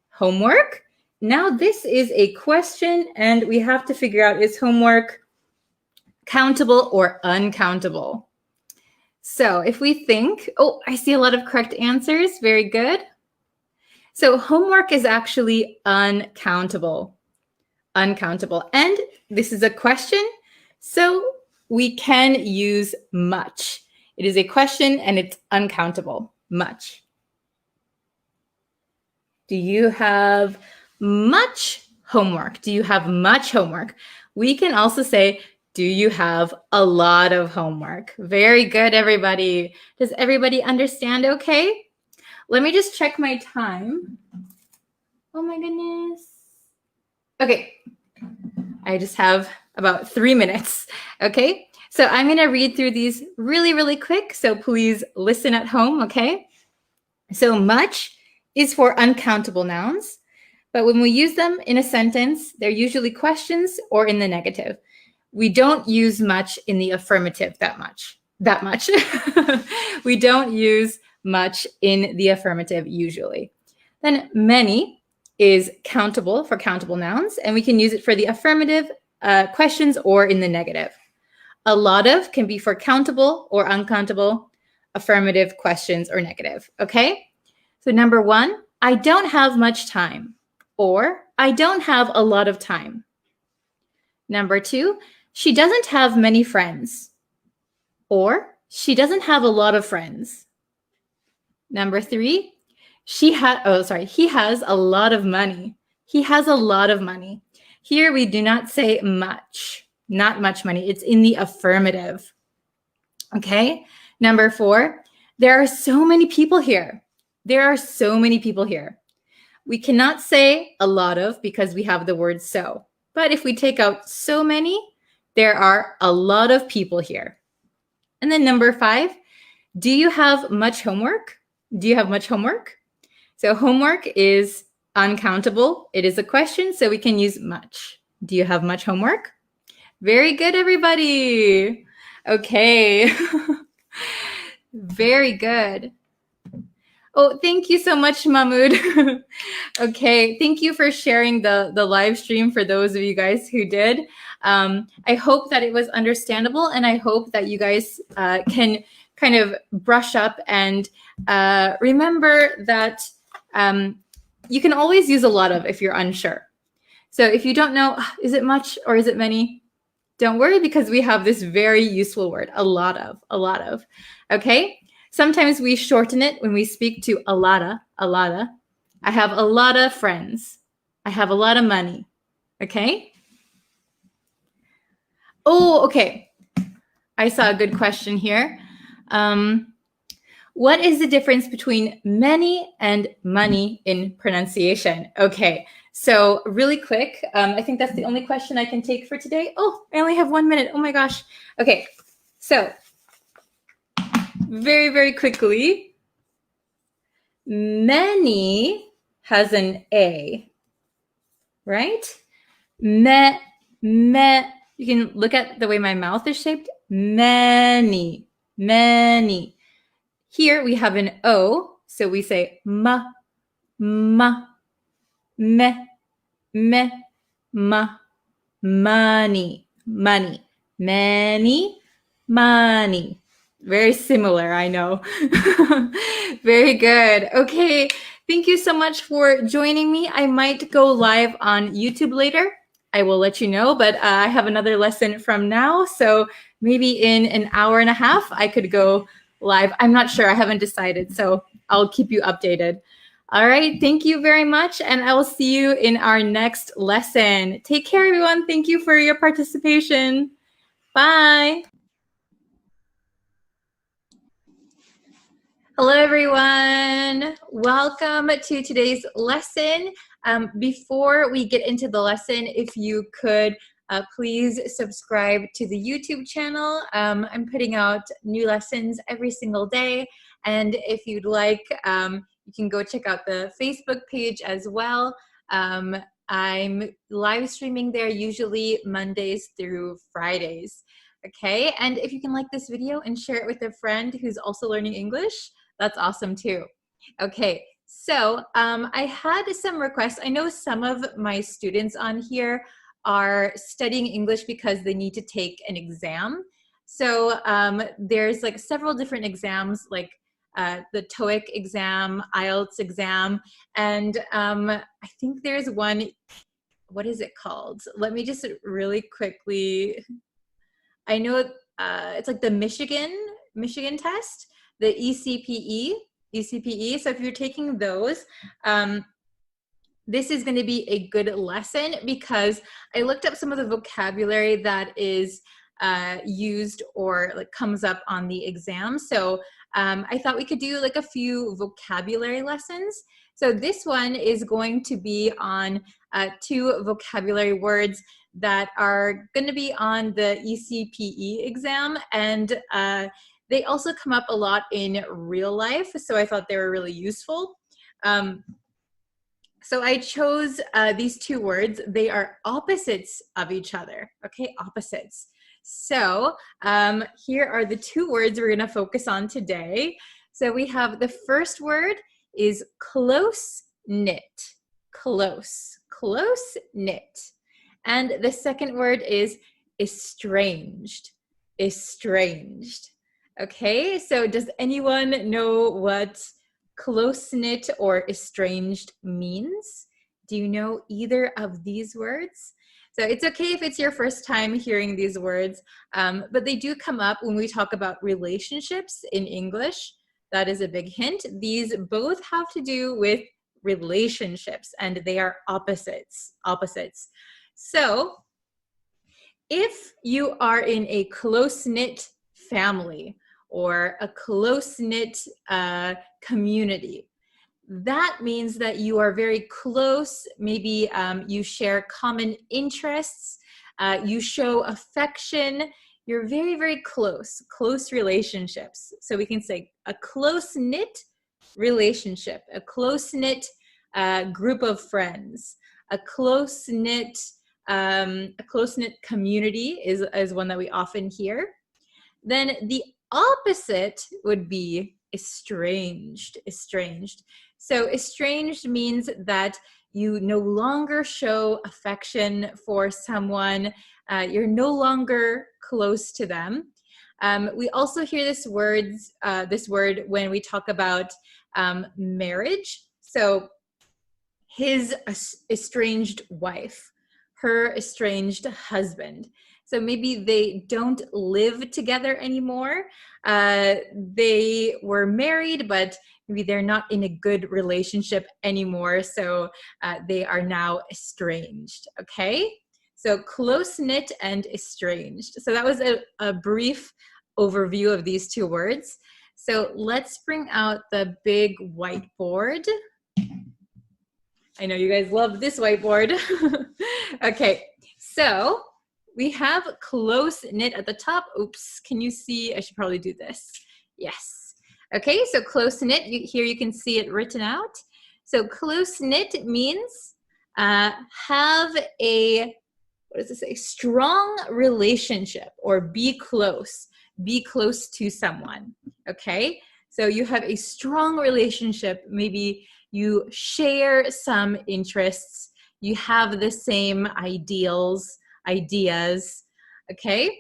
homework? Now this is a question, and we have to figure out, is homework countable or uncountable? So if we think, oh, I see a lot of correct answers. Very good. So homework is actually uncountable. Uncountable. And this is a question, so we can use much. It is a question and it's uncountable. Much. Do you have much homework? Do you have much homework? We can also say, do you have a lot of homework? Very good, everybody. Does everybody understand okay? Let me just check my time. Oh my goodness. Okay, I just have about 3 minutes, okay? So I'm gonna read through these really, really quick, so please listen at home, okay? So much is for uncountable nouns, but when we use them in a sentence, they're usually questions or in the negative. We don't use much in the affirmative that much. We don't use much in the affirmative usually. Then many is countable for countable nouns, and we can use it for the affirmative questions or in the negative. A lot of can be for countable or uncountable, affirmative, questions, or negative, okay? So number 1, I don't have much time, or I don't have a lot of time. Number 2, she doesn't have many friends, or she doesn't have a lot of friends. Number 3, he has a lot of money. He has a lot of money. Here we do not say much, not much money. It's in the affirmative. Okay. Number 4, there are so many people here. There are so many people here. We cannot say a lot of because we have the word so. But if we take out so many, there are a lot of people here. And then number 5, do you have much homework? Do you have much homework? So homework is uncountable. It is a question, so we can use much. Do you have much homework? Very good, everybody. Okay. Very good. Oh, thank you so much, Mahmoud. Okay, thank you for sharing the live stream for those of you guys who did. I hope that it was understandable, and I hope that you guys can kind of brush up and remember that you can always use a lot of if you're unsure. So if you don't know, is it much or is it many? Don't worry, because we have this very useful word, a lot of, okay? Sometimes we shorten it when we speak to a lotta. I have a lot of friends. I have a lot of money, okay? Oh, okay. I saw a good question here. What is the difference between many and money in pronunciation? Okay, so really quick, I think that's the only question I can take for today. Oh, I only have 1 minute. Oh my gosh. Okay, so very, very quickly, many has an A, right? Me. You can look at the way my mouth is shaped. Many. Here we have an O, so we say ma, me, ma, money, many, money. Very similar, I know. Very good. Okay, thank you so much for joining me. I might go live on YouTube later. I will let you know, but I have another lesson from now, so maybe in an hour and a half, I could go live. I'm not sure. I haven't decided, so I'll keep you updated. All right. Thank you very much. And I will see you in our next lesson. Take care, everyone. Thank you for your participation. Bye. Hello, everyone. Welcome to today's lesson. Before we get into the lesson, if you could please subscribe to the YouTube channel. I'm putting out new lessons every single day. And if you'd like, you can go check out the Facebook page as well. I'm live streaming there usually Mondays through Fridays. Okay, and if you can like this video and share it with a friend who's also learning English, that's awesome too. Okay, so I had some requests. I know some of my students on here are studying English because they need to take an exam. So there's like several different exams, like the TOEIC exam, IELTS exam, and I think there's one, what is it called? Let me just really quickly, I know it's like the Michigan test, the ECPE. So if you're taking those, this is going to be a good lesson because I looked up some of the vocabulary that is used or like comes up on the exam. So I thought we could do like a few vocabulary lessons. So this one is going to be on 2 vocabulary words that are going to be on the ECPE exam, and they also come up a lot in real life, so I thought they were really useful. So I chose these 2 words. They are opposites of each other, okay, opposites. So here are the 2 words we're gonna focus on today. So we have the first word is close-knit, close-knit. And the second word is estranged. Okay, so does anyone know what close-knit or estranged means? Do you know either of these words? So it's okay if it's your first time hearing these words, but they do come up when we talk about relationships in English. That is a big hint. These both have to do with relationships, and they are opposites. So if you are in a close-knit family or a close-knit community, that means that you are very close. Maybe you share common interests, you show affection, you're very, very close relationships. So we can say a close-knit relationship, a close-knit group of friends, a close-knit community is one that we often hear. Then the opposite would be estranged. So estranged means that you no longer show affection for someone. You're no longer close to them. We also hear this word when we talk about marriage. So his estranged wife, her estranged husband. So maybe they don't live together anymore. They were married, but maybe they're not in a good relationship anymore. So they are now estranged, okay? So close-knit and estranged. So that was a brief overview of these 2 words. So let's bring out the big whiteboard. I know you guys love this whiteboard. Okay, so we have close knit at the top. Oops, can you see? I should probably do this. Yes. Okay, so close knit, here you can see it written out. So close knit means have a, what does it say? Strong relationship, or be close to someone, okay? So you have a strong relationship, maybe you share some interests, you have the same ideas, okay?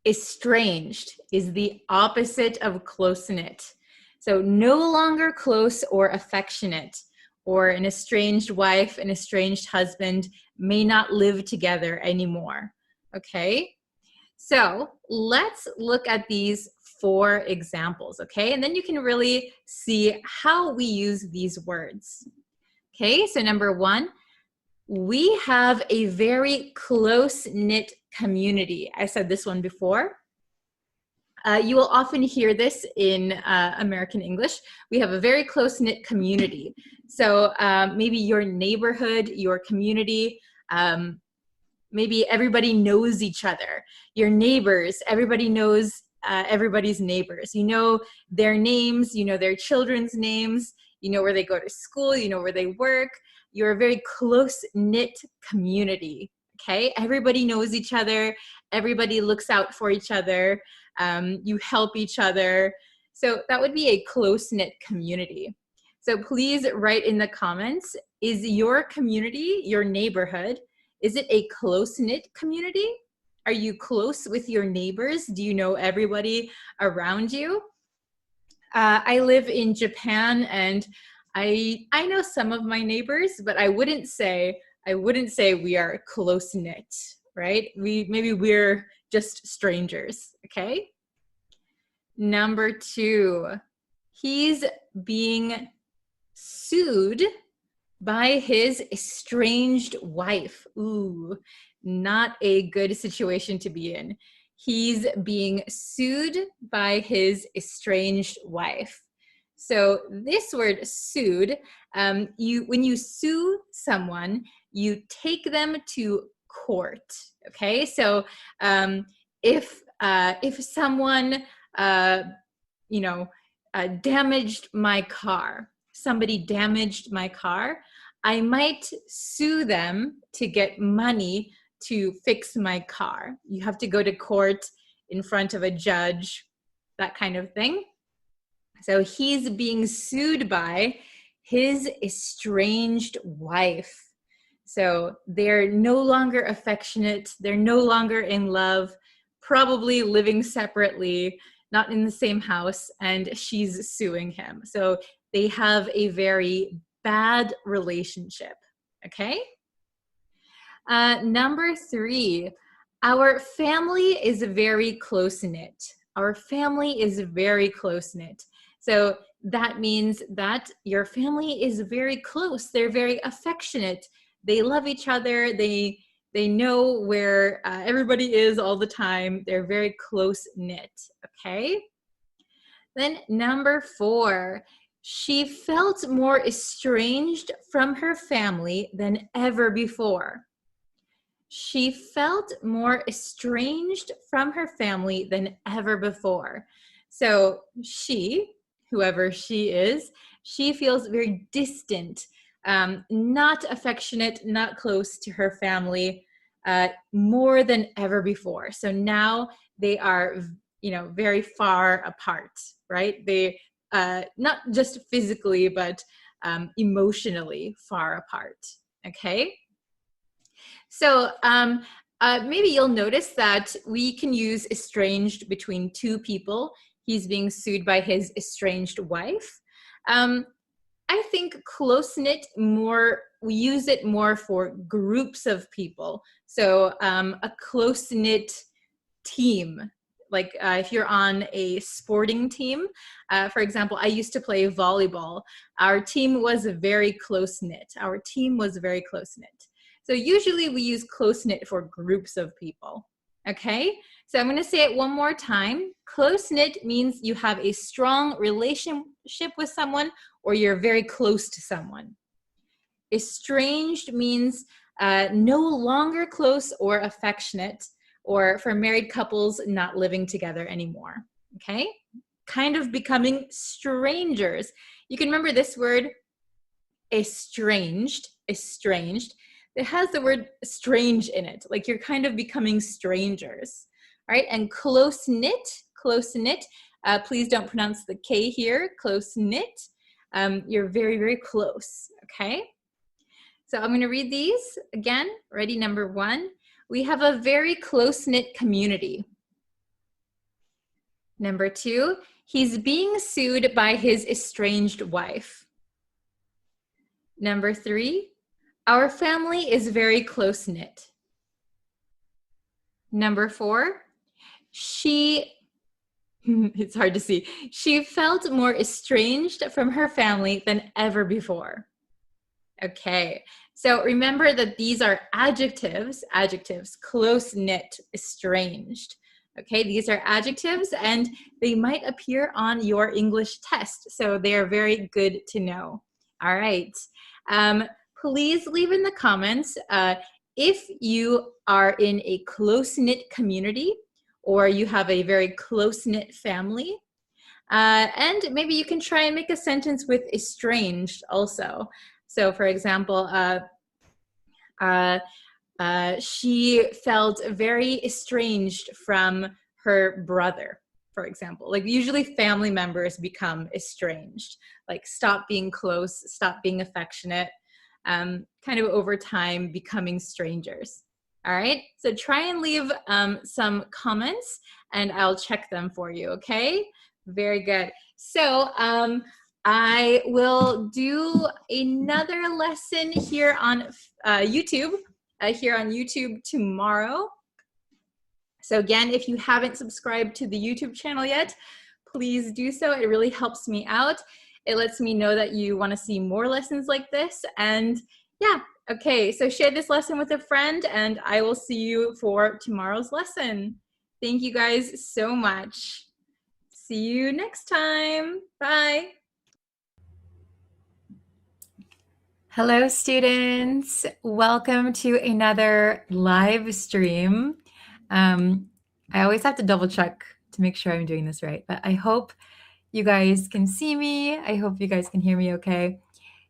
Estranged is the opposite of close-knit. So no longer close or affectionate, or an estranged wife, an estranged husband may not live together anymore, okay? So let's look at these 4 examples, okay? And then you can really see how we use these words. Okay, so number 1, we have a very close-knit community. I said this one before. You will often hear this in American English. We have a very close-knit community. So maybe your neighborhood, your community, maybe everybody knows each other. Your neighbors, everybody knows everybody's neighbors. You know their names, you know their children's names, you know where they go to school, you know where they work. You're a very close-knit community, okay? Everybody knows each other. Everybody looks out for each other. You help each other. So that would be a close-knit community. So please write in the comments, is your community, your neighborhood, is it a close-knit community? Are you close with your neighbors? Do you know everybody around you? I live in Japan, and I know some of my neighbors, but I wouldn't say we are close-knit, right? Maybe we're just strangers, okay? Number 2, he's being sued by his estranged wife. Ooh, not a good situation to be in. He's being sued by his estranged wife. So this word sued, when you sue someone, you take them to court, okay? So if someone, damaged my car, somebody damaged my car, I might sue them to get money to fix my car. You have to go to court in front of a judge, that kind of thing. So he's being sued by his estranged wife. So they're no longer affectionate, they're no longer in love, probably living separately, not in the same house, and she's suing him. So they have a very bad relationship, okay? Number 3, our family is very close-knit. Our family is very close-knit. So that means that your family is very close. They're very affectionate. They love each other. They know where everybody is all the time. They're very close-knit, okay? Then number 4, she felt more estranged from her family than ever before. She felt more estranged from her family than ever before. So she, whoever she is, she feels very distant, not affectionate, not close to her family, more than ever before. So now they are, very far apart, right? They, not just physically, but emotionally far apart, okay? So maybe you'll notice that we can use estranged between 2 people. He's being sued by his estranged wife. I think close-knit we use it more for groups of people. So a close-knit team, like if you're on a sporting team, for example, I used to play volleyball. Our team was very close-knit. So usually we use close-knit for groups of people, okay? So I'm going to say it one more time. Close-knit means you have a strong relationship with someone or you're very close to someone. Estranged means no longer close or affectionate, or for married couples not living together anymore. Okay? Kind of becoming strangers. You can remember this word, estranged. It has the word strange in it, like you're kind of becoming strangers. All right, and close-knit, please don't pronounce the K here, close-knit. You're very, very close, okay? So I'm gonna read these again. Ready, number one. We have a very close-knit community. Number two, he's being sued by his estranged wife. Number three, our family is very close-knit. Number four, it's hard to see, she felt more estranged from her family than ever before. Okay, so remember that these are adjectives, close-knit, estranged. Okay, these are adjectives and they might appear on your English test, so they are very good to know. All right, please leave in the comments if you are in a close-knit community or you have a very close-knit family. And maybe you can try and make a sentence with estranged also. So for example, she felt very estranged from her brother, for example. Like usually family members become estranged, like stop being close, stop being affectionate, kind of over time becoming strangers. All right, so try and leave some comments and I'll check them for you, okay? Very good. So I will do another lesson here on YouTube, tomorrow. So again, if you haven't subscribed to the YouTube channel yet, please do so. It really helps me out. It lets me know that you want to see more lessons like this. And yeah, okay, so share this lesson with a friend and I will see you for tomorrow's lesson. Thank you guys so much. See you next time. Bye. Hello, students. Welcome to another live stream. I always have to double check to make sure I'm doing this right, but I hope you guys can see me. I hope you guys can hear me okay.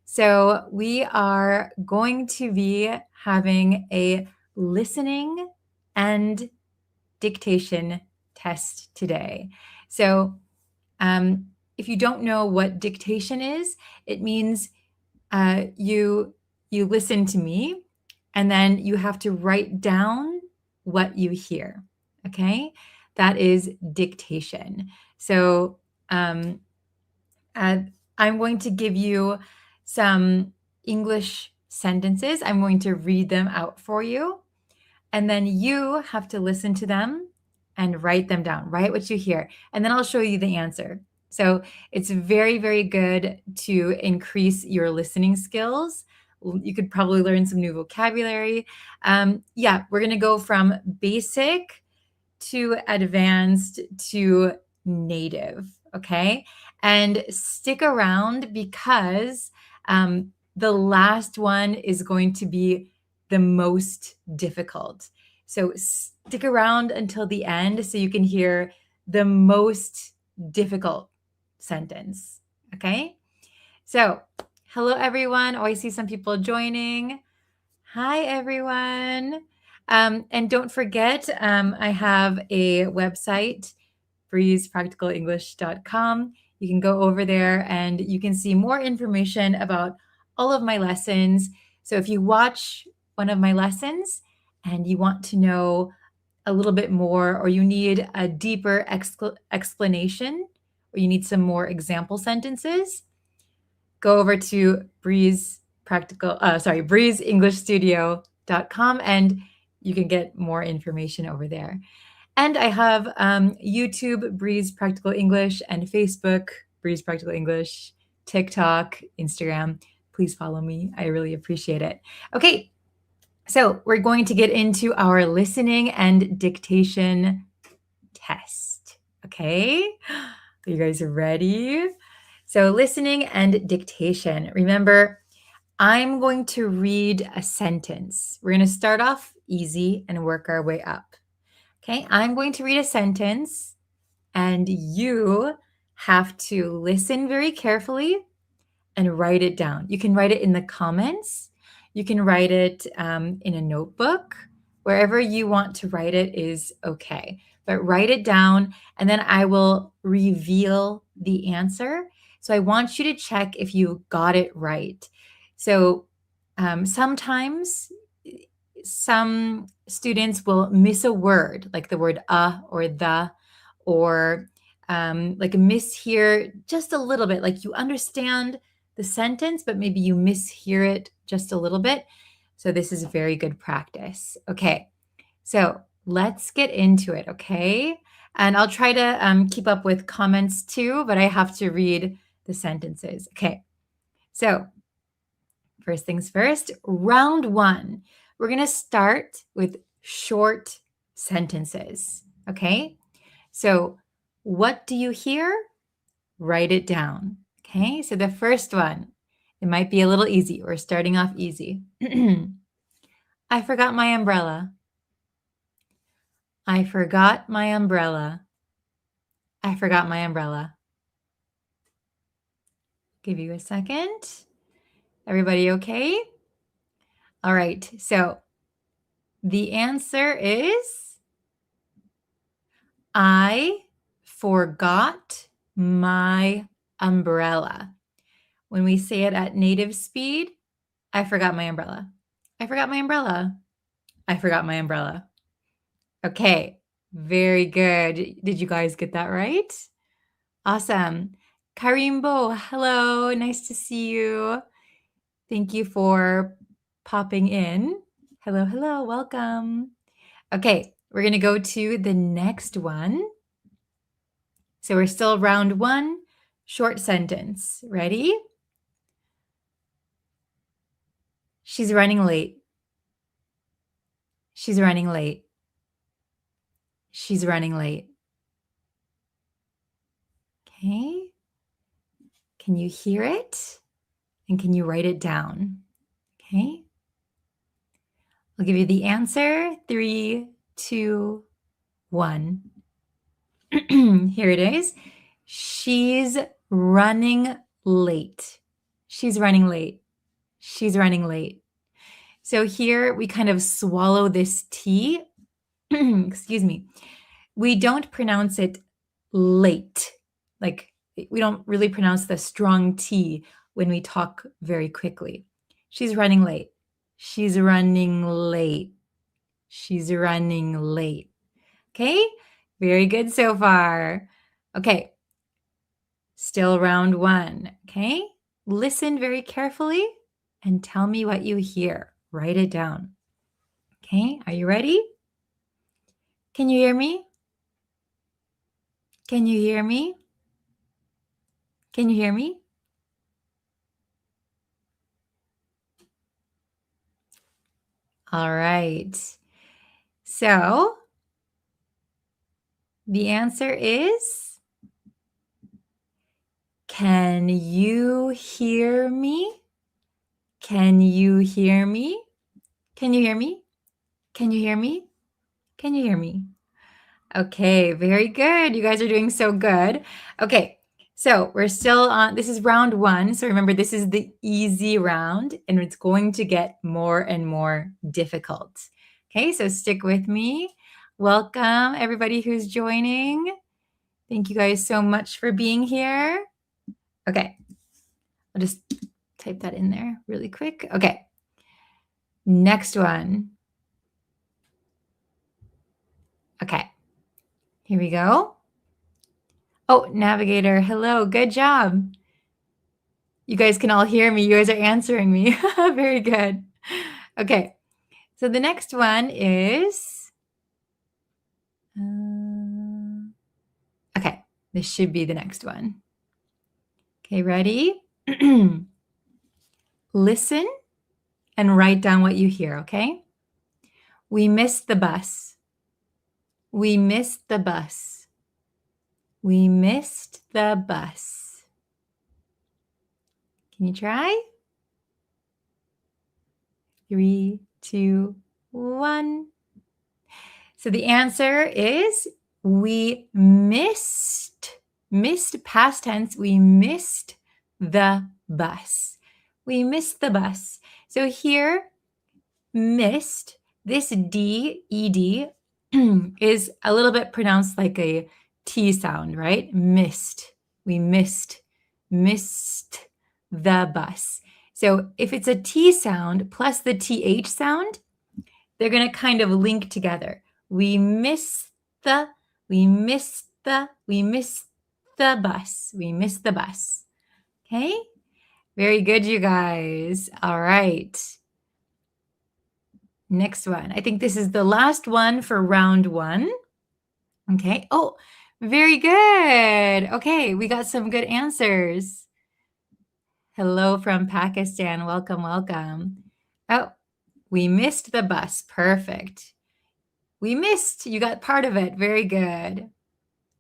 So we are going to be having a listening and dictation test today. So if you don't know what dictation is, it means you listen to me and then you have to write down what you hear. Okay, that is dictation. So I'm going to give you some English sentences. I'm going to read them out for you, and then you have to listen to them and write them down. Write what you hear, and then I'll show you the answer. So it's very, very good to increase your listening skills. You could probably learn some new vocabulary. Yeah, we're going to go from basic to advanced to native, okay? And stick around because the last one is going to be the most difficult. So stick around until the end so you can hear the most difficult sentence, okay? So, hello everyone. Oh, I see some people joining. Hi everyone. And don't forget, I have a website, breezepracticalenglish.com. You can go over there and you can see more information about all of my lessons. So if you watch one of my lessons and you want to know a little bit more, or you need a deeper explanation, or you need some more example sentences, go over to breezeenglishstudio.com and you can get more information over there. And I have YouTube, Breeze Practical English, and Facebook, Breeze Practical English, TikTok, Instagram. Please follow me. I really appreciate it. Okay, so we're going to get into our listening and dictation test. Okay? Are you guys ready? So listening and dictation. Remember, I'm going to read a sentence. We're going to start off easy and work our way up. Okay? I'm going to read a sentence and you have to listen very carefully and write it down. You can write it in the comments. You can write it in a notebook. Wherever you want to write it is okay. But write it down and then I will reveal the answer. So I want you to check if you got it right. So sometimes some students will miss a word, like the word or the, or like mishear just a little bit, like you understand the sentence, but maybe you mishear it just a little bit. So this is very good practice. Okay, so let's get into it, okay? And I'll try to keep up with comments too, but I have to read the sentences. Okay, so first things first, round one. We're going to start with short sentences, okay? So what do you hear? Write it down, okay? So the first one, it might be a little easy. We're starting off easy. I forgot my umbrella. I forgot my umbrella. I forgot my umbrella. Give you a second. Everybody okay? All right, so the answer is I forgot my umbrella. When we say it at native speed, I forgot my umbrella. I forgot my umbrella. I forgot my umbrella. Okay, very good. Did you guys get that right? Awesome. Karimbo, hello. Nice to see you. Thank you for popping in. Hello, hello. Welcome. Okay, we're going to go to the next one. So we're still round one, short sentence. Ready? She's running late. She's running late. She's running late. Okay. Can you hear it? And can you write it down? Okay. I'll give you the answer. 3, 2, 1. Here it is. She's running late. She's running late. She's running late. So here we kind of swallow this T. Excuse me. We don't pronounce it late. Like we don't really pronounce the strong T when we talk very quickly. She's running late. She's running late. She's running late. Okay, very good so far. Okay, still round one. Okay, listen very carefully and tell me what you hear. Write it down. Okay, are you ready? Can you hear me? Can you hear me? Can you hear me? All right. So the answer is, can you hear me? Can you hear me? Can you hear me? Can you hear me? Can you hear me? Okay, very good. You guys are doing so good. Okay, so we're still on, this is round one. So remember, this is the easy round and it's going to get more and more difficult. Okay, so stick with me. Welcome everybody who's joining. Thank you guys so much for being here. Okay, I'll just type that in there really quick. Okay, next one. Okay, here we go. Oh, Navigator, hello, good job. You guys can all hear me. You guys are answering me. Very good. Okay, so the next one is, okay, this should be the next one. Okay, ready? Listen and write down what you hear, okay? We missed the bus. We missed the bus. We missed the bus. Can you try? 3, 2, 1. So the answer is we missed past tense, we missed the bus. We missed the bus. So here, missed, this D, ED, is a little bit pronounced like a T sound, right? Missed. We missed the bus. So if it's a T sound plus the TH sound, they're going to kind of link together. We missed the bus. We missed the bus. Okay? Very good, you guys. All right. Next one. I think this is the last one for round 1. Okay. Oh, very good. Okay, we got some good answers. Hello from Pakistan. Welcome, welcome. Oh, we missed the bus. Perfect. We missed. You got part of it. Very good.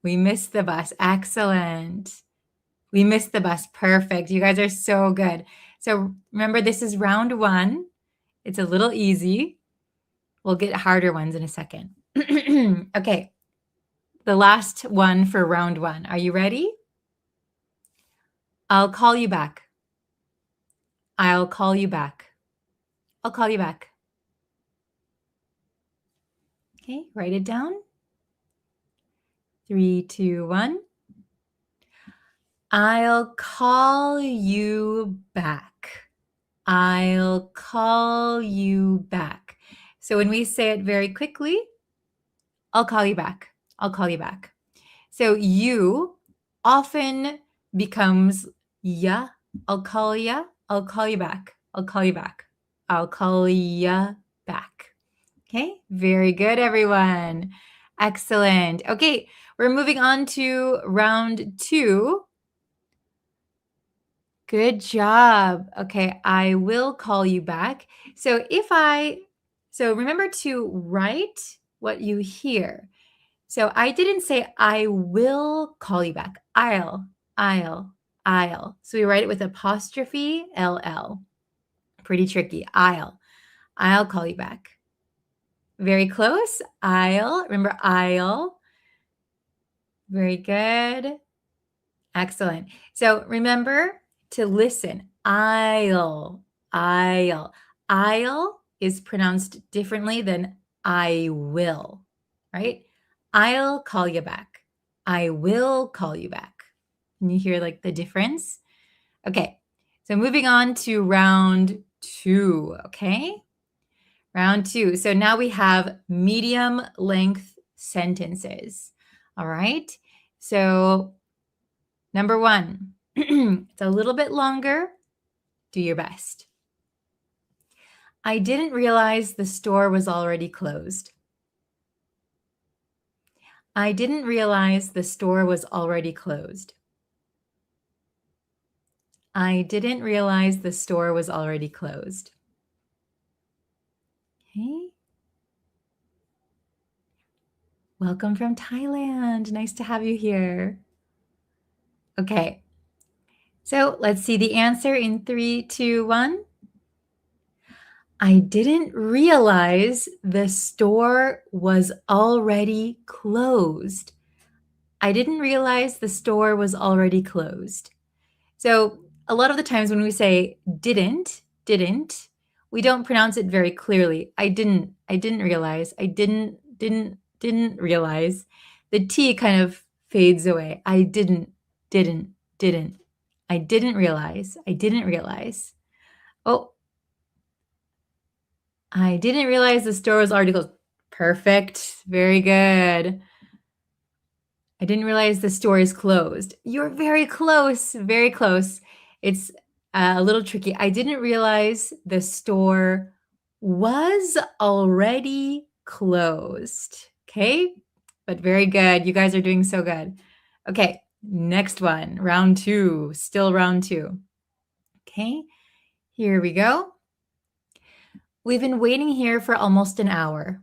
We missed the bus. Excellent. We missed the bus. Perfect. You guys are so good. So remember, this is round 1. It's a little easy. We'll get harder ones in a second. Okay. The last one for round 1. Are you ready? I'll call you back. I'll call you back. I'll call you back. Okay, write it down. 3, 2, 1. I'll call you back. I'll call you back. So when we say it very quickly, I'll call you back. I'll call you back. So you often becomes ya. I'll call ya. I'll call you back. I'll call you back. I'll call ya back. Okay, very good, everyone. Excellent. Okay, we're moving on to round 2. Good job. Okay, I will call you back. So remember to write what you hear. So I didn't say I will call you back. I'll. So we write it with apostrophe LL. Pretty tricky. I'll call you back. Very close. Remember I'll. Very good. Excellent. So remember to listen. I'll is pronounced differently than I will, right? I'll call you back. I will call you back. Can you hear like the difference? Okay. So moving on to round 2, okay? Round 2. So now we have medium length sentences. All right. So number 1, it's a little bit longer. Do your best. I didn't realize the store was already closed. I didn't realize the store was already closed. I didn't realize the store was already closed. Okay. Welcome from Thailand. Nice to have you here. Okay. So let's see the answer in 3, 2, 1. I didn't realize the store was already closed. I didn't realize the store was already closed. So a lot of the times when we say didn't, we don't pronounce it very clearly. I didn't realize. I didn't realize. The T kind of fades away. I didn't. I didn't realize. Oh, I didn't realize the store was already closed. Perfect. Very good. I didn't realize the store is closed. You're very close. Very close. It's a little tricky. I didn't realize the store was already closed. Okay? But very good. You guys are doing so good. Okay, next one. Round 2. Still round 2. Okay, here we go. We've been waiting here for almost an hour.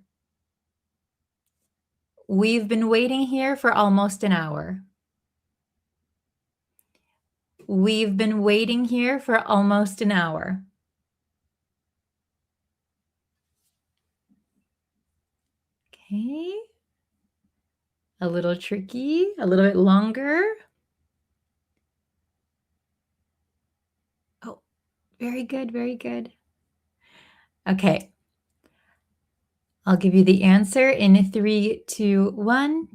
We've been waiting here for almost an hour. We've been waiting here for almost an hour. Okay. A little tricky, a little bit longer. Oh, very good, very good. Okay. I'll give you the answer in 3, 2, 1.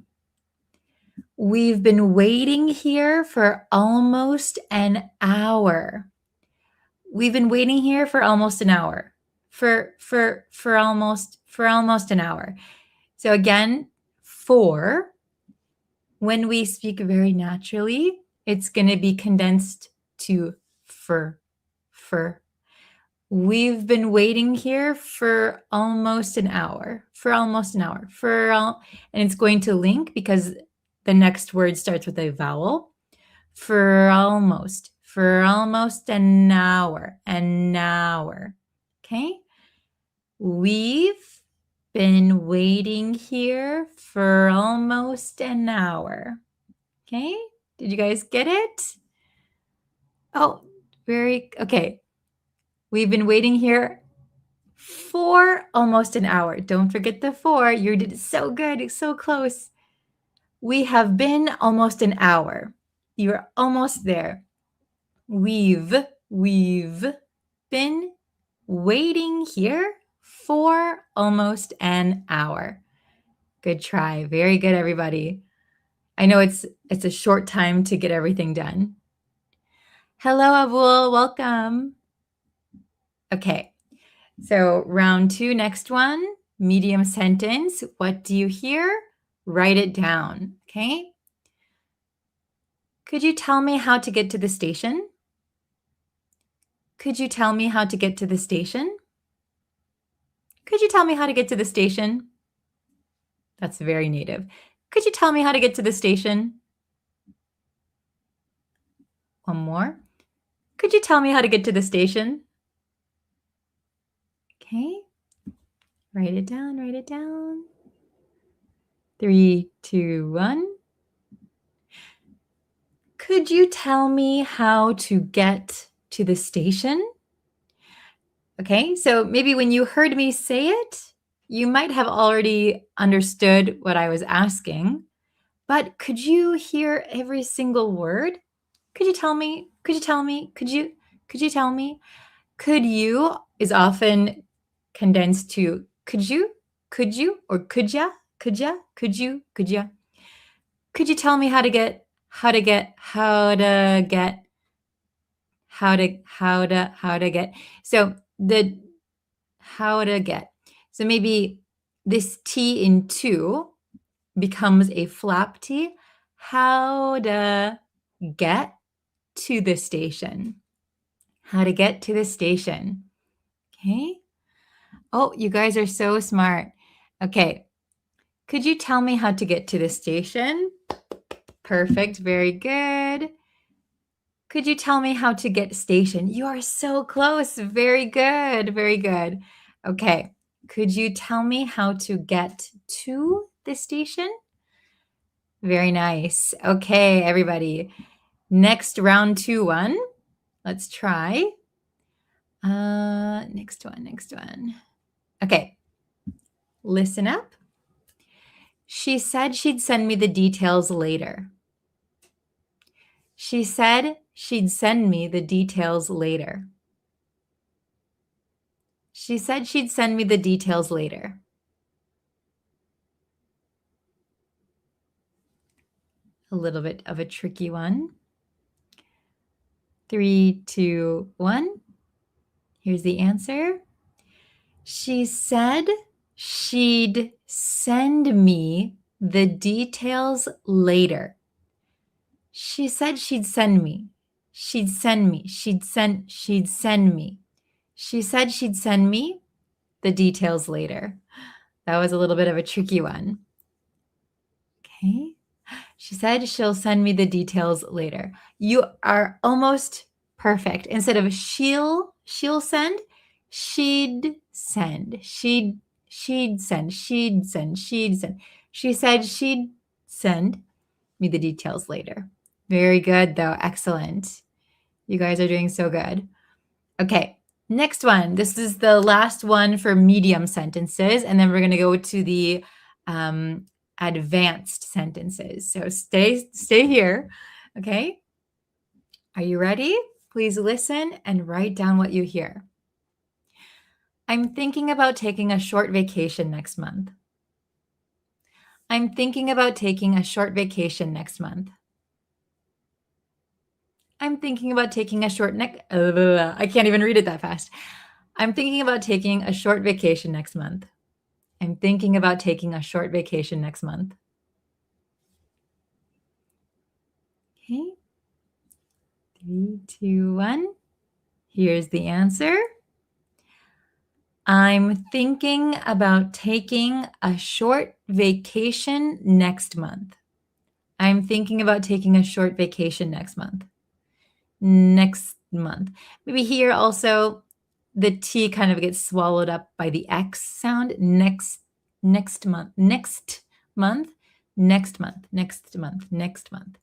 We've been waiting here for almost an hour. We've been waiting here for almost an hour. For almost an hour. So again, for, when we speak very naturally, it's going to be condensed to for. We've been waiting here for almost an hour. And it's going to link because the next word starts with a vowel. For almost an hour. Okay? We've been waiting here for almost an hour. Okay? Did you guys get it? Oh, okay. We've been waiting here for almost an hour. Don't forget the for. You did so good. So close. We have been almost an hour. You're almost there. We've been waiting here for almost an hour. Good try. Very good, everybody. I know it's a short time to get everything done. Hello, Abul. Welcome. Okay. So round 2, next one, medium sentence. What do you hear? Write it down. Okay. Could you tell me how to get to the station? Could you tell me how to get to the station? Could you tell me how to get to the station? That's very native. Could you tell me how to get to the station? One more. Could you tell me how to get to the station? Okay. Write it down. 3, 2, 1. Could you tell me how to get to the station? Okay, so maybe when you heard me say it, you might have already understood what I was asking, but could you hear every single word? Could you tell me? Could you tell me? Could you tell me? Could you is often condensed to could you, or could ya, could you? Could you tell me how to get? So the how to get. So maybe this T in to becomes a flap T. How to get to the station. How to get to the station. Okay. Oh, you guys are so smart. Okay. Could you tell me how to get to the station? Perfect. Very good. Could you tell me how to get station? You are so close. Very good. Very good. Okay. Could you tell me how to get to the station? Very nice. Okay, everybody. Next round 2 1. Let's try. Next one. Okay. Listen up. She said she'd send me the details later. She said she'd send me the details later. She said she'd send me the details later. A little bit of a tricky one. 3, 2, 1. Here's the answer. She said she'd send me the details later. She said she'd send me. She'd send me. She'd send me. She said she'd send me the details later. That was a little bit of a tricky one. Okay. She said she'll send me the details later. You are almost perfect. Instead of she'll send, she'd send. She'd send. She said she'd send me the details later. Very good, though. Excellent. You guys are doing so good. Okay, next one. This is the last one for medium sentences, and then we're going to go to the advanced sentences. So stay here, okay? Are you ready? Please listen and write down what you hear. I'm thinking about taking a short vacation next month. I'm thinking about taking a short vacation next month. I'm thinking about taking a short I can't even read it that fast. I'm thinking about taking a short vacation next month. I'm thinking about taking a short vacation next month. Okay. 3, 2, 1. Here's the answer. I'm thinking about taking a short vacation next month. I'm thinking about taking a short vacation next month. Next month. Maybe here also the T kind of gets swallowed up by the X sound. Next month. Next month. Next month. Next month. Next month.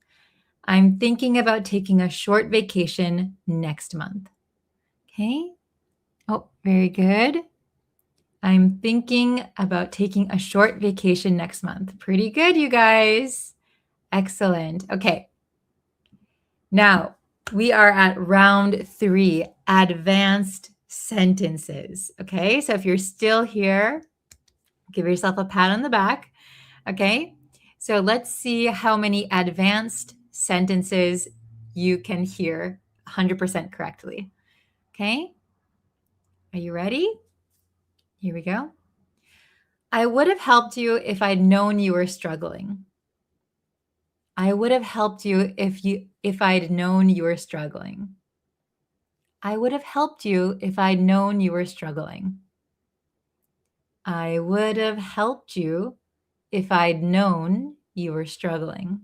I'm thinking about taking a short vacation next month. Okay. Oh, very good. I'm thinking about taking a short vacation next month. Pretty good, you guys. Excellent. Okay. Now we are at round 3, advanced sentences. Okay. So if you're still here, give yourself a pat on the back. Okay. So let's see how many advanced sentences you can hear 100% correctly. Okay. Are you ready? Here we go. I would have helped you if I'd known you were struggling. I would have helped you if I'd known you were struggling. I would have helped you if I'd known you were struggling. I would have helped you if I'd known you were struggling.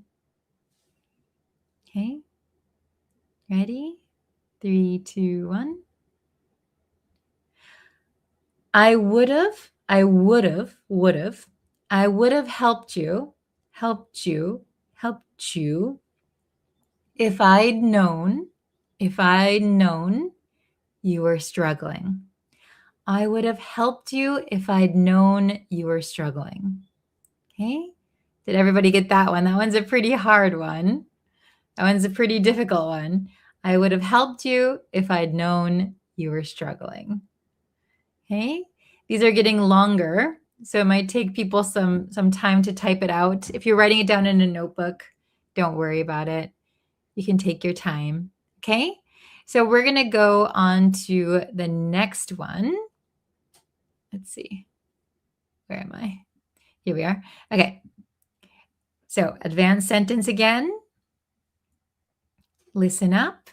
Okay. Ready? 3, 2, 1. I would have helped you if I'd known you were struggling. I would have helped you if I'd known you were struggling. Okay? Did everybody get that one? That one's a pretty hard one. That one's a pretty difficult one. I would have helped you if I'd known you were struggling. Okay? These are getting longer, so it might take people some time to type it out. If you're writing it down in a notebook, don't worry about it. You can take your time. Okay? So we're going to go on to the next one. Let's see. Where am I? Here we are. Okay. So advanced sentence again. Listen up.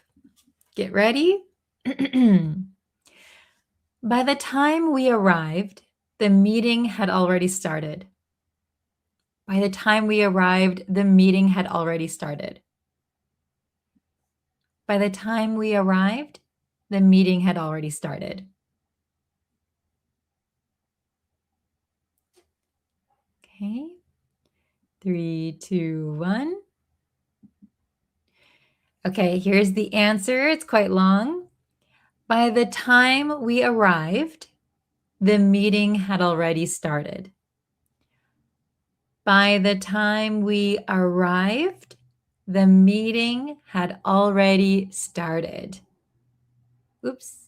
Get ready. By the time we arrived, the meeting had already started. By the time we arrived, the meeting had already started. By the time we arrived, the meeting had already started. Okay. 3, 2, 1. Okay, here's the answer. It's quite long. By the time we arrived, the meeting had already started. By the time we arrived, the meeting had already started. Oops.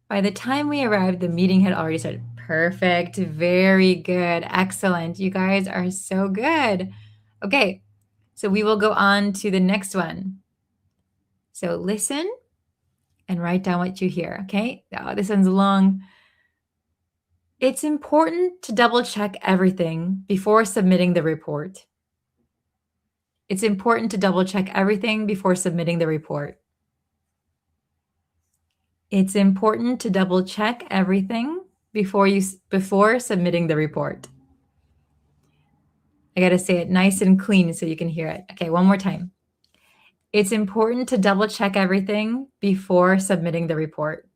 By the time we arrived, the meeting had already started. Perfect. Very good. Excellent. You guys are so good. Okay, so we will go on to the next one. So listen and write down what you hear, okay? Oh, this one's long. It's important to double check everything before submitting the report. It's important to double check everything before submitting the report. It's important to double check everything before submitting the report. I got to say it nice and clean so you can hear it. Okay, one more time. It's important to double check everything before submitting the report.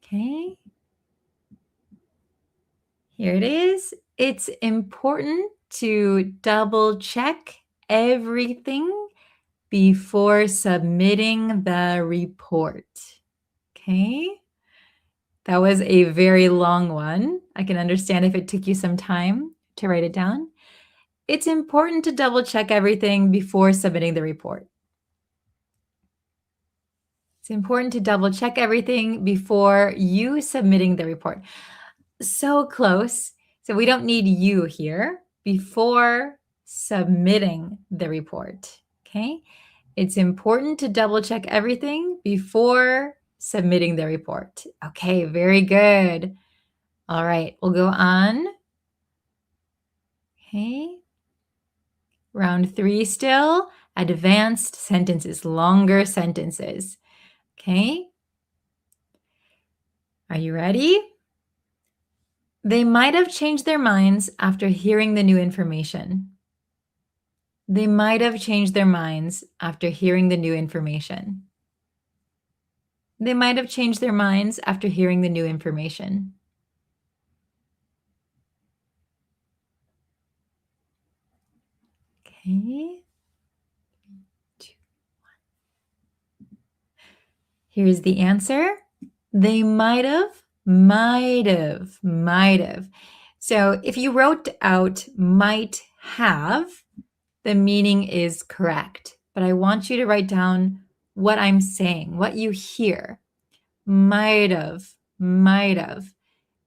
Okay. Here it is. It's important to double check everything before submitting the report. Okay? That was a very long one. I can understand if it took you some time to write it down. It's important to double check everything before submitting the report. It's important to double check everything before you submitting the report. So close. So we don't need you here. Before submitting the report. Okay? It's important to double check everything before submitting the report. Okay, very good. All right, we'll go on. Okay. Round 3 still. Advanced sentences, longer sentences. Okay. Are you ready? They might have changed their minds after hearing the new information. They might have changed their minds after hearing the new information. They might have changed their minds after hearing the new information. Okay. 2, 1. Here's the answer. They might have. So if you wrote out might have, the meaning is correct. But I want you to write down what I'm saying, what you hear. Might have.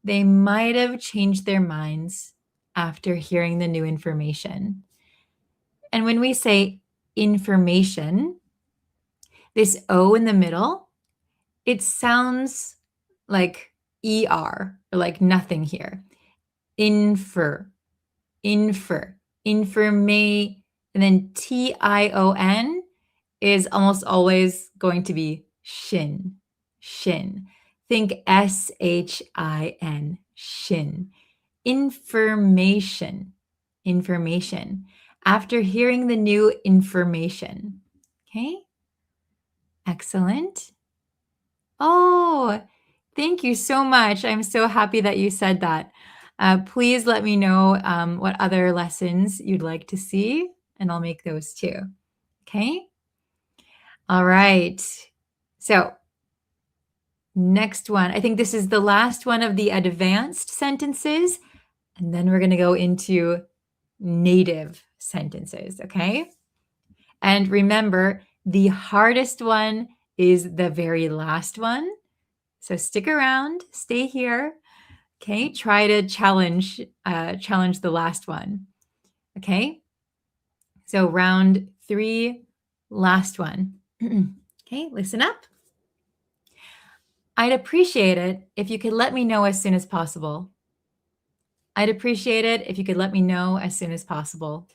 They might have changed their minds after hearing the new information. And when we say information, this O in the middle, it sounds like ER, or like nothing here. Informe, and then TION is almost always going to be shin. Think SHIN, shin. Information. After hearing the new information. Okay? Excellent. Oh, thank you so much. I'm so happy that you said that. Please let me know what other lessons you'd like to see, and I'll make those too. Okay? All right. So, next one. I think this is the last one of the advanced sentences, and then we're going to go into native sentences. Okay? And remember, the hardest one is the very last one. So stick around, stay here. Okay, try to challenge the last one. Okay, so round 3, last one. Okay, listen up. I'd appreciate it if you could let me know as soon as possible. I'd appreciate it if you could let me know as soon as possible.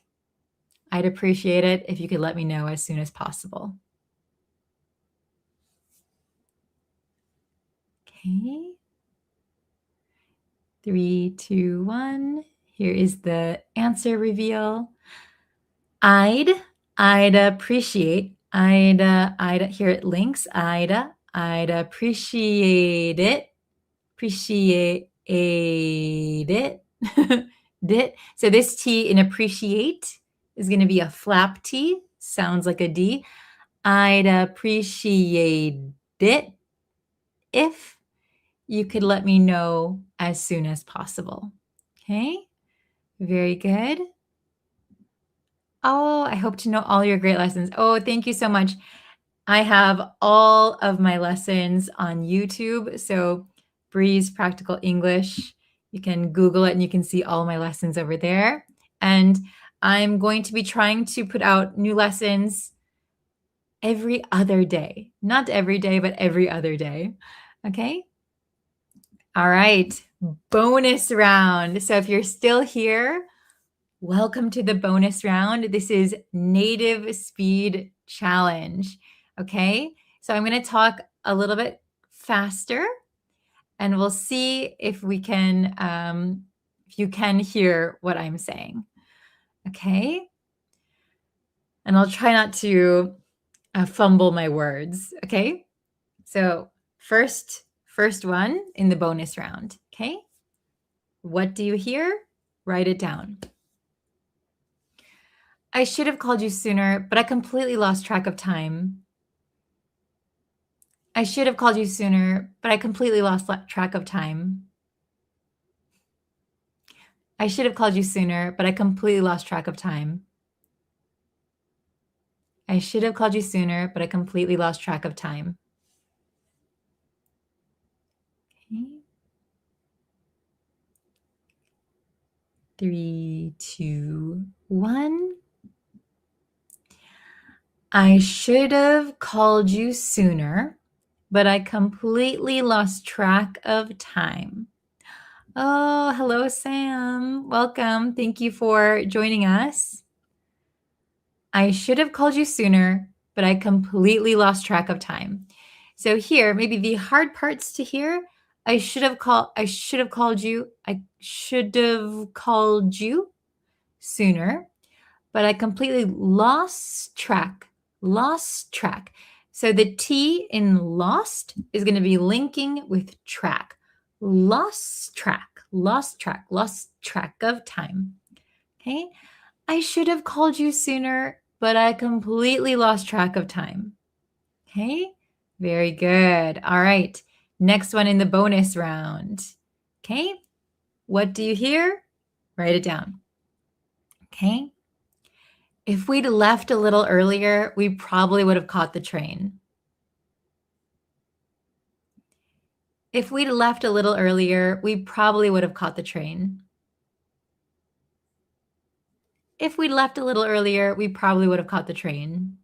I'd appreciate it if you could let me know as soon as possible. Okay. 3, 2, 1. Here is the answer reveal. I'd appreciate, here it links, I'd appreciate it, So this T in appreciate is going to be a flap T, sounds like a D. I'd appreciate it if you could let me know as soon as possible. Okay, very good. Oh, I hope to know all your great lessons. Oh, thank you so much. I have all of my lessons on YouTube. So Breeze Practical English, you can Google it and you can see all my lessons over there. And I'm going to be trying to put out new lessons every other day. Not every day, but every other day. Okay? All right, bonus round. So if you're still here, welcome to the bonus round. This is Native Speed Challenge. Okay, so I'm going to talk a little bit faster, and we'll see if we can, if you can hear what I'm saying. Okay, and I'll try not to fumble my words. Okay, so first one in the bonus round. Okay. What do you hear? Write it down. I should have called you sooner, but I completely lost track of time. I should have called you sooner, but I completely lost track of time. I should have called you sooner, but I completely lost track of time. I should have called you sooner, but I completely lost track of time. Okay. 3, 2, 1. I should have called you sooner, but I completely lost track of time. Oh, hello, Sam. Welcome. Thank you for joining us. I should have called you sooner, but I completely lost track of time. So here, maybe the hard parts to hear, I should have called you sooner, but I completely lost track. So the T in lost is going to be linking with track. Lost track of time. Okay? I should have called you sooner, but I completely lost track of time. Okay? Very good. All right. Next one in the bonus round. Okay? What do you hear? Write it down. Okay? If we'd left a little earlier, we probably would have caught the train. If we'd left a little earlier, we probably would have caught the train. If we'd left a little earlier, we probably would have caught the train.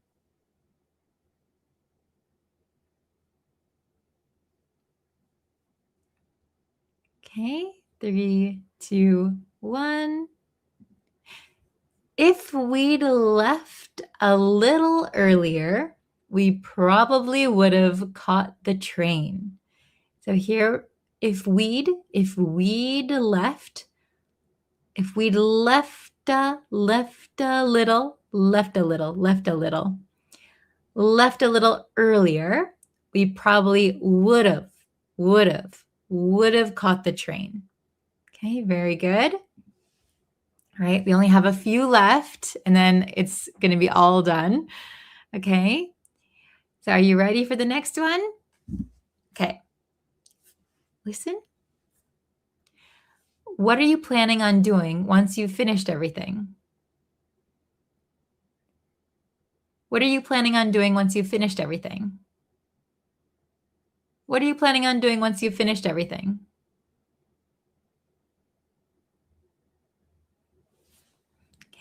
Okay, 3, 2, 1. If we'd left a little earlier, we probably would have caught the train. So here, if we'd left a little earlier, we probably would have caught the train. Okay, very good. All right, we only have a few left, and then it's going to be all done. Okay, so are you ready for the next one? Okay, listen. What are you planning on doing once you've finished everything? What are you planning on doing once you've finished everything? What are you planning on doing once you've finished everything?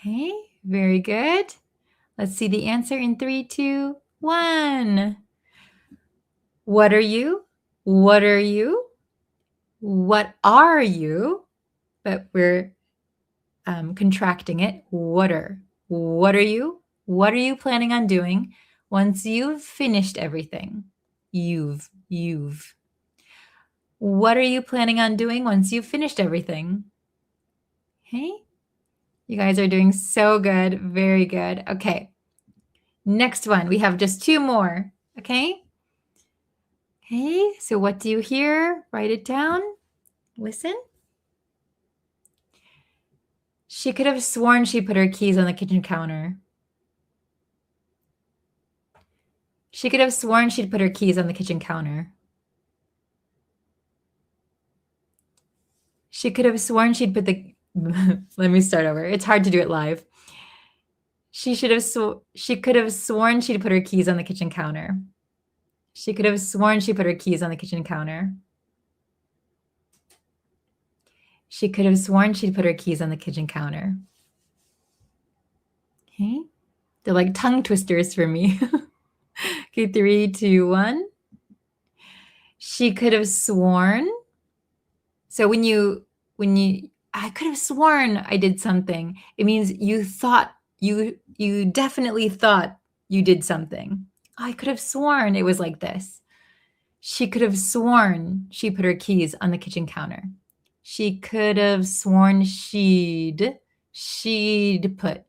Okay, very good. Let's see the answer in 3, 2, 1. What are you? What are you? What are you? But we're contracting it. What are you? What are you planning on doing once you've finished everything? You've. What are you planning on doing once you've finished everything? Okay. You guys are doing so good. Very good. Okay. Next one. We have just 2 more. Okay. Okay. So what do you hear? Write it down. Listen. She could have sworn she put her keys on the kitchen counter. She could have sworn she'd put her keys on the kitchen counter. She could have sworn she'd put the... Let me start over. It's hard to do it live. She could have sworn she'd put her keys on the kitchen counter. She could have sworn she put her keys on the kitchen counter. She could have sworn she'd put her keys on the kitchen counter. Okay. They're like tongue twisters for me. Okay, 3, 2, 1. She could have sworn. So when you, I could have sworn I did something, it means you thought, you definitely thought you did something. I could have sworn it was like this. She could have sworn she put her keys on the kitchen counter. She could have sworn she'd put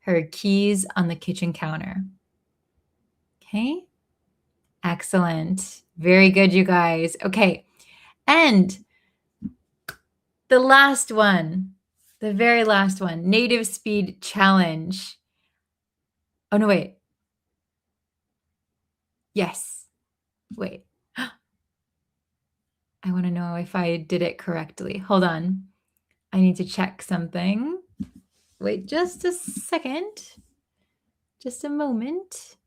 her keys on the kitchen counter. Okay. Excellent. Very good, you guys. Okay. And The last one, the very last one, native speed challenge. Oh, no, wait. Yes. Wait. I want to know if I did it correctly. Hold on. I need to check something. Wait just a second. Just a moment.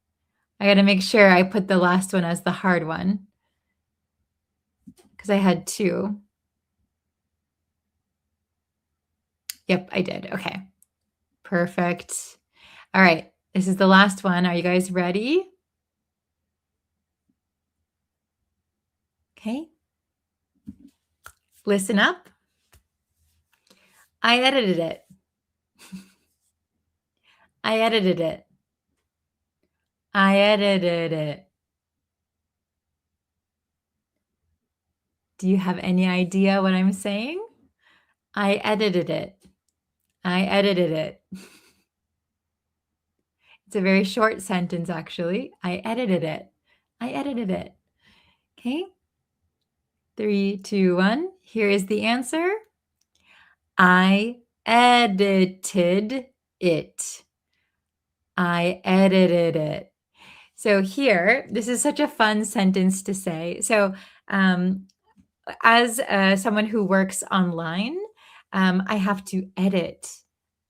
I got to make sure I put the last one as the hard one because I had two. Yep, I did. Okay. Perfect. All right. This is the last one. Are you guys ready? Okay. Listen up. I edited it. I edited it. I edited it. Do you have any idea what I'm saying? I edited it. I edited it. It's a very short sentence, actually. I edited it. I edited it. Okay. 3, 2, 1. Here is the answer. I edited it. I edited it. So here, this is such a fun sentence to say. So as someone who works online, I have to edit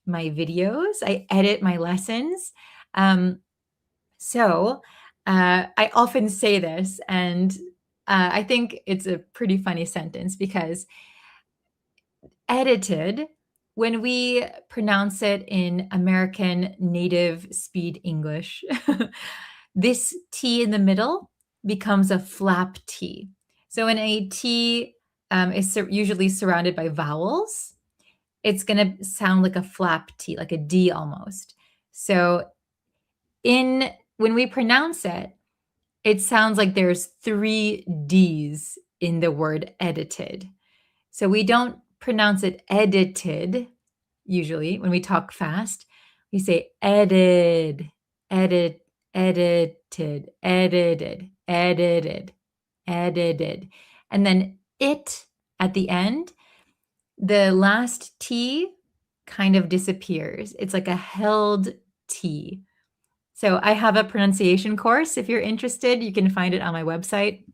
my videos. I edit my lessons. So I often say this, and I think it's a pretty funny sentence because edited, when we pronounce it in American native speed English, this T in the middle becomes a flap T. So when a T is usually surrounded by vowels, it's going to sound like a flap T, like a D almost. So when we pronounce it, it sounds like there's 3 D's in the word edited. So we don't pronounce it edited usually when we talk fast. We say edited, edited, edited, edited. And then it at the end, the last T kind of disappears. It's like a held T. So I have a pronunciation course. If you're interested, you can find it on my website.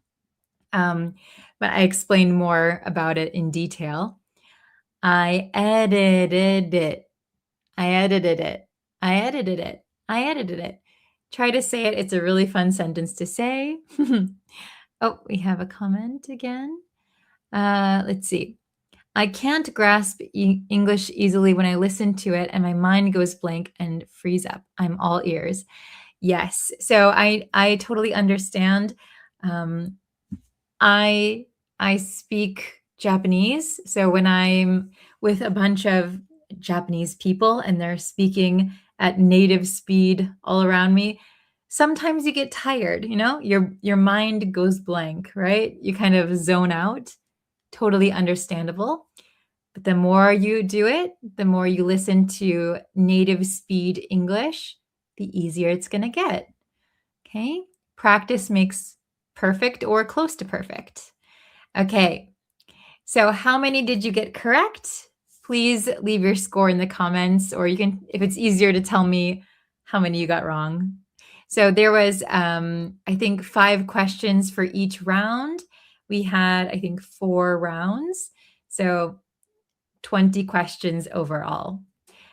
But I explain more about it in detail. I edited it. I edited it. I edited it. I edited it. Try to say it. It's a really fun sentence to say. Oh, we have a comment again. Let's see. I can't grasp English easily when I listen to it and my mind goes blank and freeze up. I'm all ears. Yes. So I totally understand. I speak Japanese. So when I'm with a bunch of Japanese people and they're speaking at native speed all around me, sometimes you get tired, your mind goes blank, right? You kind of zone out. Totally understandable. But the more you do it, the more you listen to native speed English, the easier it's going to get. Okay? Practice makes perfect or close to perfect. Okay. So how many did you get correct? Please leave your score in the comments, or you can, if it's easier to tell me how many you got wrong. So there was, I think, 5 questions for each round. We had, I think, 4 rounds. So 20 questions overall.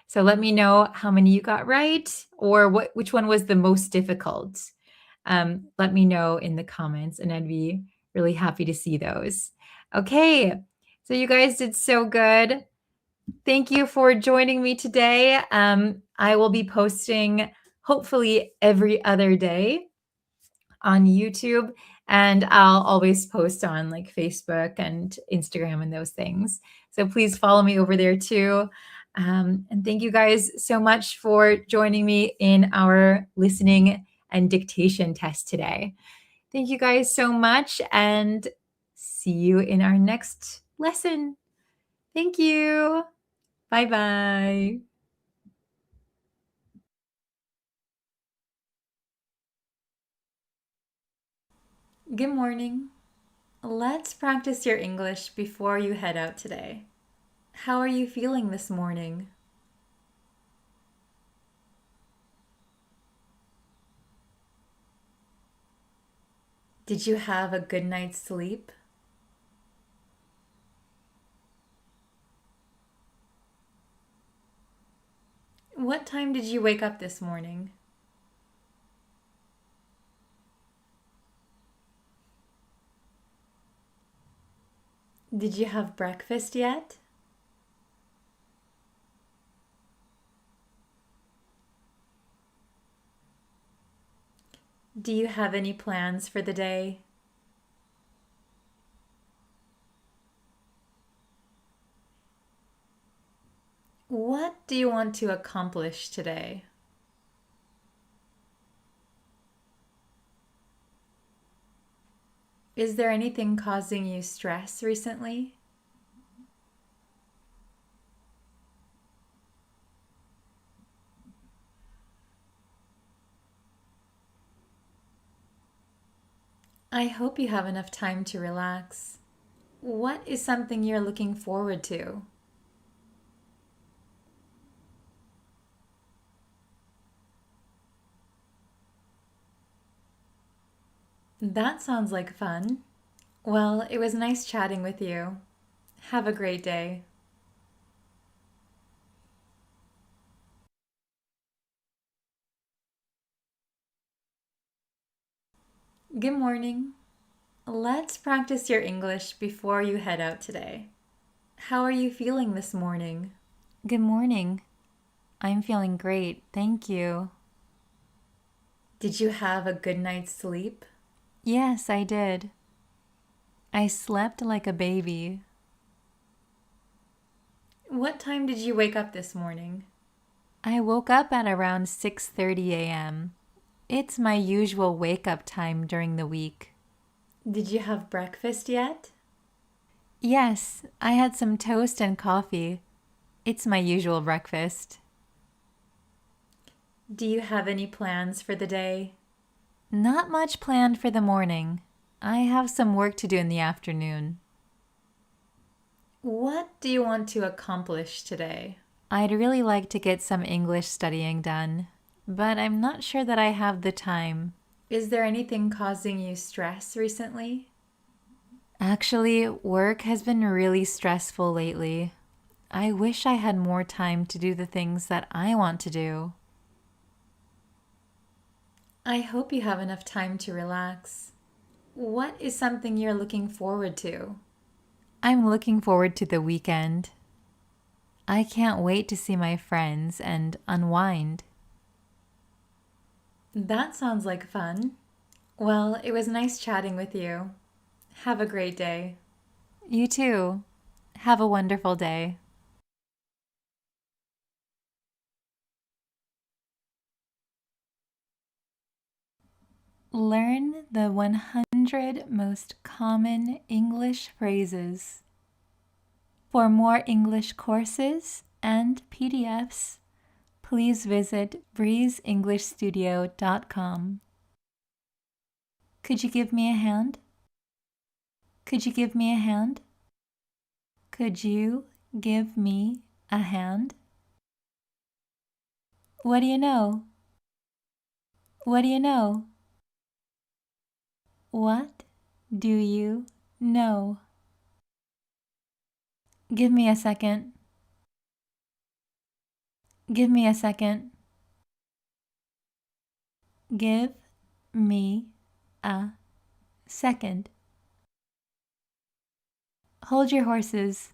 So let me know how many you got right or which one was the most difficult. Let me know in the comments and I'd be really happy to see those. Okay, so you guys did so good. Thank you for joining me today. I will be posting hopefully every other day on YouTube, and I'll always post on like Facebook and Instagram and those things. So please follow me over there too. And thank you guys so much for joining me in our listening and dictation test today. Thank you guys so much and see you in our next lesson. Thank you. Bye-bye. Good morning. Let's practice your English before you head out today. How are you feeling this morning? Did you have a good night's sleep? What time did you wake up this morning? Did you have breakfast yet? Do you have any plans for the day? What do you want to accomplish today? Is there anything causing you stress recently? I hope you have enough time to relax. What is something you're looking forward to? That sounds like fun. Well, it was nice chatting with you. Have a great day. Good morning. Let's practice your English before you head out today. How are you feeling this morning? Good morning. I'm feeling great, thank you. Did you have a good night's sleep? Yes, I did. I slept like a baby. What time did you wake up this morning? I woke up at around 6:30 a.m. It's my usual wake-up time during the week. Did you have breakfast yet? Yes, I had some toast and coffee. It's my usual breakfast. Do you have any plans for the day? Not much planned for the morning. I have some work to do in the afternoon. What do you want to accomplish today? I'd really like to get some English studying done, but I'm not sure that I have the time. Is there anything causing you stress recently? Actually, work has been really stressful lately. I wish I had more time to do the things that I want to do. I hope you have enough time to relax. What is something you're looking forward to? I'm looking forward to the weekend. I can't wait to see my friends and unwind. That sounds like fun. Well, it was nice chatting with you. Have a great day. You too. Have a wonderful day. Learn the 100 most common English phrases. For more English courses and PDFs, please visit breezeenglishstudio.com. Could you give me a hand? Could you give me a hand? Could you give me a hand? What do you know? What do you know? What do you know? Give me a second. Give me a second. Give me a second. Hold your horses.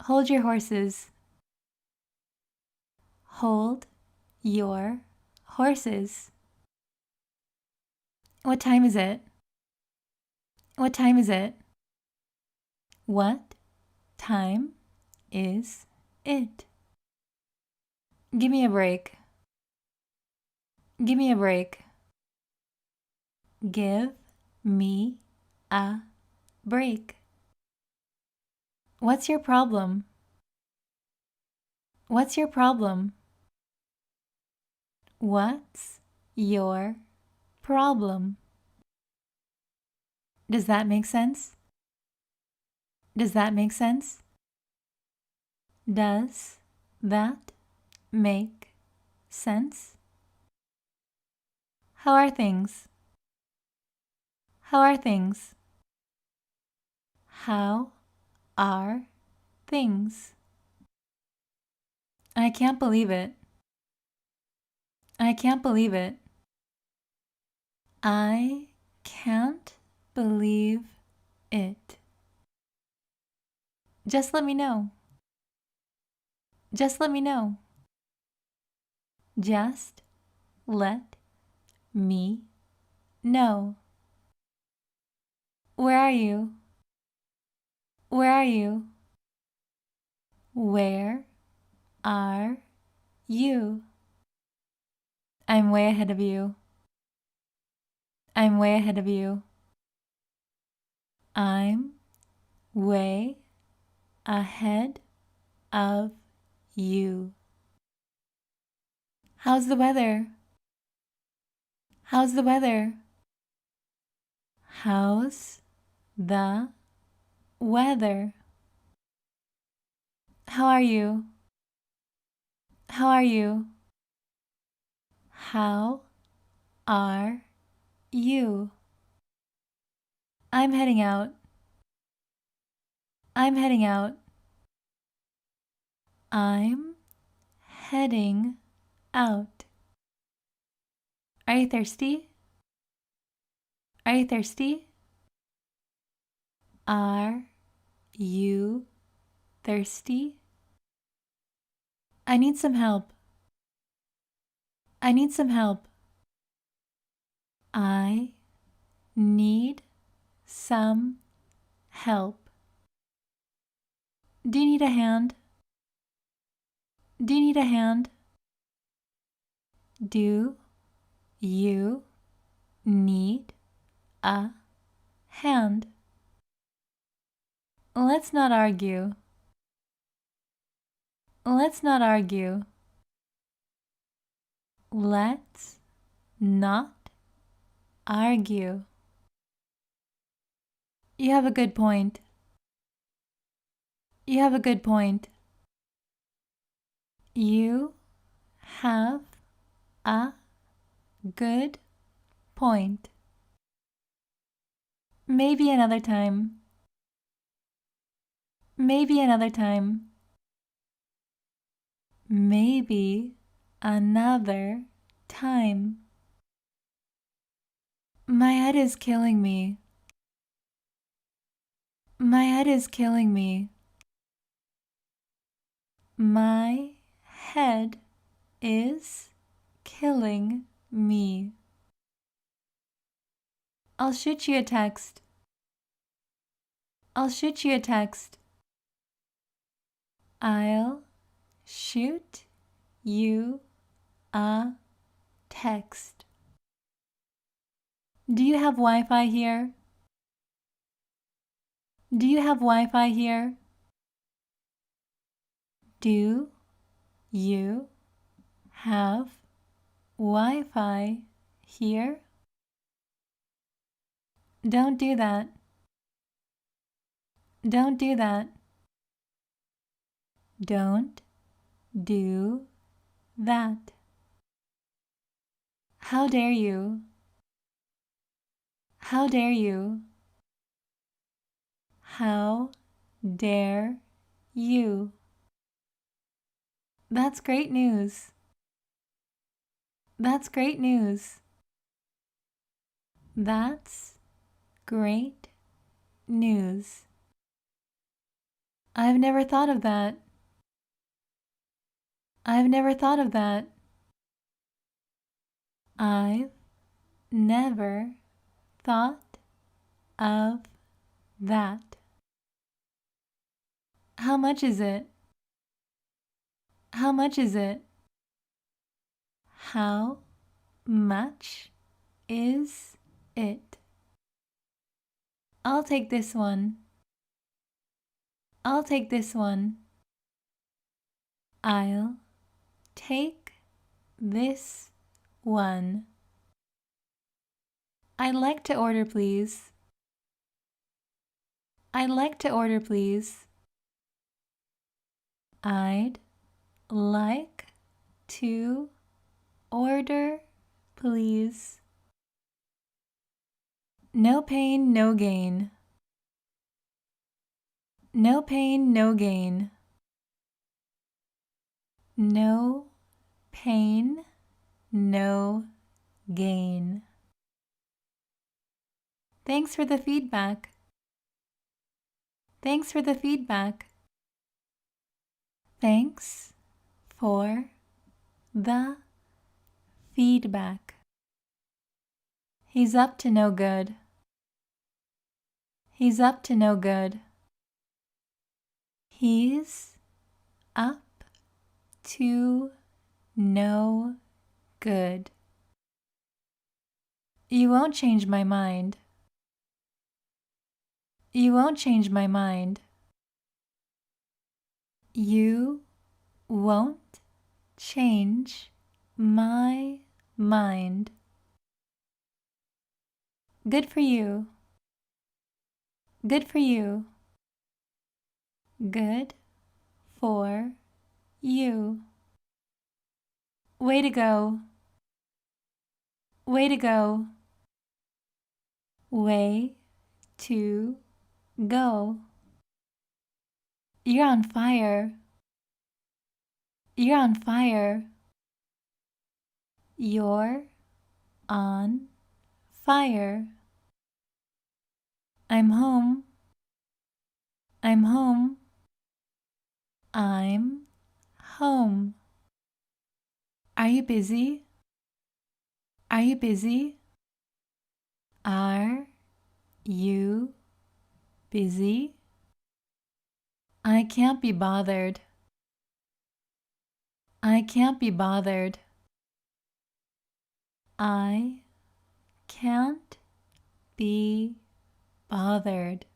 Hold your horses. Hold your horses. What time is it? What time is it? What time is it? Give me a break. Give me a break. Give me a break. What's your problem? What's your problem? What's your problem? Does that make sense? Does that make sense? Does that make sense? How are things? How are things? How are things? I can't believe it. I can't believe it. I can't believe it. Just let me know. Just let me know. Just let me know. Where are you? Where are you? Where are you? I'm way ahead of you. I'm way ahead of you. I'm way ahead of you. How's the weather? How's the weather? How's the weather? How are you? How are you? How are you? I'm heading out. I'm heading out. I'm heading out. Are you thirsty? Are you thirsty? Are you thirsty? I need some help. I need some help. I need some help. Do you need a hand? Do you need a hand? Do you need a hand? Let's not argue. Let's not argue. Let's not argue. You have a good point. You have a good point. You have a good point. Maybe another time. Maybe another time. Maybe another time. My head is killing me. My head is killing me. My head is killing me. I'll shoot you a text. I'll shoot you a text. I'll shoot you a text. Do you have Wi-Fi here? Do you have Wi-Fi here? Do you have Wi-Fi here? Don't do that. Don't do that. Don't do that. How dare you? How dare you? How dare you? That's great news. That's great news. That's great news. I've never thought of that. I've never thought of that. I've never thought of that. How much is it? How much is it? How much is it? I'll take this one. I'll take this one. I'll take this one. I'd like to order, please. I'd like to order, please. I'd like to order, please. No pain, no gain. No pain, no gain. No pain, no gain. Thanks for the feedback. Thanks for the feedback. Thanks for the feedback. He's up to no good. He's up to no good. He's up to no good. You won't change my mind. You won't change my mind. You won't change my mind. Good for you. Good for you. Good for you. Way to go. Way to go. Way to go. You're on fire. You're on fire. You're on fire. I'm home. I'm home. I'm home. Are you busy? Are you busy? Are you busy? I can't be bothered. I can't be bothered. I can't be bothered.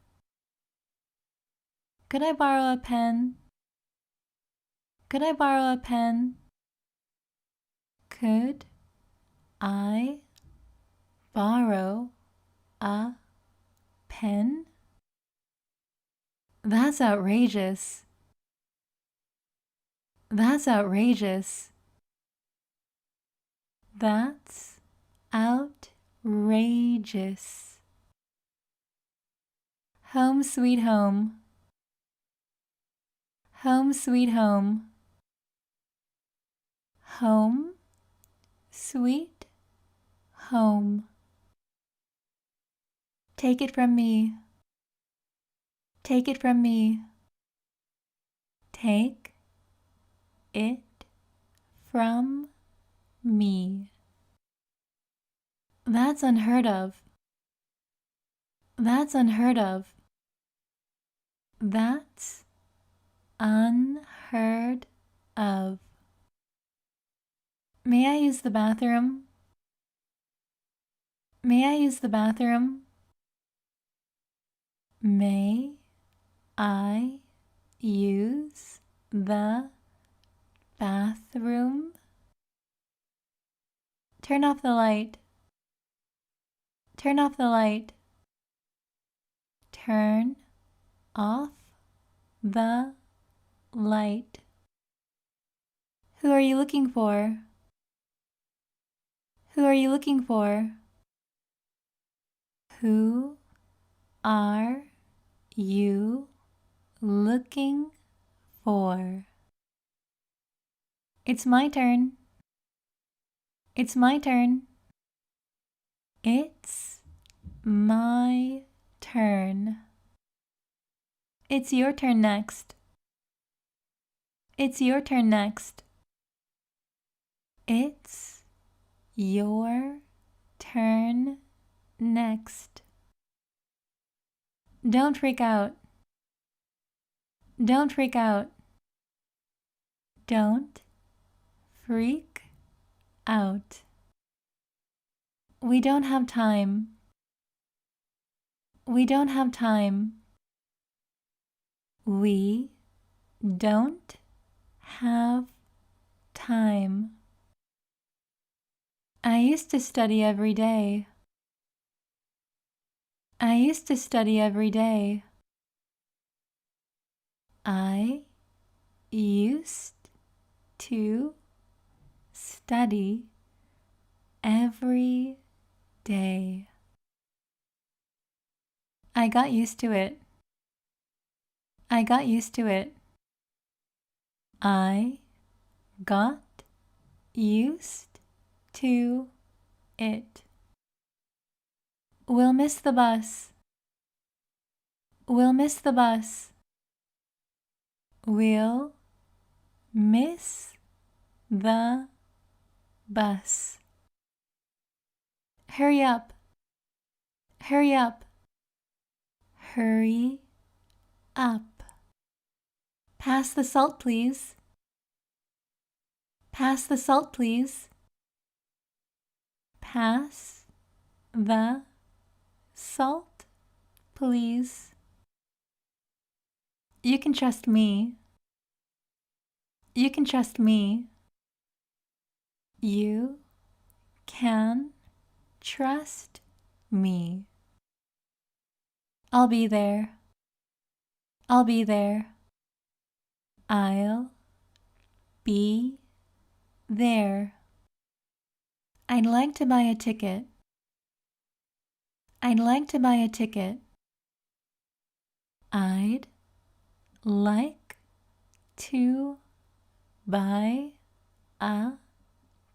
Could I borrow a pen? Could I borrow a pen? Could I borrow a pen? That's outrageous. That's outrageous. That's outrageous. Home sweet home. Home sweet home. Home sweet home. Take it from me. Take it from me. Take it from me. That's unheard of. That's unheard of. That's unheard of. May I use the bathroom? May I use the bathroom? May I use the bathroom? Turn off the light. Turn off the light. Turn off the light. Who are you looking for? Who are you looking for? Who are you looking for? It's my turn. It's my turn. It's my turn. It's your turn next. It's your turn next. It's your turn next. Don't freak out. Don't freak out. Don't freak out. We don't have time. We don't have time. We don't have time. I used to study every day. I used to study every day. I used to study every day. I got used to it. I got used to it. I got used to it. We'll miss the bus. We'll miss the bus. We'll miss the bus. Hurry up. Hurry up. Hurry up. Pass the salt, please. Pass the salt, please. Pass the salt, please. You can trust me. You can trust me. You can trust me. I'll be there. I'll be there. I'll be there. I'd like to buy a ticket. I'd like to buy a ticket. I'd like to buy a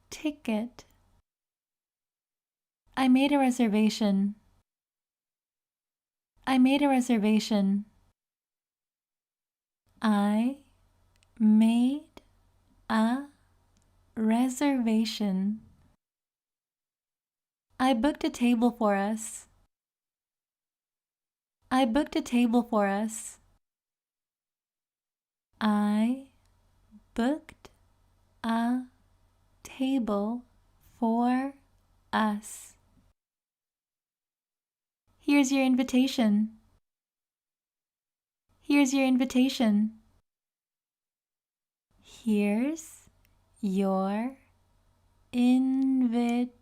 ticket. I made a reservation. I made a reservation. I made a reservation. I booked a table for us. I booked a table for us. I booked a table for us. Here's your invitation. Here's your invitation. Here's your invitation.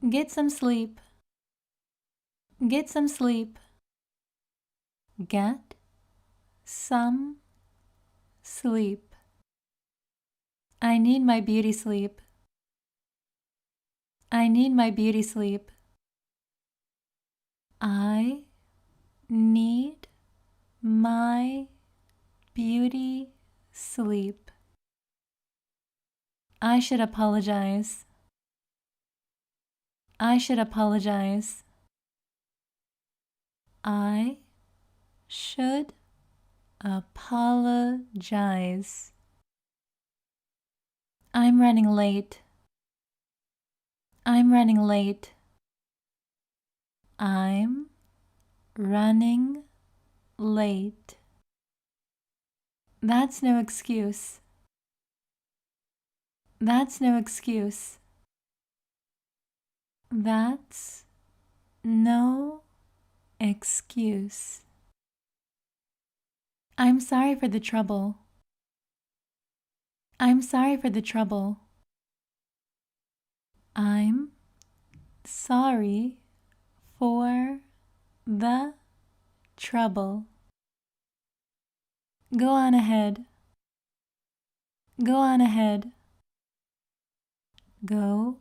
Get some sleep. Get some sleep. Get some sleep. I need my beauty sleep. I need my beauty sleep. I need my beauty sleep. I should apologize. I should apologize. I should apologize. I'm running late. I'm running late. I'm running late. That's no excuse. That's no excuse. That's no excuse. I'm sorry for the trouble. I'm sorry for the trouble. I'm sorry for the trouble. Go on ahead. Go on ahead. Go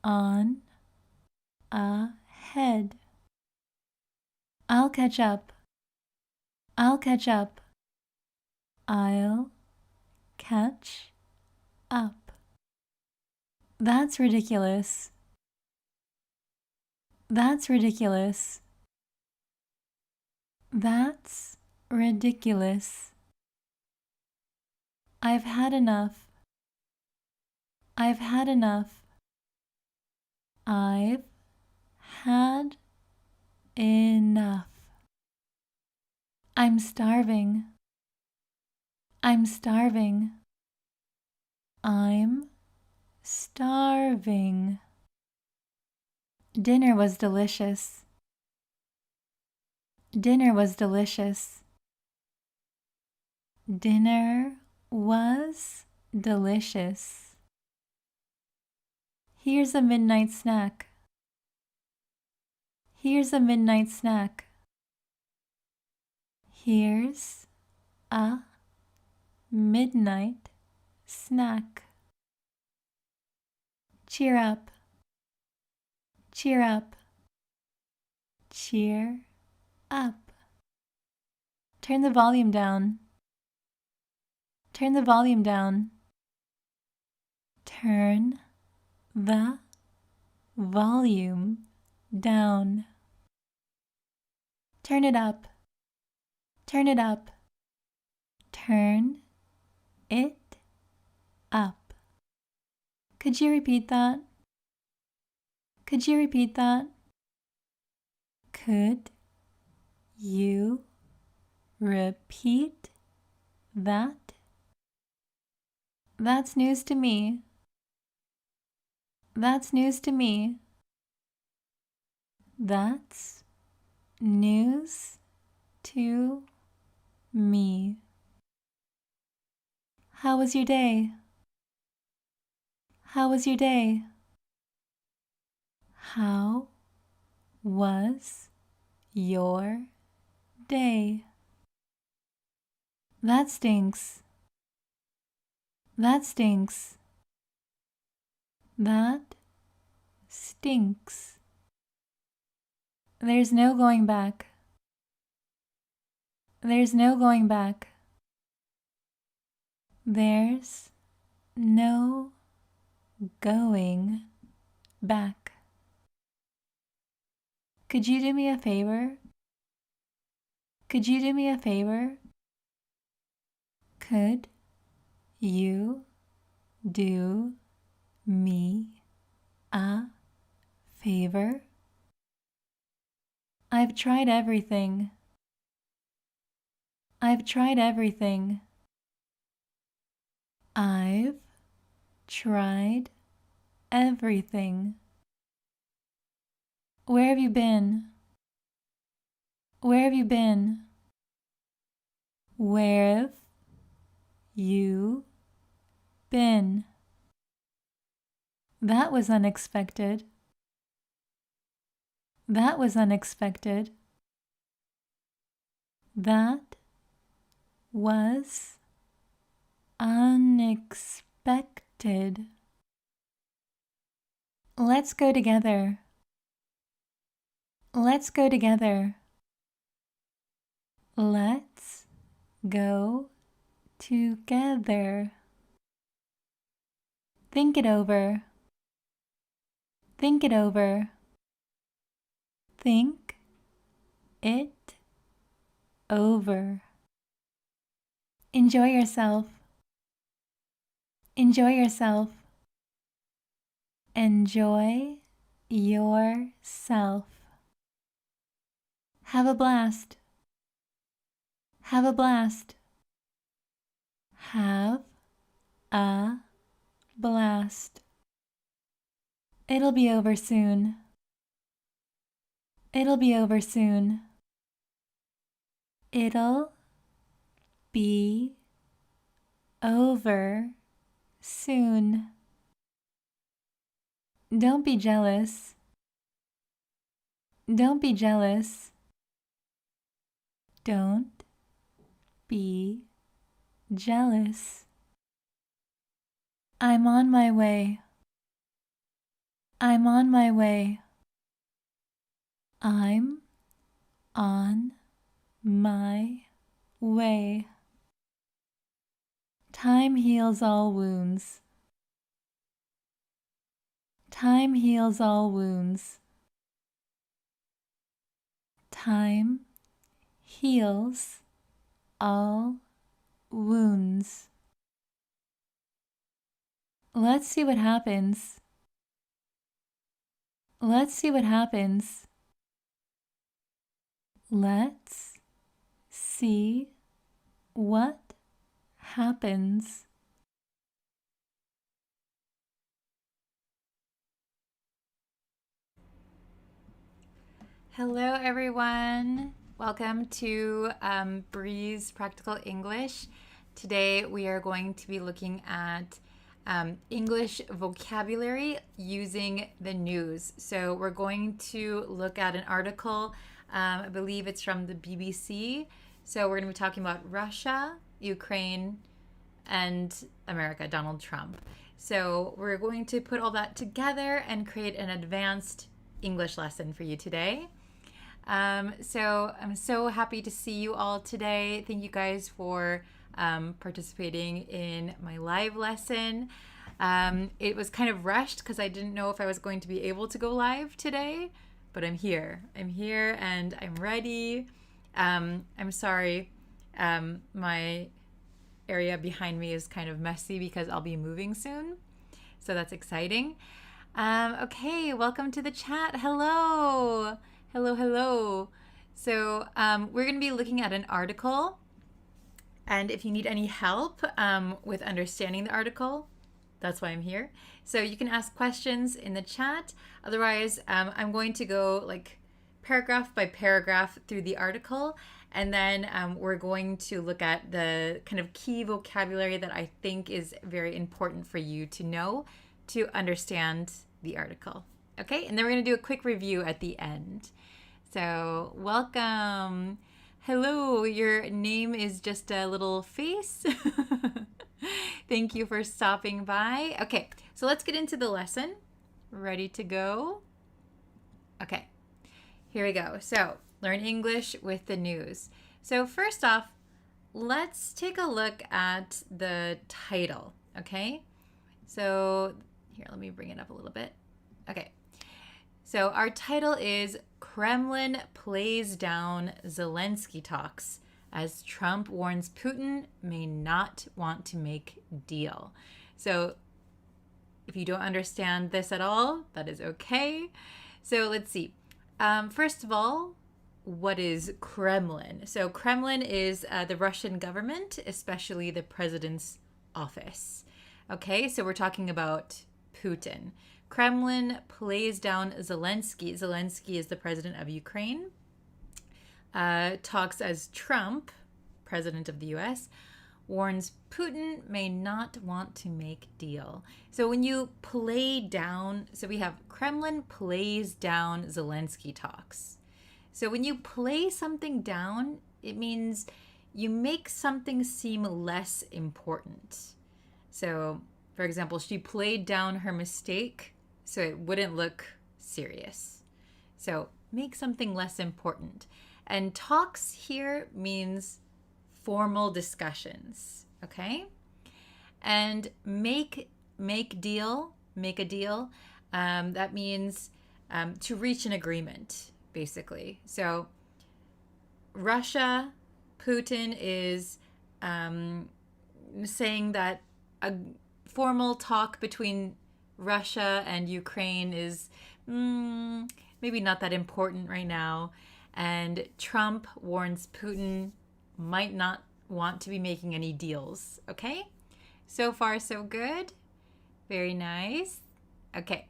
on ahead. I'll catch up. I'll catch up. I'll catch up. That's ridiculous. That's ridiculous. That's ridiculous. I've had enough. I've had enough. I've had enough. I'm starving. I'm starving. I'm starving. Dinner was delicious. Dinner was delicious. Dinner was delicious. Here's a midnight snack. Here's a midnight snack. Here's a midnight snack. Cheer up, cheer up, cheer up. Turn the volume down, turn the volume down. Turn the volume down. Turn it up, turn it up, turn it up. Could you repeat that? Could you repeat that? Could you repeat that? That's news to me. That's news to me. That's news to me. How was your day? How was your day? How was your day? That stinks. That stinks. That stinks. There's no going back. There's no going back. There's no going back. Could you do me a favor? Could you do me a favor? Could you do me a favor? I've tried everything. I've tried everything. I've tried everything. Where have you been? Where have you been? Where have you been? That was unexpected. That was unexpected. That was unexpected. Let's go together. Let's go together. Let's go together. Think it over. Think it over. Think it over. Enjoy yourself. Enjoy yourself. Enjoy yourself. Have a blast. Have a blast. Have a blast. It'll be over soon. It'll be over soon. It'll be over soon. Don't be jealous. Don't be jealous. Don't be jealous. I'm on my way. I'm on my way. I'm on my way. Time heals all wounds. Time heals all wounds. Time heals all wounds. Let's see what happens. Let's see what happens. Let's see what happens. Hello, everyone. Welcome to Breeze Practical English. Today we are going to be looking at English vocabulary using the news. So we're going to look at an article, I believe it's from the BBC, So we're going to be talking about Russia, Ukraine, and America, Donald Trump. So we're going to put all that together and create an advanced English lesson for you today. So I'm so happy to see you all today. Thank you guys for participating in my live lesson. It was kind of rushed because I didn't know if I was going to be able to go live today, but I'm here. I'm here and I'm ready. I'm sorry. My area behind me is kind of messy because I'll be moving soon. So that's exciting. Okay, welcome to the chat. Hello. Hello. So we're going to be looking at an article. And if you need any help with understanding the article, that's why I'm here. So you can ask questions in the chat. Otherwise, I'm going to go like paragraph by paragraph through the article. And then we're going to look at the kind of key vocabulary that I think is very important for you to know to understand the article. Okay, and then we're going to do a quick review at the end. So welcome. Hello, your name is just a little face. Thank you for stopping by. Okay, so let's get into the lesson. Ready to go? Okay, here we go. So learn English with the news. So first off, let's take a look at the title, okay? So here, let me bring it up a little bit. Okay, so our title is Kremlin Plays Down Zelensky Talks as Trump warns Putin may not want to make deal. So if you don't understand this at all, that is okay. So let's see. First of all, what is Kremlin? So Kremlin is the Russian government, especially the president's office. Okay, so we're talking about Putin. Kremlin plays down Zelensky. Zelensky is the president of Ukraine. Talks as Trump, president of the US, warns Putin may not want to make deal. So when you play down, so we have Kremlin plays down Zelensky talks. So when you play something down, it means you make something seem less important. So, for example, she played down her mistake so it wouldn't look serious. So make something less important. And talks here means formal discussions, okay? And make a deal, that means to reach an agreement, basically. So Russia, Putin is saying that a formal talk between Russia and Ukraine is maybe not that important right now. And Trump warns Putin might not want to be making any deals. Okay? So far, so good. Very nice. Okay.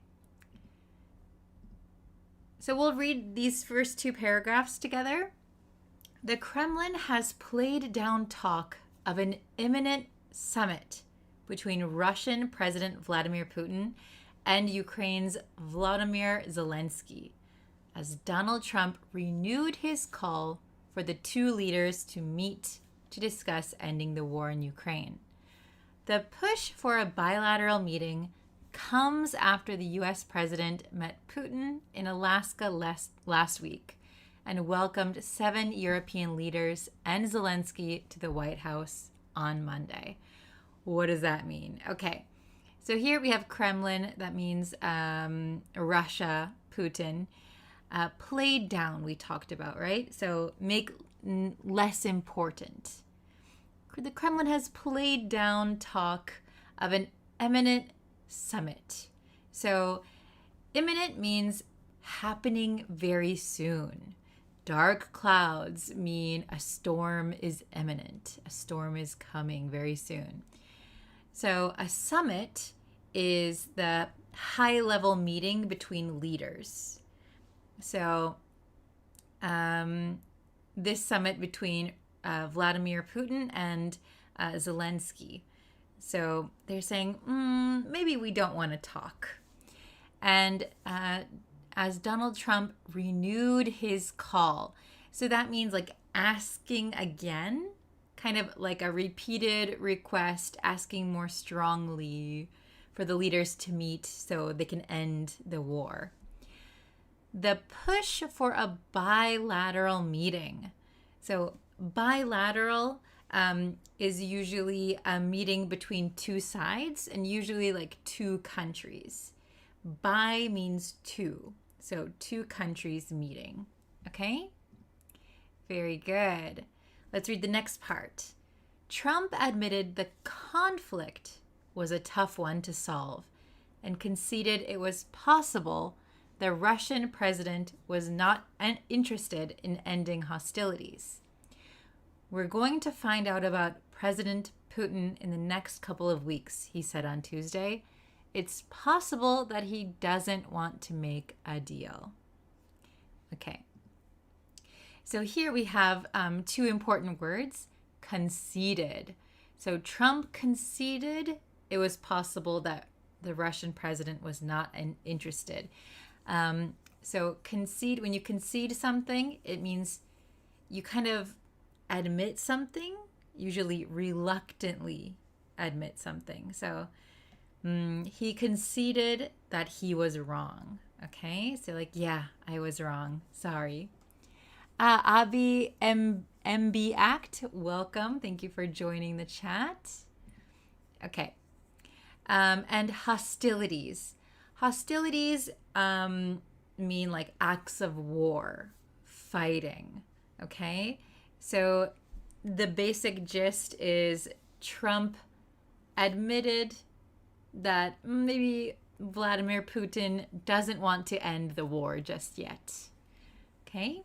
So we'll read these first two paragraphs together. The Kremlin has played down talk of an imminent summit between Russian President Vladimir Putin and Ukraine's Volodymyr Zelensky, as Donald Trump renewed his call for the two leaders to meet to discuss ending the war in Ukraine. The push for a bilateral meeting comes after the U.S. president met Putin in Alaska last week and welcomed 7 European leaders and Zelensky to the White House on Monday. What does that mean? Okay, so here we have Kremlin. That means Russia, Putin. Played down, we talked about, right? So make less important. The Kremlin has played down talk of an imminent summit. So imminent means happening very soon. Dark clouds mean a storm is imminent. A storm is coming very soon. So a summit is the high-level meeting between leaders. So this summit between Vladimir Putin and Zelensky. So they're saying, maybe we don't want to talk. And as Donald Trump renewed his call, so that means like asking again, kind of like a repeated request, asking more strongly for the leaders to meet so they can end the war. The push for a bilateral meeting. So bilateral is usually a meeting between two sides and usually like two countries. Bi means two. So two countries meeting. Okay? Very good. Let's read the next part. Trump admitted the conflict was a tough one to solve and conceded it was possible the Russian president was not interested in ending hostilities. We're going to find out about President Putin in the next couple of weeks, he said on Tuesday. It's possible that he doesn't want to make a deal. Okay. So here we have two important words, conceded. So Trump conceded it was possible that the Russian president was not interested. So concede, when you concede something, it means you kind of admit something, usually reluctantly admit something. So he conceded that he was wrong. Okay, so like, yeah, I was wrong. Sorry. Abi MB Act, welcome. Thank you for joining the chat. Okay. And hostilities. Hostilities mean like acts of war, fighting. Okay. So the basic gist is Trump admitted that maybe Vladimir Putin doesn't want to end the war just yet. Okay?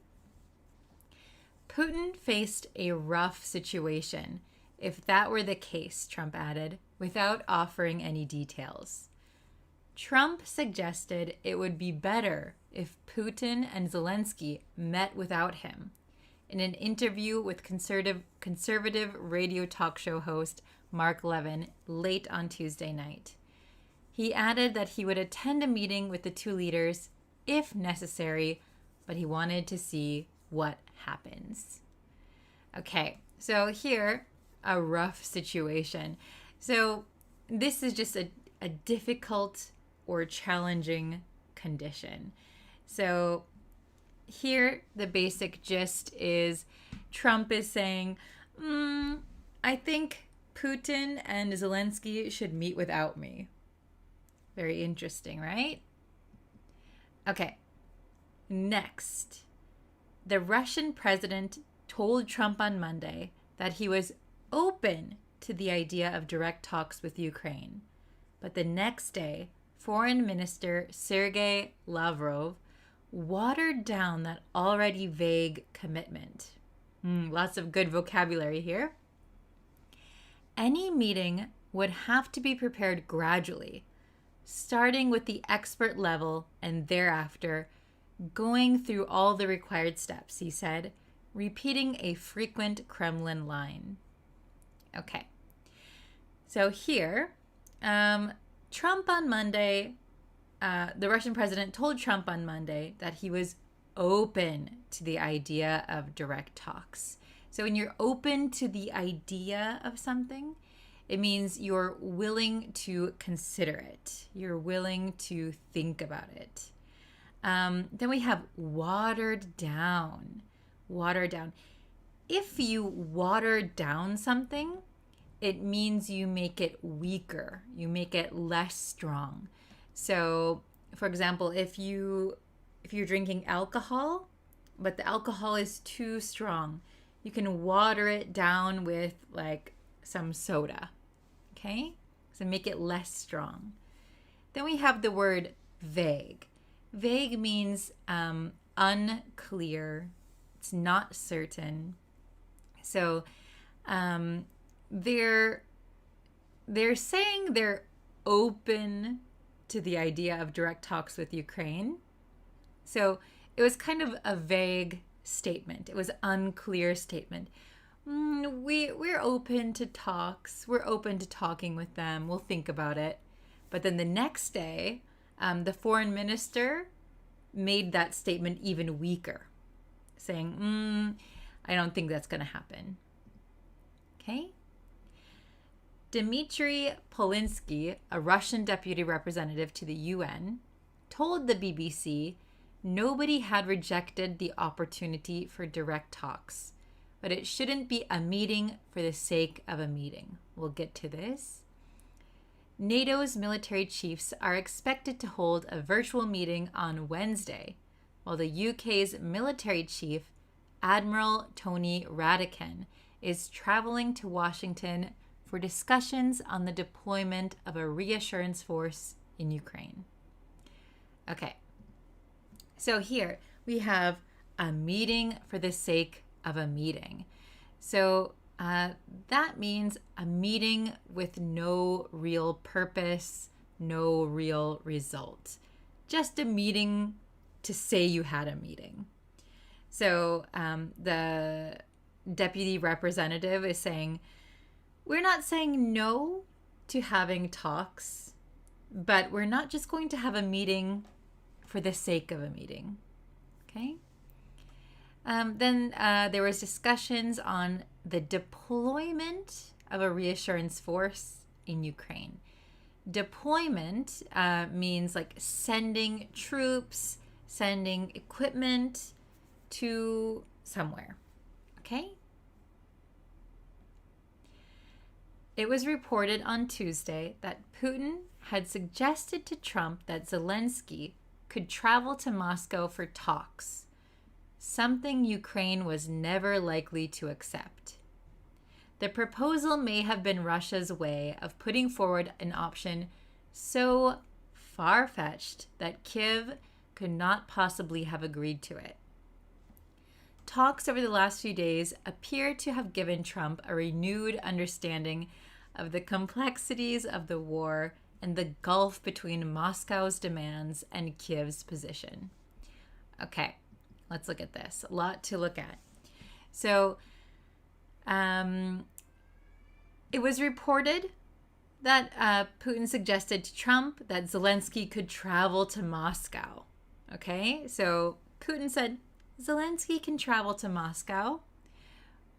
Putin faced a rough situation. If that were the case, Trump added, without offering any details. Trump suggested it would be better if Putin and Zelensky met without him. In an interview with conservative radio talk show host Mark Levin late on Tuesday night. He added that he would attend a meeting with the two leaders if necessary, but he wanted to see what happens. Okay, so here, a rough situation. So this is just a difficult or challenging condition. So here, the basic gist is Trump is saying, I think Putin and Zelensky should meet without me. Very interesting, right? Okay. Next, the Russian president told Trump on Monday that he was open to the idea of direct talks with Ukraine. But the next day, Foreign Minister Sergei Lavrov watered down that already vague commitment. Lots of good vocabulary here. Any meeting would have to be prepared gradually, starting with the expert level and thereafter going through all the required steps, he said, repeating a frequent Kremlin line. Okay. So here, Trump on Monday, the Russian president told Trump on Monday that he was open to the idea of direct talks. So when you're open to the idea of something, it means you're willing to consider it. You're willing to think about it. Then we have watered down. Watered down. If you water down something, it means you make it weaker. You make it less strong. So, for example, if you're drinking alcohol, but the alcohol is too strong, you can water it down with like some soda. Okay? So make it less strong. Then we have the word vague. Vague means unclear. It's not certain. So they're saying they're open to the idea of direct talks with Ukraine. So it was kind of a vague statement. It was an unclear statement. We're open to talks. We're open to talking with them. We'll think about it. But then the next day, the foreign minister made that statement even weaker, saying, I don't think that's going to happen. Okay? Dmitry Polinsky, a Russian deputy representative to the UN, told the BBC nobody had rejected the opportunity for direct talks, but it shouldn't be a meeting for the sake of a meeting. We'll get to this. NATO's military chiefs are expected to hold a virtual meeting on Wednesday, while the UK's military chief, Admiral Tony Radakin, is traveling to Washington for discussions on the deployment of a reassurance force in Ukraine. Okay, so here we have a meeting for the sake of a meeting. So that means a meeting with no real purpose, no real result. Just a meeting to say you had a meeting. So the deputy representative is saying, we're not saying no to having talks, but we're not just going to have a meeting for the sake of a meeting. Okay? Then there was discussions on the deployment of a reassurance force in Ukraine. Deployment means like sending troops, sending equipment to somewhere. Okay? It was reported on Tuesday that Putin had suggested to Trump that Zelensky could travel to Moscow for talks, something Ukraine was never likely to accept. The proposal may have been Russia's way of putting forward an option so far-fetched that Kyiv could not possibly have agreed to it. Talks over the last few days appear to have given Trump a renewed understanding of the complexities of the war and the gulf between Moscow's demands and Kyiv's position. Okay, let's look at this. A lot to look at. So, it was reported that Putin suggested to Trump that Zelensky could travel to Moscow. Okay, so Putin said, Zelensky can travel to Moscow,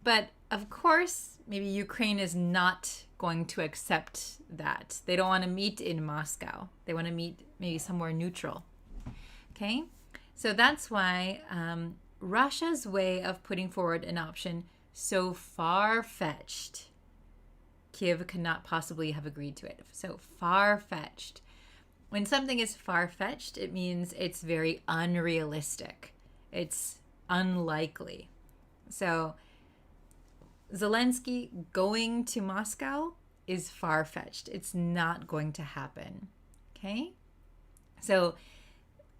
but of course, maybe Ukraine is not going to accept that. They don't want to meet in Moscow. They want to meet maybe somewhere neutral. Okay, so that's why Russia's way of putting forward an option so far-fetched, Kyiv could not possibly have agreed to it. So far-fetched. When something is far-fetched, it means it's very unrealistic. It's unlikely. So Zelensky going to Moscow is far-fetched. It's not going to happen. Okay? So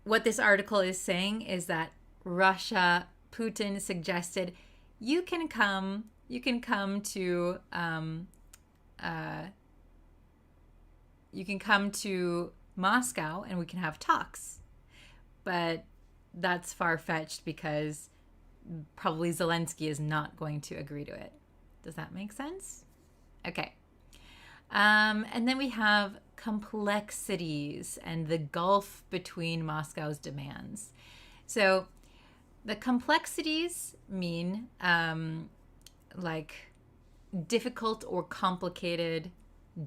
what this article is saying is that Putin suggested you can come to Moscow and we can have talks. But that's far-fetched because probably Zelensky is not going to agree to it. Does that make sense? Okay. And then we have complexities and the gulf between Moscow's demands. So the complexities mean like difficult or complicated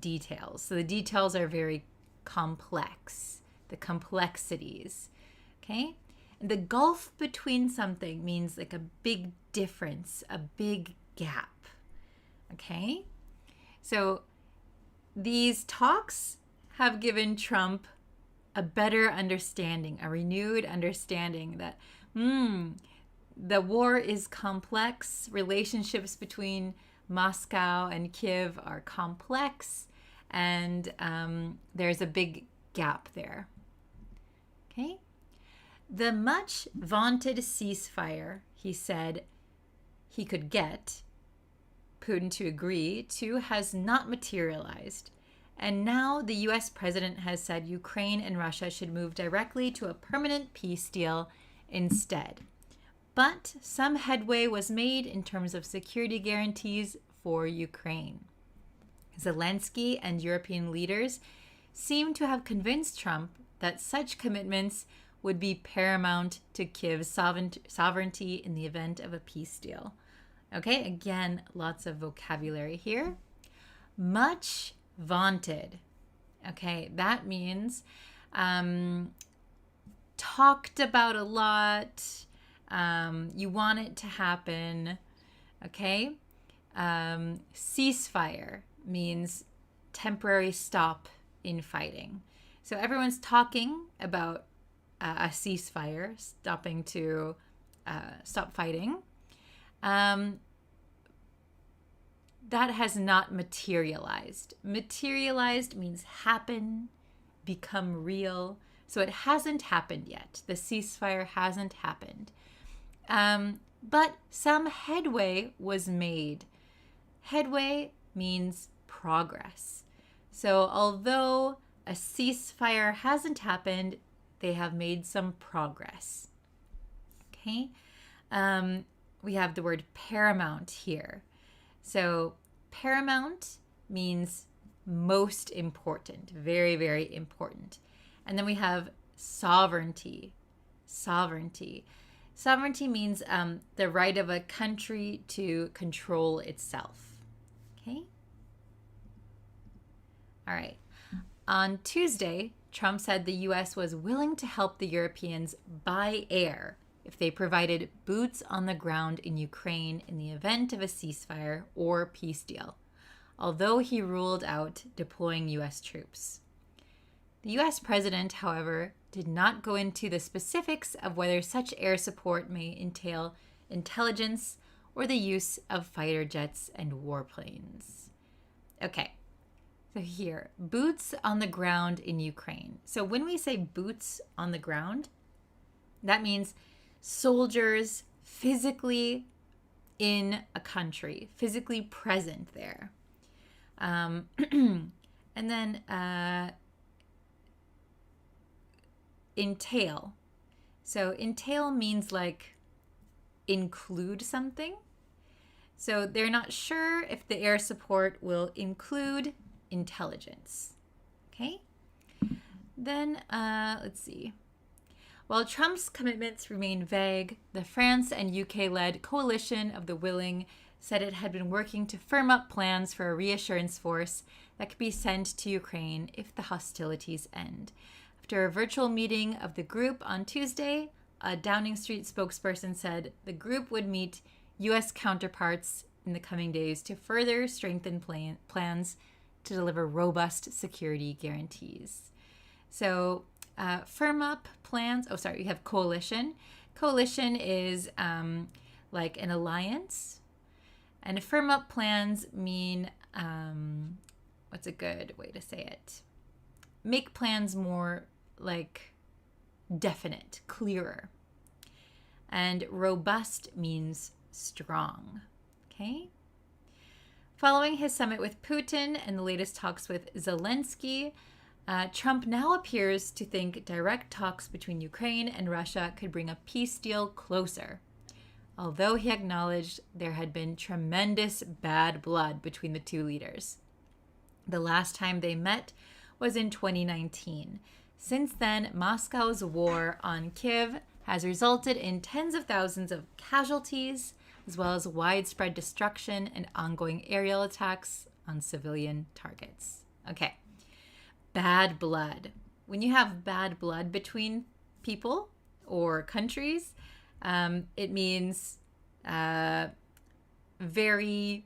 details. So the details are very complex, the complexities. Okay? And the gulf between something means like a big difference, a big gap. Okay? So these talks have given Trump a better understanding, a renewed understanding that the war is complex, relationships between Moscow and Kyiv are complex, and there's a big gap there. Okay? The much vaunted ceasefire, he said he could get Putin to agree to, has not materialized. And now the US president has said Ukraine and Russia should move directly to a permanent peace deal instead. But some headway was made in terms of security guarantees for Ukraine. Zelensky and European leaders seem to have convinced Trump that such commitments would be paramount to Kyiv's sovereignty in the event of a peace deal. Okay, again, lots of vocabulary here. Much vaunted. Okay, that means talked about a lot. You want it to happen. Okay. Ceasefire means temporary stop in fighting. So everyone's talking about a ceasefire, stopping to stop fighting. That has not materialized. Materialized means happen, become real. So it hasn't happened yet. The ceasefire hasn't happened. But some headway was made. Headway means progress. So although a ceasefire hasn't happened, they have made some progress. Okay? We have the word paramount here. So paramount means most important, very, very important. And then we have sovereignty. Sovereignty. Sovereignty means the right of a country to control itself. Okay? All right. On Tuesday, Trump said the U.S. was willing to help the Europeans by air if they provided boots on the ground in Ukraine in the event of a ceasefire or peace deal, although he ruled out deploying U.S. troops. The U.S. president, however, did not go into the specifics of whether such air support may entail intelligence or the use of fighter jets and warplanes. Okay, so here, boots on the ground in Ukraine. So when we say boots on the ground, that means soldiers physically in a country, physically present there. And then entail. So entail means like include something. So they're not sure if the air support will include intelligence. Okay? Then let's see. While Trump's commitments remain vague, the France and UK-led coalition of the willing said it had been working to firm up plans for a reassurance force that could be sent to Ukraine if the hostilities end. After a virtual meeting of the group on Tuesday, a Downing Street spokesperson said the group would meet U.S. counterparts in the coming days to further strengthen plans to deliver robust security guarantees. So firm up plans. Oh, sorry, we have coalition. Coalition is like an alliance. And firm up plans mean, what's a good way to say it? Make plans more like definite, clearer. And robust means strong. Okay? Following his summit with Putin and the latest talks with Zelensky, Trump now appears to think direct talks between Ukraine and Russia could bring a peace deal closer, although he acknowledged there had been tremendous bad blood between the two leaders. The last time they met was in 2019. Since then, Moscow's war on Kyiv has resulted in tens of thousands of casualties, as well as widespread destruction and ongoing aerial attacks on civilian targets. Okay. Bad blood. When you have bad blood between people or countries, it means very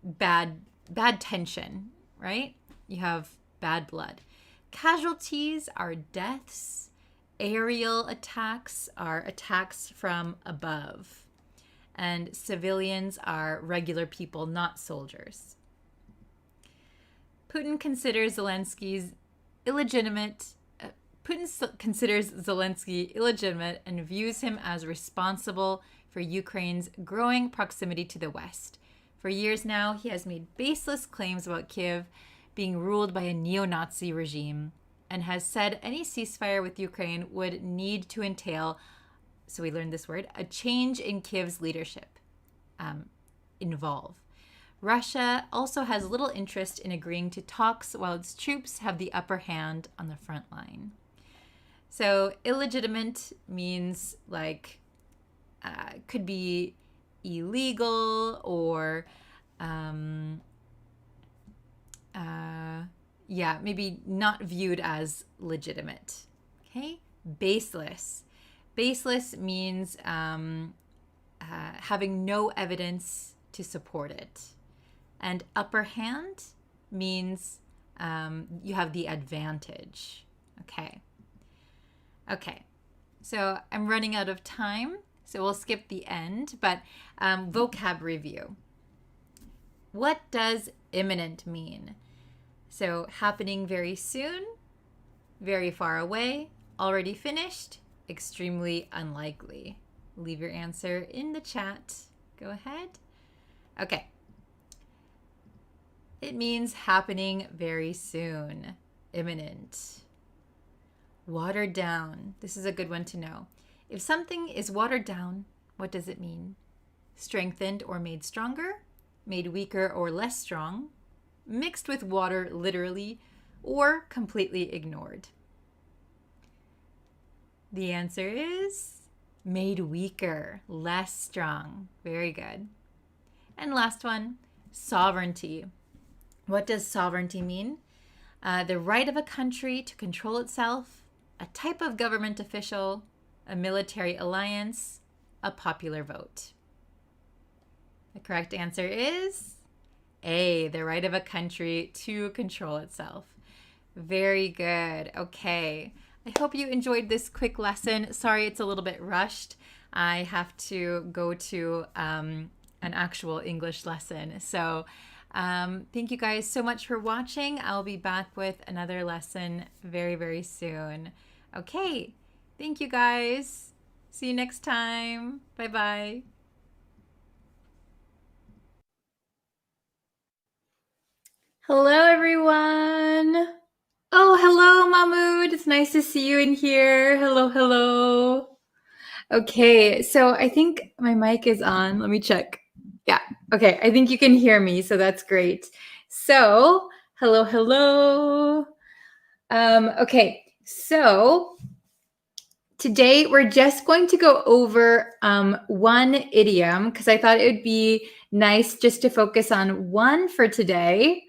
bad tension, right? You have bad blood. Casualties are deaths. Aerial attacks are attacks from above. And civilians are regular people, not soldiers. Putin considers Zelensky illegitimate and views him as responsible for Ukraine's growing proximity to the West. For years now, he has made baseless claims about Kyiv being ruled by a neo-Nazi regime and has said any ceasefire with Ukraine would need to entail, so we learned this word, a change in Kyiv's leadership. Involve. Russia also has little interest in agreeing to talks while its troops have the upper hand on the front line. So illegitimate means like could be illegal or maybe not viewed as legitimate. Okay, baseless. Baseless means having no evidence to support it. And upper hand means you have the advantage. Okay. So I'm running out of time, so we'll skip the end, but vocab review. What does imminent mean? So happening very soon, very far away, already finished, extremely unlikely. Leave your answer in the chat. Go ahead. Okay. It means happening very soon, imminent. Watered down. This is a good one to know. If something is watered down, what does it mean? Strengthened or made stronger, made weaker or less strong, mixed with water literally, or completely ignored. The answer is made weaker, less strong. Very good. And last one, sovereignty. What does sovereignty mean? The right of a country to control itself, a type of government official, a military alliance, a popular vote. The correct answer is A, the right of a country to control itself. Very good. Okay. I hope you enjoyed this quick lesson. Sorry, it's a little bit rushed. I have to go to an actual English lesson. So thank you guys so much for watching. I'll be back with another lesson very, very soon. Okay. Thank you guys. See you next time. Bye-bye. Hello, everyone. Oh, hello, Mahmoud. It's nice to see you in here. Hello. Okay, so I think my mic is on. Let me check. Yeah, okay, I think you can hear me, so that's great. So, hello. Okay, so today we're just going to go over one idiom because I thought it would be nice just to focus on one for today.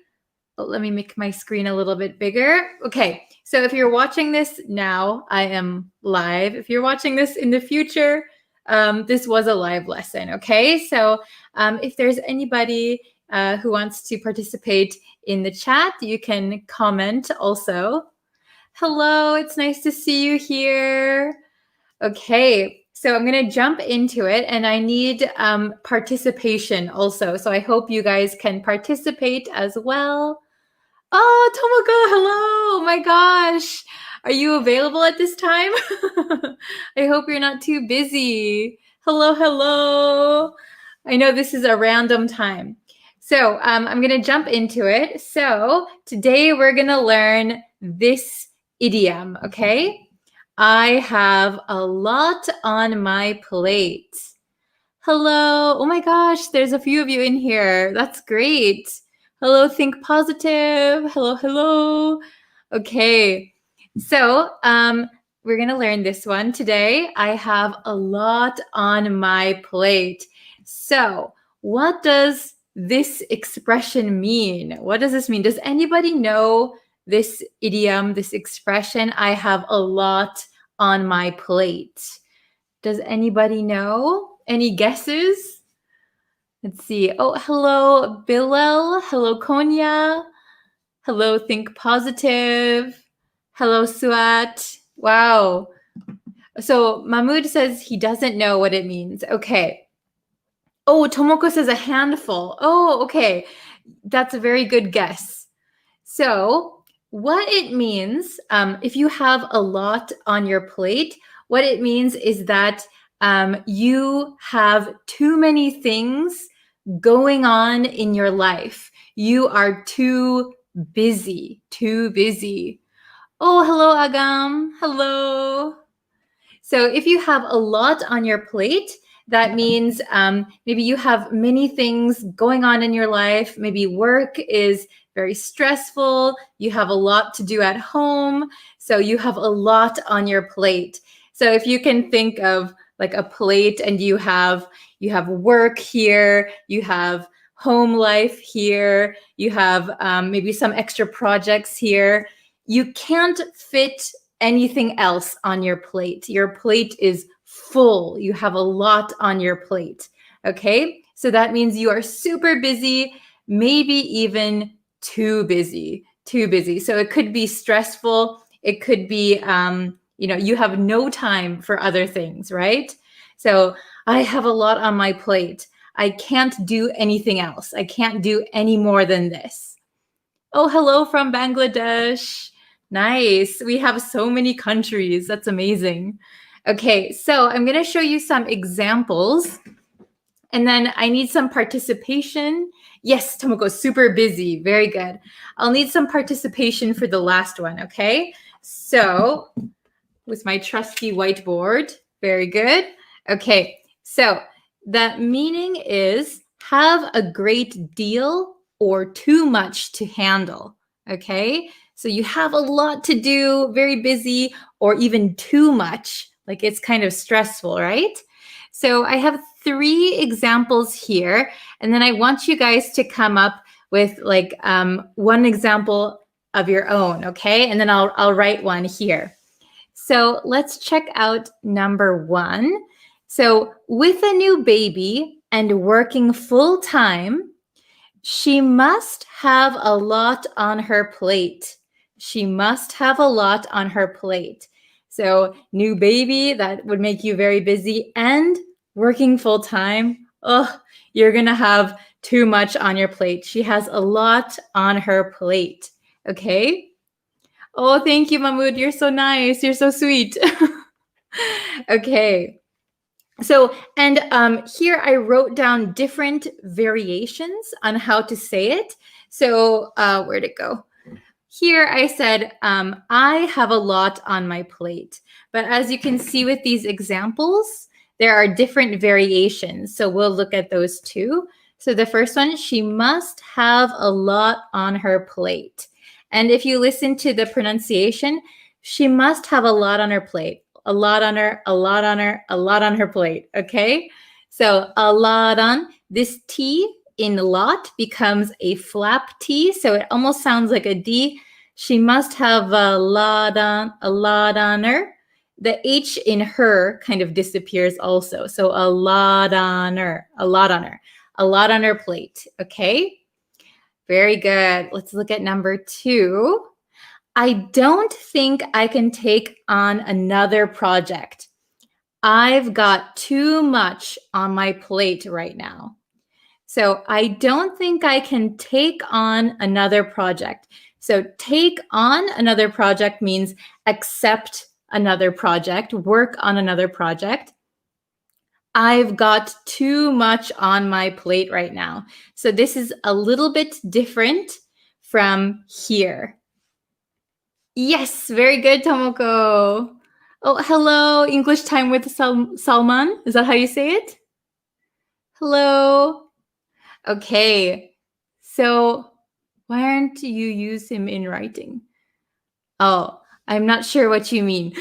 Let me make my screen a little bit bigger. Okay, so if you're watching this now, I am live. If you're watching this in the future, this was a live lesson, okay? So if there's anybody who wants to participate in the chat, you can comment also. Hello, it's nice to see you here. Okay, so I'm going to jump into it, and I need participation also. So I hope you guys can participate as well. Oh, Tomoko, hello. Oh my gosh. Are you available at this time? I hope you're not too busy. Hello. I know this is a random time. So I'm going to jump into it. So today we're going to learn this idiom, okay? I have a lot on my plate. Hello. Oh my gosh, there's a few of you in here. That's great. Hello, think positive. Hello. Okay, so we're going to learn this one today. I have a lot on my plate. So what does this expression mean? What does this mean? Does anybody know this idiom, this expression? I have a lot on my plate. Does anybody know? Any guesses? Let's see. Oh, hello, Bilal. Hello, Konya. Hello, Think Positive. Hello, Suat. Wow. So Mahmoud says he doesn't know what it means. Okay. Oh, Tomoko says a handful. Oh, okay. That's a very good guess. So what it means, if you have a lot on your plate, what it means is that you have too many things going on in your life. You are too busy. Oh, hello, Agam. Hello. So if you have a lot on your plate, that means maybe you have many things going on in your life. Maybe work is very stressful. You have a lot to do at home. So you have a lot on your plate. So if you can think of like a plate and you have work here, you have home life here, you have maybe some extra projects here. You can't fit anything else on your plate. Your plate is full. You have a lot on your plate. Okay, so that means you are super busy, maybe even too busy. So it could be stressful. It could be, you have no time for other things, right? So I have a lot on my plate. I can't do anything else. I can't do any more than this. Oh, hello from Bangladesh. Nice. We have so many countries. That's amazing. Okay, so I'm going to show you some examples. And then I need some participation. Yes, Tomoko's super busy. Very good. I'll need some participation for the last one, okay? So with my trusty whiteboard. Very good. Okay, so the meaning is have a great deal or too much to handle. Okay, so you have a lot to do, very busy, or even too much, like it's kind of stressful, right? So I have 3 examples here, and then I want you guys to come up with like one example of your own, okay? And then I'll write one here. So let's check out number 1. So with a new baby and working full time, she must have a lot on her plate. She must have a lot on her plate. So new baby, that would make you very busy, and working full time, you're going to have too much on your plate. She has a lot on her plate. Okay? Oh, thank you, Mahmoud. You're so nice. You're so sweet. Okay. So, and here I wrote down different variations on how to say it. So, where'd it go? Here I said, I have a lot on my plate. But as you can see with these examples, there are different variations. So we'll look at those too. So the first one, she must have a lot on her plate. And if you listen to the pronunciation, she must have a lot on her plate. A lot on her, a lot on her, a lot on her plate. Okay? So a lot on, this T in lot becomes a flap T. So it almost sounds like a D. She must have a lot on her. The H in her kind of disappears also. So a lot on her, a lot on her, a lot on her plate. Okay? Very good. Let's look at number 2. I don't think I can take on another project. I've got too much on my plate right now. So I don't think I can take on another project. So take on another project means accept another project, work on another project. I've got too much on my plate right now. So this is a little bit different from here. Yes, very good, Tomoko. Oh, hello, English time with Salman. Is that how you say it? Hello. Okay, so why aren't you use him in writing? Oh, I'm not sure what you mean.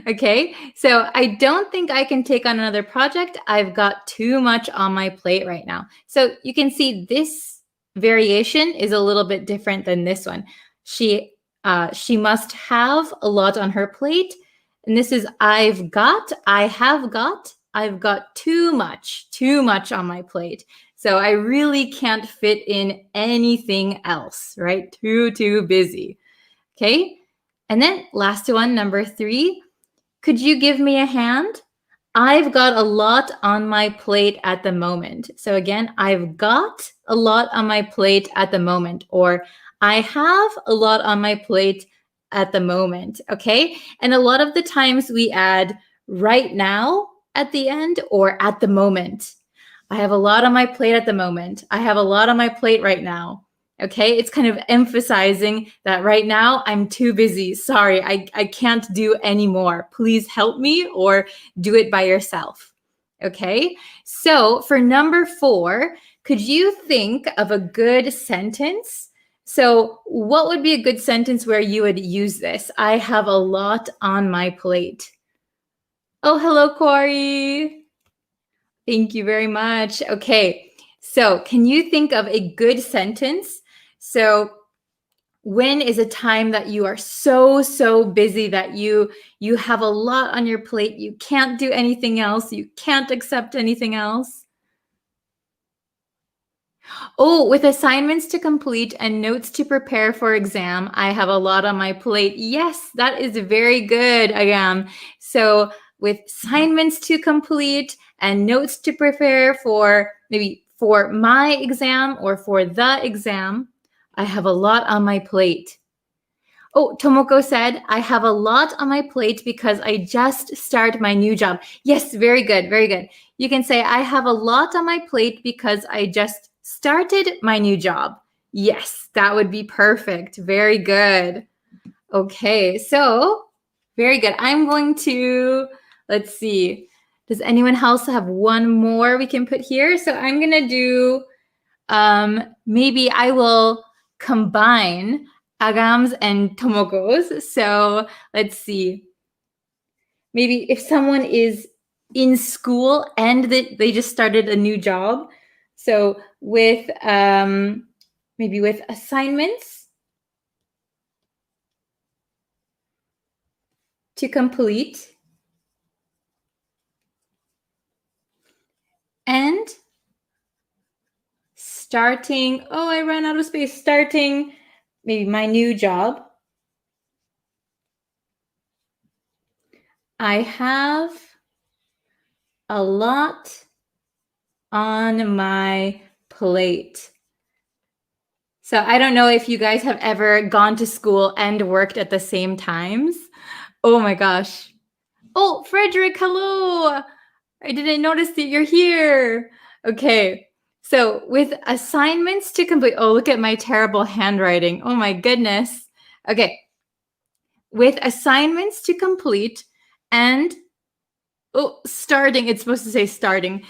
Okay, so I don't think I can take on another project. I've got too much on my plate right now. So you can see this variation is a little bit different than this one. She must have a lot on her plate. And this is I have got too much on my plate. So I really can't fit in anything else, right? Too busy. Okay. And then last one, number 3. Could you give me a hand? I've got a lot on my plate at the moment. So again, I've got a lot on my plate at the moment, or I have a lot on my plate at the moment, okay? And a lot of the times we add right now at the end or at the moment. I have a lot on my plate at the moment. I have a lot on my plate right now. Okay, it's kind of emphasizing that right now I'm too busy. Sorry, I can't do any more. Please help me or do it by yourself. Okay, so for number 4, could you think of a good sentence? So what would be a good sentence where you would use this? I have a lot on my plate. Oh, hello, Corey. Thank you very much. Okay, so can you think of a good sentence? So when is a time that you are so busy that you have a lot on your plate, you can't do anything else, you can't accept anything else? Oh, with assignments to complete and notes to prepare for exam, I have a lot on my plate. Yes, that is very good, Agam. So with assignments to complete and notes to prepare for maybe for my exam or for the exam, I have a lot on my plate. Oh, Tomoko said, I have a lot on my plate because I just started my new job. Yes, very good, very good. You can say, I have a lot on my plate because I just started my new job. Yes, that would be perfect. Very good. Okay, so very good. I'm going to, let's see, does anyone else have one more we can put here? So I'm going to do, maybe I will combine Agam's and Tomoko's. So let's see. Maybe if someone is in school and they just started a new job. So with maybe with assignments to complete and starting, oh, I ran out of space, starting maybe my new job. I have a lot on my plate. So I don't know if you guys have ever gone to school and worked at the same times. Oh my gosh. Oh, Frederick, hello. I didn't notice that you're here. Okay. So with assignments to complete, oh, look at my terrible handwriting. Oh my goodness. Okay. With assignments to complete and starting, it's supposed to say starting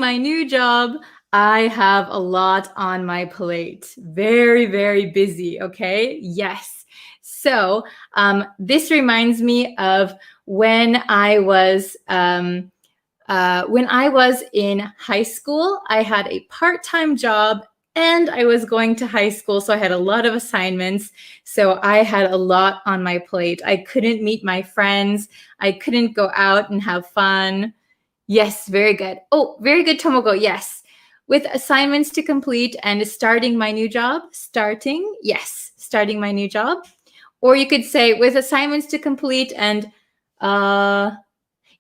my new job, I have a lot on my plate. Very busy. Okay. Yes. So this reminds me of when I was in high school. I had a part-time job and I was going to high school, so I had a lot of assignments. So I had a lot on my plate. I couldn't meet my friends. I couldn't go out and have fun. Yes, very good. Oh, very good, Tomoko. Yes. With assignments to complete and starting my new job. Starting my new job. Or you could say with assignments to complete and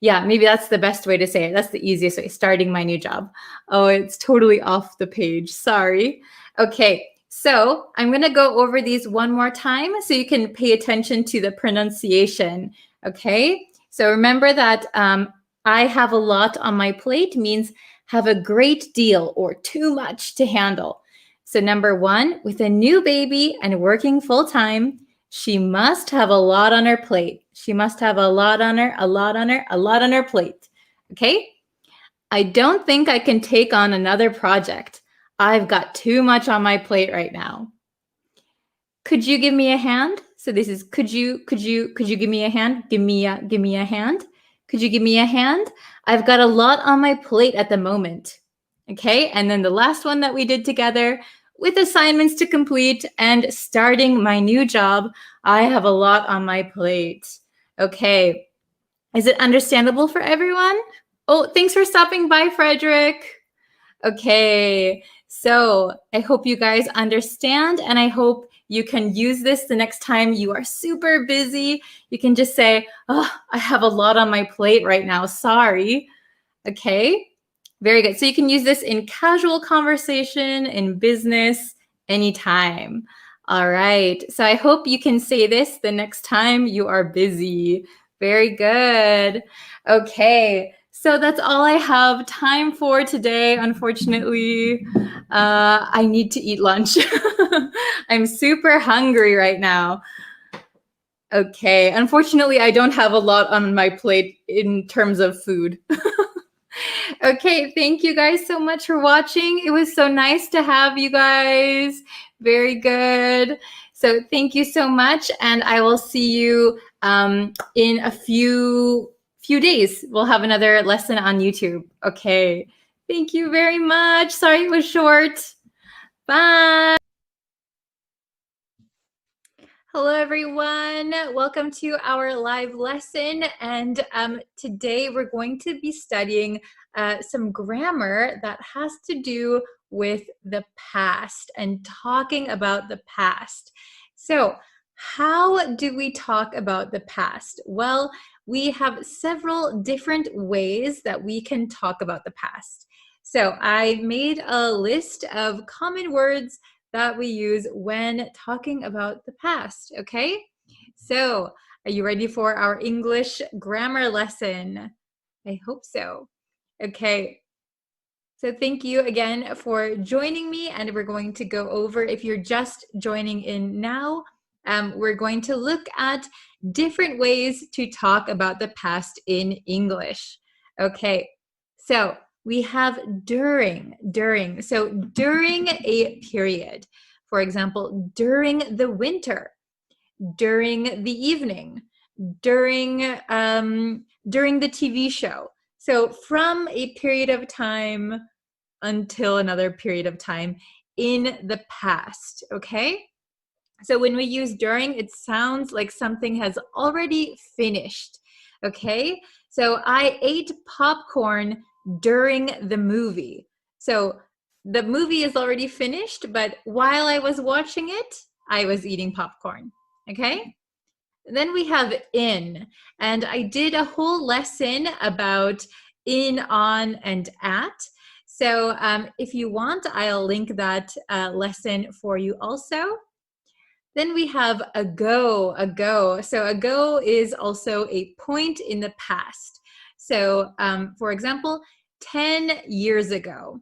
yeah, maybe that's the best way to say it. That's the easiest way, starting my new job. Oh, it's totally off the page. Sorry. Okay, so I'm going to go over these one more time so you can pay attention to the pronunciation. Okay, so remember that I have a lot on my plate means have a great deal or too much to handle. So number one, with a new baby and working full time, she must have a lot on her plate. She must have a lot on her plate. Okay? I don't think I can take on another project. I've got too much on my plate right now. Could you give me a hand? So this is could you give me a hand? Give me a hand. Could you give me a hand? I've got a lot on my plate at the moment. Okay? And then the last one that we did together, with assignments to complete and starting my new job, I have a lot on my plate. Okay. Is it understandable for everyone? Oh, thanks for stopping by, Frederick. Okay. So I hope you guys understand, and I hope you can use this the next time you are super busy. You can just say, oh, I have a lot on my plate right now. Sorry. Okay. Very good. So you can use this in casual conversation, in business, anytime. All right. So I hope you can say this the next time you are busy. Very good. Okay. So that's all I have time for today. Unfortunately, I need to eat lunch. I'm super hungry right now. Okay. Unfortunately, I don't have a lot on my plate in terms of food. Okay, thank you guys so much for watching. It was so nice to have you guys. Very good. So thank you so much, and I will see you in a few few days, we'll have another lesson on YouTube. Okay. Thank you very much. Sorry it was short. Bye. Hello, everyone. Welcome to our live lesson. And today we're going to be studying some grammar that has to do with the past and talking about the past. So, how do we talk about the past? Well, we have several different ways that we can talk about the past. So, I made a list of common words that we use when talking about the past, okay? So, are you ready for our English grammar lesson? I hope so. Okay. So thank you again for joining me, and we're going to go over, if you're just joining in now, we're going to look at different ways to talk about the past in English. Okay, so we have during. So during a period, for example, during the winter, during the evening, during the TV show. So from a period of time until another period of time in the past, okay? So when we use during, it sounds like something has already finished, okay? So I ate popcorn during the movie. So the movie is already finished, but while I was watching it, I was eating popcorn, okay? Then we have in, and I did a whole lesson about in, on, and at. So if you want, I'll link that lesson for you also. Then we have ago. So ago is also a point in the past. So for example, 10 years ago,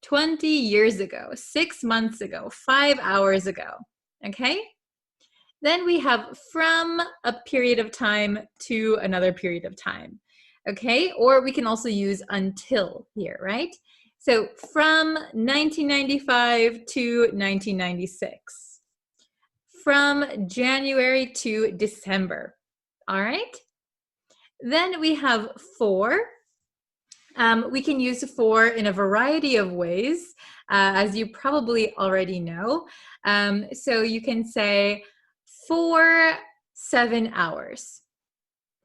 20 years ago, 6 months ago, 5 hours ago, okay? Then we have from a period of time to another period of time, okay? Or we can also use until here, right? So from 1995 to 1996. From January to December, all right? Then we have for. We can use for in a variety of ways, as you probably already know. So you can say for 7 hours,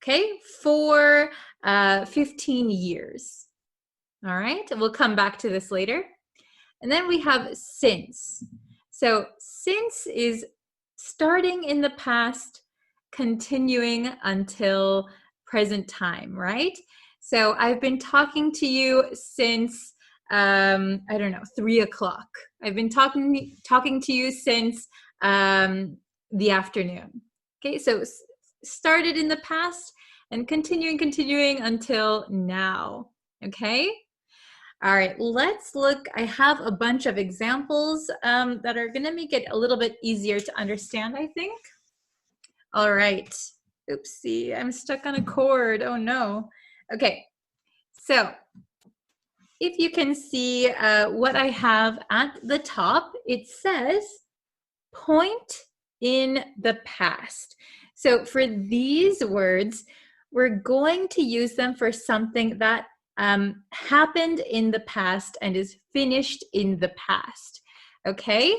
okay? For 15 years, all right? We'll come back to this later. And then we have since. So since is starting in the past, continuing until present time, right? So I've been talking to you since, I don't know, 3 o'clock. I've been talking to you since the afternoon. Okay, so started in the past and continuing until now, okay? All right, let's look. I have a bunch of examples that are going to make it a little bit easier to understand, I think. All right. Oopsie, I'm stuck on a cord. Oh, no. Okay, so if you can see what I have at the top, it says point in the past. So for these words, we're going to use them for something that happened in the past and is finished in the past. Okay?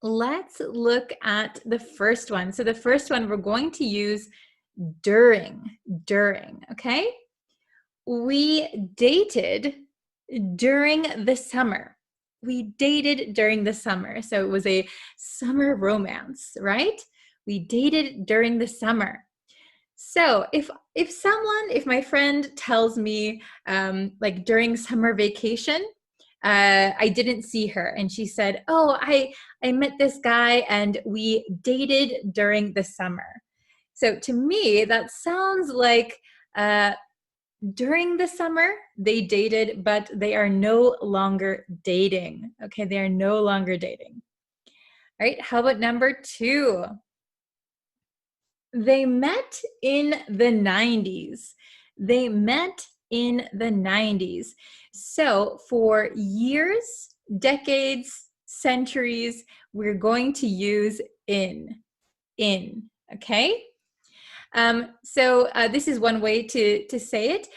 Let's look at the first one. So the first one, we're going to use during, okay? We dated during the summer. We dated during the summer. So it was a summer romance, right? We dated during the summer. So if my friend tells me like during summer vacation, I didn't see her and she said, oh, I met this guy and we dated during the summer. So to me, that sounds like during the summer they dated, but they are no longer dating. Okay, they are no longer dating. All right, how about number 2? They met in the 90s. They met in the 90s. So for years, decades, centuries, we're going to use in, okay? This is one way to say it.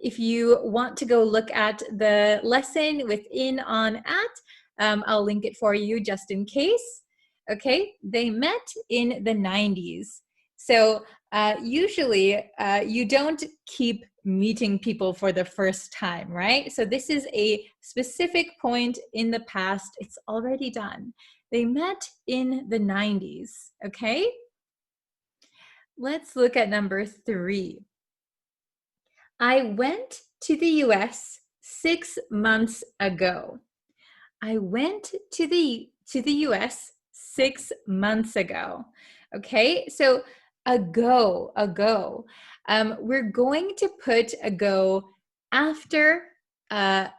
If you want to go look at the lesson with in, on, at, I'll link it for you just in case. Okay, they met in the 90s. So usually you don't keep meeting people for the first time, right? So this is a specific point in the past. It's already done. They met in the 90s, okay? Let's look at number 3. I went to the US 6 months ago. I went to the US 6 months ago. Okay, so ago. We're going to put ago after a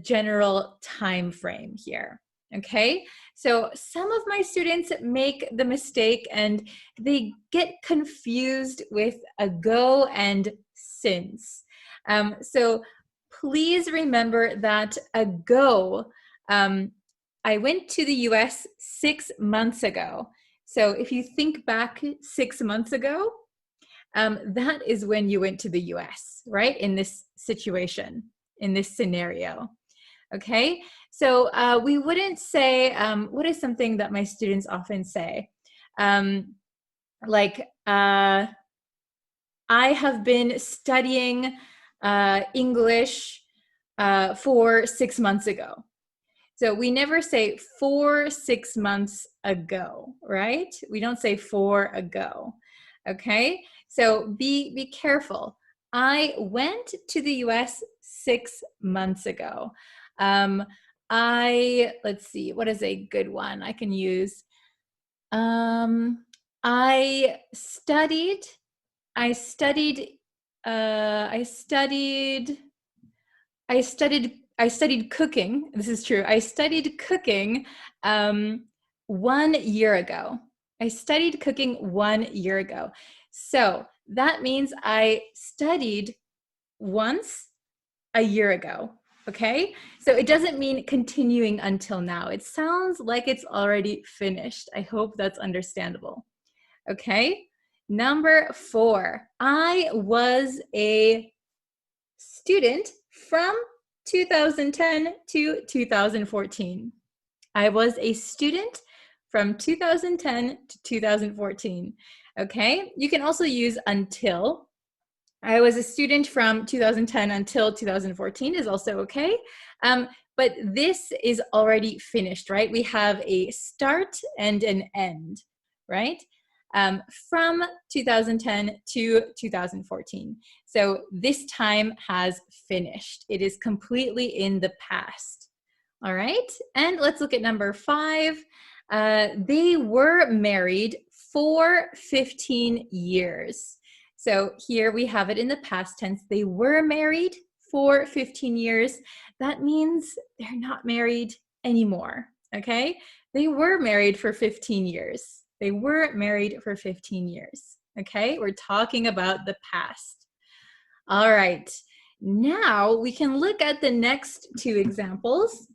general time frame here. Okay, so some of my students make the mistake and they get confused with ago and since. So please remember that ago, I went to the US 6 months ago. So if you think back 6 months ago, that is when you went to the US, right? In this situation, in this scenario. Okay, so we wouldn't say, what is something that my students often say? I have been studying English for 6 months ago. So we never say for 6 months ago, right? We don't say for ago, okay? So be careful. I went to the US 6 months ago. Let's see, what is a good one I can use? I studied cooking. This is true. I studied cooking 1 year ago. I studied cooking 1 year ago. So that means I studied once a year ago. Okay, so it doesn't mean continuing until now. It sounds like it's already finished. I hope that's understandable. Okay, number 4. I was a student from 2010 to 2014. I was a student from 2010 to 2014. Okay, you can also use until. I was a student from 2010 until 2014 is also okay. But this is already finished, right? We have a start and an end, right? From 2010 to 2014. So this time has finished. It is completely in the past. All right, and let's look at number 5. They were married for 15 years. So here we have it in the past tense. They were married for 15 years. That means they're not married anymore, okay? They were married for 15 years. They were married for 15 years, okay? We're talking about the past. All right, now we can look at the next 2 examples.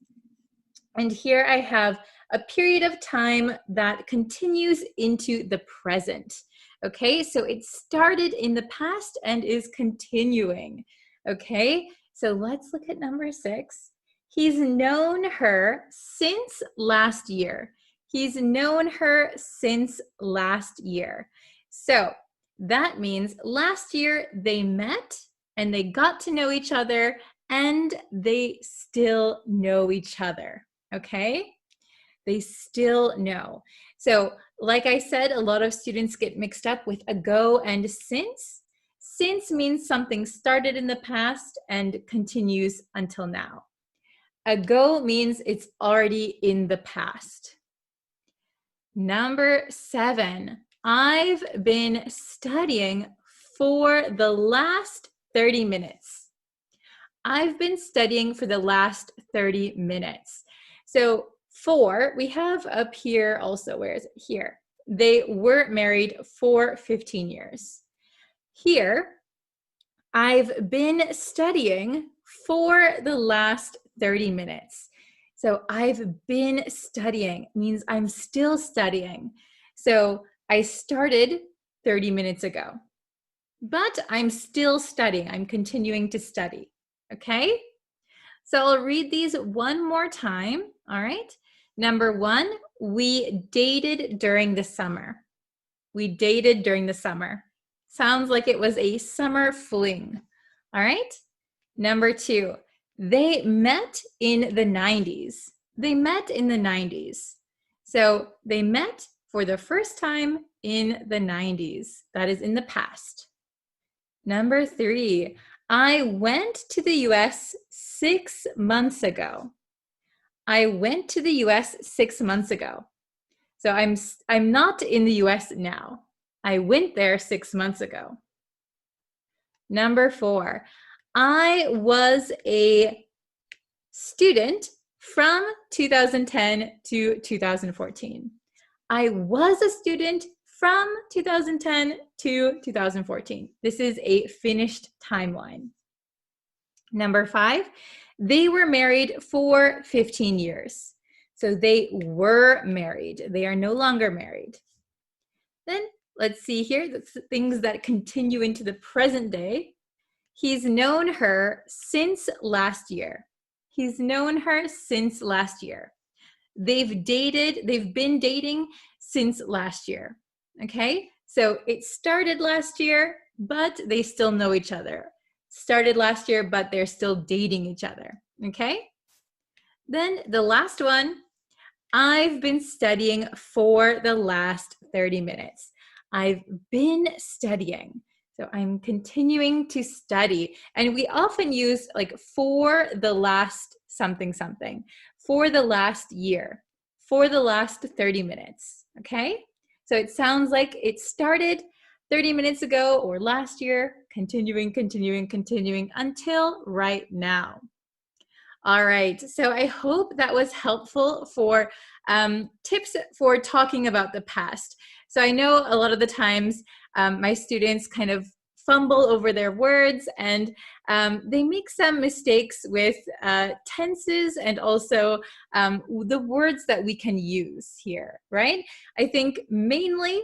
And here I have a period of time that continues into the present. Okay, so it started in the past and is continuing. Okay, so let's look at number 6. He's known her since last year. He's known her since last year. So that means last year they met and they got to know each other and they still know each other. Okay, they still know. So like I said, a lot of students get mixed up with ago and since. Since means something started in the past and continues until now. Ago means it's already in the past. Number 7, I've been studying for the last 30 minutes. I've been studying for the last 30 minutes. So for, we have up here also, where is it? Here. They were married for 15 years. Here, I've been studying for the last 30 minutes. So I've been studying means I'm still studying. So I started 30 minutes ago. But I'm still studying. I'm continuing to study. Okay? So I'll read these one more time. All right? Number 1, we dated during the summer. We dated during the summer. Sounds like it was a summer fling. All right? Number 2, they met in the 90s. They met in the 90s. So they met for the first time in the 90s. That is in the past. Number 3, I went to the US 6 months ago. I went to the US 6 months ago. So I'm not in the US now. I went there 6 months ago. Number 4, I was a student from 2010 to 2014. I was a student from 2010 to 2014. This is a finished timeline. Number 5, they were married for 15 years. So they were married. They are no longer married. Then let's see here, the things that continue into the present day. He's known her since last year. He's known her since last year. They've been dating since last year. Okay? So it started last year, but they still know each other. Started last year, but they're still dating each other. Okay? Then the last one, I've been studying for the last 30 minutes. I've been studying. So I'm continuing to study. And we often use like for the last something, something, for the last year, for the last 30 minutes. Okay? So it sounds like it started 30 minutes ago or last year, continuing until right now. All right, so I hope that was helpful for tips for talking about the past. So I know a lot of the times my students kind of fumble over their words and they make some mistakes with tenses and also the words that we can use here, right? I think mainly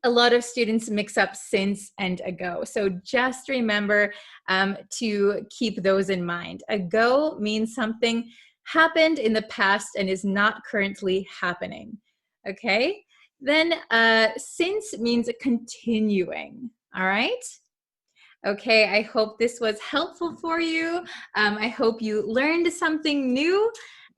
a lot of students mix up since and ago. So just remember to keep those in mind. Ago means something happened in the past and is not currently happening. Okay? Then since means continuing. All right? Okay, I hope this was helpful for you. I hope you learned something new.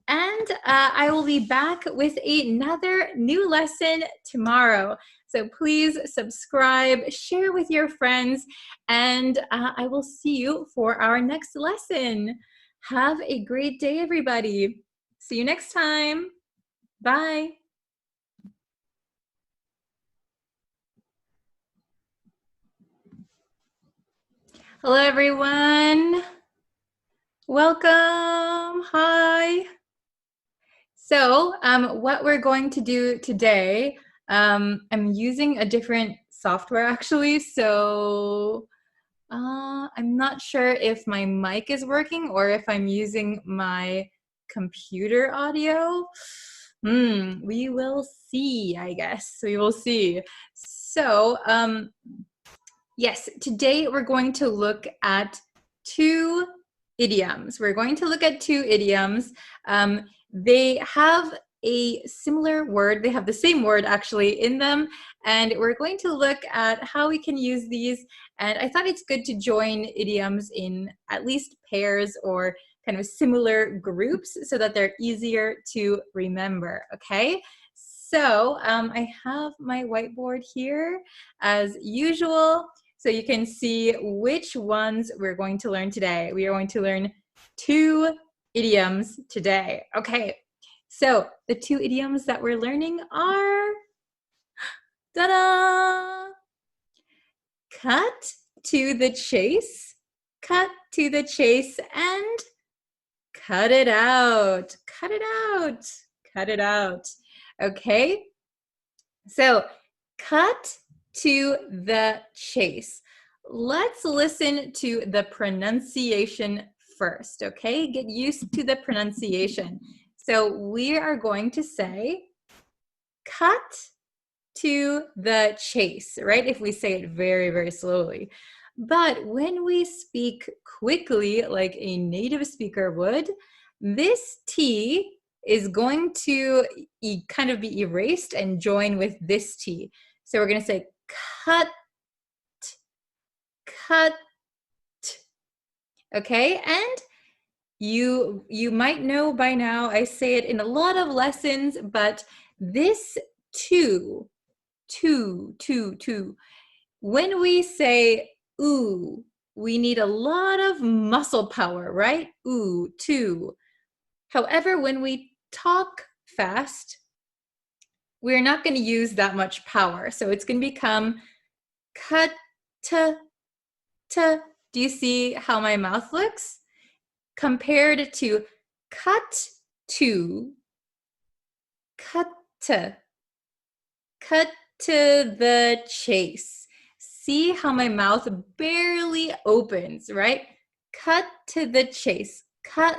And I will be back with another new lesson tomorrow. So please subscribe, share with your friends, and I will see you for our next lesson. Have a great day, everybody. See you next time. Bye. Hello, everyone. Welcome. Hi. So what we're going to do today, I'm using a different software actually, so I'm not sure if my mic is working or if I'm using my computer audio. We will see, I guess. We will see. So yes, today we're going to look at 2 idioms. We're going to look at 2 idioms. They have a similar word. They have the same word actually in them. And we're going to look at how we can use these. And I thought it's good to join idioms in at least pairs or kind of similar groups so that they're easier to remember, okay? So I have my whiteboard here as usual. So you can see which ones we're going to learn today. We are going to learn 2 idioms today. Okay, so the 2 idioms that we're learning are, ta-da! Cut to the chase, cut to the chase, and cut it out, cut it out, cut it out. Okay, so cut to the chase. Let's listen to the pronunciation first, okay? Get used to the pronunciation. So we are going to say cut to the chase, right? If we say it very, very slowly. But when we speak quickly, like a native speaker would, this T is going to kind of be erased and join with this T. So we're going to say cut, cut. Okay, and you might know by now, I say it in a lot of lessons, but this two, when we say ooh, we need a lot of muscle power, right? Ooh, two. However, when we talk fast, we're not going to use that much power. So it's going to become cut, t. Do you see how my mouth looks? Compared to cut to, cut to the chase. See how my mouth barely opens, right? Cut to the chase, cut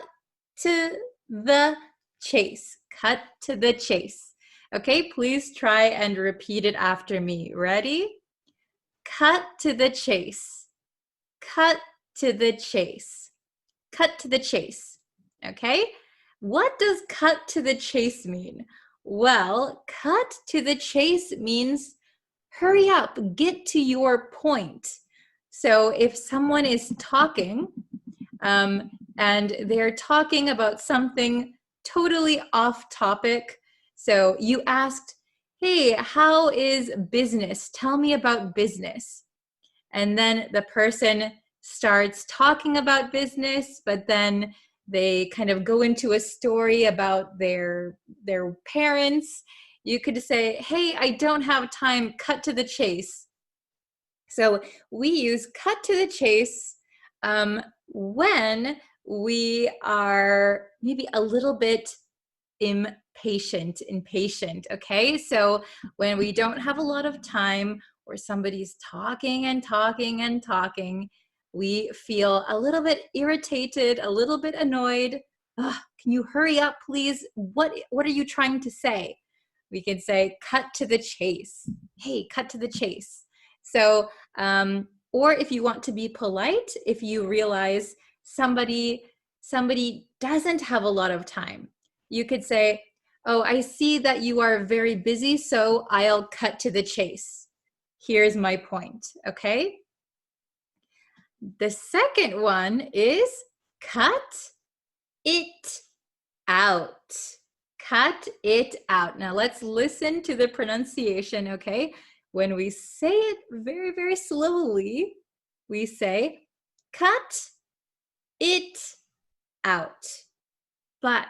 to the chase, cut to the chase. Okay, please try and repeat it after me. Ready? Cut to the chase, cut to the chase, cut to the chase. Okay, what does cut to the chase mean? Well, cut to the chase means hurry up, get to your point. So if someone is talking and they're talking about something totally off topic, so you asked, hey, how is business? Tell me about business. And then the person starts talking about business, but then they kind of go into a story about their parents. You could say, hey, I don't have time, cut to the chase. So we use cut to the chase when we are maybe a little bit impatient, okay? So when we don't have a lot of time or somebody's talking and talking and talking, we feel a little bit irritated, a little bit annoyed. Can you hurry up, please? What are you trying to say? We could say, cut to the chase. Hey, cut to the chase. So, or if you want to be polite, if you realize somebody doesn't have a lot of time, you could say, oh, I see that you are very busy, so I'll cut to the chase. Here's my point, okay? The second one is cut it out. Cut it out. Now let's listen to the pronunciation, okay? When we say it very, very slowly, we say cut it out. But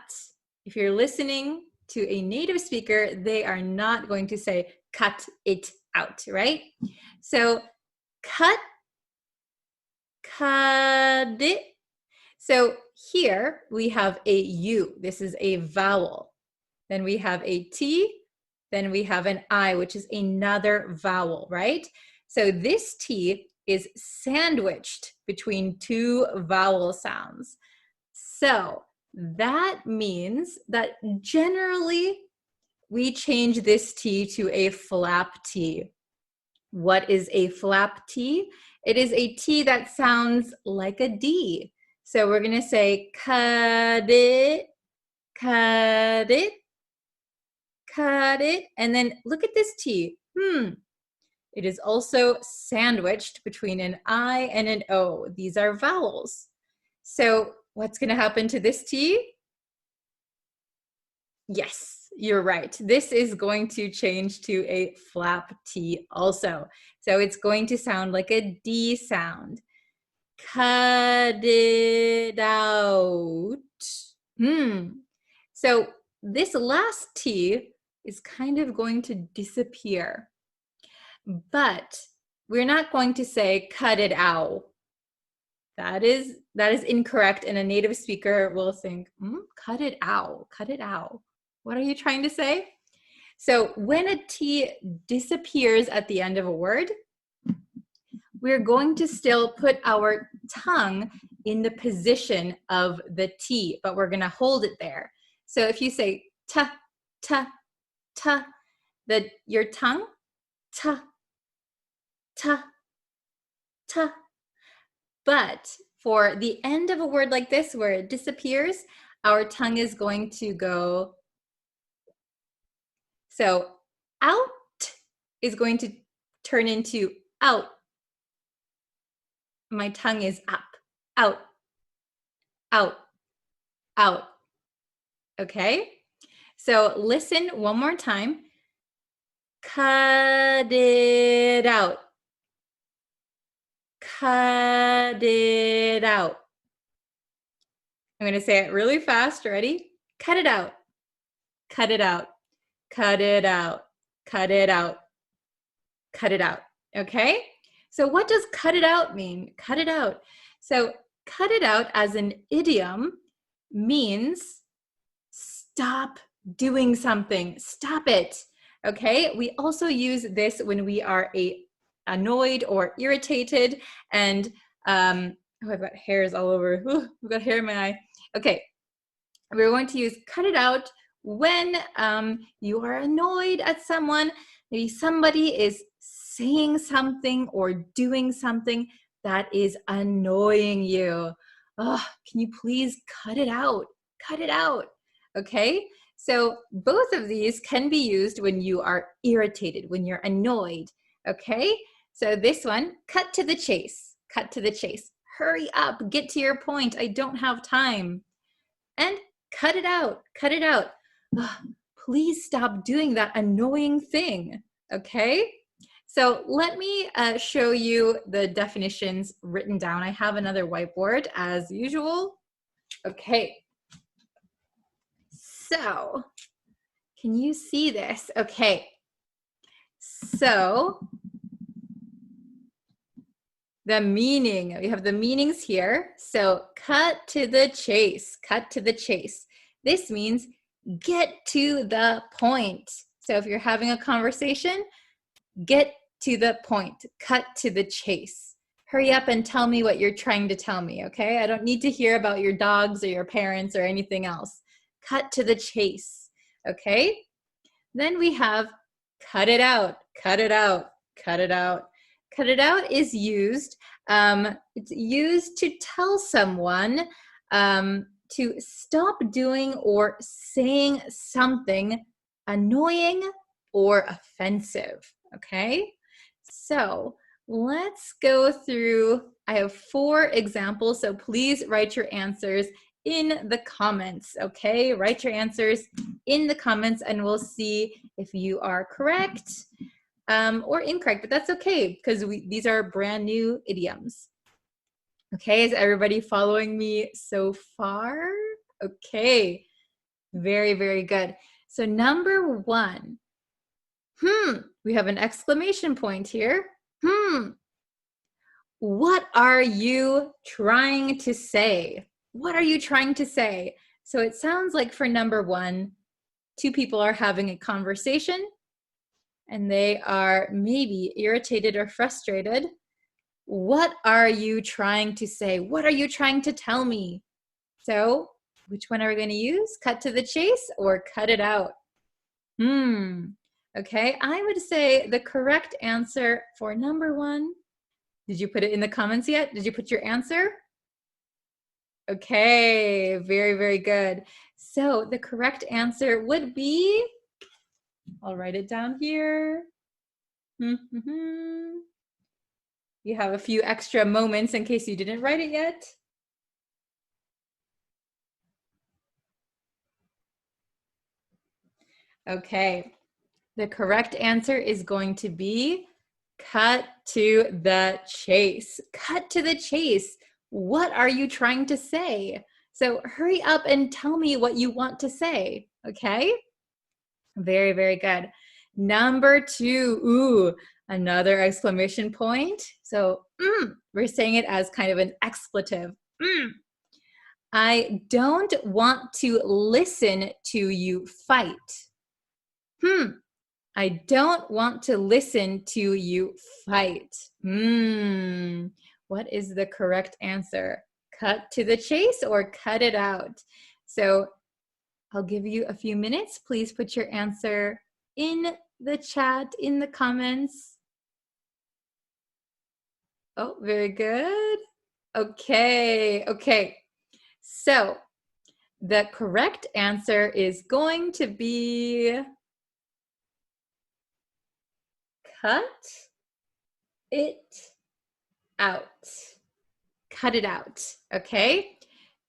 if you're listening to a native speaker, they are not going to say cut it out, right? So cut it. So here we have a U. This is a vowel. Then we have a T. Then we have an I, which is another vowel, right? So this T is sandwiched between two vowel sounds. So that means that generally we change this T to a flap T. What is a flap T? It is a T that sounds like a D. So we're going to say cut it, cut it, cut it. And then look at this T. It is also sandwiched between an I and an O. These are vowels. So what's going to happen to this T? Yes, you're right. This is going to change to a flap T also. So it's going to sound like a D sound. Cut it out. So this last T is kind of going to disappear. But we're not going to say cut it out. That is incorrect, and a native speaker will think, cut it out, cut it out. What are you trying to say? So when a T disappears at the end of a word, we're going to still put our tongue in the position of the T, but we're going to hold it there. So if you say ta, ta, ta, your tongue ta, ta, ta. But for the end of a word like this where it disappears, our tongue is going to go. So out is going to turn into out. My tongue is up, out, out, out. Okay? So listen one more time. Cut it out. Cut it out. I'm going to say it really fast. Ready? Cut it out. Cut it out. Cut it out. Cut it out. Cut it out. Okay? So what does cut it out mean? Cut it out. So cut it out as an idiom means stop doing something. Stop it. Okay? We also use this when we are annoyed or irritated and I've got hairs all over. Ooh, I've got hair in my eye. Okay. We're going to use cut it out when you are annoyed at someone. Maybe somebody is saying something or doing something that is annoying you. Oh, can you please cut it out? Cut it out. Okay? So both of these can be used when you are irritated, when you're annoyed. Okay? So this one, cut to the chase. Cut to the chase. Hurry up. Get to your point. I don't have time. And cut it out. Cut it out. Oh, please stop doing that annoying thing. Okay? So let me show you the definitions written down. I have another whiteboard as usual. Okay. So, can you see this? Okay. So, the meaning, we have the meanings here. So, cut to the chase, cut to the chase. This means get to the point. So, if you're having a conversation, get to the point, cut to the chase. Hurry up and tell me what you're trying to tell me, okay? I don't need to hear about your dogs or your parents or anything else. Cut to the chase, okay? Then we have cut it out, cut it out, cut it out. Cut it out is used, it's used to tell someone to stop doing or saying something annoying or offensive, okay? So let's go through. I have 4 examples, so please write your answers in the comments, okay? Write your answers in the comments and we'll see if you are correct or incorrect, but that's okay because these are brand new idioms. Okay, is everybody following me so far? Okay, very, very good. So number 1, we have an exclamation point here. What are you trying to say? What are you trying to say? So it sounds like for number 1, 2 people are having a conversation and they are maybe irritated or frustrated. What are you trying to say? What are you trying to tell me? So which one are we going to use? Cut to the chase or cut it out? Okay, I would say the correct answer for number 1. Did you put it in the comments yet? Did you put your answer? Okay, very, very good. So the correct answer would be, I'll write it down here. You have a few extra moments in case you didn't write it yet. Okay, the correct answer is going to be cut to the chase. Cut to the chase. What are you trying to say? So hurry up and tell me what you want to say, okay? Very, very good. Number 2, another exclamation point. So we're saying it as kind of an expletive. I don't want to listen to you fight. I don't want to listen to you fight. What is the correct answer? Cut to the chase or cut it out? So I'll give you a few minutes. Please put your answer in the chat, in the comments. Oh, very good. Okay. So the correct answer is going to be cut it out. Cut it out, okay?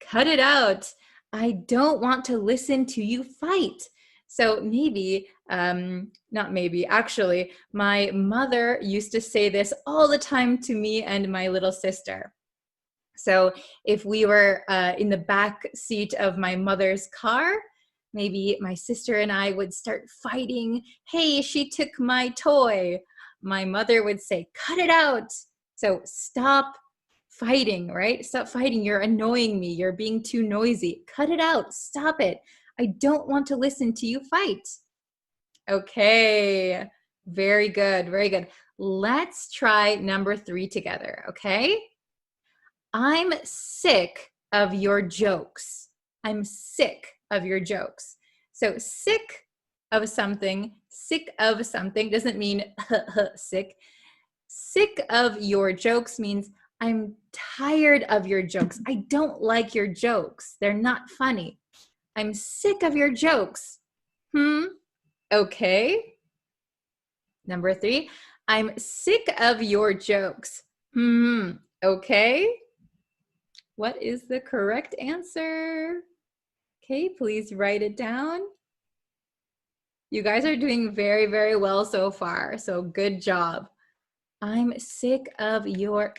Cut it out. I don't want to listen to you fight. So maybe, not maybe, actually, my mother used to say this all the time to me and my little sister. So if we were in the back seat of my mother's car, maybe my sister and I would start fighting. Hey, she took my toy. My mother would say, cut it out. So stop fighting, right? Stop fighting. You're annoying me. You're being too noisy. Cut it out. Stop it. I don't want to listen to you fight. Okay. Very good. Very good. Let's try number 3 together, okay? I'm sick of your jokes. I'm sick of your jokes. So sick of something doesn't mean sick. Sick of your jokes means I'm tired of your jokes. I don't like your jokes. They're not funny. I'm sick of your jokes. Okay. Number 3, I'm sick of your jokes. Okay. What is the correct answer? Okay, please write it down. You guys are doing very, very well so far. So good job. I'm sick of your,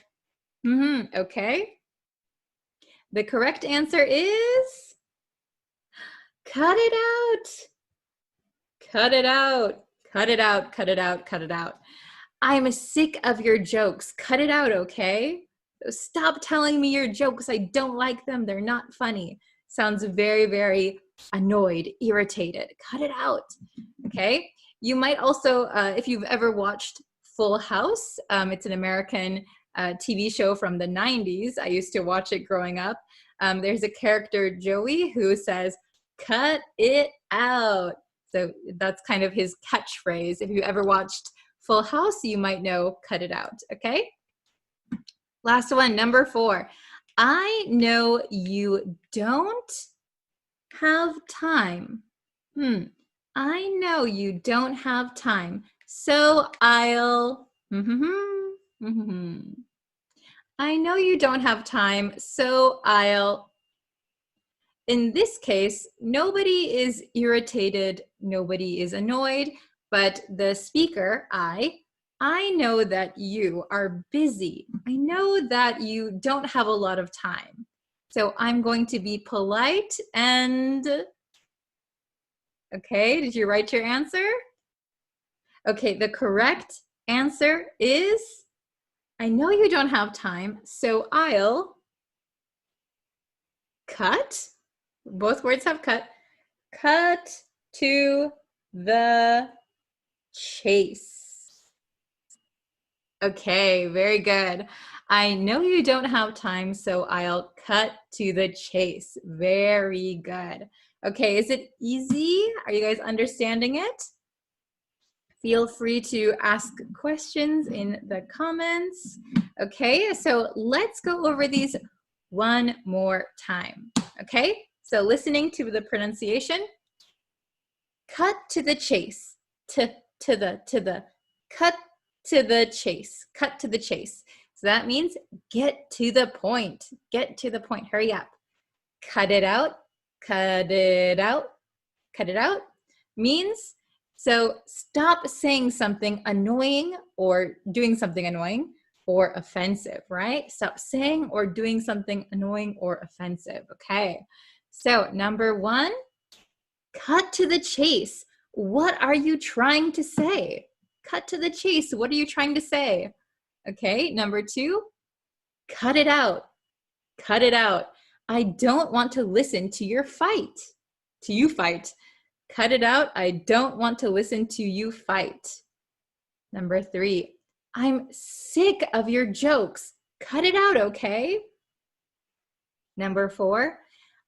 okay. The correct answer is, cut it out. Cut it out. Cut it out, cut it out, cut it out. I'm sick of your jokes. Cut it out, okay? Stop telling me your jokes. I don't like them. They're not funny. Sounds very, very annoyed, irritated. Cut it out, okay? You might also, if you've ever watched Full House, it's an American TV show from the 90s. I used to watch it growing up. There's a character, Joey, who says, cut it out. So that's kind of his catchphrase. If you ever watched Full House, you might know cut it out, okay? Last one, number 4. I know you don't have time. I know you don't have time, so I'll... I know you don't have time, so I'll... In this case, nobody is irritated, nobody is annoyed, but the speaker, I know that you are busy. I know that you don't have a lot of time. So I'm going to be polite and... Okay, did you write your answer? Okay, the correct answer is, I know you don't have time, so I'll cut. Both words have cut. Cut to the chase. Okay, very good. I know you don't have time, so I'll cut to the chase. Very good. Okay, is it easy? Are you guys understanding it? Feel free to ask questions in the comments. Okay, so let's go over these one more time. Okay, so listening to the pronunciation. Cut to the chase. To the. Cut to the chase. Cut to the chase. So that means get to the point. Get to the point. Hurry up. Cut it out. Cut it out. Cut it out means, so stop saying something annoying or doing something annoying or offensive, right? Stop saying or doing something annoying or offensive, okay? So number 1, cut to the chase. What are you trying to say? Cut to the chase. What are you trying to say? Okay, number 2, cut it out. Cut it out. I don't want to listen to your fight. To you fight. Cut it out. I don't want to listen to you fight. Number 3, I'm sick of your jokes. Cut it out, okay? Number 4,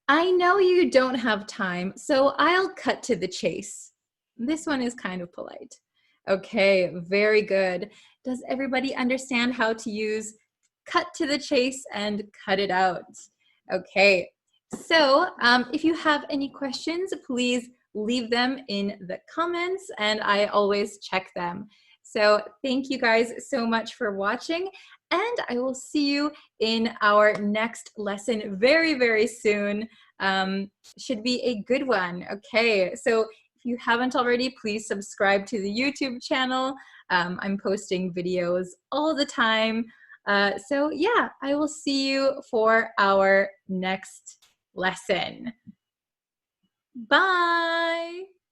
I know you don't have time, so I'll cut to the chase. This one is kind of polite. Okay, very good. Does everybody understand how to use cut to the chase and cut it out? Okay, so if you have any questions, please leave them in the comments and I always check them. So thank you guys so much for watching and I will see you in our next lesson very, very soon. Should be a good one. Okay, so if you haven't already, please subscribe to the YouTube channel. I'm posting videos all the time. So yeah, I will see you for our next lesson. Bye!